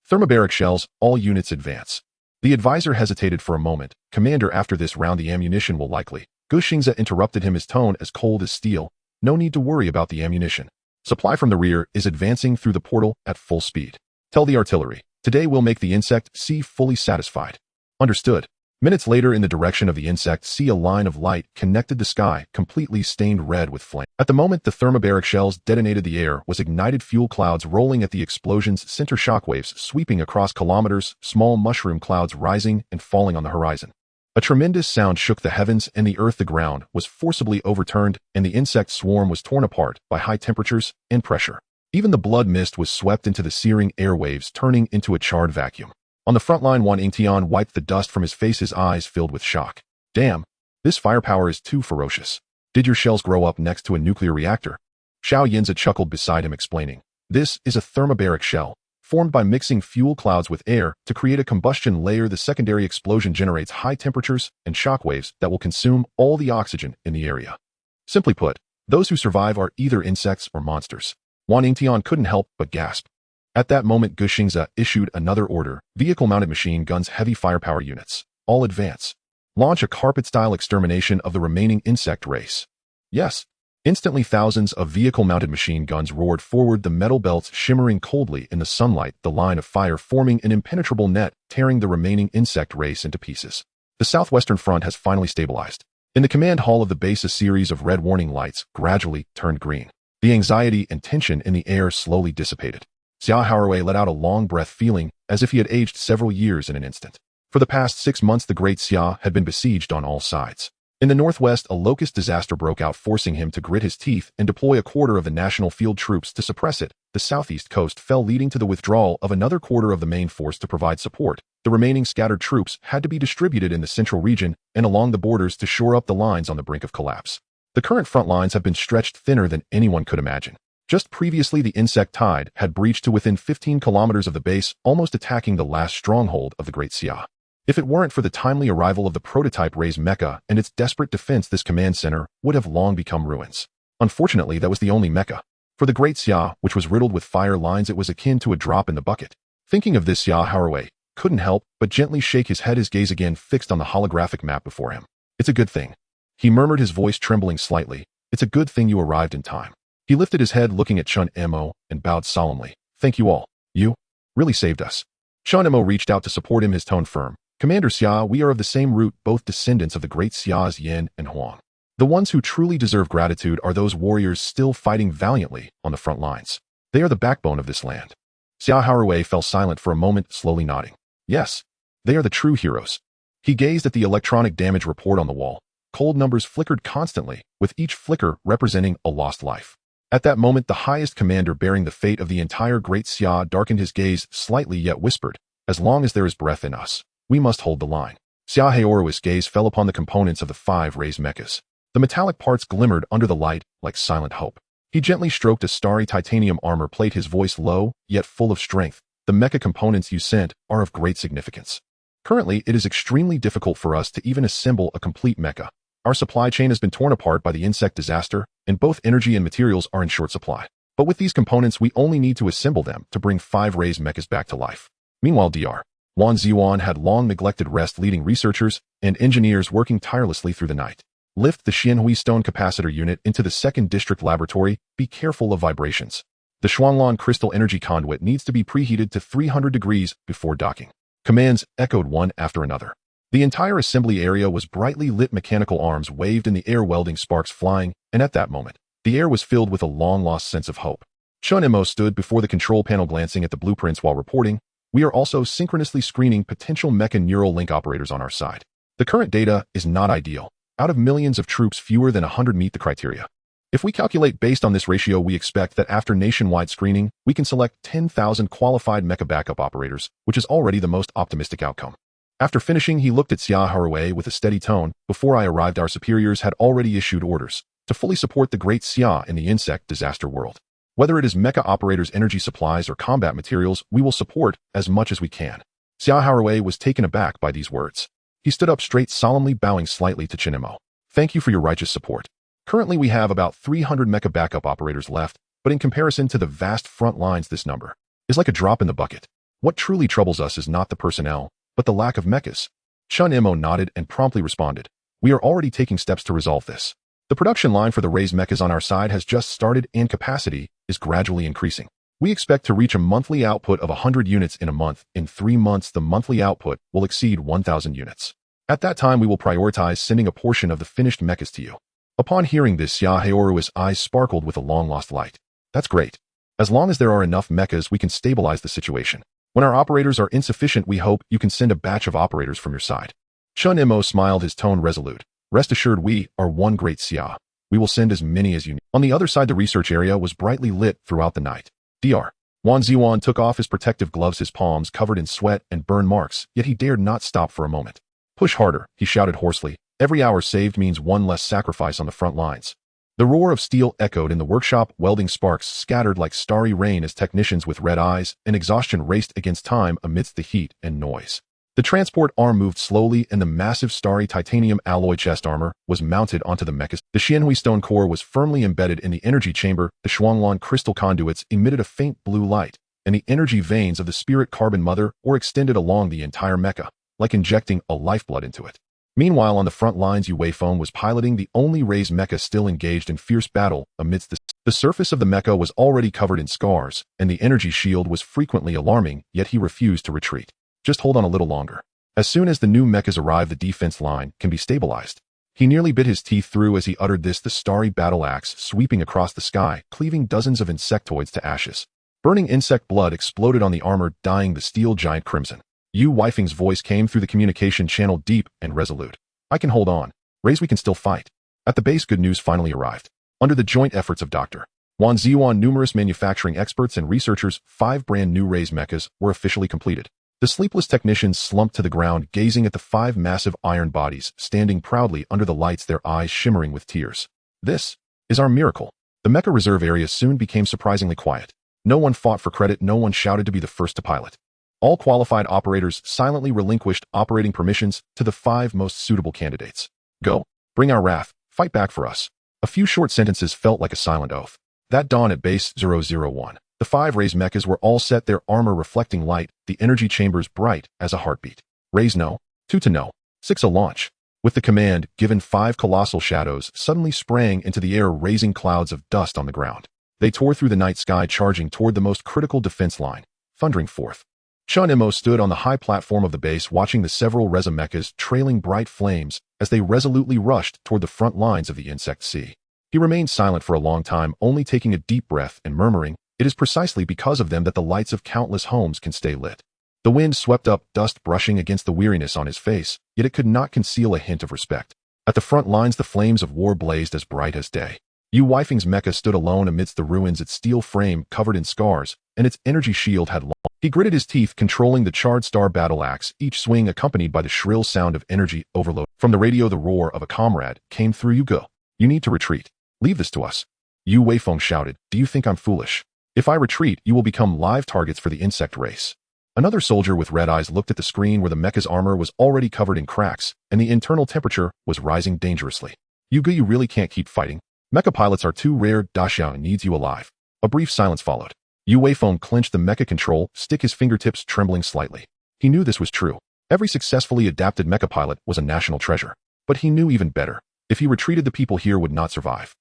Thermobaric shells, all units advance." The advisor hesitated for a moment. "Commander, after this round the ammunition will likely..." Guxingze interrupted him, his tone as cold as steel. "No need to worry about the ammunition. Supply from the rear is advancing through the portal at full speed. Tell the artillery, today we'll make the insect sea fully satisfied." Understood. Minutes later, in the direction of the insect sea, a line of light connected the sky, completely stained red with flame. At the moment the thermobaric shells detonated, the air was ignited, fuel clouds rolling at the explosion's center, shockwaves sweeping across kilometers, small mushroom clouds rising and falling on the horizon. A tremendous sound shook the heavens and the earth. The ground was forcibly overturned, and the insect swarm was torn apart by high temperatures and pressure. Even the blood mist was swept into the searing airwaves, turning into a charred vacuum. On the front line, Wan Yingtian wiped the dust from his face, his eyes filled with shock. "Damn, this firepower is too ferocious. Did your shells grow up next to a nuclear reactor?" Xiao Yinze chuckled beside him, explaining. "This is a thermobaric shell, formed by mixing fuel clouds with air to create a combustion layer. The secondary explosion generates high temperatures and shockwaves that will consume all the oxygen in the area. Simply put, those who survive are either insects or monsters." Wan Yingtian couldn't help but gasp. At that moment, Guxingze issued another order. "Vehicle-mounted machine guns, heavy firepower units, all advance. Launch a carpet-style extermination of the remaining insect race." Yes. Instantly, thousands of vehicle-mounted machine guns roared forward, the metal belts shimmering coldly in the sunlight, the line of fire forming an impenetrable net, tearing the remaining insect race into pieces. The southwestern front has finally stabilized. In the command hall of the base, a series of red warning lights gradually turned green. The anxiety and tension in the air slowly dissipated. Xia Haorui let out a long breath, feeling as if he had aged several years in an instant. For the past 6 months, the Great Xia had been besieged on all sides. In the northwest, a locust disaster broke out, forcing him to grit his teeth and deploy a quarter of the national field troops to suppress it. The southeast coast fell, leading to the withdrawal of another quarter of the main force to provide support. The remaining scattered troops had to be distributed in the central region and along the borders to shore up the lines on the brink of collapse. The current front lines have been stretched thinner than anyone could imagine. Just previously, the insect tide had breached to within 15 kilometers of the base, almost attacking the last stronghold of the Great Xia. If it weren't for the timely arrival of the prototype raised mecha and its desperate defense, this command center would have long become ruins. Unfortunately, that was the only mecha. For the Great Xia, which was riddled with fire lines, it was akin to a drop in the bucket. Thinking of this, Xia Haraway couldn't help but gently shake his head, his gaze again fixed on the holographic map before him. It's a good thing, he murmured, his voice trembling slightly. It's a good thing you arrived in time. He lifted his head, looking at Chen Mo, and bowed solemnly. Thank you all. You really saved us. Chen Mo reached out to support him, his tone firm. Commander Xia, we are of the same root, both descendants of the great Xia's Yin and Huang. The ones who truly deserve gratitude are those warriors still fighting valiantly on the front lines. They are the backbone of this land. Xia Haraway fell silent for a moment, slowly nodding. Yes, they are the true heroes. He gazed at the electronic damage report on the wall. Cold numbers flickered constantly, with each flicker representing a lost life. At that moment, the highest commander bearing the fate of the entire Great Xia darkened his gaze slightly, yet whispered, as long as there is breath in us, we must hold the line. Xia Haoru's gaze fell upon the components of the 5 raised mechas. The metallic parts glimmered under the light like silent hope. He gently stroked a starry titanium armor plate, his voice low, yet full of strength. The mecha components you sent are of great significance. Currently, it is extremely difficult for us to even assemble a complete mecha. Our supply chain has been torn apart by the insect disaster, and both energy and materials are in short supply. But with these components, we only need to assemble them to bring 5 raised mechas back to life. Meanwhile, Dr. Wan Ziwan had long neglected rest, leading researchers and engineers working tirelessly through the night. Lift the Xianhui stone capacitor unit into the 2nd district laboratory. Be careful of vibrations. The Shuanglan crystal energy conduit needs to be preheated to 300 degrees before docking. Commands echoed one after another. The entire assembly area was brightly lit. Mechanical arms waved in the air, welding sparks flying, and at that moment, the air was filled with a long-lost sense of hope. Chen Mo stood before the control panel, glancing at the blueprints while reporting, we are also synchronously screening potential mecha neural link operators on our side. The current data is not ideal. Out of millions of troops, fewer than 100 meet the criteria. If we calculate based on this ratio, we expect that after nationwide screening, we can select 10,000 qualified mecha backup operators, which is already the most optimistic outcome. After finishing, he looked at Xia Haraway with a steady tone. Before I arrived, our superiors had already issued orders to fully support the Great Xia in the insect disaster world. Whether it is mecha operators, energy supplies, or combat materials, we will support as much as we can. Xia Haraway was taken aback by these words. He stood up straight, solemnly bowing slightly to Chen Mo. Thank you for your righteous support. Currently, we have about 300 mecha backup operators left, but in comparison to the vast front lines, this number is like a drop in the bucket. What truly troubles us is not the personnel, but the lack of mechas. Chen Mo nodded and promptly responded. We are already taking steps to resolve this. The production line for the raised mechas on our side has just started and capacity is gradually increasing. We expect to reach a monthly output of 100 units in a month. In 3 months, the monthly output will exceed 1,000 units. At that time, we will prioritize sending a portion of the finished mechas to you. Upon hearing this, Xia Haoru's eyes sparkled with a long-lost light. That's great. As long as there are enough mechas, we can stabilize the situation. When our operators are insufficient, we hope you can send a batch of operators from your side. Chen Mo smiled, his tone resolute. Rest assured, we are one Great Xia. We will send as many as you need. On the other side, the research area was brightly lit throughout the night. Dr. Wan Ziwan took off his protective gloves, his palms covered in sweat and burn marks, yet he dared not stop for a moment. Push harder, he shouted hoarsely. Every hour saved means one less sacrifice on the front lines. The roar of steel echoed in the workshop, welding sparks scattered like starry rain as technicians with red eyes and exhaustion raced against time amidst the heat and noise. The transport arm moved slowly, and the massive starry titanium alloy chest armor was mounted onto the mechas. The Xianhui stone core was firmly embedded in the energy chamber. The Shuanglan crystal conduits emitted a faint blue light, and the energy veins of the spirit carbon mother were extended along the entire mecha, like injecting a lifeblood into it. Meanwhile, on the front lines, Yue Feng was piloting the only raised mecha still engaged in fierce battle amidst the surface of the mecha was already covered in scars, and the energy shield was frequently alarming, yet he refused to retreat. Just hold on a little longer. As soon as the new mechas arrive, the defense line can be stabilized. He nearly bit his teeth through as he uttered this, the starry battle axe sweeping across the sky, cleaving dozens of insectoids to ashes. Burning insect blood exploded on the armor, dyeing the steel giant crimson. Yu Weifeng's voice came through the communication channel, deep and resolute. I can hold on. Raise, we can still fight. At the base, good news finally arrived. Under the joint efforts of Dr. Wan Ziwan, numerous manufacturing experts and researchers, 5 brand new raised mechas were officially completed. The sleepless technicians slumped to the ground, gazing at the 5 massive iron bodies standing proudly under the lights, their eyes shimmering with tears. This is our miracle. The mecha reserve area soon became surprisingly quiet. No one fought for credit, no one shouted to be the first to pilot. All qualified operators silently relinquished operating permissions to the 5 most suitable candidates. Go. Bring our wrath. Fight back for us. A few short sentences felt like a silent oath. That dawn at Base 001, the 5 Rays mechas were all set, their armor reflecting light, the energy chambers bright as a heartbeat. Rays no. 2 to no. 6 a launch. With the command given, 5 colossal shadows suddenly sprang into the air, raising clouds of dust on the ground. They tore through the night sky, charging toward the most critical defense line, thundering forth. Chen Mo stood on the high platform of the base, watching the several Reza mechas trailing bright flames as they resolutely rushed toward the front lines of the insect sea. He remained silent for a long time, only taking a deep breath and murmuring, "It is precisely because of them that the lights of countless homes can stay lit." The wind swept up, dust brushing against the weariness on his face, yet it could not conceal a hint of respect. At the front lines, the flames of war blazed as bright as day. Wifeng's mecha stood alone amidst the ruins, its steel frame covered in scars, and its energy shield had long. He gritted his teeth, controlling the charred star battle axe, each swing accompanied by the shrill sound of energy overload. From the radio, the roar of a comrade came through. "You go. You need to retreat. Leave this to us." Wei-feng shouted, "Do you think I'm foolish? If I retreat, you will become live targets for the insect race." Another soldier with red eyes looked at the screen where the mecha's armor was already covered in cracks, and the internal temperature was rising dangerously. "You really can't keep fighting. Mecha pilots are too rare. Daxia needs you alive." A brief silence followed. Wei-feng clenched the mecha control stick, his fingertips trembling slightly. He knew this was true. Every successfully adapted mecha pilot was a national treasure. But he knew even better. If he retreated, the people here would not survive.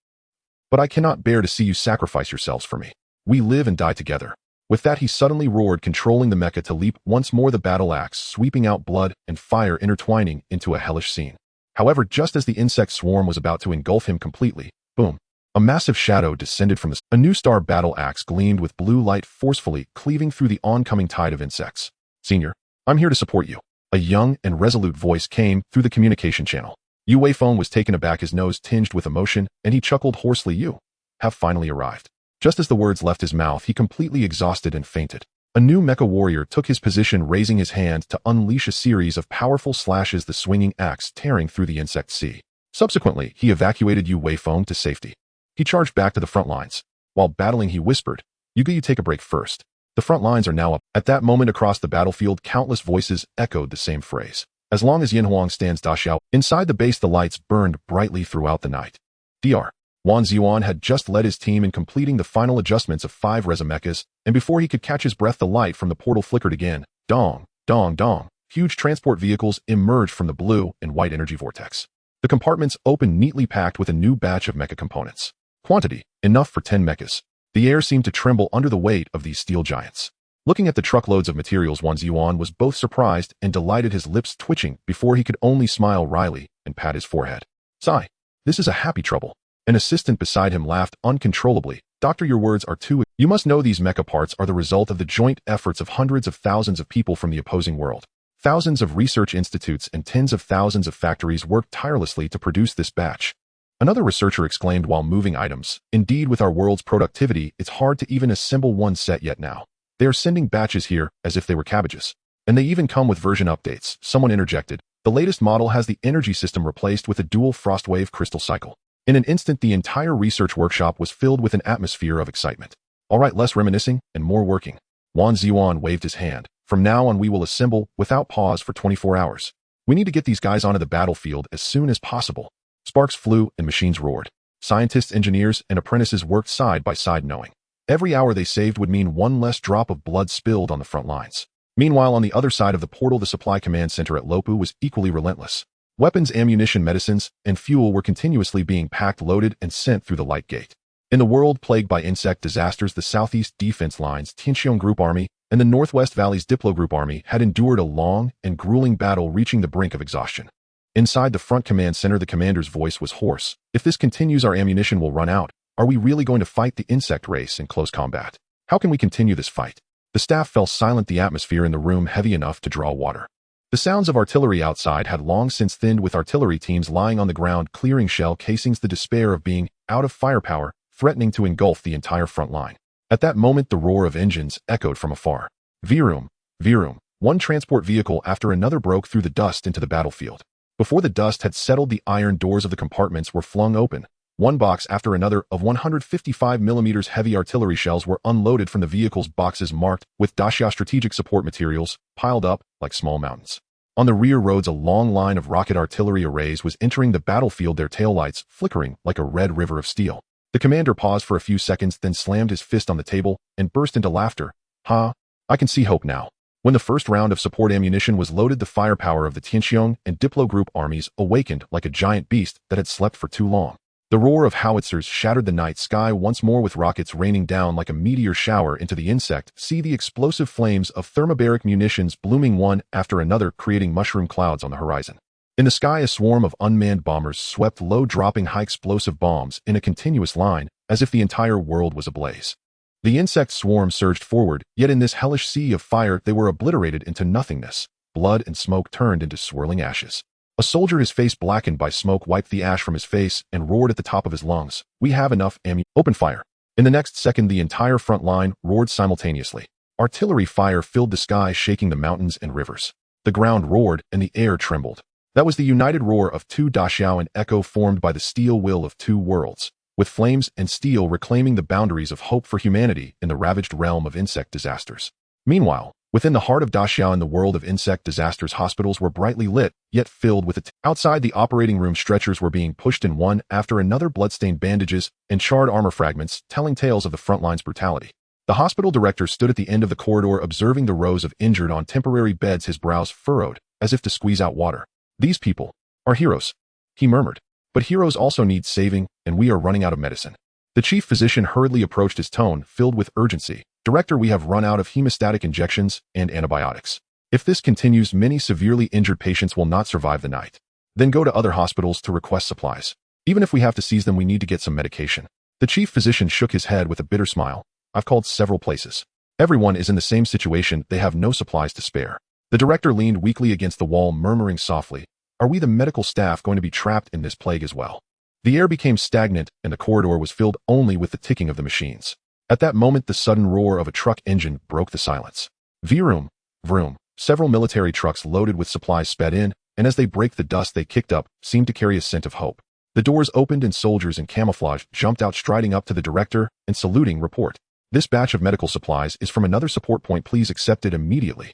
"But I cannot bear to see you sacrifice yourselves for me. We live and die together." With that, he suddenly roared, controlling the mecha to leap once more, the battle axe sweeping out, blood and fire intertwining into a hellish scene. However, just as the insect swarm was about to engulf him completely, boom! A massive shadow descended from a new star battle axe gleamed with blue light, forcefully cleaving through the oncoming tide of insects. "Senior, I'm here to support you." A young and resolute voice came through the communication channel. Wei-feng was taken aback, his nose tinged with emotion, and he chuckled hoarsely. "You have finally arrived." Just as the words left his mouth, he completely exhausted and fainted. A new mecha warrior took his position, raising his hand to unleash a series of powerful slashes, the swinging axe tearing through the insect sea. Subsequently, he evacuated Wei-feng to safety. He charged back to the front lines. While battling, he whispered, you take a break first. The front lines are now up." At that moment, across the battlefield, countless voices echoed the same phrase. As long as Yanhuang stands, Daxia. Inside the base, the lights burned brightly throughout the night. Dr. Wan Ziyuan had just led his team in completing the final adjustments of 5 Reza mechas, and before he could catch his breath, the light from the portal flickered again. Dong, dong, dong. Huge transport vehicles emerged from the blue and white energy vortex. The compartments opened, neatly packed with a new batch of mecha components. Quantity, enough for 10 mechas. The air seemed to tremble under the weight of these steel giants. Looking at the truckloads of materials, Wan Ziyuan was both surprised and delighted, his lips twitching before he could only smile wryly and pat his forehead. "Sigh. This is a happy trouble." An assistant beside him laughed uncontrollably. "Doctor, your words are too... You must know these mecha parts are the result of the joint efforts of hundreds of thousands of people from the opposing world. Thousands of research institutes and tens of thousands of factories worked tirelessly to produce this batch." Another researcher exclaimed while moving items. "Indeed, with our world's productivity, it's hard to even assemble one set yet now. They are sending batches here as if they were cabbages. And they even come with version updates." Someone interjected. "The latest model has the energy system replaced with a dual frostwave crystal cycle." In an instant, the entire research workshop was filled with an atmosphere of excitement. "All right, less reminiscing and more working." Wan Ziyuan waved his hand. "From now on, we will assemble without pause for 24 hours. We need to get these guys onto the battlefield as soon as possible." Sparks flew and machines roared. Scientists, engineers, and apprentices worked side by side, knowing every hour they saved would mean one less drop of blood spilled on the front lines. Meanwhile, on the other side of the portal, the supply command center at Lopu was equally relentless. Weapons, ammunition, medicines, and fuel were continuously being packed, loaded, and sent through the light gate. In the world plagued by insect disasters, the Southeast Defense Line's Tianxiong Group Army and the Northwest Valley's Diplo Group Army had endured a long and grueling battle, reaching the brink of exhaustion. Inside the front command center, the commander's voice was hoarse. "If this continues, our ammunition will run out. Are we really going to fight the insect race in close combat? How can we continue this fight?" The staff fell silent, the atmosphere in the room heavy enough to draw water. The sounds of artillery outside had long since thinned, with artillery teams lying on the ground clearing shell casings, the despair of being out of firepower threatening to engulf the entire front line. At that moment, the roar of engines echoed from afar. Virum, Virum. One transport vehicle after another broke through the dust into the battlefield. Before the dust had settled, the iron doors of the compartments were flung open, One box after another of 155mm heavy artillery shells were unloaded from the vehicle's boxes marked with Daxia strategic support materials, piled up like small mountains. On the rear roads, a long line of rocket artillery arrays was entering the battlefield, their taillights flickering like a red river of steel. The commander paused for a few seconds, then slammed his fist on the table and burst into laughter. Ha! I can see hope now. When the first round of support ammunition was loaded, the firepower of the Tianxiong and Diplo Group armies awakened like a giant beast that had slept for too long. The roar of howitzers shattered the night sky once more, with rockets raining down like a meteor shower into the insect. See the explosive flames of thermobaric munitions blooming one after another, creating mushroom clouds on the horizon. In the sky, a swarm of unmanned bombers swept low, dropping high-explosive bombs in a continuous line, as if the entire world was ablaze. The insect swarm surged forward, yet in this hellish sea of fire they were obliterated into nothingness. Blood and smoke turned into swirling ashes. A soldier, his face blackened by smoke, wiped the ash from his face and roared at the top of his lungs, "We have enough ammunition. Open fire." In the next second, the entire front line roared simultaneously. Artillery fire filled the sky, shaking the mountains and rivers. The ground roared and the air trembled. That was the united roar of two Daxiao, an echo formed by the steel will of two worlds, with flames and steel reclaiming the boundaries of hope for humanity in the ravaged realm of insect disasters. Meanwhile, within the heart of Daxia, in the world of insect disasters, hospitals were brightly lit, yet filled with outside the operating room, stretchers were being pushed in one after another, bloodstained bandages and charred armor fragments telling tales of the front line's brutality. The hospital director stood at the end of the corridor, observing the rows of injured on temporary beds, his brows furrowed as if to squeeze out water. "These people are heroes," he murmured. "But heroes also need saving, and we are running out of medicine." The chief physician hurriedly approached, his tone filled with urgency. "Director, we have run out of hemostatic injections and antibiotics. If this continues, many severely injured patients will not survive the night. Then go to other hospitals to request supplies. Even if we have to seize them, we need to get some medication." The chief physician shook his head with a bitter smile. "I've called several places. Everyone is in the same situation. They have no supplies to spare." The director leaned weakly against the wall, murmuring softly, "Are we, the medical staff, going to be trapped in this plague as well?" The air became stagnant, and the corridor was filled only with the ticking of the machines. At that moment, the sudden roar of a truck engine broke the silence. Vroom, vroom. Several military trucks loaded with supplies sped in, and as they braked, the dust they kicked up seemed to carry a scent of hope. The doors opened and soldiers in camouflage jumped out, striding up to the director and saluting. "Report. This batch of medical supplies is from another support point. Please accept it immediately.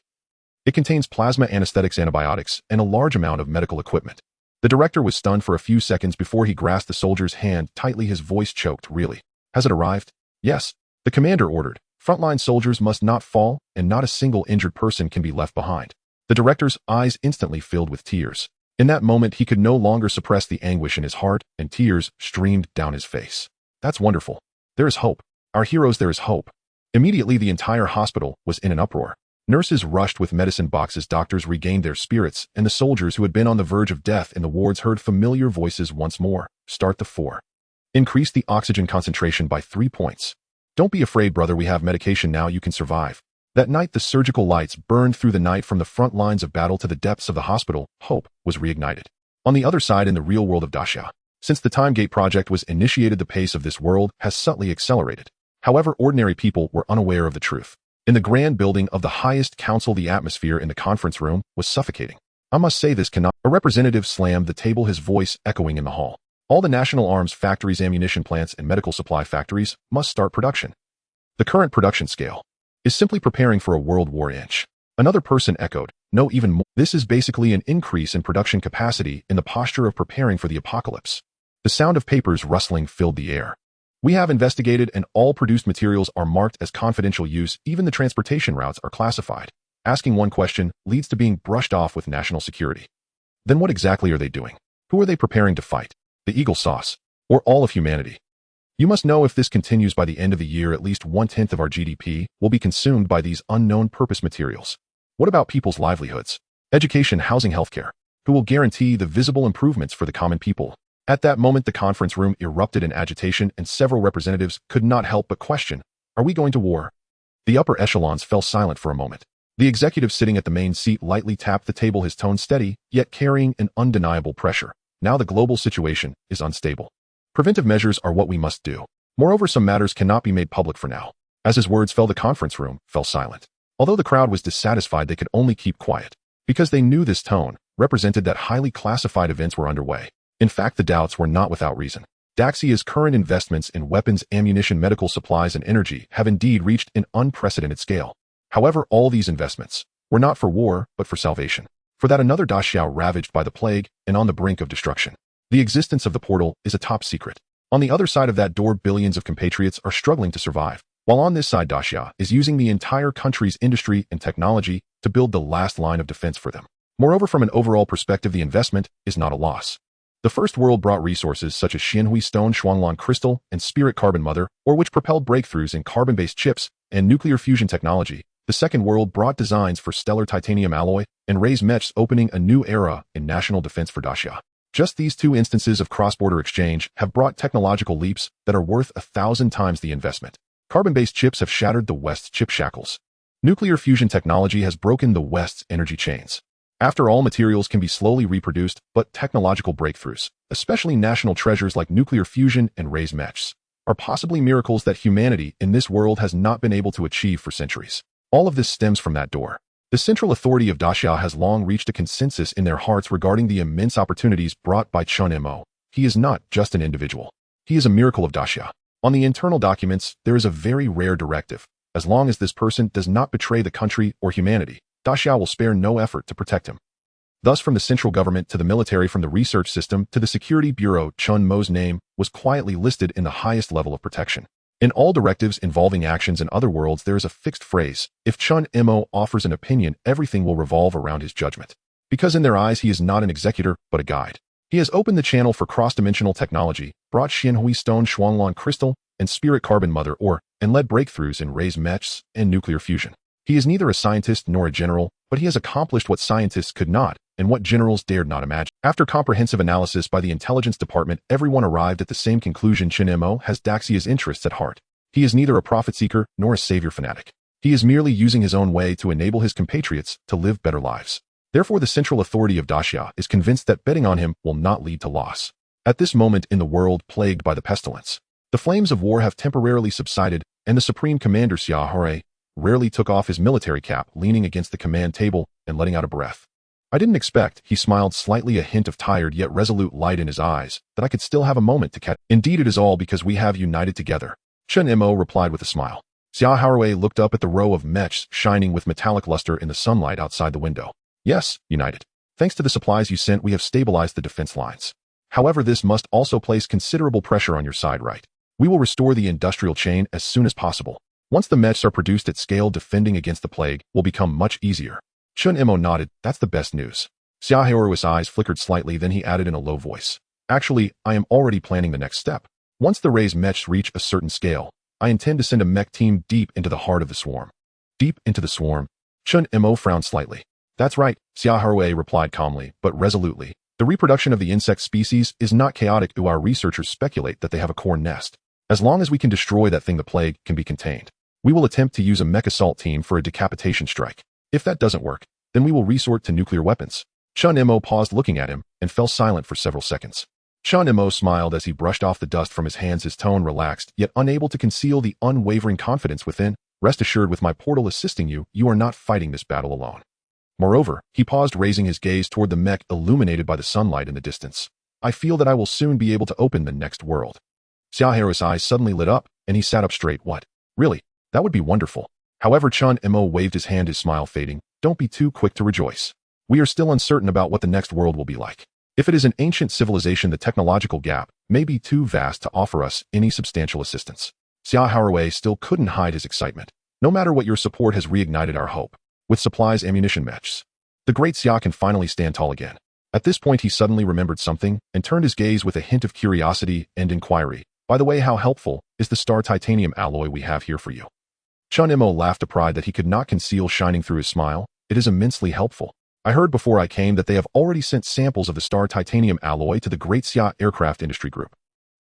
It contains plasma, anesthetics, antibiotics, and a large amount of medical equipment." The director was stunned for a few seconds before he grasped the soldier's hand tightly, his voice choked. "Really? Has it arrived?" "Yes," the commander ordered. "Frontline soldiers must not fall, and not a single injured person can be left behind." The director's eyes instantly filled with tears. In that moment, he could no longer suppress the anguish in his heart, and tears streamed down his face. "That's wonderful. There is hope. Our heroes, there is hope." Immediately, the entire hospital was in an uproar. Nurses rushed with medicine boxes, doctors regained their spirits, and the soldiers who had been on the verge of death in the wards heard familiar voices once more. "Start the 4. Increase the oxygen concentration by 3 points. Don't be afraid, brother, we have medication now, you can survive." That night, the surgical lights burned through the night. From the front lines of battle to the depths of the hospital, hope was reignited. On the other side, in the real world of Daxia, since the Time Gate project was initiated, the pace of this world has subtly accelerated. However, ordinary people were unaware of the truth. In the grand building of the highest council, the atmosphere in the conference room was suffocating. "I must say this cannot—" A representative slammed the table, his voice echoing in the hall. "All the national arms factories, ammunition plants, and medical supply factories must start production. The current production scale is simply preparing for a World War inch." Another person echoed, "No, even more. This is basically an increase in production capacity in the posture of preparing for the apocalypse." The sound of papers rustling filled the air. "We have investigated, and all produced materials are marked as confidential use. Even the transportation routes are classified. Asking one question leads to being brushed off with national security." Then what exactly are they doing? Who are they preparing to fight? The Eagle Sauce, or all of humanity? You must know, if this continues, by the end of the year, at least 1/10 of our GDP will be consumed by these unknown purpose materials. What about people's livelihoods? Education, housing, healthcare? Who will guarantee the visible improvements for the common people? At that moment, the conference room erupted in agitation, and several representatives could not help but question, "Are we going to war?" The upper echelons fell silent for a moment. The executive sitting at the main seat lightly tapped the table, his tone steady, yet carrying an undeniable pressure. "Now the global situation is unstable. Preventive measures are what we must do. Moreover, some matters cannot be made public for now." As his words fell, the conference room fell silent. Although the crowd was dissatisfied, they could only keep quiet, because they knew this tone represented that highly classified events were underway. In fact, the doubts were not without reason. Daxia's current investments in weapons, ammunition, medical supplies, and energy have indeed reached an unprecedented scale. However, all these investments were not for war, but for salvation. For that another Daxia ravaged by the plague and on the brink of destruction. The existence of the portal is a top secret. On the other side of that door, billions of compatriots are struggling to survive, while on this side, Daxia is using the entire country's industry and technology to build the last line of defense for them. Moreover, from an overall perspective, the investment is not a loss. The First World brought resources such as Xianhui Stone, Shuanglan Crystal, and Spirit Carbon Mother, or which propelled breakthroughs in carbon-based chips and nuclear fusion technology. The Second World brought designs for stellar titanium alloy and raised mechs, opening a new era in national defense for Daxia. Just these two instances of cross-border exchange have brought technological leaps that are worth 1,000 times the investment. Carbon-based chips have shattered the West's chip shackles. Nuclear fusion technology has broken the West's energy chains. After all, materials can be slowly reproduced, but technological breakthroughs, especially national treasures like nuclear fusion and raised mechs, are possibly miracles that humanity in this world has not been able to achieve for centuries. All of this stems from that door. The central authority of Daxia has long reached a consensus in their hearts regarding the immense opportunities brought by Chen Mo. He is not just an individual. He is a miracle of Daxia. On the internal documents, there is a very rare directive. As long as this person does not betray the country or humanity, Daxia will spare no effort to protect him. Thus, from the central government to the military, from the research system to the security bureau, Chen Mo's name was quietly listed in the highest level of protection. In all directives involving actions in other worlds, there is a fixed phrase. If Chen Mo offers an opinion, everything will revolve around his judgment. Because in their eyes, he is not an executor, but a guide. He has opened the channel for cross-dimensional technology, brought Xianhui Stone, Shuanglan Crystal, and Spirit Carbon Mother and led breakthroughs in raised mechs and nuclear fusion. He is neither a scientist nor a general, but he has accomplished what scientists could not, and what generals dared not imagine. After comprehensive analysis by the intelligence department, everyone arrived at the same conclusion. Chen Mo has Daxia's interests at heart. He is neither a profit seeker nor a savior fanatic. He is merely using his own way to enable his compatriots to live better lives. Therefore, the central authority of Daxia is convinced that betting on him will not lead to loss. At this moment in the world plagued by the pestilence, the flames of war have temporarily subsided, and the Supreme Commander Xia Hare rarely took off his military cap, leaning against the command table and letting out a breath. I didn't expect, he smiled, slightly a hint of tired yet resolute light in his eyes, that I could still have a moment to catch. Indeed, it is all because we have united together. Chen Mo replied with a smile. Xia Hare looked up at the row of mechs shining with metallic luster in the sunlight outside the window. Yes, united. Thanks to the supplies you sent, we have stabilized the defense lines. However, this must also place considerable pressure on your side, right? We will restore the industrial chain as soon as possible. Once the mechs are produced at scale, defending against the plague will become much easier. Chen Mo nodded. That's the best news. Xia Haru's eyes flickered slightly, then he added in a low voice. Actually, I am already planning the next step. Once the raised mechs reach a certain scale, I intend to send a mech team deep into the heart of the swarm. Deep into the swarm? Chen Mo frowned slightly. That's right, Xia Haru replied calmly, but resolutely. The reproduction of the insect species is not chaotic. Our researchers speculate that they have a core nest. As long as we can destroy that thing, the plague can be contained. We will attempt to use a mech assault team for a decapitation strike. If that doesn't work, then we will resort to nuclear weapons. Chen Mo paused, looking at him, and fell silent for several seconds. Chen Mo smiled as he brushed off the dust from his hands, his tone relaxed, yet unable to conceal the unwavering confidence within. Rest assured, with my portal assisting you, you are not fighting this battle alone. Moreover, he paused, raising his gaze toward the mech illuminated by the sunlight in the distance. I feel that I will soon be able to open the next world. Xia Haru's eyes suddenly lit up, and he sat up straight. What? Really? That would be wonderful. However, Chen Mo waved his hand, his smile fading. Don't be too quick to rejoice. We are still uncertain about what the next world will be like. If it is an ancient civilization, the technological gap may be too vast to offer us any substantial assistance. Xia Haru still couldn't hide his excitement. No matter what, your support has reignited our hope. With supplies, ammunition, mechs, the great Xia can finally stand tall again. At this point, he suddenly remembered something and turned his gaze with a hint of curiosity and inquiry. By the way, how helpful is the star titanium alloy we have here for you? Chen Mo laughed, a pride that he could not conceal shining through his smile. It is immensely helpful. I heard before I came that they have already sent samples of the star titanium alloy to the Great Xia Aircraft Industry Group.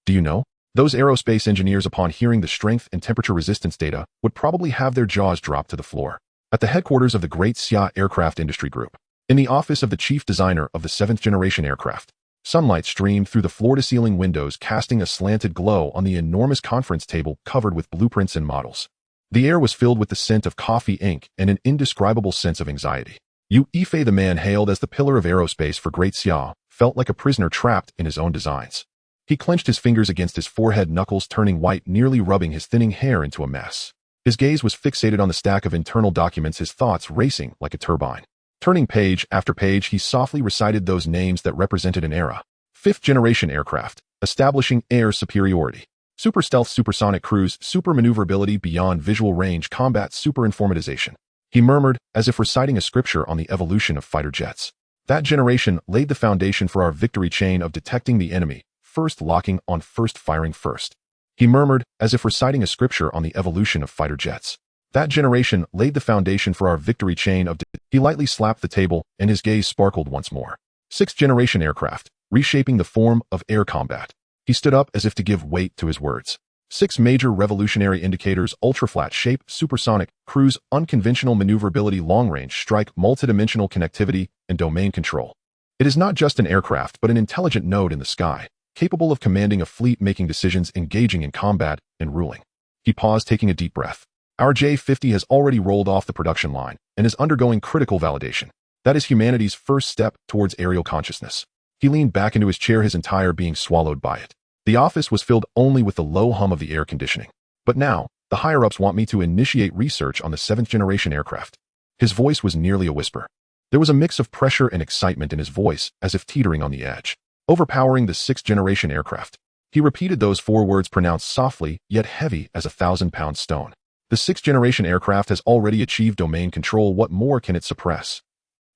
Do you know? Those aerospace engineers, upon hearing the strength and temperature resistance data, would probably have their jaws drop to the floor. At the headquarters of the Great Xia Aircraft Industry Group, in the office of the chief designer of the 7th-generation aircraft, sunlight streamed through the floor-to-ceiling windows, casting a slanted glow on the enormous conference table covered with blueprints and models. The air was filled with the scent of coffee, ink, and an indescribable sense of anxiety. Yu Yifei, the man hailed as the pillar of aerospace for Great Xia, felt like a prisoner trapped in his own designs. He clenched his fingers against his forehead, knuckles turning white, nearly rubbing his thinning hair into a mess. His gaze was fixated on the stack of internal documents, his thoughts racing like a turbine. Turning page after page, he softly recited those names that represented an era. 5th-generation aircraft, establishing air superiority. Super stealth, supersonic cruise, super maneuverability beyond visual range, combat, super informatization. He murmured, as if reciting a scripture on the evolution of fighter jets. That generation laid the foundation for our victory chain of detecting the enemy, first locking on, first firing first. He murmured, as if reciting a scripture on the evolution of fighter jets. That generation laid the foundation for our victory chain of... He lightly slapped the table, and his gaze sparkled once more. 6th-generation aircraft, reshaping the form of air combat. He stood up as if to give weight to his words. 6 major revolutionary indicators: ultra-flat shape, supersonic, cruise, unconventional maneuverability, long-range strike, multidimensional connectivity, and domain control. It is not just an aircraft but an intelligent node in the sky, capable of commanding a fleet, making decisions, engaging in combat, and ruling. He paused, taking a deep breath. Our J-50 has already rolled off the production line and is undergoing critical validation. That is humanity's first step towards aerial consciousness. He leaned back into his chair, his entire being swallowed by it. The office was filled only with the low hum of the air conditioning. But now, the higher-ups want me to initiate research on the 7th-generation aircraft. His voice was nearly a whisper. There was a mix of pressure and excitement in his voice, as if teetering on the edge. Overpowering the 6th-generation aircraft. He repeated those 4 words, pronounced softly, yet heavy as a 1,000-pound stone. The 6th-generation aircraft has already achieved domain control. What more can it suppress?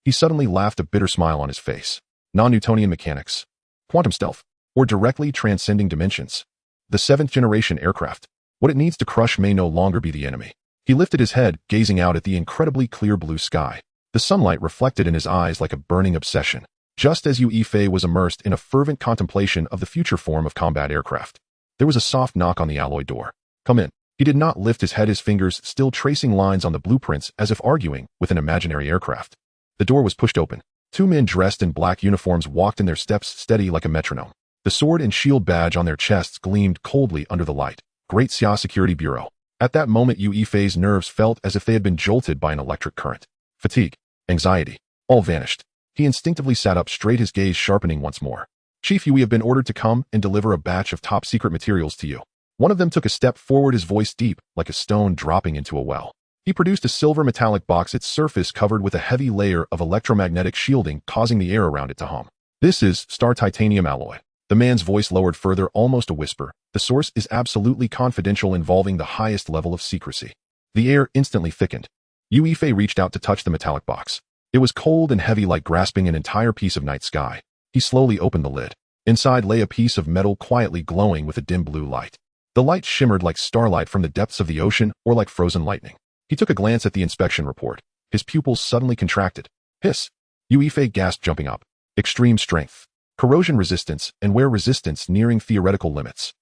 He suddenly laughed, a bitter smile on his face. Non-Newtonian mechanics, quantum stealth, or directly transcending dimensions. The 7th-generation aircraft. What it needs to crush may no longer be the enemy. He lifted his head, gazing out at the incredibly clear blue sky. The sunlight reflected in his eyes like a burning obsession, just as Yu Yifei was immersed in a fervent contemplation of the future form of combat aircraft. There was a soft knock on the alloy door. Come in. He did not lift his head, his fingers still tracing lines on the blueprints as if arguing with an imaginary aircraft. The door was pushed open. 2 men dressed in black uniforms walked in, their steps steady like a metronome. The sword and shield badge on their chests gleamed coldly under the light. Great Xia Security Bureau. At that moment, Yu Yifei's nerves felt as if they had been jolted by an electric current. Fatigue, anxiety, all vanished. He instinctively sat up straight, his gaze sharpening once more. Chief, we have been ordered to come and deliver a batch of top-secret materials to you. One of them took a step forward, his voice deep, like a stone dropping into a well. He produced a silver metallic box, its surface covered with a heavy layer of electromagnetic shielding, causing the air around it to hum. This is star titanium alloy. The man's voice lowered further, almost a whisper. The source is absolutely confidential, involving the highest level of secrecy. The air instantly thickened. Yu Yifei reached out to touch the metallic box. It was cold and heavy, like grasping an entire piece of night sky. He slowly opened the lid. Inside lay a piece of metal quietly glowing with a dim blue light. The light shimmered like starlight from the depths of the ocean or like frozen lightning. He took a glance at the inspection report. His pupils suddenly contracted. Hiss! Yu Yifei gasped, jumping up. Extreme strength, corrosion resistance, and wear resistance nearing theoretical limits.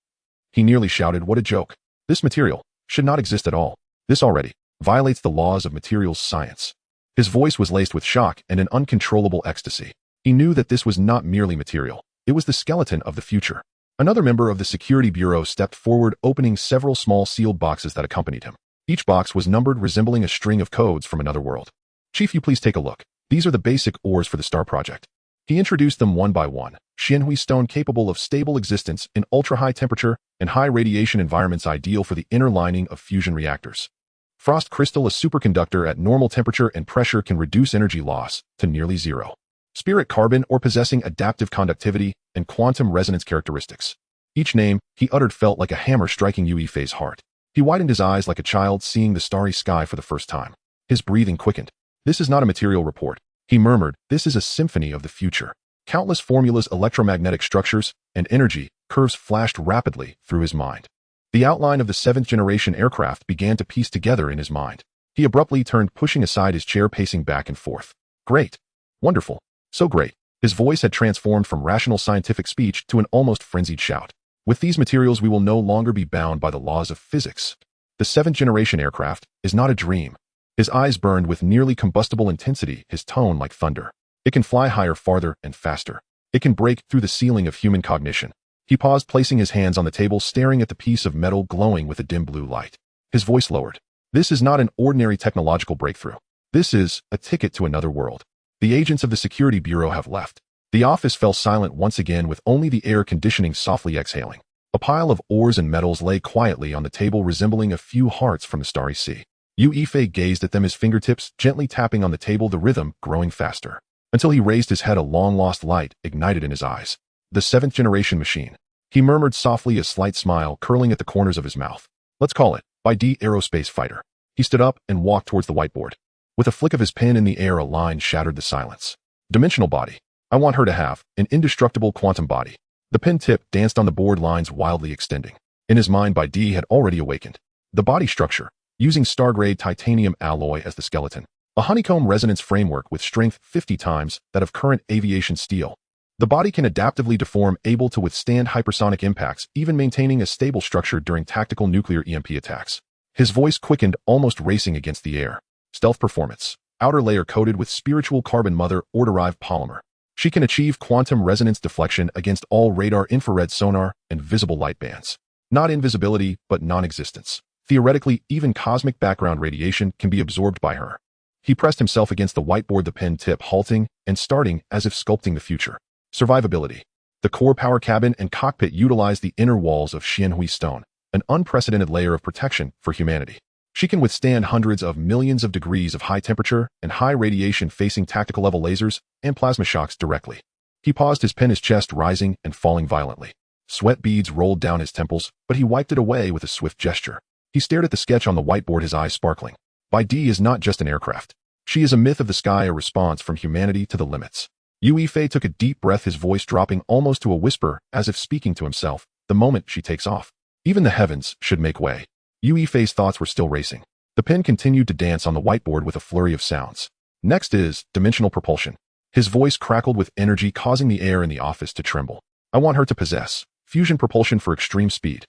He nearly shouted, what a joke. This material should not exist at all. This already violates the laws of materials science. His voice was laced with shock and an uncontrollable ecstasy. He knew that this was not merely material. It was the skeleton of the future. Another member of the Security Bureau stepped forward, opening several small sealed boxes that accompanied him. Each box was numbered, resembling a string of codes from another world. Chief, you please take a look. These are the basic ores for the STAR project. He introduced them one by one. Xianhui stone, capable of stable existence in ultra-high temperature and high radiation environments, ideal for the inner lining of fusion reactors. Frost crystal, a superconductor at normal temperature and pressure, can reduce energy loss to nearly zero. Spirit carbon, or possessing adaptive conductivity and quantum resonance characteristics. Each name he uttered felt like a hammer striking Yu Yifei's heart. He widened his eyes like a child seeing the starry sky for the first time. His breathing quickened. This is not a material report, he murmured. This is a symphony of the future. Countless formulas, electromagnetic structures, and energy curves flashed rapidly through his mind. The outline of the 7th-generation aircraft began to piece together in his mind. He abruptly turned, pushing aside his chair, pacing back and forth. Great. Wonderful. So great. His voice had transformed from rational scientific speech to an almost frenzied shout. With these materials, we will no longer be bound by the laws of physics. The 7th-generation aircraft is not a dream. His eyes burned with nearly combustible intensity, his tone like thunder. It can fly higher, farther, and faster. It can break through the ceiling of human cognition. He paused, placing his hands on the table, staring at the piece of metal glowing with a dim blue light. His voice lowered. This is not an ordinary technological breakthrough. This is a ticket to another world. The agents of the Security Bureau have left. The office fell silent once again with only the air conditioning softly exhaling. A pile of ores and metals lay quietly on the table resembling a few hearts from the starry sea. Isekai gazed at them, his fingertips gently tapping on the table, the rhythm growing faster. Until he raised his head, a long-lost light ignited in his eyes. The seventh-generation machine. He murmured softly, a slight smile curling at the corners of his mouth. Let's call it by D Aerospace Fighter. He stood up and walked towards the whiteboard. With a flick of his pen in the air, a line shattered the silence. Dimensional body. I want her to have an indestructible quantum body. The pen tip danced on the board, lines wildly extending. In his mind, by D had already awakened. The body structure, using star-grade titanium alloy as the skeleton. A honeycomb resonance framework with strength 50 times that of current aviation steel. The body can adaptively deform, able to withstand hypersonic impacts, even maintaining a stable structure during tactical nuclear EMP attacks. His voice quickened, almost racing against the air. Stealth performance. Outer layer coated with spiritual carbon mother or derived polymer. She can achieve quantum resonance deflection against all radar, infrared sonar, and visible light bands. Not invisibility, but non-existence. Theoretically, even cosmic background radiation can be absorbed by her. He pressed himself against the whiteboard, the pen tip halting and starting as if sculpting the future. Survivability. The core power cabin and cockpit utilized the inner walls of Xianhui stone, an unprecedented layer of protection for humanity. She can withstand hundreds of millions of degrees of high temperature and high radiation, facing tactical level lasers and plasma shocks directly. He paused, his pen, his chest rising and falling violently. Sweat beads rolled down his temples, but he wiped it away with a swift gesture. He stared at the sketch on the whiteboard, his eyes sparkling. By D is not just an aircraft. She is a myth of the sky, a response from humanity to the limits. Isekai took a deep breath, his voice dropping almost to a whisper, as if speaking to himself. The moment she takes off, even the heavens should make way. Isekai's thoughts were still racing. The pen continued to dance on the whiteboard with a flurry of sounds. Next is dimensional propulsion. His voice crackled with energy, causing the air in the office to tremble. I want her to possess fusion propulsion for extreme speed.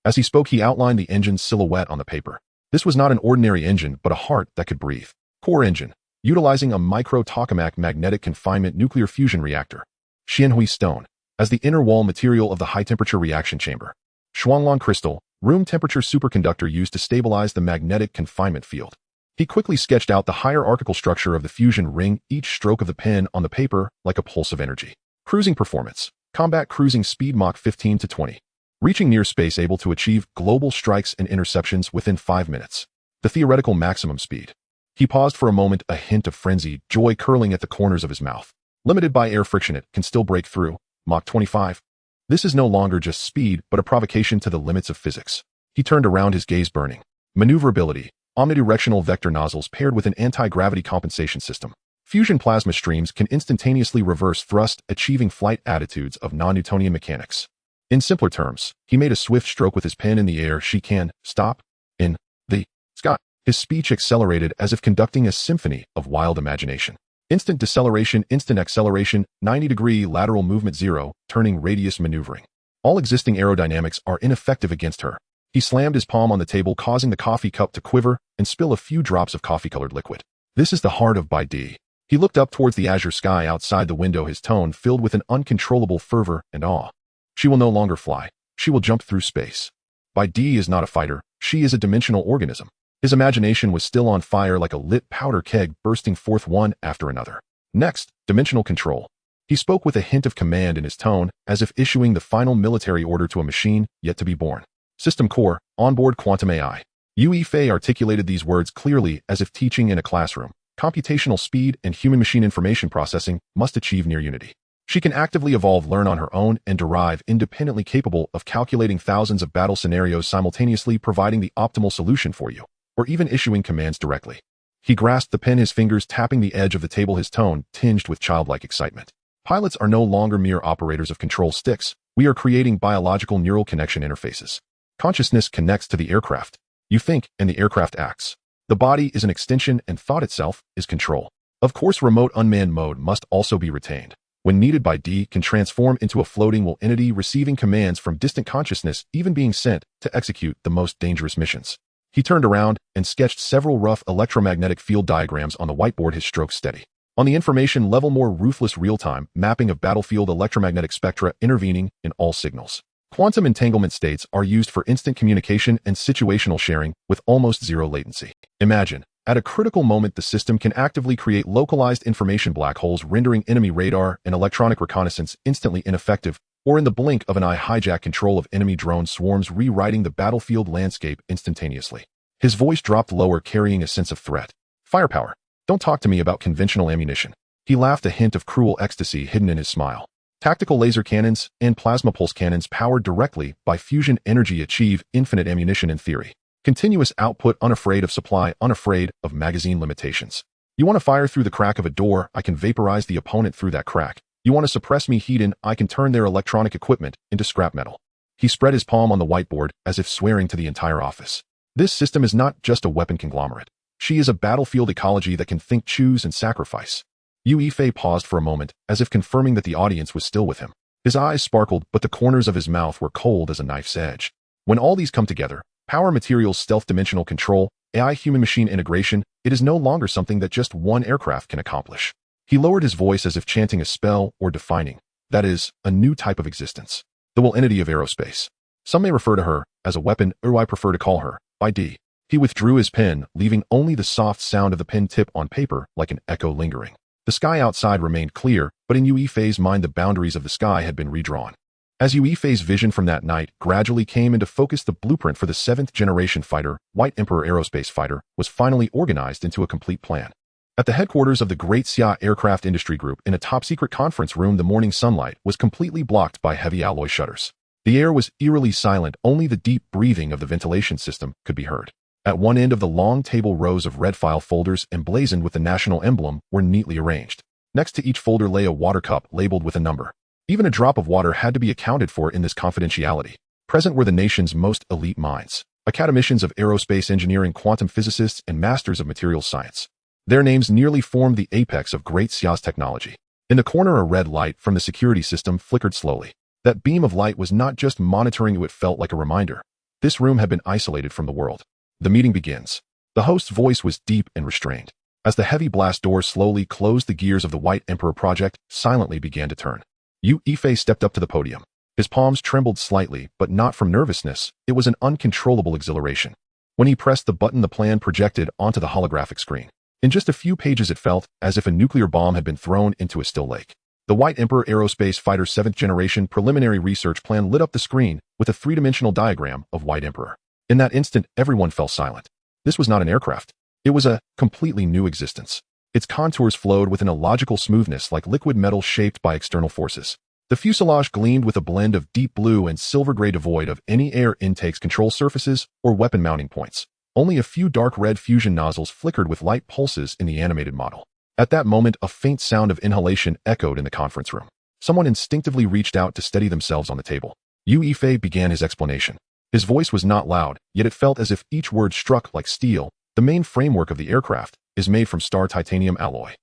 As he spoke, he outlined the engine's silhouette on the paper. This was not an ordinary engine, but a heart that could breathe. Core engine, utilizing a micro-tokamak magnetic confinement nuclear fusion reactor. Xianhui stone, as the inner wall material of the high-temperature reaction chamber. Shuanglong crystal, room temperature superconductor used to stabilize the magnetic confinement field. He quickly sketched out the hierarchical structure of the fusion ring, each stroke of the pen on the paper like a pulse of energy. Cruising performance, combat cruising speed Mach 15 to 20. Reaching near space, able to achieve global strikes and interceptions within 5 minutes. The theoretical maximum speed. He paused for a moment, a hint of frenzied joy curling at the corners of his mouth. Limited by air friction, it can still break through. Mach 25. This is no longer just speed, but a provocation to the limits of physics. He turned around, his gaze burning. Maneuverability, omnidirectional vector nozzles paired with an anti-gravity compensation system. Fusion plasma streams can instantaneously reverse thrust, achieving flight attitudes of non-Newtonian mechanics. In simpler terms, he made a swift stroke with his pen in the air. She can stop in the sky. His speech accelerated as if conducting a symphony of wild imagination. Instant deceleration, instant acceleration, 90-degree lateral movement, zero, turning radius maneuvering. All existing aerodynamics are ineffective against her. He slammed his palm on the table, causing the coffee cup to quiver and spill a few drops of coffee-colored liquid. This is the heart of By D. He looked up towards the azure sky outside the window, his tone filled with an uncontrollable fervor and awe. She will no longer fly. She will jump through space. By D is not a fighter. She is a dimensional organism. His imagination was still on fire like a lit powder keg, bursting forth one after another. Next, dimensional control. He spoke with a hint of command in his tone, as if issuing the final military order to a machine yet to be born. System core, onboard quantum AI. Isekai articulated these words clearly as if teaching in a classroom. Computational speed and human-machine information processing must achieve near unity. She can actively evolve, learn on her own, and derive independently, capable of calculating thousands of battle scenarios simultaneously, providing the optimal solution for you, or even issuing commands directly. He grasped the pen, his fingers tapping the edge of the table, his tone tinged with childlike excitement. Pilots are no longer mere operators of control sticks. We are creating biological neural connection interfaces. Consciousness connects to the aircraft. You think, and the aircraft acts. The body is an extension, and thought itself is control. Of course, remote unmanned mode must also be retained. When needed, By D can transform into a floating will entity, receiving commands from distant consciousness, even being sent to execute the most dangerous missions. He turned around and sketched several rough electromagnetic field diagrams on the whiteboard, his strokes steady. On the information level, more ruthless real-time mapping of battlefield electromagnetic spectra intervening in all signals. Quantum entanglement states are used for instant communication and situational sharing with almost zero latency. Imagine At a critical moment, the system can actively create localized information black holes, rendering enemy radar and electronic reconnaissance instantly ineffective, or in the blink of an eye hijack control of enemy drone swarms, rewriting the battlefield landscape instantaneously. His voice dropped lower, carrying a sense of threat. Firepower. Don't talk to me about conventional ammunition. He laughed, a hint of cruel ecstasy hidden in his smile. Tactical laser cannons and plasma pulse cannons powered directly by fusion energy achieve infinite ammunition in theory. Continuous output, unafraid of supply, unafraid of magazine limitations. You want to fire through the crack of a door, I can vaporize the opponent through that crack. You want to suppress me, Hedon, I can turn their electronic equipment into scrap metal. He spread his palm on the whiteboard as if swearing to the entire office. This system is not just a weapon conglomerate. She is a battlefield ecology that can think, choose, and sacrifice. Yu Fei paused for a moment, as if confirming that the audience was still with him. His eyes sparkled, but the corners of his mouth were cold as a knife's edge. When all these come together, power, materials, stealth, dimensional control, AI, human-machine integration, it is no longer something that just one aircraft can accomplish. He lowered his voice as if chanting a spell or defining, that is, a new type of existence. The will entity of aerospace. Some may refer to her as a weapon, or I prefer to call her by D. He withdrew his pen, leaving only the soft sound of the pen tip on paper like an echo lingering. The sky outside remained clear, but in Yu Fei's mind the boundaries of the sky had been redrawn. As Yu Fei's vision from that night gradually came into focus, the blueprint for the 7th-generation fighter, White Emperor Aerospace Fighter, was finally organized into a complete plan. At the headquarters of the Great Xia Aircraft Industry Group, in a top-secret conference room, the morning sunlight was completely blocked by heavy alloy shutters. The air was eerily silent, only the deep breathing of the ventilation system could be heard. At one end of the long table, rows of red file folders emblazoned with the national emblem were neatly arranged. Next to each folder lay a water cup labeled with a number. Even a drop of water had to be accounted for in this confidentiality. Present were the nation's most elite minds, academicians of aerospace engineering, quantum physicists, and masters of materials science. Their names nearly formed the apex of Great Xia's technology. In the corner, a red light from the security system flickered slowly. That beam of light was not just monitoring you, it felt like a reminder. This room had been isolated from the world. The meeting begins. The host's voice was deep and restrained. As the heavy blast door slowly closed, the gears of the White Emperor project silently began to turn. Yu Fei stepped up to the podium. His palms trembled slightly, but not from nervousness. It was an uncontrollable exhilaration. When he pressed the button, the plan projected onto the holographic screen. In just a few pages, it felt as if a nuclear bomb had been thrown into a still lake. The White Emperor Aerospace Fighter 7th Generation Preliminary Research Plan lit up the screen with a three-dimensional diagram of White Emperor. In that instant, everyone fell silent. This was not an aircraft. It was a completely new existence. Its contours flowed with an illogical smoothness like liquid metal shaped by external forces. The fuselage gleamed with a blend of deep blue and silver gray, devoid of any air intakes, control surfaces, or weapon mounting points. Only a few dark red fusion nozzles flickered with light pulses in the animated model. At that moment, a faint sound of inhalation echoed in the conference room. Someone instinctively reached out to steady themselves on the table. Yu Fei began his explanation. His voice was not loud, yet it felt as if each word struck like steel. The main framework of the aircraft is made from star titanium alloy.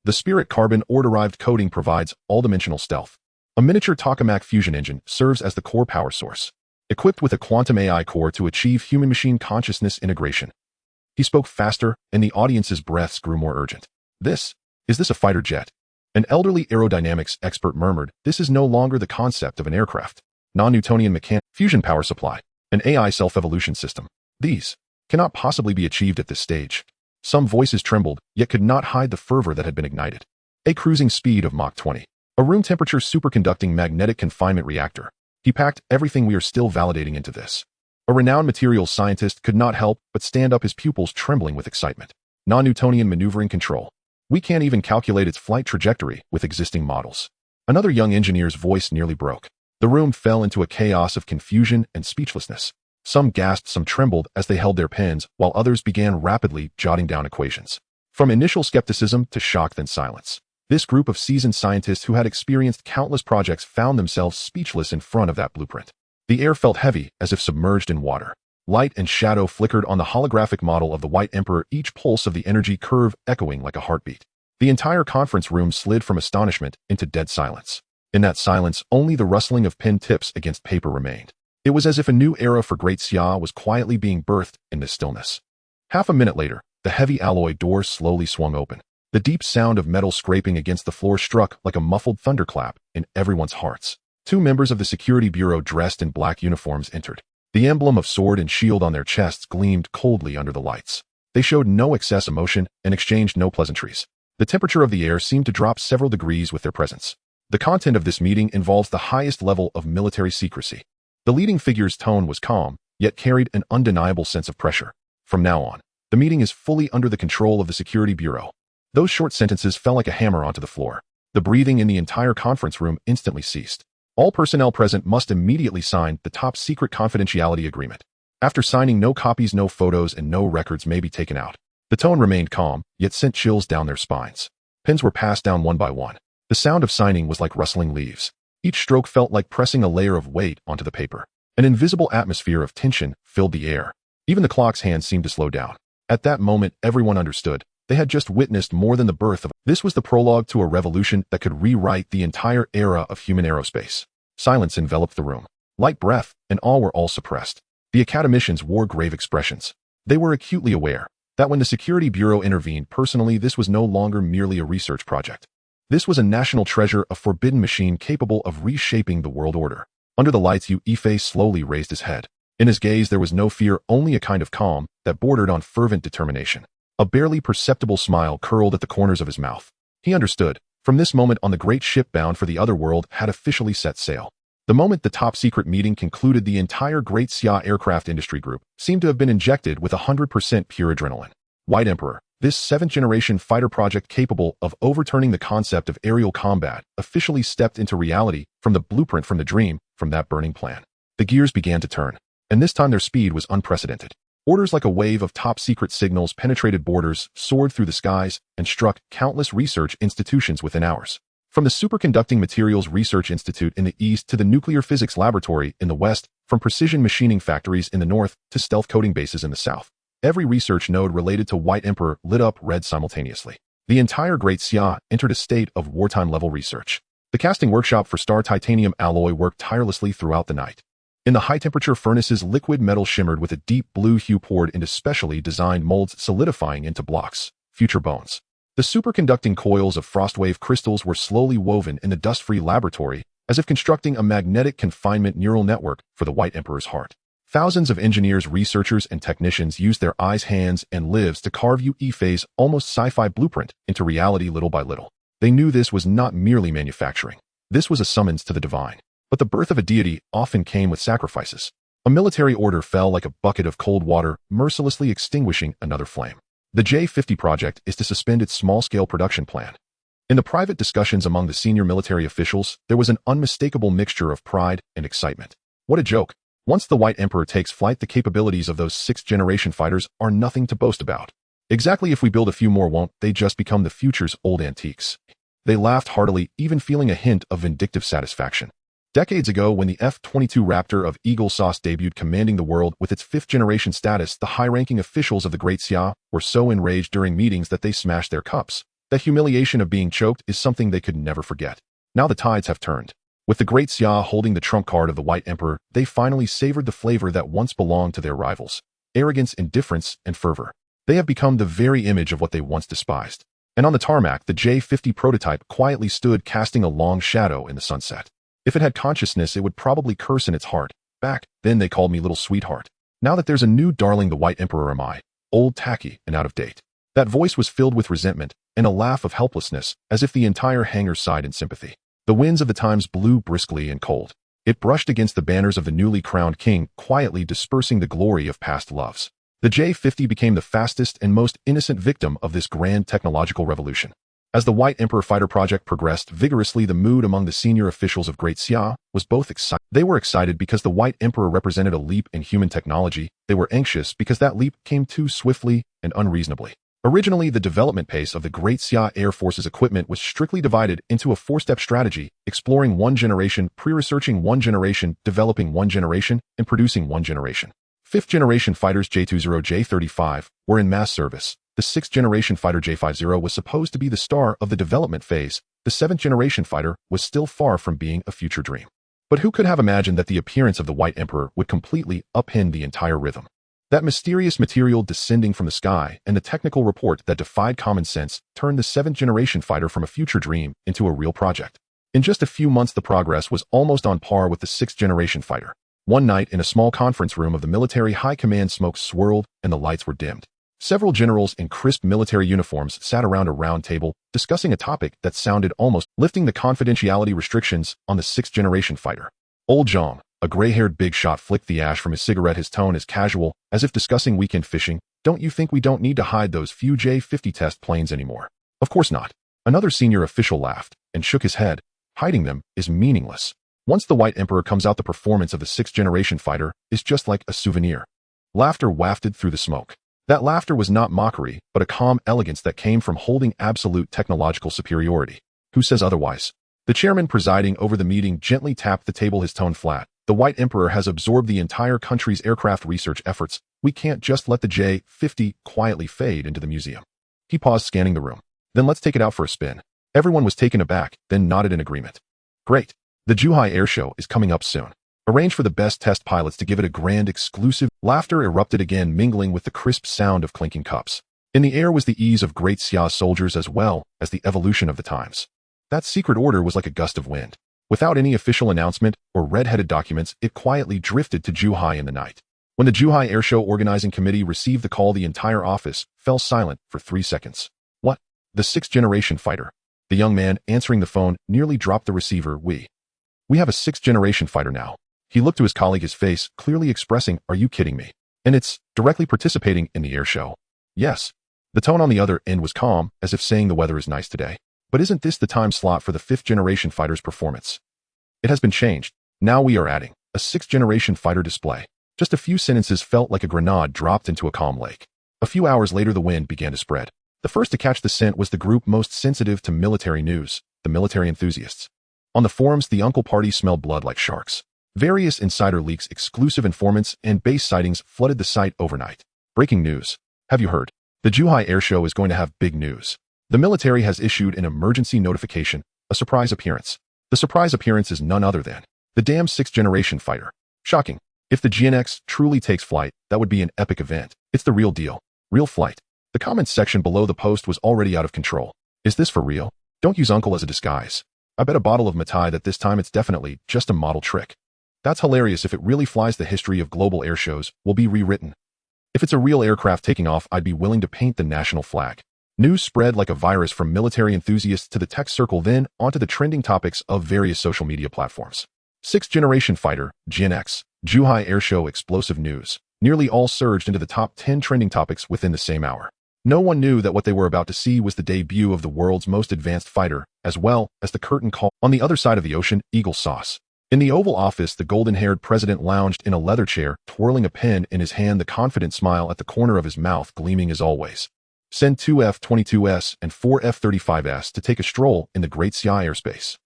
The spirit carbon or derived coating provides all-dimensional stealth. A miniature tokamak fusion engine serves as the core power source, equipped with a quantum AI core to achieve human-machine consciousness integration. He spoke faster, and the audience's breaths grew more urgent. Is this a fighter jet? An elderly aerodynamics expert murmured, this is no longer the concept of an aircraft. Non-Newtonian mechanics, fusion power supply, an AI self-evolution system. These cannot possibly be achieved at this stage. Some voices trembled, yet could not hide the fervor that had been ignited. A cruising speed of Mach 20. A room-temperature superconducting magnetic confinement reactor. He packed everything we are still validating into this. A renowned materials scientist could not help but stand up, his pupils trembling with excitement. Non-Newtonian maneuvering control. We can't even calculate its flight trajectory with existing models. Another young engineer's voice nearly broke. The room fell into a chaos of confusion and speechlessness. Some gasped, some trembled as they held their pens, while others began rapidly jotting down equations. From initial skepticism to shock, then silence. This group of seasoned scientists who had experienced countless projects found themselves speechless in front of that blueprint. The air felt heavy, as if submerged in water. Light and shadow flickered on the holographic model of the White Emperor, each pulse of the energy curve echoing like a heartbeat. The entire conference room slid from astonishment into dead silence. In that silence, only the rustling of pen tips against paper remained. It was as if a new era for Great Xia was quietly being birthed in this stillness. Half a minute later, the heavy alloy doors slowly swung open. The deep sound of metal scraping against the floor struck like a muffled thunderclap in everyone's hearts. Two members of the security bureau dressed in black uniforms entered. The emblem of sword and shield on their chests gleamed coldly under the lights. They showed no excess emotion and exchanged no pleasantries. The temperature of the air seemed to drop several degrees with their presence. The content of this meeting involves the highest level of military secrecy. The leading figure's tone was calm, yet carried an undeniable sense of pressure. From now on, the meeting is fully under the control of the Security Bureau. Those short sentences fell like a hammer onto the floor. The breathing in the entire conference room instantly ceased. All personnel present must immediately sign the top-secret confidentiality agreement. After signing, no copies, no photos, and no records may be taken out. The tone remained calm, yet sent chills down their spines. Pens were passed down one by one. The sound of signing was like rustling leaves. Each stroke felt like pressing a layer of weight onto the paper. An invisible atmosphere of tension filled the air. Even the clock's hands seemed to slow down. At that moment, everyone understood. They had just witnessed more than the birth of. This was the prologue to a revolution that could rewrite the entire era of human aerospace. Silence enveloped the room. Light breath, and all suppressed. The academicians wore grave expressions. They were acutely aware that when the Security Bureau intervened personally, this was no longer merely a research project. This was a national treasure, a forbidden machine capable of reshaping the world order. Under the lights, Ife slowly raised his head. In his gaze there was no fear, only a kind of calm that bordered on fervent determination. A barely perceptible smile curled at the corners of his mouth. He understood. From this moment on, the great ship bound for the other world had officially set sail. The moment the top-secret meeting concluded, the entire Great Xia aircraft industry group seemed to have been injected with 100% pure adrenaline. White Emperor, this seventh-generation fighter project capable of overturning the concept of aerial combat, officially stepped into reality from the blueprint, from the dream, from that burning plan. The gears began to turn, and this time their speed was unprecedented. Orders like a wave of top-secret signals penetrated borders, soared through the skies, and struck countless research institutions within hours. From the Superconducting Materials Research Institute in the east to the Nuclear Physics Laboratory in the west, from precision machining factories in the north to stealth coding bases in the south, every research node related to White Emperor lit up red simultaneously. The entire Great Xia entered a state of wartime-level research. The casting workshop for star titanium alloy worked tirelessly throughout the night. In the high-temperature furnaces, liquid metal shimmered with a deep blue hue poured into specially designed molds, solidifying into blocks, future bones. The superconducting coils of frostwave crystals were slowly woven in the dust-free laboratory, as if constructing a magnetic confinement neural network for the White Emperor's heart. Thousands of engineers, researchers, and technicians used their eyes, hands, and lives to carve Ife's almost sci-fi blueprint into reality little by little. They knew this was not merely manufacturing. This was a summons to the divine. But the birth of a deity often came with sacrifices. A military order fell like a bucket of cold water, mercilessly extinguishing another flame. The J-50 project is to suspend its small-scale production plan. In the private discussions among the senior military officials, there was an unmistakable mixture of pride and excitement. What a joke! Once the White Emperor takes flight, the capabilities of those sixth-generation fighters are nothing to boast about. Exactly, if we build a few more, won't they just become the future's old antiques? They laughed heartily, even feeling a hint of vindictive satisfaction. Decades ago, when the F-22 Raptor of Eagle Sauce debuted commanding the world with its fifth-generation status, the high-ranking officials of the Great Xia were so enraged during meetings that they smashed their cups. That humiliation of being choked is something they could never forget. Now the tides have turned. With the Great Xia holding the trump card of the White Emperor, they finally savored the flavor that once belonged to their rivals: arrogance, indifference, and fervor. They have become the very image of what they once despised. And on the tarmac, the J-50 prototype quietly stood, casting a long shadow in the sunset. If it had consciousness, it would probably curse in its heart. Back then they called me little sweetheart. Now that there's a new darling, the White Emperor, am I old, tacky, and out of date? That voice was filled with resentment and a laugh of helplessness, as if the entire hangar sighed in sympathy. The winds of the times blew briskly and cold. It brushed against the banners of the newly crowned king, quietly dispersing the glory of past loves. The J-50 became the fastest and most innocent victim of this grand technological revolution. As the White Emperor fighter project progressed vigorously, the mood among the senior officials of Great Xia was both excited. They were excited because the White Emperor represented a leap in human technology. They were anxious because that leap came too swiftly and unreasonably. Originally, the development pace of the Great Xia Air Force's equipment was strictly divided into a four-step strategy: exploring one generation, pre-researching one generation, developing one generation, and producing one generation. Fifth-generation fighters J-20, J-35 were in mass service. The sixth-generation fighter J-50 was supposed to be the star of the development phase. The seventh-generation fighter was still far from being a future dream. But who could have imagined that the appearance of the White Emperor would completely upend the entire rhythm? That mysterious material descending from the sky and the technical report that defied common sense turned the seventh-generation fighter from a future dream into a real project. In just a few months, the progress was almost on par with the sixth-generation fighter. One night, in a small conference room of the military high command, smoke swirled and the lights were dimmed. Several generals in crisp military uniforms sat around a round table, discussing a topic that sounded almost lifting the confidentiality restrictions on the sixth-generation fighter. Old Zhang, a gray-haired big shot, flicked the ash from his cigarette, his tone as casual, as if discussing weekend fishing. Don't you think we don't need to hide those few J-50 test planes anymore? Of course not. Another senior official laughed and shook his head. Hiding them is meaningless. Once the White Emperor comes out, the performance of the sixth-generation fighter is just like a souvenir. Laughter wafted through the smoke. That laughter was not mockery, but a calm elegance that came from holding absolute technological superiority. Who says otherwise? The chairman presiding over the meeting gently tapped the table, his tone flat. The White Emperor has absorbed the entire country's aircraft research efforts. We can't just let the J-50 quietly fade into the museum. He paused, scanning the room. Then let's take it out for a spin. Everyone was taken aback, then nodded in agreement. Great. The Zhuhai Air Show is coming up soon. Arrange for the best test pilots to give it a grand exclusive. Laughter erupted again, mingling with the crisp sound of clinking cups. In the air was the ease of Great Xia's soldiers as well as the evolution of the times. That secret order was like a gust of wind. Without any official announcement or red-headed documents, it quietly drifted to Zhuhai in the night. When the Zhuhai Air Show organizing committee received the call, the entire office fell silent for 3 seconds. What? The sixth-generation fighter. The young man answering the phone nearly dropped the receiver. We have a sixth-generation fighter now. He looked to his colleague, his face clearly expressing, are you kidding me? And it's directly participating in the air show. Yes. The tone on the other end was calm, as if saying the weather is nice today. But isn't this the time slot for the fifth-generation fighter's performance? It has been changed. Now we are adding a sixth-generation fighter display. Just a few sentences felt like a grenade dropped into a calm lake. A few hours later, the wind began to spread. The first to catch the scent was the group most sensitive to military news, the military enthusiasts. On the forums, the uncle party smelled blood like sharks. Various insider leaks, exclusive informants, and base sightings flooded the site overnight. Breaking news. Have you heard? The Zhuhai Air Show is going to have big news. The military has issued an emergency notification, a surprise appearance. The surprise appearance is none other than the damn sixth-generation fighter. Shocking. If the GNX truly takes flight, that would be an epic event. It's the real deal. Real flight. The comments section below the post was already out of control. Is this for real? Don't use uncle as a disguise. I bet a bottle of Matai that this time it's definitely just a model trick. That's hilarious. If it really flies, the history of global air shows will be rewritten. If it's a real aircraft taking off, I'd be willing to paint the national flag. News spread like a virus from military enthusiasts to the tech circle, then onto the trending topics of various social media platforms. Sixth-generation fighter, GNX, Zhuhai Air Show, explosive news. Nearly all surged into the top 10 trending topics within the same hour. No one knew that what they were about to see was the debut of the world's most advanced fighter, as well as the curtain call. On the other side of the ocean, Eagle Sauce. In the Oval Office, the golden-haired president lounged in a leather chair, twirling a pen in his hand, the confident smile at the corner of his mouth gleaming as always. Send 2 F-22s and 4 F-35s to take a stroll in the Great Xia airspace.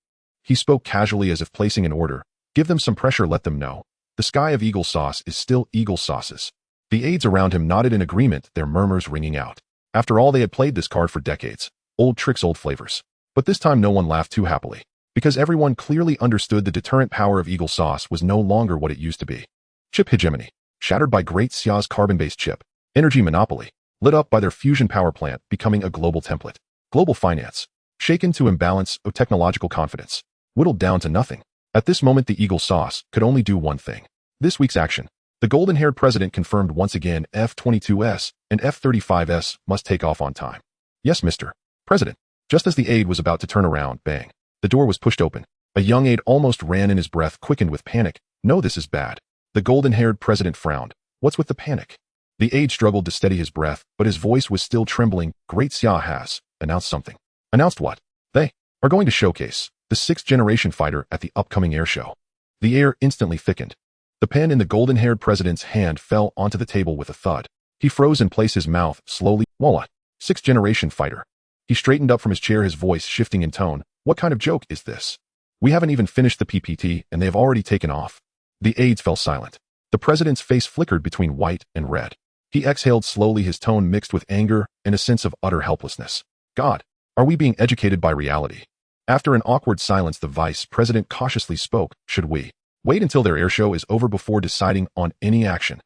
He spoke casually as if placing an order. Give them some pressure, let them know. The sky of Eagle Sauce is still Eagle Sauce's. The aides around him nodded in agreement, their murmurs ringing out. After all, they had played this card for decades. Old tricks, old flavors. But this time no one laughed too happily, because everyone clearly understood the deterrent power of Eagle Sauce was no longer what it used to be. Chip hegemony, shattered by Great Xia's carbon-based chip. Energy monopoly, lit up by their fusion power plant becoming a global template. Global finance, shaken to imbalance of technological confidence, whittled down to nothing. At this moment, the Eagle Sauce could only do one thing. This week's action. The golden-haired president confirmed once again F-22s and F-35s must take off on time. Yes, Mr. President. Just as the aide was about to turn around, bang. The door was pushed open. A young aide almost ran, and his breath quickened with panic. No, this is bad. The golden-haired president frowned. What's with the panic? The aide struggled to steady his breath, but his voice was still trembling. Great Xia has announced something. Announced what? They are going to showcase the sixth-generation fighter at the upcoming air show. The air instantly thickened. The pen in the golden-haired president's hand fell onto the table with a thud. He froze in place, his mouth slowly. What? Sixth-generation fighter. He straightened up from his chair, his voice shifting in tone. What kind of joke is this? We haven't even finished the PPT, and they have already taken off. The aides fell silent. The president's face flickered between white and red. He exhaled slowly, his tone mixed with anger and a sense of utter helplessness. God, are we being educated by reality? After an awkward silence, the vice president cautiously spoke. Should we wait until their airshow is over before deciding on any action?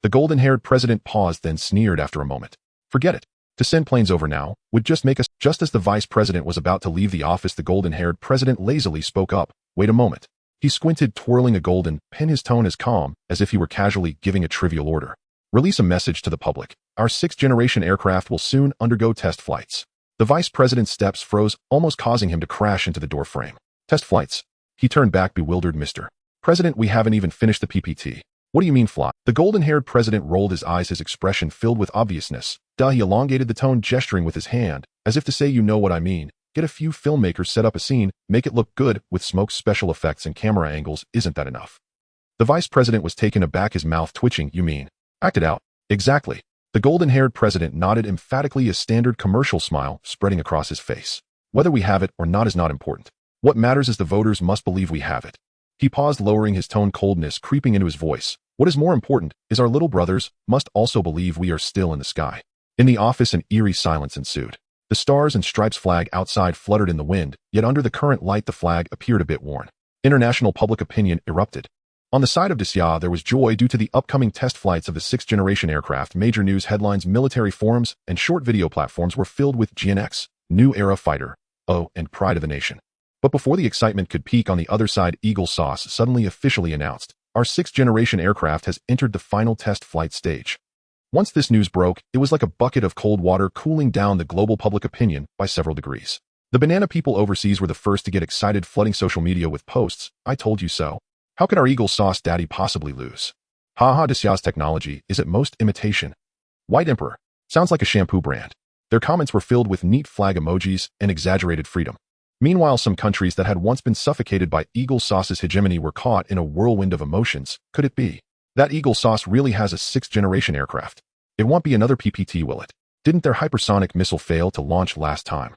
The golden-haired president paused, then sneered after a moment. Forget it. To send planes over now would just make us. Just as the vice president was about to leave the office, the golden-haired president lazily spoke up. Wait a moment. He squinted, twirling a golden pen, his tone as calm as if he were casually giving a trivial order. Release a message to the public. our sixth-generation aircraft will soon undergo test flights. The vice president's steps froze, almost causing him to crash into the door frame. Test flights. He turned back bewildered. Mr. President, we haven't even finished the PPT. What do you mean fly? The golden-haired president rolled his eyes, his expression filled with obviousness. He elongated the tone, gesturing with his hand, as if to say, you know what I mean. Get a few filmmakers, set up a scene, make it look good, with smoke, special effects, and camera angles. Isn't that enough? The vice president was taken aback, his mouth twitching. You mean? Act it out. Exactly. The golden-haired president nodded emphatically, a standard commercial smile spreading across his face. Whether we have it or not is not important. What matters is the voters must believe we have it. He paused, lowering his tone, coldness creeping into his voice. What is more important is our little brothers must also believe we are still in the sky. In the office, an eerie silence ensued. The stars and stripes flag outside fluttered in the wind, yet under the current light the flag appeared a bit worn. International public opinion erupted. On the side of Daxia, there was joy due to the upcoming test flights of the sixth-generation aircraft. Major news headlines, military forums, and short video platforms were filled with GNX, new era fighter, and pride of the nation. But before the excitement could peak, on the other side, Eagle Sauce suddenly officially announced, our sixth-generation aircraft has entered the final test flight stage. Once this news broke, it was like a bucket of cold water cooling down the global public opinion by several degrees. The banana people overseas were the first to get excited, flooding social media with posts, I told you so. How could our Eagle Sauce daddy possibly lose? Haha, Daxia's technology is at most imitation. White Emperor. Sounds like a shampoo brand. Their comments were filled with neat flag emojis and exaggerated freedom. Meanwhile, some countries that had once been suffocated by Eagle Sauce's hegemony were caught in a whirlwind of emotions. Could it be that Eagle Sauce really has a sixth-generation aircraft? It won't be another PPT, will it? Didn't their hypersonic missile fail to launch last time?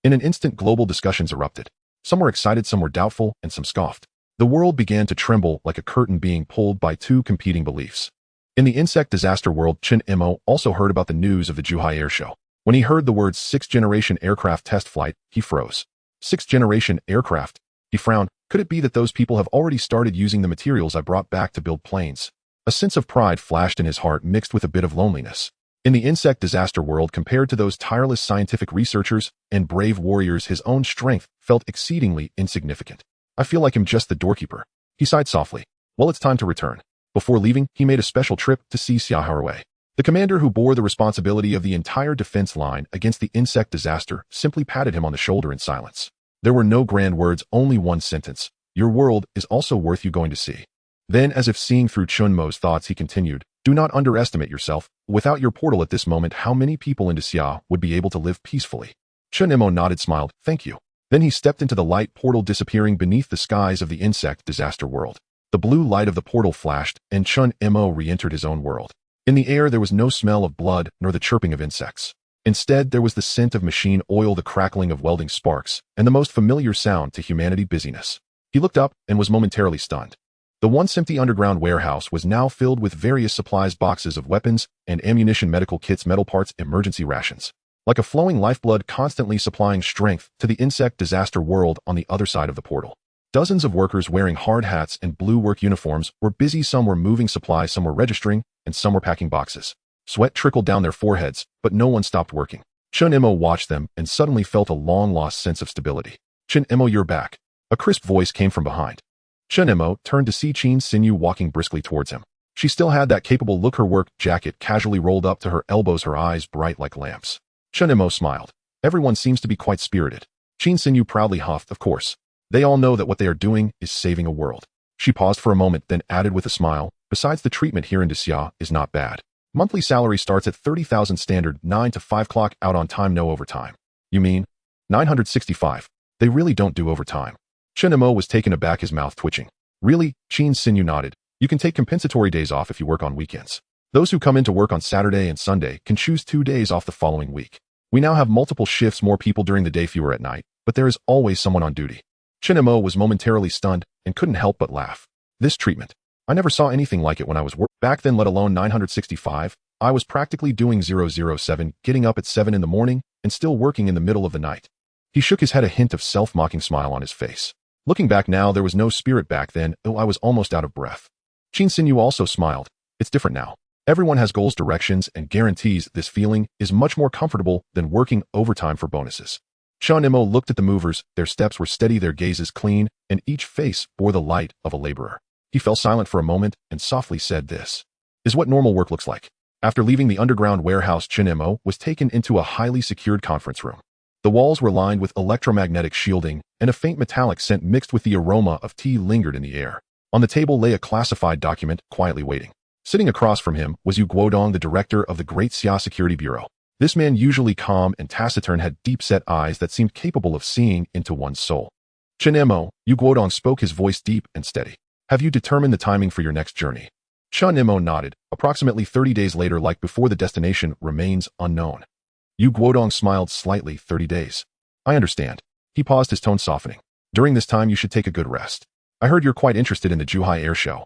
In an instant, global discussions erupted. Some were excited, some were doubtful, and some scoffed. The world began to tremble like a curtain being pulled by two competing beliefs. In the insect disaster world, Chen Mo also heard about the news of the Zhuhai Air Show. When he heard the words sixth-generation aircraft test flight, he froze. Sixth-generation aircraft? He frowned. Could it be that those people have already started using the materials I brought back to build planes? A sense of pride flashed in his heart, mixed with a bit of loneliness. In the insect disaster world, compared to those tireless scientific researchers and brave warriors, his own strength felt exceedingly insignificant. I feel like I'm just the doorkeeper. He sighed softly. Well, it's time to return. Before leaving, he made a special trip to see Xiaohai. The commander who bore the responsibility of the entire defense line against the insect disaster simply patted him on the shoulder in silence. There were no grand words, only one sentence. Your world is also worth you going to see. Then, as if seeing through Chen Mo's thoughts, he continued, do not underestimate yourself. Without your portal at this moment, how many people in Daxia would be able to live peacefully? Chen Mo nodded, smiled, thank you. Then he stepped into the light portal, disappearing beneath the skies of the insect disaster world. The blue light of the portal flashed, and Chen Mo re-entered his own world. In the air, there was no smell of blood, nor the chirping of insects. Instead, there was the scent of machine oil, the crackling of welding sparks, and the most familiar sound to humanity, busyness. He looked up and was momentarily stunned. The once empty underground warehouse was now filled with various supplies, boxes of weapons and ammunition, medical kits, metal parts, emergency rations. Like a flowing lifeblood, constantly supplying strength to the insect disaster world on the other side of the portal. Dozens of workers wearing hard hats and blue work uniforms were busy. Some were moving supplies, some were registering, and some were packing boxes. Sweat trickled down their foreheads, but no one stopped working. Chen Mo watched them and suddenly felt a long-lost sense of stability. Chen Mo, you're back. A crisp voice came from behind. Chen Mo turned to see Chen Sinyu walking briskly towards him. She still had that capable look, her work jacket casually rolled up to her elbows, her eyes bright like lamps. Chen Mo smiled. Everyone seems to be quite spirited. Chen Sinyu proudly huffed, of course. They all know that what they are doing is saving a world. She paused for a moment, then added with a smile, besides, the treatment here in Daxia is not bad. Monthly salary starts at 30,000 standard, 9 to 5 clock, out on time, no overtime. You mean? 965. They really don't do overtime. Chen Mo was taken aback, his mouth twitching. Really? Chen Sinyu nodded. You can take compensatory days off if you work on weekends. Those who come in to work on Saturday and Sunday can choose 2 days off the following week. We now have multiple shifts, more people during the day, fewer at night, but there is always someone on duty. Chen Mo was momentarily stunned and couldn't help but laugh. This treatment. I never saw anything like it when I was back then, let alone 965. I was practically doing 007, getting up at 7 in the morning and still working in the middle of the night. He shook his head, a hint of self-mocking smile on his face. Looking back now, there was no spirit back then. I was almost out of breath. Chen Sinyu also smiled. It's different now. Everyone has goals, directions, and guarantees. This feeling is much more comfortable than working overtime for bonuses. Chen Mo looked at the movers. Their steps were steady, their gazes clean, and each face bore the light of a laborer. He fell silent for a moment and softly said, this is what normal work looks like. After leaving the underground warehouse, Chen Mo was taken into a highly secured conference room. The walls were lined with electromagnetic shielding, and a faint metallic scent mixed with the aroma of tea lingered in the air. On the table lay a classified document, quietly waiting. Sitting across from him was Yu Guodong, the director of the Great Xia Security Bureau. This man, usually calm and taciturn, had deep-set eyes that seemed capable of seeing into one's soul. Chen Mo, Yu Guodong spoke, his voice deep and steady. Have you determined the timing for your next journey? Chen Mo nodded. Approximately 30 days later, like before, the destination remains unknown. Yu Guodong smiled slightly. 30 days. I understand. He paused, his tone softening. During this time, you should take a good rest. I heard you're quite interested in the Zhuhai Air Show.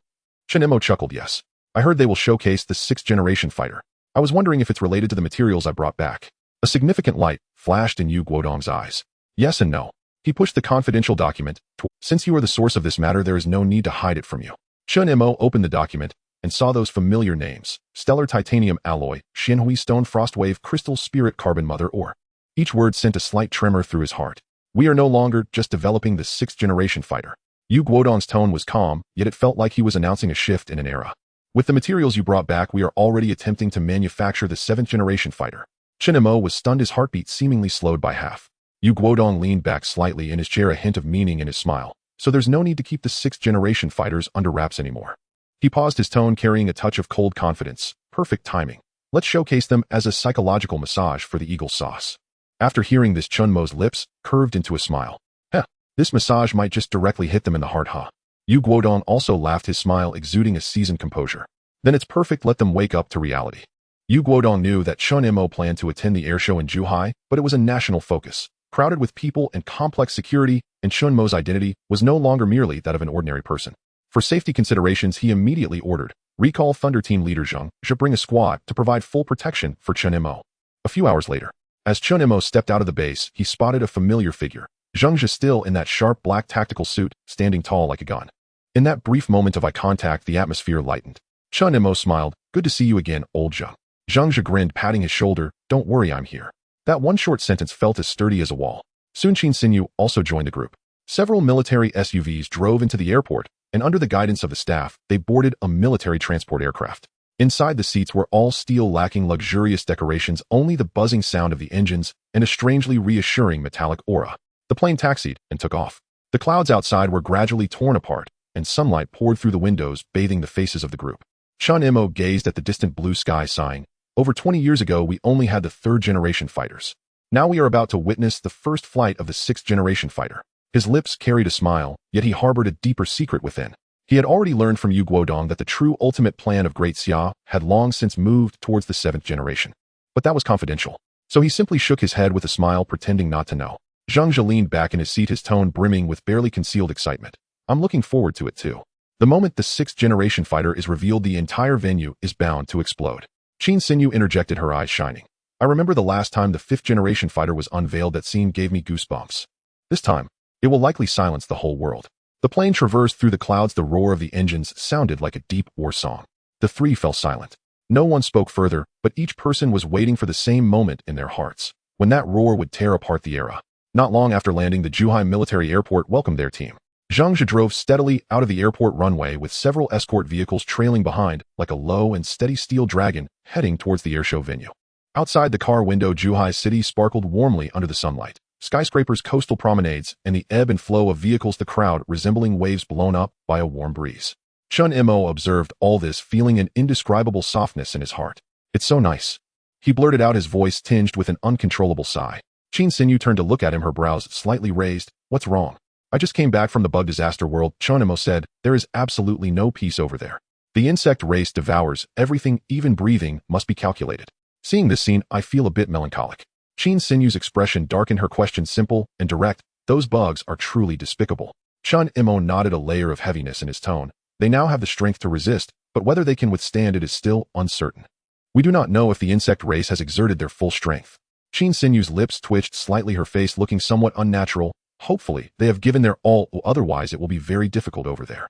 Chen Mo chuckled. Yes. I heard they will showcase the 6th-generation fighter. I was wondering if it's related to the materials I brought back. A significant light flashed in Yu Guodong's eyes. Yes and no. He pushed the confidential document. Since you are the source of this matter, there is no need to hide it from you. Chen Mo opened the document and saw those familiar names: stellar titanium alloy, Xianhui stone, frostwave, crystal, spirit, carbon, mother ore. Each word sent a slight tremor through his heart. We are no longer just developing the 6th-generation fighter. Yu Guodong's tone was calm, yet it felt like he was announcing a shift in an era. With the materials you brought back, we are already attempting to manufacture the 7th-generation fighter. Chen Mo was stunned, his heartbeat seemingly slowed by half. Yu Guodong leaned back slightly in his chair, a hint of meaning in his smile. So there's no need to keep the 6th-generation fighters under wraps anymore. He paused, his tone carrying a touch of cold confidence. Perfect timing. Let's showcase them as a psychological massage for the eagle sauce. After hearing this, Chen Mo's lips curved into a smile. Heh, this massage might just directly hit them in the heart, huh? Yu Guodong also laughed, his smile exuding a seasoned composure. Then it's perfect, let them wake up to reality. Yu Guodong knew that Chen Mo planned to attend the airshow in Zhuhai, but it was a national focus, crowded with people and complex security, and Chen Mo's identity was no longer merely that of an ordinary person. For safety considerations, he immediately ordered, recall Thunder Team leader Zhang should bring a squad to provide full protection for Chen Mo. A few hours later, as Chen Mo stepped out of the base, he spotted a familiar figure. Zhang Zhe, still in that sharp black tactical suit, standing tall like a gun. In that brief moment of eye contact, the atmosphere lightened. Chen Mo smiled. Good to see you again, old Zhang. Zhang Zhe grinned, patting his shoulder. Don't worry, I'm here. That one short sentence felt as sturdy as a wall. Soon Qin Xinyu also joined the group. Several military SUVs drove into the airport, and under the guidance of the staff, they boarded a military transport aircraft. Inside, the seats were all steel, lacking luxurious decorations, only the buzzing sound of the engines and a strangely reassuring metallic aura. The plane taxied and took off. The clouds outside were gradually torn apart, and sunlight poured through the windows, bathing the faces of the group. Chen Mo gazed at the distant blue sky, sighing. Over 20 years ago, we only had the 3rd-generation fighters. Now we are about to witness the first flight of the 6th-generation fighter. His lips carried a smile, yet he harbored a deeper secret within. He had already learned from Yu Guodong that the true ultimate plan of Great Xia had long since moved towards the 7th generation. But that was confidential. So he simply shook his head with a smile, pretending not to know. Zhang Zhe leaned back in his seat, his tone brimming with barely concealed excitement. I'm looking forward to it too. The moment the 6th-generation fighter is revealed, the entire venue is bound to explode. Qin Xinyu interjected, her eyes shining. I remember the last time the 5th-generation fighter was unveiled, that scene gave me goosebumps. This time, it will likely silence the whole world. The plane traversed through the clouds, the roar of the engines sounded like a deep war song. The three fell silent. No one spoke further, but each person was waiting for the same moment in their hearts, when that roar would tear apart the era. Not long after landing, the Zhuhai military airport welcomed their team. Zhang Zhe drove steadily out of the airport runway with several escort vehicles trailing behind, like a low and steady steel dragon heading towards the airshow venue. Outside the car window, Zhuhai city sparkled warmly under the sunlight. Skyscrapers, coastal promenades, and the ebb and flow of vehicles, the crowd resembling waves blown up by a warm breeze. Chen Mo observed all this, feeling an indescribable softness in his heart. It's so nice. He blurted out, his voice tinged with an uncontrollable sigh. Qin Xinyu turned to look at him, her brows slightly raised. What's wrong? I just came back from the bug disaster world, Chen Mo said. There is absolutely no peace over there. The insect race devours everything, even breathing must be calculated. Seeing this scene, I feel a bit melancholic. Qin Xinyu's expression darkened, her question simple and direct. Those bugs are truly despicable. Chen Mo nodded, a layer of heaviness in his tone. They now have the strength to resist, but whether they can withstand it is still uncertain. We do not know if the insect race has exerted their full strength. Qin Xinyu's lips twitched slightly, her face looking somewhat unnatural. Hopefully, they have given their all, otherwise it will be very difficult over there.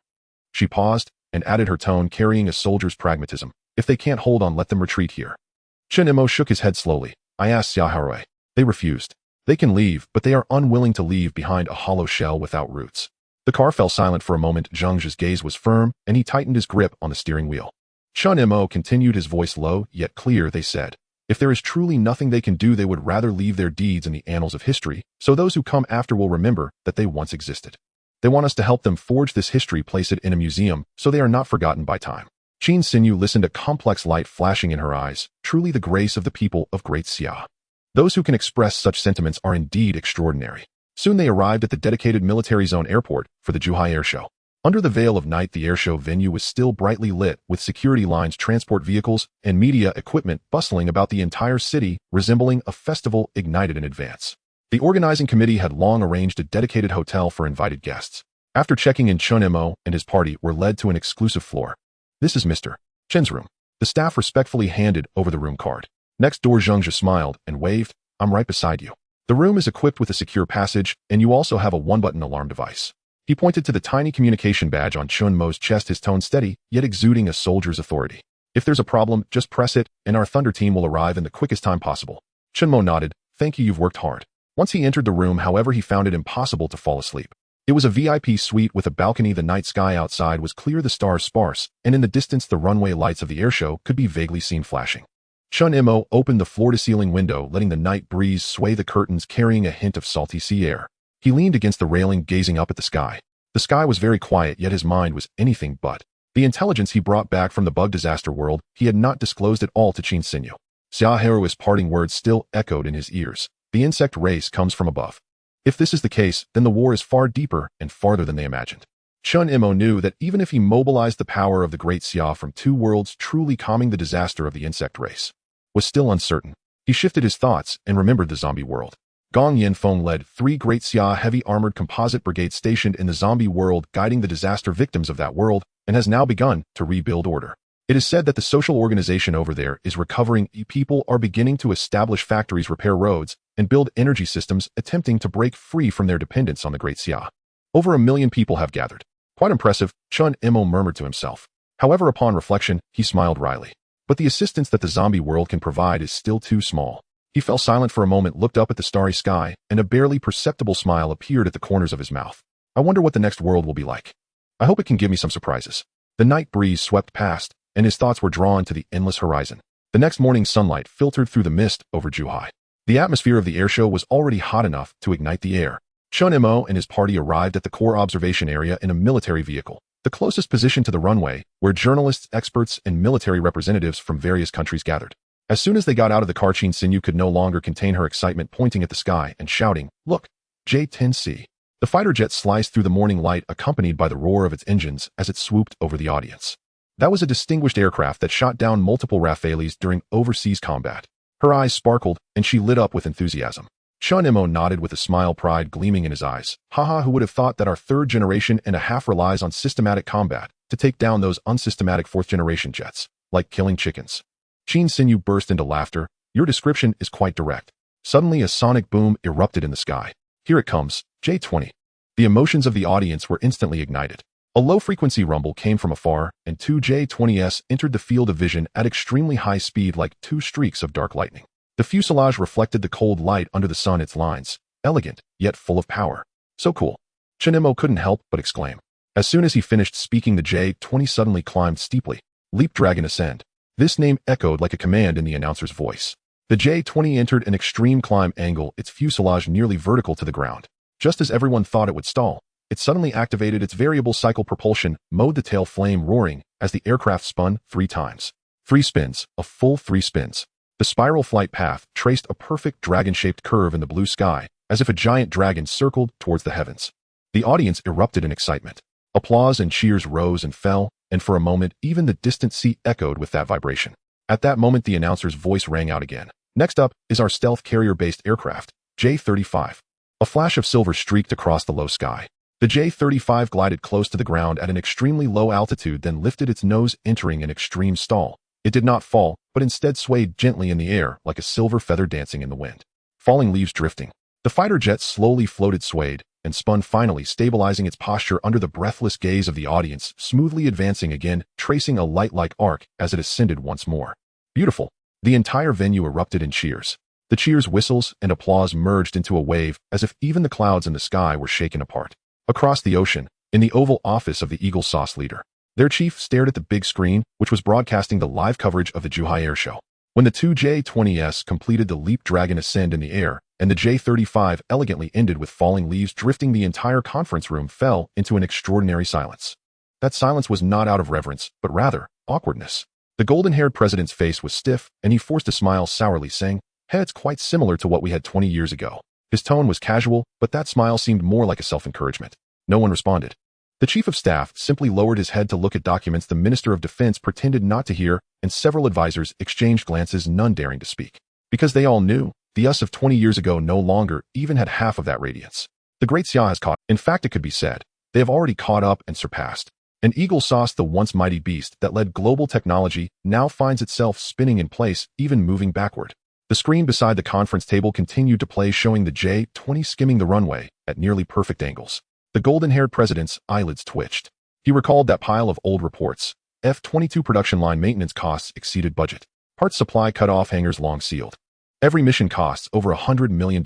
She paused and added, her tone carrying a soldier's pragmatism. If they can't hold on, let them retreat here. Chen Mo shook his head slowly. I asked Xiaoharui. They refused. They can leave, but they are unwilling to leave behind a hollow shell without roots. The car fell silent for a moment. Zhang Zhe's gaze was firm, and he tightened his grip on the steering wheel. Chen Mo continued, his voice low yet clear. They said, if there is truly nothing they can do, they would rather leave their deeds in the annals of history, so those who come after will remember that they once existed. They want us to help them forge this history, place it in a museum, so they are not forgotten by time. Qin Xinyu listened, a complex light flashing in her eyes. Truly the grace of the people of Great Xia. Those who can express such sentiments are indeed extraordinary. Soon they arrived at the dedicated military zone airport for the Zhuhai Airshow. Under the veil of night, the airshow venue was still brightly lit, with security lines, transport vehicles, and media equipment bustling about the entire city, resembling a festival ignited in advance. The organizing committee had long arranged a dedicated hotel for invited guests. After checking in, Chen Mo and his party were led to an exclusive floor. This is Mr. Chen's room. The staff respectfully handed over the room card. Next door, Zhengzhe smiled and waved. I'm right beside you. The room is equipped with a secure passage, and you also have a one-button alarm device. He pointed to the tiny communication badge on Chen Mo's chest, his tone steady, yet exuding a soldier's authority. If there's a problem, just press it, and our Thunder team will arrive in the quickest time possible. Chen Mo nodded. Thank you, you've worked hard. Once he entered the room, however, he found it impossible to fall asleep. It was a VIP suite with a balcony. The night sky outside was clear, the stars sparse, and in the distance the runway lights of the airshow could be vaguely seen flashing. Chen Mo opened the floor-to-ceiling window, letting the night breeze sway the curtains, carrying a hint of salty sea air. He leaned against the railing, gazing up at the sky. The sky was very quiet, yet his mind was anything but. The intelligence he brought back from the bug disaster world, he had not disclosed it all to Qin Xinyu. Xiaoheru's parting words still echoed in his ears. The insect race comes from above. If this is the case, then the war is far deeper and farther than they imagined. Chen Mo knew that even if he mobilized the power of the Great Xia from two worlds, truly calming the disaster of the insect race was still uncertain. He shifted his thoughts and remembered the zombie world. Gong Yanfeng led 3 Great Xia heavy armored composite brigades stationed in the zombie world, guiding the disaster victims of that world, and has now begun to rebuild order. It is said that the social organization over there is recovering. People are beginning to establish factories, repair roads, and build energy systems, attempting to break free from their dependence on the Great Xia. Over 1 million people have gathered. Quite impressive, Chen Mo murmured to himself. However, upon reflection, he smiled wryly. But the assistance that the zombie world can provide is still too small. He fell silent for a moment, looked up at the starry sky, and a barely perceptible smile appeared at the corners of his mouth. I wonder what the next world will be like. I hope it can give me some surprises. The night breeze swept past, and his thoughts were drawn to the endless horizon. The next morning's sunlight filtered through the mist over Zhuhai. The atmosphere of the airshow was already hot enough to ignite the air. Chen Mo and his party arrived at the core observation area in a military vehicle, the closest position to the runway, where journalists, experts, and military representatives from various countries gathered. As soon as they got out of the car, Qin Xinyu could no longer contain her excitement, pointing at the sky and shouting, "Look, J-10C." The fighter jet sliced through the morning light, accompanied by the roar of its engines as it swooped over the audience. That was a distinguished aircraft that shot down multiple Rafales during overseas combat. Her eyes sparkled, and she lit up with enthusiasm. Chen Mo nodded with a smile, pride gleaming in his eyes. Haha, who would have thought that our 3rd generation and a half relies on systematic combat to take down those unsystematic 4th generation jets, like killing chickens. Qin Xinyu burst into laughter. Your description is quite direct. Suddenly a sonic boom erupted in the sky. Here it comes, J-20. The emotions of the audience were instantly ignited. A low-frequency rumble came from afar, and 2 J-20s entered the field of vision at extremely high speed, like 2 streaks of dark lightning. The fuselage reflected the cold light under the sun, its lines, elegant, yet full of power. So cool. Chen Mo couldn't help but exclaim. As soon as he finished speaking, the J-20 suddenly climbed steeply. Leap, dragon, ascend. This name echoed like a command in the announcer's voice. The J-20 entered an extreme climb angle, its fuselage nearly vertical to the ground. Just as everyone thought it would stall, it suddenly activated its variable cycle propulsion mode, the tail flame roaring as the aircraft spun 3 times. 3 spins, a full 3 spins. The spiral flight path traced a perfect dragon-shaped curve in the blue sky, as if a giant dragon circled towards the heavens. The audience erupted in excitement. Applause and cheers rose and fell, and for a moment, even the distant sea echoed with that vibration. At that moment, the announcer's voice rang out again. Next up is our stealth carrier-based aircraft, J-35. A flash of silver streaked across the low sky. The J-35 glided close to the ground at an extremely low altitude, then lifted its nose, entering an extreme stall. It did not fall, but instead swayed gently in the air like a silver feather dancing in the wind. Falling leaves drifting. The fighter jet slowly floated, swayed, and spun, finally stabilizing its posture under the breathless gaze of the audience, smoothly advancing again, tracing a light-like arc as it ascended once more. Beautiful. The entire venue erupted in cheers. The cheers, whistles, and applause merged into a wave, as if even the clouds in the sky were shaken apart. Across the ocean, in the Oval Office of the Eagle Sauce leader, Their chief stared at the big screen, which was broadcasting the live coverage of the Zhuhai Air Show. When the two J-20s completed the Leap Dragon ascend in the air, and the J-35 elegantly ended with falling leaves drifting, the entire conference room fell into an extraordinary silence. That silence was not out of reverence, but rather awkwardness. The golden-haired president's face was stiff, and he forced a smile sourly, saying, "Hey, it's quite similar to what we had 20 years ago." His tone was casual, but that smile seemed more like a self-encouragement. No one responded. The chief of staff simply lowered his head to look at documents. The minister of defense pretended not to hear, and several advisors exchanged glances, none daring to speak. Because they all knew, the us of 20 years ago no longer even had half of that radiance. The Great Xia has caught. In fact, it could be said, they have already caught up and surpassed. An eagle sauce, the once mighty beast that led global technology, now finds itself spinning in place, even moving backward. The screen beside the conference table continued to play, showing the J-20 skimming the runway at nearly perfect angles. The golden-haired president's eyelids twitched. He recalled that pile of old reports. F-22 production line maintenance costs exceeded budget. Parts supply cut off, hangars long sealed. Every mission costs over $100 million.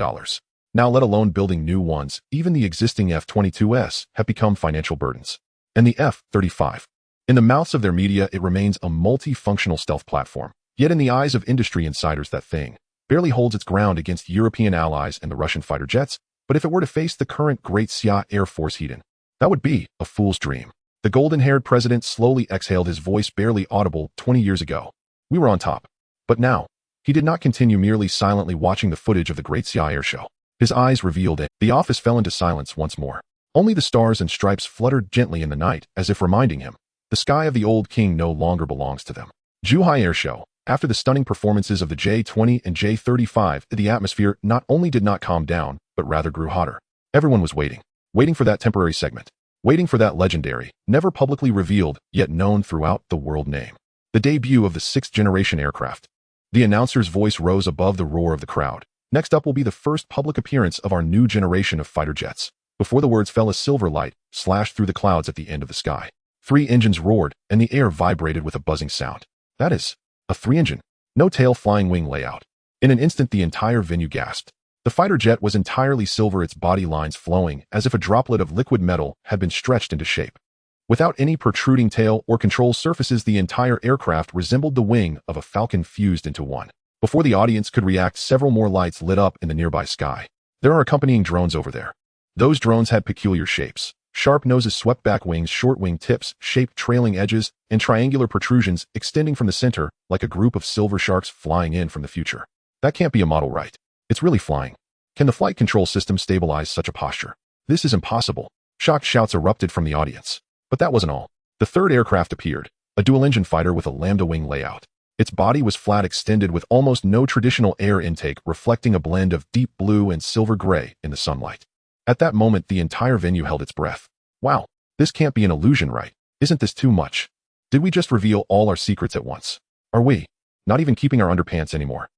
Now, let alone building new ones, even the existing F-22s have become financial burdens. And the F-35. In the mouths of their media, it remains a multifunctional stealth platform. Yet in the eyes of industry insiders, that thing barely holds its ground against European allies and the Russian fighter jets. But if it were to face the current Great Xia Air Force Heaton, that would be a fool's dream. The golden-haired president slowly exhaled, his voice barely audible. 20 years ago, we were on top. But now, he did not continue merely silently watching the footage of the Great Xia Air Show. His eyes revealed it. The office fell into silence once more. Only the stars and stripes fluttered gently in the night, as if reminding him, the sky of the old king no longer belongs to them. Zhuhai Air Show. After the stunning performances of the J-20 and J-35, the atmosphere not only did not calm down, but rather grew hotter. Everyone was waiting for that temporary segment, waiting for that legendary, never publicly revealed, yet known throughout the world name. The debut of the 6th-generation aircraft. The announcer's voice rose above the roar of the crowd. Next up will be the first public appearance of our new generation of fighter jets. Before the words fell, a silver light slashed through the clouds at the end of the sky. 3 engines roared, and the air vibrated with a buzzing sound. That is, a 3-engine, no tail flying wing layout. In an instant, the entire venue gasped. The fighter jet was entirely silver, its body lines flowing as if a droplet of liquid metal had been stretched into shape. Without any protruding tail or control surfaces, the entire aircraft resembled the wing of a falcon fused into one. Before the audience could react, several more lights lit up in the nearby sky. There are accompanying drones over there. Those drones had peculiar shapes. Sharp noses, swept back wings, short wing tips, shaped trailing edges, and triangular protrusions extending from the center like a group of silver sharks flying in from the future. That can't be a model, right? It's really flying. Can the flight control system stabilize such a posture? This is impossible. Shocked shouts erupted from the audience. But that wasn't all. The third aircraft appeared, a dual-engine fighter with a lambda wing layout. Its body was flat, extended with almost no traditional air intake, reflecting a blend of deep blue and silver gray in the sunlight. At that moment, the entire venue held its breath. Wow, this can't be an illusion, right? Isn't this too much? Did we just reveal all our secrets at once? Are we not even keeping our underpants anymore?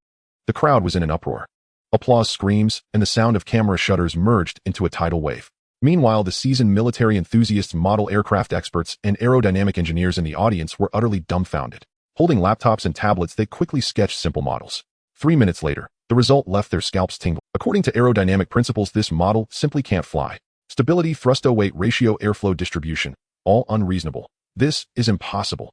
The crowd was in an uproar. Applause, screams, and the sound of camera shutters merged into a tidal wave. Meanwhile, the seasoned military enthusiasts, model aircraft experts, and aerodynamic engineers in the audience were utterly dumbfounded. Holding laptops and tablets, they quickly sketched simple models. 3 minutes later, the result left their scalps tingling. According to aerodynamic principles, this model simply can't fly. Stability, thrusto-weight ratio, airflow distribution, all unreasonable. This is impossible.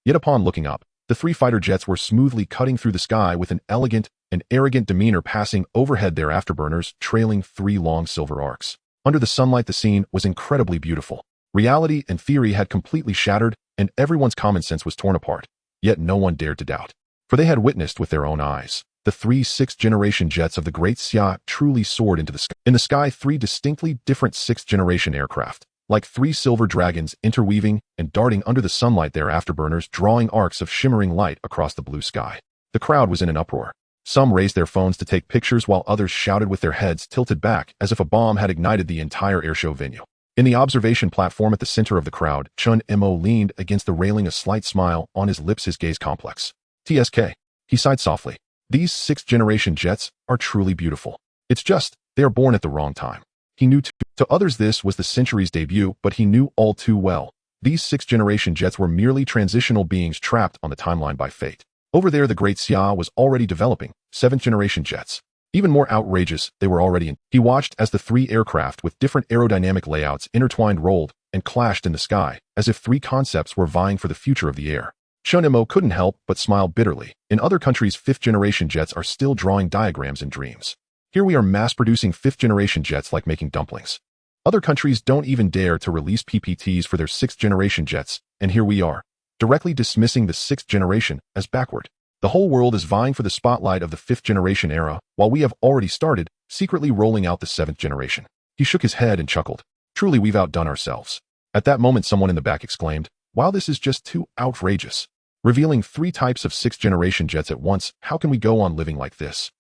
Yet upon looking up, the 3 fighter jets were smoothly cutting through the sky with an elegant and arrogant demeanor, passing overhead, their afterburners trailing 3 long silver arcs. Under the sunlight, the scene was incredibly beautiful. Reality and theory had completely shattered, and everyone's common sense was torn apart. Yet no one dared to doubt, for they had witnessed with their own eyes. The 3 6th-generation jets of the Great Xia truly soared into the sky. In the sky, 3 distinctly different 6th-generation aircraft, like 3 silver dragons, interweaving and darting under the sunlight, their afterburners drawing arcs of shimmering light across the blue sky. The crowd was in an uproar. Some raised their phones to take pictures, while others shouted with their heads tilted back as if a bomb had ignited the entire airshow venue. In the observation platform at the center of the crowd, Chen Mo leaned against the railing, a slight smile on his lips, his gaze complex. TSK. He sighed softly. These 6th-generation jets are truly beautiful. It's just, they are born at the wrong time. He knew to others this was the century's debut, but he knew all too well. These 6th-generation jets were merely transitional beings trapped on the timeline by fate. Over there, the Great Xia was already developing 7th-generation jets. Even more outrageous, they were already in. He watched as the 3 aircraft with different aerodynamic layouts intertwined, rolled, and clashed in the sky, as if three concepts were vying for the future of the air. Chen Mo couldn't help but smile bitterly. In other countries, fifth-generation jets are still drawing diagrams in dreams. Here we are mass-producing fifth-generation jets like making dumplings. Other countries don't even dare to release PPTs for their sixth-generation jets, and here we are, directly dismissing the sixth generation as backward. The whole world is vying for the spotlight of the fifth-generation era, while we have already started, secretly rolling out the seventh generation. He shook his head and chuckled. Truly, we've outdone ourselves. At that moment, someone in the back exclaimed, "Wow, this is just too outrageous. Revealing 3 types of sixth-generation jets at once, how can we go on living like this?"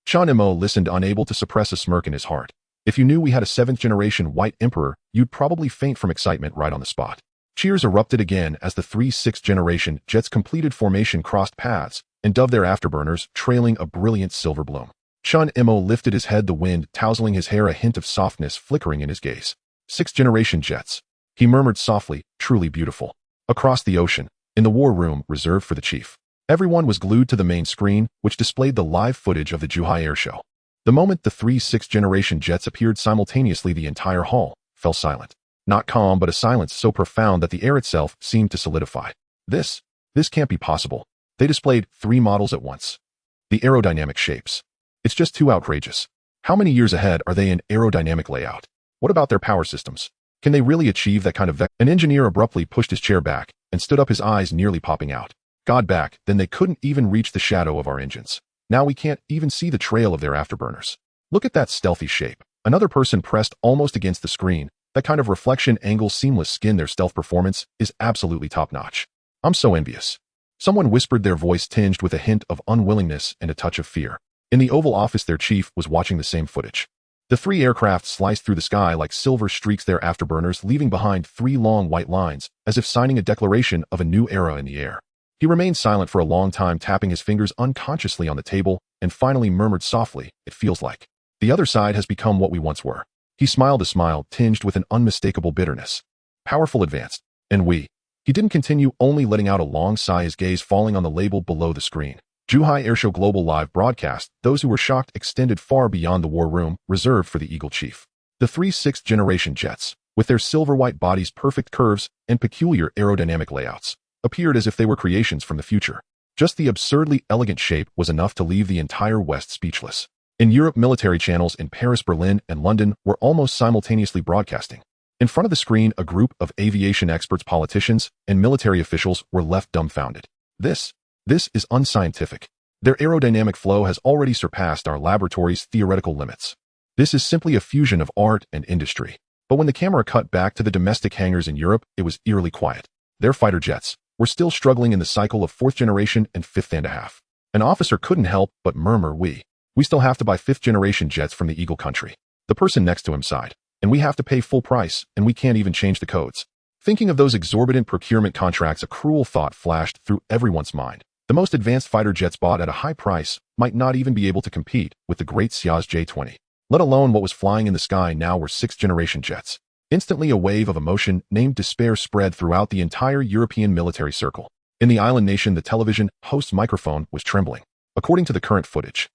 Chen Mo listened, unable to suppress a smirk in his heart. If you knew we had a 7th-generation White Emperor, you'd probably faint from excitement right on the spot. Cheers erupted again as the 3 6th-generation jets completed formation, crossed paths, and dove their afterburners, trailing a brilliant silver bloom. Chen Mo lifted his head, the wind tousling his hair, a hint of softness flickering in his gaze. 6th-generation jets. He murmured softly, truly beautiful. Across the ocean, in the war room reserved for the chief, everyone was glued to the main screen, which displayed the live footage of the Zhuhai air show. The moment the 3 6th-generation jets appeared simultaneously, the entire hall fell silent. Not calm, but a silence so profound that the air itself seemed to solidify. This can't be possible. They displayed 3 models at once. The aerodynamic shapes. It's just too outrageous. How many years ahead are they in aerodynamic layout? What about their power systems? Can they really achieve that kind of An engineer abruptly pushed his chair back and stood up, his eyes nearly popping out. God, back then they couldn't even reach the shadow of our engines. Now we can't even see the trail of their afterburners. Look at that stealthy shape. Another person pressed almost against the screen. That kind of reflection angle, seamless skin, their stealth performance is absolutely top-notch. I'm so envious. Someone whispered, their voice tinged with a hint of unwillingness and a touch of fear. In the Oval Office, their chief was watching the same footage. The 3 aircraft sliced through the sky like silver streaks, their afterburners leaving behind 3 long white lines, as if signing a declaration of a new era in the air. He remained silent for a long time, tapping his fingers unconsciously on the table, and finally murmured softly, "It feels like the other side has become what we once were." He smiled, a smile tinged with an unmistakable bitterness. Powerful, advanced, and we. He didn't continue, only letting out a long sigh, his gaze falling on the label below the screen. Zhuhai Airshow Global Live Broadcast. Those who were shocked extended far beyond the war room, reserved for the Eagle Chief. The 3 6th-generation jets, with their silver-white bodies, perfect curves, and peculiar aerodynamic layouts, appeared as if they were creations from the future. Just the absurdly elegant shape was enough to leave the entire West speechless. In Europe, military channels in Paris, Berlin, and London were almost simultaneously broadcasting. In front of the screen, a group of aviation experts, politicians, and military officials were left dumbfounded. This is unscientific. Their aerodynamic flow has already surpassed our laboratory's theoretical limits. This is simply a fusion of art and industry. But when the camera cut back to the domestic hangars in Europe, it was eerily quiet. Their fighter jets were still struggling in the cycle of 4th generation and 5th and a half. An officer couldn't help but murmur, we still have to buy 5th-generation jets from the Eagle country. The person next to him sighed. And we have to pay full price, and we can't even change the codes. Thinking of those exorbitant procurement contracts, a cruel thought flashed through everyone's mind. The most advanced fighter jets bought at a high price might not even be able to compete with the great Xia's J-20. Let alone what was flying in the sky now were 6th-generation jets. Instantly, a wave of emotion named despair spread throughout the entire European military circle. In the island nation, the television host's microphone was trembling. According to the current footage,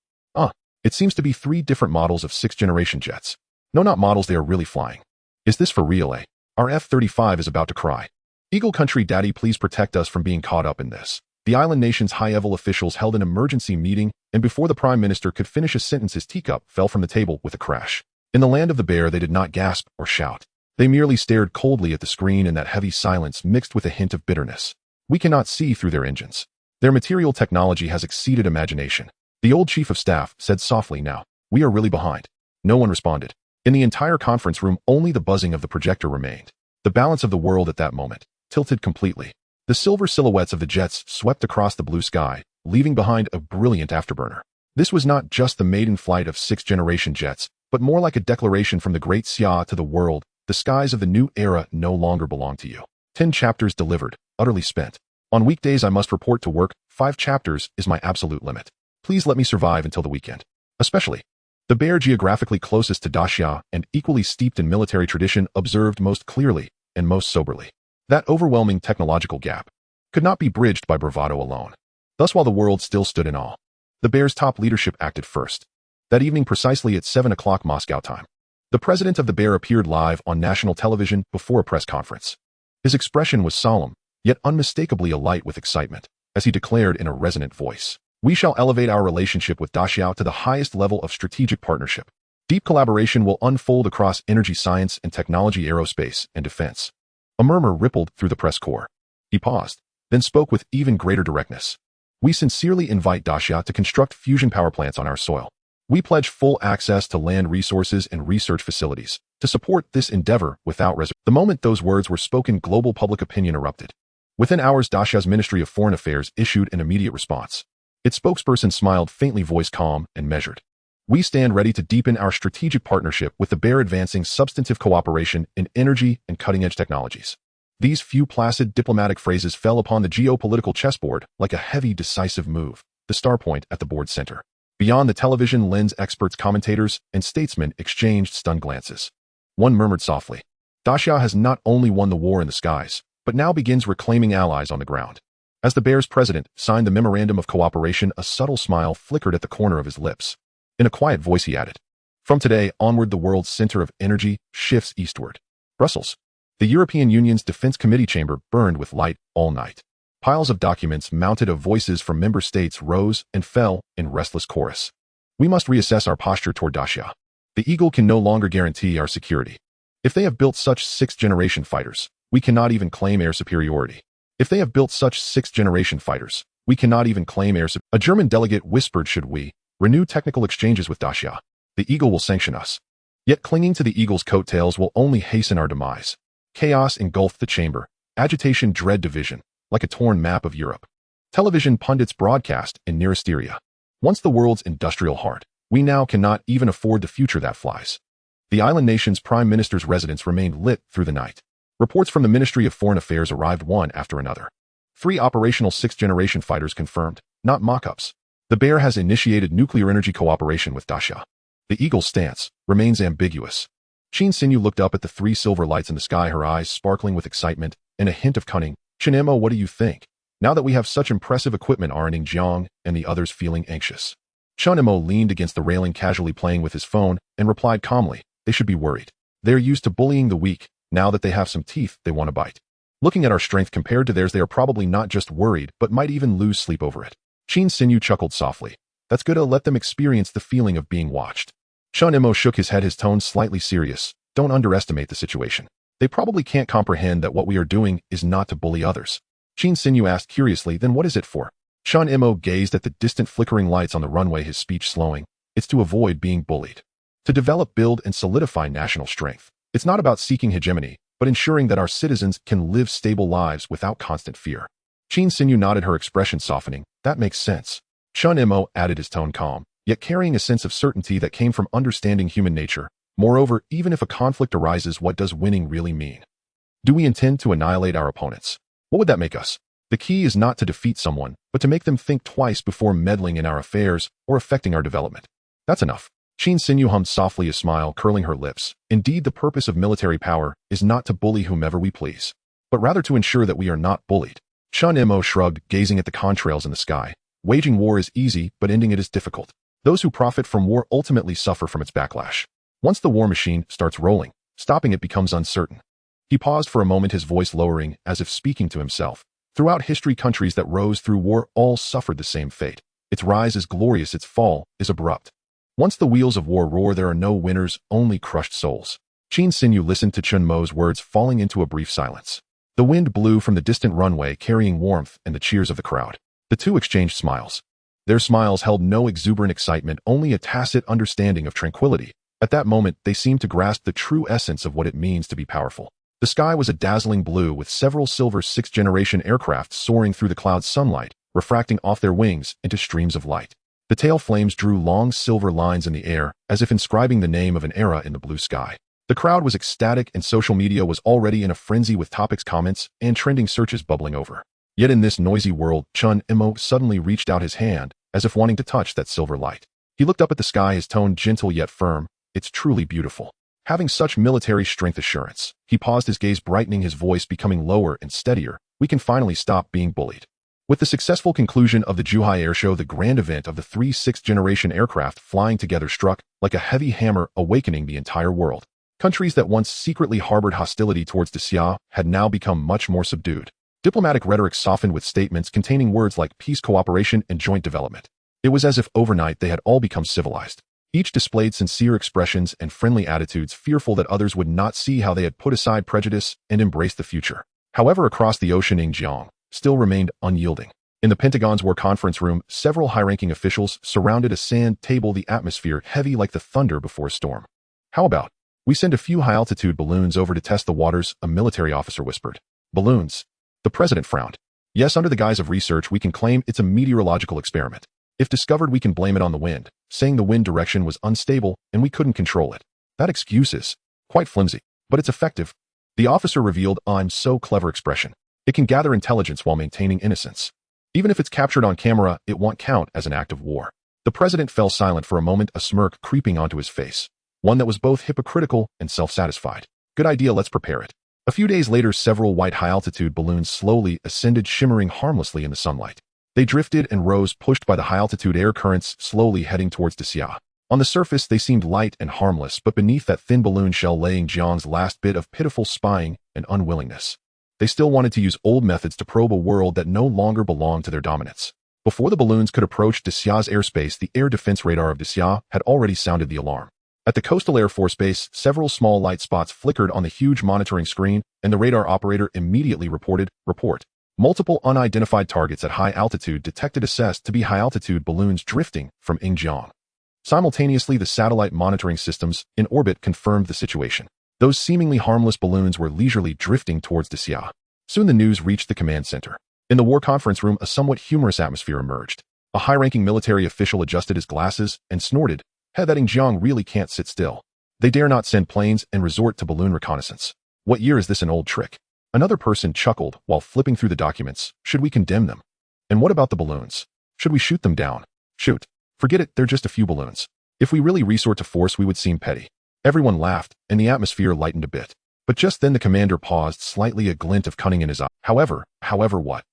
it seems to be 3 different models of 6th-generation jets. No, not models, they are really flying. Is this for real, eh? Our F-35 is about to cry. Eagle country, daddy, please protect us from being caught up in this. The island nation's high-level officials held an emergency meeting, and before the prime minister could finish a sentence, his teacup fell from the table with a crash. In the land of the bear, they did not gasp or shout. They merely stared coldly at the screen in that heavy silence mixed with a hint of bitterness. We cannot see through their engines. Their material technology has exceeded imagination. The old chief of staff said softly, now, we are really behind. No one responded. In the entire conference room, only the buzzing of the projector remained. The balance of the world at that moment tilted completely. The silver silhouettes of the jets swept across the blue sky, leaving behind a brilliant afterburner. This was not just the maiden flight of 6th-generation jets, but more like a declaration from the great Xia to the world. The skies of the new era no longer belong to you. 10 chapters delivered, utterly spent. On weekdays I must report to work. 5 chapters is my absolute limit. Please let me survive until the weekend. Especially the bear, geographically closest to Daxia and equally steeped in military tradition, observed most clearly and most soberly. That overwhelming technological gap could not be bridged by bravado alone. Thus, while the world still stood in awe, the bear's top leadership acted first. That evening, precisely at 7 o'clock Moscow time, The president of the Bear appeared live on national television before a press conference. His expression was solemn, yet unmistakably alight with excitement, as he declared in a resonant voice, "We shall elevate our relationship with Daxia to the highest level of strategic partnership. Deep collaboration will unfold across energy science and technology, aerospace, and defense." A murmur rippled through the press corps. He paused, then spoke with even greater directness. "We sincerely invite Daxia to construct fusion power plants on our soil. We pledge full access to land resources and research facilities to support this endeavor without reservation." The moment those words were spoken, global public opinion erupted. Within hours, Daxia's Ministry of Foreign Affairs issued an immediate response. Its spokesperson smiled faintly, voice calm and measured. "We stand ready to deepen our strategic partnership with the Bear, advancing substantive cooperation in energy and cutting-edge technologies." These few placid diplomatic phrases fell upon the geopolitical chessboard like a heavy, decisive move, the star point at the board's center. Beyond the television lens, experts, commentators, and statesmen exchanged stunned glances. One murmured softly, "Daxia has not only won the war in the skies, but now begins reclaiming allies on the ground." As the Bear's president signed the memorandum of cooperation, a subtle smile flickered at the corner of his lips. In a quiet voice he added, "From today onward, the world's center of energy shifts eastward." Brussels. The European Union's Defense Committee chamber burned with light all night. Piles of documents mounted of voices from member states rose and fell in restless chorus. "We must reassess our posture toward Daxia. The Eagle can no longer guarantee our security. If they have built such sixth-generation fighters, we cannot even claim air superiority. If they have built such sixth-generation fighters, we cannot even claim air superiority." A German delegate whispered, "Should we renew technical exchanges with Daxia, the Eagle will sanction us." Yet clinging to the Eagle's coattails will only hasten our demise. Chaos engulfed the chamber, agitation, dread, division, like a torn map of Europe. Television pundits broadcast in near hysteria. "Once the world's industrial heart, we now cannot even afford the future that flies." The island nation's prime minister's residence remained lit through the night. Reports from the Ministry of Foreign Affairs arrived one after another. 3 operational sixth-generation fighters confirmed, not mock-ups. The Bear has initiated nuclear energy cooperation with Daxia. The Eagle's stance remains ambiguous. Chen Mo looked up at the 3 silver lights in the sky, her eyes sparkling with excitement and a hint of cunning. "Chen Mo, what do you think? Now that we have such impressive equipment," Arning Jiang and the others feeling anxious. Chen Mo leaned against the railing, casually playing with his phone, and replied calmly, "They should be worried. They're used to bullying the weak. Now that they have some teeth, they want to bite. Looking at our strength compared to theirs, they are probably not just worried, but might even lose sleep over it." Chen Mo chuckled softly. "That's good. Let them experience the feeling of being watched." Chen Mo shook his head, his tone slightly serious. "Don't underestimate the situation. They probably can't comprehend that what we are doing is not to bully others." Chen Mo asked curiously, "Then what is it for?" Chen Mo gazed at the distant flickering lights on the runway, his speech slowing. "It's to avoid being bullied. To develop, build, and solidify national strength. It's not about seeking hegemony, but ensuring that our citizens can live stable lives without constant fear." Chen Mo nodded, her expression softening. "That makes sense." Chen Mo added, his tone calm, yet carrying a sense of certainty that came from understanding human nature. "Moreover, even if a conflict arises, what does winning really mean? Do we intend to annihilate our opponents? What would that make us? The key is not to defeat someone, but to make them think twice before meddling in our affairs or affecting our development." "That's enough." Chen Mo hummed softly, a smile curling her lips. "Indeed, the purpose of military power is not to bully whomever we please, but rather to ensure that we are not bullied." Chen Mo shrugged, gazing at the contrails in the sky. "Waging war is easy, but ending it is difficult. Those who profit from war ultimately suffer from its backlash. Once the war machine starts rolling, stopping it becomes uncertain." He paused for a moment, his voice lowering, as if speaking to himself. "Throughout history, countries that rose through war all suffered the same fate. Its rise is glorious, its fall is abrupt. Once the wheels of war roar, there are no winners, only crushed souls." Chen Mo listened to Chen Mo's words, falling into a brief silence. The wind blew from the distant runway, carrying warmth and the cheers of the crowd. The two exchanged smiles. Their smiles held no exuberant excitement, only a tacit understanding of tranquility. At that moment, they seemed to grasp the true essence of what it means to be powerful. The sky was a dazzling blue, with several silver sixth-generation aircraft soaring through the cloud's sunlight, refracting off their wings into streams of light. The tail flames drew long silver lines in the air, as if inscribing the name of an era in the blue sky. The crowd was ecstatic, and social media was already in a frenzy, with topics, comments, and trending searches bubbling over. Yet in this noisy world, Chen Mo suddenly reached out his hand, as if wanting to touch that silver light. He looked up at the sky, his tone gentle yet firm. "It's truly beautiful. Having such military strength assurance." He paused, his gaze brightening, his voice becoming lower and steadier. "We can finally stop being bullied. With the successful conclusion of the Zhuhai Airshow, the grand event of the three sixth-generation aircraft flying together struck like a heavy hammer, awakening the entire world. Countries that once secretly harbored hostility towards Daxia had now become much more subdued. Diplomatic rhetoric softened with statements containing words like peace, cooperation, and joint development. It was as if overnight they had all become civilized. Each displayed sincere expressions and friendly attitudes, fearful that others would not see how they had put aside prejudice and embraced the future. However, across the ocean, Yingjiang still remained unyielding. In the Pentagon's War Conference Room, several high-ranking officials surrounded a sand table, the atmosphere heavy like the thunder before a storm. "How about we send a few high-altitude balloons over to test the waters?" a military officer whispered. "Balloons?" The president frowned. "Yes, under the guise of research, we can claim it's a meteorological experiment. If discovered, we can blame it on the wind, saying the wind direction was unstable and we couldn't control it. That excuse is quite flimsy, but it's effective." The officer revealed "I'm so clever" expression. "It can gather intelligence while maintaining innocence. Even if it's captured on camera, it won't count as an act of war." The president fell silent for a moment, a smirk creeping onto his face, one that was both hypocritical and self-satisfied. "Good idea, let's prepare it." A few days later, several white high-altitude balloons slowly ascended, shimmering harmlessly in the sunlight. They drifted and rose, pushed by the high-altitude air currents, slowly heading towards Daxia. On the surface, they seemed light and harmless, but beneath that thin balloon shell lay Jiang's last bit of pitiful spying and unwillingness. They still wanted to use old methods to probe a world that no longer belonged to their dominance. Before the balloons could approach Daxia's airspace, the air defense radar of Daxia had already sounded the alarm. At the Coastal Air Force Base, several small light spots flickered on the huge monitoring screen, and the radar operator immediately reported, "Report. Multiple unidentified targets at high altitude detected, assessed to be high-altitude balloons drifting from Yingjiang." Simultaneously, the satellite monitoring systems in orbit confirmed the situation. Those seemingly harmless balloons were leisurely drifting towards Daxia. Soon the news reached the command center. In the war conference room, a somewhat humorous atmosphere emerged. A high-ranking military official adjusted his glasses and snorted, "Hey, that Yingjiang really can't sit still. They dare not send planes and resort to balloon reconnaissance. What year is this an old trick?" Another person chuckled while flipping through the documents. "Should we condemn them? And what about the balloons? Should we shoot them down?" "Shoot. Forget it, they're just a few balloons. If we really resort to force, we would seem petty." Everyone laughed, and the atmosphere lightened a bit. But just then the commander paused, slightly, a glint of cunning in his eye. However what?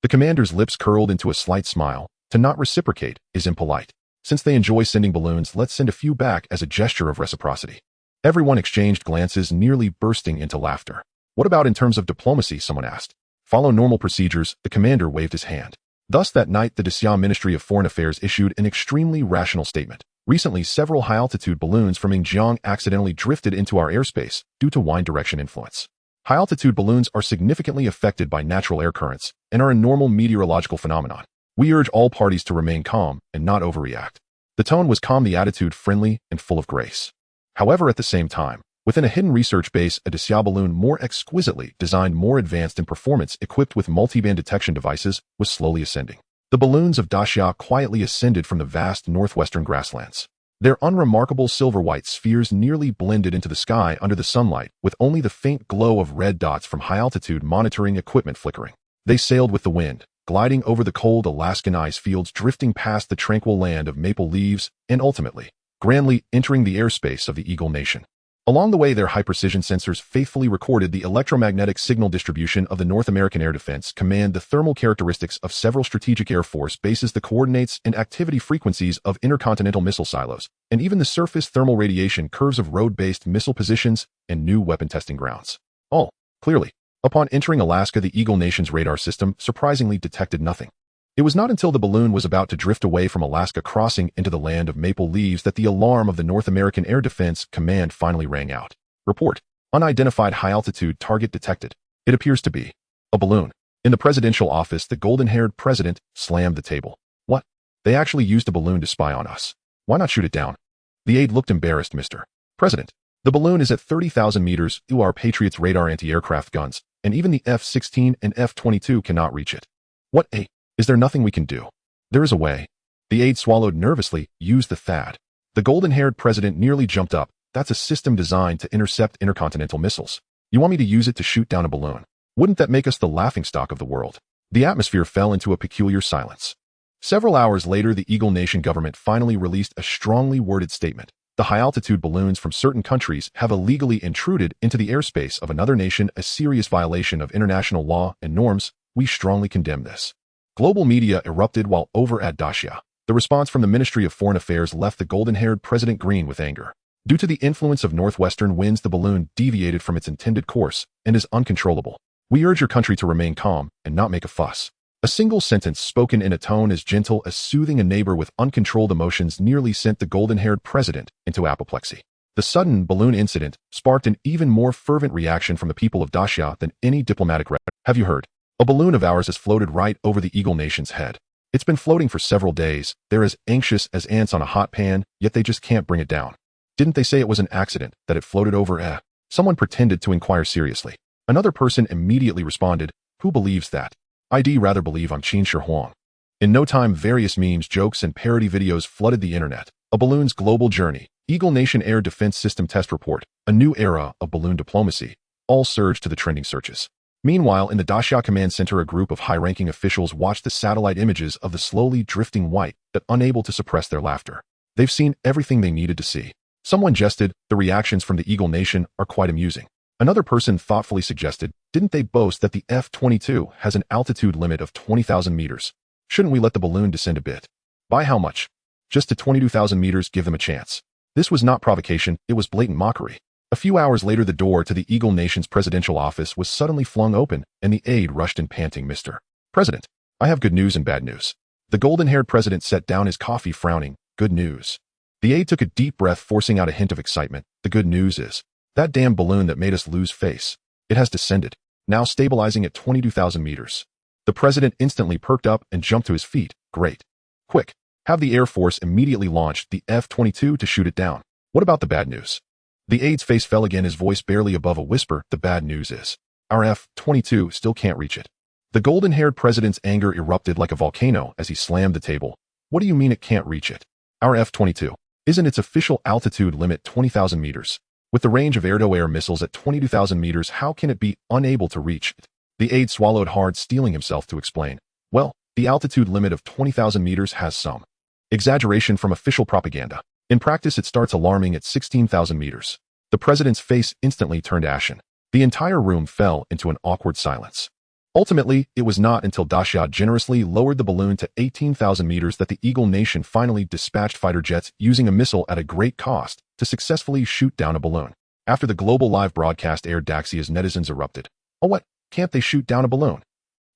The commander's lips curled into a slight smile. "To not reciprocate is impolite. Since they enjoy sending balloons, let's send a few back as a gesture of reciprocity." Everyone exchanged glances, nearly bursting into laughter. "What about in terms of diplomacy?" someone asked. "Follow normal procedures," the commander waved his hand. Thus that night, the Daxia Ministry of Foreign Affairs issued an extremely rational statement. "Recently, several high-altitude balloons from Yingjiang accidentally drifted into our airspace due to wind direction influence. High-altitude balloons are significantly affected by natural air currents and are a normal meteorological phenomenon. We urge all parties to remain calm and not overreact." The tone was calm, the attitude friendly and full of grace. However, at the same time, within a hidden research base, a Daxia balloon, more exquisitely designed, more advanced in performance, equipped with multiband detection devices, was slowly ascending. The balloons of Daxia quietly ascended from the vast northwestern grasslands. Their unremarkable silver-white spheres nearly blended into the sky under the sunlight, with only the faint glow of red dots from high-altitude monitoring equipment flickering. They sailed with the wind, gliding over the cold Alaskan ice fields, drifting past the tranquil land of maple leaves, and ultimately, grandly entering the airspace of the Eagle Nation. Along the way, their high-precision sensors faithfully recorded the electromagnetic signal distribution of the North American Air Defense Command, the thermal characteristics of several strategic Air Force bases, the coordinates and activity frequencies of intercontinental missile silos, and even the surface thermal radiation curves of road-based missile positions and new weapon testing grounds. All, clearly, upon entering Alaska, the Eagle Nation's radar system surprisingly detected nothing. It was not until the balloon was about to drift away from Alaska, crossing into the land of maple leaves, that the alarm of the North American Air Defense Command finally rang out. "Report. Unidentified high-altitude target detected. It appears to be a balloon." In the presidential office, the golden-haired president slammed the table. "What? They actually used a balloon to spy on us. Why not shoot it down?" The aide looked embarrassed. "Mr. President, the balloon is at 30,000 meters through our Patriots radar anti-aircraft guns, and even the F-16 and F-22 cannot reach it." "What a... Is there nothing we can do?" "There is a way." The aide swallowed nervously. "Use the THAAD." The golden-haired president nearly jumped up. "That's a system designed to intercept intercontinental missiles. You want me to use it to shoot down a balloon? Wouldn't that make us the laughingstock of the world?" The atmosphere fell into a peculiar silence. Several hours later, the Eagle Nation government finally released a strongly worded statement. "The high-altitude balloons from certain countries have illegally intruded into the airspace of another nation, a serious violation of international law and norms. We strongly condemn this." Global media erupted while over at Daxia. The response from the Ministry of Foreign Affairs left the golden-haired President green with anger. Due to the influence of northwestern winds, the balloon deviated from its intended course and is uncontrollable. We urge your country to remain calm and not make a fuss. A single sentence spoken in a tone as gentle as soothing a neighbor with uncontrolled emotions nearly sent the golden-haired president into apoplexy. The sudden balloon incident sparked an even more fervent reaction from the people of Daxia than any diplomatic record. Have you heard? A balloon of ours has floated right over the Eagle Nation's head. It's been floating for several days. They're as anxious as ants on a hot pan, yet they just can't bring it down. Didn't they say it was an accident, that it floated over? Someone pretended to inquire seriously. Another person immediately responded, who believes that? I'd rather believe I'm Qin Shi Huang. In no time, various memes, jokes, and parody videos flooded the internet. A balloon's global journey, Eagle Nation Air Defense System Test Report, a new era of balloon diplomacy, all surged to the trending searches. Meanwhile, in the Daxia Command Center, a group of high-ranking officials watched the satellite images of the slowly drifting white, but unable to suppress their laughter. They've seen everything they needed to see. Someone jested, the reactions from the Eagle Nation are quite amusing. Another person thoughtfully suggested, didn't they boast that the F-22 has an altitude limit of 20,000 meters? Shouldn't we let the balloon descend a bit? By how much? Just to 22,000 meters, give them a chance. This was not provocation, it was blatant mockery. A few hours later, the door to the Eagle Nation's presidential office was suddenly flung open, and the aide rushed in panting, Mr. President, I have good news and bad news. The golden-haired president set down his coffee, frowning. Good news. The aide took a deep breath, forcing out a hint of excitement. The good news is, that damn balloon that made us lose face. It has descended, now stabilizing at 22,000 meters. The president instantly perked up and jumped to his feet. Great. Quick, have the Air Force immediately launch the F-22 to shoot it down. What about the bad news? The aide's face fell again, his voice barely above a whisper. The bad news is, our F-22 still can't reach it. The golden-haired president's anger erupted like a volcano as he slammed the table. What do you mean it can't reach it? Our F-22. Isn't its official altitude limit 20,000 meters? With the range of air-to-air missiles at 22,000 meters, how can it be unable to reach it? The aide swallowed hard, steeling himself to explain. Well, the altitude limit of 20,000 meters has some exaggeration from official propaganda. In practice, it starts alarming at 16,000 meters. The president's face instantly turned ashen. The entire room fell into an awkward silence. Ultimately, it was not until Daxia generously lowered the balloon to 18,000 meters that the Eagle Nation finally dispatched fighter jets using a missile at a great cost to successfully shoot down a balloon. After the global live broadcast aired, Daxia's netizens erupted. Oh, what? Can't they shoot down a balloon?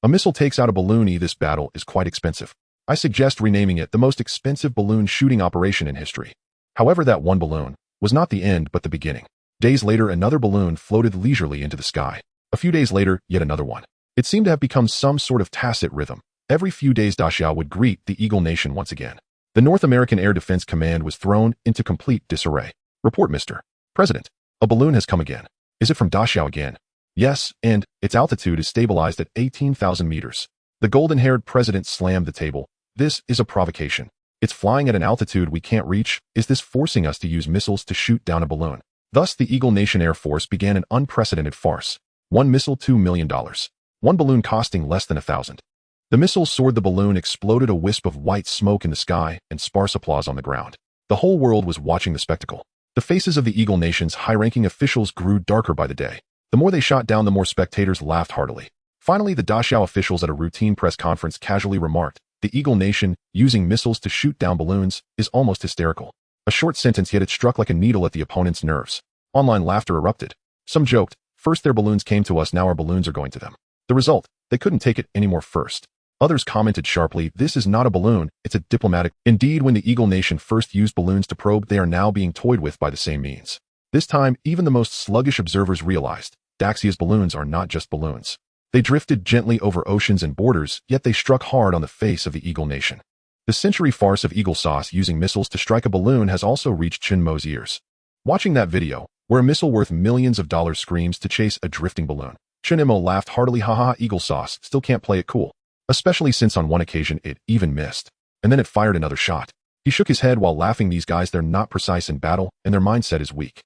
A missile takes out a balloon. This battle is quite expensive. I suggest renaming it the most expensive balloon shooting operation in history. However, that one balloon was not the end but the beginning. Days later, another balloon floated leisurely into the sky. A few days later, yet another one. It seemed to have become some sort of tacit rhythm. Every few days, Daxia would greet the Eagle Nation once again. The North American Air Defense Command was thrown into complete disarray. Report, Mr. President. A balloon has come again. Is it from Daxia again? Yes, and its altitude is stabilized at 18,000 meters. The golden-haired president slammed the table. This is a provocation. It's flying at an altitude we can't reach. Is this forcing us to use missiles to shoot down a balloon? Thus, the Eagle Nation Air Force began an unprecedented farce. One missile, $2 million. One balloon costing less than $1,000. The missile soared, the balloon exploded, a wisp of white smoke in the sky, and sparse applause on the ground. The whole world was watching the spectacle. The faces of the Eagle Nation's high-ranking officials grew darker by the day. The more they shot down, the more spectators laughed heartily. Finally, the Daxia officials at a routine press conference casually remarked, the Eagle Nation, using missiles to shoot down balloons, is almost hysterical. A short sentence, yet it struck like a needle at the opponent's nerves. Online laughter erupted. Some joked, first their balloons came to us, now our balloons are going to them. The result, they couldn't take it anymore first. Others commented sharply, this is not a balloon, it's a diplomatic. Indeed, when the Eagle Nation first used balloons to probe, they are now being toyed with by the same means. This time, even the most sluggish observers realized, Daxia's balloons are not just balloons. They drifted gently over oceans and borders, yet they struck hard on the face of the Eagle Nation. The century farce of Eagle Sauce using missiles to strike a balloon has also reached Chen Mo's ears. Watching that video, where a missile worth millions of dollars screams to chase a drifting balloon, Chen Mo laughed heartily. Haha, Eagle Sauce still can't play it cool. Especially since on one occasion it even missed. And then it fired another shot. He shook his head while laughing. These guys, they're not precise in battle, and their mindset is weak.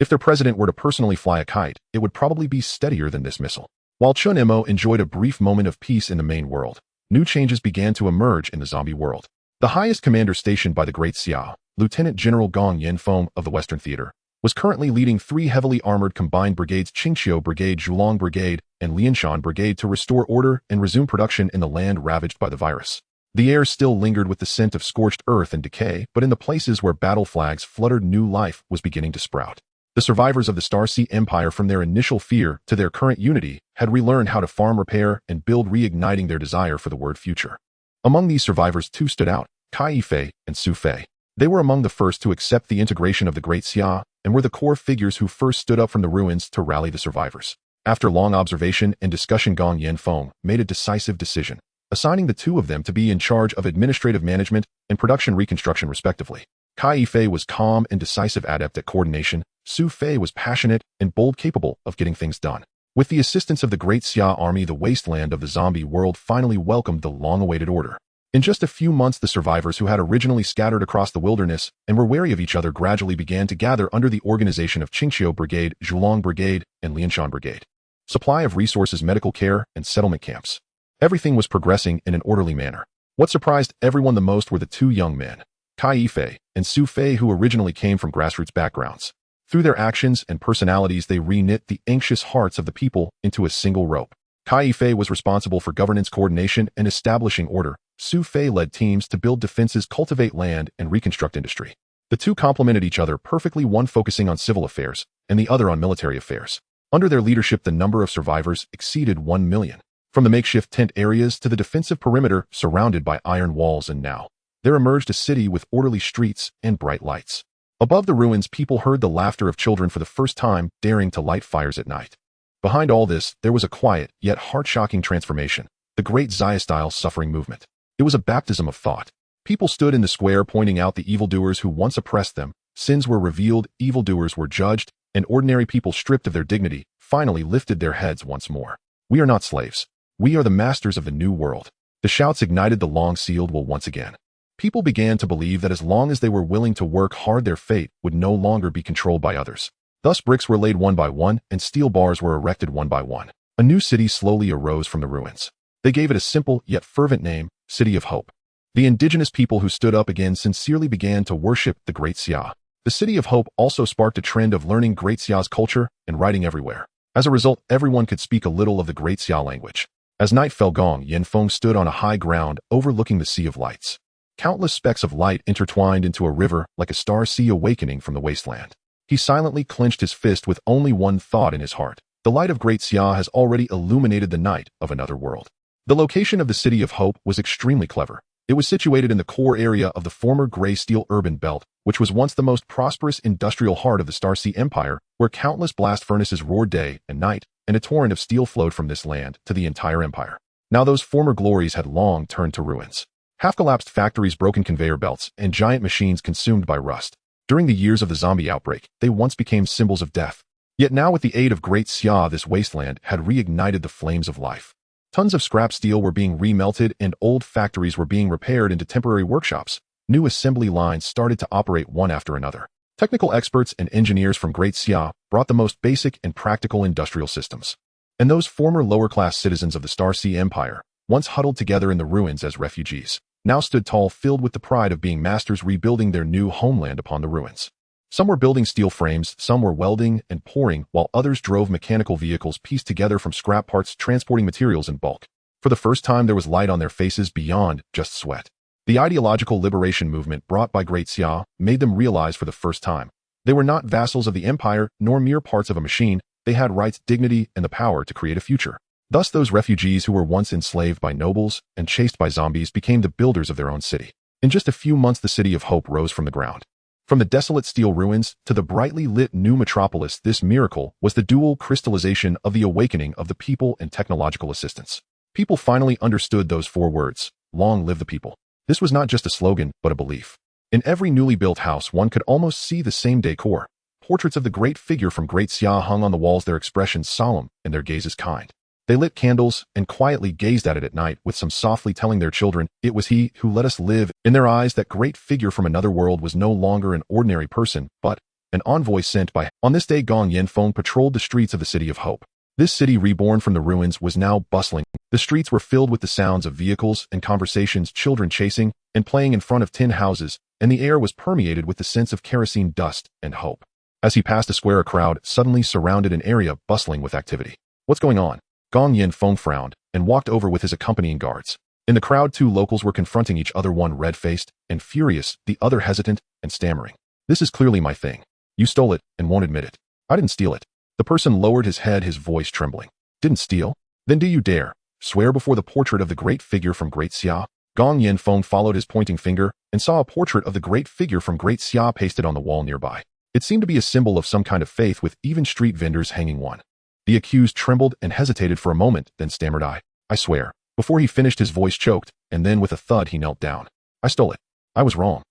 If their president were to personally fly a kite, it would probably be steadier than this missile. While Chen Mo enjoyed a brief moment of peace in the main world, new changes began to emerge in the zombie world. The highest commander stationed by the Great Xiao, Lieutenant General Gong Yanfeng of the Western Theater, was currently leading 3 heavily armored combined brigades, Qingqiu Brigade, Zhulong Brigade, and Lianshan Brigade, to restore order and resume production in the land ravaged by the virus. The air still lingered with the scent of scorched earth and decay, but in the places where battle flags fluttered, new life was beginning to sprout. The survivors of the Star Sea Empire, from their initial fear to their current unity, had relearned how to farm, repair, and build, reigniting their desire for the word future. Among these survivors, 2 stood out: Kai Yifei and Su Fei. They were among the first to accept the integration of the Great Xia, and were the core figures who first stood up from the ruins to rally the survivors. After long observation and discussion, Gong Yanfeng made a decisive decision, assigning the 2 of them to be in charge of administrative management and production reconstruction respectively. Kai Yifei was calm and decisive, adept at coordination. Su Fei was passionate and bold, capable of getting things done. With the assistance of the Great Xia army, the wasteland of the zombie world finally welcomed the long-awaited order. In just a few months, the survivors who had originally scattered across the wilderness and were wary of each other gradually began to gather under the organization of Qingqiu Brigade, Zhulong Brigade, and Lianshan Brigade. Supply of resources, medical care, and settlement camps. Everything was progressing in an orderly manner. What surprised everyone the most were the 2 young men, Kai Yifei and Su Fei, who originally came from grassroots backgrounds. Through their actions and personalities, they reknit the anxious hearts of the people into a single rope. Kai Yifei was responsible for governance, coordination, and establishing order. Su Fei led teams to build defenses, cultivate land, and reconstruct industry. The 2 complemented each other perfectly, one focusing on civil affairs and the other on military affairs. Under their leadership, the number of survivors exceeded 1 million. From the makeshift tent areas to the defensive perimeter surrounded by iron walls, and now there emerged a city with orderly streets and bright lights. Above the ruins, people heard the laughter of children for the first time, daring to light fires at night. Behind all this, there was a quiet yet heart-shocking transformation: the Great Xia-style suffering movement. It was a baptism of thought. People stood in the square pointing out the evildoers who once oppressed them. Sins were revealed, evildoers were judged, and ordinary people, stripped of their dignity, finally lifted their heads once more. We are not slaves. We are the masters of the new world. The shouts ignited the long-sealed will once again. People began to believe that as long as they were willing to work hard, their fate would no longer be controlled by others. Thus, bricks were laid one by one, and steel bars were erected one by one. A new city slowly arose from the ruins. They gave it a simple yet fervent name: City of Hope. The indigenous people who stood up again sincerely began to worship the Great Xia. The City of Hope also sparked a trend of learning Great Xia's culture and writing everywhere. As a result, everyone could speak a little of the Great Xia language. As night fell, Gong Yanfeng stood on a high ground overlooking the sea of lights. Countless specks of light intertwined into a river like a star sea awakening from the wasteland. He silently clenched his fist with only one thought in his heart: the light of Great Xia has already illuminated the night of another world. The location of the City of Hope was extremely clever. It was situated in the core area of the former Gray Steel urban belt, which was once the most prosperous industrial heart of the Star Sea Empire, where countless blast furnaces roared day and night, and a torrent of steel flowed from this land to the entire empire. Now those former glories had long turned to ruins. Half-collapsed factories, broken conveyor belts, and giant machines consumed by rust. During the years of the zombie outbreak, they once became symbols of death. Yet now, with the aid of Great Xia, this wasteland had reignited the flames of life. Tons of scrap steel were being remelted, and old factories were being repaired into temporary workshops. New assembly lines started to operate one after another. Technical experts and engineers from Great Xia brought the most basic and practical industrial systems. And those former lower-class citizens of the Star Sea Empire, once huddled together in the ruins as refugees, now stood tall, filled with the pride of being masters, rebuilding their new homeland upon the ruins. Some were building steel frames, some were welding and pouring, while others drove mechanical vehicles pieced together from scrap parts, transporting materials in bulk. For the first time, there was light on their faces beyond just sweat. The ideological liberation movement brought by Great Xia made them realize for the first time they were not vassals of the empire, nor mere parts of a machine. They had rights, dignity, and the power to create a future. Thus, those refugees who were once enslaved by nobles and chased by zombies became the builders of their own city. In just a few months, the City of Hope rose from the ground. From the desolate steel ruins to the brightly lit new metropolis, this miracle was the dual crystallization of the awakening of the people and technological assistance. People finally understood those 4 words: long live the people. This was not just a slogan, but a belief. In every newly built house, one could almost see the same decor. Portraits of the great figure from Great Xia hung on the walls, their expressions solemn and their gazes kind. They lit candles and quietly gazed at it at night, with some softly telling their children, "It was he who let us live." In their eyes, that great figure from another world was no longer an ordinary person, but an envoy sent by. On this day, Gong Yanfeng patrolled the streets of the City of Hope. This city, reborn from the ruins, was now bustling. The streets were filled with the sounds of vehicles and conversations, children chasing and playing in front of tin houses, and the air was permeated with the sense of kerosene dust and hope. As he passed a square, a crowd suddenly surrounded an area bustling with activity. "What's going on?" Gong Yanfeng frowned and walked over with his accompanying guards. In the crowd, two locals were confronting each other, one red-faced and furious, the other hesitant and stammering. "This is clearly my thing. You stole it and won't admit it." "I didn't steal it." The person lowered his head, his voice trembling. "Didn't steal? Then do you dare swear before the portrait of the great figure from Great Xia?" Gong Yanfeng followed his pointing finger and saw a portrait of the great figure from Great Xia pasted on the wall nearby. It seemed to be a symbol of some kind of faith, with even street vendors hanging one. The accused trembled and hesitated for a moment, then stammered, I swear." Before he finished, his voice choked, and then with a thud he knelt down. "I stole it. I was wrong."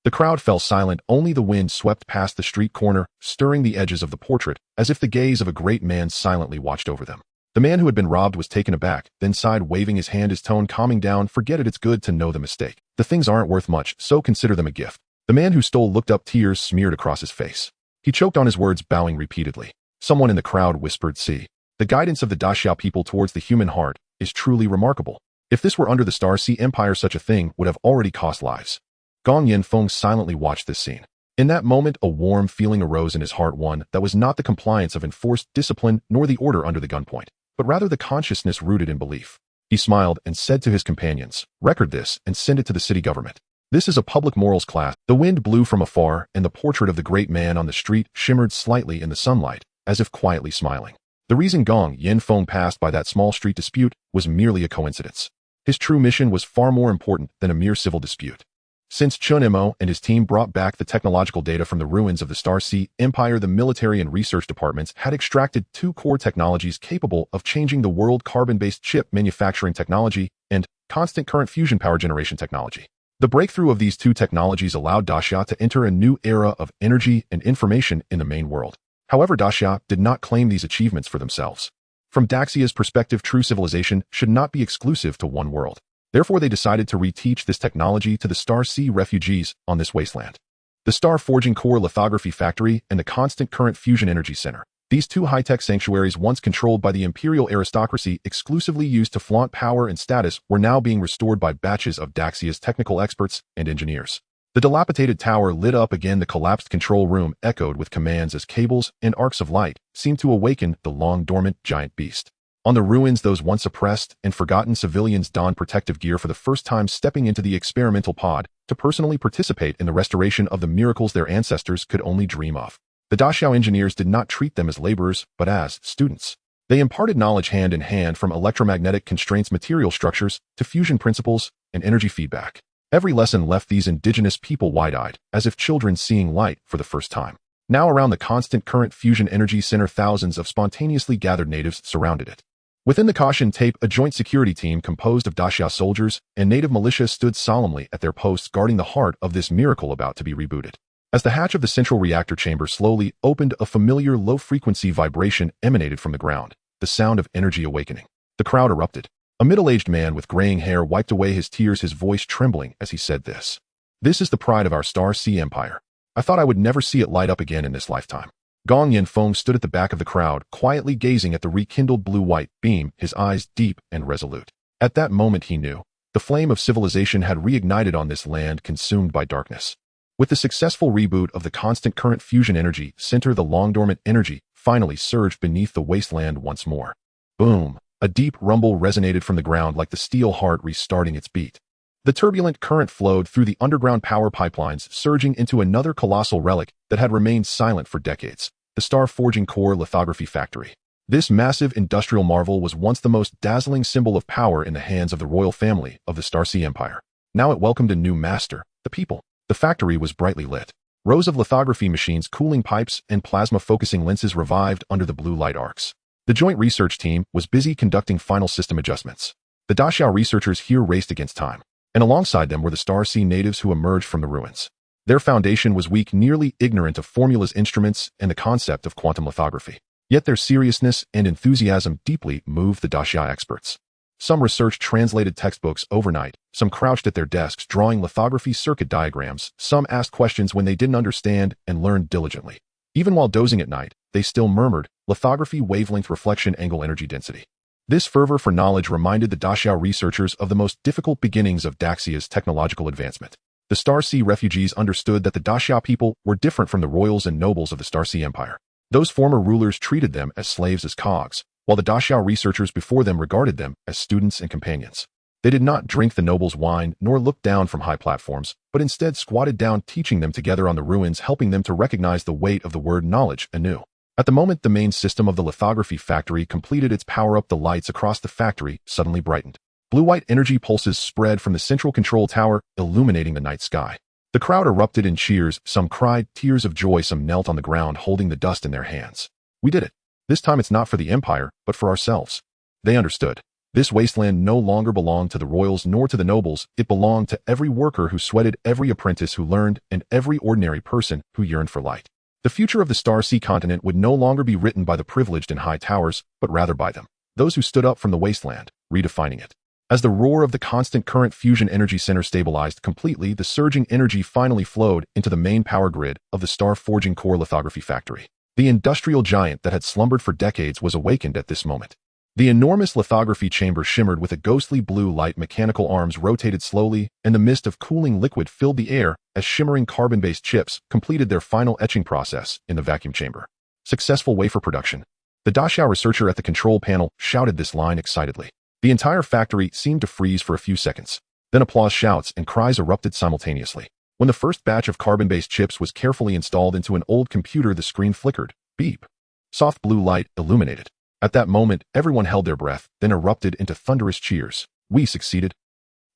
The crowd fell silent. Only the wind swept past the street corner, stirring the edges of the portrait, as if the gaze of a great man silently watched over them. The man who had been robbed was taken aback, then sighed, waving his hand, his tone calming down. "Forget it, it's good to know the mistake. The things aren't worth much, so consider them a gift." The man who stole looked up, tears smeared across his face. He choked on his words, bowing repeatedly. Someone in the crowd whispered, "See, the guidance of the Daxia people towards the human heart is truly remarkable. If this were under the Star Sea Empire, such a thing would have already cost lives." Gong Yanfeng silently watched this scene. In that moment, a warm feeling arose in his heart, one that was not the compliance of enforced discipline nor the order under the gunpoint, but rather the consciousness rooted in belief. He smiled and said to his companions, "Record this and send it to the city government. This is a public morals class." The wind blew from afar, and the portrait of the great man on the street shimmered slightly in the sunlight, as if quietly smiling. The reason Gong Yanfeng passed by that small street dispute was merely a coincidence. His true mission was far more important than a mere civil dispute. Since Chen Mo and his team brought back the technological data from the ruins of the Star Sea Empire, the military and research departments had extracted two core technologies capable of changing the world: carbon-based chip manufacturing technology and constant current fusion power generation technology. The breakthrough of these two technologies allowed Daxia to enter a new era of energy and information in the main world. However, Daxia did not claim these achievements for themselves. From Daxia's perspective, true civilization should not be exclusive to one world. Therefore, they decided to reteach this technology to the Star Sea refugees on this wasteland. The Star Forging Core Lithography Factory and the Constant Current Fusion Energy Center. These two high-tech sanctuaries, once controlled by the imperial aristocracy, exclusively used to flaunt power and status, were now being restored by batches of Daxia's technical experts and engineers. The dilapidated tower lit up again. The collapsed control room echoed with commands as cables and arcs of light seemed to awaken the long-dormant giant beast. On the ruins, those once oppressed and forgotten civilians donned protective gear for the first time, stepping into the experimental pod to personally participate in the restoration of the miracles their ancestors could only dream of. The Daxiao engineers did not treat them as laborers, but as students. They imparted knowledge hand in hand, from electromagnetic constraints, material structures, to fusion principles and energy feedback. Every lesson left these indigenous people wide-eyed, as if children seeing light for the first time. Now, around the Constant Current Fusion Energy Center, thousands of spontaneously gathered natives surrounded it. Within the caution tape, a joint security team composed of Daxia soldiers and native militia stood solemnly at their posts, guarding the heart of this miracle about to be rebooted. As the hatch of the central reactor chamber slowly opened, a familiar low-frequency vibration emanated from the ground, the sound of energy awakening. The crowd erupted. A middle-aged man with graying hair wiped away his tears, his voice trembling as he said this. "This is the pride of our Star Sea Empire. I thought I would never see it light up again in this lifetime." Gong Yanfeng stood at the back of the crowd, quietly gazing at the rekindled blue-white beam, his eyes deep and resolute. At that moment he knew. The flame of civilization had reignited on this land consumed by darkness. With the successful reboot of the Constant Current Fusion Energy Center, the long-dormant energy finally surged beneath the wasteland once more. Boom! A deep rumble resonated from the ground, like the steel heart restarting its beat. The turbulent current flowed through the underground power pipelines, surging into another colossal relic that had remained silent for decades, the Star Forging Core Lithography Factory. This massive industrial marvel was once the most dazzling symbol of power in the hands of the royal family of the Star Sea Empire. Now it welcomed a new master, the people. The factory was brightly lit. Rows of lithography machines, cooling pipes, and plasma-focusing lenses revived under the blue light arcs. The joint research team was busy conducting final system adjustments. The Daxiao researchers here raced against time, and alongside them were the Star Sea natives who emerged from the ruins. Their foundation was weak, nearly ignorant of formulas, instruments, and the concept of quantum lithography. Yet their seriousness and enthusiasm deeply moved the Daxia experts. Some researched translated textbooks overnight, some crouched at their desks drawing lithography circuit diagrams, some asked questions when they didn't understand and learned diligently. Even while dozing at night, they still murmured, lithography, wavelength, reflection, angle, energy density. This fervor for knowledge reminded the Daxiao researchers of the most difficult beginnings of Daxia's technological advancement. The Star Sea refugees understood that the Daxia people were different from the royals and nobles of the Star Sea Empire. Those former rulers treated them as slaves as cogs, while the Daxia researchers before them regarded them as students and companions. They did not drink the nobles' wine nor look down from high platforms, but instead squatted down teaching them together on the ruins, helping them to recognize the weight of the word knowledge anew. At the moment the main system of the lithography factory completed its power-up, the lights across the factory suddenly brightened. Blue-white energy pulses spread from the central control tower, illuminating the night sky. The crowd erupted in cheers, some cried tears of joy, some knelt on the ground holding the dust in their hands. We did it. This time it's not for the Empire, but for ourselves. They understood. This wasteland no longer belonged to the royals nor to the nobles, it belonged to every worker who sweated, every apprentice who learned, and every ordinary person who yearned for light. The future of the Star Sea continent would no longer be written by the privileged in high towers, but rather by them, those who stood up from the wasteland, redefining it. As the roar of the constant current fusion energy center stabilized completely, the surging energy finally flowed into the main power grid of the Star Forging Core lithography factory. The industrial giant that had slumbered for decades was awakened at this moment. The enormous lithography chamber shimmered with a ghostly blue light, mechanical arms rotated slowly, and the mist of cooling liquid filled the air as shimmering carbon-based chips completed their final etching process in the vacuum chamber. Successful wafer production. The Daxia researcher at the control panel shouted this line excitedly. The entire factory seemed to freeze for a few seconds. Then applause, shouts, and cries erupted simultaneously. When the first batch of carbon-based chips was carefully installed into an old computer, the screen flickered. Beep. Soft blue light illuminated. At that moment, everyone held their breath, then erupted into thunderous cheers. We succeeded.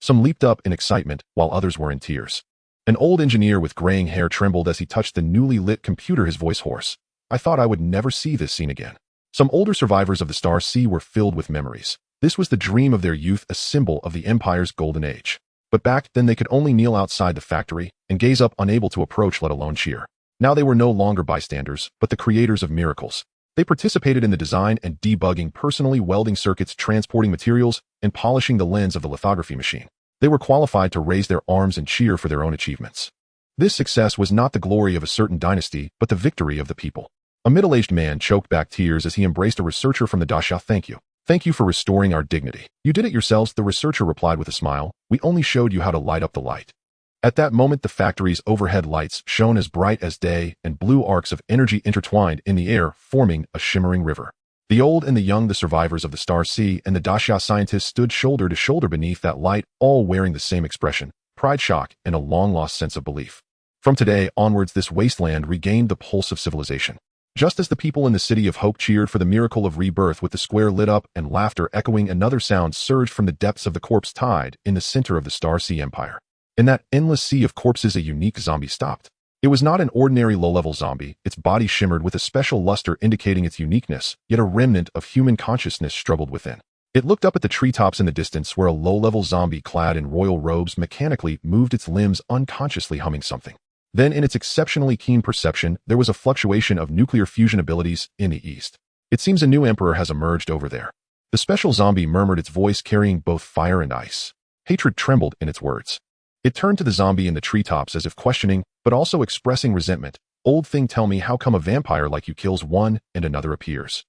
Some leaped up in excitement, while others were in tears. An old engineer with graying hair trembled as he touched the newly lit computer, his voice hoarse. I thought I would never see this scene again. Some older survivors of the Star Sea were filled with memories. This was the dream of their youth, a symbol of the Empire's golden age. But back then they could only kneel outside the factory and gaze up, unable to approach, let alone cheer. Now they were no longer bystanders, but the creators of miracles. They participated in the design and debugging, personally welding circuits, transporting materials, and polishing the lens of the lithography machine. They were qualified to raise their arms and cheer for their own achievements. This success was not the glory of a certain dynasty, but the victory of the people. A middle-aged man choked back tears as he embraced a researcher from the Daxia. Thank you. Thank you for restoring our dignity. You did it yourselves, the researcher replied with a smile. We only showed you how to light up the light. At that moment, the factory's overhead lights shone as bright as day, and blue arcs of energy intertwined in the air, forming a shimmering river. The old and the young, the survivors of the Star Sea, and the Daxia scientists stood shoulder to shoulder beneath that light, all wearing the same expression: pride, shock, and a long-lost sense of belief. From today onwards, this wasteland regained the pulse of civilization. Just as the people in the City of Hope cheered for the miracle of rebirth with the square lit up and laughter echoing, another sound surged from the depths of the corpse tide in the center of the Star Sea Empire. In that endless sea of corpses, a unique zombie stopped. It was not an ordinary low-level zombie. Its body shimmered with a special luster indicating its uniqueness, yet a remnant of human consciousness struggled within. It looked up at the treetops in the distance where a low-level zombie clad in royal robes mechanically moved its limbs, unconsciously humming something. Then, in its exceptionally keen perception, there was a fluctuation of nuclear fusion abilities in the east. It seems a new emperor has emerged over there. The special zombie murmured, its voice carrying both fire and ice. Hatred trembled in its words. It turned to the zombie in the treetops as if questioning, but also expressing resentment. Old thing, tell me, how come a vampire like you kills one and another appears?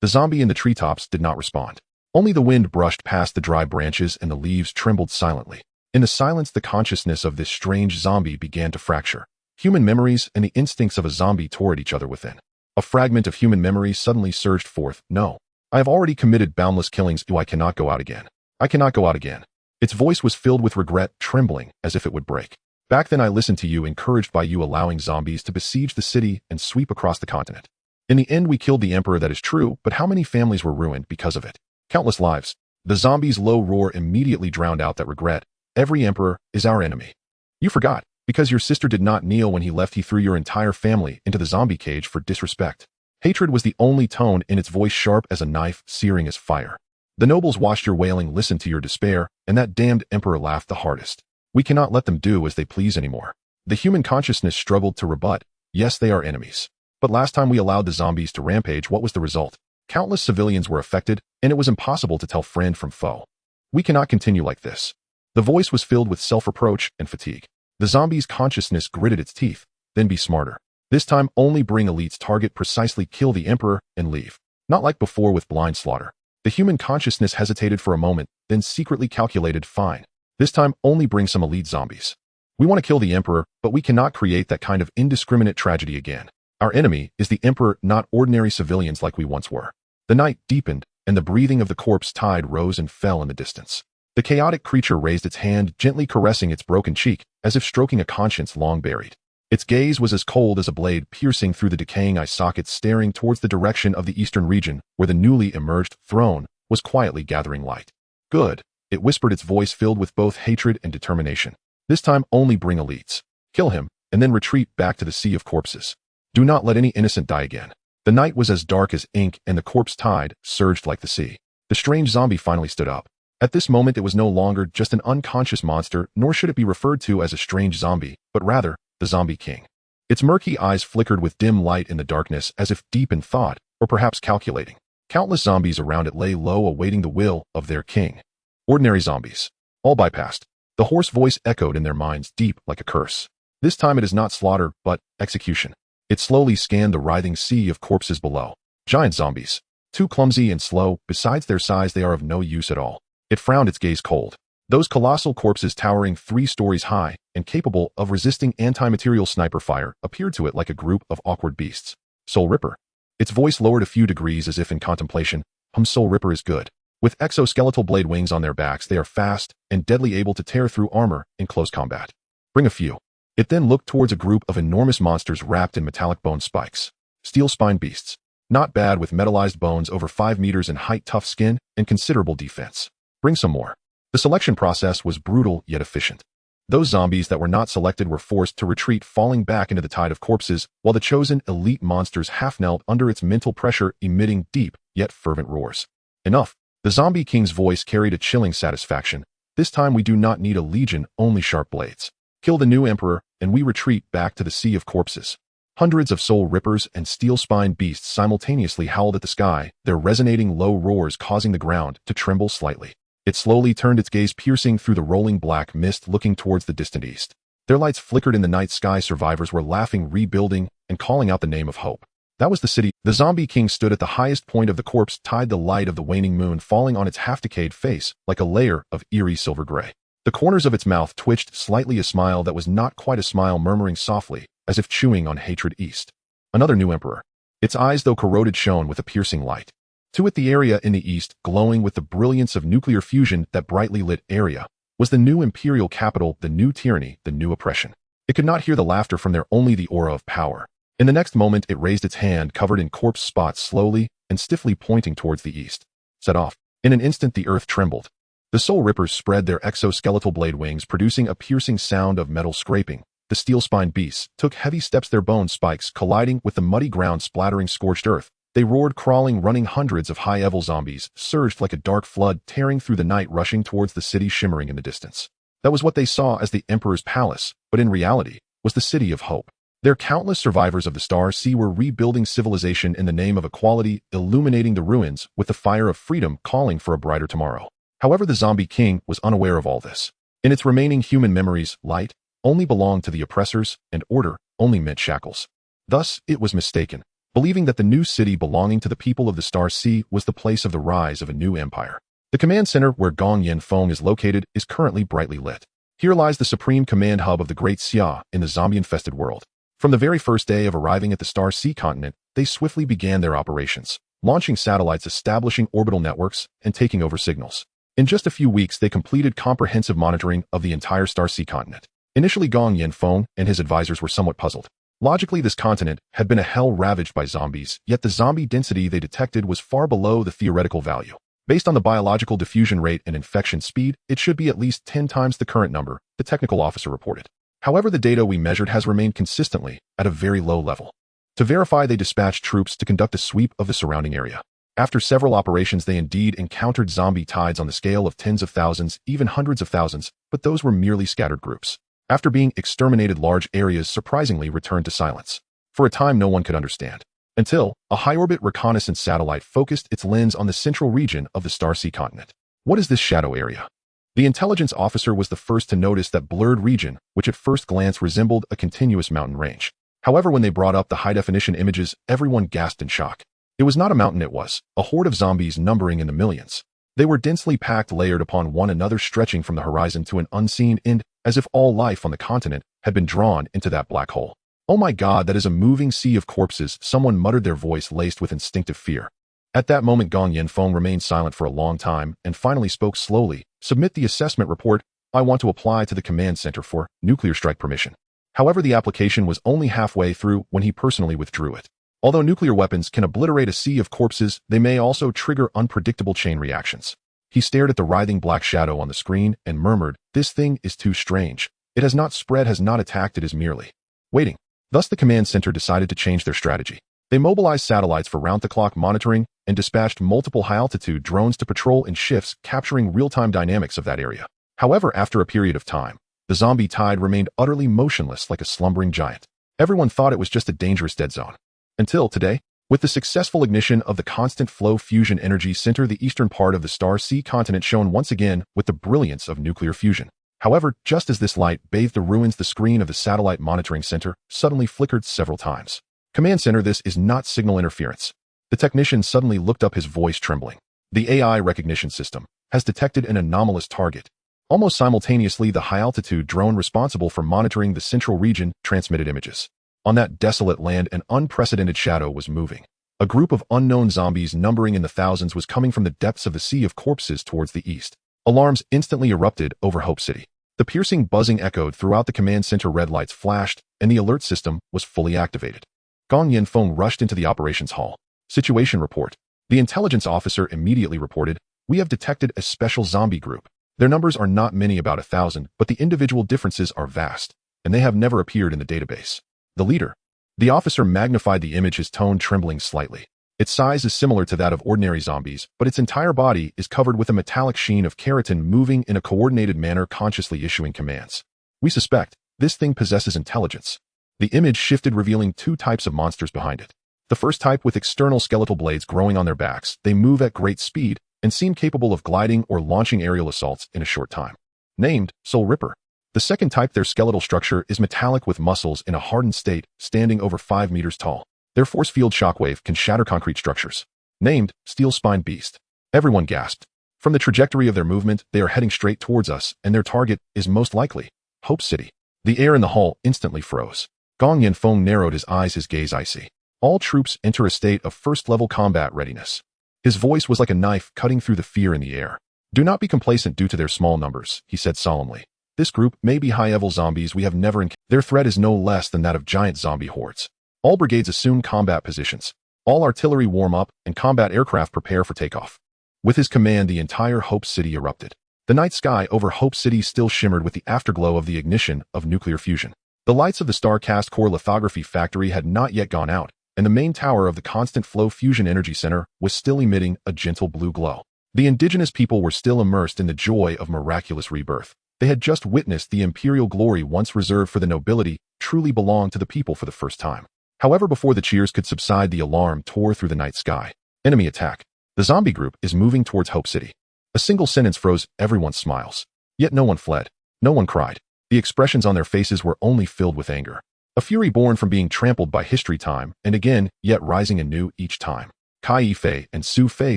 The zombie in the treetops did not respond. Only the wind brushed past the dry branches and the leaves trembled silently. In the silence, the consciousness of this strange zombie began to fracture. Human memories and the instincts of a zombie tore at each other within. A fragment of human memory suddenly surged forth. No. I have already committed boundless killings. I cannot go out again. I cannot go out again. Its voice was filled with regret, trembling as if it would break. Back then I listened to you, encouraged by you, allowing zombies to besiege the city and sweep across the continent. In the end, we killed the emperor, that is true, but how many families were ruined because of it? Countless lives. The zombie's low roar immediately drowned out that regret. Every emperor is our enemy. You forgot. Because your sister did not kneel when he left, he threw your entire family into the zombie cage for disrespect. Hatred was the only tone in its voice, sharp as a knife, searing as fire. The nobles watched your wailing, listened to your despair, and that damned emperor laughed the hardest. We cannot let them do as they please anymore. The human consciousness struggled to rebut. Yes, they are enemies. But last time we allowed the zombies to rampage, what was the result? Countless civilians were affected, and it was impossible to tell friend from foe. We cannot continue like this. The voice was filled with self-reproach and fatigue. The zombie's consciousness gritted its teeth. Then be smarter. This time only bring elites, target precisely, kill the emperor, and leave. Not like before with blind slaughter. The human consciousness hesitated for a moment, then secretly calculated, fine. This time only bring some elite zombies. We want to kill the Emperor, but we cannot create that kind of indiscriminate tragedy again. Our enemy is the Emperor, not ordinary civilians like we once were. The night deepened, and the breathing of the corpse tide rose and fell in the distance. The chaotic creature raised its hand, gently caressing its broken cheek, as if stroking a conscience long buried. Its gaze was as cold as a blade piercing through the decaying eye sockets, staring towards the direction of the eastern region, where the newly emerged throne was quietly gathering light. Good, it whispered, its voice filled with both hatred and determination. This time only bring elites. Kill him, and then retreat back to the sea of corpses. Do not let any innocent die again. The night was as dark as ink, and the corpse tide surged like the sea. The strange zombie finally stood up. At this moment it was no longer just an unconscious monster, nor should it be referred to as a strange zombie, but rather the Zombie King. Its murky eyes flickered with dim light in the darkness, as if deep in thought, or perhaps calculating. Countless zombies around it lay low, awaiting the will of their king. Ordinary zombies. All bypassed. The hoarse voice echoed in their minds, deep like a curse. This time it is not slaughter, but execution. It slowly scanned the writhing sea of corpses below. Giant zombies. Too clumsy and slow, besides their size they are of no use at all. It frowned, its gaze cold. Those colossal corpses, towering 3 stories high and capable of resisting anti-material sniper fire, appeared to it like a group of awkward beasts. Soul Ripper. Its voice lowered a few degrees as if in contemplation. Soul Ripper is good. With exoskeletal blade wings on their backs, they are fast and deadly, able to tear through armor in close combat. Bring a few. It then looked towards a group of enormous monsters wrapped in metallic bone spikes. Steel-spined beasts. Not bad, with metallized bones over 5 meters in height, tough skin, and considerable defense. Bring some more. The selection process was brutal yet efficient. Those zombies that were not selected were forced to retreat, falling back into the tide of corpses, while the chosen elite monsters half-knelt under its mental pressure, emitting deep yet fervent roars. Enough. The Zombie King's voice carried a chilling satisfaction. This time we do not need a legion, only sharp blades. Kill the new Emperor, and we retreat back to the sea of corpses. Hundreds of soul rippers and steel-spined beasts simultaneously howled at the sky, their resonating low roars causing the ground to tremble slightly. It slowly turned, its gaze piercing through the rolling black mist, looking towards the distant east. Their lights flickered in the night sky. Survivors were laughing, rebuilding, and calling out the name of hope. That was the city. The Zombie King stood at the highest point of the corpse tide, the light of the waning moon falling on its half-decayed face like a layer of eerie silver gray. The corners of its mouth twitched slightly, a smile that was not quite a smile, murmuring softly, as if chewing on hatred. East. Another new emperor. Its eyes, though corroded, shone with a piercing light. To it, the area in the east, glowing with the brilliance of nuclear fusion, that brightly lit area, was the new imperial capital, the new tyranny, the new oppression. It could not hear the laughter from there, only the aura of power. In the next moment, it raised its hand, covered in corpse spots, slowly and stiffly pointing towards the east. Set off. In an instant, the earth trembled. The Soul Rippers spread their exoskeletal blade wings, producing a piercing sound of metal scraping. The steel-spined beasts took heavy steps, their bone spikes colliding with the muddy ground, splattering scorched earth. They roared, crawling, running. Hundreds of high-level zombies surged like a dark flood, tearing through the night, rushing towards the city shimmering in the distance. That was what they saw as the Emperor's palace, but in reality, was the City of Hope. Their countless survivors of the Star Sea were rebuilding civilization in the name of equality, illuminating the ruins with the fire of freedom, calling for a brighter tomorrow. However, the Zombie King was unaware of all this. In its remaining human memories, light only belonged to the oppressors, and order only meant shackles. Thus, it was mistaken, believing that the new city belonging to the people of the Star Sea was the place of the rise of a new empire. The command center, where Gong Yen Feng is located, is currently brightly lit. Here lies the supreme command hub of the Great Xia in the zombie-infested world. From the very first day of arriving at the Star Sea continent, they swiftly began their operations, launching satellites, establishing orbital networks, and taking over signals. In just a few weeks, they completed comprehensive monitoring of the entire Star Sea continent. Initially, Gong Yen Feng and his advisors were somewhat puzzled. Logically, this continent had been a hell ravaged by zombies, yet the zombie density they detected was far below the theoretical value. Based on the biological diffusion rate and infection speed, it should be at least 10 times the current number, the technical officer reported. However, the data we measured has remained consistently at a very low level. To verify, they dispatched troops to conduct a sweep of the surrounding area. After several operations, they indeed encountered zombie tides on the scale of tens of thousands, even hundreds of thousands, but those were merely scattered groups. After being exterminated, large areas surprisingly returned to silence. For a time, no one could understand. Until a high-orbit reconnaissance satellite focused its lens on the central region of the Star Sea continent. What is this shadow area? The intelligence officer was the first to notice that blurred region, which at first glance resembled a continuous mountain range. However, when they brought up the high-definition images, everyone gasped in shock. It was not a mountain, it was a horde of zombies numbering in the millions. They were densely packed, layered upon one another, stretching from the horizon to an unseen end, as if all life on the continent had been drawn into that black hole. "Oh my God, that is a moving sea of corpses," someone muttered, their voice laced with instinctive fear. At that moment, Gong Yinfeng remained silent for a long time and finally spoke slowly. "Submit the assessment report. I want to apply to the command center for nuclear strike permission." However, the application was only halfway through when he personally withdrew it. Although nuclear weapons can obliterate a sea of corpses, they may also trigger unpredictable chain reactions. He stared at the writhing black shadow on the screen and murmured, "This thing is too strange. It has not spread, has not attacked, it is merely waiting." Thus, the command center decided to change their strategy. They mobilized satellites for round-the-clock monitoring and dispatched multiple high-altitude drones to patrol in shifts, capturing real-time dynamics of that area. However, after a period of time, the zombie tide remained utterly motionless like a slumbering giant. Everyone thought it was just a dangerous dead zone. Until today, with the successful ignition of the constant flow fusion energy center, the eastern part of the Star Sea continent shone once again with the brilliance of nuclear fusion. However, just as this light bathed the ruins, the screen of the satellite monitoring center suddenly flickered several times. "Command center, this is not signal interference." The technician suddenly looked up, his voice trembling. "The AI recognition system has detected an anomalous target." Almost simultaneously, the high-altitude drone responsible for monitoring the central region transmitted images. On that desolate land, an unprecedented shadow was moving. A group of unknown zombies numbering in the thousands was coming from the depths of the sea of corpses towards the east. Alarms instantly erupted over Hope City. The piercing buzzing echoed throughout the command center, red lights flashed, and the alert system was fully activated. Gong Yinfeng rushed into the operations hall. "Situation report." The intelligence officer immediately reported, "We have detected a special zombie group. Their numbers are not many, about 1,000, but the individual differences are vast, and they have never appeared in the database." "The leader." The officer magnified the image, his tone trembling slightly. "Its size is similar to that of ordinary zombies, but its entire body is covered with a metallic sheen of keratin, moving in a coordinated manner, consciously issuing commands. We suspect this thing possesses intelligence." The image shifted, revealing two types of monsters behind it. The first type, with external skeletal blades growing on their backs, they move at great speed and seem capable of gliding or launching aerial assaults in a short time. Named Soul Ripper. The second type, their skeletal structure is metallic with muscles in a hardened state, standing over 5 meters tall. Their force field shockwave can shatter concrete structures. Named Steel-Spined Beast. Everyone gasped. From the trajectory of their movement, they are heading straight towards us, and their target is most likely Hope City. The air in the hall instantly froze. Gong Yinfeng narrowed his eyes, his gaze icy. "All troops enter a state of first-level combat readiness." His voice was like a knife cutting through the fear in the air. "Do not be complacent due to their small numbers," he said solemnly. "This group may be high-level zombies we have never encountered. Their threat is no less than that of giant zombie hordes. All brigades assume combat positions. All artillery warm up, and combat aircraft prepare for takeoff." With his command, the entire Hope City erupted. The night sky over Hope City still shimmered with the afterglow of the ignition of nuclear fusion. The lights of the Starcast core lithography factory had not yet gone out, and the main tower of the Constant Flow Fusion Energy Center was still emitting a gentle blue glow. The indigenous people were still immersed in the joy of miraculous rebirth. They had just witnessed the imperial glory once reserved for the nobility truly belong to the people for the first time. However, before the cheers could subside, the alarm tore through the night sky. "Enemy attack. The zombie group is moving towards Hope City." A single sentence froze everyone's smiles. Yet no one fled. No one cried. The expressions on their faces were only filled with anger. A fury born from being trampled by history time and again, yet rising anew each time. Kai Yifei and Su Fei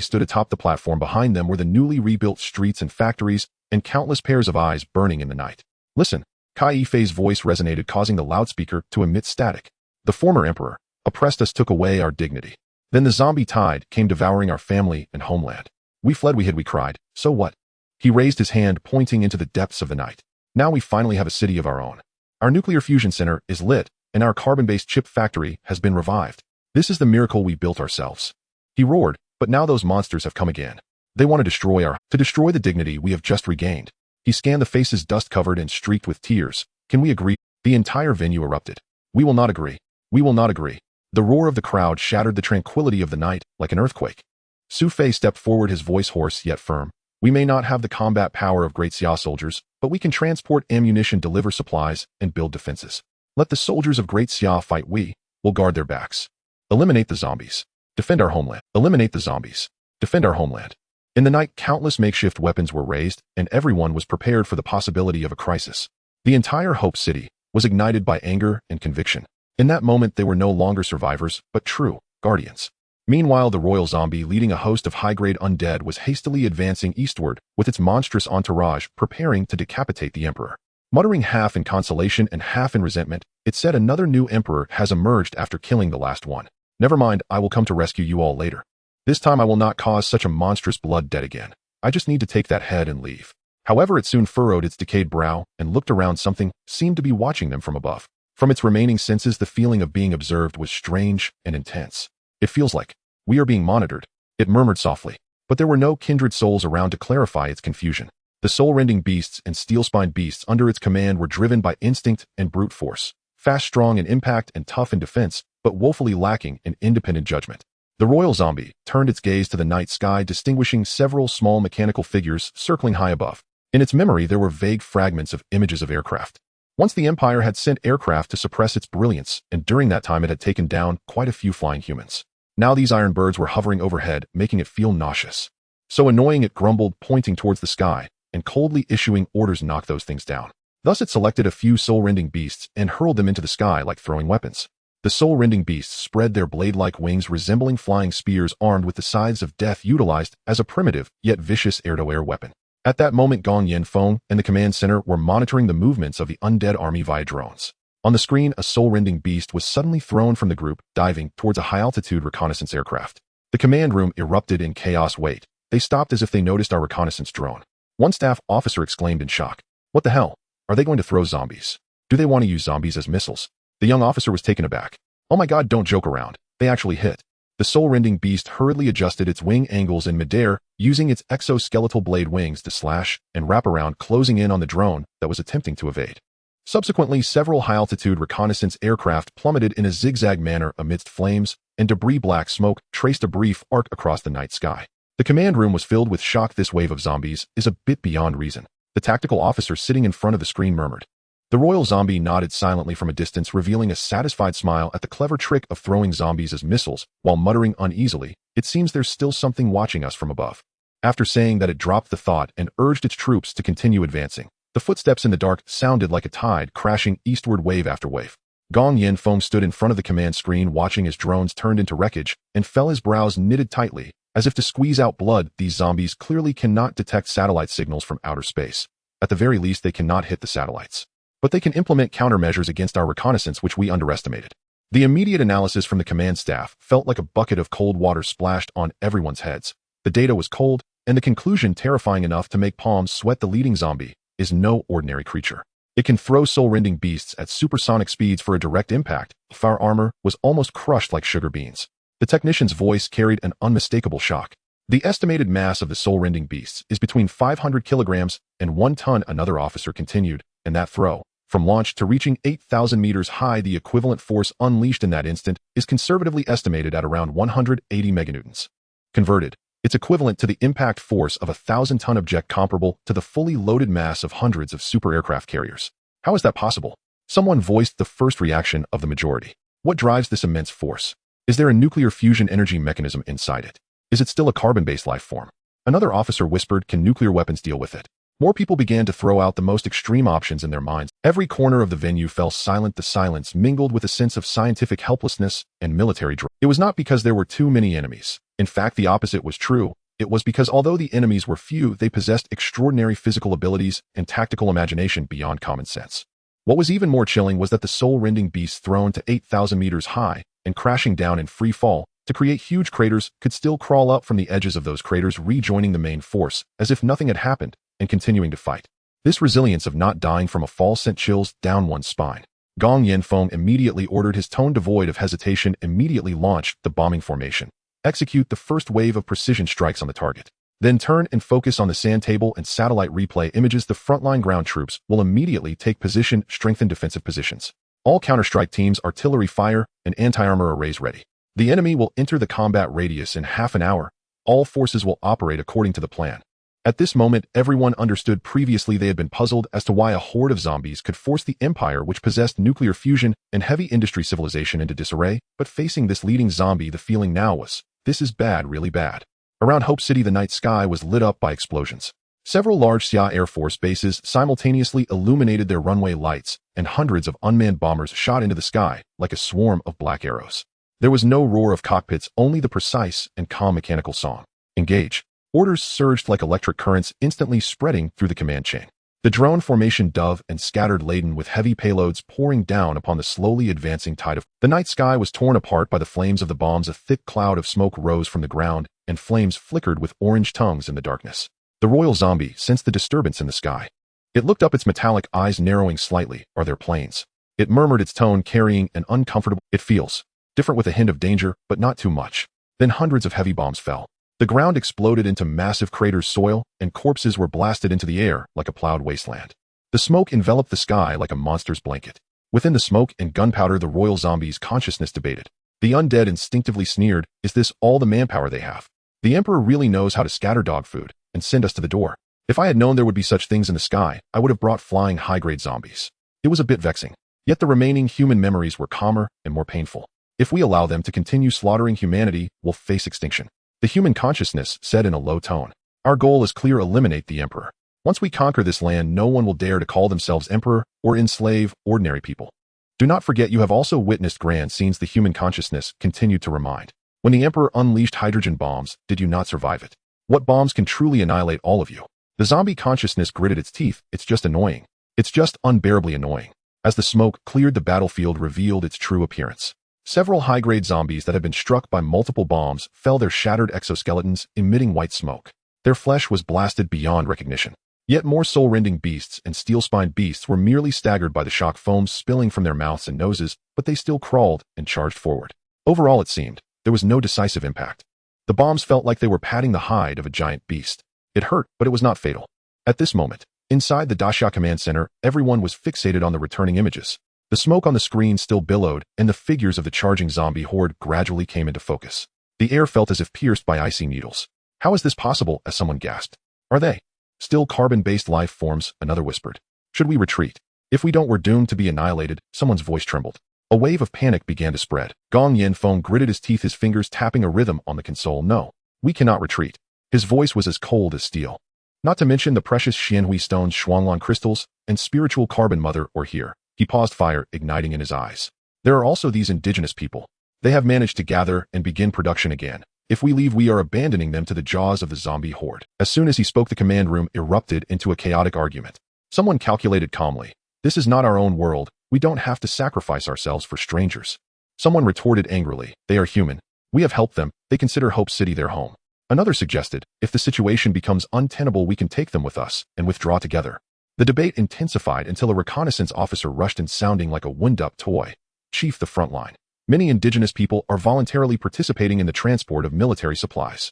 stood atop the platform. Behind them were the newly rebuilt streets and factories, and countless pairs of eyes burning in the night. "Listen." Kai Yifei's voice resonated, causing the loudspeaker to emit static. "The former emperor oppressed us, took away our dignity. Then the zombie tide came, devouring our family and homeland. We fled, we hid, we cried. So what?" He raised his hand, pointing into the depths of the night. "Now we finally have a city of our own. Our nuclear fusion center is lit, and our carbon-based chip factory has been revived. This is the miracle we built ourselves." He roared, "But now those monsters have come again. They want to destroy the dignity we have just regained." He scanned the faces, dust-covered and streaked with tears. "Can we agree?" The entire venue erupted. "We will not agree. We will not agree." The roar of the crowd shattered the tranquility of the night like an earthquake. Su Fei stepped forward, his voice hoarse yet firm. "We may not have the combat power of great Xia soldiers, but we can transport ammunition, deliver supplies, and build defenses. Let the soldiers of great Xia fight. We will guard their backs. Eliminate the zombies. Defend our homeland. Eliminate the zombies. Defend our homeland." In the night, countless makeshift weapons were raised, and everyone was prepared for the possibility of a crisis. The entire Hope City was ignited by anger and conviction. In that moment, they were no longer survivors, but true guardians. Meanwhile, the royal zombie leading a host of high-grade undead was hastily advancing eastward with its monstrous entourage preparing to decapitate the emperor. Muttering half in consolation and half in resentment, it said another new emperor has emerged after killing the last one. Never mind, I will come to rescue you all later. This time I will not cause such a monstrous blood debt again. I just need to take that head and leave. However, it soon furrowed its decayed brow and looked around. Something seemed to be watching them from above. From its remaining senses, the feeling of being observed was strange and intense. It feels like we are being monitored, it murmured softly. But there were no kindred souls around to clarify its confusion. The soul-rending beasts and steel-spined beasts under its command were driven by instinct and brute force, fast, strong in impact and tough in defense, but woefully lacking in independent judgment. The royal zombie turned its gaze to the night sky, distinguishing several small mechanical figures circling high above. In its memory, there were vague fragments of images of aircraft. Once the Empire had sent aircraft to suppress its brilliance, and during that time it had taken down quite a few flying humans. Now these iron birds were hovering overhead, making it feel nauseous. So annoying, it grumbled, pointing towards the sky, and coldly issuing orders to knock those things down. Thus it selected a few soul-rending beasts and hurled them into the sky like throwing weapons. The soul-rending beasts spread their blade-like wings resembling flying spears armed with the scythes of death utilized as a primitive yet vicious air-to-air weapon. At that moment, Gong Yanfeng and the command center were monitoring the movements of the undead army via drones. On the screen, a soul-rending beast was suddenly thrown from the group, diving towards a high-altitude reconnaissance aircraft. The command room erupted in chaos. Wait, they stopped as if they noticed our reconnaissance drone. One staff officer exclaimed in shock. What the hell? Are they going to throw zombies? Do they want to use zombies as missiles? The young officer was taken aback. Oh my god, don't joke around. They actually hit. The soul-rending beast hurriedly adjusted its wing angles in midair, using its exoskeletal blade wings to slash and wrap around, closing in on the drone that was attempting to evade. Subsequently, several high-altitude reconnaissance aircraft plummeted in a zigzag manner amidst flames and debris. Black smoke traced a brief arc across the night sky. The command room was filled with shock. This wave of zombies is a bit beyond reason. The tactical officer sitting in front of the screen murmured. The royal zombie nodded silently from a distance, revealing a satisfied smile at the clever trick of throwing zombies as missiles, while muttering uneasily, "It seems there's still something watching us from above." After saying that, it dropped the thought and urged its troops to continue advancing. The footsteps in the dark sounded like a tide crashing eastward wave after wave. Gong Yanfeng stood in front of the command screen watching as drones turned into wreckage and fell, his brows knitted tightly, as if to squeeze out blood. These zombies clearly cannot detect satellite signals from outer space. At the very least, they cannot hit the satellites. But they can implement countermeasures against our reconnaissance, which we underestimated. The immediate analysis from the command staff felt like a bucket of cold water splashed on everyone's heads. The data was cold, and the conclusion terrifying enough to make palms sweat. The leading zombie is no ordinary creature. It can throw soul-rending beasts at supersonic speeds for a direct impact. If our armor was almost crushed like sugar beans. The technician's voice carried an unmistakable shock. The estimated mass of the soul-rending beasts is between 500 kilograms and 1 ton, another officer continued, and that throw, from launch to reaching 8,000 meters high, the equivalent force unleashed in that instant is conservatively estimated at around 180 meganewtons. Converted, it's equivalent to the impact force of a 1,000-ton object, comparable to the fully loaded mass of hundreds of super aircraft carriers. How is that possible? Someone voiced the first reaction of the majority. What drives this immense force? Is there a nuclear fusion energy mechanism inside it? Is it still a carbon-based life form? Another officer whispered, can nuclear weapons deal with it? More people began to throw out the most extreme options in their minds. Every corner of the venue fell silent. The silence mingled with a sense of scientific helplessness and military dread. It was not because there were too many enemies. In fact, the opposite was true. It was because although the enemies were few, they possessed extraordinary physical abilities and tactical imagination beyond common sense. What was even more chilling was that the soul-rending beasts thrown to 8,000 meters high and crashing down in free fall to create huge craters could still crawl up from the edges of those craters, rejoining the main force as if nothing had happened and continuing to fight. This resilience of not dying from a fall sent chills down one's spine. Gong Yanfeng immediately ordered, his tone devoid of hesitation. Immediately launch the bombing formation. Execute the first wave of precision strikes on the target. Then turn and focus on the sand table and satellite replay images. The frontline ground troops will immediately take position, strengthen defensive positions. All counterstrike teams, artillery fire, and anti-armor arrays ready. The enemy will enter the combat radius in half an hour. All forces will operate according to the plan. At this moment, everyone understood. Previously, they had been puzzled as to why a horde of zombies could force the empire, which possessed nuclear fusion and heavy industry civilization, into disarray. But facing this leading zombie, the feeling now was, this is bad, really bad. Around Hope City, the night sky was lit up by explosions. Several large Xia Air Force bases simultaneously illuminated their runway lights, and hundreds of unmanned bombers shot into the sky like a swarm of black arrows. There was no roar of cockpits, only the precise and calm mechanical song. Engage. Orders surged like electric currents, instantly spreading through the command chain. The drone formation dove and scattered, laden with heavy payloads pouring down upon the slowly advancing tide of. The night sky was torn apart by the flames of the bombs. A thick cloud of smoke rose from the ground, and flames flickered with orange tongues in the darkness. The royal zombie sensed the disturbance in the sky. It looked up, its metallic eyes narrowing slightly. Are there planes? It murmured, its tone carrying an uncomfortable. It feels different, with a hint of danger, but not too much. Then hundreds of heavy bombs fell. The ground exploded into massive craters, soil and corpses were blasted into the air like a plowed wasteland. The smoke enveloped the sky like a monster's blanket. Within the smoke and gunpowder, the royal zombie's consciousness debated. The undead instinctively sneered, is this all the manpower they have? The Emperor really knows how to scatter dog food and send us to the door. If I had known there would be such things in the sky, I would have brought flying high-grade zombies. It was a bit vexing. Yet the remaining human memories were calmer and more painful. If we allow them to continue slaughtering humanity, we'll face extinction. The human consciousness said in a low tone. Our goal is clear: eliminate the Emperor. Once we conquer this land, no one will dare to call themselves Emperor or enslave ordinary people. Do not forget, you have also witnessed grand scenes. The human consciousness continued to remind. When the Emperor unleashed hydrogen bombs, did you not survive it? What bombs can truly annihilate all of you? The zombie consciousness gritted its teeth. It's just annoying. It's just unbearably annoying. As the smoke cleared, the battlefield revealed its true appearance. Several high-grade zombies that had been struck by multiple bombs fell, their shattered exoskeletons emitting white smoke. Their flesh was blasted beyond recognition. Yet more soul-rending beasts and steel-spined beasts were merely staggered by the shock, foam spilling from their mouths and noses, but they still crawled and charged forward. Overall, it seemed, there was no decisive impact. The bombs felt like they were patting the hide of a giant beast. It hurt, but it was not fatal. At this moment, inside the Daxia command center, everyone was fixated on the returning images. The smoke on the screen still billowed, and the figures of the charging zombie horde gradually came into focus. The air felt as if pierced by icy needles. How is this possible? As someone gasped. Are they still carbon-based life forms? Another whispered. Should we retreat? If we don't, we're doomed to be annihilated. Someone's voice trembled. A wave of panic began to spread. Gong Yanfeng gritted his teeth, his fingers tapping a rhythm on the console. No, we cannot retreat. His voice was as cold as steel. Not to mention the precious Xianhui stones, Shuanglan crystals, and spiritual carbon mother or here. He paused, fire igniting in his eyes. There are also these indigenous people. They have managed to gather and begin production again. If we leave, we are abandoning them to the jaws of the zombie horde. As soon as he spoke, the command room erupted into a chaotic argument. Someone calculated calmly. This is not our own world. We don't have to sacrifice ourselves for strangers. Someone retorted angrily. They are human. We have helped them. They consider Hope City their home. Another suggested, if the situation becomes untenable, we can take them with us and withdraw together. The debate intensified until a reconnaissance officer rushed in, sounding like a wind-up toy. Chief, the front line. Many indigenous people are voluntarily participating in the transport of military supplies.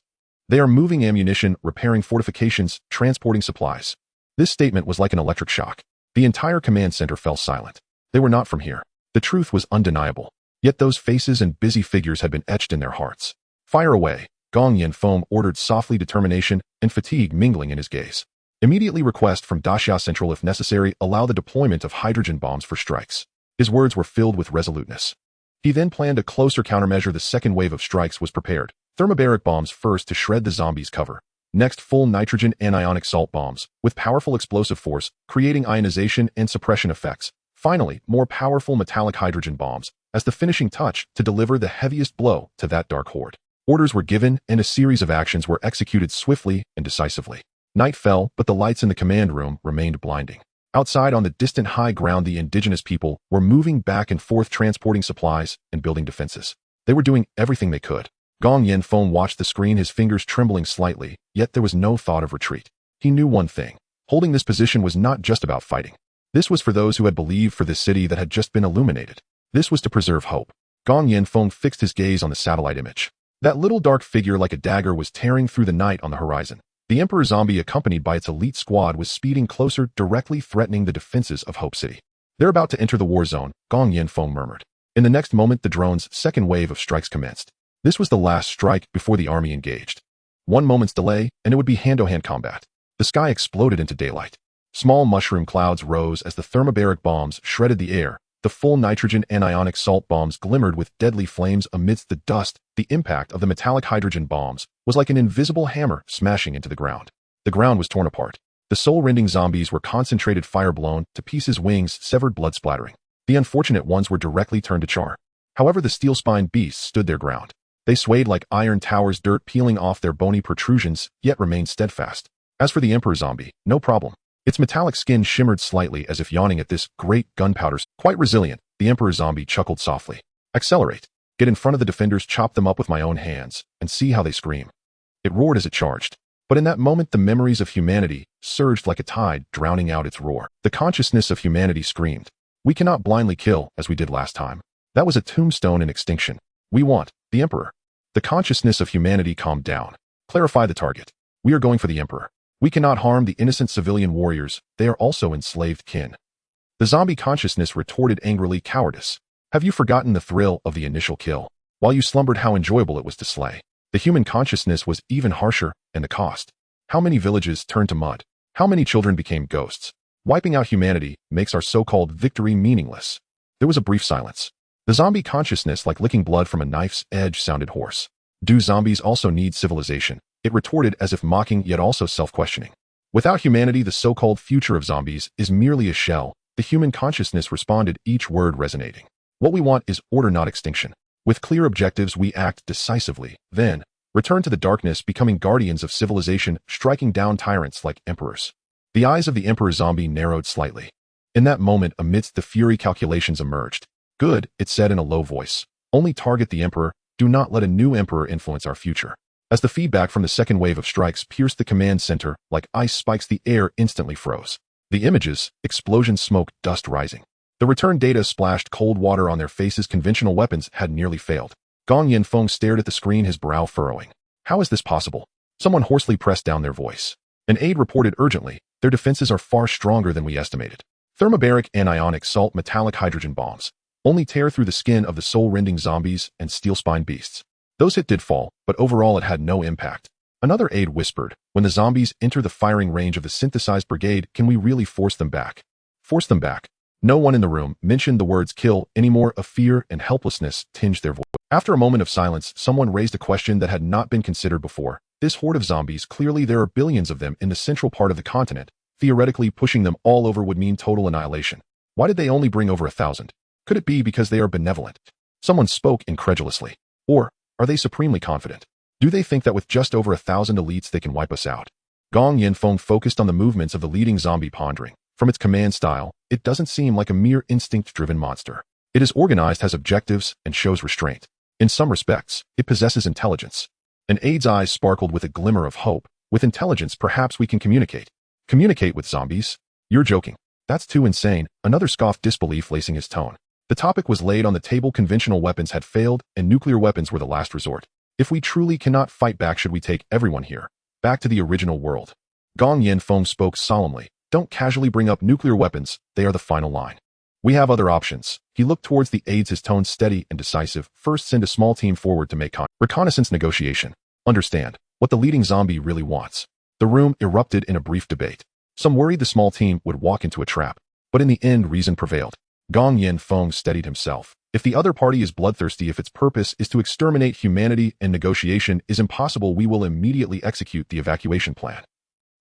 They are moving ammunition, repairing fortifications, transporting supplies. This statement was like an electric shock. The entire command center fell silent. They were not from here. The truth was undeniable. Yet those faces and busy figures had been etched in their hearts. Fire away, Gong Yanfeng ordered softly, determination and fatigue mingling in his gaze. Immediately request from Daxia Central, if necessary, allow the deployment of hydrogen bombs for strikes. His words were filled with resoluteness. He then planned a closer countermeasure. The second wave of strikes was prepared. Thermobaric bombs first to shred the zombies' cover. Next, full nitrogen anionic salt bombs, with powerful explosive force, creating ionization and suppression effects. Finally, more powerful metallic hydrogen bombs, as the finishing touch to deliver the heaviest blow to that dark horde. Orders were given, and a series of actions were executed swiftly and decisively. Night fell, but the lights in the command room remained blinding. Outside on the distant high ground, the indigenous people were moving back and forth, transporting supplies and building defenses. They were doing everything they could. Gong Yanfeng watched the screen, his fingers trembling slightly, yet there was no thought of retreat. He knew one thing. Holding this position was not just about fighting. This was for those who had believed for this city that had just been illuminated. This was to preserve hope. Gong Yanfeng fixed his gaze on the satellite image. That little dark figure like a dagger was tearing through the night on the horizon. The Emperor zombie, accompanied by its elite squad, was speeding closer, directly threatening the defenses of Hope City. They're about to enter the war zone, Gong Yanfeng murmured. In the next moment, the drone's second wave of strikes commenced. This was the last strike before the army engaged. One moment's delay, and it would be hand-to-hand combat. The sky exploded into daylight. Small mushroom clouds rose as the thermobaric bombs shredded the air. The full nitrogen anionic salt bombs glimmered with deadly flames amidst the dust. The impact of the metallic hydrogen bombs was like an invisible hammer smashing into the ground. The ground was torn apart. The soul-rending zombies were concentrated fire, blown to pieces, wings severed, blood splattering. The unfortunate ones were directly turned to char. However, the steel-spined beasts stood their ground. They swayed like iron towers, dirt peeling off their bony protrusions, yet remained steadfast. As for the Emperor zombie, no problem. Its metallic skin shimmered slightly as if yawning at this great gunpowder. Quite resilient, the Emperor zombie chuckled softly. Accelerate. Get in front of the defenders, chop them up with my own hands, and see how they scream. It roared as it charged. But in that moment, the memories of humanity surged like a tide, drowning out its roar. The consciousness of humanity screamed. We cannot blindly kill, as we did last time. That was a tombstone in extinction. We want the Emperor. The consciousness of humanity calmed down. Clarify the target. We are going for the Emperor. We cannot harm the innocent civilian warriors. They are also enslaved kin. The zombie consciousness retorted angrily, cowardice. Have you forgotten the thrill of the initial kill? While you slumbered, how enjoyable it was to slay. The human consciousness was even harsher, and the cost. How many villages turned to mud? How many children became ghosts? Wiping out humanity makes our so-called victory meaningless. There was a brief silence. The zombie consciousness, like licking blood from a knife's edge, sounded hoarse. Do zombies also need civilization? It retorted as if mocking, yet also self-questioning. Without humanity, the so-called future of zombies is merely a shell. The human consciousness responded, each word resonating. What we want is order, not extinction. With clear objectives, we act decisively. Then, return to the darkness, becoming guardians of civilization, striking down tyrants like emperors. The eyes of the Emperor zombie narrowed slightly. In that moment, amidst the fury, calculations emerged. Good, it said in a low voice. Only target the Emperor. Do not let a new Emperor influence our future. As the feedback from the second wave of strikes pierced the command center, like ice spikes, the air instantly froze. The images, explosion, smoke, dust rising. The return data splashed cold water on their faces. Conventional weapons had nearly failed. Gong Yanfeng stared at the screen, his brow furrowing. How is this possible? Someone hoarsely pressed down their voice. An aide reported urgently, their defenses are far stronger than we estimated. Thermobaric, anionic, salt, metallic hydrogen bombs. Only tear through the skin of the soul-rending zombies and steel-spined beasts. Those hit did fall, but overall it had no impact. Another aide whispered, when the zombies enter the firing range of the synthesized brigade, can we really force them back? Force them back? No one in the room mentioned the words kill anymore. A fear and helplessness tinged their voice. After a moment of silence, someone raised a question that had not been considered before. This horde of zombies, clearly there are billions of them in the central part of the continent. Theoretically, pushing them all over would mean total annihilation. Why did they only bring over 1,000? Could it be because they are benevolent? Someone spoke incredulously. Or, are they supremely confident? Do they think that with just over 1,000 elites they can wipe us out? Gong Yanfeng focused on the movements of the leading zombie, pondering. From its command style, it doesn't seem like a mere instinct-driven monster. It is organized, has objectives, and shows restraint. In some respects, it possesses intelligence. An aide's eyes sparkled with a glimmer of hope. With intelligence, perhaps we can communicate. Communicate with zombies? You're joking. That's too insane. Another scoffed, disbelief lacing his tone. The topic was laid on the table. Conventional weapons had failed, and nuclear weapons were the last resort. If we truly cannot fight back, should we take everyone here back to the original world? Gong Yanfeng spoke solemnly. Don't casually bring up nuclear weapons. They are the final line. We have other options. He looked towards the aides, his tone steady and decisive. First, send a small team forward to make reconnaissance negotiation. Understand what the leading zombie really wants. The room erupted in a brief debate. Some worried the small team would walk into a trap, but in the end, reason prevailed. Gong Yanfeng steadied himself. If the other party is bloodthirsty, if its purpose is to exterminate humanity and negotiation is impossible, we will immediately execute the evacuation plan.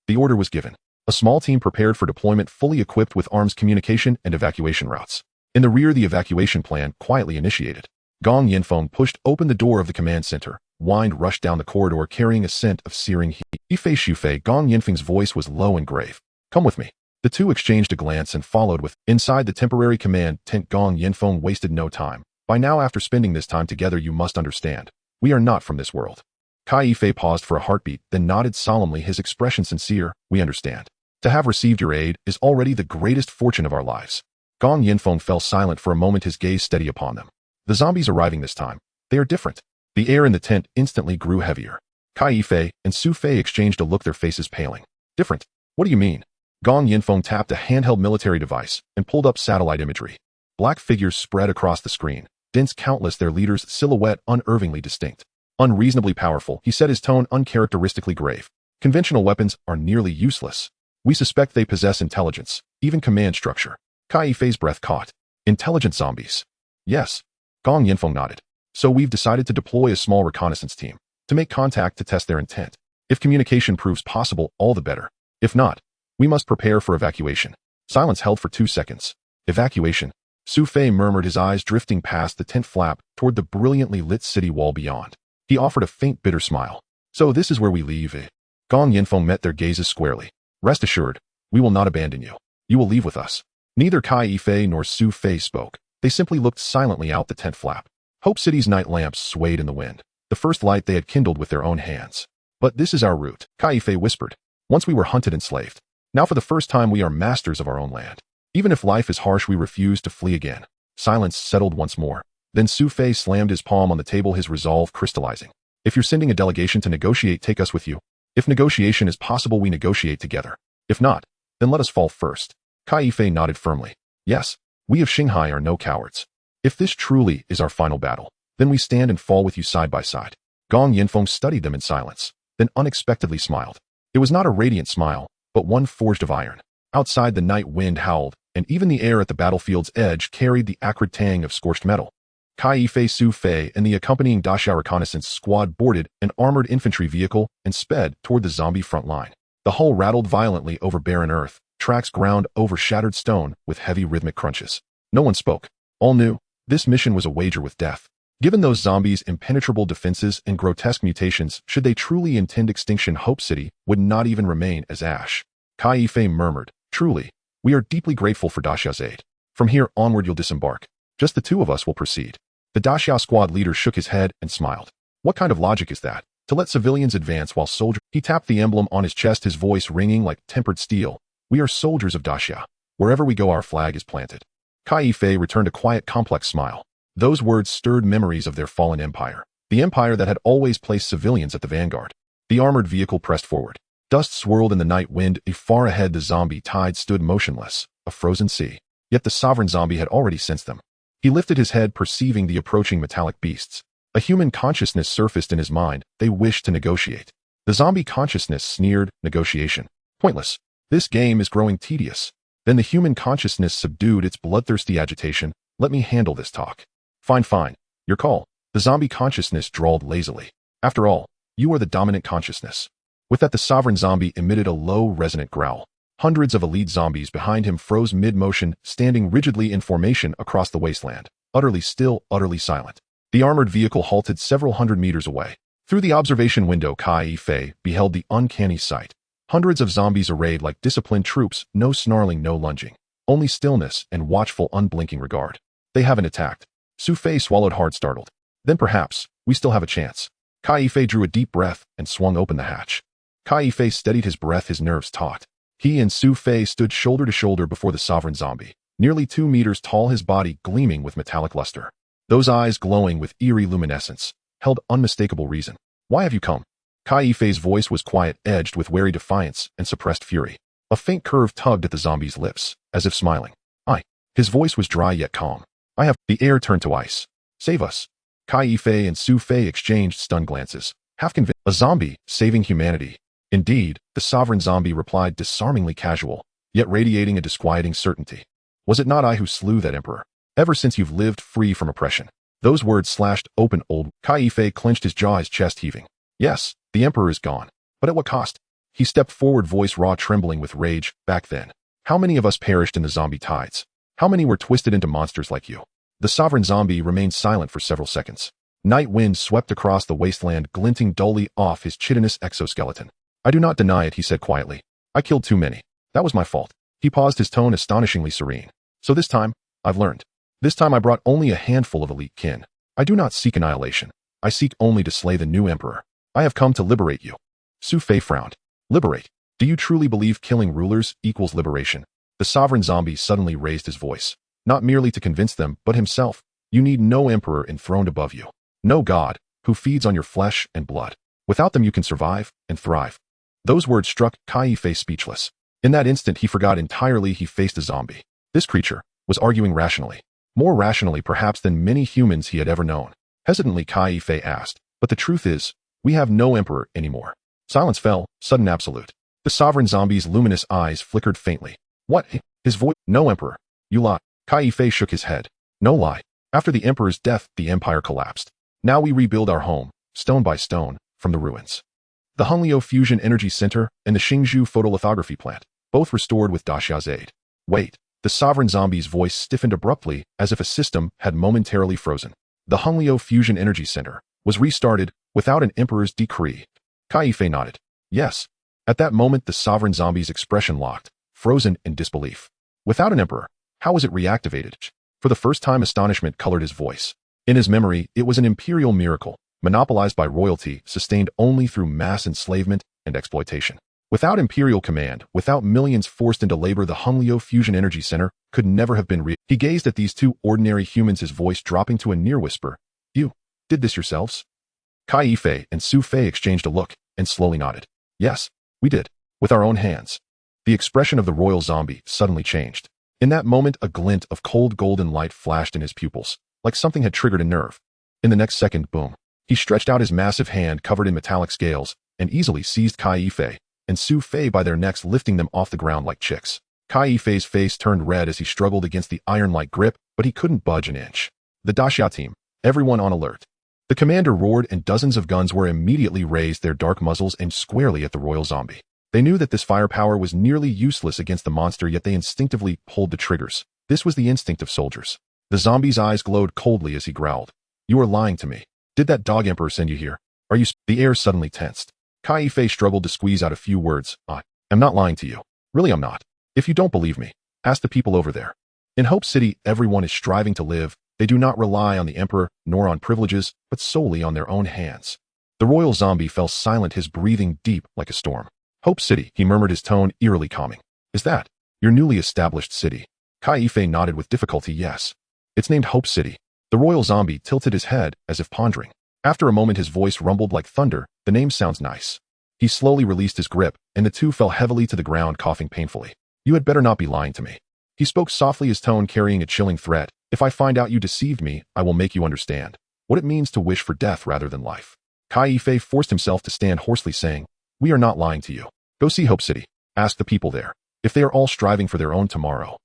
The order was given. A small team prepared for deployment, fully equipped with arms, communication, and evacuation routes. In the rear, the evacuation plan quietly initiated. Gong Yanfeng pushed open the door of the command center. Wind rushed down the corridor, carrying a scent of searing heat. Yifei Shufei, Gong Yanfeng's voice was low and grave. Come with me. The two exchanged a glance and followed with. Inside the temporary command tent, Gong Yanfeng wasted no time. By now, after spending this time together, you must understand. We are not from this world. Kai Yifei paused for a heartbeat, then nodded solemnly, his expression sincere. We understand. To have received your aid is already the greatest fortune of our lives. Gong Yanfeng fell silent for a moment, his gaze steady upon them. The zombies arriving this time. They are different. The air in the tent instantly grew heavier. Kai Yifei and Su Fei exchanged a look, their faces paling. Different? What do you mean? Gong Yanfeng tapped a handheld military device and pulled up satellite imagery. Black figures spread across the screen. Dense, countless, their leader's silhouette unervingly distinct. Unreasonably powerful, he said, his tone uncharacteristically grave. Conventional weapons are nearly useless. We suspect they possess intelligence, even command structure. Kai Yifei's breath caught. Intelligent zombies. Yes. Gong Yanfeng nodded. So we've decided to deploy a small reconnaissance team to make contact to test their intent. If communication proves possible, all the better. If not, we must prepare for evacuation. Silence held for 2 seconds. Evacuation. Su Fei murmured, his eyes drifting past the tent flap toward the brilliantly lit city wall beyond. He offered a faint, bitter smile. So this is where we leave, eh? Gong Yinfeng met their gazes squarely. Rest assured, we will not abandon you. You will leave with us. Neither Kai Yifei nor Su Fei spoke. They simply looked silently out the tent flap. Hope City's night lamps swayed in the wind, the first light they had kindled with their own hands. But this is our route, Kai Yifei whispered. Once we were hunted and slaved. Now for the first time we are masters of our own land. Even if life is harsh, we refuse to flee again. Silence settled once more. Then Su Fei slammed his palm on the table, his resolve crystallizing. If you're sending a delegation to negotiate, take us with you. If negotiation is possible, we negotiate together. If not, then let us fall first. Kai Yifei nodded firmly. Yes, we of Xinghai are no cowards. If this truly is our final battle, then we stand and fall with you side by side. Gong Yinfeng studied them in silence, then unexpectedly smiled. It was not a radiant smile, but one forged of iron. Outside, the night wind howled, and even the air at the battlefield's edge carried the acrid tang of scorched metal. Kai Yifei, Su Fei, and the accompanying Daxia reconnaissance squad boarded an armored infantry vehicle and sped toward the zombie front line. The hull rattled violently over barren earth, tracks ground over shattered stone with heavy rhythmic crunches. No one spoke. All knew this mission was a wager with death. Given those zombies' impenetrable defenses and grotesque mutations, should they truly intend extinction, Hope City would not even remain as ash. Kai Yifei murmured, truly, we are deeply grateful for Daxia's aid. From here onward you'll disembark. Just the two of us will proceed. The Daxia squad leader shook his head and smiled. What kind of logic is that? To let civilians advance while soldiers— He tapped the emblem on his chest, his voice ringing like tempered steel. We are soldiers of Daxia. Wherever we go, our flag is planted. Kai Yifei returned a quiet, complex smile. Those words stirred memories of their fallen empire, the empire that had always placed civilians at the vanguard. The armored vehicle pressed forward. Dust swirled in the night wind. Far ahead, the zombie tide stood motionless, a frozen sea. Yet the sovereign zombie had already sensed them. He lifted his head, perceiving the approaching metallic beasts. A human consciousness surfaced in his mind. They wished to negotiate. The zombie consciousness sneered, negotiation. Pointless. This game is growing tedious. Then the human consciousness subdued its bloodthirsty agitation. Let me handle this talk. Fine. Your call. The zombie consciousness drawled lazily. After all, you are the dominant consciousness. With that, the sovereign zombie emitted a low, resonant growl. Hundreds of elite zombies behind him froze mid-motion, standing rigidly in formation across the wasteland, utterly still, utterly silent. The armored vehicle halted several hundred meters away. Through the observation window, Kai Yifei beheld the uncanny sight. Hundreds of zombies arrayed like disciplined troops, no snarling, no lunging. Only stillness and watchful, unblinking regard. They haven't attacked. Su Fei swallowed hard, startled. Then perhaps, we still have a chance. Kai Yifei drew a deep breath and swung open the hatch. Kai Yifei steadied his breath, his nerves taut. He and Su Fei stood shoulder to shoulder before the sovereign zombie, nearly 2 meters tall, his body gleaming with metallic luster. Those eyes glowing with eerie luminescence held unmistakable reason. Why have you come? Kai Yifei's voice was quiet, edged with wary defiance and suppressed fury. A faint curve tugged at the zombie's lips, as if smiling. His voice was dry yet calm. I have— The air turned to ice. Save us. Kai Yifei and Su Fei exchanged stunned glances, half convinced. A zombie saving humanity. Indeed, the sovereign zombie replied, disarmingly casual, yet radiating a disquieting certainty. Was it not I who slew that emperor? Ever since you've lived free from oppression. Those words slashed open old— Kai Yifei clenched his jaw, his chest heaving. Yes, the emperor is gone. But at what cost? He stepped forward, voice raw, trembling with rage. Back then, how many of us perished in the zombie tides? How many were twisted into monsters like you? The sovereign zombie remained silent for several seconds. Night wind swept across the wasteland, glinting dully off his chitinous exoskeleton. I do not deny it, he said quietly. I killed too many. That was my fault. He paused, his tone astonishingly serene. So this time, I've learned. This time I brought only a handful of elite kin. I do not seek annihilation. I seek only to slay the new emperor. I have come to liberate you. Su Fei frowned. Liberate? Do you truly believe killing rulers equals liberation? The sovereign zombie suddenly raised his voice. Not merely to convince them, but himself. You need no emperor enthroned above you. No god, who feeds on your flesh and blood. Without them you can survive and thrive. Those words struck Kai Yifei speechless. In that instant he forgot entirely he faced a zombie. This creature was arguing rationally. More rationally perhaps than many humans he had ever known. Hesitantly Kai Yifei asked, but the truth is, we have no emperor anymore. Silence fell, sudden, absolute. The sovereign zombie's luminous eyes flickered faintly. What? His voice— No emperor. You lie. Kai Yifei shook his head. No lie. After the emperor's death, the empire collapsed. Now we rebuild our home, stone by stone, from the ruins. The Hunliu Fusion Energy Center and the Xingzhou photolithography plant, both restored with Daxia's aid. Wait, The sovereign zombie's voice stiffened abruptly as if a system had momentarily frozen. The Hunglio Fusion Energy Center was restarted without an emperor's decree. Kai-Fei nodded. Yes. At that moment, the sovereign zombie's expression locked, frozen in disbelief. Without an emperor, how was it reactivated? For the first time, astonishment colored his voice. In his memory, it was an imperial miracle, monopolized by royalty, sustained only through mass enslavement and exploitation. Without imperial command, without millions forced into labor, the Hunglio Fusion Energy Center could never have been He gazed at these two ordinary humans, his voice dropping to a near whisper. You did this yourselves? Kai-Fei and Su Fei exchanged a look and slowly nodded. Yes, we did. With our own hands. The expression of the royal zombie suddenly changed. In that moment, a glint of cold golden light flashed in his pupils, like something had triggered a nerve. In the next second, boom. He stretched out his massive hand covered in metallic scales and easily seized Kai-Fei and Su Fei by their necks, lifting them off the ground like chicks. Kai-Fei's face turned red as he struggled against the iron-like grip, but he couldn't budge an inch. The Daxia team, everyone on alert. The commander roared and dozens of guns were immediately raised, their dark muzzles aimed squarely at the royal zombie. They knew that this firepower was nearly useless against the monster, yet they instinctively pulled the triggers. This was the instinct of soldiers. The zombie's eyes glowed coldly as he growled. You are lying to me. Did that dog emperor send you here? Are you? The air suddenly tensed. Kai-Fei struggled to squeeze out a few words. I'm not lying to you. Really, I'm not. If you don't believe me, ask the people over there. In Hope City, everyone is striving to live. They do not rely on the emperor, nor on privileges, but solely on their own hands. The royal zombie fell silent, his breathing deep like a storm. Hope City, he murmured, his tone eerily calming. Is that your newly established city? Kai-Fei nodded with difficulty. Yes. It's named Hope City. The royal zombie tilted his head as if pondering. After a moment, his voice rumbled like thunder. The name sounds nice. He slowly released his grip, and the two fell heavily to the ground, coughing painfully. You had better not be lying to me. He spoke softly, his tone carrying a chilling threat. If I find out you deceived me, I will make you understand what it means to wish for death rather than life. Kai-Fei forced himself to stand hoarsely, saying, We are not lying to you. Go see Hope City. Ask the people there if they are all striving for their own tomorrow.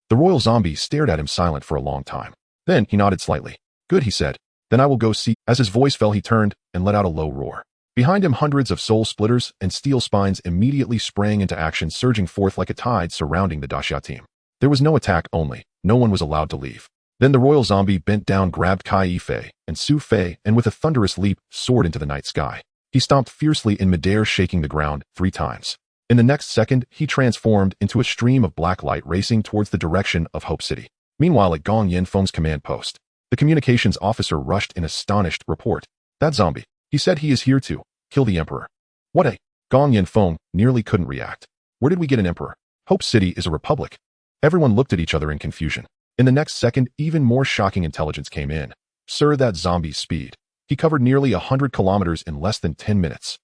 The royal zombie stared at him silent for a long time. Then he nodded slightly. Good, he said. Then I will go see. As his voice fell, he turned and let out a low roar. Behind him, hundreds of soul splitters and steel spines immediately sprang into action, surging forth like a tide surrounding the Daxia team. There was no attack, only no one was allowed to leave. Then the royal zombie bent down, grabbed Kai-Fei and Su Fei, and with a thunderous leap, soared into the night sky. He stomped fiercely in midair, shaking the ground 3 times. In the next second, he transformed into a stream of black light racing towards the direction of Hope City. Meanwhile, at Gong Yanfeng's command post, the communications officer rushed in astonished report. That zombie. He said he is here to kill the emperor. What a... Gong Yanfeng nearly couldn't react. Where did we get an emperor? Hope City is a republic. Everyone looked at each other in confusion. In the next second, even more shocking intelligence came in. Sir, that zombie's speed. He covered nearly 100 kilometers in less than 10 minutes.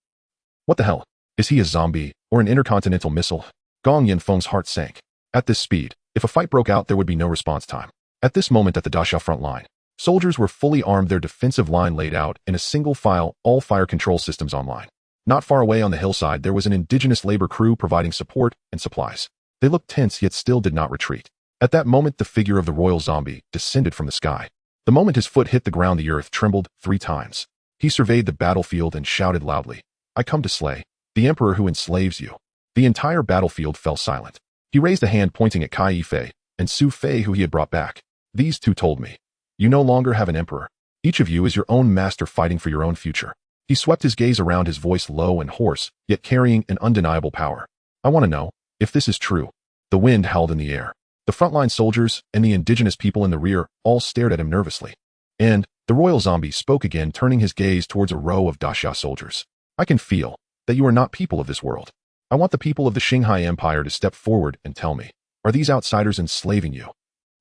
What the hell? Is he a zombie or an intercontinental missile? Gong Yanfeng's heart sank. At this speed, if a fight broke out, there would be no response time. At this moment, at the Daxia front line, soldiers were fully armed, their defensive line laid out in a single file, all fire control systems online. Not far away on the hillside, there was an indigenous labor crew providing support and supplies. They looked tense, yet still did not retreat. At that moment, the figure of the royal zombie descended from the sky. The moment his foot hit the ground, the earth trembled 3 times. He surveyed the battlefield and shouted loudly, I come to slay the emperor who enslaves you. The entire battlefield fell silent. He raised a hand pointing at Kai-Fei and Su Fei, who he had brought back. These two told me, you no longer have an emperor. Each of you is your own master, fighting for your own future. He swept his gaze around, his voice low and hoarse, yet carrying an undeniable power. I want to know if this is true. The wind howled in the air. The frontline soldiers and the indigenous people in the rear all stared at him nervously. And the royal zombie spoke again, turning his gaze towards a row of Daxia soldiers. I can feel that you are not people of this world. I want the people of the Qinghai Empire to step forward and tell me, are these outsiders enslaving you?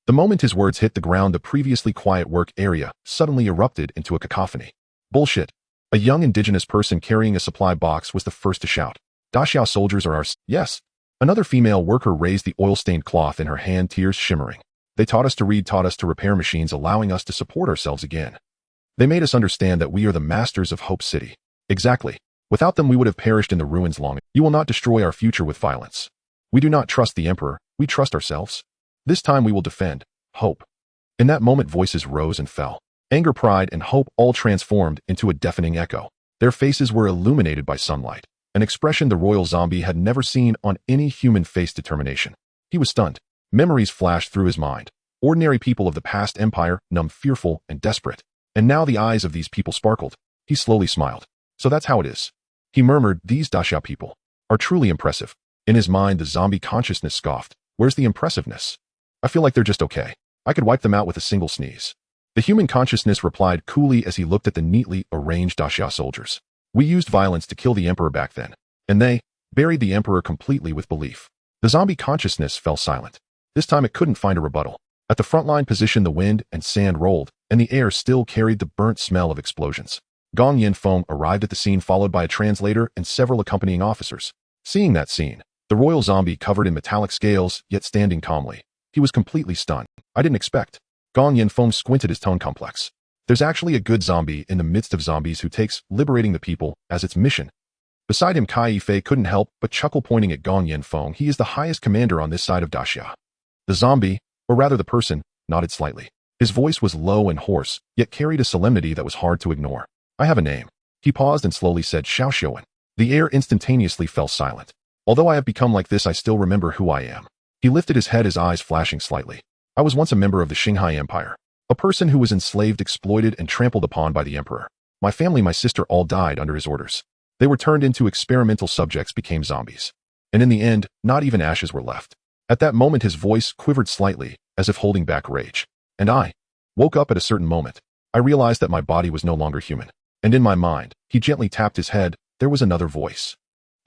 The moment his words hit the ground, the previously quiet work area suddenly erupted into a cacophony. Bullshit. A young indigenous person carrying a supply box was the first to shout. Daxia soldiers are ours. Yes. Another female worker raised the oil-stained cloth in her hand, tears shimmering. They taught us to read, taught us to repair machines, allowing us to support ourselves again. They made us understand that we are the masters of Hope City. Exactly. Without them, we would have perished in the ruins long. You will not destroy our future with violence. We do not trust the emperor, we trust ourselves. This time we will defend hope. In that moment, voices rose and fell. Anger, pride, and hope all transformed into a deafening echo. Their faces were illuminated by sunlight, an expression the royal zombie had never seen on any human face. Determination. He was stunned. Memories flashed through his mind. Ordinary people of the past empire, numb, fearful, and desperate. And now the eyes of these people sparkled. He slowly smiled. So that's how it is. He murmured, these Daxia people are truly impressive. In his mind, the zombie consciousness scoffed. Where's the impressiveness? I feel like they're just okay. I could wipe them out with a single sneeze. The human consciousness replied coolly as he looked at the neatly arranged Daxia soldiers. We used violence to kill the emperor back then. And they buried the emperor completely with belief. The zombie consciousness fell silent. This time it couldn't find a rebuttal. At the frontline position, the wind and sand rolled, and the air still carried the burnt smell of explosions. Gong Yinfeng arrived at the scene, followed by a translator and several accompanying officers. Seeing that scene, the royal zombie covered in metallic scales, yet standing calmly. He was completely stunned. I didn't expect. Gong Yinfeng squinted his tone complex. There's actually a good zombie in the midst of zombies who takes liberating the people as its mission. Beside him, Kai Yifei couldn't help but chuckle, pointing at Gong Yinfeng. He is the highest commander on this side of Daxia. The zombie, or rather the person, nodded slightly. His voice was low and hoarse, yet carried a solemnity that was hard to ignore. I have a name. He paused and slowly said, Xiaoxiuan. The air instantaneously fell silent. Although I have become like this, I still remember who I am. He lifted his head, his eyes flashing slightly. I was once a member of the Qinghai Empire. A person who was enslaved, exploited, and trampled upon by the emperor. My family, my sister, all died under his orders. They were turned into experimental subjects, became zombies. And in the end, not even ashes were left. At that moment, his voice quivered slightly, as if holding back rage. And I woke up at a certain moment. I realized that my body was no longer human. And in my mind, he gently tapped his head, there was another voice.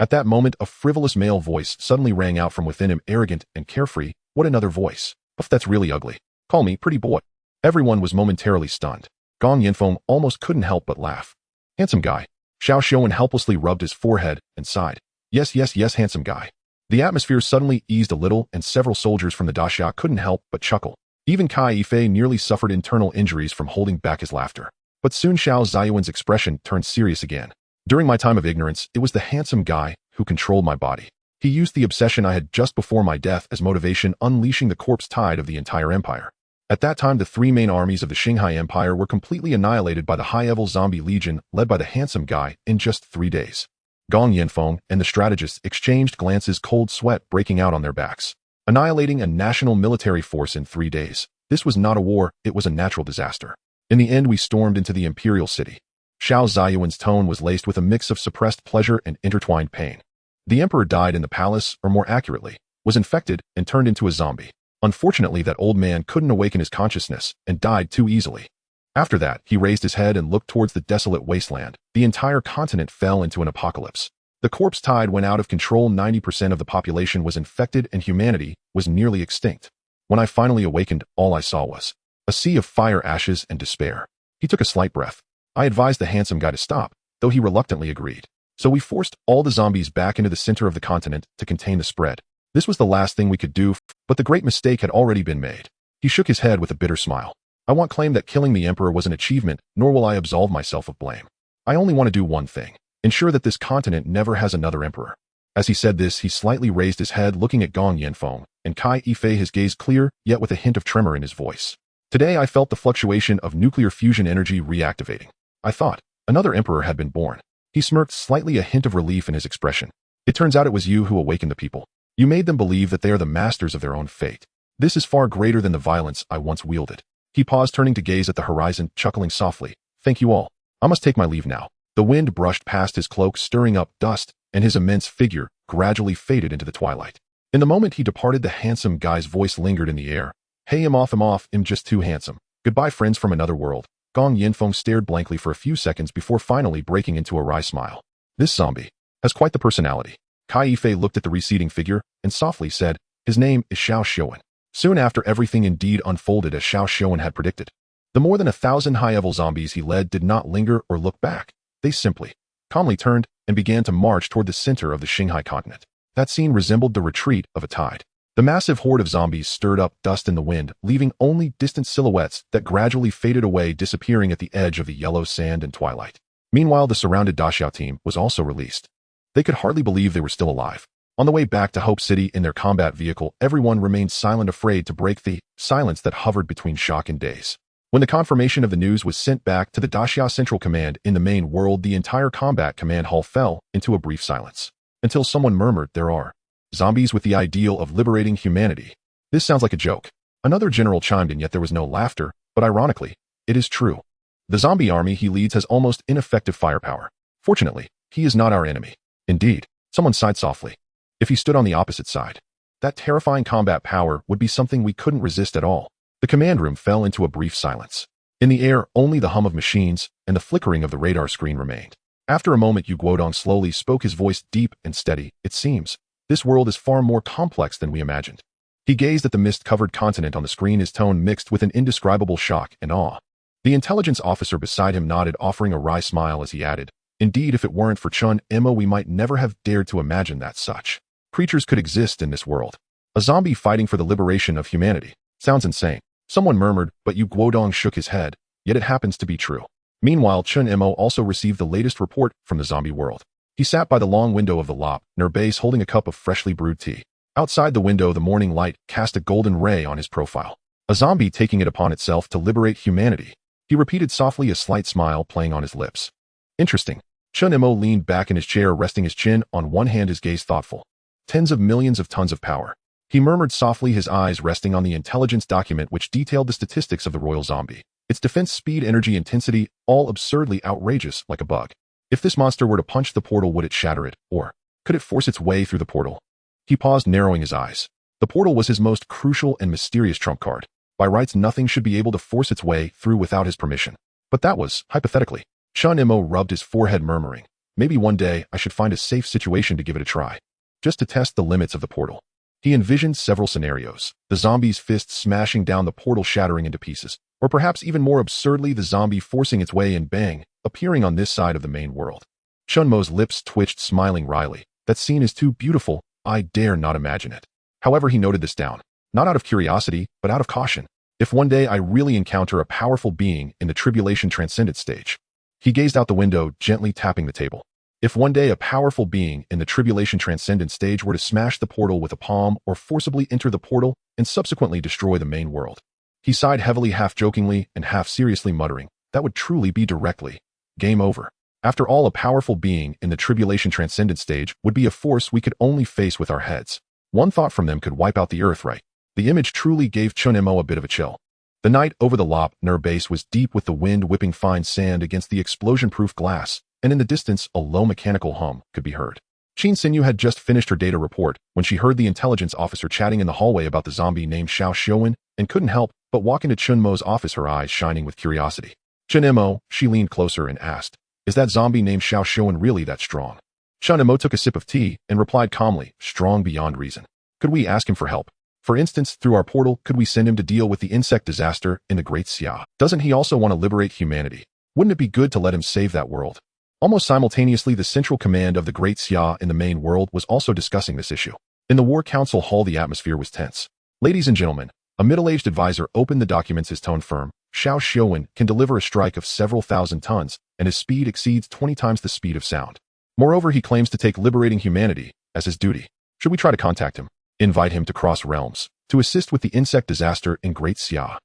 At that moment, a frivolous male voice suddenly rang out from within him, arrogant and carefree. What another voice? Puff, that's really ugly. Call me pretty boy. Everyone was momentarily stunned. Gong Yinfeng almost couldn't help but laugh. Handsome guy. Xiaoxiuan helplessly rubbed his forehead and sighed. Yes, yes, yes, handsome guy. The atmosphere suddenly eased a little, and several soldiers from the Daxia couldn't help but chuckle. Even Kai Yifei nearly suffered internal injuries from holding back his laughter. But soon Xiao Ziyuan's expression turned serious again. During my time of ignorance, it was the handsome guy who controlled my body. He used the obsession I had just before my death as motivation, unleashing the corpse tide of the entire empire. At that time, the three main armies of the Qinghai Empire were completely annihilated by the high-level zombie legion led by the handsome guy in just 3 days. Gong Yinfeng and the strategists exchanged glances, cold sweat breaking out on their backs. Annihilating a national military force in 3 days. This was not a war, it was a natural disaster. In the end, we stormed into the imperial city. Xiao Ziyuan's tone was laced with a mix of suppressed pleasure and intertwined pain. The emperor died in the palace, or more accurately, was infected and turned into a zombie. Unfortunately, that old man couldn't awaken his consciousness and died too easily. After that, he raised his head and looked towards the desolate wasteland. The entire continent fell into an apocalypse. The corpse tide went out of control, 90% of the population was infected, and humanity was nearly extinct. When I finally awakened, all I saw was a sea of fire, ashes, and despair. He took a slight breath. I advised the handsome guy to stop, though he reluctantly agreed. So we forced all the zombies back into the center of the continent to contain the spread. This was the last thing we could do, but the great mistake had already been made. He shook his head with a bitter smile. I won't claim that killing the emperor was an achievement, nor will I absolve myself of blame. I only want to do one thing. Ensure that this continent never has another emperor. As he said this, he slightly raised his head, looking at Gong Yinfeng and Kai Yifei, his gaze clear, yet with a hint of tremor in his voice. Today I felt the fluctuation of nuclear fusion energy reactivating. I thought another emperor had been born. He smirked, slightly, a hint of relief in his expression. It turns out it was you who awakened the people. You made them believe that they are the masters of their own fate. This is far greater than the violence I once wielded. He paused, turning to gaze at the horizon, chuckling softly. Thank you all. I must take my leave now. The wind brushed past his cloak, stirring up dust, and his immense figure gradually faded into the twilight. In the moment he departed, the handsome guy's voice lingered in the air. Hey, I'm off, I'm just too handsome. Goodbye, friends from another world. Gong Yinfeng stared blankly for a few seconds before finally breaking into a wry smile. This zombie has quite the personality. Kai Yifei looked at the receding figure and softly said, his name is Xiaoxiuan. Soon after, everything indeed unfolded as Xiaoxiuan had predicted. The more than 1,000 high-level zombies he led did not linger or look back. They simply, calmly turned and began to march toward the center of the Qinghai continent. That scene resembled the retreat of a tide. The massive horde of zombies stirred up dust in the wind, leaving only distant silhouettes that gradually faded away, disappearing at the edge of the yellow sand and twilight. Meanwhile, the surrounded Daxia team was also released. They could hardly believe they were still alive. On the way back to Hope City in their combat vehicle, everyone remained silent, afraid to break the silence that hovered between shock and daze. When the confirmation of the news was sent back to the Daxia Central Command in the main world, the entire combat command hall fell into a brief silence. Until someone murmured, there are zombies with the ideal of liberating humanity. This sounds like a joke. Another general chimed in, yet there was no laughter, but ironically, it is true. The zombie army he leads has almost ineffective firepower. Fortunately, he is not our enemy. Indeed, someone sighed softly. If he stood on the opposite side, that terrifying combat power would be something we couldn't resist at all. The command room fell into a brief silence. In the air, only the hum of machines and the flickering of the radar screen remained. After a moment, Yu Guodong slowly spoke, his voice deep and steady. It seems this world is far more complex than we imagined. He gazed at the mist-covered continent on the screen, his tone mixed with an indescribable shock and awe. The intelligence officer beside him nodded, offering a wry smile as he added, "Indeed, if it weren't for Chen Mo, we might never have dared to imagine that such creatures could exist in this world. A zombie fighting for the liberation of humanity. Sounds insane." Someone murmured, but Yu Guodong shook his head, yet it happens to be true. Meanwhile, Chen Mo also received the latest report from the zombie world. He sat by the long window of the lop, near base, holding a cup of freshly brewed tea. Outside the window, the morning light cast a golden ray on his profile. A zombie taking it upon itself to liberate humanity. He repeated softly, a slight smile playing on his lips. Interesting. Chen Mo leaned back in his chair, resting his chin on one hand, his gaze thoughtful. Tens of millions of tons of power. He murmured softly, his eyes resting on the intelligence document which detailed the statistics of the royal zombie. Its defense, speed, energy, intensity, all absurdly outrageous, like a bug. If this monster were to punch the portal, would it shatter it, or could it force its way through the portal? He paused, narrowing his eyes. The portal was his most crucial and mysterious trump card. By rights, nothing should be able to force its way through without his permission. But that was, hypothetically. Chen Mo rubbed his forehead, murmuring, "Maybe one day I should find a safe situation to give it a try. Just to test the limits of the portal." He envisioned several scenarios. The zombie's fists smashing down the portal, shattering into pieces. Or perhaps even more absurdly, the zombie forcing its way in, bang, appearing on this side of the main world. Chen Mo's lips twitched, smiling wryly. That scene is too beautiful. I dare not imagine it. However, he noted this down. Not out of curiosity, but out of caution. If one day I really encounter a powerful being in the tribulation transcendent stage. He gazed out the window, gently tapping the table. If one day a powerful being in the tribulation transcendent stage were to smash the portal with a palm or forcibly enter the portal and subsequently destroy the main world. He sighed heavily, half jokingly and half seriously, muttering, that would truly be directly game over. After all, a powerful being in the tribulation transcendent stage would be a force we could only face with our heads. One thought from them could wipe out the earth, right? The image truly gave Chen Mo a bit of a chill. The night over the lop near base was deep, with the wind whipping fine sand against the explosion-proof glass, and in the distance a low mechanical hum could be heard. Qin Xinyu had just finished her data report when she heard the intelligence officer chatting in the hallway about the zombie named Xiao Xiuwen, and couldn't help but walk into Chen Mo's office, her eyes shining with curiosity. "Chen Mo," she leaned closer and asked, "is that zombie named Xiao Xiuwen really that strong?" Chen Mo took a sip of tea and replied calmly, "Strong beyond reason. Could we ask him for help? For instance, through our portal, could we send him to deal with the insect disaster in the Great Xia? Doesn't he also want to liberate humanity? Wouldn't it be good to let him save that world?" Almost simultaneously, the central command of the Great Xia in the main world was also discussing this issue. In the War Council hall, the atmosphere was tense. "Ladies and gentlemen," a middle-aged advisor opened the documents, his tone firm. "Xiao Xiuwen can deliver a strike of several thousand tons, and his speed exceeds 20 times the speed of sound. Moreover, he claims to take liberating humanity as his duty. Should we try to contact him? Invite him to cross realms, to assist with the insect disaster in Great Xia?"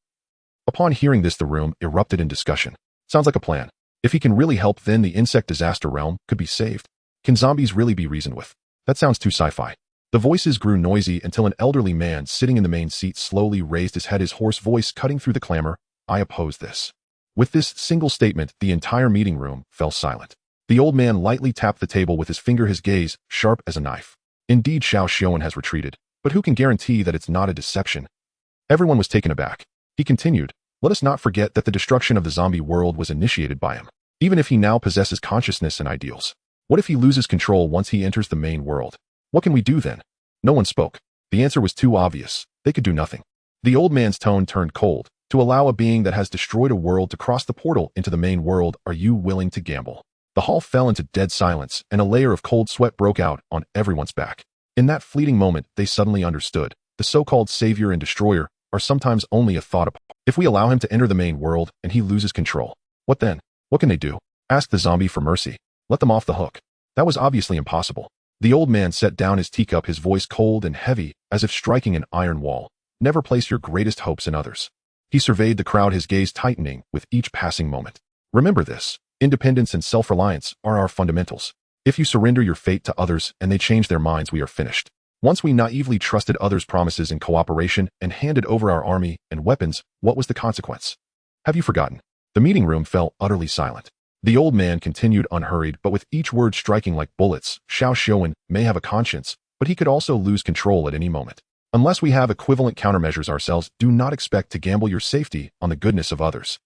Upon hearing this, the room erupted in discussion. Sounds like a plan. If he can really help, then the insect disaster realm could be saved. Can zombies really be reasoned with? That sounds too sci-fi. The voices grew noisy until an elderly man sitting in the main seat slowly raised his head, his hoarse voice cutting through the clamor. "I oppose this." With this single statement, the entire meeting room fell silent. The old man lightly tapped the table with his finger, his gaze sharp as a knife. "Indeed, Xiao Xiuwen has retreated, but who can guarantee that it's not a deception?" Everyone was taken aback. He continued, "Let us not forget that the destruction of the zombie world was initiated by him. Even if he now possesses consciousness and ideals, what if he loses control once he enters the main world? What can we do then?" No one spoke. The answer was too obvious. They could do nothing. The old man's tone turned cold. "To allow a being that has destroyed a world to cross the portal into the main world, are you willing to gamble?" The hall fell into dead silence, and a layer of cold sweat broke out on everyone's back. In that fleeting moment, they suddenly understood. The so-called savior and destroyer are sometimes only a thought apart. If we allow him to enter the main world and he loses control, what then? What can they do? Ask the zombie for mercy? Let them off the hook? That was obviously impossible. The old man set down his teacup, his voice cold and heavy, as if striking an iron wall. "Never place your greatest hopes in others." He surveyed the crowd, his gaze tightening with each passing moment. "Remember this. Independence and self-reliance are our fundamentals. If you surrender your fate to others and they change their minds, we are finished. Once we naively trusted others' promises and cooperation and handed over our army and weapons, what was the consequence? Have you forgotten? The meeting room fell utterly silent. The old man continued unhurried, but with each word striking like bullets. Xiao Xiuan may have a conscience, but he could also lose control at any moment. Unless we have equivalent countermeasures ourselves, do not expect to gamble your safety on the goodness of others.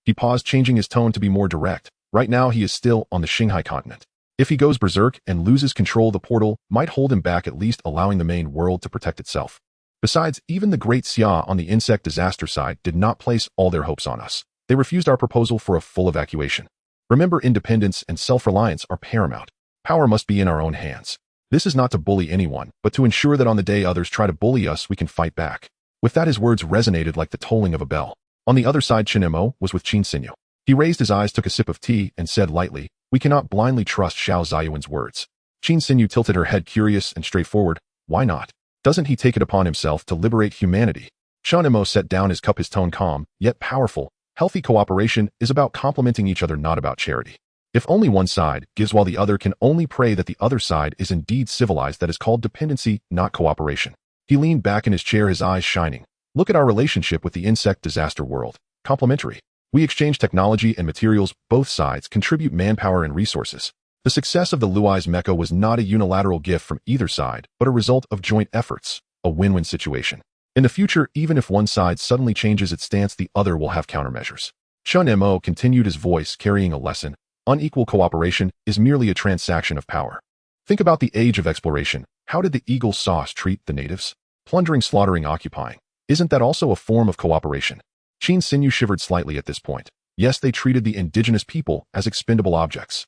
He paused, changing his tone to be more direct. Right now he is still on the Qinghai continent. If he goes berserk and loses control, the portal might hold him back, at least allowing the main world to protect itself. Besides, even the great Xia on the insect disaster side did not place all their hopes on us. They refused our proposal for a full evacuation. Remember, independence and self-reliance are paramount. Power must be in our own hands. This is not to bully anyone, but to ensure that on the day others try to bully us, we can fight back. With that, his words resonated like the tolling of a bell. On the other side, Chen Mo was with Qin Sinyu. He raised his eyes, took a sip of tea, and said lightly, "We cannot blindly trust Xiao Ziyuan's words." Qin Sinyu tilted her head, curious and straightforward. "Why not? Doesn't he take it upon himself to liberate humanity?" Chen Mo set down his cup, his tone calm, yet powerful. Healthy cooperation is about complementing each other, not about charity. If only one side gives while the other can only pray that the other side is indeed civilized, that is called dependency, not cooperation. He leaned back in his chair, his eyes shining. Look at our relationship with the insect disaster world. Complementary. We exchange technology and materials. Both sides contribute manpower and resources. The success of the Luai's mecha was not a unilateral gift from either side, but a result of joint efforts, a win-win situation. In the future, even if one side suddenly changes its stance, the other will have countermeasures. Chen Mo continued, his voice carrying a lesson. Unequal cooperation is merely a transaction of power. Think about the age of exploration. How did the eagle sauce treat the natives? Plundering, slaughtering, occupying. Isn't that also a form of cooperation? Qin Sinyu shivered slightly at this point. Yes, they treated the indigenous people as expendable objects.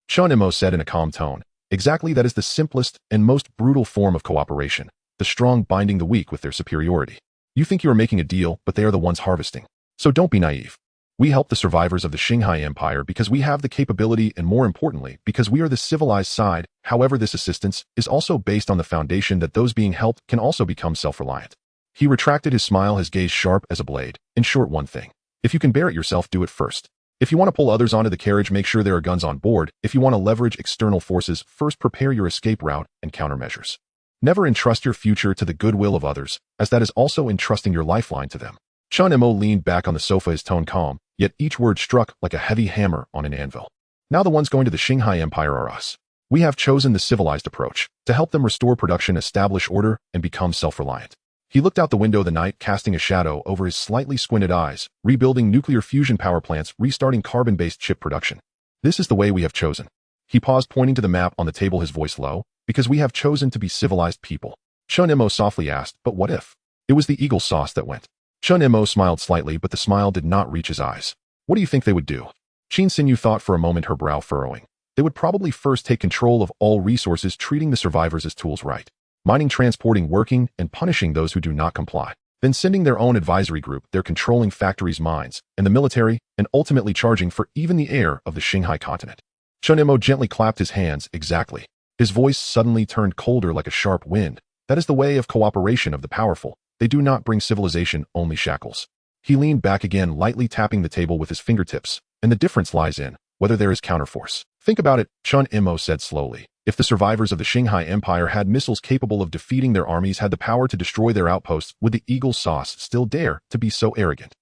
Chen Mo said in a calm tone. Exactly, that is the simplest and most brutal form of cooperation. The strong binding the weak with their superiority. You think you are making a deal, but they are the ones harvesting. So don't be naive. We help the survivors of the Qinghai Empire because we have the capability, and more importantly, because we are the civilized side. However, this assistance is also based on the foundation that those being helped can also become self-reliant. He retracted his smile, his gaze sharp as a blade. In short, one thing. If you can bear it yourself, do it first. If you want to pull others onto the carriage, make sure there are guns on board. If you want to leverage external forces, first prepare your escape route and countermeasures. Never entrust your future to the goodwill of others, as that is also entrusting your lifeline to them. Chen Mo leaned back on the sofa, his tone calm, yet each word struck like a heavy hammer on an anvil. Now the ones going to the Qinghai Empire are us. We have chosen the civilized approach, to help them restore production, establish order, and become self-reliant. He looked out the window, the night casting a shadow over his slightly squinted eyes, rebuilding nuclear fusion power plants, restarting carbon-based chip production. This is the way we have chosen. He paused, pointing to the map on the table, his voice low, because we have chosen to be civilized people. Chen Mo softly asked, but what if? It was the eagle sauce that went. Chen Mo smiled slightly, but the smile did not reach his eyes. What do you think they would do? Qin Sinyu thought for a moment, her brow furrowing. They would probably first take control of all resources, treating the survivors as tools, right? Mining, transporting, working, and punishing those who do not comply. Then sending their own advisory group, their controlling factories, mines, and the military, and ultimately charging for even the air of the Qinghai continent. Chen Mo gently clapped his hands. Exactly. His voice suddenly turned colder like a sharp wind. That is the way of cooperation of the powerful. They do not bring civilization, only shackles. He leaned back again, lightly tapping the table with his fingertips, and the difference lies in whether there is counterforce. Think about it, Chen Mo said slowly. If the survivors of the Qinghai Empire had missiles capable of defeating their armies, had the power to destroy their outposts, would the eagle sauce still dare to be so arrogant?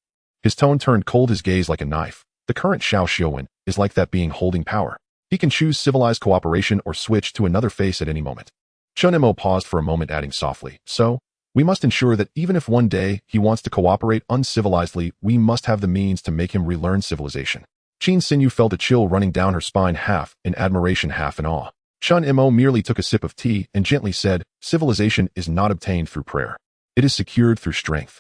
His tone turned cold, his gaze like a knife. The current Xiao Xiuan is like that being holding power. He can choose civilized cooperation or switch to another face at any moment. Chen Mo paused for a moment, adding softly, so, we must ensure that even if one day he wants to cooperate uncivilizedly, we must have the means to make him relearn civilization. Qin Sinyu felt a chill running down her spine, half in admiration, half in awe. Chen Mo merely took a sip of tea and gently said, civilization is not obtained through prayer. It is secured through strength.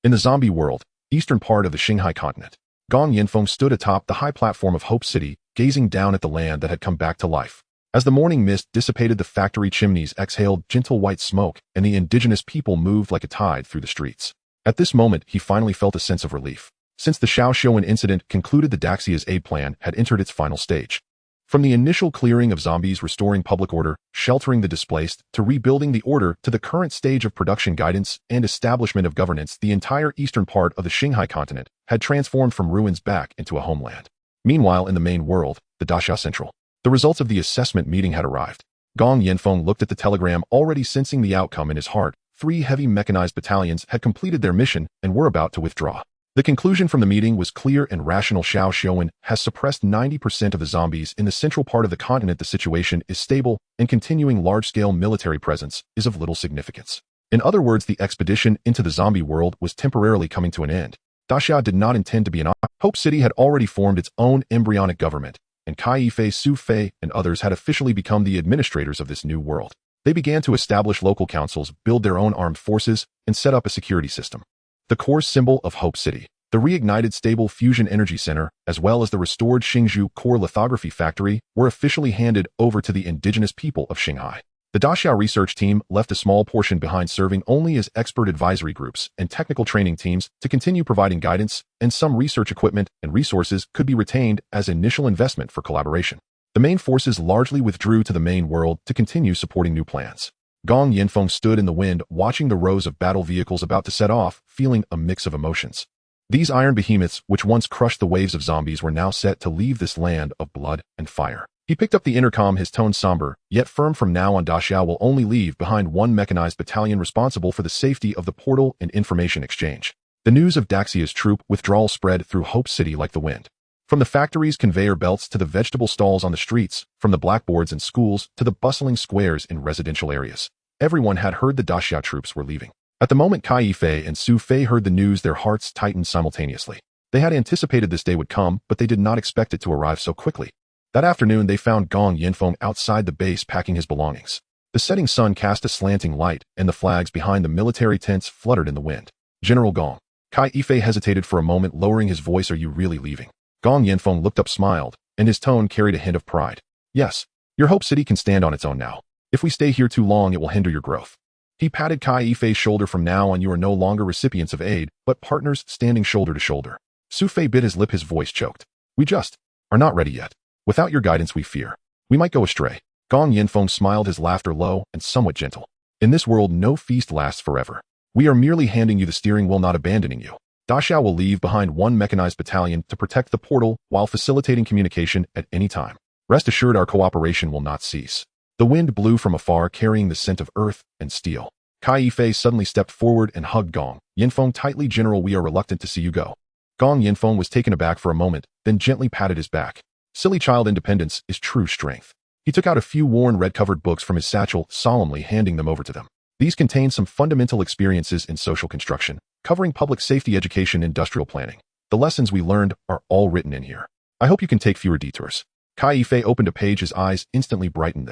In the zombie world, eastern part of the Qinghai continent, Gong Yanfeng stood atop the high platform of Hope City, gazing down at the land that had come back to life. As the morning mist dissipated, the factory chimneys exhaled gentle white smoke, and the indigenous people moved like a tide through the streets. At this moment, he finally felt a sense of relief. Since the Xiao Xiuan incident concluded, the Daxia's aid plan had entered its final stage. From the initial clearing of zombies, restoring public order, sheltering the displaced, to rebuilding the order, to the current stage of production guidance and establishment of governance, the entire eastern part of the Qinghai continent had transformed from ruins back into a homeland. Meanwhile, in the main world, the Daxia Central, the results of the assessment meeting had arrived. Gong Yanfeng looked at the telegram, already sensing the outcome in his heart. 3 heavy mechanized battalions had completed their mission and were about to withdraw. The conclusion from the meeting was clear and rational. Xiao Xiuwen has suppressed 90% of the zombies in the central part of the continent. The situation is stable, and continuing large-scale military presence is of little significance. In other words, the expedition into the zombie world was temporarily coming to an end. Daxia did not intend to be an option. Hope City had already formed its own embryonic government, and Kai Yifei, Su Fei, and others had officially become the administrators of this new world. They began to establish local councils, build their own armed forces, and set up a security system. The core symbol of Hope City, the reignited stable fusion energy center, as well as the restored Xingzhou core lithography factory, were officially handed over to the indigenous people of Shanghai. The Daxia research team left a small portion behind, serving only as expert advisory groups and technical training teams to continue providing guidance, and some research equipment and resources could be retained as initial investment for collaboration. The main forces largely withdrew to the main world to continue supporting new plans. Gong Yanfeng stood in the wind, watching the rows of battle vehicles about to set off, feeling a mix of emotions. These iron behemoths, which once crushed the waves of zombies, were now set to leave this land of blood and fire. He picked up the intercom, his tone somber, yet firm. From now on, Daxia will only leave behind 1 mechanized battalion responsible for the safety of the portal and information exchange. The news of Daxia's troop withdrawal spread through Hope City like the wind. From the factories' conveyor belts to the vegetable stalls on the streets, from the blackboards in schools to the bustling squares in residential areas, everyone had heard the Daxia troops were leaving. At the moment Kai Yifei and Su Fei heard the news, their hearts tightened simultaneously. They had anticipated this day would come, but they did not expect it to arrive so quickly. That afternoon, they found Gong Yanfeng outside the base packing his belongings. The setting sun cast a slanting light, and the flags behind the military tents fluttered in the wind. General Gong. Kai Yifei hesitated for a moment, lowering his voice. Are you really leaving? Gong Yanfeng looked up, smiled, and his tone carried a hint of pride. Yes. Your Hope City can stand on its own now. If we stay here too long, it will hinder your growth. He patted Kai Yifei's shoulder. From now on, you are no longer recipients of aid, but partners standing shoulder to shoulder. Su Fei bit his lip, his voice choked. We just are not ready yet. Without your guidance, we fear we might go astray. Gong Yanfeng smiled, his laughter low and somewhat gentle. In this world, no feast lasts forever. We are merely handing you the steering wheel, not abandoning you. Daxia will leave behind 1 mechanized battalion to protect the portal while facilitating communication at any time. Rest assured, our cooperation will not cease. The wind blew from afar, carrying the scent of earth and steel. Kai Yifei suddenly stepped forward and hugged Gong Yanfeng tightly. General, we are reluctant to see you go. Gong Yanfeng was taken aback for a moment, then gently patted his back. Silly child, independence is true strength. He took out a few worn red-covered books from his satchel, solemnly handing them over to them. These contain some fundamental experiences in social construction, covering public safety, education, industrial planning. The lessons we learned are all written in here. I hope you can take fewer detours. Kai Yifei opened a page, his eyes instantly brightened.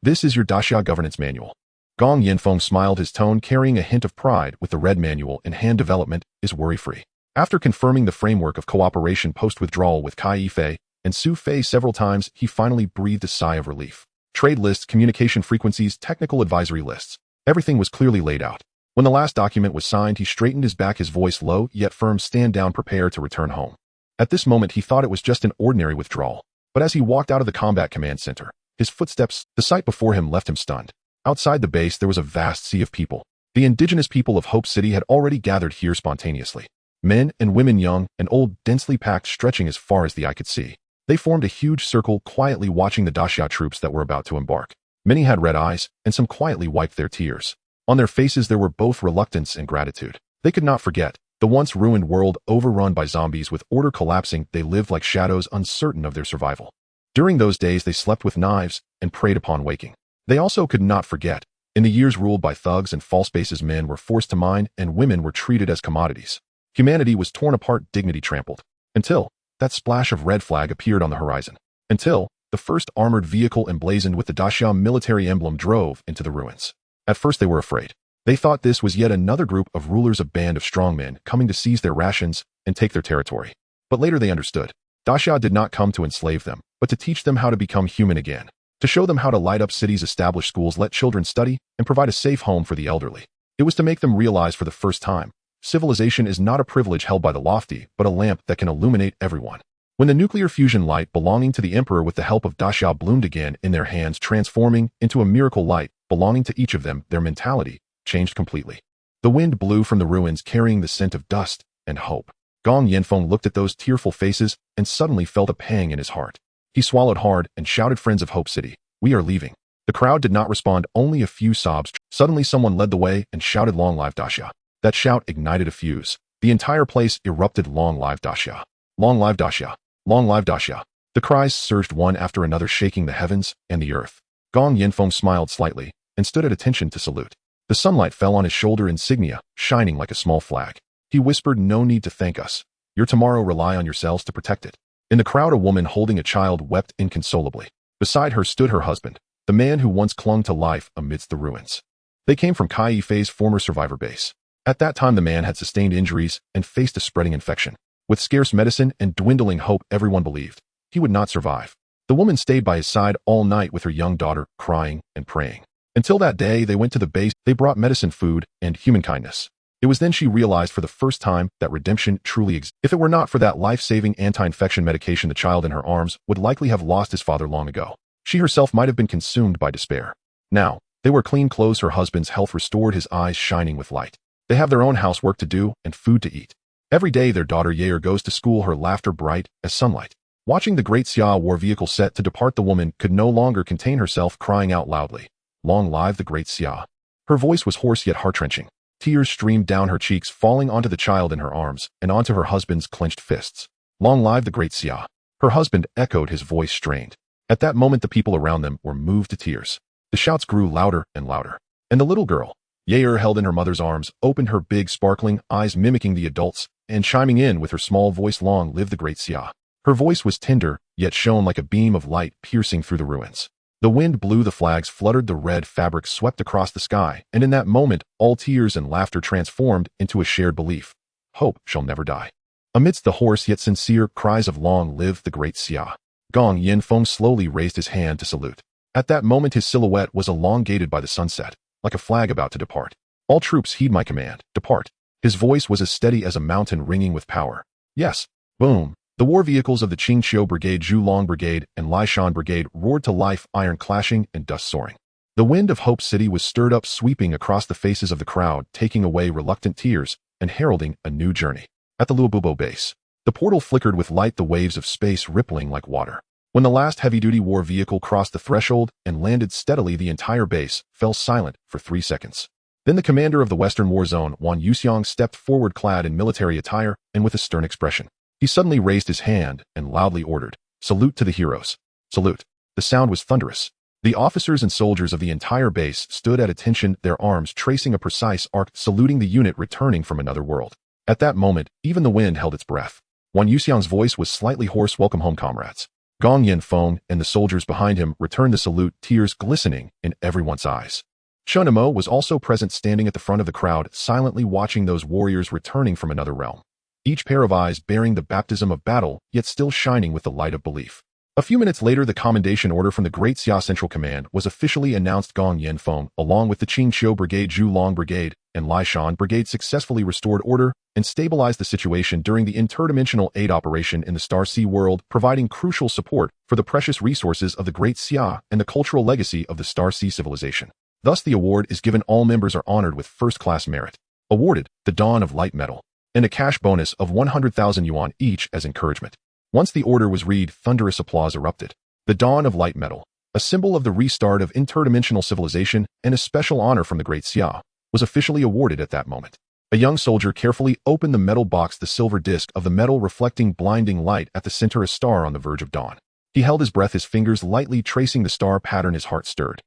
This is your Daxia governance manual. Gong Yanfeng smiled, his tone carrying a hint of pride. With the red manual in hand, development is worry-free. After confirming the framework of cooperation post-withdrawal with Kai Yifei and Su Fei several times, he finally breathed a sigh of relief. Trade lists, communication frequencies, technical advisory lists. Everything was clearly laid out. When the last document was signed, he straightened his back, his voice low yet firm. Stand down, prepare to return home. At this moment, he thought it was just an ordinary withdrawal. But as he walked out of the combat command center, his footsteps, the sight before him, left him stunned. Outside the base, there was a vast sea of people. The indigenous people of Hope City had already gathered here spontaneously. Men and women, young and old, densely packed, stretching as far as the eye could see. They formed a huge circle, quietly watching the Daxia troops that were about to embark. Many had red eyes, and some quietly wiped their tears. On their faces there were both reluctance and gratitude. They could not forget the once ruined world overrun by zombies. With order collapsing, they lived like shadows, uncertain of their survival. During those days they slept with knives and preyed upon waking. They also could not forget, in the years ruled by thugs and false bases, men were forced to mine and women were treated as commodities. Humanity was torn apart, dignity trampled. Until that splash of red flag appeared on the horizon. Until the first armored vehicle emblazoned with the Daxia military emblem drove into the ruins. At first they were afraid. They thought this was yet another group of rulers, a band of strongmen coming to seize their rations and take their territory. But later they understood. Daxia did not come to enslave them, but to teach them how to become human again. To show them how to light up cities, establish schools, let children study, and provide a safe home for the elderly. It was to make them realize for the first time, civilization is not a privilege held by the lofty, but a lamp that can illuminate everyone. When the nuclear fusion light belonging to the Emperor with the help of Daxia bloomed again in their hands, transforming into a miracle light belonging to each of them, their mentality changed completely. The wind blew from the ruins, carrying the scent of dust and hope. Gong Yanfeng looked at those tearful faces and suddenly felt a pang in his heart. He swallowed hard and shouted, "Friends of Hope City, we are leaving. The crowd did not respond, only a few sobs. Suddenly someone led the way and shouted, "Long live Daxia." That shout ignited a fuse. The entire place erupted. "Long live Daxia! Long live Daxia! Long live Daxia!" The cries surged one after another, shaking the heavens and the earth. Gong Yinfeng smiled slightly and stood at attention to salute. The sunlight fell on his shoulder insignia, shining like a small flag. He whispered, "No need to thank us. Your tomorrow rely on yourselves to protect it." In the crowd, a woman holding a child wept inconsolably. Beside her stood her husband, the man who once clung to life amidst the ruins. They came from Kai Yifei's former survivor base. At that time, the man had sustained injuries and faced a spreading infection. With scarce medicine and dwindling hope, everyone believed he would not survive. The woman stayed by his side all night with her young daughter, crying and praying. Until that day, they went to the base. They brought medicine, food, and human kindness. It was then she realized for the first time that redemption truly exists. If it were not for that life-saving anti-infection medication, the child in her arms would likely have lost his father long ago. She herself might have been consumed by despair. Now, they were clean clothes. Her husband's health restored, his eyes shining with light. They have their own housework to do and food to eat. Every day their daughter Yair goes to school, her laughter bright as sunlight. Watching the great Xia war vehicle set to depart, the woman could no longer contain herself, crying out loudly, "Long live the great Xia!" Her voice was hoarse yet heart-wrenching. Tears streamed down her cheeks, falling onto the child in her arms and onto her husband's clenched fists. "Long live the great Xia!" Her husband echoed, his voice strained. At that moment, the people around them were moved to tears. The shouts grew louder and louder. And the little girl, Yair, held in her mother's arms, opened her big sparkling eyes, mimicking the adults and chiming in with her small voice, "Long live the great Xia." Her voice was tender, yet shone like a beam of light piercing through the ruins. The wind blew, the flags fluttered, the red fabric swept across the sky, and in that moment, all tears and laughter transformed into a shared belief. Hope shall never die. Amidst the hoarse yet sincere cries of "Long live the great Xia," Gong Yinfeng slowly raised his hand to salute. At that moment, his silhouette was elongated by the sunset, like a flag about to depart. "All troops heed my command, depart." His voice was as steady as a mountain, ringing with power. Yes. Boom. The war vehicles of the Qingqiu Brigade, Zhulong Brigade, and Lishan Brigade roared to life, iron clashing and dust soaring. The wind of Hope City was stirred up, sweeping across the faces of the crowd, taking away reluctant tears and heralding a new journey. At the Luobubo base, the portal flickered with light, the waves of space rippling like water. When the last heavy-duty war vehicle crossed the threshold and landed steadily, the entire base fell silent for 3 seconds. Then the commander of the Western War Zone, Wan Yuxiang, stepped forward, clad in military attire and with a stern expression. He suddenly raised his hand and loudly ordered, "Salute to the heroes. Salute." The sound was thunderous. The officers and soldiers of the entire base stood at attention, their arms tracing a precise arc, saluting the unit returning from another world. At that moment, even the wind held its breath. Wan Yuxiang's voice was slightly hoarse, "Welcome home, comrades." Gong Yinfeng and the soldiers behind him returned the salute, tears glistening in everyone's eyes. Chen Mo was also present, standing at the front of the crowd, silently watching those warriors returning from another realm. Each pair of eyes bearing the baptism of battle, yet still shining with the light of belief. A few minutes later, the commendation order from the Great Xia Central Command was officially announced. Gong Yinfeng, along with the Qingqiu Brigade, Zhulong Brigade, and Lishan Brigade, successfully restored order and stabilized the situation during the interdimensional aid operation in the Star Sea world, providing crucial support for the precious resources of the Great Xia and the cultural legacy of the Star Sea civilization. Thus, the award is given. All members are honored with first-class merit. Awarded, the Dawn of Light Medal, and a cash bonus of 100,000 yuan each as encouragement. Once the order was read, thunderous applause erupted. The Dawn of Light Medal, a symbol of the restart of interdimensional civilization and a special honor from the Great Xia, was officially awarded at that moment. A young soldier carefully opened the metal box, the silver disc of the metal reflecting blinding light at the center, a star on the verge of dawn. He held his breath, his fingers lightly tracing the star pattern, his heart stirred.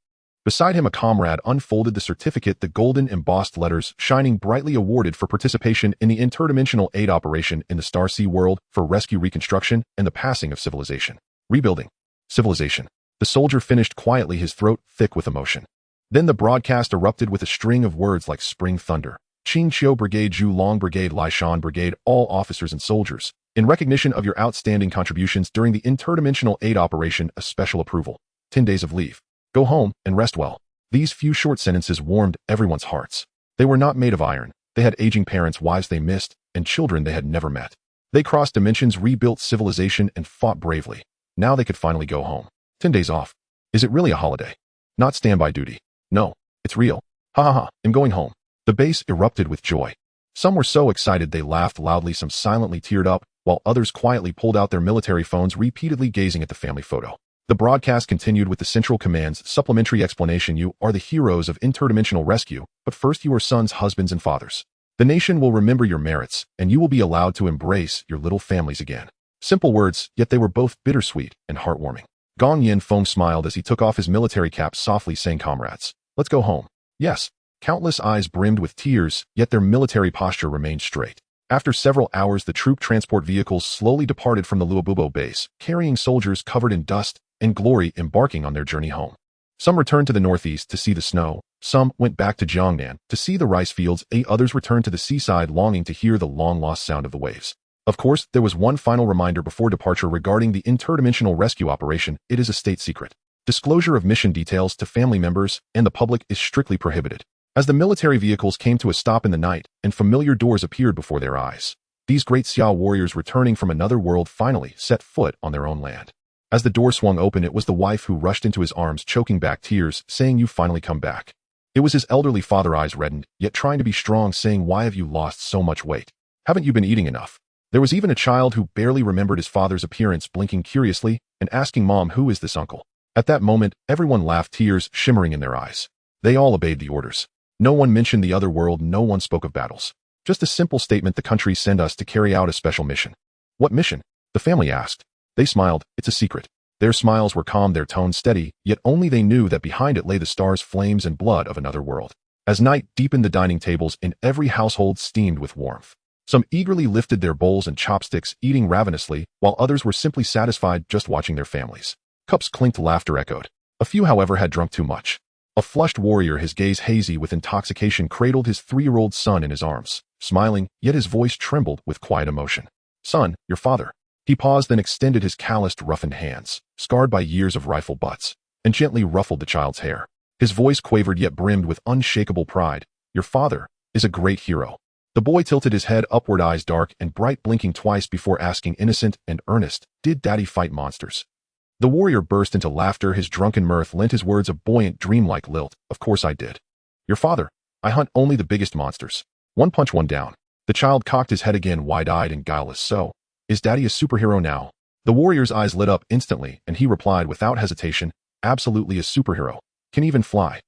Beside him, a comrade unfolded the certificate, the golden embossed letters shining brightly, awarded for participation in the interdimensional aid operation in the Star Sea world, for rescue, reconstruction, and the passing of civilization. Rebuilding. Civilization. The soldier finished quietly, his throat thick with emotion. Then the broadcast erupted with a string of words like spring thunder. Qingqiu Brigade, Zhulong Brigade, Lishan Brigade, all officers and soldiers, in recognition of your outstanding contributions during the interdimensional aid operation, a special approval. 10 days of leave. Go home and rest well. These few short sentences warmed everyone's hearts. They were not made of iron. They had aging parents, wives they missed, and children they had never met. They crossed dimensions, rebuilt civilization, and fought bravely. Now they could finally go home. 10 days off. Is it really a holiday? Not standby duty. No, it's real. Ha ha ha, I'm going home. The base erupted with joy. Some were so excited they laughed loudly, some silently teared up, while others quietly pulled out their military phones, repeatedly gazing at the family photo. The broadcast continued with the Central Command's supplementary explanation: you are the heroes of interdimensional rescue, but first you are sons, husbands, and fathers. The nation will remember your merits, and you will be allowed to embrace your little families again. Simple words, yet they were both bittersweet and heartwarming. Gong Yinfeng smiled as he took off his military cap, softly saying, "Comrades, let's go home." Yes. Countless eyes brimmed with tears, yet their military posture remained straight. After several hours, the troop transport vehicles slowly departed from the Luobubo base, carrying soldiers covered in dust and glory embarking on their journey home. Some returned to the northeast to see the snow, some went back to Jiangnan to see the rice fields, others returned to the seaside longing to hear the long-lost sound of the waves. Of course, there was one final reminder before departure regarding the interdimensional rescue operation. It is a state secret. Disclosure of mission details to family members and the public is strictly prohibited. As the military vehicles came to a stop in the night and familiar doors appeared before their eyes, these great Xia warriors returning from another world finally set foot on their own land. As the door swung open, it was the wife who rushed into his arms, choking back tears, saying, "You finally come back." It was his elderly father, eyes reddened, yet trying to be strong, saying, "Why have you lost so much weight? Haven't you been eating enough?" There was even a child who barely remembered his father's appearance, blinking curiously and asking, "Mom, who is this uncle?" At that moment, everyone laughed, tears shimmering in their eyes. They all obeyed the orders. No one mentioned the other world, no one spoke of battles. Just a simple statement: the country sent us to carry out a special mission. What mission? The family asked. They smiled. It's a secret. Their smiles were calm, their tones steady, yet only they knew that behind it lay the stars, flames, and blood of another world. As night deepened, the dining tables in every household steamed with warmth. Some eagerly lifted their bowls and chopsticks, eating ravenously, while others were simply satisfied just watching their families. Cups clinked, laughter echoed. A few, however, had drunk too much. A flushed warrior, his gaze hazy with intoxication, cradled his 3-year-old son in his arms, smiling, yet his voice trembled with quiet emotion. "Son, your father." He paused, then extended his calloused, roughened hands, scarred by years of rifle butts, and gently ruffled the child's hair. His voice quavered yet brimmed with unshakable pride. "Your father is a great hero." The boy tilted his head upward, eyes dark and bright, blinking twice before asking, innocent and earnest, "Did Daddy fight monsters?" The warrior burst into laughter, his drunken mirth lent his words a buoyant, dreamlike lilt. "Of course I did. Your father, I hunt only the biggest monsters. One punch, one down." The child cocked his head again, wide-eyed and guileless. "So, is Daddy a superhero now?" The warrior's eyes lit up instantly, and he replied without hesitation, "Absolutely a superhero. Can even fly."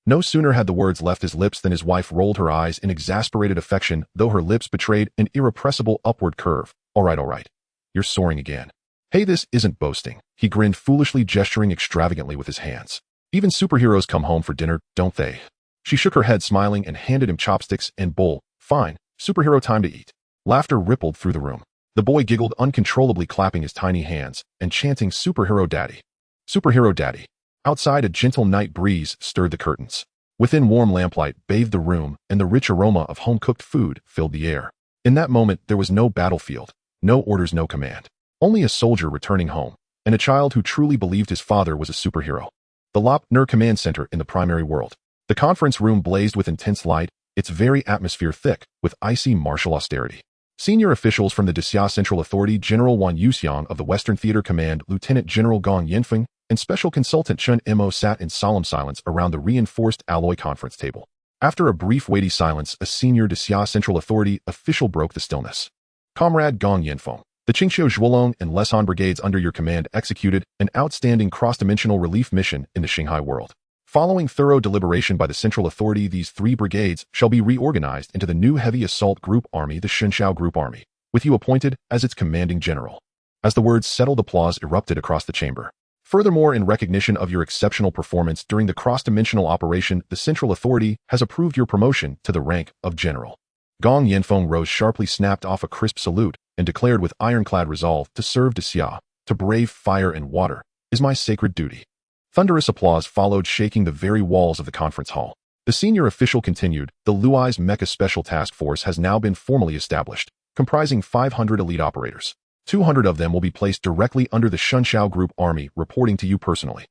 No sooner had the words left his lips than his wife rolled her eyes in exasperated affection, though her lips betrayed an irrepressible upward curve. All right. You're soaring again. Hey, this isn't boasting." He grinned foolishly, gesturing extravagantly with his hands. "Even superheroes come home for dinner, don't they?" She shook her head, smiling, and handed him chopsticks and bowl. "Fine, superhero time to eat." Laughter rippled through the room. The boy giggled uncontrollably, clapping his tiny hands and chanting, "Superhero Daddy. Superhero Daddy." Outside, a gentle night breeze stirred the curtains. Within, warm lamplight bathed the room, and the rich aroma of home-cooked food filled the air. In that moment, there was no battlefield, no orders, no command. Only a soldier returning home, and a child who truly believed his father was a superhero. The Lop Nur Command Center in the primary world. The conference room blazed with intense light, its very atmosphere thick with icy martial austerity. Senior officials from the Daxia Central Authority, General Wan Yuxiang of the Western Theater Command, Lieutenant General Gong Yinfeng, and Special Consultant Chen Mo sat in solemn silence around the reinforced alloy conference table. After a brief weighty silence, a senior Daxia Central Authority official broke the stillness. "Comrade Gong Yinfeng, the Qingxiu Zhuolong and Lesan brigades under your command executed an outstanding cross-dimensional relief mission in the Shanghai world. Following thorough deliberation by the Central Authority, these 3 brigades shall be reorganized into the new Heavy Assault Group Army, the Shenxiao Group Army, with you appointed as its commanding general." As the words settled, applause erupted across the chamber. "Furthermore, in recognition of your exceptional performance during the cross-dimensional operation, the Central Authority has approved your promotion to the rank of general." Gong Yinfeng rose sharply, snapped off a crisp salute, and declared with ironclad resolve, "To serve Daxia, to brave fire and water, is my sacred duty." Thunderous applause followed, shaking the very walls of the conference hall. The senior official continued, "The Luai's Mecha Special Task Force has now been formally established, comprising 500 elite operators. 200 of them will be placed directly under the Shenxiao Group Army, reporting to you personally.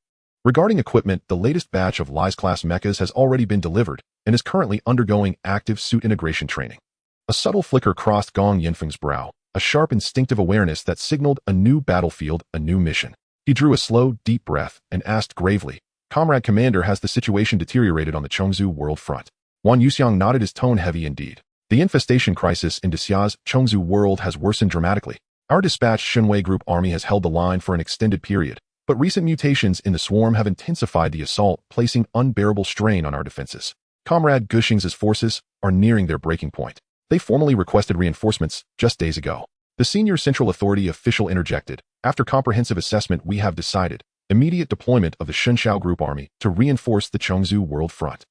Regarding equipment, the latest batch of Lies-class mechas has already been delivered and is currently undergoing active suit integration training." A subtle flicker crossed Gong Yinfeng's brow, a sharp instinctive awareness that signaled a new battlefield, a new mission. He drew a slow, deep breath and asked gravely, "Comrade Commander, has the situation deteriorated on the Chongzhou world front?" Wan Yuxiang nodded, his tone heavy indeed. "The infestation crisis in Daxia's Chongzhou world has worsened dramatically. Our dispatched Shenwei Group Army has held the line for an extended period, But recent mutations in the swarm have intensified the assault, placing unbearable strain on our defenses. Comrade Gushing's forces are nearing their breaking point. They formally requested reinforcements just days ago. The senior Central Authority official interjected, after comprehensive assessment we have decided immediate deployment of the Shunxiao Group Army to reinforce the Chengzu World Front.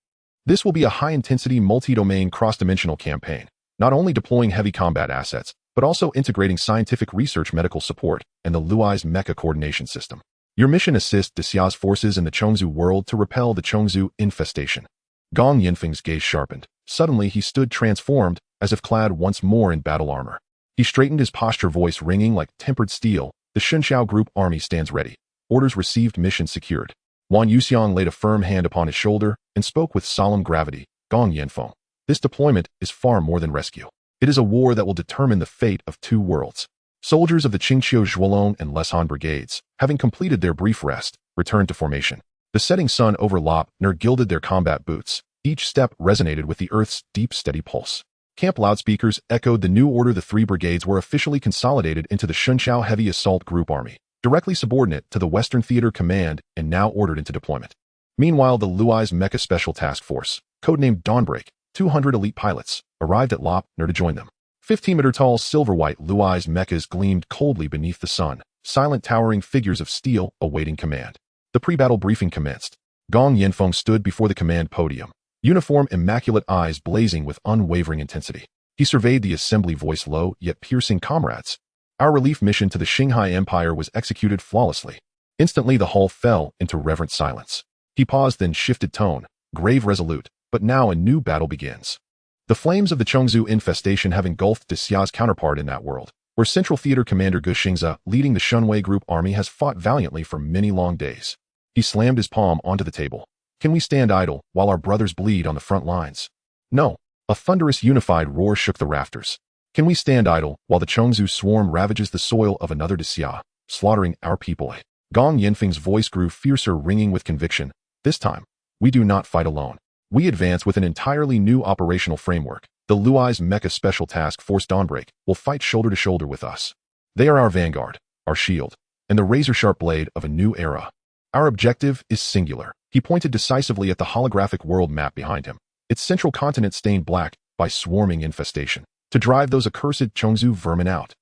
This will be a high-intensity multi-domain cross-dimensional campaign, not only deploying heavy combat assets, but also integrating scientific research, medical support, and the Luai's mecha coordination system. Your mission assists Daxia's forces in the Chengzu world to repel the Chengzu infestation. Gong Yinfeng's gaze sharpened. Suddenly he stood transformed, as if clad once more in battle armor. He straightened his posture, voice ringing like tempered steel. The Shunxiao Group Army stands ready. Orders received, mission secured. Wan Yuxiang laid a firm hand upon his shoulder and spoke with solemn gravity. Gong Yanfeng, this deployment is far more than rescue. It is a war that will determine the fate of two worlds. Soldiers of the Qingqiu Zhuolong and Leshan brigades, having completed their brief rest, returned to formation. The setting sun over Lop-Ner gilded their combat boots. Each step resonated with the earth's deep, steady pulse. Camp loudspeakers echoed the new order. The three brigades were officially consolidated into the Shunxiao Heavy Assault Group Army, directly subordinate to the Western Theater Command and now ordered into deployment. Meanwhile, the Luai's Mecha Special Task Force, codenamed Dawnbreak, 200 elite pilots, arrived at Lop-Ner to join them. 15-meter-tall silver-white Luai's mechas gleamed coldly beneath the sun, silent towering figures of steel awaiting command. The pre-battle briefing commenced. Gong Yanfeng stood before the command podium, uniform, immaculate eyes blazing with unwavering intensity. He surveyed the assembly, voice low yet piercing. Comrades, our relief mission to the Qinghai Empire was executed flawlessly. Instantly the hall fell into reverent silence. He paused, then shifted tone, grave, resolute. But now a new battle begins. The flames of the Chengzu infestation have engulfed Daxia's counterpart in that world, where Central Theater Commander Gu Xingze, leading the Shunwei Group Army, has fought valiantly for many long days. He slammed his palm onto the table. Can we stand idle while our brothers bleed on the front lines? No. A thunderous unified roar shook the rafters. Can we stand idle while the Chengzu swarm ravages the soil of another Daxia, slaughtering our people? Gong Yanfeng's voice grew fiercer, ringing with conviction. This time, we do not fight alone. We advance with an entirely new operational framework. The Luai's Mecha Special Task Force Dawnbreak will fight shoulder to shoulder with us. They are our vanguard, our shield, and the razor-sharp blade of a new era. Our objective is singular. He pointed decisively at the holographic world map behind him, its central continent stained black by swarming infestation. To drive those accursed Chengzu vermin out.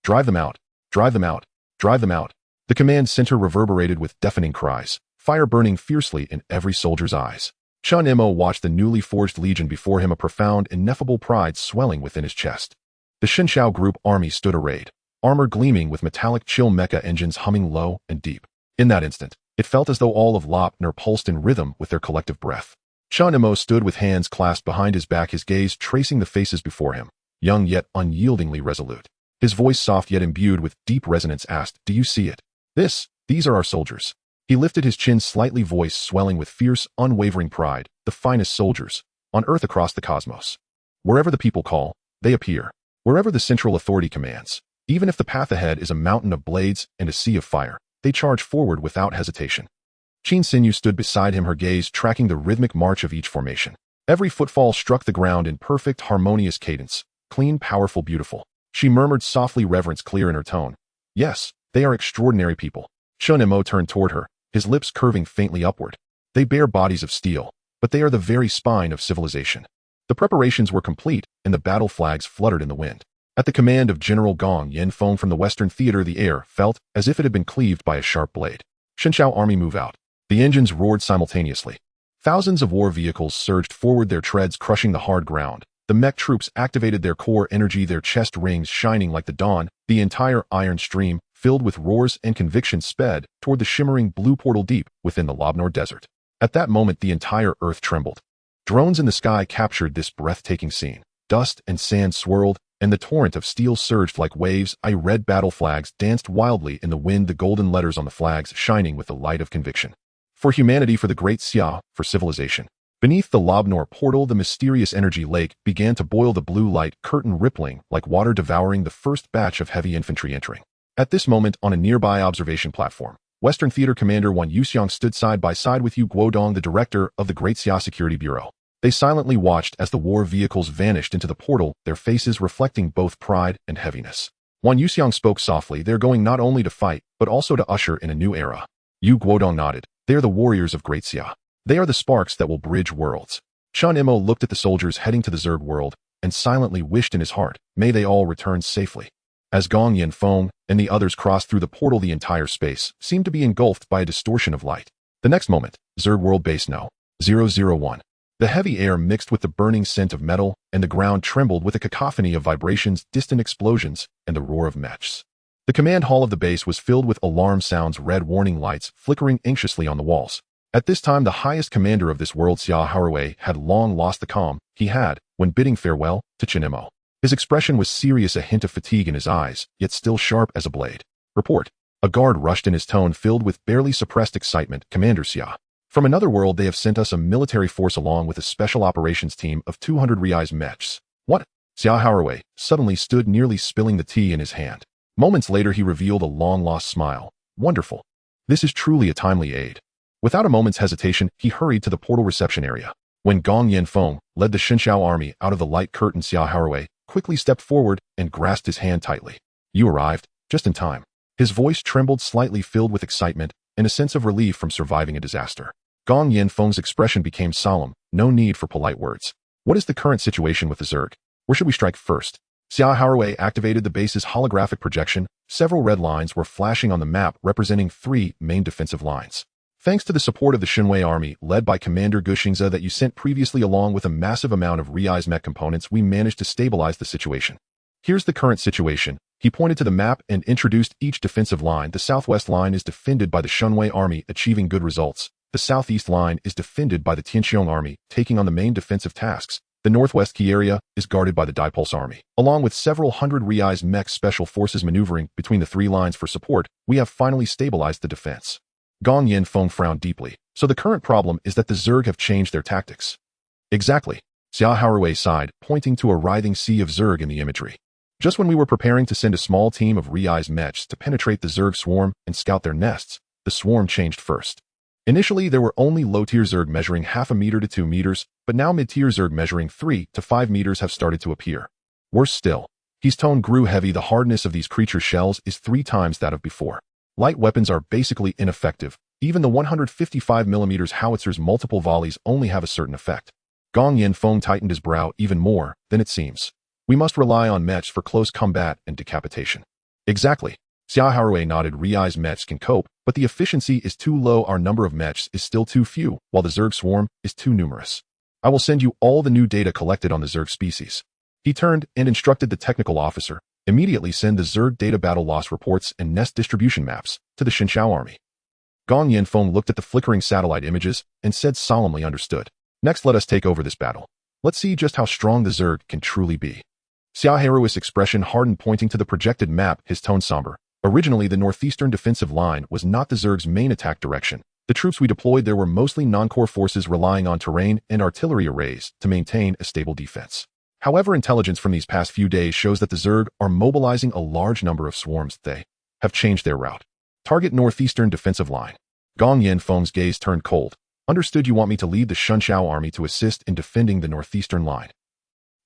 Drive them out. Drive them out. Drive them out. The command center reverberated with deafening cries, fire burning fiercely in every soldier's eyes. Chen Mo watched the newly forged legion before him, a profound, ineffable pride swelling within his chest. The Shunxiao Group Army stood arrayed, armor gleaming with metallic chill mecha engines humming low and deep. In that instant, it felt as though all of Lop-Ner pulsed in rhythm with their collective breath. Chen Mo stood with hands clasped behind his back, his gaze tracing the faces before him, young yet unyieldingly resolute. His voice, soft yet imbued with deep resonance, asked, "Do you see it? These are our soldiers." He lifted his chin slightly, voice swelling with fierce, unwavering pride. The finest soldiers on Earth, across the cosmos. Wherever the people call, they appear. Wherever the Central Authority commands, even if the path ahead is a mountain of blades and a sea of fire, they charge forward without hesitation. Qin Xinyu stood beside him, her gaze tracking the rhythmic march of each formation. Every footfall struck the ground in perfect, harmonious cadence. Clean, powerful, beautiful. She murmured softly, reverence clear in her tone. Yes, they are extraordinary people. Chen Mo turned toward her, his lips curving faintly upward. They bear bodies of steel, but they are the very spine of civilization. The preparations were complete, and the battle flags fluttered in the wind. At the command of General Gong Yanfeng from the Western Theater, the air felt as if it had been cleaved by a sharp blade. Shunxiao Army, move out. The engines roared simultaneously. Thousands of war vehicles surged forward, their treads crushing the hard ground. The mech troops activated their core energy, their chest rings shining like the dawn. The entire iron stream, filled with roars and conviction, sped toward the shimmering blue portal deep within the Lobnor Desert. At that moment, the entire earth trembled. Drones in the sky captured this breathtaking scene. Dust and sand swirled, and the torrent of steel surged like waves. Red battle flags danced wildly in the wind, the golden letters on the flags shining with the light of conviction. For humanity, for the great Xia, for civilization. Beneath the Lobnor portal, the mysterious energy lake began to boil, the blue light curtain rippling like water, devouring the first batch of heavy infantry entering. At this moment, on a nearby observation platform, Western Theater Commander Wan Yuxiang stood side by side with Yu Guodong, the director of the Great Xia Security Bureau. They silently watched as the war vehicles vanished into the portal, their faces reflecting both pride and heaviness. Wan Yuxiang spoke softly, "They're going not only to fight, but also to usher in a new era. Yu Guodong nodded. They are the warriors of Great Xia. They are the sparks that will bridge worlds. Chen Mo looked at the soldiers heading to the Zerg world and silently wished in his heart, may they all return safely. As Gong Yanfeng and the others crossed through the portal, the entire space seemed to be engulfed by a distortion of light. The next moment, Zerg World Base No. 001. The heavy air mixed with the burning scent of metal, and the ground trembled with a cacophony of vibrations, distant explosions, and the roar of mechs. The command hall of the base was filled with alarm sounds, red warning lights flickering anxiously on the walls. At this time, the highest commander of this world, Xia Haraway, had long lost the calm he had when bidding farewell to Chen Mo. His expression was serious, a hint of fatigue in his eyes, yet still sharp as a blade. Report. A guard rushed in, his tone filled with barely suppressed excitement. Commander Xia. From another world, they have sent us a military force along with a special operations team of 200 Riai's mechs. What? Xia Haraway suddenly stood, nearly spilling the tea in his hand. Moments later, he revealed a long-lost smile. Wonderful. This is truly a timely aid. Without a moment's hesitation, he hurried to the portal reception area. When Gong Yanfeng led the Xinxiao army out of the light curtain, Xia Haraway quickly stepped forward and grasped his hand tightly. You arrived, just in time. His voice trembled slightly, filled with excitement and a sense of relief from surviving a disaster. Gong Yanfeng's expression became solemn, no need for polite words. What is the current situation with the Zerg? Where should we strike first? Xia Haraway activated the base's holographic projection. Several red lines were flashing on the map, representing 3 main defensive lines. Thanks to the support of the Xinwei army, led by Commander Guxingza that you sent previously, along with a massive amount of Riai's mech components, we managed to stabilize the situation. Here's the current situation. He pointed to the map and introduced each defensive line. The southwest line is defended by the Xinwei army, achieving good results. The southeast line is defended by the Tianqiong army, taking on the main defensive tasks. The northwest key area is guarded by the Dipulse army. Along with several hundred Riai's mech special forces maneuvering between the 3 lines for support, we have finally stabilized the defense. Gong Yanfeng frowned deeply. So the current problem is that the Zerg have changed their tactics. Exactly. Xia Haraway sighed, pointing to a writhing sea of Zerg in the imagery. Just when we were preparing to send a small team of Riai's mechs to penetrate the Zerg swarm and scout their nests, the swarm changed first. Initially, there were only low-tier Zerg measuring half a meter to 2 meters, but now mid-tier Zerg measuring 3 to 5 meters have started to appear. Worse still, his tone grew heavy. The hardness of these creatures' shells is 3 times that of before. Light weapons are basically ineffective. Even the 155mm howitzer's multiple volleys only have a certain effect. Gong Yanfeng tightened his brow even more than it seems. We must rely on mechs for close combat and decapitation. Exactly. Xia Haraway nodded. Riai's mechs can cope, but the efficiency is too low. Our number of mechs is still too few, while the Zerg swarm is too numerous. I will send you all the new data collected on the Zerg species. He turned and instructed the technical officer. Immediately send the Zerg data battle loss reports and nest distribution maps to the Xinxiao army. Gong Yanfeng looked at the flickering satellite images and said solemnly, understood. Next, let us take over this battle. Let's see just how strong the Zerg can truly be. Xia Haraway's expression hardened, pointing to the projected map, his tone somber. Originally, the northeastern defensive line was not the Zerg's main attack direction. The troops we deployed there were mostly non-core forces relying on terrain and artillery arrays to maintain a stable defense. However, intelligence from these past few days shows that the Zerg are mobilizing a large number of swarms. They have changed their route. Target northeastern defensive line. Gong Yanfeng's gaze turned cold. Understood. You want me to lead the Xinxiao army to assist in defending the northeastern line?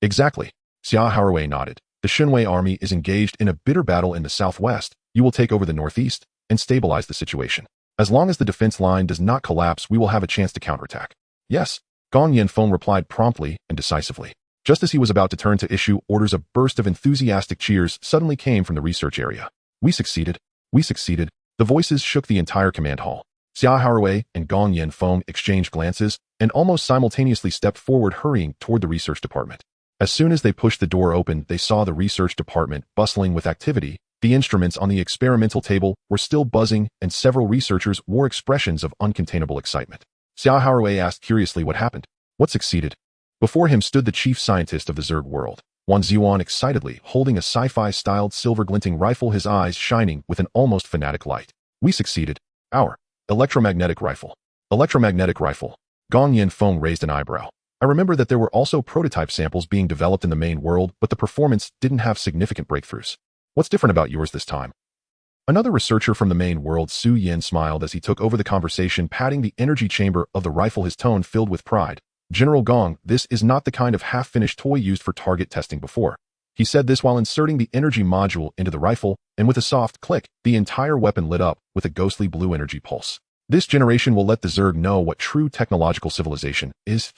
Exactly. Xia Haraway nodded. The Xinwei army is engaged in a bitter battle in the southwest. You will take over the northeast and stabilize the situation. As long as the defense line does not collapse, we will have a chance to counterattack. Yes. Gong Yanfeng replied promptly and decisively. Just as he was about to turn to issue orders, a burst of enthusiastic cheers suddenly came from the research area. We succeeded. We succeeded. The voices shook the entire command hall. Xia Haraway and Gong Yanfeng exchanged glances and almost simultaneously stepped forward, hurrying toward the research department. As soon as they pushed the door open, they saw the research department bustling with activity. The instruments on the experimental table were still buzzing, and several researchers wore expressions of uncontainable excitement. Xia Haraway asked curiously, what happened? What succeeded? Before him stood the chief scientist of the Zerg world, Wan Ziwan, excitedly holding a sci-fi-styled silver-glinting rifle, his eyes shining with an almost fanatic light. We succeeded. Our electromagnetic rifle. Electromagnetic rifle. Gong Yanfeng raised an eyebrow. I remember that there were also prototype samples being developed in the main world, but the performance didn't have significant breakthroughs. What's different about yours this time? Another researcher from the main world, Su Yin, smiled as he took over the conversation, patting the energy chamber of the rifle, his tone filled with pride. General Gong, this is not the kind of half-finished toy used for target testing before. He said this while inserting the energy module into the rifle, and with a soft click, the entire weapon lit up with a ghostly blue energy pulse. This generation will let the Zerg know what true technological civilization is.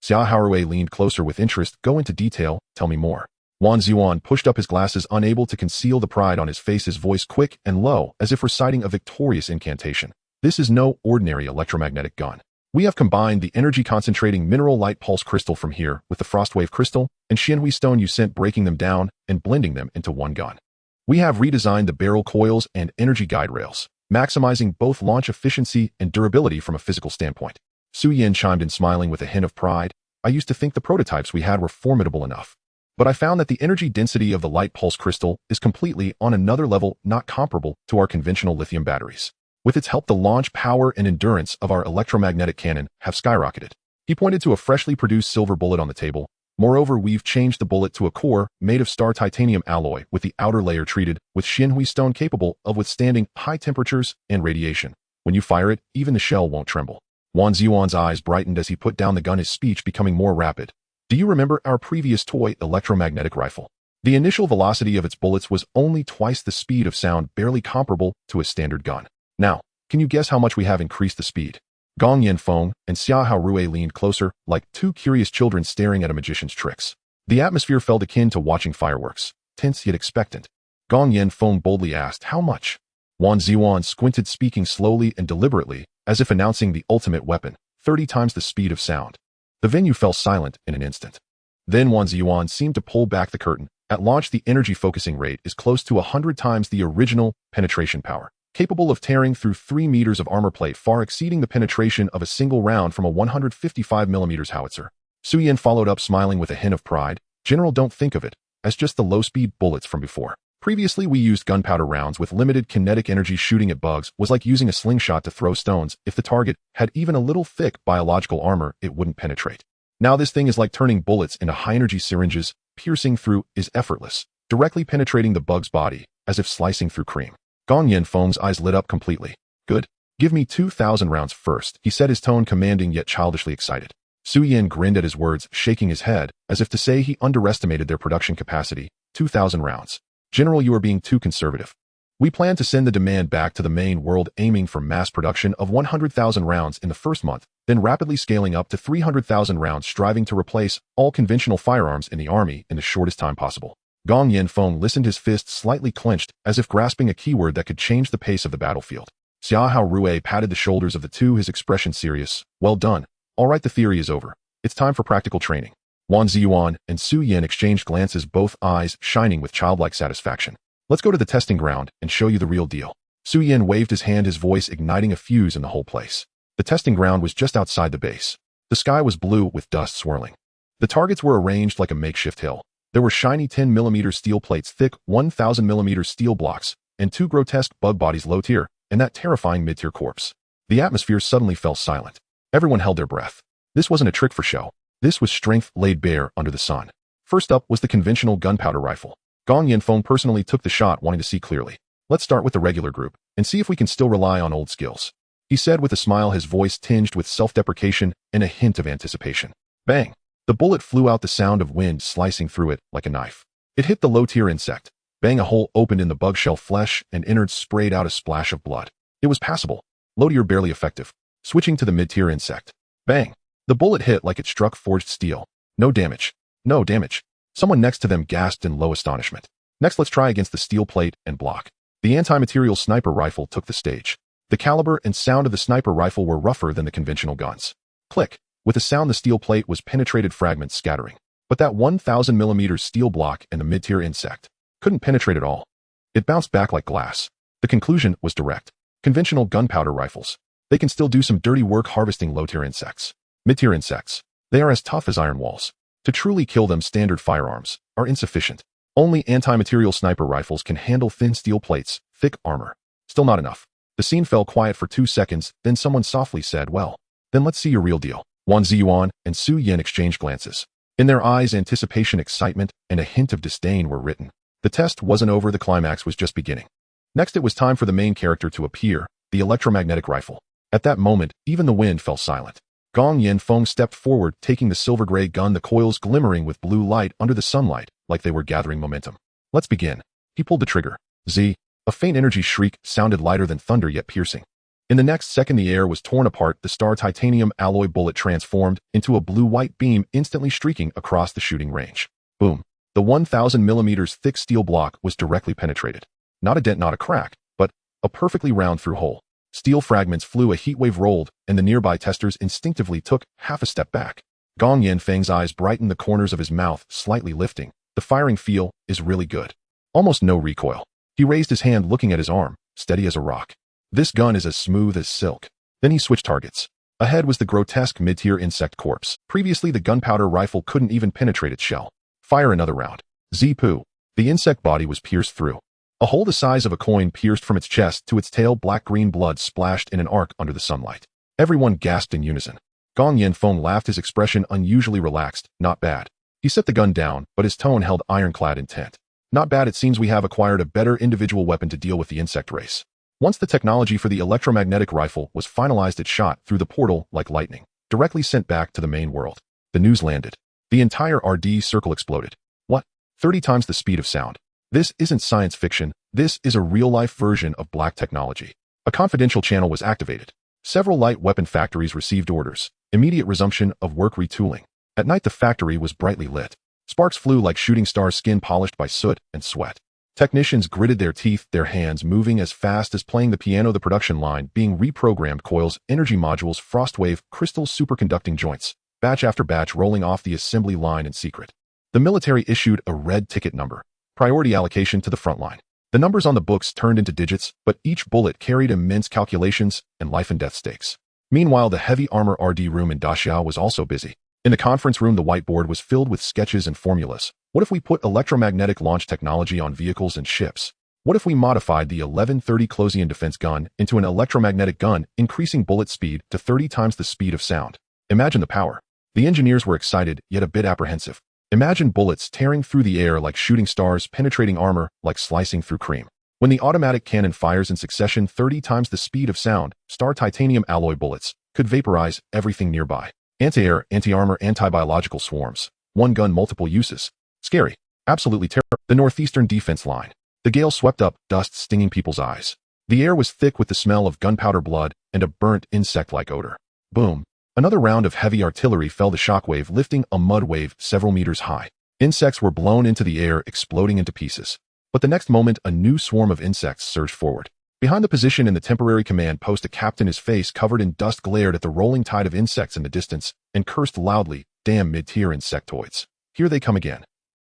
Xia Haorui leaned closer with interest. Go into detail, tell me more. Wan Ziyuan pushed up his glasses, unable to conceal the pride on his face, his voice quick and low, as if reciting a victorious incantation. This is no ordinary electromagnetic gun. We have combined the energy-concentrating mineral light pulse crystal from here with the frostwave crystal and Xianhui stone you sent, breaking them down and blending them into one gun. We have redesigned the barrel coils and energy guide rails, maximizing both launch efficiency and durability from a physical standpoint. Su Yin chimed in, smiling with a hint of pride. I used to think the prototypes we had were formidable enough, but I found that the energy density of the light pulse crystal is completely on another level, not comparable to our conventional lithium batteries. With its help, the launch power and endurance of our electromagnetic cannon have skyrocketed. He pointed to a freshly produced silver bullet on the table. Moreover, we've changed the bullet to a core made of star titanium alloy with the outer layer treated with Xianhui stone capable of withstanding high temperatures and radiation. When you fire it, even the shell won't tremble. Wan Ziyuan's eyes brightened as he put down the gun, his speech becoming more rapid. Do you remember our previous toy electromagnetic rifle? The initial velocity of its bullets was only twice the speed of sound, barely comparable to a standard gun. Now, can you guess how much we have increased the speed? Gong Yanfeng and Xia Haorui leaned closer, like two curious children staring at a magician's tricks. The atmosphere felt akin to watching fireworks, tense yet expectant. Gong Yanfeng boldly asked, how much? Wan Ziyuan squinted, speaking slowly and deliberately, as if announcing the ultimate weapon, 30 times the speed of sound. The venue fell silent in an instant. Then Wan Ziyuan seemed to pull back the curtain. At launch, the energy focusing rate is close to 100 times the original penetration power, capable of tearing through 3 meters of armor plate, far exceeding the penetration of a single round from a 155mm howitzer. Su Yin followed up, smiling with a hint of pride. General, don't think of it as just the low-speed bullets from before. Previously, we used gunpowder rounds with limited kinetic energy. Shooting at bugs was like using a slingshot to throw stones. If the target had even a little thick biological armor, it wouldn't penetrate. Now this thing is like turning bullets into high-energy syringes. Piercing through is effortless, directly penetrating the bug's body, as if slicing through cream. Gong Yanfeng's eyes lit up completely. Good. Give me 2,000 rounds first, he said, his tone commanding yet childishly excited. Su Yin grinned at his words, shaking his head, as if to say he underestimated their production capacity. 2,000 rounds. General, you are being too conservative. We plan to send the demand back to the main world, aiming for mass production of 100,000 rounds in the first month, then rapidly scaling up to 300,000 rounds, striving to replace all conventional firearms in the army in the shortest time possible. Gong Yanfeng listened, his fists slightly clenched, as if grasping a keyword that could change the pace of the battlefield. Xia Haorui patted the shoulders of the two, his expression serious. Well done. All right, the theory is over. It's time for practical training. Wan Ziyuan and Su Yin exchanged glances, both eyes shining with childlike satisfaction. Let's go to the testing ground and show you the real deal. Su Yin waved his hand, his voice igniting a fuse in the whole place. The testing ground was just outside the base. The sky was blue with dust swirling. The targets were arranged like a makeshift hill. There were shiny 10mm steel plates, thick 1,000mm steel blocks, and 2 grotesque bug bodies, low tier, and that terrifying mid-tier corpse. The atmosphere suddenly fell silent. Everyone held their breath. This wasn't a trick for show. This was strength laid bare under the sun. First up was the conventional gunpowder rifle. Gong Yanfeng personally took the shot, wanting to see clearly. Let's start with the regular group, and see if we can still rely on old skills, he said with a smile, his voice tinged with self-deprecation and a hint of anticipation. Bang! The bullet flew out, the sound of wind slicing through it like a knife. It hit the low-tier insect. Bang! A hole opened in the bug shell, flesh and innards sprayed out, a splash of blood. It was passable. Low-tier barely effective. Switching to the mid-tier insect. Bang! The bullet hit like it struck forged steel. No damage. No damage. Someone next to them gasped in low astonishment. Next, let's try against the steel plate and block. The anti-material sniper rifle took the stage. The caliber and sound of the sniper rifle were rougher than the conventional guns. Click. With a sound, the steel plate was penetrated, fragments scattering. But that 1,000mm steel block and the mid-tier insect couldn't penetrate at all. It bounced back like glass. The conclusion was direct. Conventional gunpowder rifles. They can still do some dirty work harvesting low-tier insects. Mid-tier insects. They are as tough as iron walls. To truly kill them, standard firearms are insufficient. Only anti-material sniper rifles can handle thin steel plates, thick armor. Still not enough. The scene fell quiet for 2 seconds, then someone softly said, well, then let's see your real deal. Wan Ziyuan and Su Yin exchanged glances. In their eyes, anticipation, excitement, and a hint of disdain were written. The test wasn't over, the climax was just beginning. Next, it was time for the main character to appear, the electromagnetic rifle. At that moment, even the wind fell silent. Gong Yanfeng stepped forward, taking the silver-gray gun, the coils glimmering with blue light under the sunlight, like they were gathering momentum. Let's begin. He pulled the trigger. Z. A faint energy shriek sounded lighter than thunder yet piercing. In the next second the air was torn apart, the star titanium alloy bullet transformed into a blue-white beam instantly streaking across the shooting range. Boom. The 1,000 millimeters thick steel block was directly penetrated. Not a dent, not a crack, but a perfectly round through hole. Steel fragments flew, a heatwave rolled, and the nearby testers instinctively took half a step back. Gong Yanfeng's eyes brightened, the corners of his mouth slightly lifting. The firing feel is really good. Almost no recoil. He raised his hand, looking at his arm, steady as a rock. This gun is as smooth as silk. Then he switched targets. Ahead was the grotesque mid-tier insect corpse. Previously the gunpowder rifle couldn't even penetrate its shell. Fire another round. Z-poo. The insect body was pierced through. A hole the size of a coin pierced from its chest to its tail. Black-green blood splashed in an arc under the sunlight. Everyone gasped in unison. Gong Yanfeng laughed, his expression unusually relaxed. Not bad. He set the gun down, but his tone held ironclad intent. Not bad. It seems we have acquired a better individual weapon to deal with the insect race. Once the technology for the electromagnetic rifle was finalized, it shot through the portal like lightning, directly sent back to the main world. The news landed. The entire RD circle exploded. What? 30 times the speed of sound. This isn't science fiction. This is a real-life version of black technology. A confidential channel was activated. Several light weapon factories received orders. Immediate resumption of work retooling. At night the factory was brightly lit. Sparks flew like shooting stars, skin polished by soot and sweat. Technicians gritted their teeth, their hands moving as fast as playing the piano. The production line being reprogrammed, coils, energy modules, frostwave, crystals, superconducting joints, batch after batch rolling off the assembly line in secret. The military issued a red ticket number. Priority allocation to the front line. The numbers on the books turned into digits, but each bullet carried immense calculations and life and death stakes. Meanwhile, the heavy armor RD room in Daxia was also busy. In the conference room, the whiteboard was filled with sketches and formulas. What if we put electromagnetic launch technology on vehicles and ships? What if we modified the 1130 Closian defense gun into an electromagnetic gun, increasing bullet speed to 30 times the speed of sound? Imagine the power. The engineers were excited, yet a bit apprehensive. Imagine bullets tearing through the air like shooting stars, penetrating armor like slicing through cream. When the automatic cannon fires in succession 30 times the speed of sound, star titanium alloy bullets could vaporize everything nearby. Anti-air, anti-armor, anti-biological swarms. One gun, multiple uses. Scary. Absolutely terrible. The northeastern defense line. The gale swept up, dust stinging people's eyes. The air was thick with the smell of gunpowder, blood, and a burnt insect-like odor. Boom. Another round of heavy artillery fell, the shockwave lifting a mud wave several meters high. Insects were blown into the air, exploding into pieces. But the next moment, a new swarm of insects surged forward. Behind the position in the temporary command post, a captain, his face covered in dust, glared at the rolling tide of insects in the distance and cursed loudly. Damn mid-tier insectoids. Here they come again.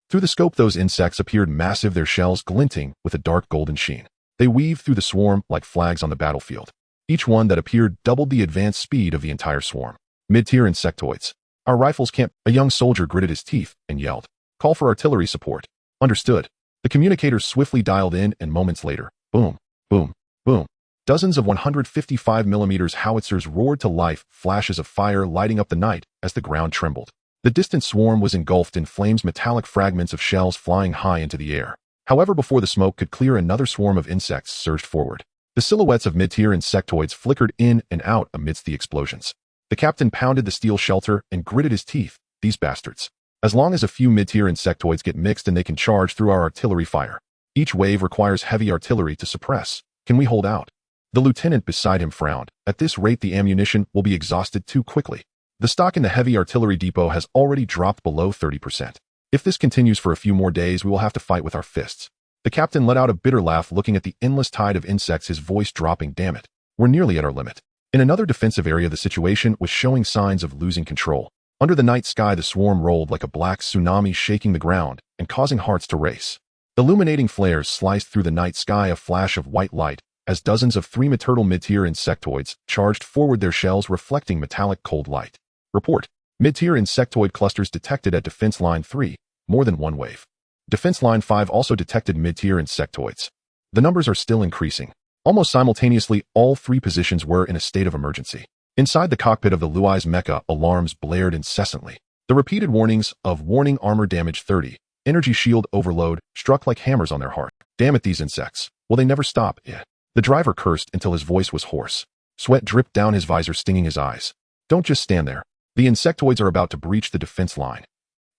Through the scope, those insects appeared massive, their shells glinting with a dark golden sheen. They weaved through the swarm like flags on the battlefield. Each one that appeared doubled the advanced speed of the entire swarm. Mid-tier insectoids. Our rifles can't. A young soldier gritted his teeth and yelled. Call for artillery support. Understood. The communicators swiftly dialed in, and moments later, boom, boom, boom. Dozens of 155mm howitzers roared to life, flashes of fire lighting up the night as the ground trembled. The distant swarm was engulfed in flames, metallic fragments of shells flying high into the air. However, before the smoke could clear, another swarm of insects surged forward. The silhouettes of mid-tier insectoids flickered in and out amidst the explosions. The captain pounded the steel shelter and gritted his teeth. These bastards. As long as a few mid-tier insectoids get mixed and they can charge through our artillery fire. Each wave requires heavy artillery to suppress. Can we hold out? The lieutenant beside him frowned. At this rate, the ammunition will be exhausted too quickly. The stock in the heavy artillery depot has already dropped below 30%. If this continues for a few more days, we will have to fight with our fists. The captain let out a bitter laugh, looking at the endless tide of insects, his voice dropping. Damn it. We're nearly at our limit. In another defensive area, the situation was showing signs of losing control. Under the night sky, the swarm rolled like a black tsunami, shaking the ground and causing hearts to race. Illuminating flares sliced through the night sky, a flash of white light, as dozens of 3-meturtle mid-tier insectoids charged forward, their shells reflecting metallic cold light. Report. Mid-tier insectoid clusters detected at Defense Line 3, more than one wave. Defense Line 5 also detected mid-tier insectoids. The numbers are still increasing. Almost simultaneously, all 3 positions were in a state of emergency. Inside the cockpit of the Luai's mecha, alarms blared incessantly. The repeated warnings of warning armor damage 30, energy shield overload, struck like hammers on their heart. Damn it, these insects. Will they never stop? The driver cursed until his voice was hoarse. Sweat dripped down his visor, stinging his eyes. Don't just stand there. The insectoids are about to breach the defense line.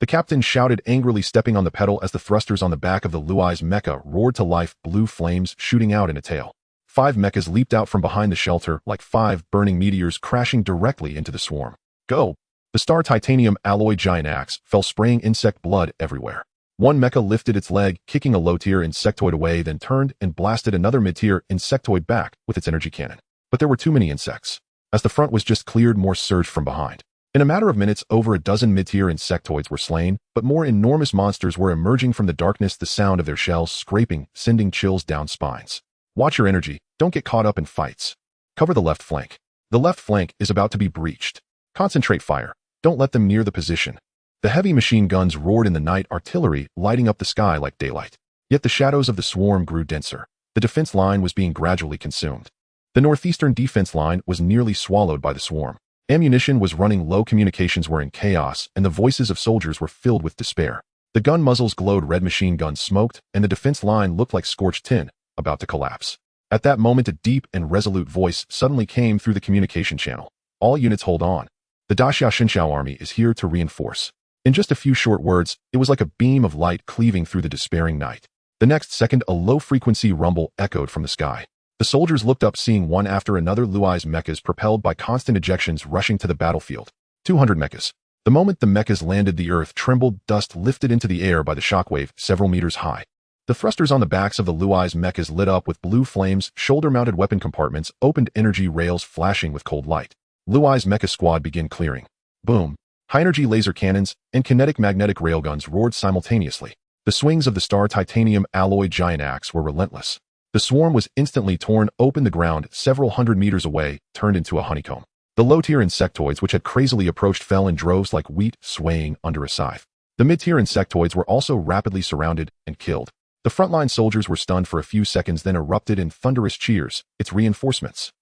The captain shouted angrily, stepping on the pedal as the thrusters on the back of the Luai's mecha roared to life, blue flames shooting out in a tail. 5 mechas leaped out from behind the shelter like 5 burning meteors crashing directly into the swarm. Go! The star titanium alloy giant axe fell, spraying insect blood everywhere. One mecha lifted its leg, kicking a low-tier insectoid away, then turned and blasted another mid-tier insectoid back with its energy cannon. But there were too many insects. As the front was just cleared, more surged from behind. In a matter of minutes, over a dozen mid-tier insectoids were slain, but more enormous monsters were emerging from the darkness, the sound of their shells scraping, sending chills down spines. Watch your energy. Don't get caught up in fights. Cover the left flank. The left flank is about to be breached. Concentrate fire. Don't let them near the position. The heavy machine guns roared in the night, artillery lighting up the sky like daylight. Yet the shadows of the swarm grew denser. The defense line was being gradually consumed. The northeastern defense line was nearly swallowed by the swarm. Ammunition was running low, communications were in chaos, and the voices of soldiers were filled with despair. The gun muzzles glowed red, machine guns smoked, and the defense line looked like scorched tin, about to collapse. At that moment, a deep and resolute voice suddenly came through the communication channel. All units, hold on. The Daxia Xinxiao army is here to reinforce. In just a few short words, it was like a beam of light cleaving through the despairing night. The next second, a low-frequency rumble echoed from the sky. The soldiers looked up, seeing one after another Luai's mechas propelled by constant ejections rushing to the battlefield. 200 mechas. The moment the mechas landed, the earth trembled, dust lifted into the air by the shockwave several meters high. The thrusters on the backs of the Luai's mechas lit up with blue flames, shoulder-mounted weapon compartments opened, energy rails flashing with cold light. Luai's mecha squad began clearing. Boom. High-energy laser cannons and kinetic magnetic railguns roared simultaneously. The swings of the star titanium alloy giant axe were relentless. The swarm was instantly torn open. The ground several hundred meters away turned into a honeycomb. The low-tier insectoids, which had crazily approached, fell in droves like wheat swaying under a scythe. The mid-tier insectoids were also rapidly surrounded and killed. The frontline soldiers were stunned for a few seconds, then erupted in thunderous cheers. It's reinforcements.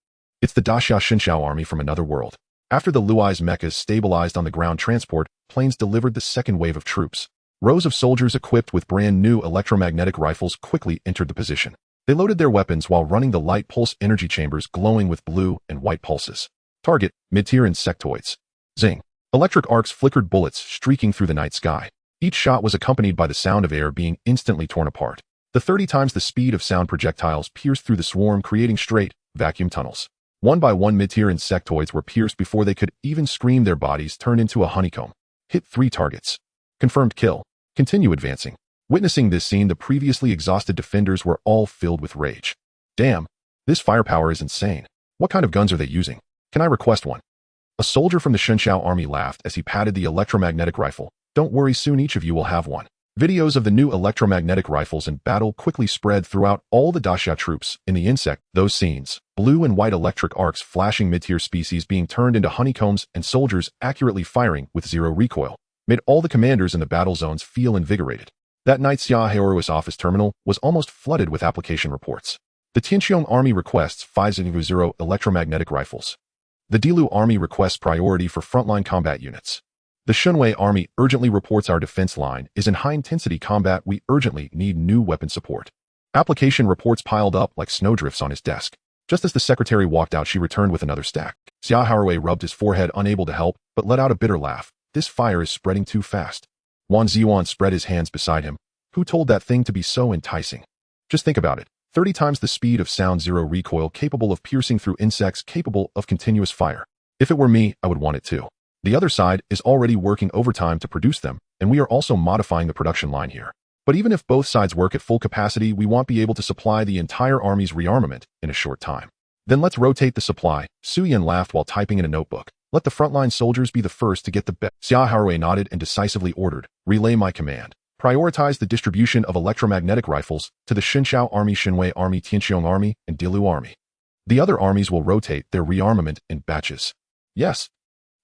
It's the Daxia Xinxiao army from another world. After the Luai's mechas stabilized on the ground, transport planes delivered the second wave of troops. Rows of soldiers equipped with brand new electromagnetic rifles quickly entered the position. They loaded their weapons while running the light pulse energy chambers glowing with blue and white pulses. Target, mid-tier insectoids. Zing. Electric arcs flickered, bullets streaking through the night sky. Each shot was accompanied by the sound of air being instantly torn apart. The 30 times the speed of sound projectiles pierced through the swarm, creating straight, vacuum tunnels. One by one, mid-tier insectoids were pierced before they could even scream. Their bodies turned into a honeycomb. Hit 3 targets. Confirmed kill. Continue advancing. Witnessing this scene, the previously exhausted defenders were all filled with rage. Damn, this firepower is insane. What kind of guns are they using? Can I request one? A soldier from the Xinxiao army laughed as he patted the electromagnetic rifle. Don't worry, soon each of you will have one. Videos of the new electromagnetic rifles in battle quickly spread throughout all the Daxia troops. In the insect, those scenes, blue and white electric arcs flashing, mid-tier species being turned into honeycombs, and soldiers accurately firing with zero recoil, made all the commanders in the battle zones feel invigorated. That night, Xia Heroes office terminal was almost flooded with application reports. The Tianqiong army requests 500 electromagnetic rifles. The Dilu army requests priority for frontline combat units. The Shunwei army urgently reports our defense line is in high-intensity combat. We urgently need new weapon support. Application reports piled up like snowdrifts on his desk. Just as the secretary walked out, she returned with another stack. Xia Haraway rubbed his forehead, unable to help, but let out a bitter laugh. This fire is spreading too fast. Wan Ziyuan spread his hands beside him. Who told that thing to be so enticing? Just think about it. 30 times the speed of sound, zero recoil, capable of piercing through insects, capable of continuous fire. If it were me, I would want it too. The other side is already working overtime to produce them, and we are also modifying the production line here. But even if both sides work at full capacity, we won't be able to supply the entire army's rearmament in a short time. Then let's rotate the supply. Su Yan laughed while typing in a notebook. Let the frontline soldiers be the first to get the best. Xia Haraway nodded and decisively ordered, relay my command. Prioritize the distribution of electromagnetic rifles to the Xinxiao army, Xinwei army, Tianqiong army, and Dilu army. The other armies will rotate their rearmament in batches. Yes.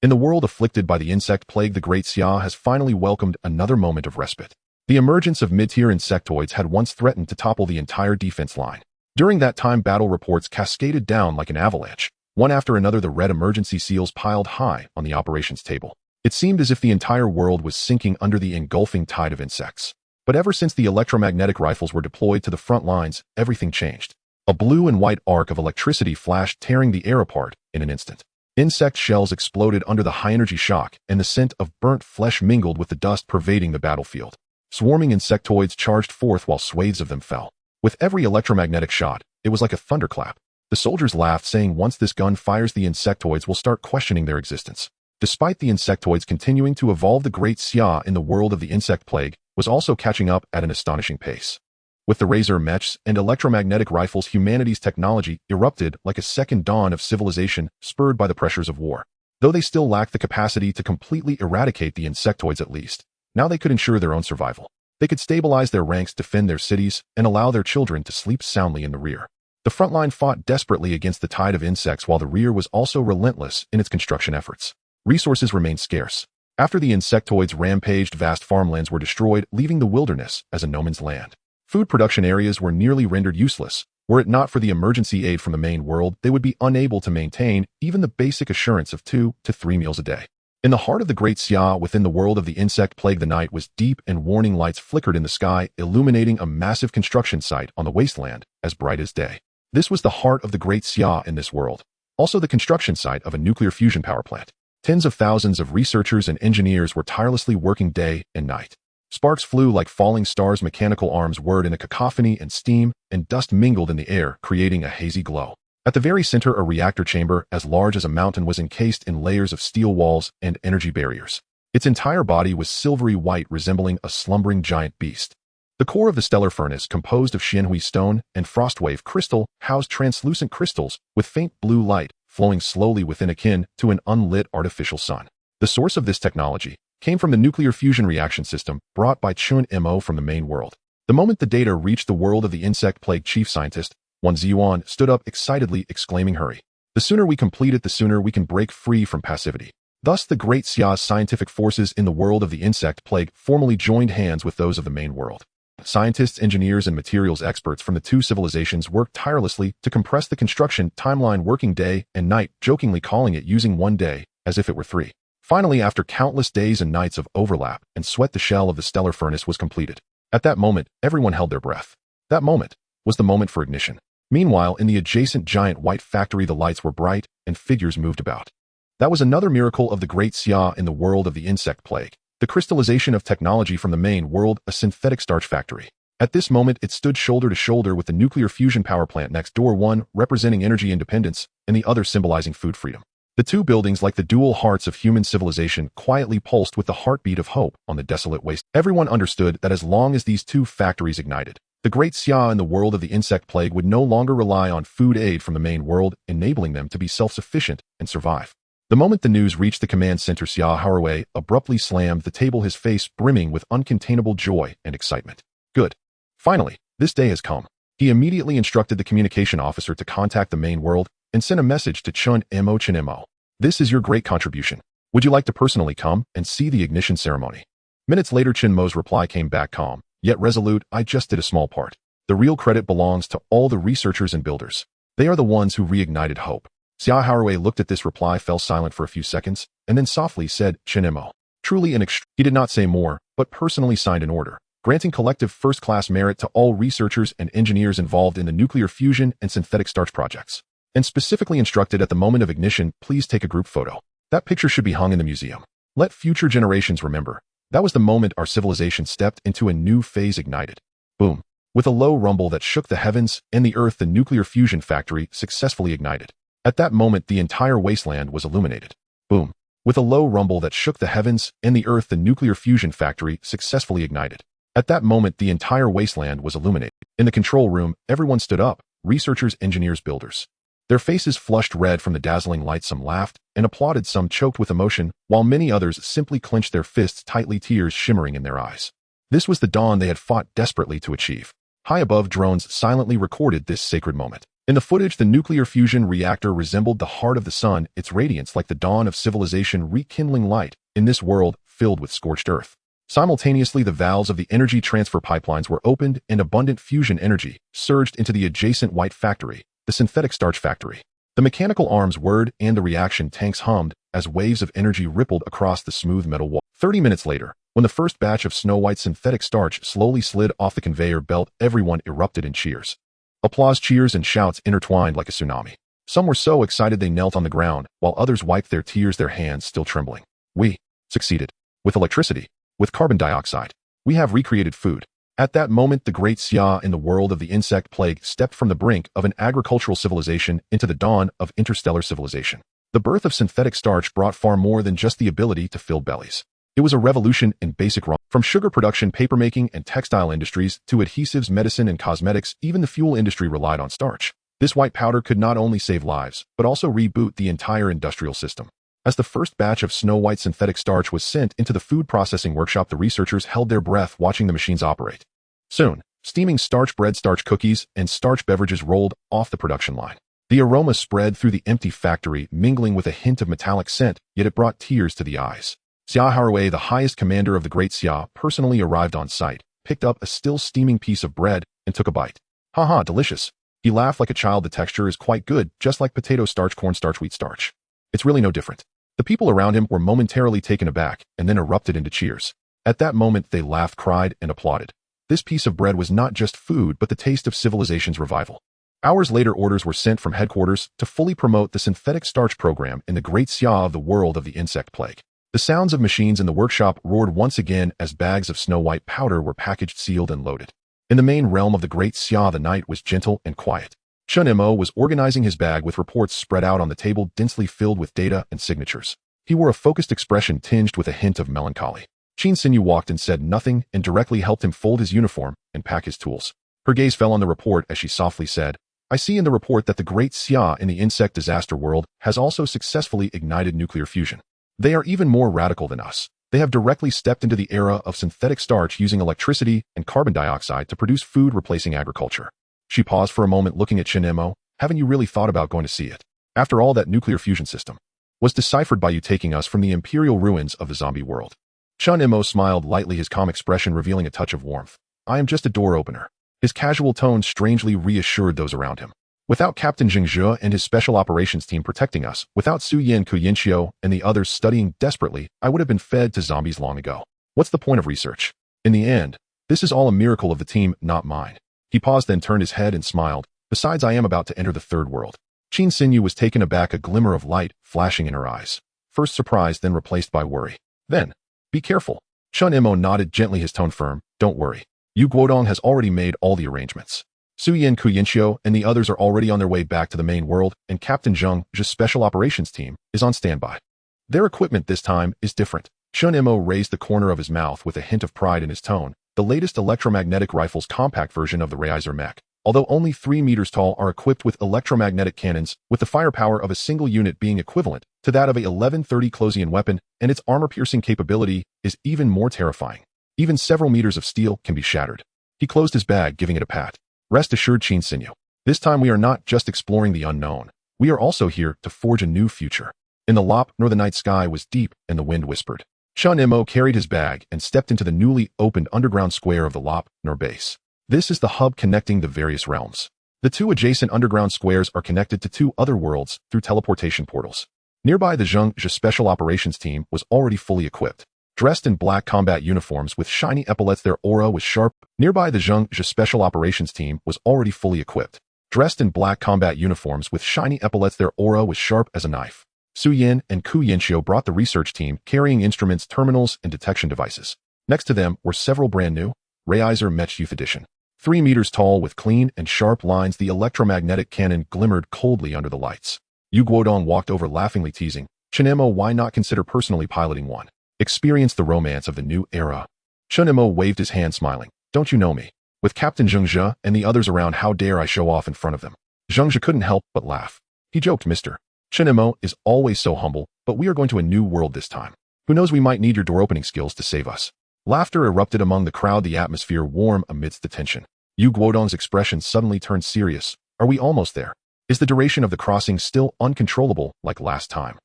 In the world afflicted by the insect plague, the great Xia has finally welcomed another moment of respite. The emergence of mid-tier insectoids had once threatened to topple the entire defense line. During that time, battle reports cascaded down like an avalanche. One after another, the red emergency seals piled high on the operations table. It seemed as if the entire world was sinking under the engulfing tide of insects. But ever since the electromagnetic rifles were deployed to the front lines, everything changed. A blue and white arc of electricity flashed, tearing the air apart in an instant. Insect shells exploded under the high-energy shock, and the scent of burnt flesh mingled with the dust pervading the battlefield. Swarming insectoids charged forth while swathes of them fell. With every electromagnetic shot, it was like a thunderclap. The soldiers laughed, saying once this gun fires, the insectoids will start questioning their existence. Despite the insectoids continuing to evolve, the great Xia in the world of the insect plague was also catching up at an astonishing pace. With the razor mechs and electromagnetic rifles, humanity's technology erupted like a second dawn of civilization, spurred by the pressures of war. Though they still lacked the capacity to completely eradicate the insectoids, at least, now they could ensure their own survival. They could stabilize their ranks, defend their cities, and allow their children to sleep soundly in the rear. The front line fought desperately against the tide of insects, while the rear was also relentless in its construction efforts. Resources remained scarce. After the insectoids rampaged, vast farmlands were destroyed, leaving the wilderness as a no man's land. Food production areas were nearly rendered useless. Were it not for the emergency aid from the main world, they would be unable to maintain even the basic assurance of 2 to 3 meals a day. In the heart of the great Xia, within the world of the insect plague, the night was deep and warning lights flickered in the sky, illuminating a massive construction site on the wasteland as bright as day. This was the heart of the great Xia in this world, also the construction site of a nuclear fusion power plant. Tens of thousands of researchers and engineers were tirelessly working day and night. Sparks flew like falling stars, mechanical arms whirred in a cacophony, and steam and dust mingled in the air, creating a hazy glow. At the very center, a reactor chamber as large as a mountain was encased in layers of steel walls and energy barriers. Its entire body was silvery white, resembling a slumbering giant beast. The core of the stellar furnace, composed of Xianhui stone and frostwave crystal, housed translucent crystals with faint blue light flowing slowly within, akin to an unlit artificial sun. The source of this technology came from the nuclear fusion reaction system brought by Chen Mo from the main world. The moment the data reached the world of the insect plague, chief scientist Wan Ziyuan stood up excitedly, exclaiming, "Hurry! The sooner we complete it, the sooner we can break free from passivity." Thus, the great Xia's scientific forces in the world of the insect plague formally joined hands with those of the main world. Scientists, engineers, and materials experts from the two civilizations worked tirelessly to compress the construction timeline, working day and night, jokingly calling it using one day as if it were 3. Finally, after countless days and nights of overlap and sweat, the shell of the stellar furnace was completed. At that moment, everyone held their breath. That moment was the moment for ignition. Meanwhile, in the adjacent giant white factory, the lights were bright and figures moved about. That was another miracle of the great Xia in the world of the insect plague. The crystallization of technology from the main world, a synthetic starch factory. At this moment, it stood shoulder to shoulder with the nuclear fusion power plant next door, one representing energy independence and the other symbolizing food freedom. The two buildings, like the dual hearts of human civilization, quietly pulsed with the heartbeat of hope on the desolate waste. Everyone understood that as long as these two factories ignited, the great Xia in the world of the insect plague would no longer rely on food aid from the main world, enabling them to be self-sufficient and survive. The moment the news reached the command center, Xia Haraway abruptly slammed the table, his face brimming with uncontainable joy and excitement. Good. Finally, this day has come. He immediately instructed the communication officer to contact the main world and sent a message to Chen Mo. "This is your great contribution. Would you like to personally come and see the ignition ceremony?" Minutes later, Chen Mo's reply came back, calm, yet resolute. "I just did a small part. The real credit belongs to all the researchers and builders. They are the ones who reignited hope." Xia Haraway looked at this reply, fell silent for a few seconds, and then softly said, "Chen Mo. Truly an extreme." He did not say more, but personally signed an order, granting collective first-class merit to all researchers and engineers involved in the nuclear fusion and synthetic starch projects, and specifically instructed at the moment of ignition, "Please take a group photo. That picture should be hung in the museum. Let future generations remember. That was the moment our civilization stepped into a new phase, ignited." Boom. With a low rumble that shook the heavens and the earth, the nuclear fusion factory successfully ignited. At that moment, the entire wasteland was illuminated. Boom. With a low rumble that shook the heavens and the earth, the nuclear fusion factory successfully ignited. At that moment, the entire wasteland was illuminated. In the control room, everyone stood up, researchers, engineers, builders. Their faces flushed red from the dazzling light. Some laughed and applauded, some choked with emotion, while many others simply clenched their fists tightly, tears shimmering in their eyes. This was the dawn they had fought desperately to achieve. High above, drones silently recorded this sacred moment. In the footage, the nuclear fusion reactor resembled the heart of the sun, its radiance like the dawn of civilization rekindling light in this world filled with scorched earth. Simultaneously, the valves of the energy transfer pipelines were opened and abundant fusion energy surged into the adjacent white factory, the synthetic starch factory. The mechanical arms whirred and the reaction tanks hummed as waves of energy rippled across the smooth metal wall. 30 minutes later, when the first batch of snow-white synthetic starch slowly slid off the conveyor belt, everyone erupted in cheers. Applause, cheers, and shouts intertwined like a tsunami. Some were so excited they knelt on the ground, while others wiped their tears, their hands still trembling. We succeeded. With electricity. With carbon dioxide. We have recreated food. At that moment, the great Xia in the world of the insect plague stepped from the brink of an agricultural civilization into the dawn of interstellar civilization. The birth of synthetic starch brought far more than just the ability to fill bellies. It was a revolution in basic raw, from sugar production, papermaking, and textile industries to adhesives, medicine, and cosmetics. Even the fuel industry relied on starch. This white powder could not only save lives, but also reboot the entire industrial system. As the first batch of snow-white synthetic starch was sent into the food processing workshop, the researchers held their breath watching the machines operate. Soon, steaming starch bread, starch cookies, and starch beverages rolled off the production line. The aroma spread through the empty factory, mingling with a hint of metallic scent, yet it brought tears to the eyes. Xia Haruei, the highest commander of the Great Xia, personally arrived on site, picked up a still steaming piece of bread, and took a bite. Haha, delicious. He laughed like a child. The texture is quite good, just like potato starch, cornstarch, wheat starch. It's really no different. The people around him were momentarily taken aback and then erupted into cheers. At that moment, they laughed, cried, and applauded. This piece of bread was not just food, but the taste of civilization's revival. Hours later, orders were sent from headquarters to fully promote the synthetic starch program in the Great Xia of the world of the insect plague. The sounds of machines in the workshop roared once again as bags of snow-white powder were packaged, sealed, and loaded. In the main realm of the Great Xia, the night was gentle and quiet. Chen Mo was organizing his bag with reports spread out on the table, densely filled with data and signatures. He wore a focused expression tinged with a hint of melancholy. Qin Xinyu walked and said nothing and directly helped him fold his uniform and pack his tools. Her gaze fell on the report as she softly said, I see in the report that the Great Xia in the insect disaster world has also successfully ignited nuclear fusion. They are even more radical than us. They have directly stepped into the era of synthetic starch using electricity and carbon dioxide to produce food, replacing agriculture. She paused for a moment, looking at Chen Mo. Haven't you really thought about going to see it? After all, that nuclear fusion system was deciphered by you taking us from the imperial ruins of the zombie world. Chen Mo smiled lightly, his calm expression revealing a touch of warmth. I am just a door opener. His casual tone strangely reassured those around him. Without Captain Jing Zhe and his special operations team protecting us, without Su Yin, Ku Yinxiu, and the others studying desperately, I would have been fed to zombies long ago. What's the point of research? In the end, this is all a miracle of the team, not mine. He paused, then turned his head and smiled. Besides, I am about to enter the third world. Qin Xinyu was taken aback, a glimmer of light flashing in her eyes. First surprise, then replaced by worry. Then, be careful. Chen Mo nodded gently, his tone firm. Don't worry. Yu Guodong has already made all the arrangements. Su Yin, Ku Yinxiu, and the others are already on their way back to the main world, and Captain Zheng's special operations team is on standby. Their equipment this time is different. Chen Mo raised the corner of his mouth with a hint of pride in his tone. The latest electromagnetic rifles, compact version of the Reiser mech, although only 3 meters tall, are equipped with electromagnetic cannons, with the firepower of a single unit being equivalent to that of a 1130 Closian weapon, and its armor-piercing capability is even more terrifying. Even several meters of steel can be shattered. He closed his bag, giving it a pat. Rest assured, Qin Xinyu. This time we are not just exploring the unknown. We are also here to forge a new future. In the lop, nor the night sky was deep, and the wind whispered. Chen Mo carried his bag and stepped into the newly opened underground square of the lop, nor base. This is the hub connecting the various realms. The 2 adjacent underground squares are connected to 2 other worlds through teleportation portals. Nearby, the Zheng's special operations team was already fully equipped. Dressed in black combat uniforms with shiny epaulets, their aura was sharp. Nearby, the Zheng's special operations team was already fully equipped. Dressed in black combat uniforms with shiny epaulets, their aura was sharp as a knife. Su Yin and Ku Yinxiu brought the research team, carrying instruments, terminals, and detection devices. Next to them were several brand new Reiser Mech Youth Edition. 3 meters tall with clean and sharp lines, the electromagnetic cannon glimmered coldly under the lights. Yu Guodong walked over, laughingly teasing, Chen Mo, why not consider personally piloting one? Experience the romance of the new era. Chen Mo waved his hand, smiling. Don't you know me? With Captain Zheng Zhe and the others around, how dare I show off in front of them? Zheng Zhe couldn't help but laugh. He joked, Mr. Chen Mo is always so humble, but we are going to a new world this time. Who knows, we might need your door-opening skills to save us. Laughter erupted among the crowd, the atmosphere warm amidst the tension. Yu Guodong's expression suddenly turned serious. Are we almost there? Is the duration of the crossing still uncontrollable like last time?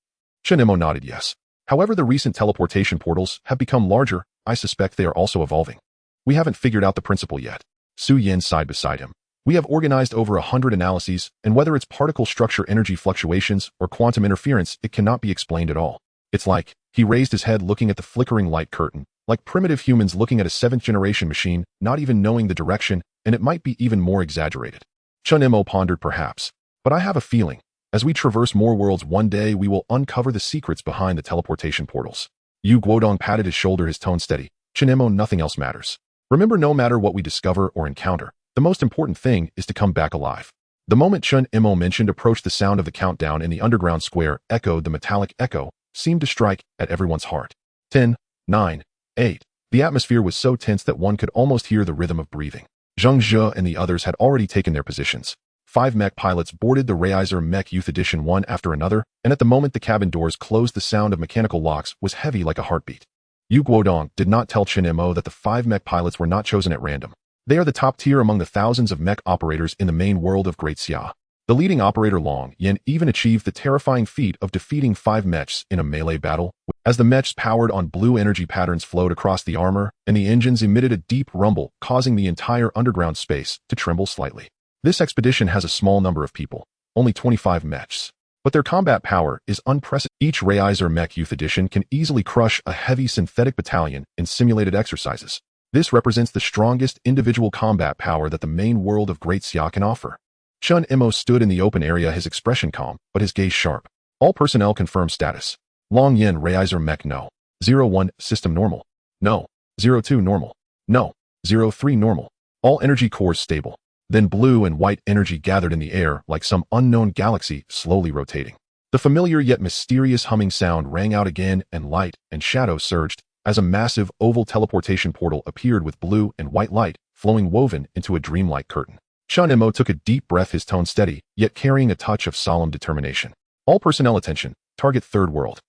Chen Mo nodded yes. However, the recent teleportation portals have become larger. I suspect they are also evolving. We haven't figured out the principle yet. Su Yin sighed beside him. We have organized over 100 analyses, and whether it's particle structure, energy fluctuations, or quantum interference, it cannot be explained at all. It's like, he raised his head looking at the flickering light curtain, like primitive humans looking at a 7th-generation machine, not even knowing the direction, and it might be even more exaggerated. Chen Mo pondered, perhaps. But I have a feeling. As we traverse more worlds one day, we will uncover the secrets behind the teleportation portals. Yu Guodong patted his shoulder, his tone steady. Chen Mo, nothing else matters. Remember, no matter what we discover or encounter, the most important thing is to come back alive. The moment Chen Mo mentioned approached, the sound of the countdown in the underground square echoed. The metallic echo seemed to strike at everyone's heart. 10, 9, 8. The atmosphere was so tense that one could almost hear the rhythm of breathing. Zheng Zhe and the others had already taken their positions. 5 mech pilots boarded the Reiser Mech Youth Edition one after another, and at the moment the cabin doors closed, the sound of mechanical locks was heavy like a heartbeat. Yu Guodong did not tell Chen Mo that the 5 mech pilots were not chosen at random. They are the top tier among the thousands of mech operators in the main world of Great Xia. The leading operator Long Yan even achieved the terrifying feat of defeating 5 mechs in a melee battle. As the mechs powered on blue energy patterns flowed across the armor, and the engines emitted a deep rumble, causing the entire underground space to tremble slightly. This expedition has a small number of people, only 25 mechs. But their combat power is unprecedented. Each Reiser Mech Youth Edition can easily crush a heavy synthetic battalion in simulated exercises. This represents the strongest individual combat power that the main world of Great Xia can offer. Chen Mo stood in the open area, his expression calm, but his gaze sharp. All personnel confirm status. Long Yin Reiser Mech no. 01 System normal. No. 02 normal. No. 03 normal. All energy cores stable. Then blue and white energy gathered in the air like some unknown galaxy slowly rotating. The familiar yet mysterious humming sound rang out again, and light and shadow surged as a massive oval teleportation portal appeared with blue and white light flowing woven into a dreamlike curtain. Chen Mo took a deep breath, his tone steady, yet carrying a touch of solemn determination. All personnel attention, target third world.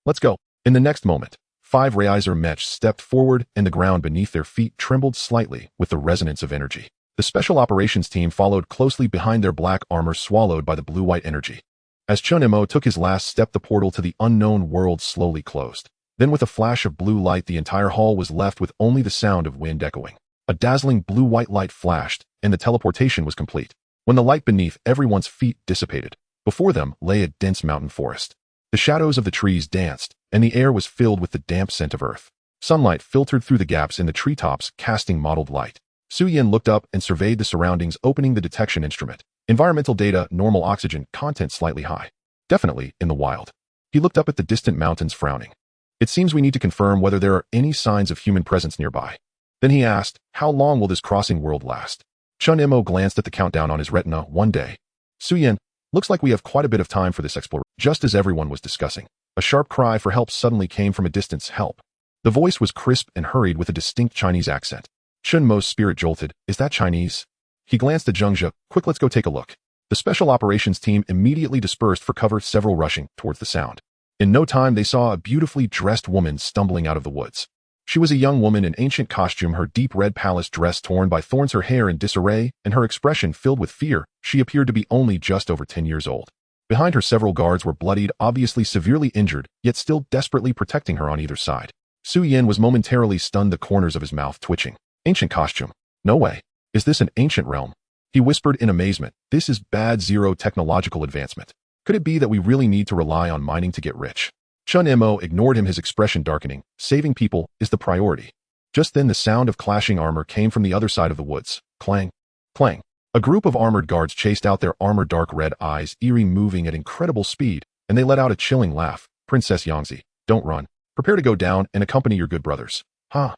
Let's go. In the next moment, 5 Reiser mechs stepped forward and the ground beneath their feet trembled slightly with the resonance of energy. The special operations team followed closely behind, their black armor swallowed by the blue-white energy. As Chen Mo took his last step, the portal to the unknown world slowly closed. Then with a flash of blue light, the entire hall was left with only the sound of wind echoing. A dazzling blue-white light flashed, and the teleportation was complete. When the light beneath everyone's feet dissipated, before them lay a dense mountain forest. The shadows of the trees danced, and the air was filled with the damp scent of earth. Sunlight filtered through the gaps in the treetops, casting mottled light. Su Yin looked up and surveyed the surroundings, opening the detection instrument. Environmental data, normal oxygen, content slightly high. Definitely in the wild. He looked up at the distant mountains, frowning. It seems we need to confirm whether there are any signs of human presence nearby. Then he asked, how long will this crossing world last? Chen Mo glanced at the countdown on his retina. 1 day. Su Yin, looks like we have quite a bit of time for this exploration. Just as everyone was discussing, a sharp cry for help suddenly came from a distance. Help. The voice was crisp and hurried with a distinct Chinese accent. Chen Mo's spirit jolted. Is that Chinese? He glanced at Zheng Zhe. Quick, let's go take a look. The special operations team immediately dispersed for cover, several rushing towards the sound. In no time, they saw a beautifully dressed woman stumbling out of the woods. She was a young woman in ancient costume, her deep red palace dress torn by thorns, her hair in disarray, and her expression filled with fear. She appeared to be only just over 10 years old. Behind her, several guards were bloodied, obviously severely injured, yet still desperately protecting her on either side. Su Yin was momentarily stunned, the corners of his mouth twitching. Ancient costume. No way. Is this an ancient realm? He whispered in amazement. This is bad. Zero technological advancement. Could it be that we really need to rely on mining to get rich? Chen Mo ignored him, his expression darkening. Saving people is the priority. Just then the sound of clashing armor came from the other side of the woods. Clang. Clang. A group of armored guards chased out, their armor dark red eyes eerie, moving at incredible speed, and they let out a chilling laugh. Princess Yangzi, don't run. Prepare to go down and accompany your good brothers. Huh?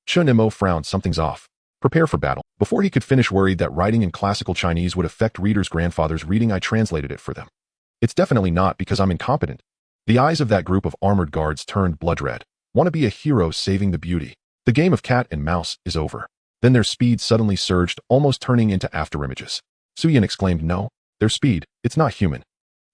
Chen Mo frowned. Something's off. Prepare for battle. Before he could finish, worried that writing in classical Chinese would affect readers' grandfather's reading, I translated it for them. It's definitely not because I'm incompetent. The eyes of that group of armored guards turned blood red. Want to be a hero saving the beauty. The game of cat and mouse is over. Then their speed suddenly surged, almost turning into afterimages. Su Yin exclaimed, no, their speed, it's not human.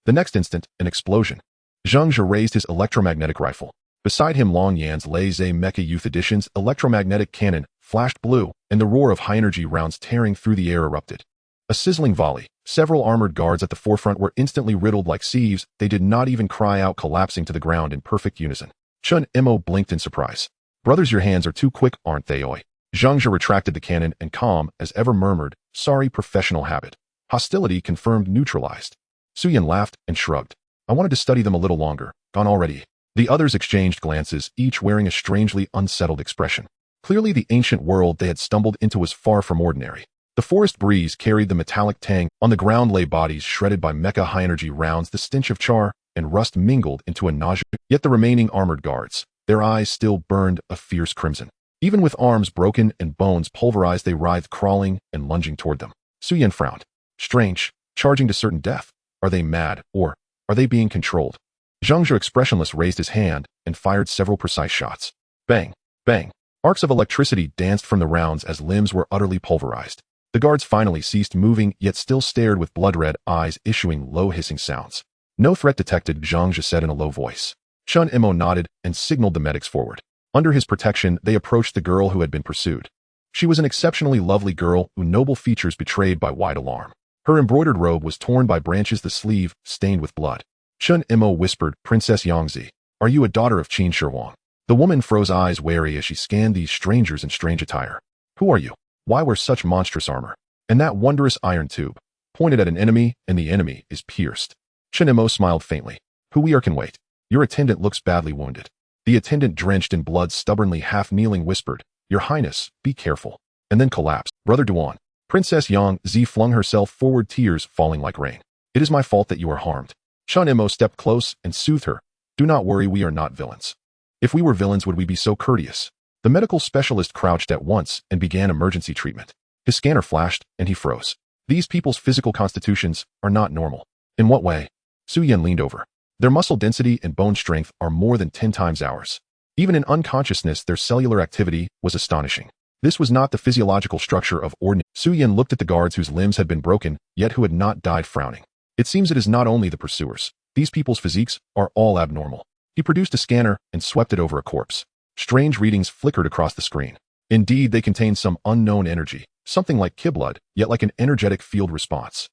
The next instant, an explosion. Zheng Zhe raised his electromagnetic rifle. Beside him, Long Yan's Lazy Mecha Youth Edition's electromagnetic cannon flashed blue, and the roar of high-energy rounds tearing through the air erupted. A sizzling volley. Several armored guards at the forefront were instantly riddled like sieves. They did not even cry out, collapsing to the ground in perfect unison. Chen Mo blinked in surprise. Brothers, your hands are too quick, aren't they? Oi. Zheng Zhe retracted the cannon and calm as ever murmured, sorry, professional habit. Hostility confirmed, neutralized. Su Yin laughed and shrugged. I wanted to study them a little longer. Gone already. The others exchanged glances, each wearing a strangely unsettled expression. Clearly the ancient world they had stumbled into was far from ordinary. The forest breeze carried the metallic tang. On the ground lay bodies shredded by mecha high-energy rounds. The stench of char and rust mingled into a nausea. Yet the remaining armored guards, their eyes still burned a fierce crimson. Even with arms broken and bones pulverized, they writhed, crawling and lunging toward them. Su Yan frowned. Strange, charging to certain death. Are they mad, or are they being controlled? Zhang Zhe, expressionless, raised his hand and fired several precise shots. Bang, bang. Arcs of electricity danced from the rounds as limbs were utterly pulverized. The guards finally ceased moving, yet still stared with blood-red eyes, issuing low hissing sounds. No threat detected, Zhang Zhe said in a low voice. Chen Mo nodded and signaled the medics forward. Under his protection, they approached the girl who had been pursued. She was an exceptionally lovely girl, whose noble features betrayed by wide alarm. Her embroidered robe was torn by branches, the sleeve stained with blood. Chen Mo whispered, Princess Yangzi, are you a daughter of Qin Shi Huang? The woman froze eyes wary as she scanned these strangers in strange attire. Who are you? Why wear such monstrous armor? And that wondrous iron tube, pointed at an enemy, and the enemy is pierced. Chen Mo smiled faintly. Who we are can wait. Your attendant looks badly wounded. The attendant, drenched in blood, stubbornly half-kneeling, whispered, Your Highness, be careful. And then collapsed. Brother Duan. Princess Yang Zi flung herself forward, tears falling like rain. It is my fault that you are harmed. Chen Mo stepped close and soothed her. Do not worry, we are not villains. If we were villains, would we be so courteous? The medical specialist crouched at once and began emergency treatment. His scanner flashed, and he froze. These people's physical constitutions are not normal. In what way? Su Yan leaned over. Their muscle density and bone strength are more than 10 times ours. Even in unconsciousness, their cellular activity was astonishing. This was not the physiological structure of ordinary. Su Yan looked at the guards whose limbs had been broken, yet who had not died, frowning. It seems it is not only the pursuers. These people's physiques are all abnormal. He produced a scanner and swept it over a corpse. Strange readings flickered across the screen. Indeed, they contained some unknown energy, something like Ki-blood, yet like an energetic field response.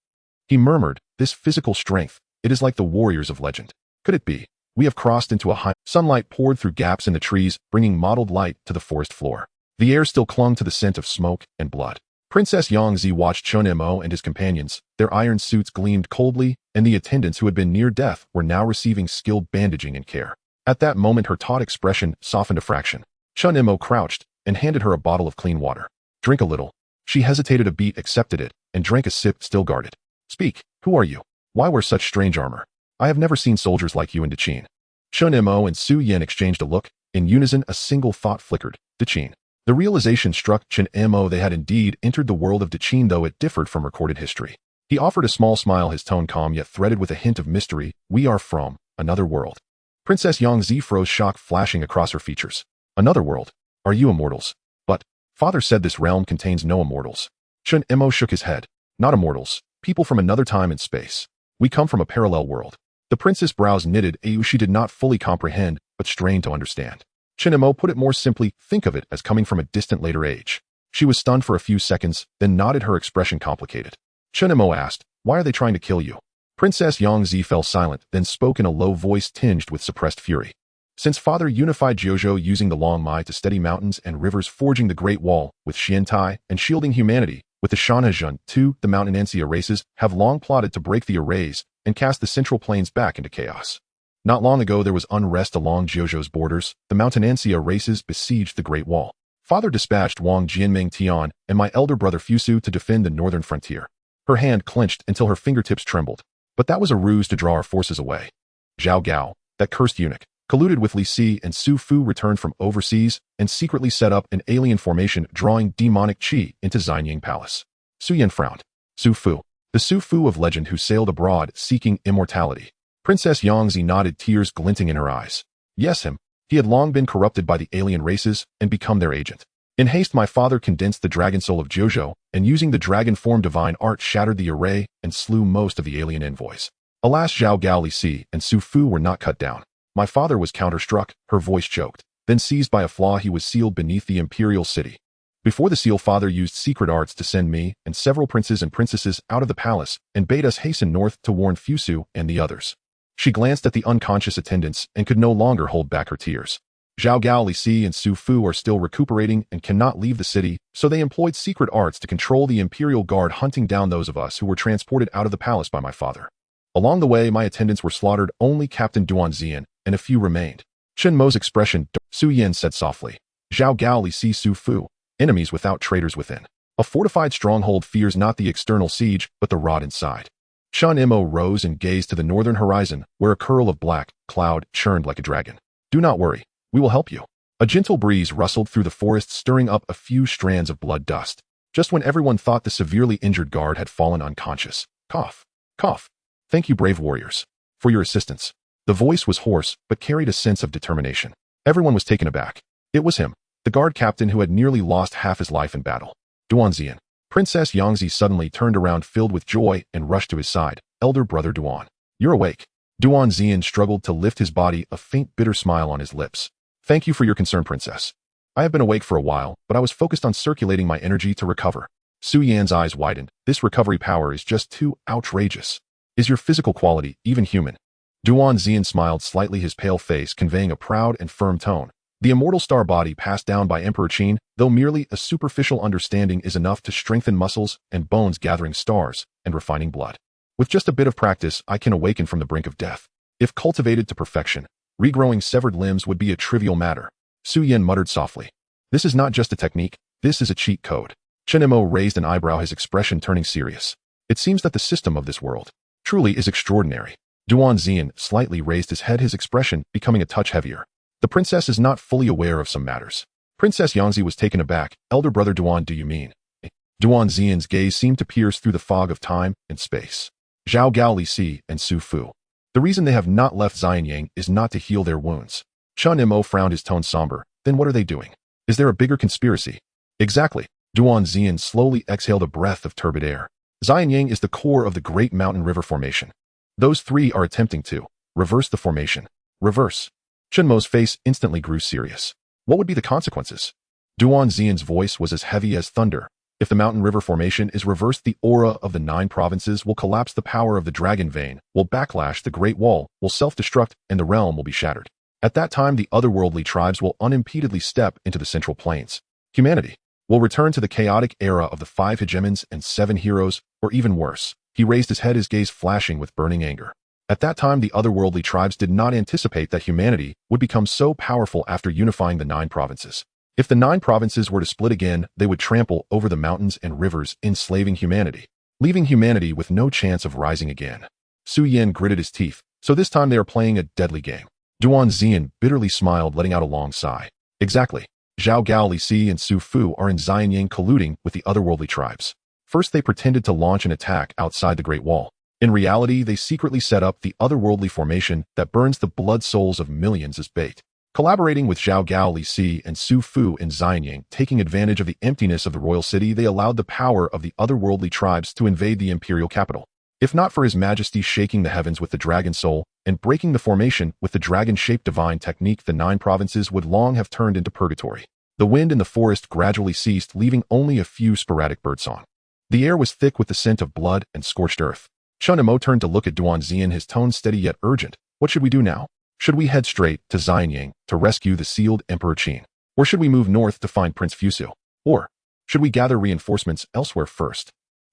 He murmured, this physical strength, it is like the warriors of legend. Could it be? We have crossed into a high. Sunlight poured through gaps in the trees, bringing mottled light to the forest floor. The air still clung to the scent of smoke and blood. Princess Yangzi watched Chen Mo and his companions. Their iron suits gleamed coldly, and the attendants who had been near death were now receiving skilled bandaging and care. At that moment, her taut expression softened a fraction. Chen Mo crouched and handed her a bottle of clean water. Drink a little. She hesitated a beat, accepted it, and drank a sip, still guarded. Speak, who are you? Why wear such strange armor? I have never seen soldiers like you in Daqin. Chen Mo and Su Yan exchanged a look. In unison, a single thought flickered. Daqin. The realization struck Chen Mo they had indeed entered the world of Daqin, though it differed from recorded history. He offered a small smile, his tone calm yet threaded with a hint of mystery. We are from another world. Princess Yangzi froze, shock flashing across her features. Another world? Are you immortals? But father said this realm contains no immortals. Chen Mo shook his head. Not immortals. People from another time and space. We come from a parallel world. The princess' brows knitted. She did not fully comprehend, but strained to understand. Chen Mo put it more simply. Think of it as coming from a distant later age. She was stunned for a few seconds, then nodded, her expression complicated. Chen Mo asked, why are they trying to kill you? Princess Yangzi fell silent, then spoke in a low voice tinged with suppressed fury. Since father unified Jiuzhou using the Long Mai to steady mountains and rivers, forging the Great Wall with Xiantai, and shielding humanity with the Shanhezhen, too, the Mountainansia races have long plotted to break the arrays and cast the Central Plains back into chaos. Not long ago, there was unrest along Jiuzhou's borders. The Mountainansia races besieged the Great Wall. Father dispatched Wang Jianming Tian and my elder brother Fusu to defend the northern frontier. Her hand clenched until her fingertips trembled. But that was a ruse to draw our forces away. Zhao Gao, that cursed eunuch, colluded with Li Si and Su Fu, returned from overseas and secretly set up an alien formation, drawing demonic qi into Xianying Palace. Su Yan frowned. Su Fu, the Su Fu of legend who sailed abroad seeking immortality. Princess Yangzi nodded, tears glinting in her eyes. Yes, him. He had long been corrupted by the alien races and become their agent. In haste, my father condensed the dragon soul of Jiuzhou, and using the dragon form divine art shattered the array and slew most of the alien envoys. Alas, Zhao Gao, Li Si, and Su Fu were not cut down. My father was counterstruck, her voice choked. Then seized by a flaw, he was sealed beneath the imperial city. Before the seal, father used secret arts to send me and several princes and princesses out of the palace and bade us hasten north to warn Fusu and the others. She glanced at the unconscious attendants and could no longer hold back her tears. Zhao Gao, Li Si, and Su Fu are still recuperating and cannot leave the city, so they employed secret arts to control the Imperial Guard, hunting down those of us who were transported out of the palace by my father. Along the way, my attendants were slaughtered, only Captain Duan Xian and a few remained. Chen Mo's expression. Su Yan said softly. Zhao Gao, Li Si, Su Fu, enemies without traitors within. A fortified stronghold fears not the external siege, but the rot inside. Chen Mo rose and gazed to the northern horizon, where a curl of black cloud churned like a dragon. Do not worry, we will help you. A gentle breeze rustled through the forest, stirring up a few strands of blood dust. Just when everyone thought the severely injured guard had fallen unconscious. Cough. Cough. Thank you, brave warriors, for your assistance. The voice was hoarse, but carried a sense of determination. Everyone was taken aback. It was him, the guard captain who had nearly lost half his life in battle. Duanxian. Princess Yangzi suddenly turned around filled with joy and rushed to his side. Elder brother Duan. You're awake. Duanxian struggled to lift his body, a faint bitter smile on his lips. Thank you for your concern, princess. I have been awake for a while, but I was focused on circulating my energy to recover. Su Yan's eyes widened. This recovery power is just too outrageous. Is your physical quality even human? Duanxian smiled slightly, his pale face conveying a proud and firm tone. The immortal star body passed down by Emperor Qin, though merely a superficial understanding is enough to strengthen muscles and bones, gathering stars and refining blood. With just a bit of practice, I can awaken from the brink of death. If cultivated to perfection, regrowing severed limbs would be a trivial matter. Su Yan muttered softly. This is not just a technique, this is a cheat code. Chen Mo raised an eyebrow, his expression turning serious. It seems that the system of this world truly is extraordinary. Duanxian slightly raised his head, his expression becoming a touch heavier. The princess is not fully aware of some matters. Princess Yangzi was taken aback. Elder brother Duan, do you mean? Duanxian's gaze seemed to pierce through the fog of time and space. Zhao Gao Li Si and Su Fu. The reason they have not left Xianyang is not to heal their wounds. Chen Mo frowned, his tone somber. Then what are they doing? Is there a bigger conspiracy? Exactly. Duanxian slowly exhaled a breath of turbid air. Xianyang is the core of the Great Mountain River Formation. Those three are attempting to reverse the formation. Reverse. Chen Mo's face instantly grew serious. What would be the consequences? Duanxian's voice was as heavy as thunder. If the mountain river formation is reversed, the aura of the 9 provinces will collapse, the power of the dragon vein will backlash, the Great Wall will self-destruct, and the realm will be shattered. At that time, the otherworldly tribes will unimpededly step into the central plains. Humanity will return to the chaotic era of the 5 hegemons and 7 heroes, or even worse. He raised his head, his gaze flashing with burning anger. At that time, the otherworldly tribes did not anticipate that humanity would become so powerful after unifying the 9 provinces. If the 9 provinces were to split again, they would trample over the mountains and rivers, enslaving humanity, leaving humanity with no chance of rising again. Su Yan gritted his teeth. So this time they are playing a deadly game. Duanxian bitterly smiled, letting out a long sigh. Exactly. Zhao Gao Li Si and Su Fu are in Xianyang colluding with the otherworldly tribes. First, they pretended to launch an attack outside the Great Wall. In reality, they secretly set up the otherworldly formation that burns the blood souls of millions as bait. Collaborating with Zhao Gao Li Si and Su Fu in Xianyang, taking advantage of the emptiness of the royal city, they allowed the power of the otherworldly tribes to invade the imperial capital. If not for His Majesty shaking the heavens with the dragon soul and breaking the formation with the dragon-shaped divine technique, the 9 provinces would long have turned into purgatory. The wind in the forest gradually ceased, leaving only a few sporadic birdsong. The air was thick with the scent of blood and scorched earth. Chen Mo turned to look at Duanxian, his tone steady yet urgent. What should we do now? Should we head straight to Xianyang to rescue the sealed Emperor Qin? Or should we move north to find Prince Fusu? Or should we gather reinforcements elsewhere first?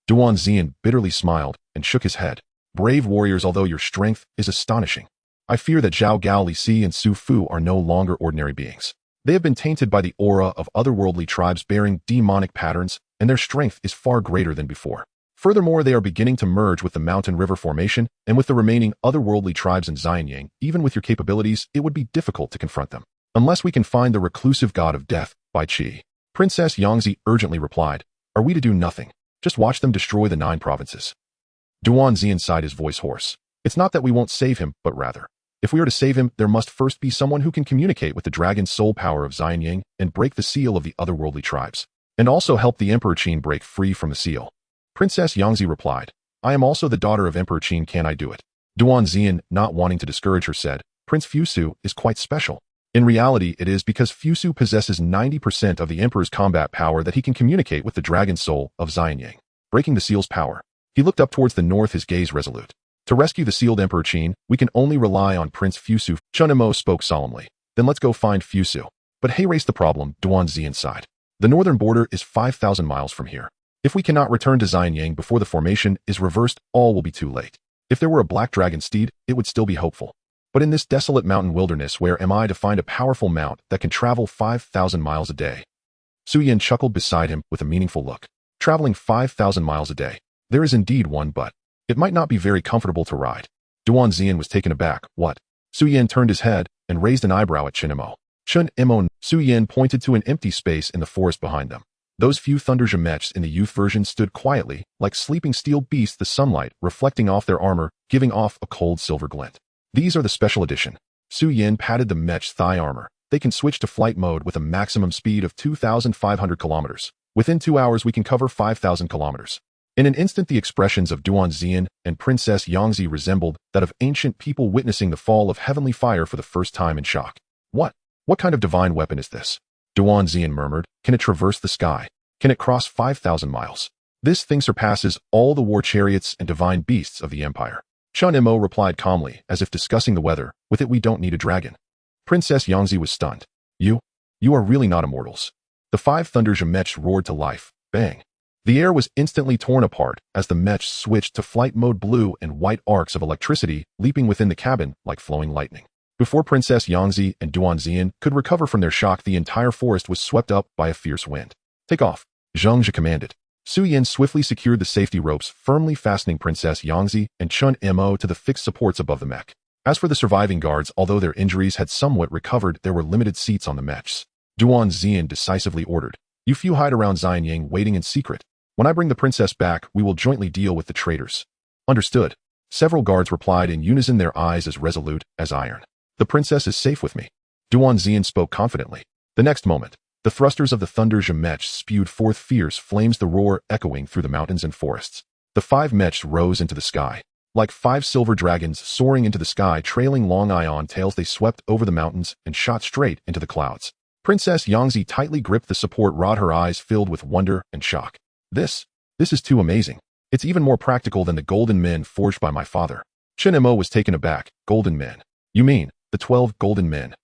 Duanxian bitterly smiled and shook his head. Brave warriors, although your strength is astonishing, I fear that Zhao Gao Li Si and Su Fu are no longer ordinary beings. They have been tainted by the aura of otherworldly tribes bearing demonic patterns, and their strength is far greater than before. Furthermore, they are beginning to merge with the mountain river formation and with the remaining otherworldly tribes in Xianyang. Even with your capabilities, it would be difficult to confront them. Unless we can find the reclusive god of death, Bai Qi. Princess Yangzi urgently replied. Are we to do nothing? Just watch them destroy the 9 provinces. Duanxian sighed, his voice hoarse. It's not that we won't save him, but rather, if we are to save him, there must first be someone who can communicate with the dragon soul power of Xianyang and break the seal of the otherworldly tribes, and also help the Emperor Qin break free from the seal. Princess Yangzi replied, I am also the daughter of Emperor Qin, can I do it? Duanxian, not wanting to discourage her, said, Prince Fusu is quite special. In reality, it is because Fusu possesses 90% of the Emperor's combat power that he can communicate with the dragon soul of Xianyang, breaking the seal's power. He looked up towards the north, his gaze resolute. To rescue the sealed Emperor Qin, we can only rely on Prince Fusu. Chen Mo spoke solemnly. Then let's go find Fusu. But hey, race the problem, Duanxian sighed. The northern border is 5,000 miles from here. If we cannot return to Xianyang before the formation is reversed, all will be too late. If there were a black dragon steed, it would still be hopeful. But in this desolate mountain wilderness, where am I to find a powerful mount that can travel 5,000 miles a day? Su Yan chuckled beside him with a meaningful look. traveling 5,000 miles a day. There is indeed one, but it might not be very comfortable to ride. Duan Zian was taken aback. What? Su Yin turned his head and raised an eyebrow at Chen Mo. Chen Mo. Su Yin pointed to an empty space in the forest behind them. Those few thundergemets in the youth version stood quietly, like sleeping steel beasts, the sunlight reflecting off their armor, giving off a cold silver glint. These are the special edition. Su Yin patted the mech's thigh armor. They can switch to flight mode with a maximum speed of 2,500 kilometers. Within 2 hours we can cover 5,000 kilometers. In an instant the expressions of Duan Zian and Princess Yangzi resembled that of ancient people witnessing the fall of heavenly fire for the first time in shock. What kind of divine weapon is this? Duan Zian murmured. Can it traverse the sky? Can it cross 5,000 miles? This thing surpasses all the war chariots and divine beasts of the empire. Chen Mo replied calmly, as if discussing the weather. With it we don't need a dragon. Princess Yangzi was stunned. You are really not immortals. The 5 thundergemets roared to life. Bang. The air was instantly torn apart as the mech switched to flight mode. Blue and white arcs of electricity leaping within the cabin like flowing lightning. Before Princess Yangzi and Duan Zian could recover from their shock, the entire forest was swept up by a fierce wind. Take off, Zheng Zhe commanded. Su Yin swiftly secured the safety ropes, firmly fastening Princess Yangzi and Chen Mo to the fixed supports above the mech. As for the surviving guards, although their injuries had somewhat recovered, there were limited seats on the mechs. Duan Zian decisively ordered, "You few hide around Xianyang waiting in secret. When I bring the princess back, we will jointly deal with the traitors." Understood. Several guards replied in unison, their eyes as resolute as iron. The princess is safe with me. Duan Zian spoke confidently. The next moment, the thrusters of the thundergemets spewed forth fierce flames, the roar echoing through the mountains and forests. The 5 mechs rose into the sky. Like 5 silver dragons soaring into the sky, trailing long ion tails, they swept over the mountains and shot straight into the clouds. Princess Yangzi tightly gripped the support rod, her eyes filled with wonder and shock. This is too amazing. It's even more practical than the golden men forged by my father. Chen Mo was taken aback. Golden men? You mean the 12 golden men?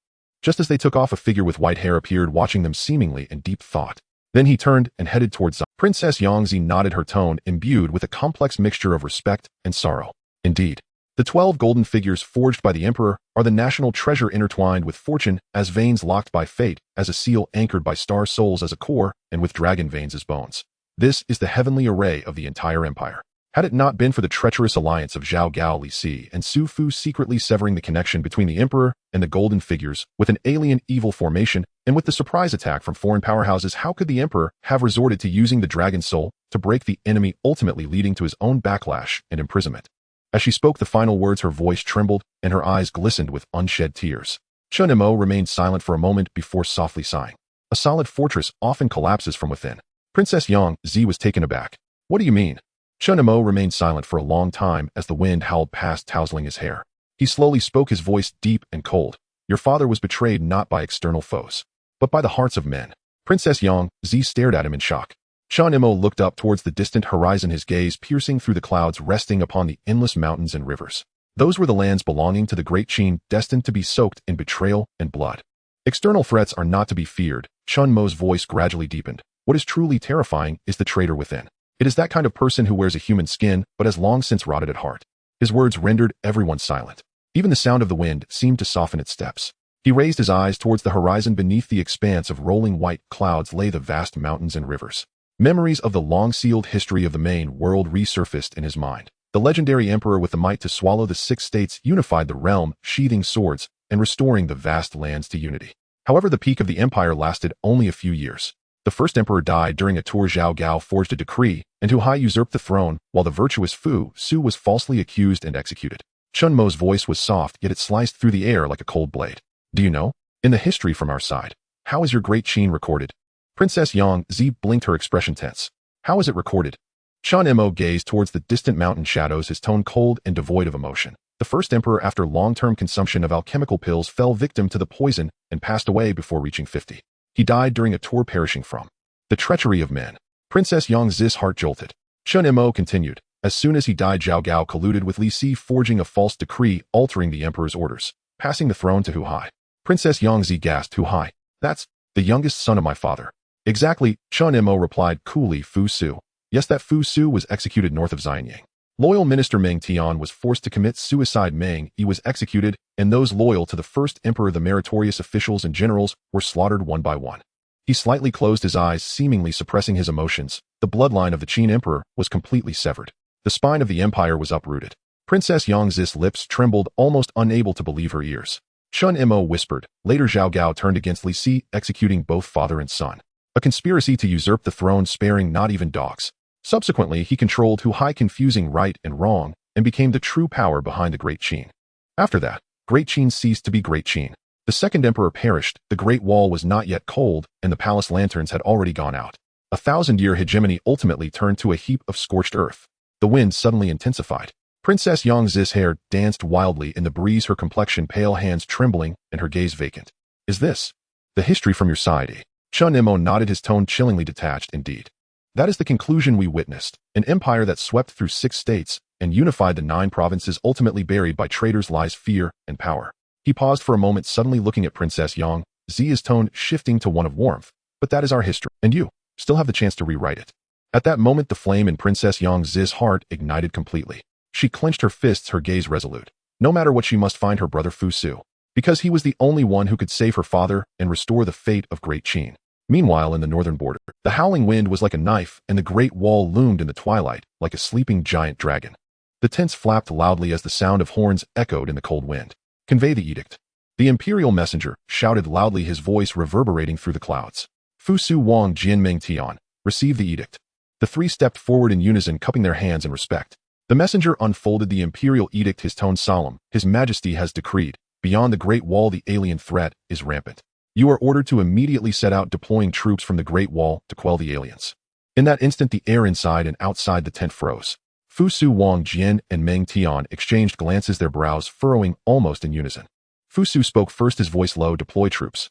Just as they took off, a figure with white hair appeared, watching them seemingly in deep thought. Then he turned and headed towards Zion. Princess Yangzi nodded, her tone imbued with a complex mixture of respect and sorrow. Indeed, the 12 golden figures forged by the emperor are the national treasure, intertwined with fortune as veins, locked by fate as a seal, anchored by star souls as a core, and with dragon veins as bones. This is the heavenly array of the entire empire. Had it not been for the treacherous alliance of Zhao Gao Li Si and Su Fu secretly severing the connection between the emperor and the golden figures with an alien evil formation, and with the surprise attack from foreign powerhouses, how could the emperor have resorted to using the dragon soul to break the enemy, ultimately leading to his own backlash and imprisonment? As she spoke the final words, her voice trembled and her eyes glistened with unshed tears. Chen Mo remained silent for a moment before softly sighing. A solid fortress often collapses from within. Princess Yangzi was taken aback. What do you mean? Chen Mo remained silent for a long time as the wind howled past, tousling his hair. He slowly spoke, his voice deep and cold. Your father was betrayed not by external foes, but by the hearts of men. Princess Yangzi stared at him in shock. Chen Mo looked up towards the distant horizon, his gaze piercing through the clouds, resting upon the endless mountains and rivers. Those were the lands belonging to the great Qin, destined to be soaked in betrayal and blood. External threats are not to be feared. Chen Mo's voice gradually deepened. What is truly terrifying is the traitor within. It is that kind of person who wears a human skin but has long since rotted at heart. His words rendered everyone silent. Even the sound of the wind seemed to soften its steps. He raised his eyes towards the horizon. Beneath the expanse of rolling white clouds lay the vast mountains and rivers. Memories of the long-sealed history of the main world resurfaced in his mind. The legendary emperor with the might to swallow the 6 states unified the realm, sheathing swords and restoring the vast lands to unity. However, the peak of the empire lasted only a few years. The first emperor died during a tour. Zhao Gao forged a decree, and Hu Hai usurped the throne, while the virtuous Fu Su was falsely accused and executed. Chen Mo's voice was soft, yet it sliced through the air like a cold blade. Do you know? In the history from our side, how is your great Qin recorded? Princess Yangzi blinked, her expression tense. How is it recorded? Chen Mo gazed towards the distant mountain shadows, his tone cold and devoid of emotion. The first emperor, after long-term consumption of alchemical pills, fell victim to the poison and passed away before reaching 50. He died during a tour, perishing from the treachery of men. Princess Yangzi's heart jolted. Chen Mo continued. As soon as he died, Zhao Gao colluded with Li Si, forging a false decree altering the emperor's orders, passing the throne to Hu Hai. Princess Yangzi gasped. Hu Hai? That's the youngest son of my father. Exactly, Chen Mo replied coolly. Fu Su. Yes, that Fu Su was executed north of Xianyang. Loyal Minister Meng Tian was forced to commit suicide. Meng Yi was executed, and those loyal to the first emperor, the meritorious officials and generals, were slaughtered one by one. He slightly closed his eyes, seemingly suppressing his emotions. The bloodline of the Qin emperor was completely severed. The spine of the empire was uprooted. Princess Yangzi's lips trembled, almost unable to believe her ears. Chen Mo whispered. Later Zhao Gao turned against Li Si, executing both father and son. A conspiracy to usurp the throne, sparing not even dogs. Subsequently, he controlled Hu Hai, confusing right and wrong, and became the true power behind the Great Qin. After that, Great Qin ceased to be Great Qin. The second emperor perished, the Great Wall was not yet cold, and the palace lanterns had already gone out. 1,000-year hegemony ultimately turned to a heap of scorched earth. The wind suddenly intensified. Princess Yangzi's hair danced wildly in the breeze, her complexion pale, hands trembling, and her gaze vacant. Is this the history from your side? Chen Mo nodded, his tone chillingly detached. Indeed. That is the conclusion we witnessed. An empire that swept through 6 states and unified the 9 provinces, ultimately buried by traitors, lies, fear, and power. He paused for a moment, suddenly looking at Princess Yang, his tone shifting to one of warmth. But that is our history, and you still have the chance to rewrite it. At that moment, the flame in Princess Yangzi's heart ignited completely. She clenched her fists, her gaze resolute. No matter what, she must find her brother Fu Su, because he was the only one who could save her father and restore the fate of Great Qin. Meanwhile, in the northern border, the howling wind was like a knife, and the Great Wall loomed in the twilight like a sleeping giant dragon. The tents flapped loudly as the sound of horns echoed in the cold wind. Convey the edict. The imperial messenger shouted loudly, his voice reverberating through the clouds. Fu Su, Wang Jian, Meng Tian, receive the edict. The 3 stepped forward in unison, cupping their hands in respect. The messenger unfolded the imperial edict, his tone solemn. His Majesty has decreed, beyond the Great Wall the alien threat is rampant. You are ordered to immediately set out, deploying troops from the Great Wall to quell the aliens. In that instant, the air inside and outside the tent froze. Fu Su, Wang Jian, and Meng Tian exchanged glances, their brows furrowing almost in unison. Fu Su spoke first, his voice low. Deploy troops.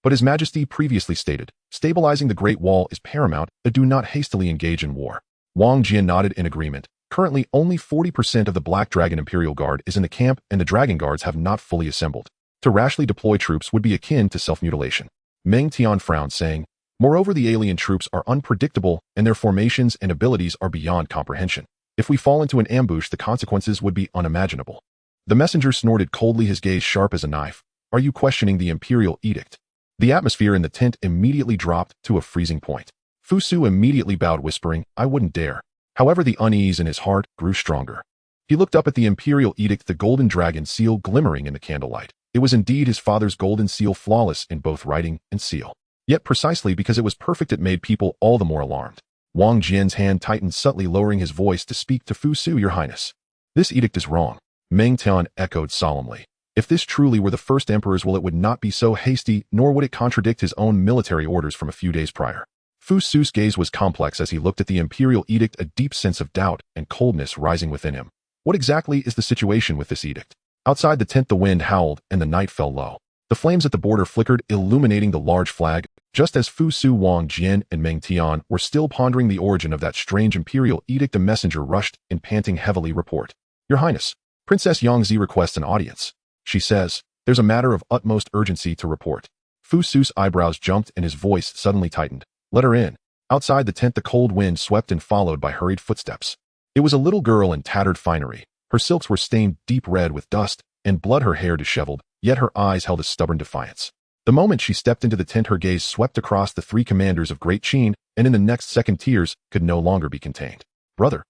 But His Majesty previously stated, stabilizing the Great Wall is paramount, and do not hastily engage in war. Wang Jian nodded in agreement. Currently, only 40% of the Black Dragon Imperial Guard is in the camp, and the Dragon Guards have not fully assembled. To rashly deploy troops would be akin to self-mutilation. Meng Tian frowned, saying, moreover, the alien troops are unpredictable, and their formations and abilities are beyond comprehension. If we fall into an ambush, the consequences would be unimaginable. The messenger snorted coldly, his gaze sharp as a knife. Are you questioning the imperial edict? The atmosphere in the tent immediately dropped to a freezing point. Fu Su immediately bowed, whispering, I wouldn't dare. However, the unease in his heart grew stronger. He looked up at the imperial edict, the golden dragon seal glimmering in the candlelight. It was indeed his father's golden seal, flawless in both writing and seal. Yet precisely because it was perfect, it made people all the more alarmed. Wang Jian's hand tightened, subtly lowering his voice to speak to Fu Su. Your Highness, this edict is wrong. Meng Tian echoed solemnly. If this truly were the first emperor's will, it would not be so hasty, nor would it contradict his own military orders from a few days prior. Fu Su's gaze was complex as he looked at the imperial edict, a deep sense of doubt and coldness rising within him. What exactly is the situation with this edict? Outside the tent, the wind howled and the night fell low. The flames at the border flickered, illuminating the large flag, just as Fu Su, Wang Jian, and Meng Tian were still pondering the origin of that strange imperial edict. A messenger rushed in, panting heavily. Report. Your Highness, Princess Yangzi requests an audience. She says, there's a matter of utmost urgency to report. Fu Su's eyebrows jumped and his voice suddenly tightened. Let her in. Outside the tent, the cold wind swept in, followed by hurried footsteps. It was a little girl in tattered finery. Her silks were stained deep red with dust and blood, her hair disheveled, yet her eyes held a stubborn defiance. The moment she stepped into the tent, her gaze swept across the 3 commanders of Great Qin, and in the next second, tears could no longer be contained. Brother.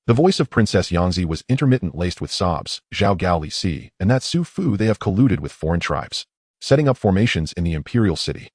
The voice of Princess Yangzi was intermittent, laced with sobs. Zhao Gao, Li Si, and that Su Fu, they have colluded with foreign tribes, setting up formations in the imperial city.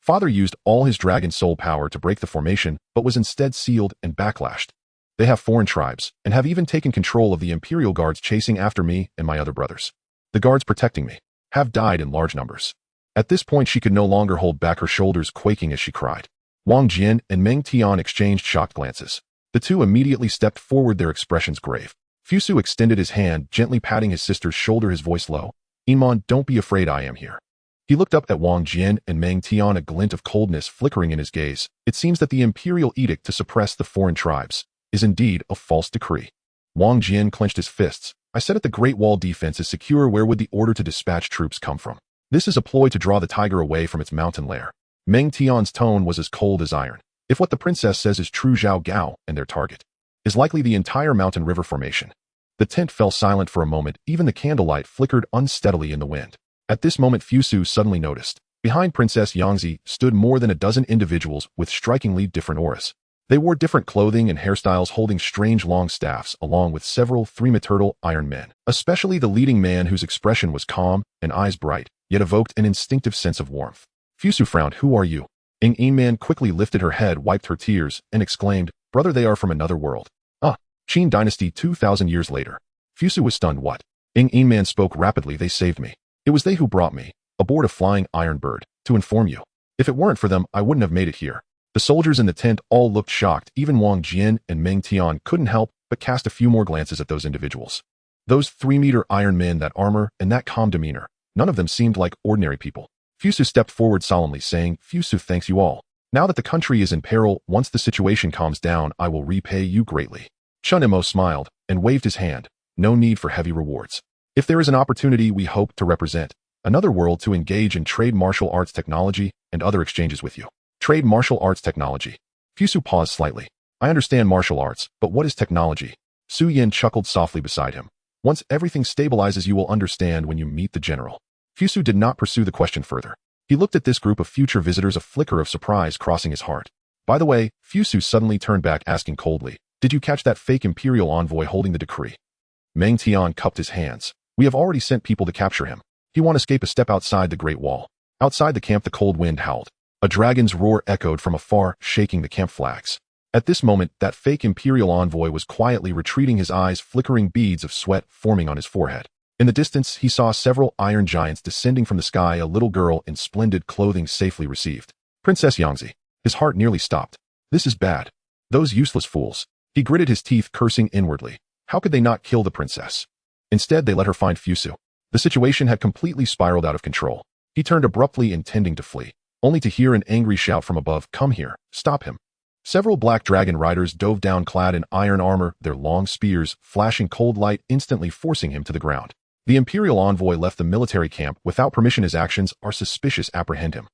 Father used all his dragon soul power to break the formation, but was instead sealed and backlashed. They have foreign tribes, and have even taken control of the imperial guards chasing after me and my other brothers. The guards protecting me have died in large numbers. At this point, she could no longer hold back, her shoulders quaking as she cried. Wang Jian and Meng Tian exchanged shocked glances. The 2 immediately stepped forward, their expressions grave. Fu Su extended his hand, gently patting his sister's shoulder, his voice low. Iman, don't be afraid, I am here. He looked up at Wang Jian and Meng Tian, a glint of coldness flickering in his gaze. It seems that the imperial edict to suppress the foreign tribes is indeed a false decree. Wang Jian clenched his fists. I said it, the Great Wall defense is secure. Where would the order to dispatch troops come from? This is a ploy to draw the tiger away from its mountain lair. Meng Tian's tone was as cold as iron. If what the princess says is true, Zhao Gao and their target is likely the entire mountain river formation. The tent fell silent for a moment. Even the candlelight flickered unsteadily in the wind. At this moment, Fu Su suddenly noticed. Behind Princess Yangzi stood more than a dozen individuals with strikingly different auras. They wore different clothing and hairstyles, holding strange long staffs, along with several three-metal iron men, especially the leading man whose expression was calm and eyes bright, yet evoked an instinctive sense of warmth. Fusu frowned. "Who are you?" Ing Man quickly lifted her head, wiped her tears, and exclaimed, "Brother, they are from another world. Qin Dynasty 2,000 years later." Fusu was stunned. "What?" Ing Man spoke rapidly. "They saved me. It was they who brought me, aboard a flying iron bird, to inform you. If it weren't for them, I wouldn't have made it here." The soldiers in the tent all looked shocked. Even Wang Jian and Meng Tian couldn't help but cast a few more glances at those individuals. Those 3-meter iron men, that armor, and that calm demeanor, none of them seemed like ordinary people. Fusu stepped forward solemnly, saying, "Fusu thanks you all. Now that the country is in peril, once the situation calms down, I will repay you greatly." Chen Mo smiled and waved his hand. "No need for heavy rewards. If there is an opportunity, we hope to represent another world to engage in trade, martial arts technology, and other exchanges with you." Trade, martial arts technology. Fusu paused slightly. "I understand martial arts, but what is technology?" Su Yin chuckled softly beside him. "Once everything stabilizes, you will understand when you meet the general." Fusu did not pursue the question further. He looked at this group of future visitors, a flicker of surprise crossing his heart. By the way, Fusu suddenly turned back, asking coldly, "Did you catch that fake imperial envoy holding the decree?" Meng Tian cupped his hands. "We have already sent people to capture him. He won't escape a step outside the Great Wall." Outside the camp, the cold wind howled. A dragon's roar echoed from afar, shaking the camp flags. At this moment, that fake imperial envoy was quietly retreating, his eyes flickering, beads of sweat forming on his forehead. In the distance, he saw several iron giants descending from the sky. A little girl in splendid clothing safely received. Princess Yangzi. His heart nearly stopped. This is bad. Those useless fools. He gritted his teeth, cursing inwardly. How could they not kill the princess? Instead, they let her find Fusu. The situation had completely spiraled out of control. He turned abruptly, intending to flee, only to hear an angry shout from above. "Come here. Stop him." Several black dragon riders dove down, clad in iron armor, their long spears flashing cold light, instantly forcing him to the ground. The imperial envoy left the military camp without permission. His actions are suspicious. Apprehend him.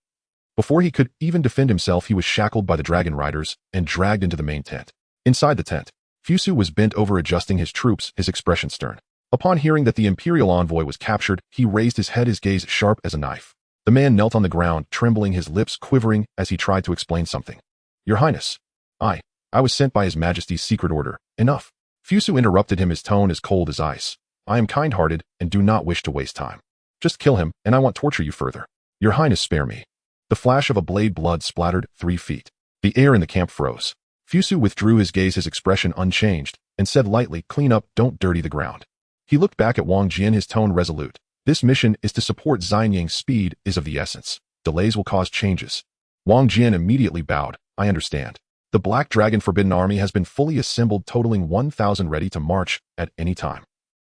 Before he could even defend himself, he was shackled by the dragon riders and dragged into the main tent. Inside the tent, Fusu was bent over, adjusting his troops, his expression stern. Upon hearing that the imperial envoy was captured, he raised his head, his gaze sharp as a knife. The man knelt on the ground, trembling, his lips quivering as he tried to explain something. "Your Highness, I was sent by His Majesty's secret order." "Enough." Fusu interrupted him, his tone as cold as ice. "I am kind-hearted and do not wish to waste time. Just kill him, and I won't torture you further. Your Highness, spare me." The flash of a blade, blood splattered 3 feet. The air in the camp froze. Fusu withdrew his gaze, his expression unchanged, and said lightly, "Clean up, don't dirty the ground." He looked back at Wang Jian, his tone resolute. "This mission is to support Xianyang. Speed is of the essence. Delays will cause changes." Wang Jian immediately bowed. "I understand. The Black Dragon Forbidden Army has been fully assembled, totaling 1,000, ready to march at any time."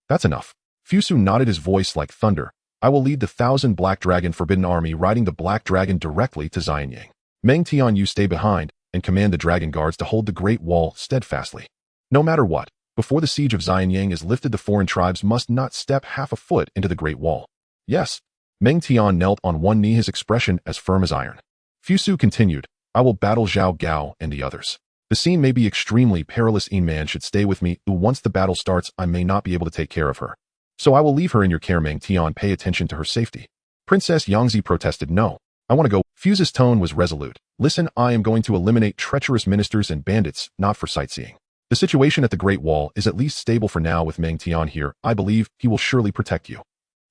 "That's enough." Fusu nodded, his voice like thunder. "I will lead the 1,000 Black Dragon Forbidden Army, riding the Black Dragon directly to Xianyang. Meng Tian, you stay behind and command the Dragon Guards to hold the Great Wall steadfastly. No matter what, before the siege of Xianyang is lifted, the foreign tribes must not step half a foot into the Great Wall." "Yes." Meng Tian knelt on one knee, his expression as firm as iron. Fusu continued, "I will battle Zhao Gao and the others. The scene may be extremely perilous. Yin Man should stay with me. Once the battle starts, I may not be able to take care of her. So I will leave her in your care. Meng Tian, pay attention to her safety." Princess Yangzi protested. "No, I want to go." Fusu's tone was resolute. "Listen, I am going to eliminate treacherous ministers and bandits, not for sightseeing. The situation at the Great Wall is at least stable for now. With Meng Tian here, I believe he will surely protect you."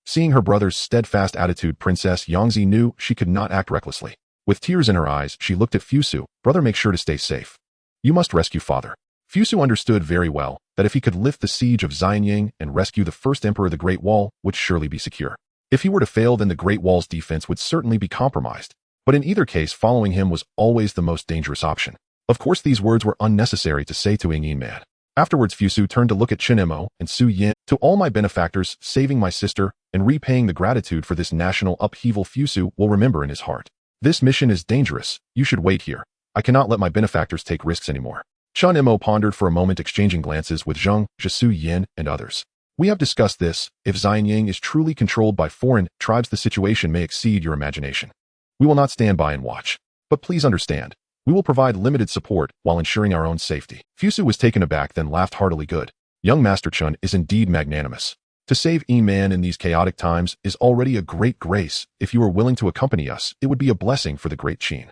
Seeing her brother's steadfast attitude, Princess Yangzi knew she could not act recklessly. With tears in her eyes, she looked at Fusu. "Brother, make sure to stay safe. You must rescue father." Fusu understood very well that if he could lift the siege of Xianyang and rescue the first emperor, the Great Wall would surely be secure. If he were to fail, then the Great Wall's defense would certainly be compromised. But in either case, following him was always the most dangerous option. Of course, these words were unnecessary to say to Yin Man. Afterwards, Fusu turned to look at Chen Mo and Su Yin. "To all my benefactors, saving my sister and repaying the gratitude for this national upheaval, Fusu will remember in his heart. This mission is dangerous. You should wait here. I cannot let my benefactors take risks anymore." Chen Mo pondered for a moment, exchanging glances with Zheng, Su Yin, and others. "We have discussed this. If Xianyang is truly controlled by foreign tribes, the situation may exceed your imagination. We will not stand by and watch. But please understand, we will provide limited support while ensuring our own safety." Fusu was taken aback, then laughed heartily. "Good. Young Master Chen is indeed magnanimous. To save Yin Man in these chaotic times is already a great grace. If you are willing to accompany us, it would be a blessing for the great Qin.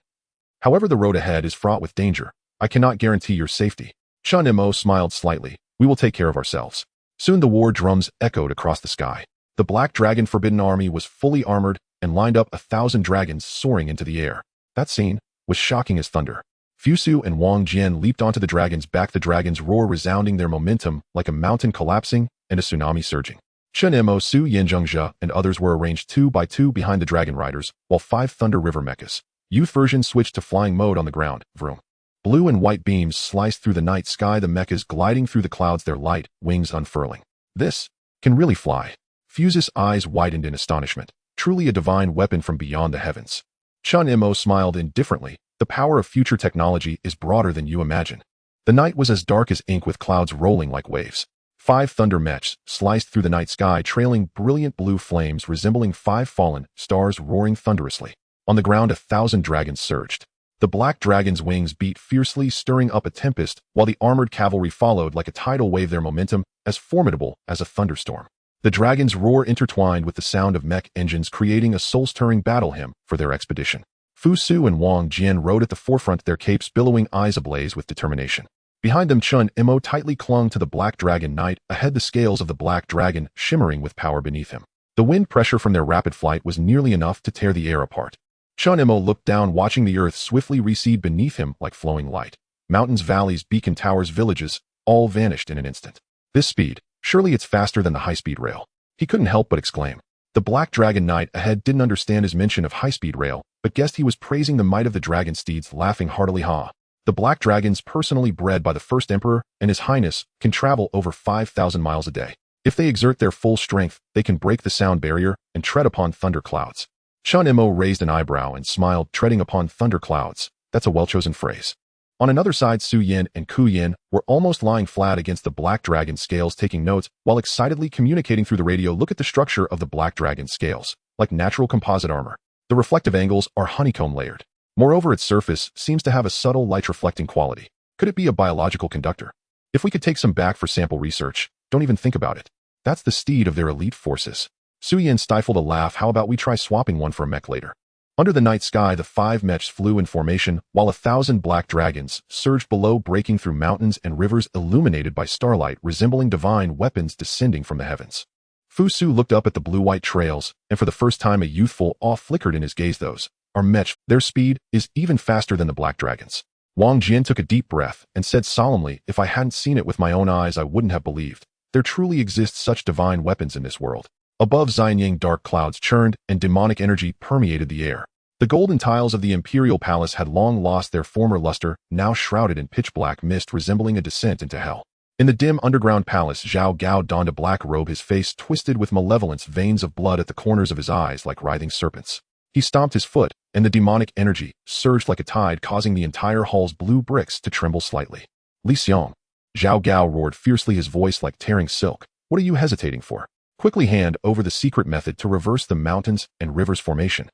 However, the road ahead is fraught with danger. I cannot guarantee your safety. Chen Mo smiled slightly. We will take care of ourselves. Soon the war drums echoed across the sky. The Black Dragon Forbidden Army was fully armored and lined up 1,000 dragons soaring into the air. That scene was shocking as thunder. Fusu and Wang Jian leaped onto the dragon's back, the dragons roar resounding their momentum like a mountain collapsing and a tsunami surging. Chen Mo, Su Yanzhengzhe, and others were arranged 2 by 2 behind the dragon riders, while 5 Thunder River mechas. Youth version switched to flying mode on the ground. Vroom. Blue and white beams sliced through the night sky, the mechas gliding through the clouds, their light wings unfurling. This can really fly. Fuse's eyes widened in astonishment. Truly a divine weapon from beyond the heavens. Chen Mo smiled indifferently. The power of future technology is broader than you imagine. The night was as dark as ink with clouds rolling like waves. 5 thunder mechs sliced through the night sky, trailing brilliant blue flames resembling 5 fallen stars roaring thunderously. On the ground 1,000 dragons surged. The black dragon's wings beat fiercely, stirring up a tempest, while the armored cavalry followed like a tidal wave, their momentum as formidable as a thunderstorm. The dragon's roar intertwined with the sound of mech engines, creating a soul-stirring battle hymn for their expedition. Fusu and Wang Jian rode at the forefront, their capes billowing, eyes ablaze with determination. Behind them, Chen Mo tightly clung to the Black Dragon Knight, ahead the scales of the Black Dragon shimmering with power beneath him. The wind pressure from their rapid flight was nearly enough to tear the air apart. Chen Mo looked down, watching the earth swiftly recede beneath him like flowing light. Mountains, valleys, beacon towers, villages, all vanished in an instant. This speed, surely it's faster than the high-speed rail. He couldn't help but exclaim. The Black Dragon Knight ahead didn't understand his mention of high-speed rail, but guessed he was praising the might of the dragon steeds, laughing heartily. Ha! The black dragons, personally bred by the first emperor and his highness, can travel over 5,000 miles a day. If they exert their full strength, they can break the sound barrier and tread upon thunder clouds. Chen Mo raised an eyebrow and smiled. Treading upon thunder clouds. That's a well-chosen phrase. On another side, Su Yin and Ku Yin were almost lying flat against the black dragon scales, taking notes while excitedly communicating through the radio. Look at the structure of the black dragon scales, like natural composite armor. The reflective angles are honeycomb layered. Moreover, its surface seems to have a subtle light-reflecting quality. Could it be a biological conductor? If we could take some back for sample research, don't even think about it. That's the steed of their elite forces. Su Yin stifled a laugh. How about we try swapping one for a mech later? Under the night sky, the 5 mechs flew in formation, while 1,000 black dragons surged below, breaking through mountains and rivers illuminated by starlight, resembling divine weapons descending from the heavens. Fusu looked up at the blue-white trails, and for the first time a youthful awe flickered in his gaze. Those are mech. Their speed is even faster than the black dragons. Wang Jian took a deep breath and said solemnly, if I hadn't seen it with my own eyes, I wouldn't have believed. There truly exists such divine weapons in this world. Above Xianyang, dark clouds churned and demonic energy permeated the air. The golden tiles of the imperial palace had long lost their former luster, now shrouded in pitch-black mist resembling a descent into hell. In the dim underground palace, Zhao Gao donned a black robe, his face twisted with malevolence, veins of blood at the corners of his eyes like writhing serpents. He stomped his foot, and the demonic energy surged like a tide, causing the entire hall's blue bricks to tremble slightly. Li Xiong. Zhao Gao roared fiercely, his voice like tearing silk. What are you hesitating for? Quickly hand over the secret method to reverse the mountains and rivers formation.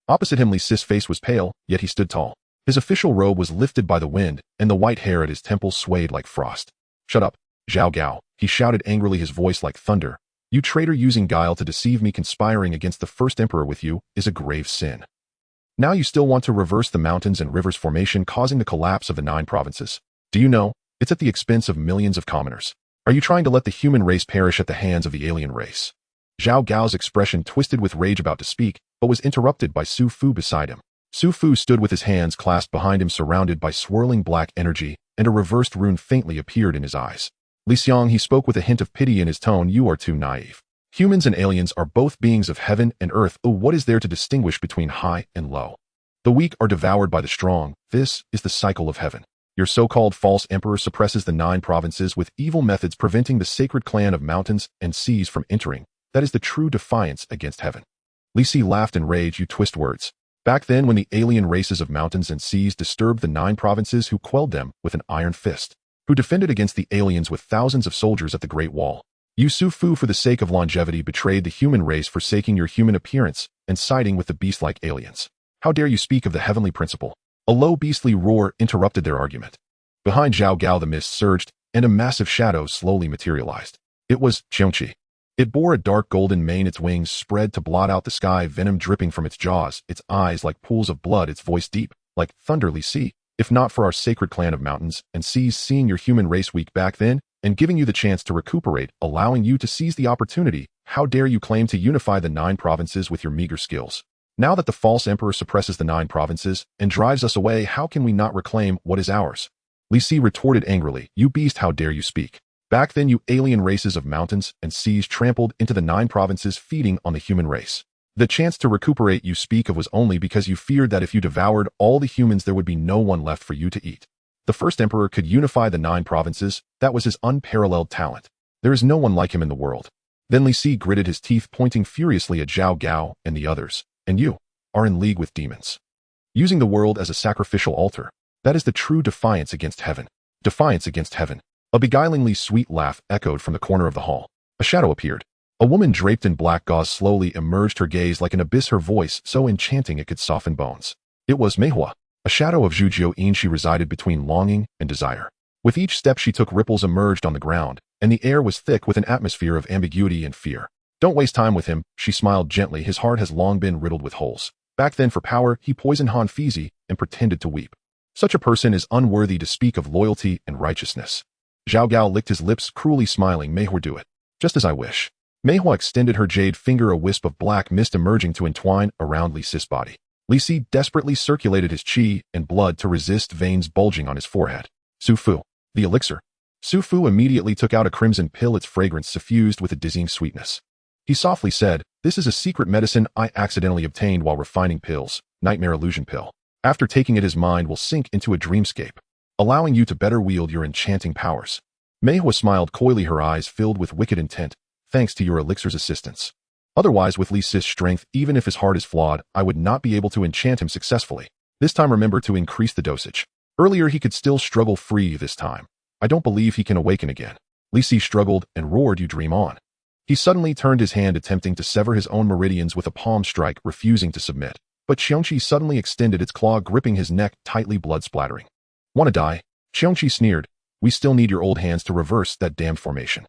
Opposite him, Li Si's face was pale, yet he stood tall. His official robe was lifted by the wind, and the white hair at his temples swayed like frost. Shut up, Zhao Gao, he shouted angrily, his voice like thunder. You traitor, using guile to deceive me, conspiring against the first emperor with you, is a grave sin. Now you still want to reverse the mountains and rivers formation, causing the collapse of the 9 provinces. Do you know, it's at the expense of millions of commoners. Are you trying to let the human race perish at the hands of the alien race? Zhao Gao's expression twisted with rage, about to speak, but was interrupted by Su Fu beside him. Su Fu stood with his hands clasped behind him, surrounded by swirling black energy, and a reversed rune faintly appeared in his eyes. Li Xiong, he spoke with a hint of pity in his tone, you are too naive. Humans and aliens are both beings of heaven and earth. Oh, what is there to distinguish between high and low? The weak are devoured by the strong. This is the cycle of heaven. Your so-called false emperor suppresses the 9 provinces with evil methods, preventing the sacred clan of mountains and seas from entering. That is the true defiance against heaven. Li Si laughed in rage. You twist words. Back then, when the alien races of mountains and seas disturbed the 9 provinces, who quelled them with an iron fist? Who defended against the aliens with thousands of soldiers at the Great Wall? You Su Fu, for the sake of longevity, betrayed the human race, forsaking your human appearance and siding with the beast-like aliens. How dare you speak of the heavenly principle? A low beastly roar interrupted their argument. Behind Zhao Gao the mist surged, and a massive shadow slowly materialized. It was Qiongqi. It bore a dark golden mane, its wings spread to blot out the sky, venom dripping from its jaws, its eyes like pools of blood, its voice deep, like thunder. Li Si, If not for our sacred clan of mountains and seas seeing your human race weak back then and giving you the chance to recuperate, allowing you to seize the opportunity, how dare you claim to unify the 9 provinces with your meager skills? Now that the false emperor suppresses the 9 provinces and drives us away, how can we not reclaim what is ours? Li Si retorted angrily, you beast, how dare you speak? Back then you alien races of mountains and seas trampled into the 9 provinces feeding on the human race. The chance to recuperate you speak of was only because you feared that if you devoured all the humans there would be no one left for you to eat. The first emperor could unify the 9 provinces, that was his unparalleled talent. There is no one like him in the world. Then Li Si gritted his teeth, pointing furiously at Zhao Gao and the others. And you are in league with demons. Using the world as a sacrificial altar, that is the true defiance against heaven. Defiance against heaven. A beguilingly sweet laugh echoed from the corner of the hall. A shadow appeared. A woman draped in black gauze slowly emerged, her gaze like an abyss, her voice so enchanting it could soften bones. It was Meihua, a shadow of Zhu Jiuyin. She resided between longing and desire. With each step she took, ripples emerged on the ground, and the air was thick with an atmosphere of ambiguity and fear. Don't waste time with him, she smiled gently. His heart has long been riddled with holes. Back then for power, he poisoned Han Fizi and pretended to weep. Such a person is unworthy to speak of loyalty and righteousness. Zhao Gao licked his lips, cruelly smiling. Meihua, do it. Just as I wish. Meihua extended her jade finger, a wisp of black mist emerging to entwine around Li Si's body. Li Si desperately circulated his qi and blood to resist veins bulging on his forehead. Su Fu. The elixir. Su Fu immediately took out a crimson pill, its fragrance suffused with a dizzying sweetness. He softly said, this is a secret medicine I accidentally obtained while refining pills, nightmare illusion pill. After taking it, his mind will sink into a dreamscape, allowing you to better wield your enchanting powers. Meihua smiled coyly, her eyes filled with wicked intent. Thanks to your elixir's assistance. Otherwise, with Li Si's strength, even if his heart is flawed, I would not be able to enchant him successfully. This time remember to increase the dosage. Earlier he could still struggle free, this time I don't believe he can awaken again. Li Si struggled and roared, you dream on. He suddenly turned his hand, attempting to sever his own meridians with a palm strike, refusing to submit. But Xiongqi suddenly extended its claw, gripping his neck tightly, blood splattering. Wanna die? Xiongqi sneered. We still need your old hands to reverse that damned formation.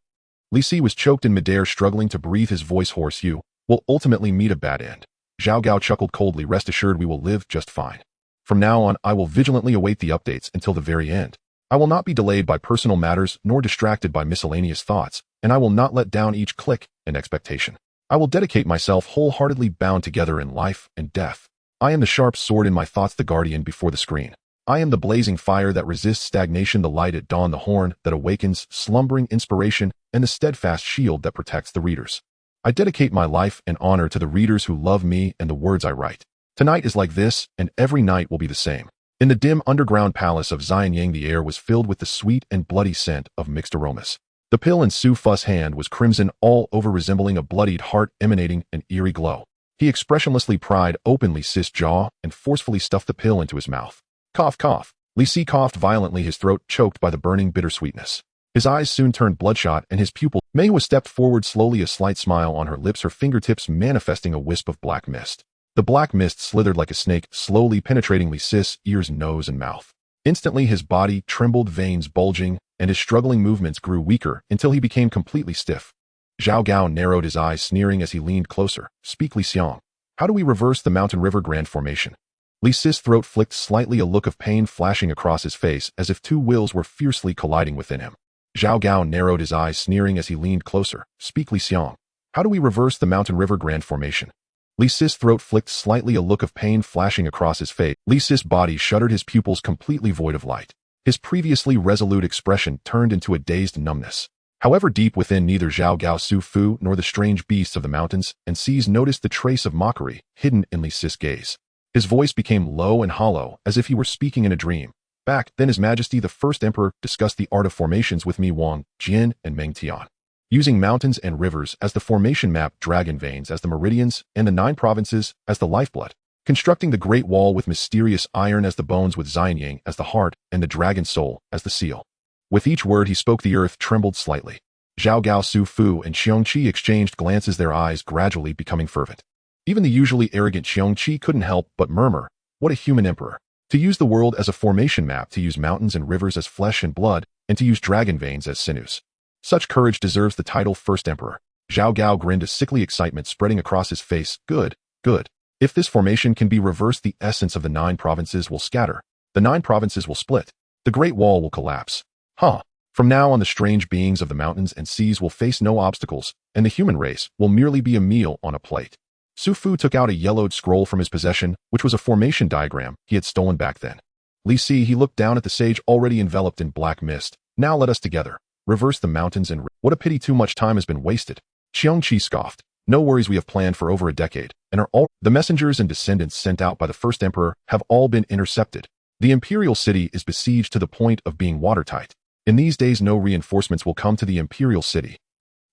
Li Si was choked in midair, struggling to breathe, his voice hoarse. You will ultimately meet a bad end. Zhao Gao chuckled coldly. Rest assured we will live just fine. From now on, I will vigilantly await the updates until the very end. I will not be delayed by personal matters nor distracted by miscellaneous thoughts, and I will not let down each click and expectation. I will dedicate myself wholeheartedly, bound together in life and death. I am the sharp sword in my thoughts, the guardian before the screen. I am the blazing fire that resists stagnation, the light at dawn, the horn that awakens slumbering inspiration, and the steadfast shield that protects the readers. I dedicate my life and honor to the readers who love me and the words I write. Tonight is like this, and every night will be the same. In the dim underground palace of Xianyang, the air was filled with the sweet and bloody scent of mixed aromas. The pill in Su Fu's hand was crimson all over, resembling a bloodied heart, emanating an eerie glow. He expressionlessly pried open Li Si's jaw and forcefully stuffed the pill into his mouth. Cough, cough. Li Si coughed violently, his throat choked by the burning bittersweetness. His eyes soon turned bloodshot and his pupil. Meihua stepped forward slowly, a slight smile on her lips, her fingertips manifesting a wisp of black mist. The black mist slithered like a snake, slowly penetrating Li Si's ears, nose, and mouth. Instantly his body trembled, veins bulging, and his struggling movements grew weaker until he became completely stiff. Zhao Gao narrowed his eyes, sneering as he leaned closer. Speak, Li Xiang. How do we reverse the Mountain River Grand Formation? Li Si's throat flicked slightly, a look of pain flashing across his face as if two wills were fiercely colliding within him. Zhao Gao narrowed his eyes, sneering as he leaned closer. Speak, Li Xiang. How do we reverse the Mountain River Grand Formation? Li Si's throat flicked slightly, a look of pain flashing across his face. Li Si's body shuddered, his pupils completely void of light. His previously resolute expression turned into a dazed numbness. However, deep within, neither Zhao Gao, Su Fu, nor the strange beasts of the mountains and seas noticed the trace of mockery hidden in Li Si's gaze. His voice became low and hollow, as if he were speaking in a dream. Back then, His Majesty the First Emperor discussed the art of formations with me, Wang, Jin, and Meng Tian. Using mountains and rivers as the formation map, dragon veins as the meridians, and the 9 provinces as the lifeblood. Constructing the Great Wall with mysterious iron as the bones, with Xianyang as the heart, and the dragon soul as the seal. With each word he spoke, the earth trembled slightly. Zhao Gao, Su Fu, and Xiongqi exchanged glances, their eyes gradually becoming fervent. Even the usually arrogant Xiongqi couldn't help but murmur, what a human emperor. To use the world as a formation map, to use mountains and rivers as flesh and blood, and to use dragon veins as sinews. Such courage deserves the title First Emperor. Zhao Gao grinned, a sickly excitement spreading across his face. Good, good. If this formation can be reversed, the essence of the 9 provinces will scatter. The 9 provinces will split. The Great Wall will collapse. Huh. From now on, the strange beings of the mountains and seas will face no obstacles, and the human race will merely be a meal on a plate. Su Fu took out a yellowed scroll from his possession, which was a formation diagram he had stolen back then. Li Si, he looked down at the sage already enveloped in black mist. Now let us together reverse the mountains and what a pity too much time has been wasted. Xiang Qi scoffed. No worries, we have planned for over a decade, and are all the messengers and descendants sent out by the first emperor have all been intercepted. The imperial city is besieged to the point of being watertight. In these days no reinforcements will come to the imperial city.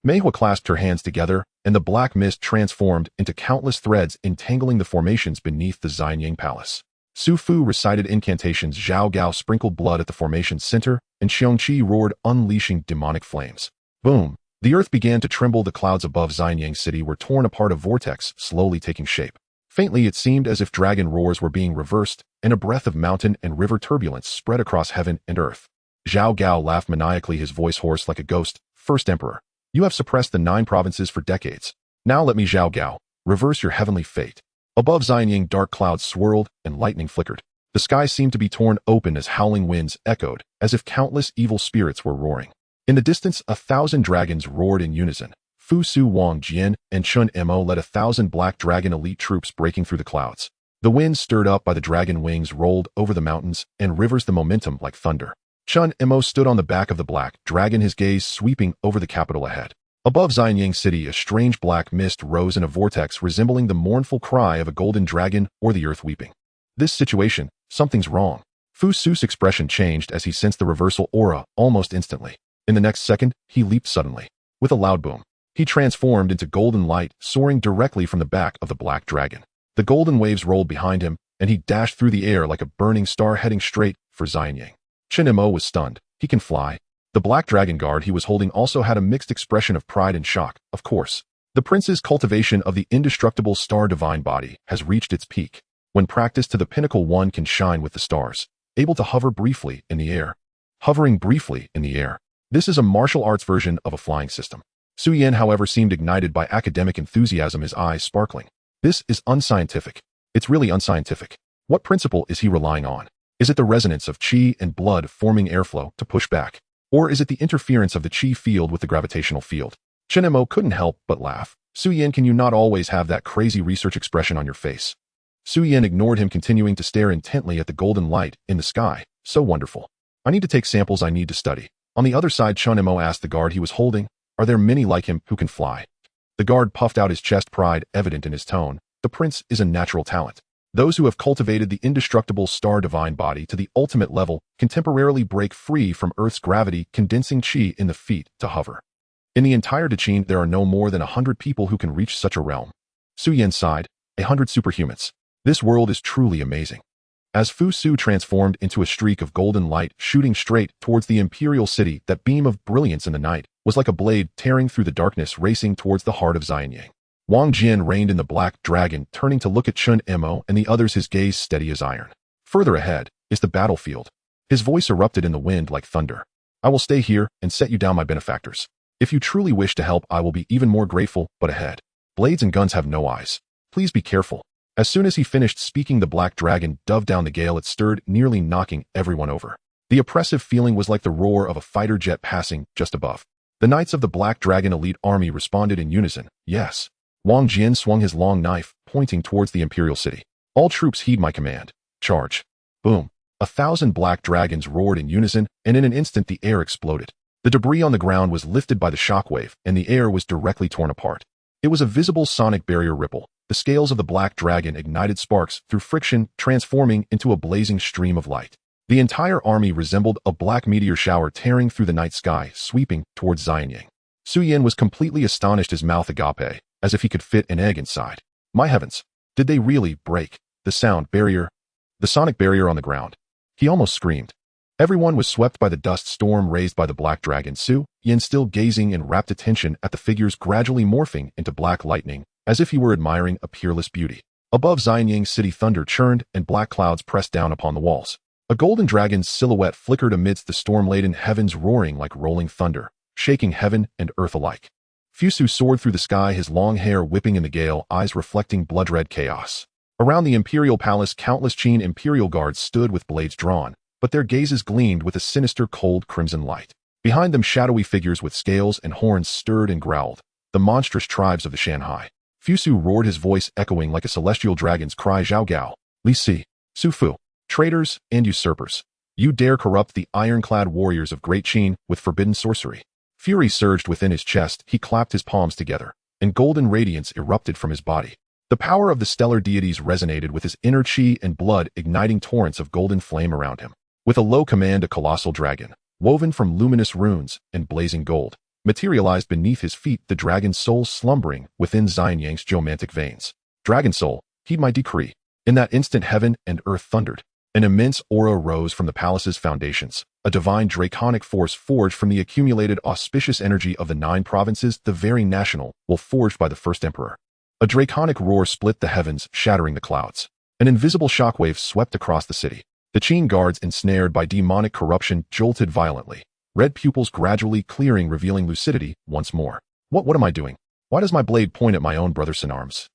Mei Hua clasped her hands together, and the black mist transformed into countless threads entangling the formations beneath the Xianying palace. Su Fu recited incantations, Zhao Gao sprinkled blood at the formation's center, and Xiang Qi roared, unleashing demonic flames. Boom! The earth began to tremble, the clouds above Xianyang City were torn apart, a vortex slowly taking shape. Faintly it seemed as if dragon roars were being reversed, and a breath of mountain and river turbulence spread across heaven and earth. Zhao Gao laughed maniacally, his voice hoarse like a ghost. First Emperor, you have suppressed the 9 provinces for decades. Now let me, Zhao Gao, reverse your heavenly fate. Above Xianying, dark clouds swirled and lightning flickered. The sky seemed to be torn open as howling winds echoed, as if countless evil spirits were roaring. In the distance, 1,000 dragons roared in unison. Fu Su, Wang Jian, and Chen Mo led 1,000 black dragon elite troops breaking through the clouds. The wind stirred up by the dragon wings rolled over the mountains and rivers the momentum like thunder. Chen Mo stood on the back of the black dragon, his gaze sweeping over the capital ahead. Above Xianyang City, a strange black mist rose in a vortex resembling the mournful cry of a golden dragon or the earth weeping. This situation, something's wrong. Fu Su's expression changed as he sensed the reversal aura almost instantly. In the next second, he leaped suddenly. With a loud boom, he transformed into golden light soaring directly from the back of the black dragon. The golden waves rolled behind him, and he dashed through the air like a burning star heading straight for Xianyang. Chen Mo was stunned. He can fly. The black dragon guard he was holding also had a mixed expression of pride and shock. Of course, the prince's cultivation of the indestructible star divine body has reached its peak. When practiced to the pinnacle, one can shine with the stars, able to hover briefly in the air. Hovering briefly in the air. This is a martial arts version of a flying system. Su Yan, however, seemed ignited by academic enthusiasm, his eyes sparkling. This is unscientific. It's really unscientific. What principle is he relying on? Is it the resonance of qi and blood forming airflow to push back? Or is it the interference of the qi field with the gravitational field? Chen Mo couldn't help but laugh. Su Yan, can you not always have that crazy research expression on your face? Su Yan ignored him, continuing to stare intently at the golden light in the sky. So wonderful. I need to take samples, I need to study. On the other side, Chen Mo asked the guard he was holding, are there many like him who can fly? The guard puffed out his chest, pride evident in his tone. The prince is a natural talent. Those who have cultivated the indestructible star divine body to the ultimate level can temporarily break free from Earth's gravity, condensing qi in the feet to hover. In the entire Daqin, there are no more than 100 people who can reach such a realm. Su Yan sighed. 100 superhumans. This world is truly amazing. As Fu Su transformed into a streak of golden light shooting straight towards the imperial city, that beam of brilliance in the night was like a blade tearing through the darkness, racing towards the heart of Xianyang. Wang Jian reigned in the black dragon, turning to look at Chen Mo and the others, his gaze steady as iron. Further ahead is the battlefield. His voice erupted in the wind like thunder. I will stay here and set you down, my benefactors. If you truly wish to help, I will be even more grateful, but ahead. Blades and guns have no eyes. Please be careful. As soon as he finished speaking, the black dragon dove down the gale it stirred, nearly knocking everyone over. The oppressive feeling was like the roar of a fighter jet passing just above. The knights of the black dragon elite army responded in unison. Yes. Wang Jian swung his long knife, pointing towards the imperial city. All troops heed my command. Charge. Boom. 1,000 black dragons roared in unison, and in an instant the air exploded. The debris on the ground was lifted by the shockwave, and the air was directly torn apart. It was a visible sonic barrier ripple. The scales of the black dragon ignited sparks through friction, transforming into a blazing stream of light. The entire army resembled a black meteor shower tearing through the night sky, sweeping towards Xianyang. Su Yan was completely astonished, his mouth agape, as if he could fit an egg inside. My heavens! Did they really break the sound barrier? The sonic barrier on the ground. He almost screamed. Everyone was swept by the dust storm raised by the black dragon. Su Yan still gazing in rapt attention at the figures gradually morphing into black lightning, as if he were admiring a peerless beauty. Above Xianyang City, thunder churned and black clouds pressed down upon the walls. A golden dragon's silhouette flickered amidst the storm-laden heavens, roaring like rolling thunder, shaking heaven and earth alike. Fu Su soared through the sky, his long hair whipping in the gale, eyes reflecting blood-red chaos. Around the imperial palace, countless Qin imperial guards stood with blades drawn, but their gazes gleamed with a sinister, cold crimson light. Behind them, shadowy figures with scales and horns stirred and growled, the monstrous tribes of the Shanhai. Fusu roared, his voice echoing like a celestial dragon's cry. Zhao Gao, Li Si, Su Fu, traitors and usurpers. You dare corrupt the ironclad warriors of Great Qin with forbidden sorcery. Fury surged within his chest. He clapped his palms together, and golden radiance erupted from his body. The power of the stellar deities resonated with his inner chi and blood, igniting torrents of golden flame around him. With a low command, a colossal dragon, woven from luminous runes and blazing gold, materialized beneath his feet, the dragon's soul slumbering within Xianyang's geomantic veins. Dragon soul, heed my decree. In that instant, heaven and earth thundered. An immense aura rose from the palace's foundations, a divine draconic force forged from the accumulated auspicious energy of the 9 provinces, the very national will forged by the first emperor. A draconic roar split the heavens, shattering the clouds. An invisible shockwave swept across the city. The Qin guards, ensnared by demonic corruption, jolted violently, red pupils gradually clearing, revealing lucidity once more. What am I doing? Why does my blade point at my own brothers in arms?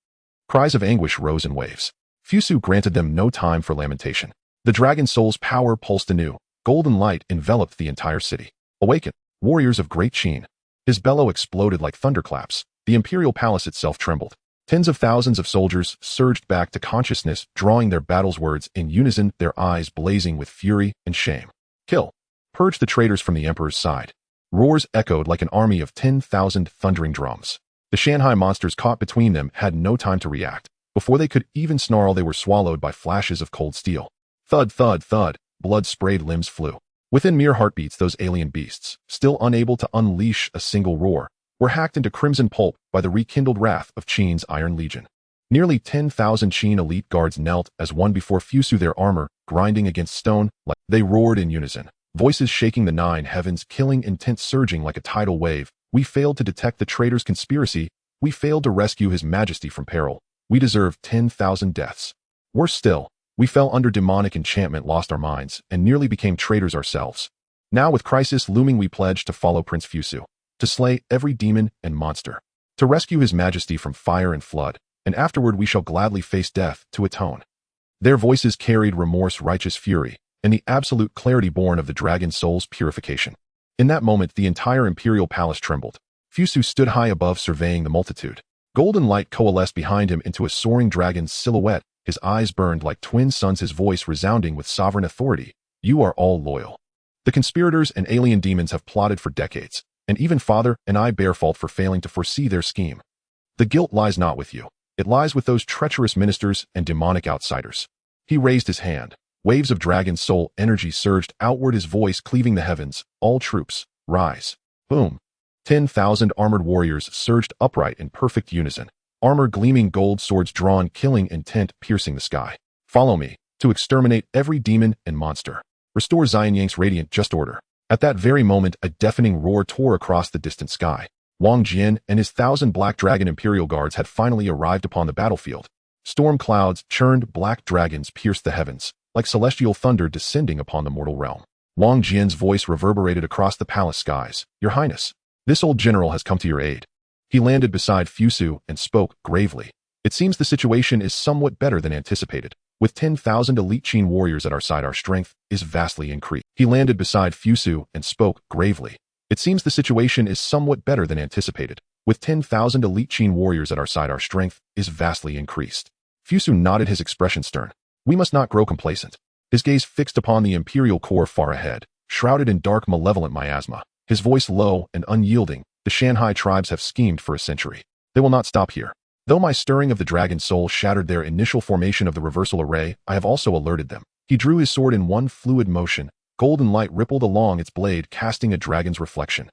Cries of anguish rose in waves. Fusu granted them no time for lamentation. The dragon soul's power pulsed anew. Golden light enveloped the entire city. Awaken, warriors of Great Qin. His bellow exploded like thunderclaps. The imperial palace itself trembled. Tens of thousands of soldiers surged back to consciousness, drawing their battle's words in unison, their eyes blazing with fury and shame. Kill. Purge the traitors from the emperor's side. Roars echoed like an army of 10,000 thundering drums. The Shanhai monsters caught between them had no time to react. Before they could even snarl, they were swallowed by flashes of cold steel. Thud, thud, thud. Blood-sprayed limbs flew. Within mere heartbeats, those alien beasts, still unable to unleash a single roar, were hacked into crimson pulp by the rekindled wrath of Qin's Iron Legion. Nearly 10,000 Qin elite guards knelt as one before Fusu, their armor grinding against stone. Like they roared in unison, voices shaking the 9 heavens, killing intent surging like a tidal wave. We failed to detect the traitor's conspiracy. We failed to rescue His Majesty from peril. We deserve 10,000 deaths. Worse still, we fell under demonic enchantment, lost our minds, and nearly became traitors ourselves. Now, with crisis looming, we pledge to follow Prince Fusu, to slay every demon and monster, to rescue His Majesty from fire and flood, and afterward we shall gladly face death to atone. Their voices carried remorse, righteous fury, and the absolute clarity born of the dragon soul's purification. In that moment, the entire imperial palace trembled. Fusu stood high above, surveying the multitude. Golden light coalesced behind him into a soaring dragon's silhouette. His eyes burned like twin suns, his voice resounding with sovereign authority. You are all loyal. The conspirators and alien demons have plotted for decades, and even Father and I bear fault for failing to foresee their scheme. The guilt lies not with you. It lies with those treacherous ministers and demonic outsiders. He raised his hand. Waves of dragon soul energy surged outward, his voice cleaving the heavens. All troops, rise. Boom. 10,000 armored warriors surged upright in perfect unison. Armor gleaming, gold swords drawn, killing intent piercing the sky. Follow me, to exterminate every demon and monster. Restore Xianyang's radiant just order. At that very moment, a deafening roar tore across the distant sky. Wang Jian and his 1,000 black dragon imperial guards had finally arrived upon the battlefield. Storm clouds churned, black dragons pierced the heavens, like celestial thunder descending upon the mortal realm. Wang Jian's voice reverberated across the palace skies. Your Highness, this old general has come to your aid. He landed beside Fusu and spoke gravely. It seems the situation is somewhat better than anticipated. With 10,000 elite Qin warriors at our side, our strength is vastly increased. He landed beside Fusu and spoke gravely. It seems the situation is somewhat better than anticipated. With 10,000 elite Qin warriors at our side, our strength is vastly increased. Fusu nodded, his expression stern. We must not grow complacent. His gaze fixed upon the imperial core far ahead, shrouded in dark, malevolent miasma. His voice low and unyielding. The Shanhai tribes have schemed for a century. They will not stop here. Though my stirring of the dragon soul shattered their initial formation of the reversal array, I have also alerted them. He drew his sword in one fluid motion. Golden light rippled along its blade, casting a dragon's reflection.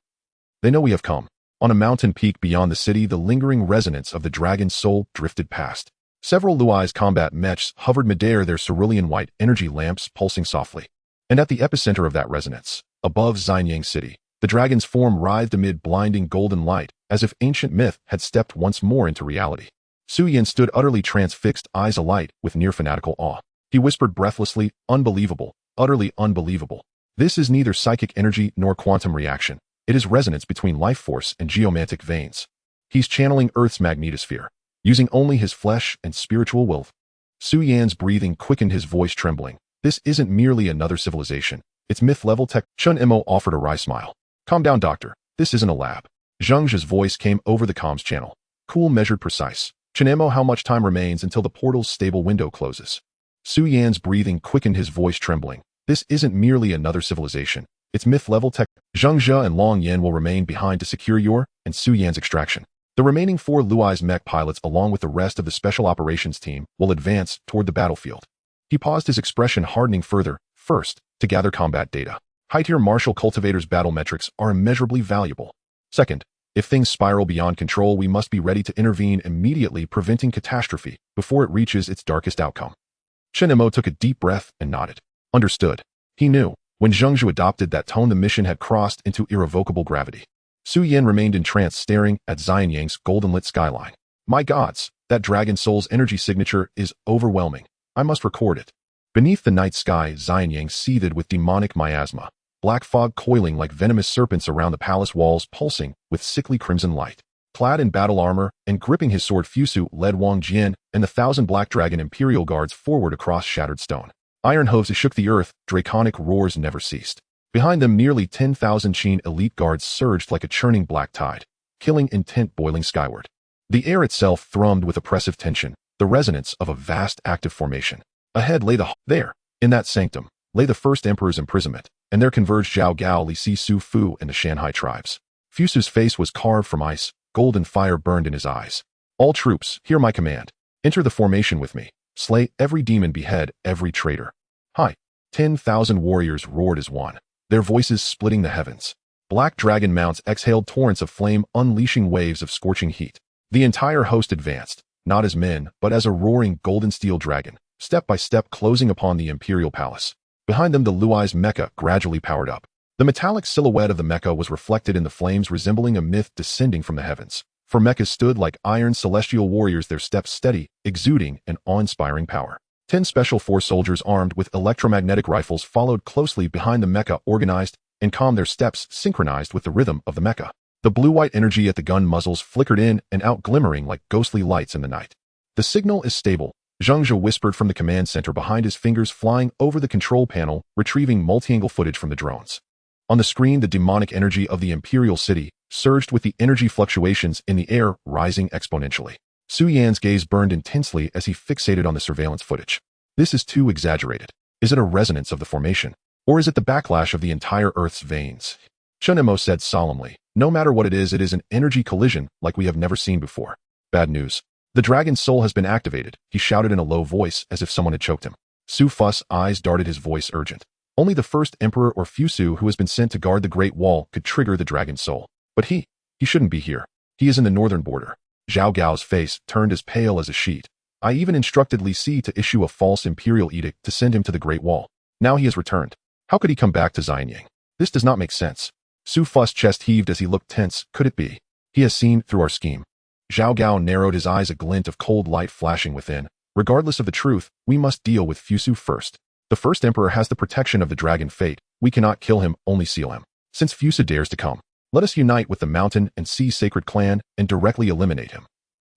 They know we have come. On a mountain peak beyond the city, the lingering resonance of the dragon's soul drifted past. Several Luai's combat mechs hovered midair, their cerulean white energy lamps pulsing softly. And at the epicenter of that resonance, above Xianyang City, the dragon's form writhed amid blinding golden light, as if ancient myth had stepped once more into reality. Su Yin stood utterly transfixed, eyes alight with near fanatical awe. He whispered breathlessly, unbelievable, utterly unbelievable. This is neither psychic energy nor quantum reaction. It is resonance between life force and geomantic veins. He's channeling Earth's magnetosphere, using only his flesh and spiritual will. Su Yan's breathing quickened, his voice trembling. This isn't merely another civilization. It's myth-level tech. Chen Mo offered a wry smile. Calm down, doctor. This isn't a lab. Zhang Zhe's voice came over the comms channel. Cool, measured, precise. Chen Mo, how much time remains until the portal's stable window closes? Su Yan's breathing quickened, his voice trembling. This isn't merely another civilization. It's myth-level tech. Zhang Zhe and Long Yan will remain behind to secure your and Su Yan's extraction. The remaining 4 Luai's mech pilots, along with the rest of the special operations team, will advance toward the battlefield. He paused, his expression hardening further. First, to gather combat data. High-tier martial cultivators' battle metrics are immeasurably valuable. Second, if things spiral beyond control, we must be ready to intervene immediately, preventing catastrophe before it reaches its darkest outcome. Chen Mo took a deep breath and nodded. Understood. He knew, when Zhang Zhe adopted that tone, the mission had crossed into irrevocable gravity. Su Yan remained entranced, staring at Xianyang's golden-lit skyline. My gods, that dragon soul's energy signature is overwhelming. I must record it. Beneath the night sky, Xianyang seethed with demonic miasma, black fog coiling like venomous serpents around the palace walls, pulsing with sickly crimson light. Clad in battle armor and gripping his sword, Fusu led Wang Jian and the 1,000 Black Dragon Imperial Guards forward across shattered stone. Iron hooves shook the earth, draconic roars never ceased. Behind them, nearly 10,000 Qin elite guards surged like a churning black tide, killing intent boiling skyward. The air itself thrummed with oppressive tension, the resonance of a vast active formation. Ahead lay there, in that sanctum, lay the first emperor's imprisonment, and there converged Zhao Gao, Li Si, Su Fu, and the Shanhai tribes. Fusu's face was carved from ice, golden fire burned in his eyes. All troops, hear my command. Enter the formation with me. Slay every demon, behead every traitor. Hi. 10,000 warriors roared as one, their voices splitting the heavens. Black dragon mounts exhaled torrents of flame, unleashing waves of scorching heat. The entire host advanced, not as men, but as a roaring golden steel dragon, step by step closing upon the imperial palace. Behind them, the Luai's mecha gradually powered up. The metallic silhouette of the mecha was reflected in the flames, resembling a myth descending from the heavens. For mechas stood like iron celestial warriors, their steps steady, exuding an awe-inspiring power. 10 Special Force soldiers armed with electromagnetic rifles followed closely behind the mecha, organized and calm, their steps synchronized with the rhythm of the mecha. The blue-white energy at the gun muzzles flickered in and out, glimmering like ghostly lights in the night. The signal is stable, Zhang Zhe whispered from the command center, behind his fingers flying over the control panel, retrieving multi-angle footage from the drones. On the screen, the demonic energy of the imperial city surged, with the energy fluctuations in the air rising exponentially. Su Yan's gaze burned intensely as he fixated on the surveillance footage. This is too exaggerated. Is it a resonance of the formation? Or is it the backlash of the entire Earth's veins? Chen Mo said solemnly, no matter what it is an energy collision like we have never seen before. Bad news. The dragon's soul has been activated, he shouted in a low voice as if someone had choked him. Su Fu's eyes darted, his voice urgent. Only the first emperor or Fusu, who has been sent to guard the Great Wall, could trigger the dragon's soul. But he shouldn't be here. He is in the northern border. Zhao Gao's face turned as pale as a sheet. I even instructed Li Si to issue a false imperial edict to send him to the Great Wall. Now he has returned. How could he come back to Xianyang? This does not make sense. Su Fu's chest heaved as he looked tense. Could it be? He has seen through our scheme. Zhao Gao narrowed his eyes, a glint of cold light flashing within. Regardless of the truth, we must deal with Fusu first. The first emperor has the protection of the dragon fate. We cannot kill him, only seal him. Since Fusu dares to come, let us unite with the Mountain and Sea Sacred Clan and directly eliminate him.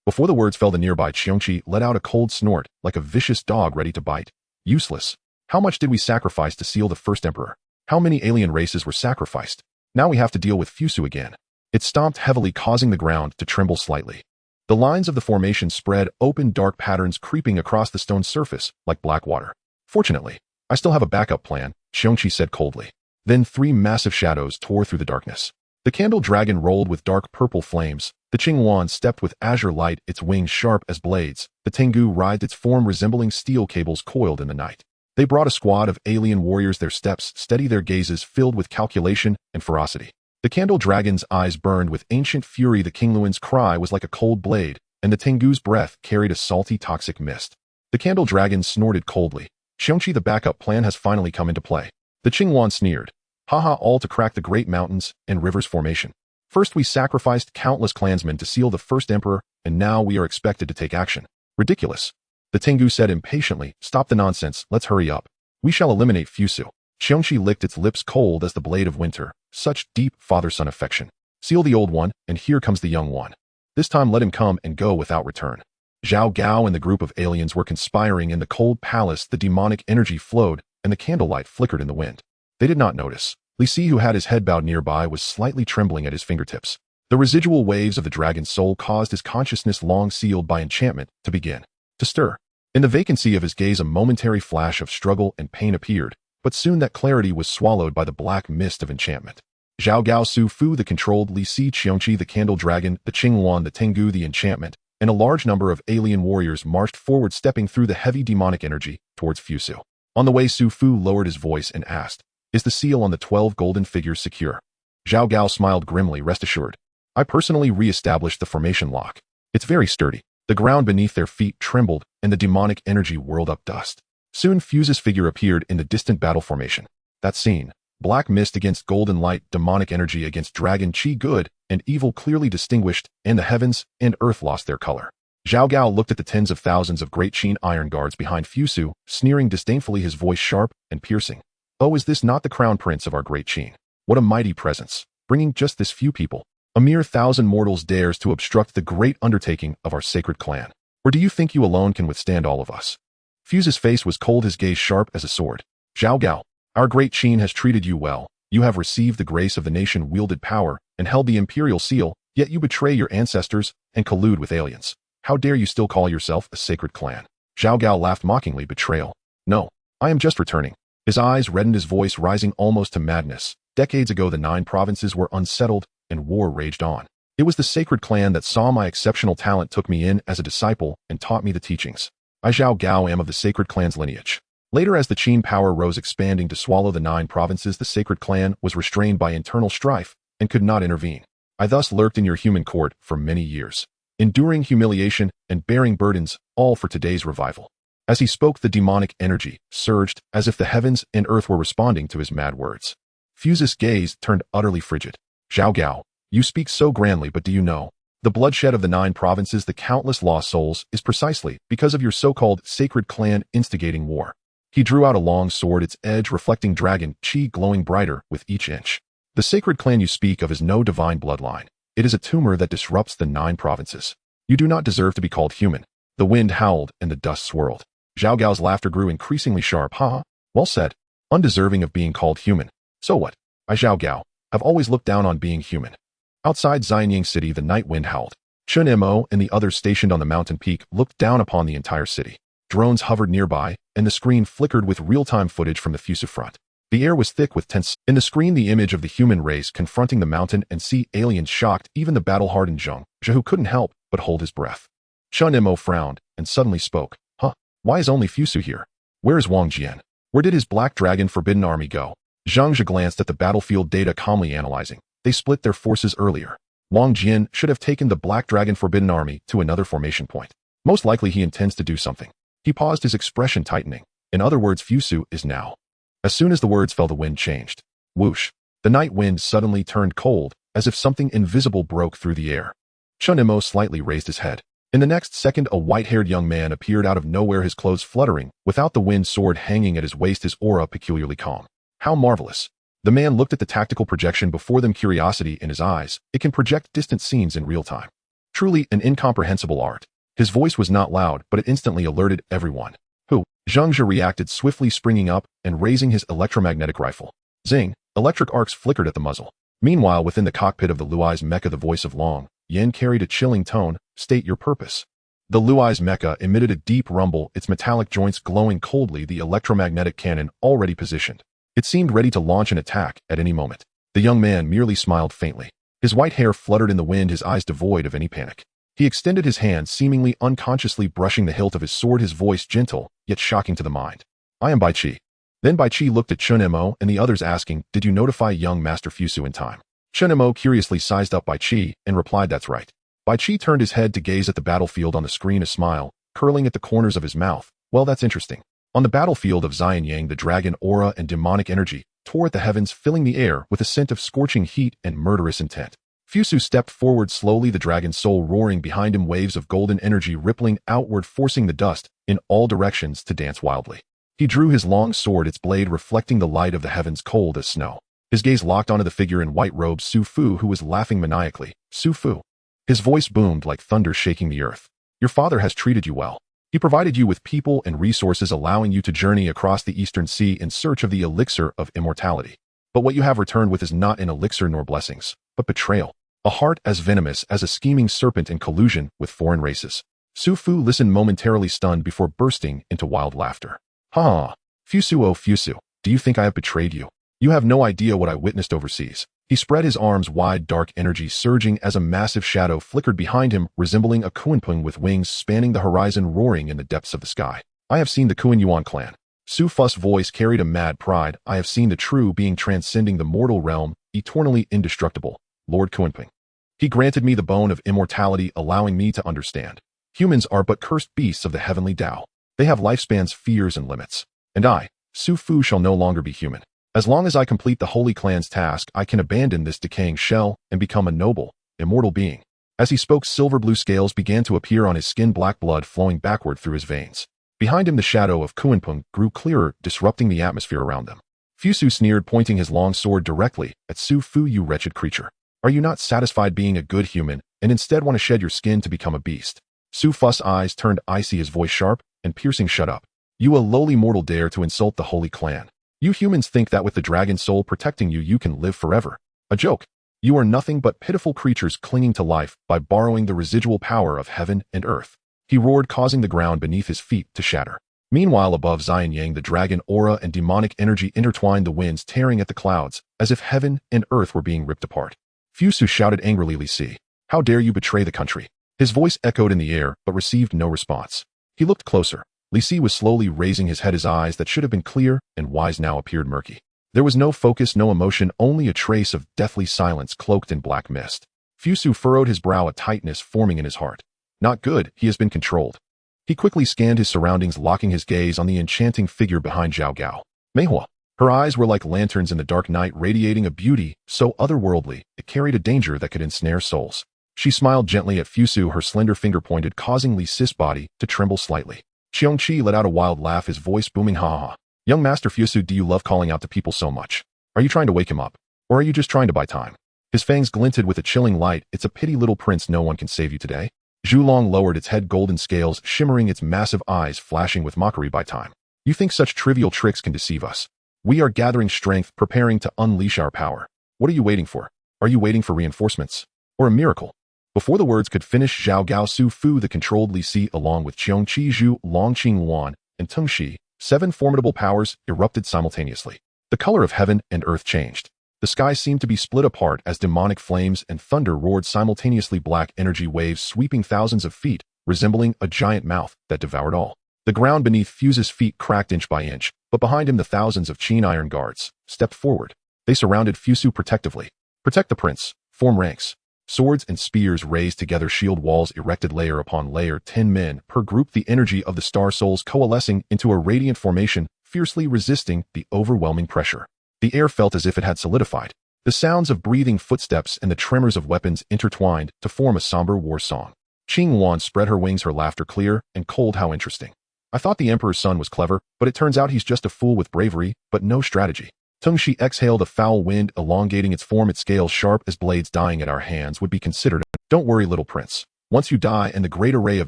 Before the words fell, the nearby Qiongqi let out a cold snort, like a vicious dog ready to bite. Useless. How much did we sacrifice to seal the first emperor? How many alien races were sacrificed? Now we have to deal with Fusu again. It stomped heavily, causing the ground to tremble slightly. The lines of the formation spread, open dark patterns creeping across the stone surface like black water. Fortunately, I still have a backup plan, Qiongqi said coldly. Then 3 massive shadows tore through the darkness. The candle dragon rolled with dark purple flames. The Qingwan stepped with azure light, its wings sharp as blades. The Tengu writhed, its form resembling steel cables coiled in the night. They brought a squad of alien warriors, their steps steady, their gazes filled with calculation and ferocity. The candle dragon's eyes burned with ancient fury. The Qingluan's cry was like a cold blade, and the Tengu's breath carried a salty, toxic mist. The candle dragon snorted coldly. Qiongqi, the backup plan has finally come into play. The Qingwan sneered. Haha, all to crack the great mountains and rivers formation. First we sacrificed countless clansmen to seal the first emperor, and now we are expected to take action. Ridiculous. The Tengu said impatiently, stop the nonsense, let's hurry up. We shall eliminate Fusu. Qiongqi licked its lips, cold as the blade of winter. Such deep father-son affection. Seal the old one, and here comes the young one. This time let him come and go without return. Zhao Gao and the group of aliens were conspiring in the cold palace. The demonic energy flowed, and the candlelight flickered in the wind. They did not notice. Li Si, who had his head bowed nearby, was slightly trembling at his fingertips. The residual waves of the dragon's soul caused his consciousness, long sealed by enchantment, to begin to stir. In the vacancy of his gaze, a momentary flash of struggle and pain appeared, but soon that clarity was swallowed by the black mist of enchantment. Zhao Gao, Su Fu, the controlled, Li Si, Qiongqi, the candle dragon, the Qinghuan, the Tengu, the enchantment, and a large number of alien warriors marched forward, stepping through the heavy demonic energy towards Fusu. On the way, Su Fu lowered his voice and asked, "Is the seal on the 12 golden figures secure?" Zhao Gao smiled grimly. "Rest assured. I personally re-established the formation lock. It's very sturdy." The ground beneath their feet trembled, and the demonic energy whirled up dust. Soon Fuse's figure appeared in the distant battle formation. That scene, black mist against golden light, demonic energy against dragon chi, good and evil clearly distinguished, and the heavens and earth lost their color. Zhao Gao looked at the tens of thousands of great Qin iron guards behind Fusu, sneering disdainfully, his voice sharp and piercing. "Oh, is this not the crown prince of our great Qin? What a mighty presence, bringing just this few people. A mere 1,000 mortals dares to obstruct the great undertaking of our sacred clan. Or do you think you alone can withstand all of us?" Fuse's face was cold, his gaze sharp as a sword. "Zhao Gao, our great Qin has treated you well. You have received the grace of the nation, wielded power, and held the imperial seal, yet you betray your ancestors and collude with aliens. How dare you still call yourself a sacred clan?" Zhao Gao laughed mockingly. "Betrayal? No, I am just returning." His eyes reddened, his voice rising almost to madness. "Decades ago, the 9 provinces were unsettled, and war raged on. It was the sacred clan that saw my exceptional talent, took me in as a disciple, and taught me the teachings. I, Zhao Gao, am of the sacred clan's lineage. Later, as the Qin power rose, expanding to swallow the 9 provinces, the sacred clan was restrained by internal strife and could not intervene. I thus lurked in your human court for many years, enduring humiliation and bearing burdens, all for today's revival." As he spoke, the demonic energy surged, as if the heavens and earth were responding to his mad words. Fuse's gaze turned utterly frigid. "Zhao Gao, you speak so grandly, but do you know? The bloodshed of the 9 provinces, the countless lost souls, is precisely because of your so-called sacred clan instigating war." He drew out a long sword, its edge reflecting dragon chi, glowing brighter with each inch. "The sacred clan you speak of is no divine bloodline. It is a tumor that disrupts the 9 provinces. You do not deserve to be called human." The wind howled and the dust swirled. Zhao Gao's laughter grew increasingly sharp. "Ha! Well said. Undeserving of being called human. So what? I, Zhao Gao, have always looked down on being human." Outside Xianyang City, the night wind howled. Chen Mo and the others stationed on the mountain peak looked down upon the entire city. Drones hovered nearby, and the screen flickered with real-time footage from the Fusu front. The air was thick with tense. In the screen, the image of the human race confronting the mountain and sea aliens shocked even the battle-hardened Zhang, who couldn't help but hold his breath. Chen Mo frowned and suddenly spoke. "Huh? Why is only Fusu here? Where is Wang Jian? Where did his black dragon forbidden army go?" Zhang Zhe glanced at the battlefield data, calmly analyzing. They split their forces earlier. Wang Jian should have taken the Black Dragon Forbidden Army to another formation point. Most likely he intends to do something. He paused, his expression tightening. In other words, Fusu is now. As soon as the words fell, the wind changed. Whoosh. The night wind suddenly turned cold, as if something invisible broke through the air. Chen Mo slightly raised his head. In the next second, a white-haired young man appeared out of nowhere, his clothes fluttering, without the wind sword hanging at his waist, his aura peculiarly calm. How marvelous. The man looked at the tactical projection before them, curiosity in his eyes. It can project distant scenes in real time. Truly an incomprehensible art. His voice was not loud, but it instantly alerted everyone. "Who?" Zhang Zhe reacted swiftly, springing up and raising his electromagnetic rifle. Zing! Electric arcs flickered at the muzzle. Meanwhile, within the cockpit of the Luai's mecha, the voice of Long Yen carried a chilling tone. "State your purpose." The Luai's mecha emitted a deep rumble, its metallic joints glowing coldly, the electromagnetic cannon already positioned. It seemed ready to launch an attack at any moment. The young man merely smiled faintly. His white hair fluttered in the wind, his eyes devoid of any panic. He extended his hand, seemingly unconsciously brushing the hilt of his sword, his voice gentle, yet shocking to the mind. "I am Bai Qi." Then Bai Qi looked at Chen Mo and the others, asking, "Did you notify young Master Fusu in time?" Chen Mo curiously sized up Bai Qi and replied, "That's right." Bai Qi turned his head to gaze at the battlefield on the screen, a smile curling at the corners of his mouth. "Well, that's interesting." On the battlefield of Xianyang, the dragon aura and demonic energy tore at the heavens, filling the air with a scent of scorching heat and murderous intent. Fusu stepped forward slowly, the dragon's soul roaring behind him, waves of golden energy rippling outward, forcing the dust in all directions to dance wildly. He drew his long sword, its blade reflecting the light of the heavens, cold as snow. His gaze locked onto the figure in white robes, Su Fu, who was laughing maniacally. "Su Fu." His voice boomed like thunder, shaking the earth. Your father has treated you well. He provided you with people and resources, allowing you to journey across the Eastern Sea in search of the elixir of immortality. But what you have returned with is not an elixir nor blessings, but betrayal. A heart as venomous as a scheming serpent in collusion with foreign races. Su Fu listened momentarily stunned before bursting into wild laughter. Ha ha! Fusu, oh Fusu, do you think I have betrayed you? You have no idea what I witnessed overseas. He spread his arms wide, dark energy surging as a massive shadow flickered behind him, resembling a Kuanpung with wings spanning the horizon, roaring in the depths of the sky. I have seen the Kuan Yuan clan. Su Fu's voice carried a mad pride. I have seen the true being transcending the mortal realm, eternally indestructible, Lord Kuanpung. He granted me the bone of immortality, allowing me to understand. Humans are but cursed beasts of the heavenly Tao. They have lifespans, fears, and limits. And I, Su Fu, shall no longer be human. As long as I complete the Holy Clan's task, I can abandon this decaying shell and become a noble, immortal being. As he spoke, silver blue scales began to appear on his skin, black blood flowing backward through his veins. Behind him, the shadow of Kuanpung grew clearer, disrupting the atmosphere around them. Fusu sneered, pointing his long sword directly at Su Fu. You wretched creature. Are you not satisfied being a good human, and instead want to shed your skin to become a beast? Su Fu's eyes turned icy, his voice sharp and piercing. Shut up. You, a lowly mortal, dare to insult the Holy Clan. You humans think that with the dragon soul protecting you, you can live forever. A joke. You are nothing but pitiful creatures clinging to life by borrowing the residual power of heaven and earth. He roared, causing the ground beneath his feet to shatter. Meanwhile, above Xian Yang, the dragon aura and demonic energy intertwined, the winds tearing at the clouds, as if heaven and earth were being ripped apart. Fusu shouted angrily, Li Si, how dare you betray the country? His voice echoed in the air, but received no response. He looked closer. Li Si was slowly raising his head. His eyes that should have been clear and wise now appeared murky. There was no focus, no emotion, only a trace of deathly silence cloaked in black mist. Fusu furrowed his brow, a tightness forming in his heart. Not good, he has been controlled. He quickly scanned his surroundings, locking his gaze on the enchanting figure behind Zhao Gao. Meihua. Her eyes were like lanterns in the dark night, radiating a beauty so otherworldly it carried a danger that could ensnare souls. She smiled gently at Fusu, her slender finger pointed, causing Li Si's body to tremble slightly. Qiongqi let out a wild laugh, his voice booming. Ha ha. Young Master Fusu, do you love calling out to people so much? Are you trying to wake him up? Or are you just trying to buy time? His fangs glinted with a chilling light. It's a pity, little prince, no one can save you today. Zhulong lowered its head, golden scales shimmering, its massive eyes flashing with mockery. By time. You think such trivial tricks can deceive us? We are gathering strength, preparing to unleash our power. What are you waiting for? Are you waiting for reinforcements? Or a miracle? Before the words could finish, Zhao Gao, Su Fu, the controlled Li Si, along with Qiongqi, Zhu, Longqing Wan, and Teng Shi, 7 formidable powers, erupted simultaneously. The color of heaven and earth changed. The sky seemed to be split apart as demonic flames and thunder roared simultaneously, black energy waves sweeping thousands of feet, resembling a giant mouth that devoured all. The ground beneath Fuse's feet cracked inch by inch, but behind him the thousands of Qin iron guards stepped forward. They surrounded Fusu protectively. Protect the prince. Form ranks. Swords and spears raised together, shield walls erected layer upon layer, 10 men per group, the energy of the star souls coalescing into a radiant formation, fiercely resisting the overwhelming pressure. The air felt as if it had solidified. The sounds of breathing footsteps and the tremors of weapons intertwined to form a somber war song. Qing Wan spread her wings, her laughter clear and cold. How interesting. I thought the emperor's son was clever, but it turns out he's just a fool with bravery, but no strategy. Teng Shi exhaled a foul wind, elongating its form, its scales sharp as blades. Dying at our hands would be considered. Don't worry, little prince. Once you die and the great array of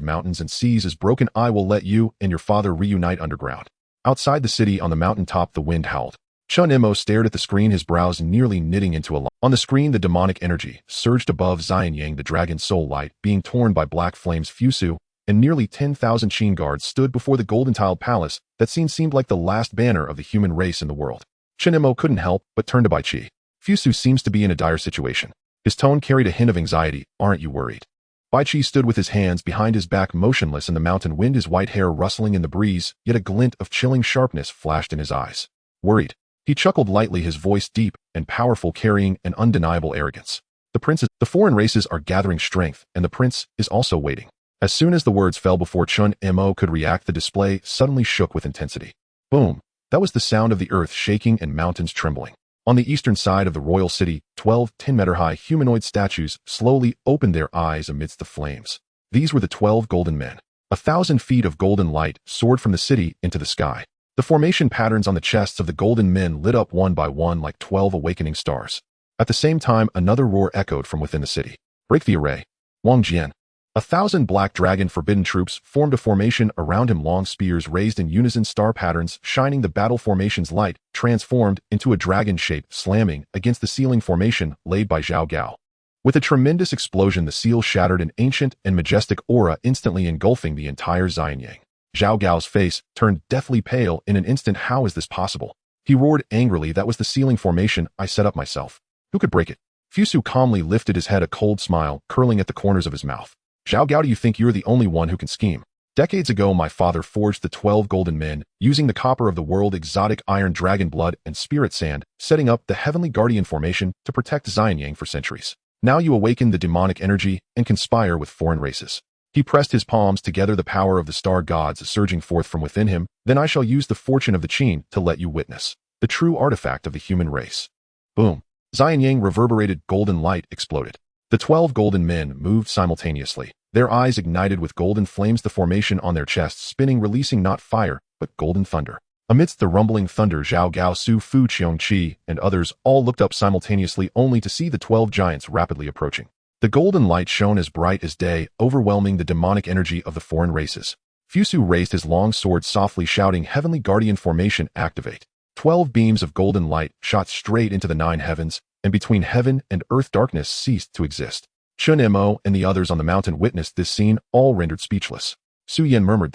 mountains and seas is broken, I will let you and your father reunite underground. Outside the city on the mountaintop, the wind howled. Chen Mo stared at the screen, his brows nearly knitting into a line. On the screen, the demonic energy surged above Xian Yang, the dragon soul light being torn by black flames. Fusu and nearly 10,000 Qin guards stood before the golden-tiled palace that seemed like the last banner of the human race in the world. Chen Mo couldn't help but turn to Bai Qi. Fusu seems to be in a dire situation. His tone carried a hint of anxiety. Aren't you worried? Bai Qi stood with his hands behind his back, motionless in the mountain wind, his white hair rustling in the breeze, yet a glint of chilling sharpness flashed in his eyes. Worried. He chuckled lightly, his voice deep and powerful, carrying an undeniable arrogance. The foreign races are gathering strength, and the prince is also waiting. As soon as the words fell before Chen Mo could react, the display suddenly shook with intensity. Boom. That was the sound of the earth shaking and mountains trembling. On the eastern side of the royal city, 12 10-meter-high humanoid statues slowly opened their eyes amidst the flames. These were the 12 golden men. 1,000 feet of golden light soared from the city into the sky. The formation patterns on the chests of the golden men lit up one by one like 12 awakening stars. At the same time, another roar echoed from within the city. Break the array. Wang Jian. 1,000 black dragon forbidden troops formed a formation around him, long spears raised in unison, star patterns shining the battle formation's light, transformed into a dragon shape, slamming against the ceiling formation laid by Zhao Gao. With a tremendous explosion, the seal shattered, an ancient and majestic aura instantly engulfing the entire Xianyang. Zhao Gao's face turned deathly pale in an instant. How is this possible? He roared angrily. That was the ceiling formation I set up myself. Who could break it? Fusu calmly lifted his head, a cold smile curling at the corners of his mouth. Zhao Gao, do you think you're the only one who can scheme? Decades ago, my father forged the 12 golden men, using the copper of the world, exotic iron, dragon blood, and spirit sand, setting up the heavenly guardian formation to protect Xianyang for centuries. Now you awaken the demonic energy and conspire with foreign races. He pressed his palms together, the power of the star gods surging forth from within him. Then I shall use the fortune of the Qin to let you witness the true artifact of the human race. Boom. Xianyang reverberated, golden light exploded. The 12 golden men moved simultaneously. Their eyes ignited with golden flames, the formation on their chests spinning, releasing not fire, but golden thunder. Amidst the rumbling thunder, Zhao Gao, Su Fu, Qiongqi, and others all looked up simultaneously, only to see the 12 giants rapidly approaching. The golden light shone as bright as day, overwhelming the demonic energy of the foreign races. Fusu raised his long sword, softly shouting, Heavenly Guardian Formation, activate. 12 beams of golden light shot straight into the 9 heavens, and between heaven and earth darkness ceased to exist. Chen Mo and the others on the mountain witnessed this scene, all rendered speechless. Su Yan murmured,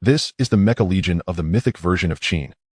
This is the Mecha Legion of the mythic version of Qin.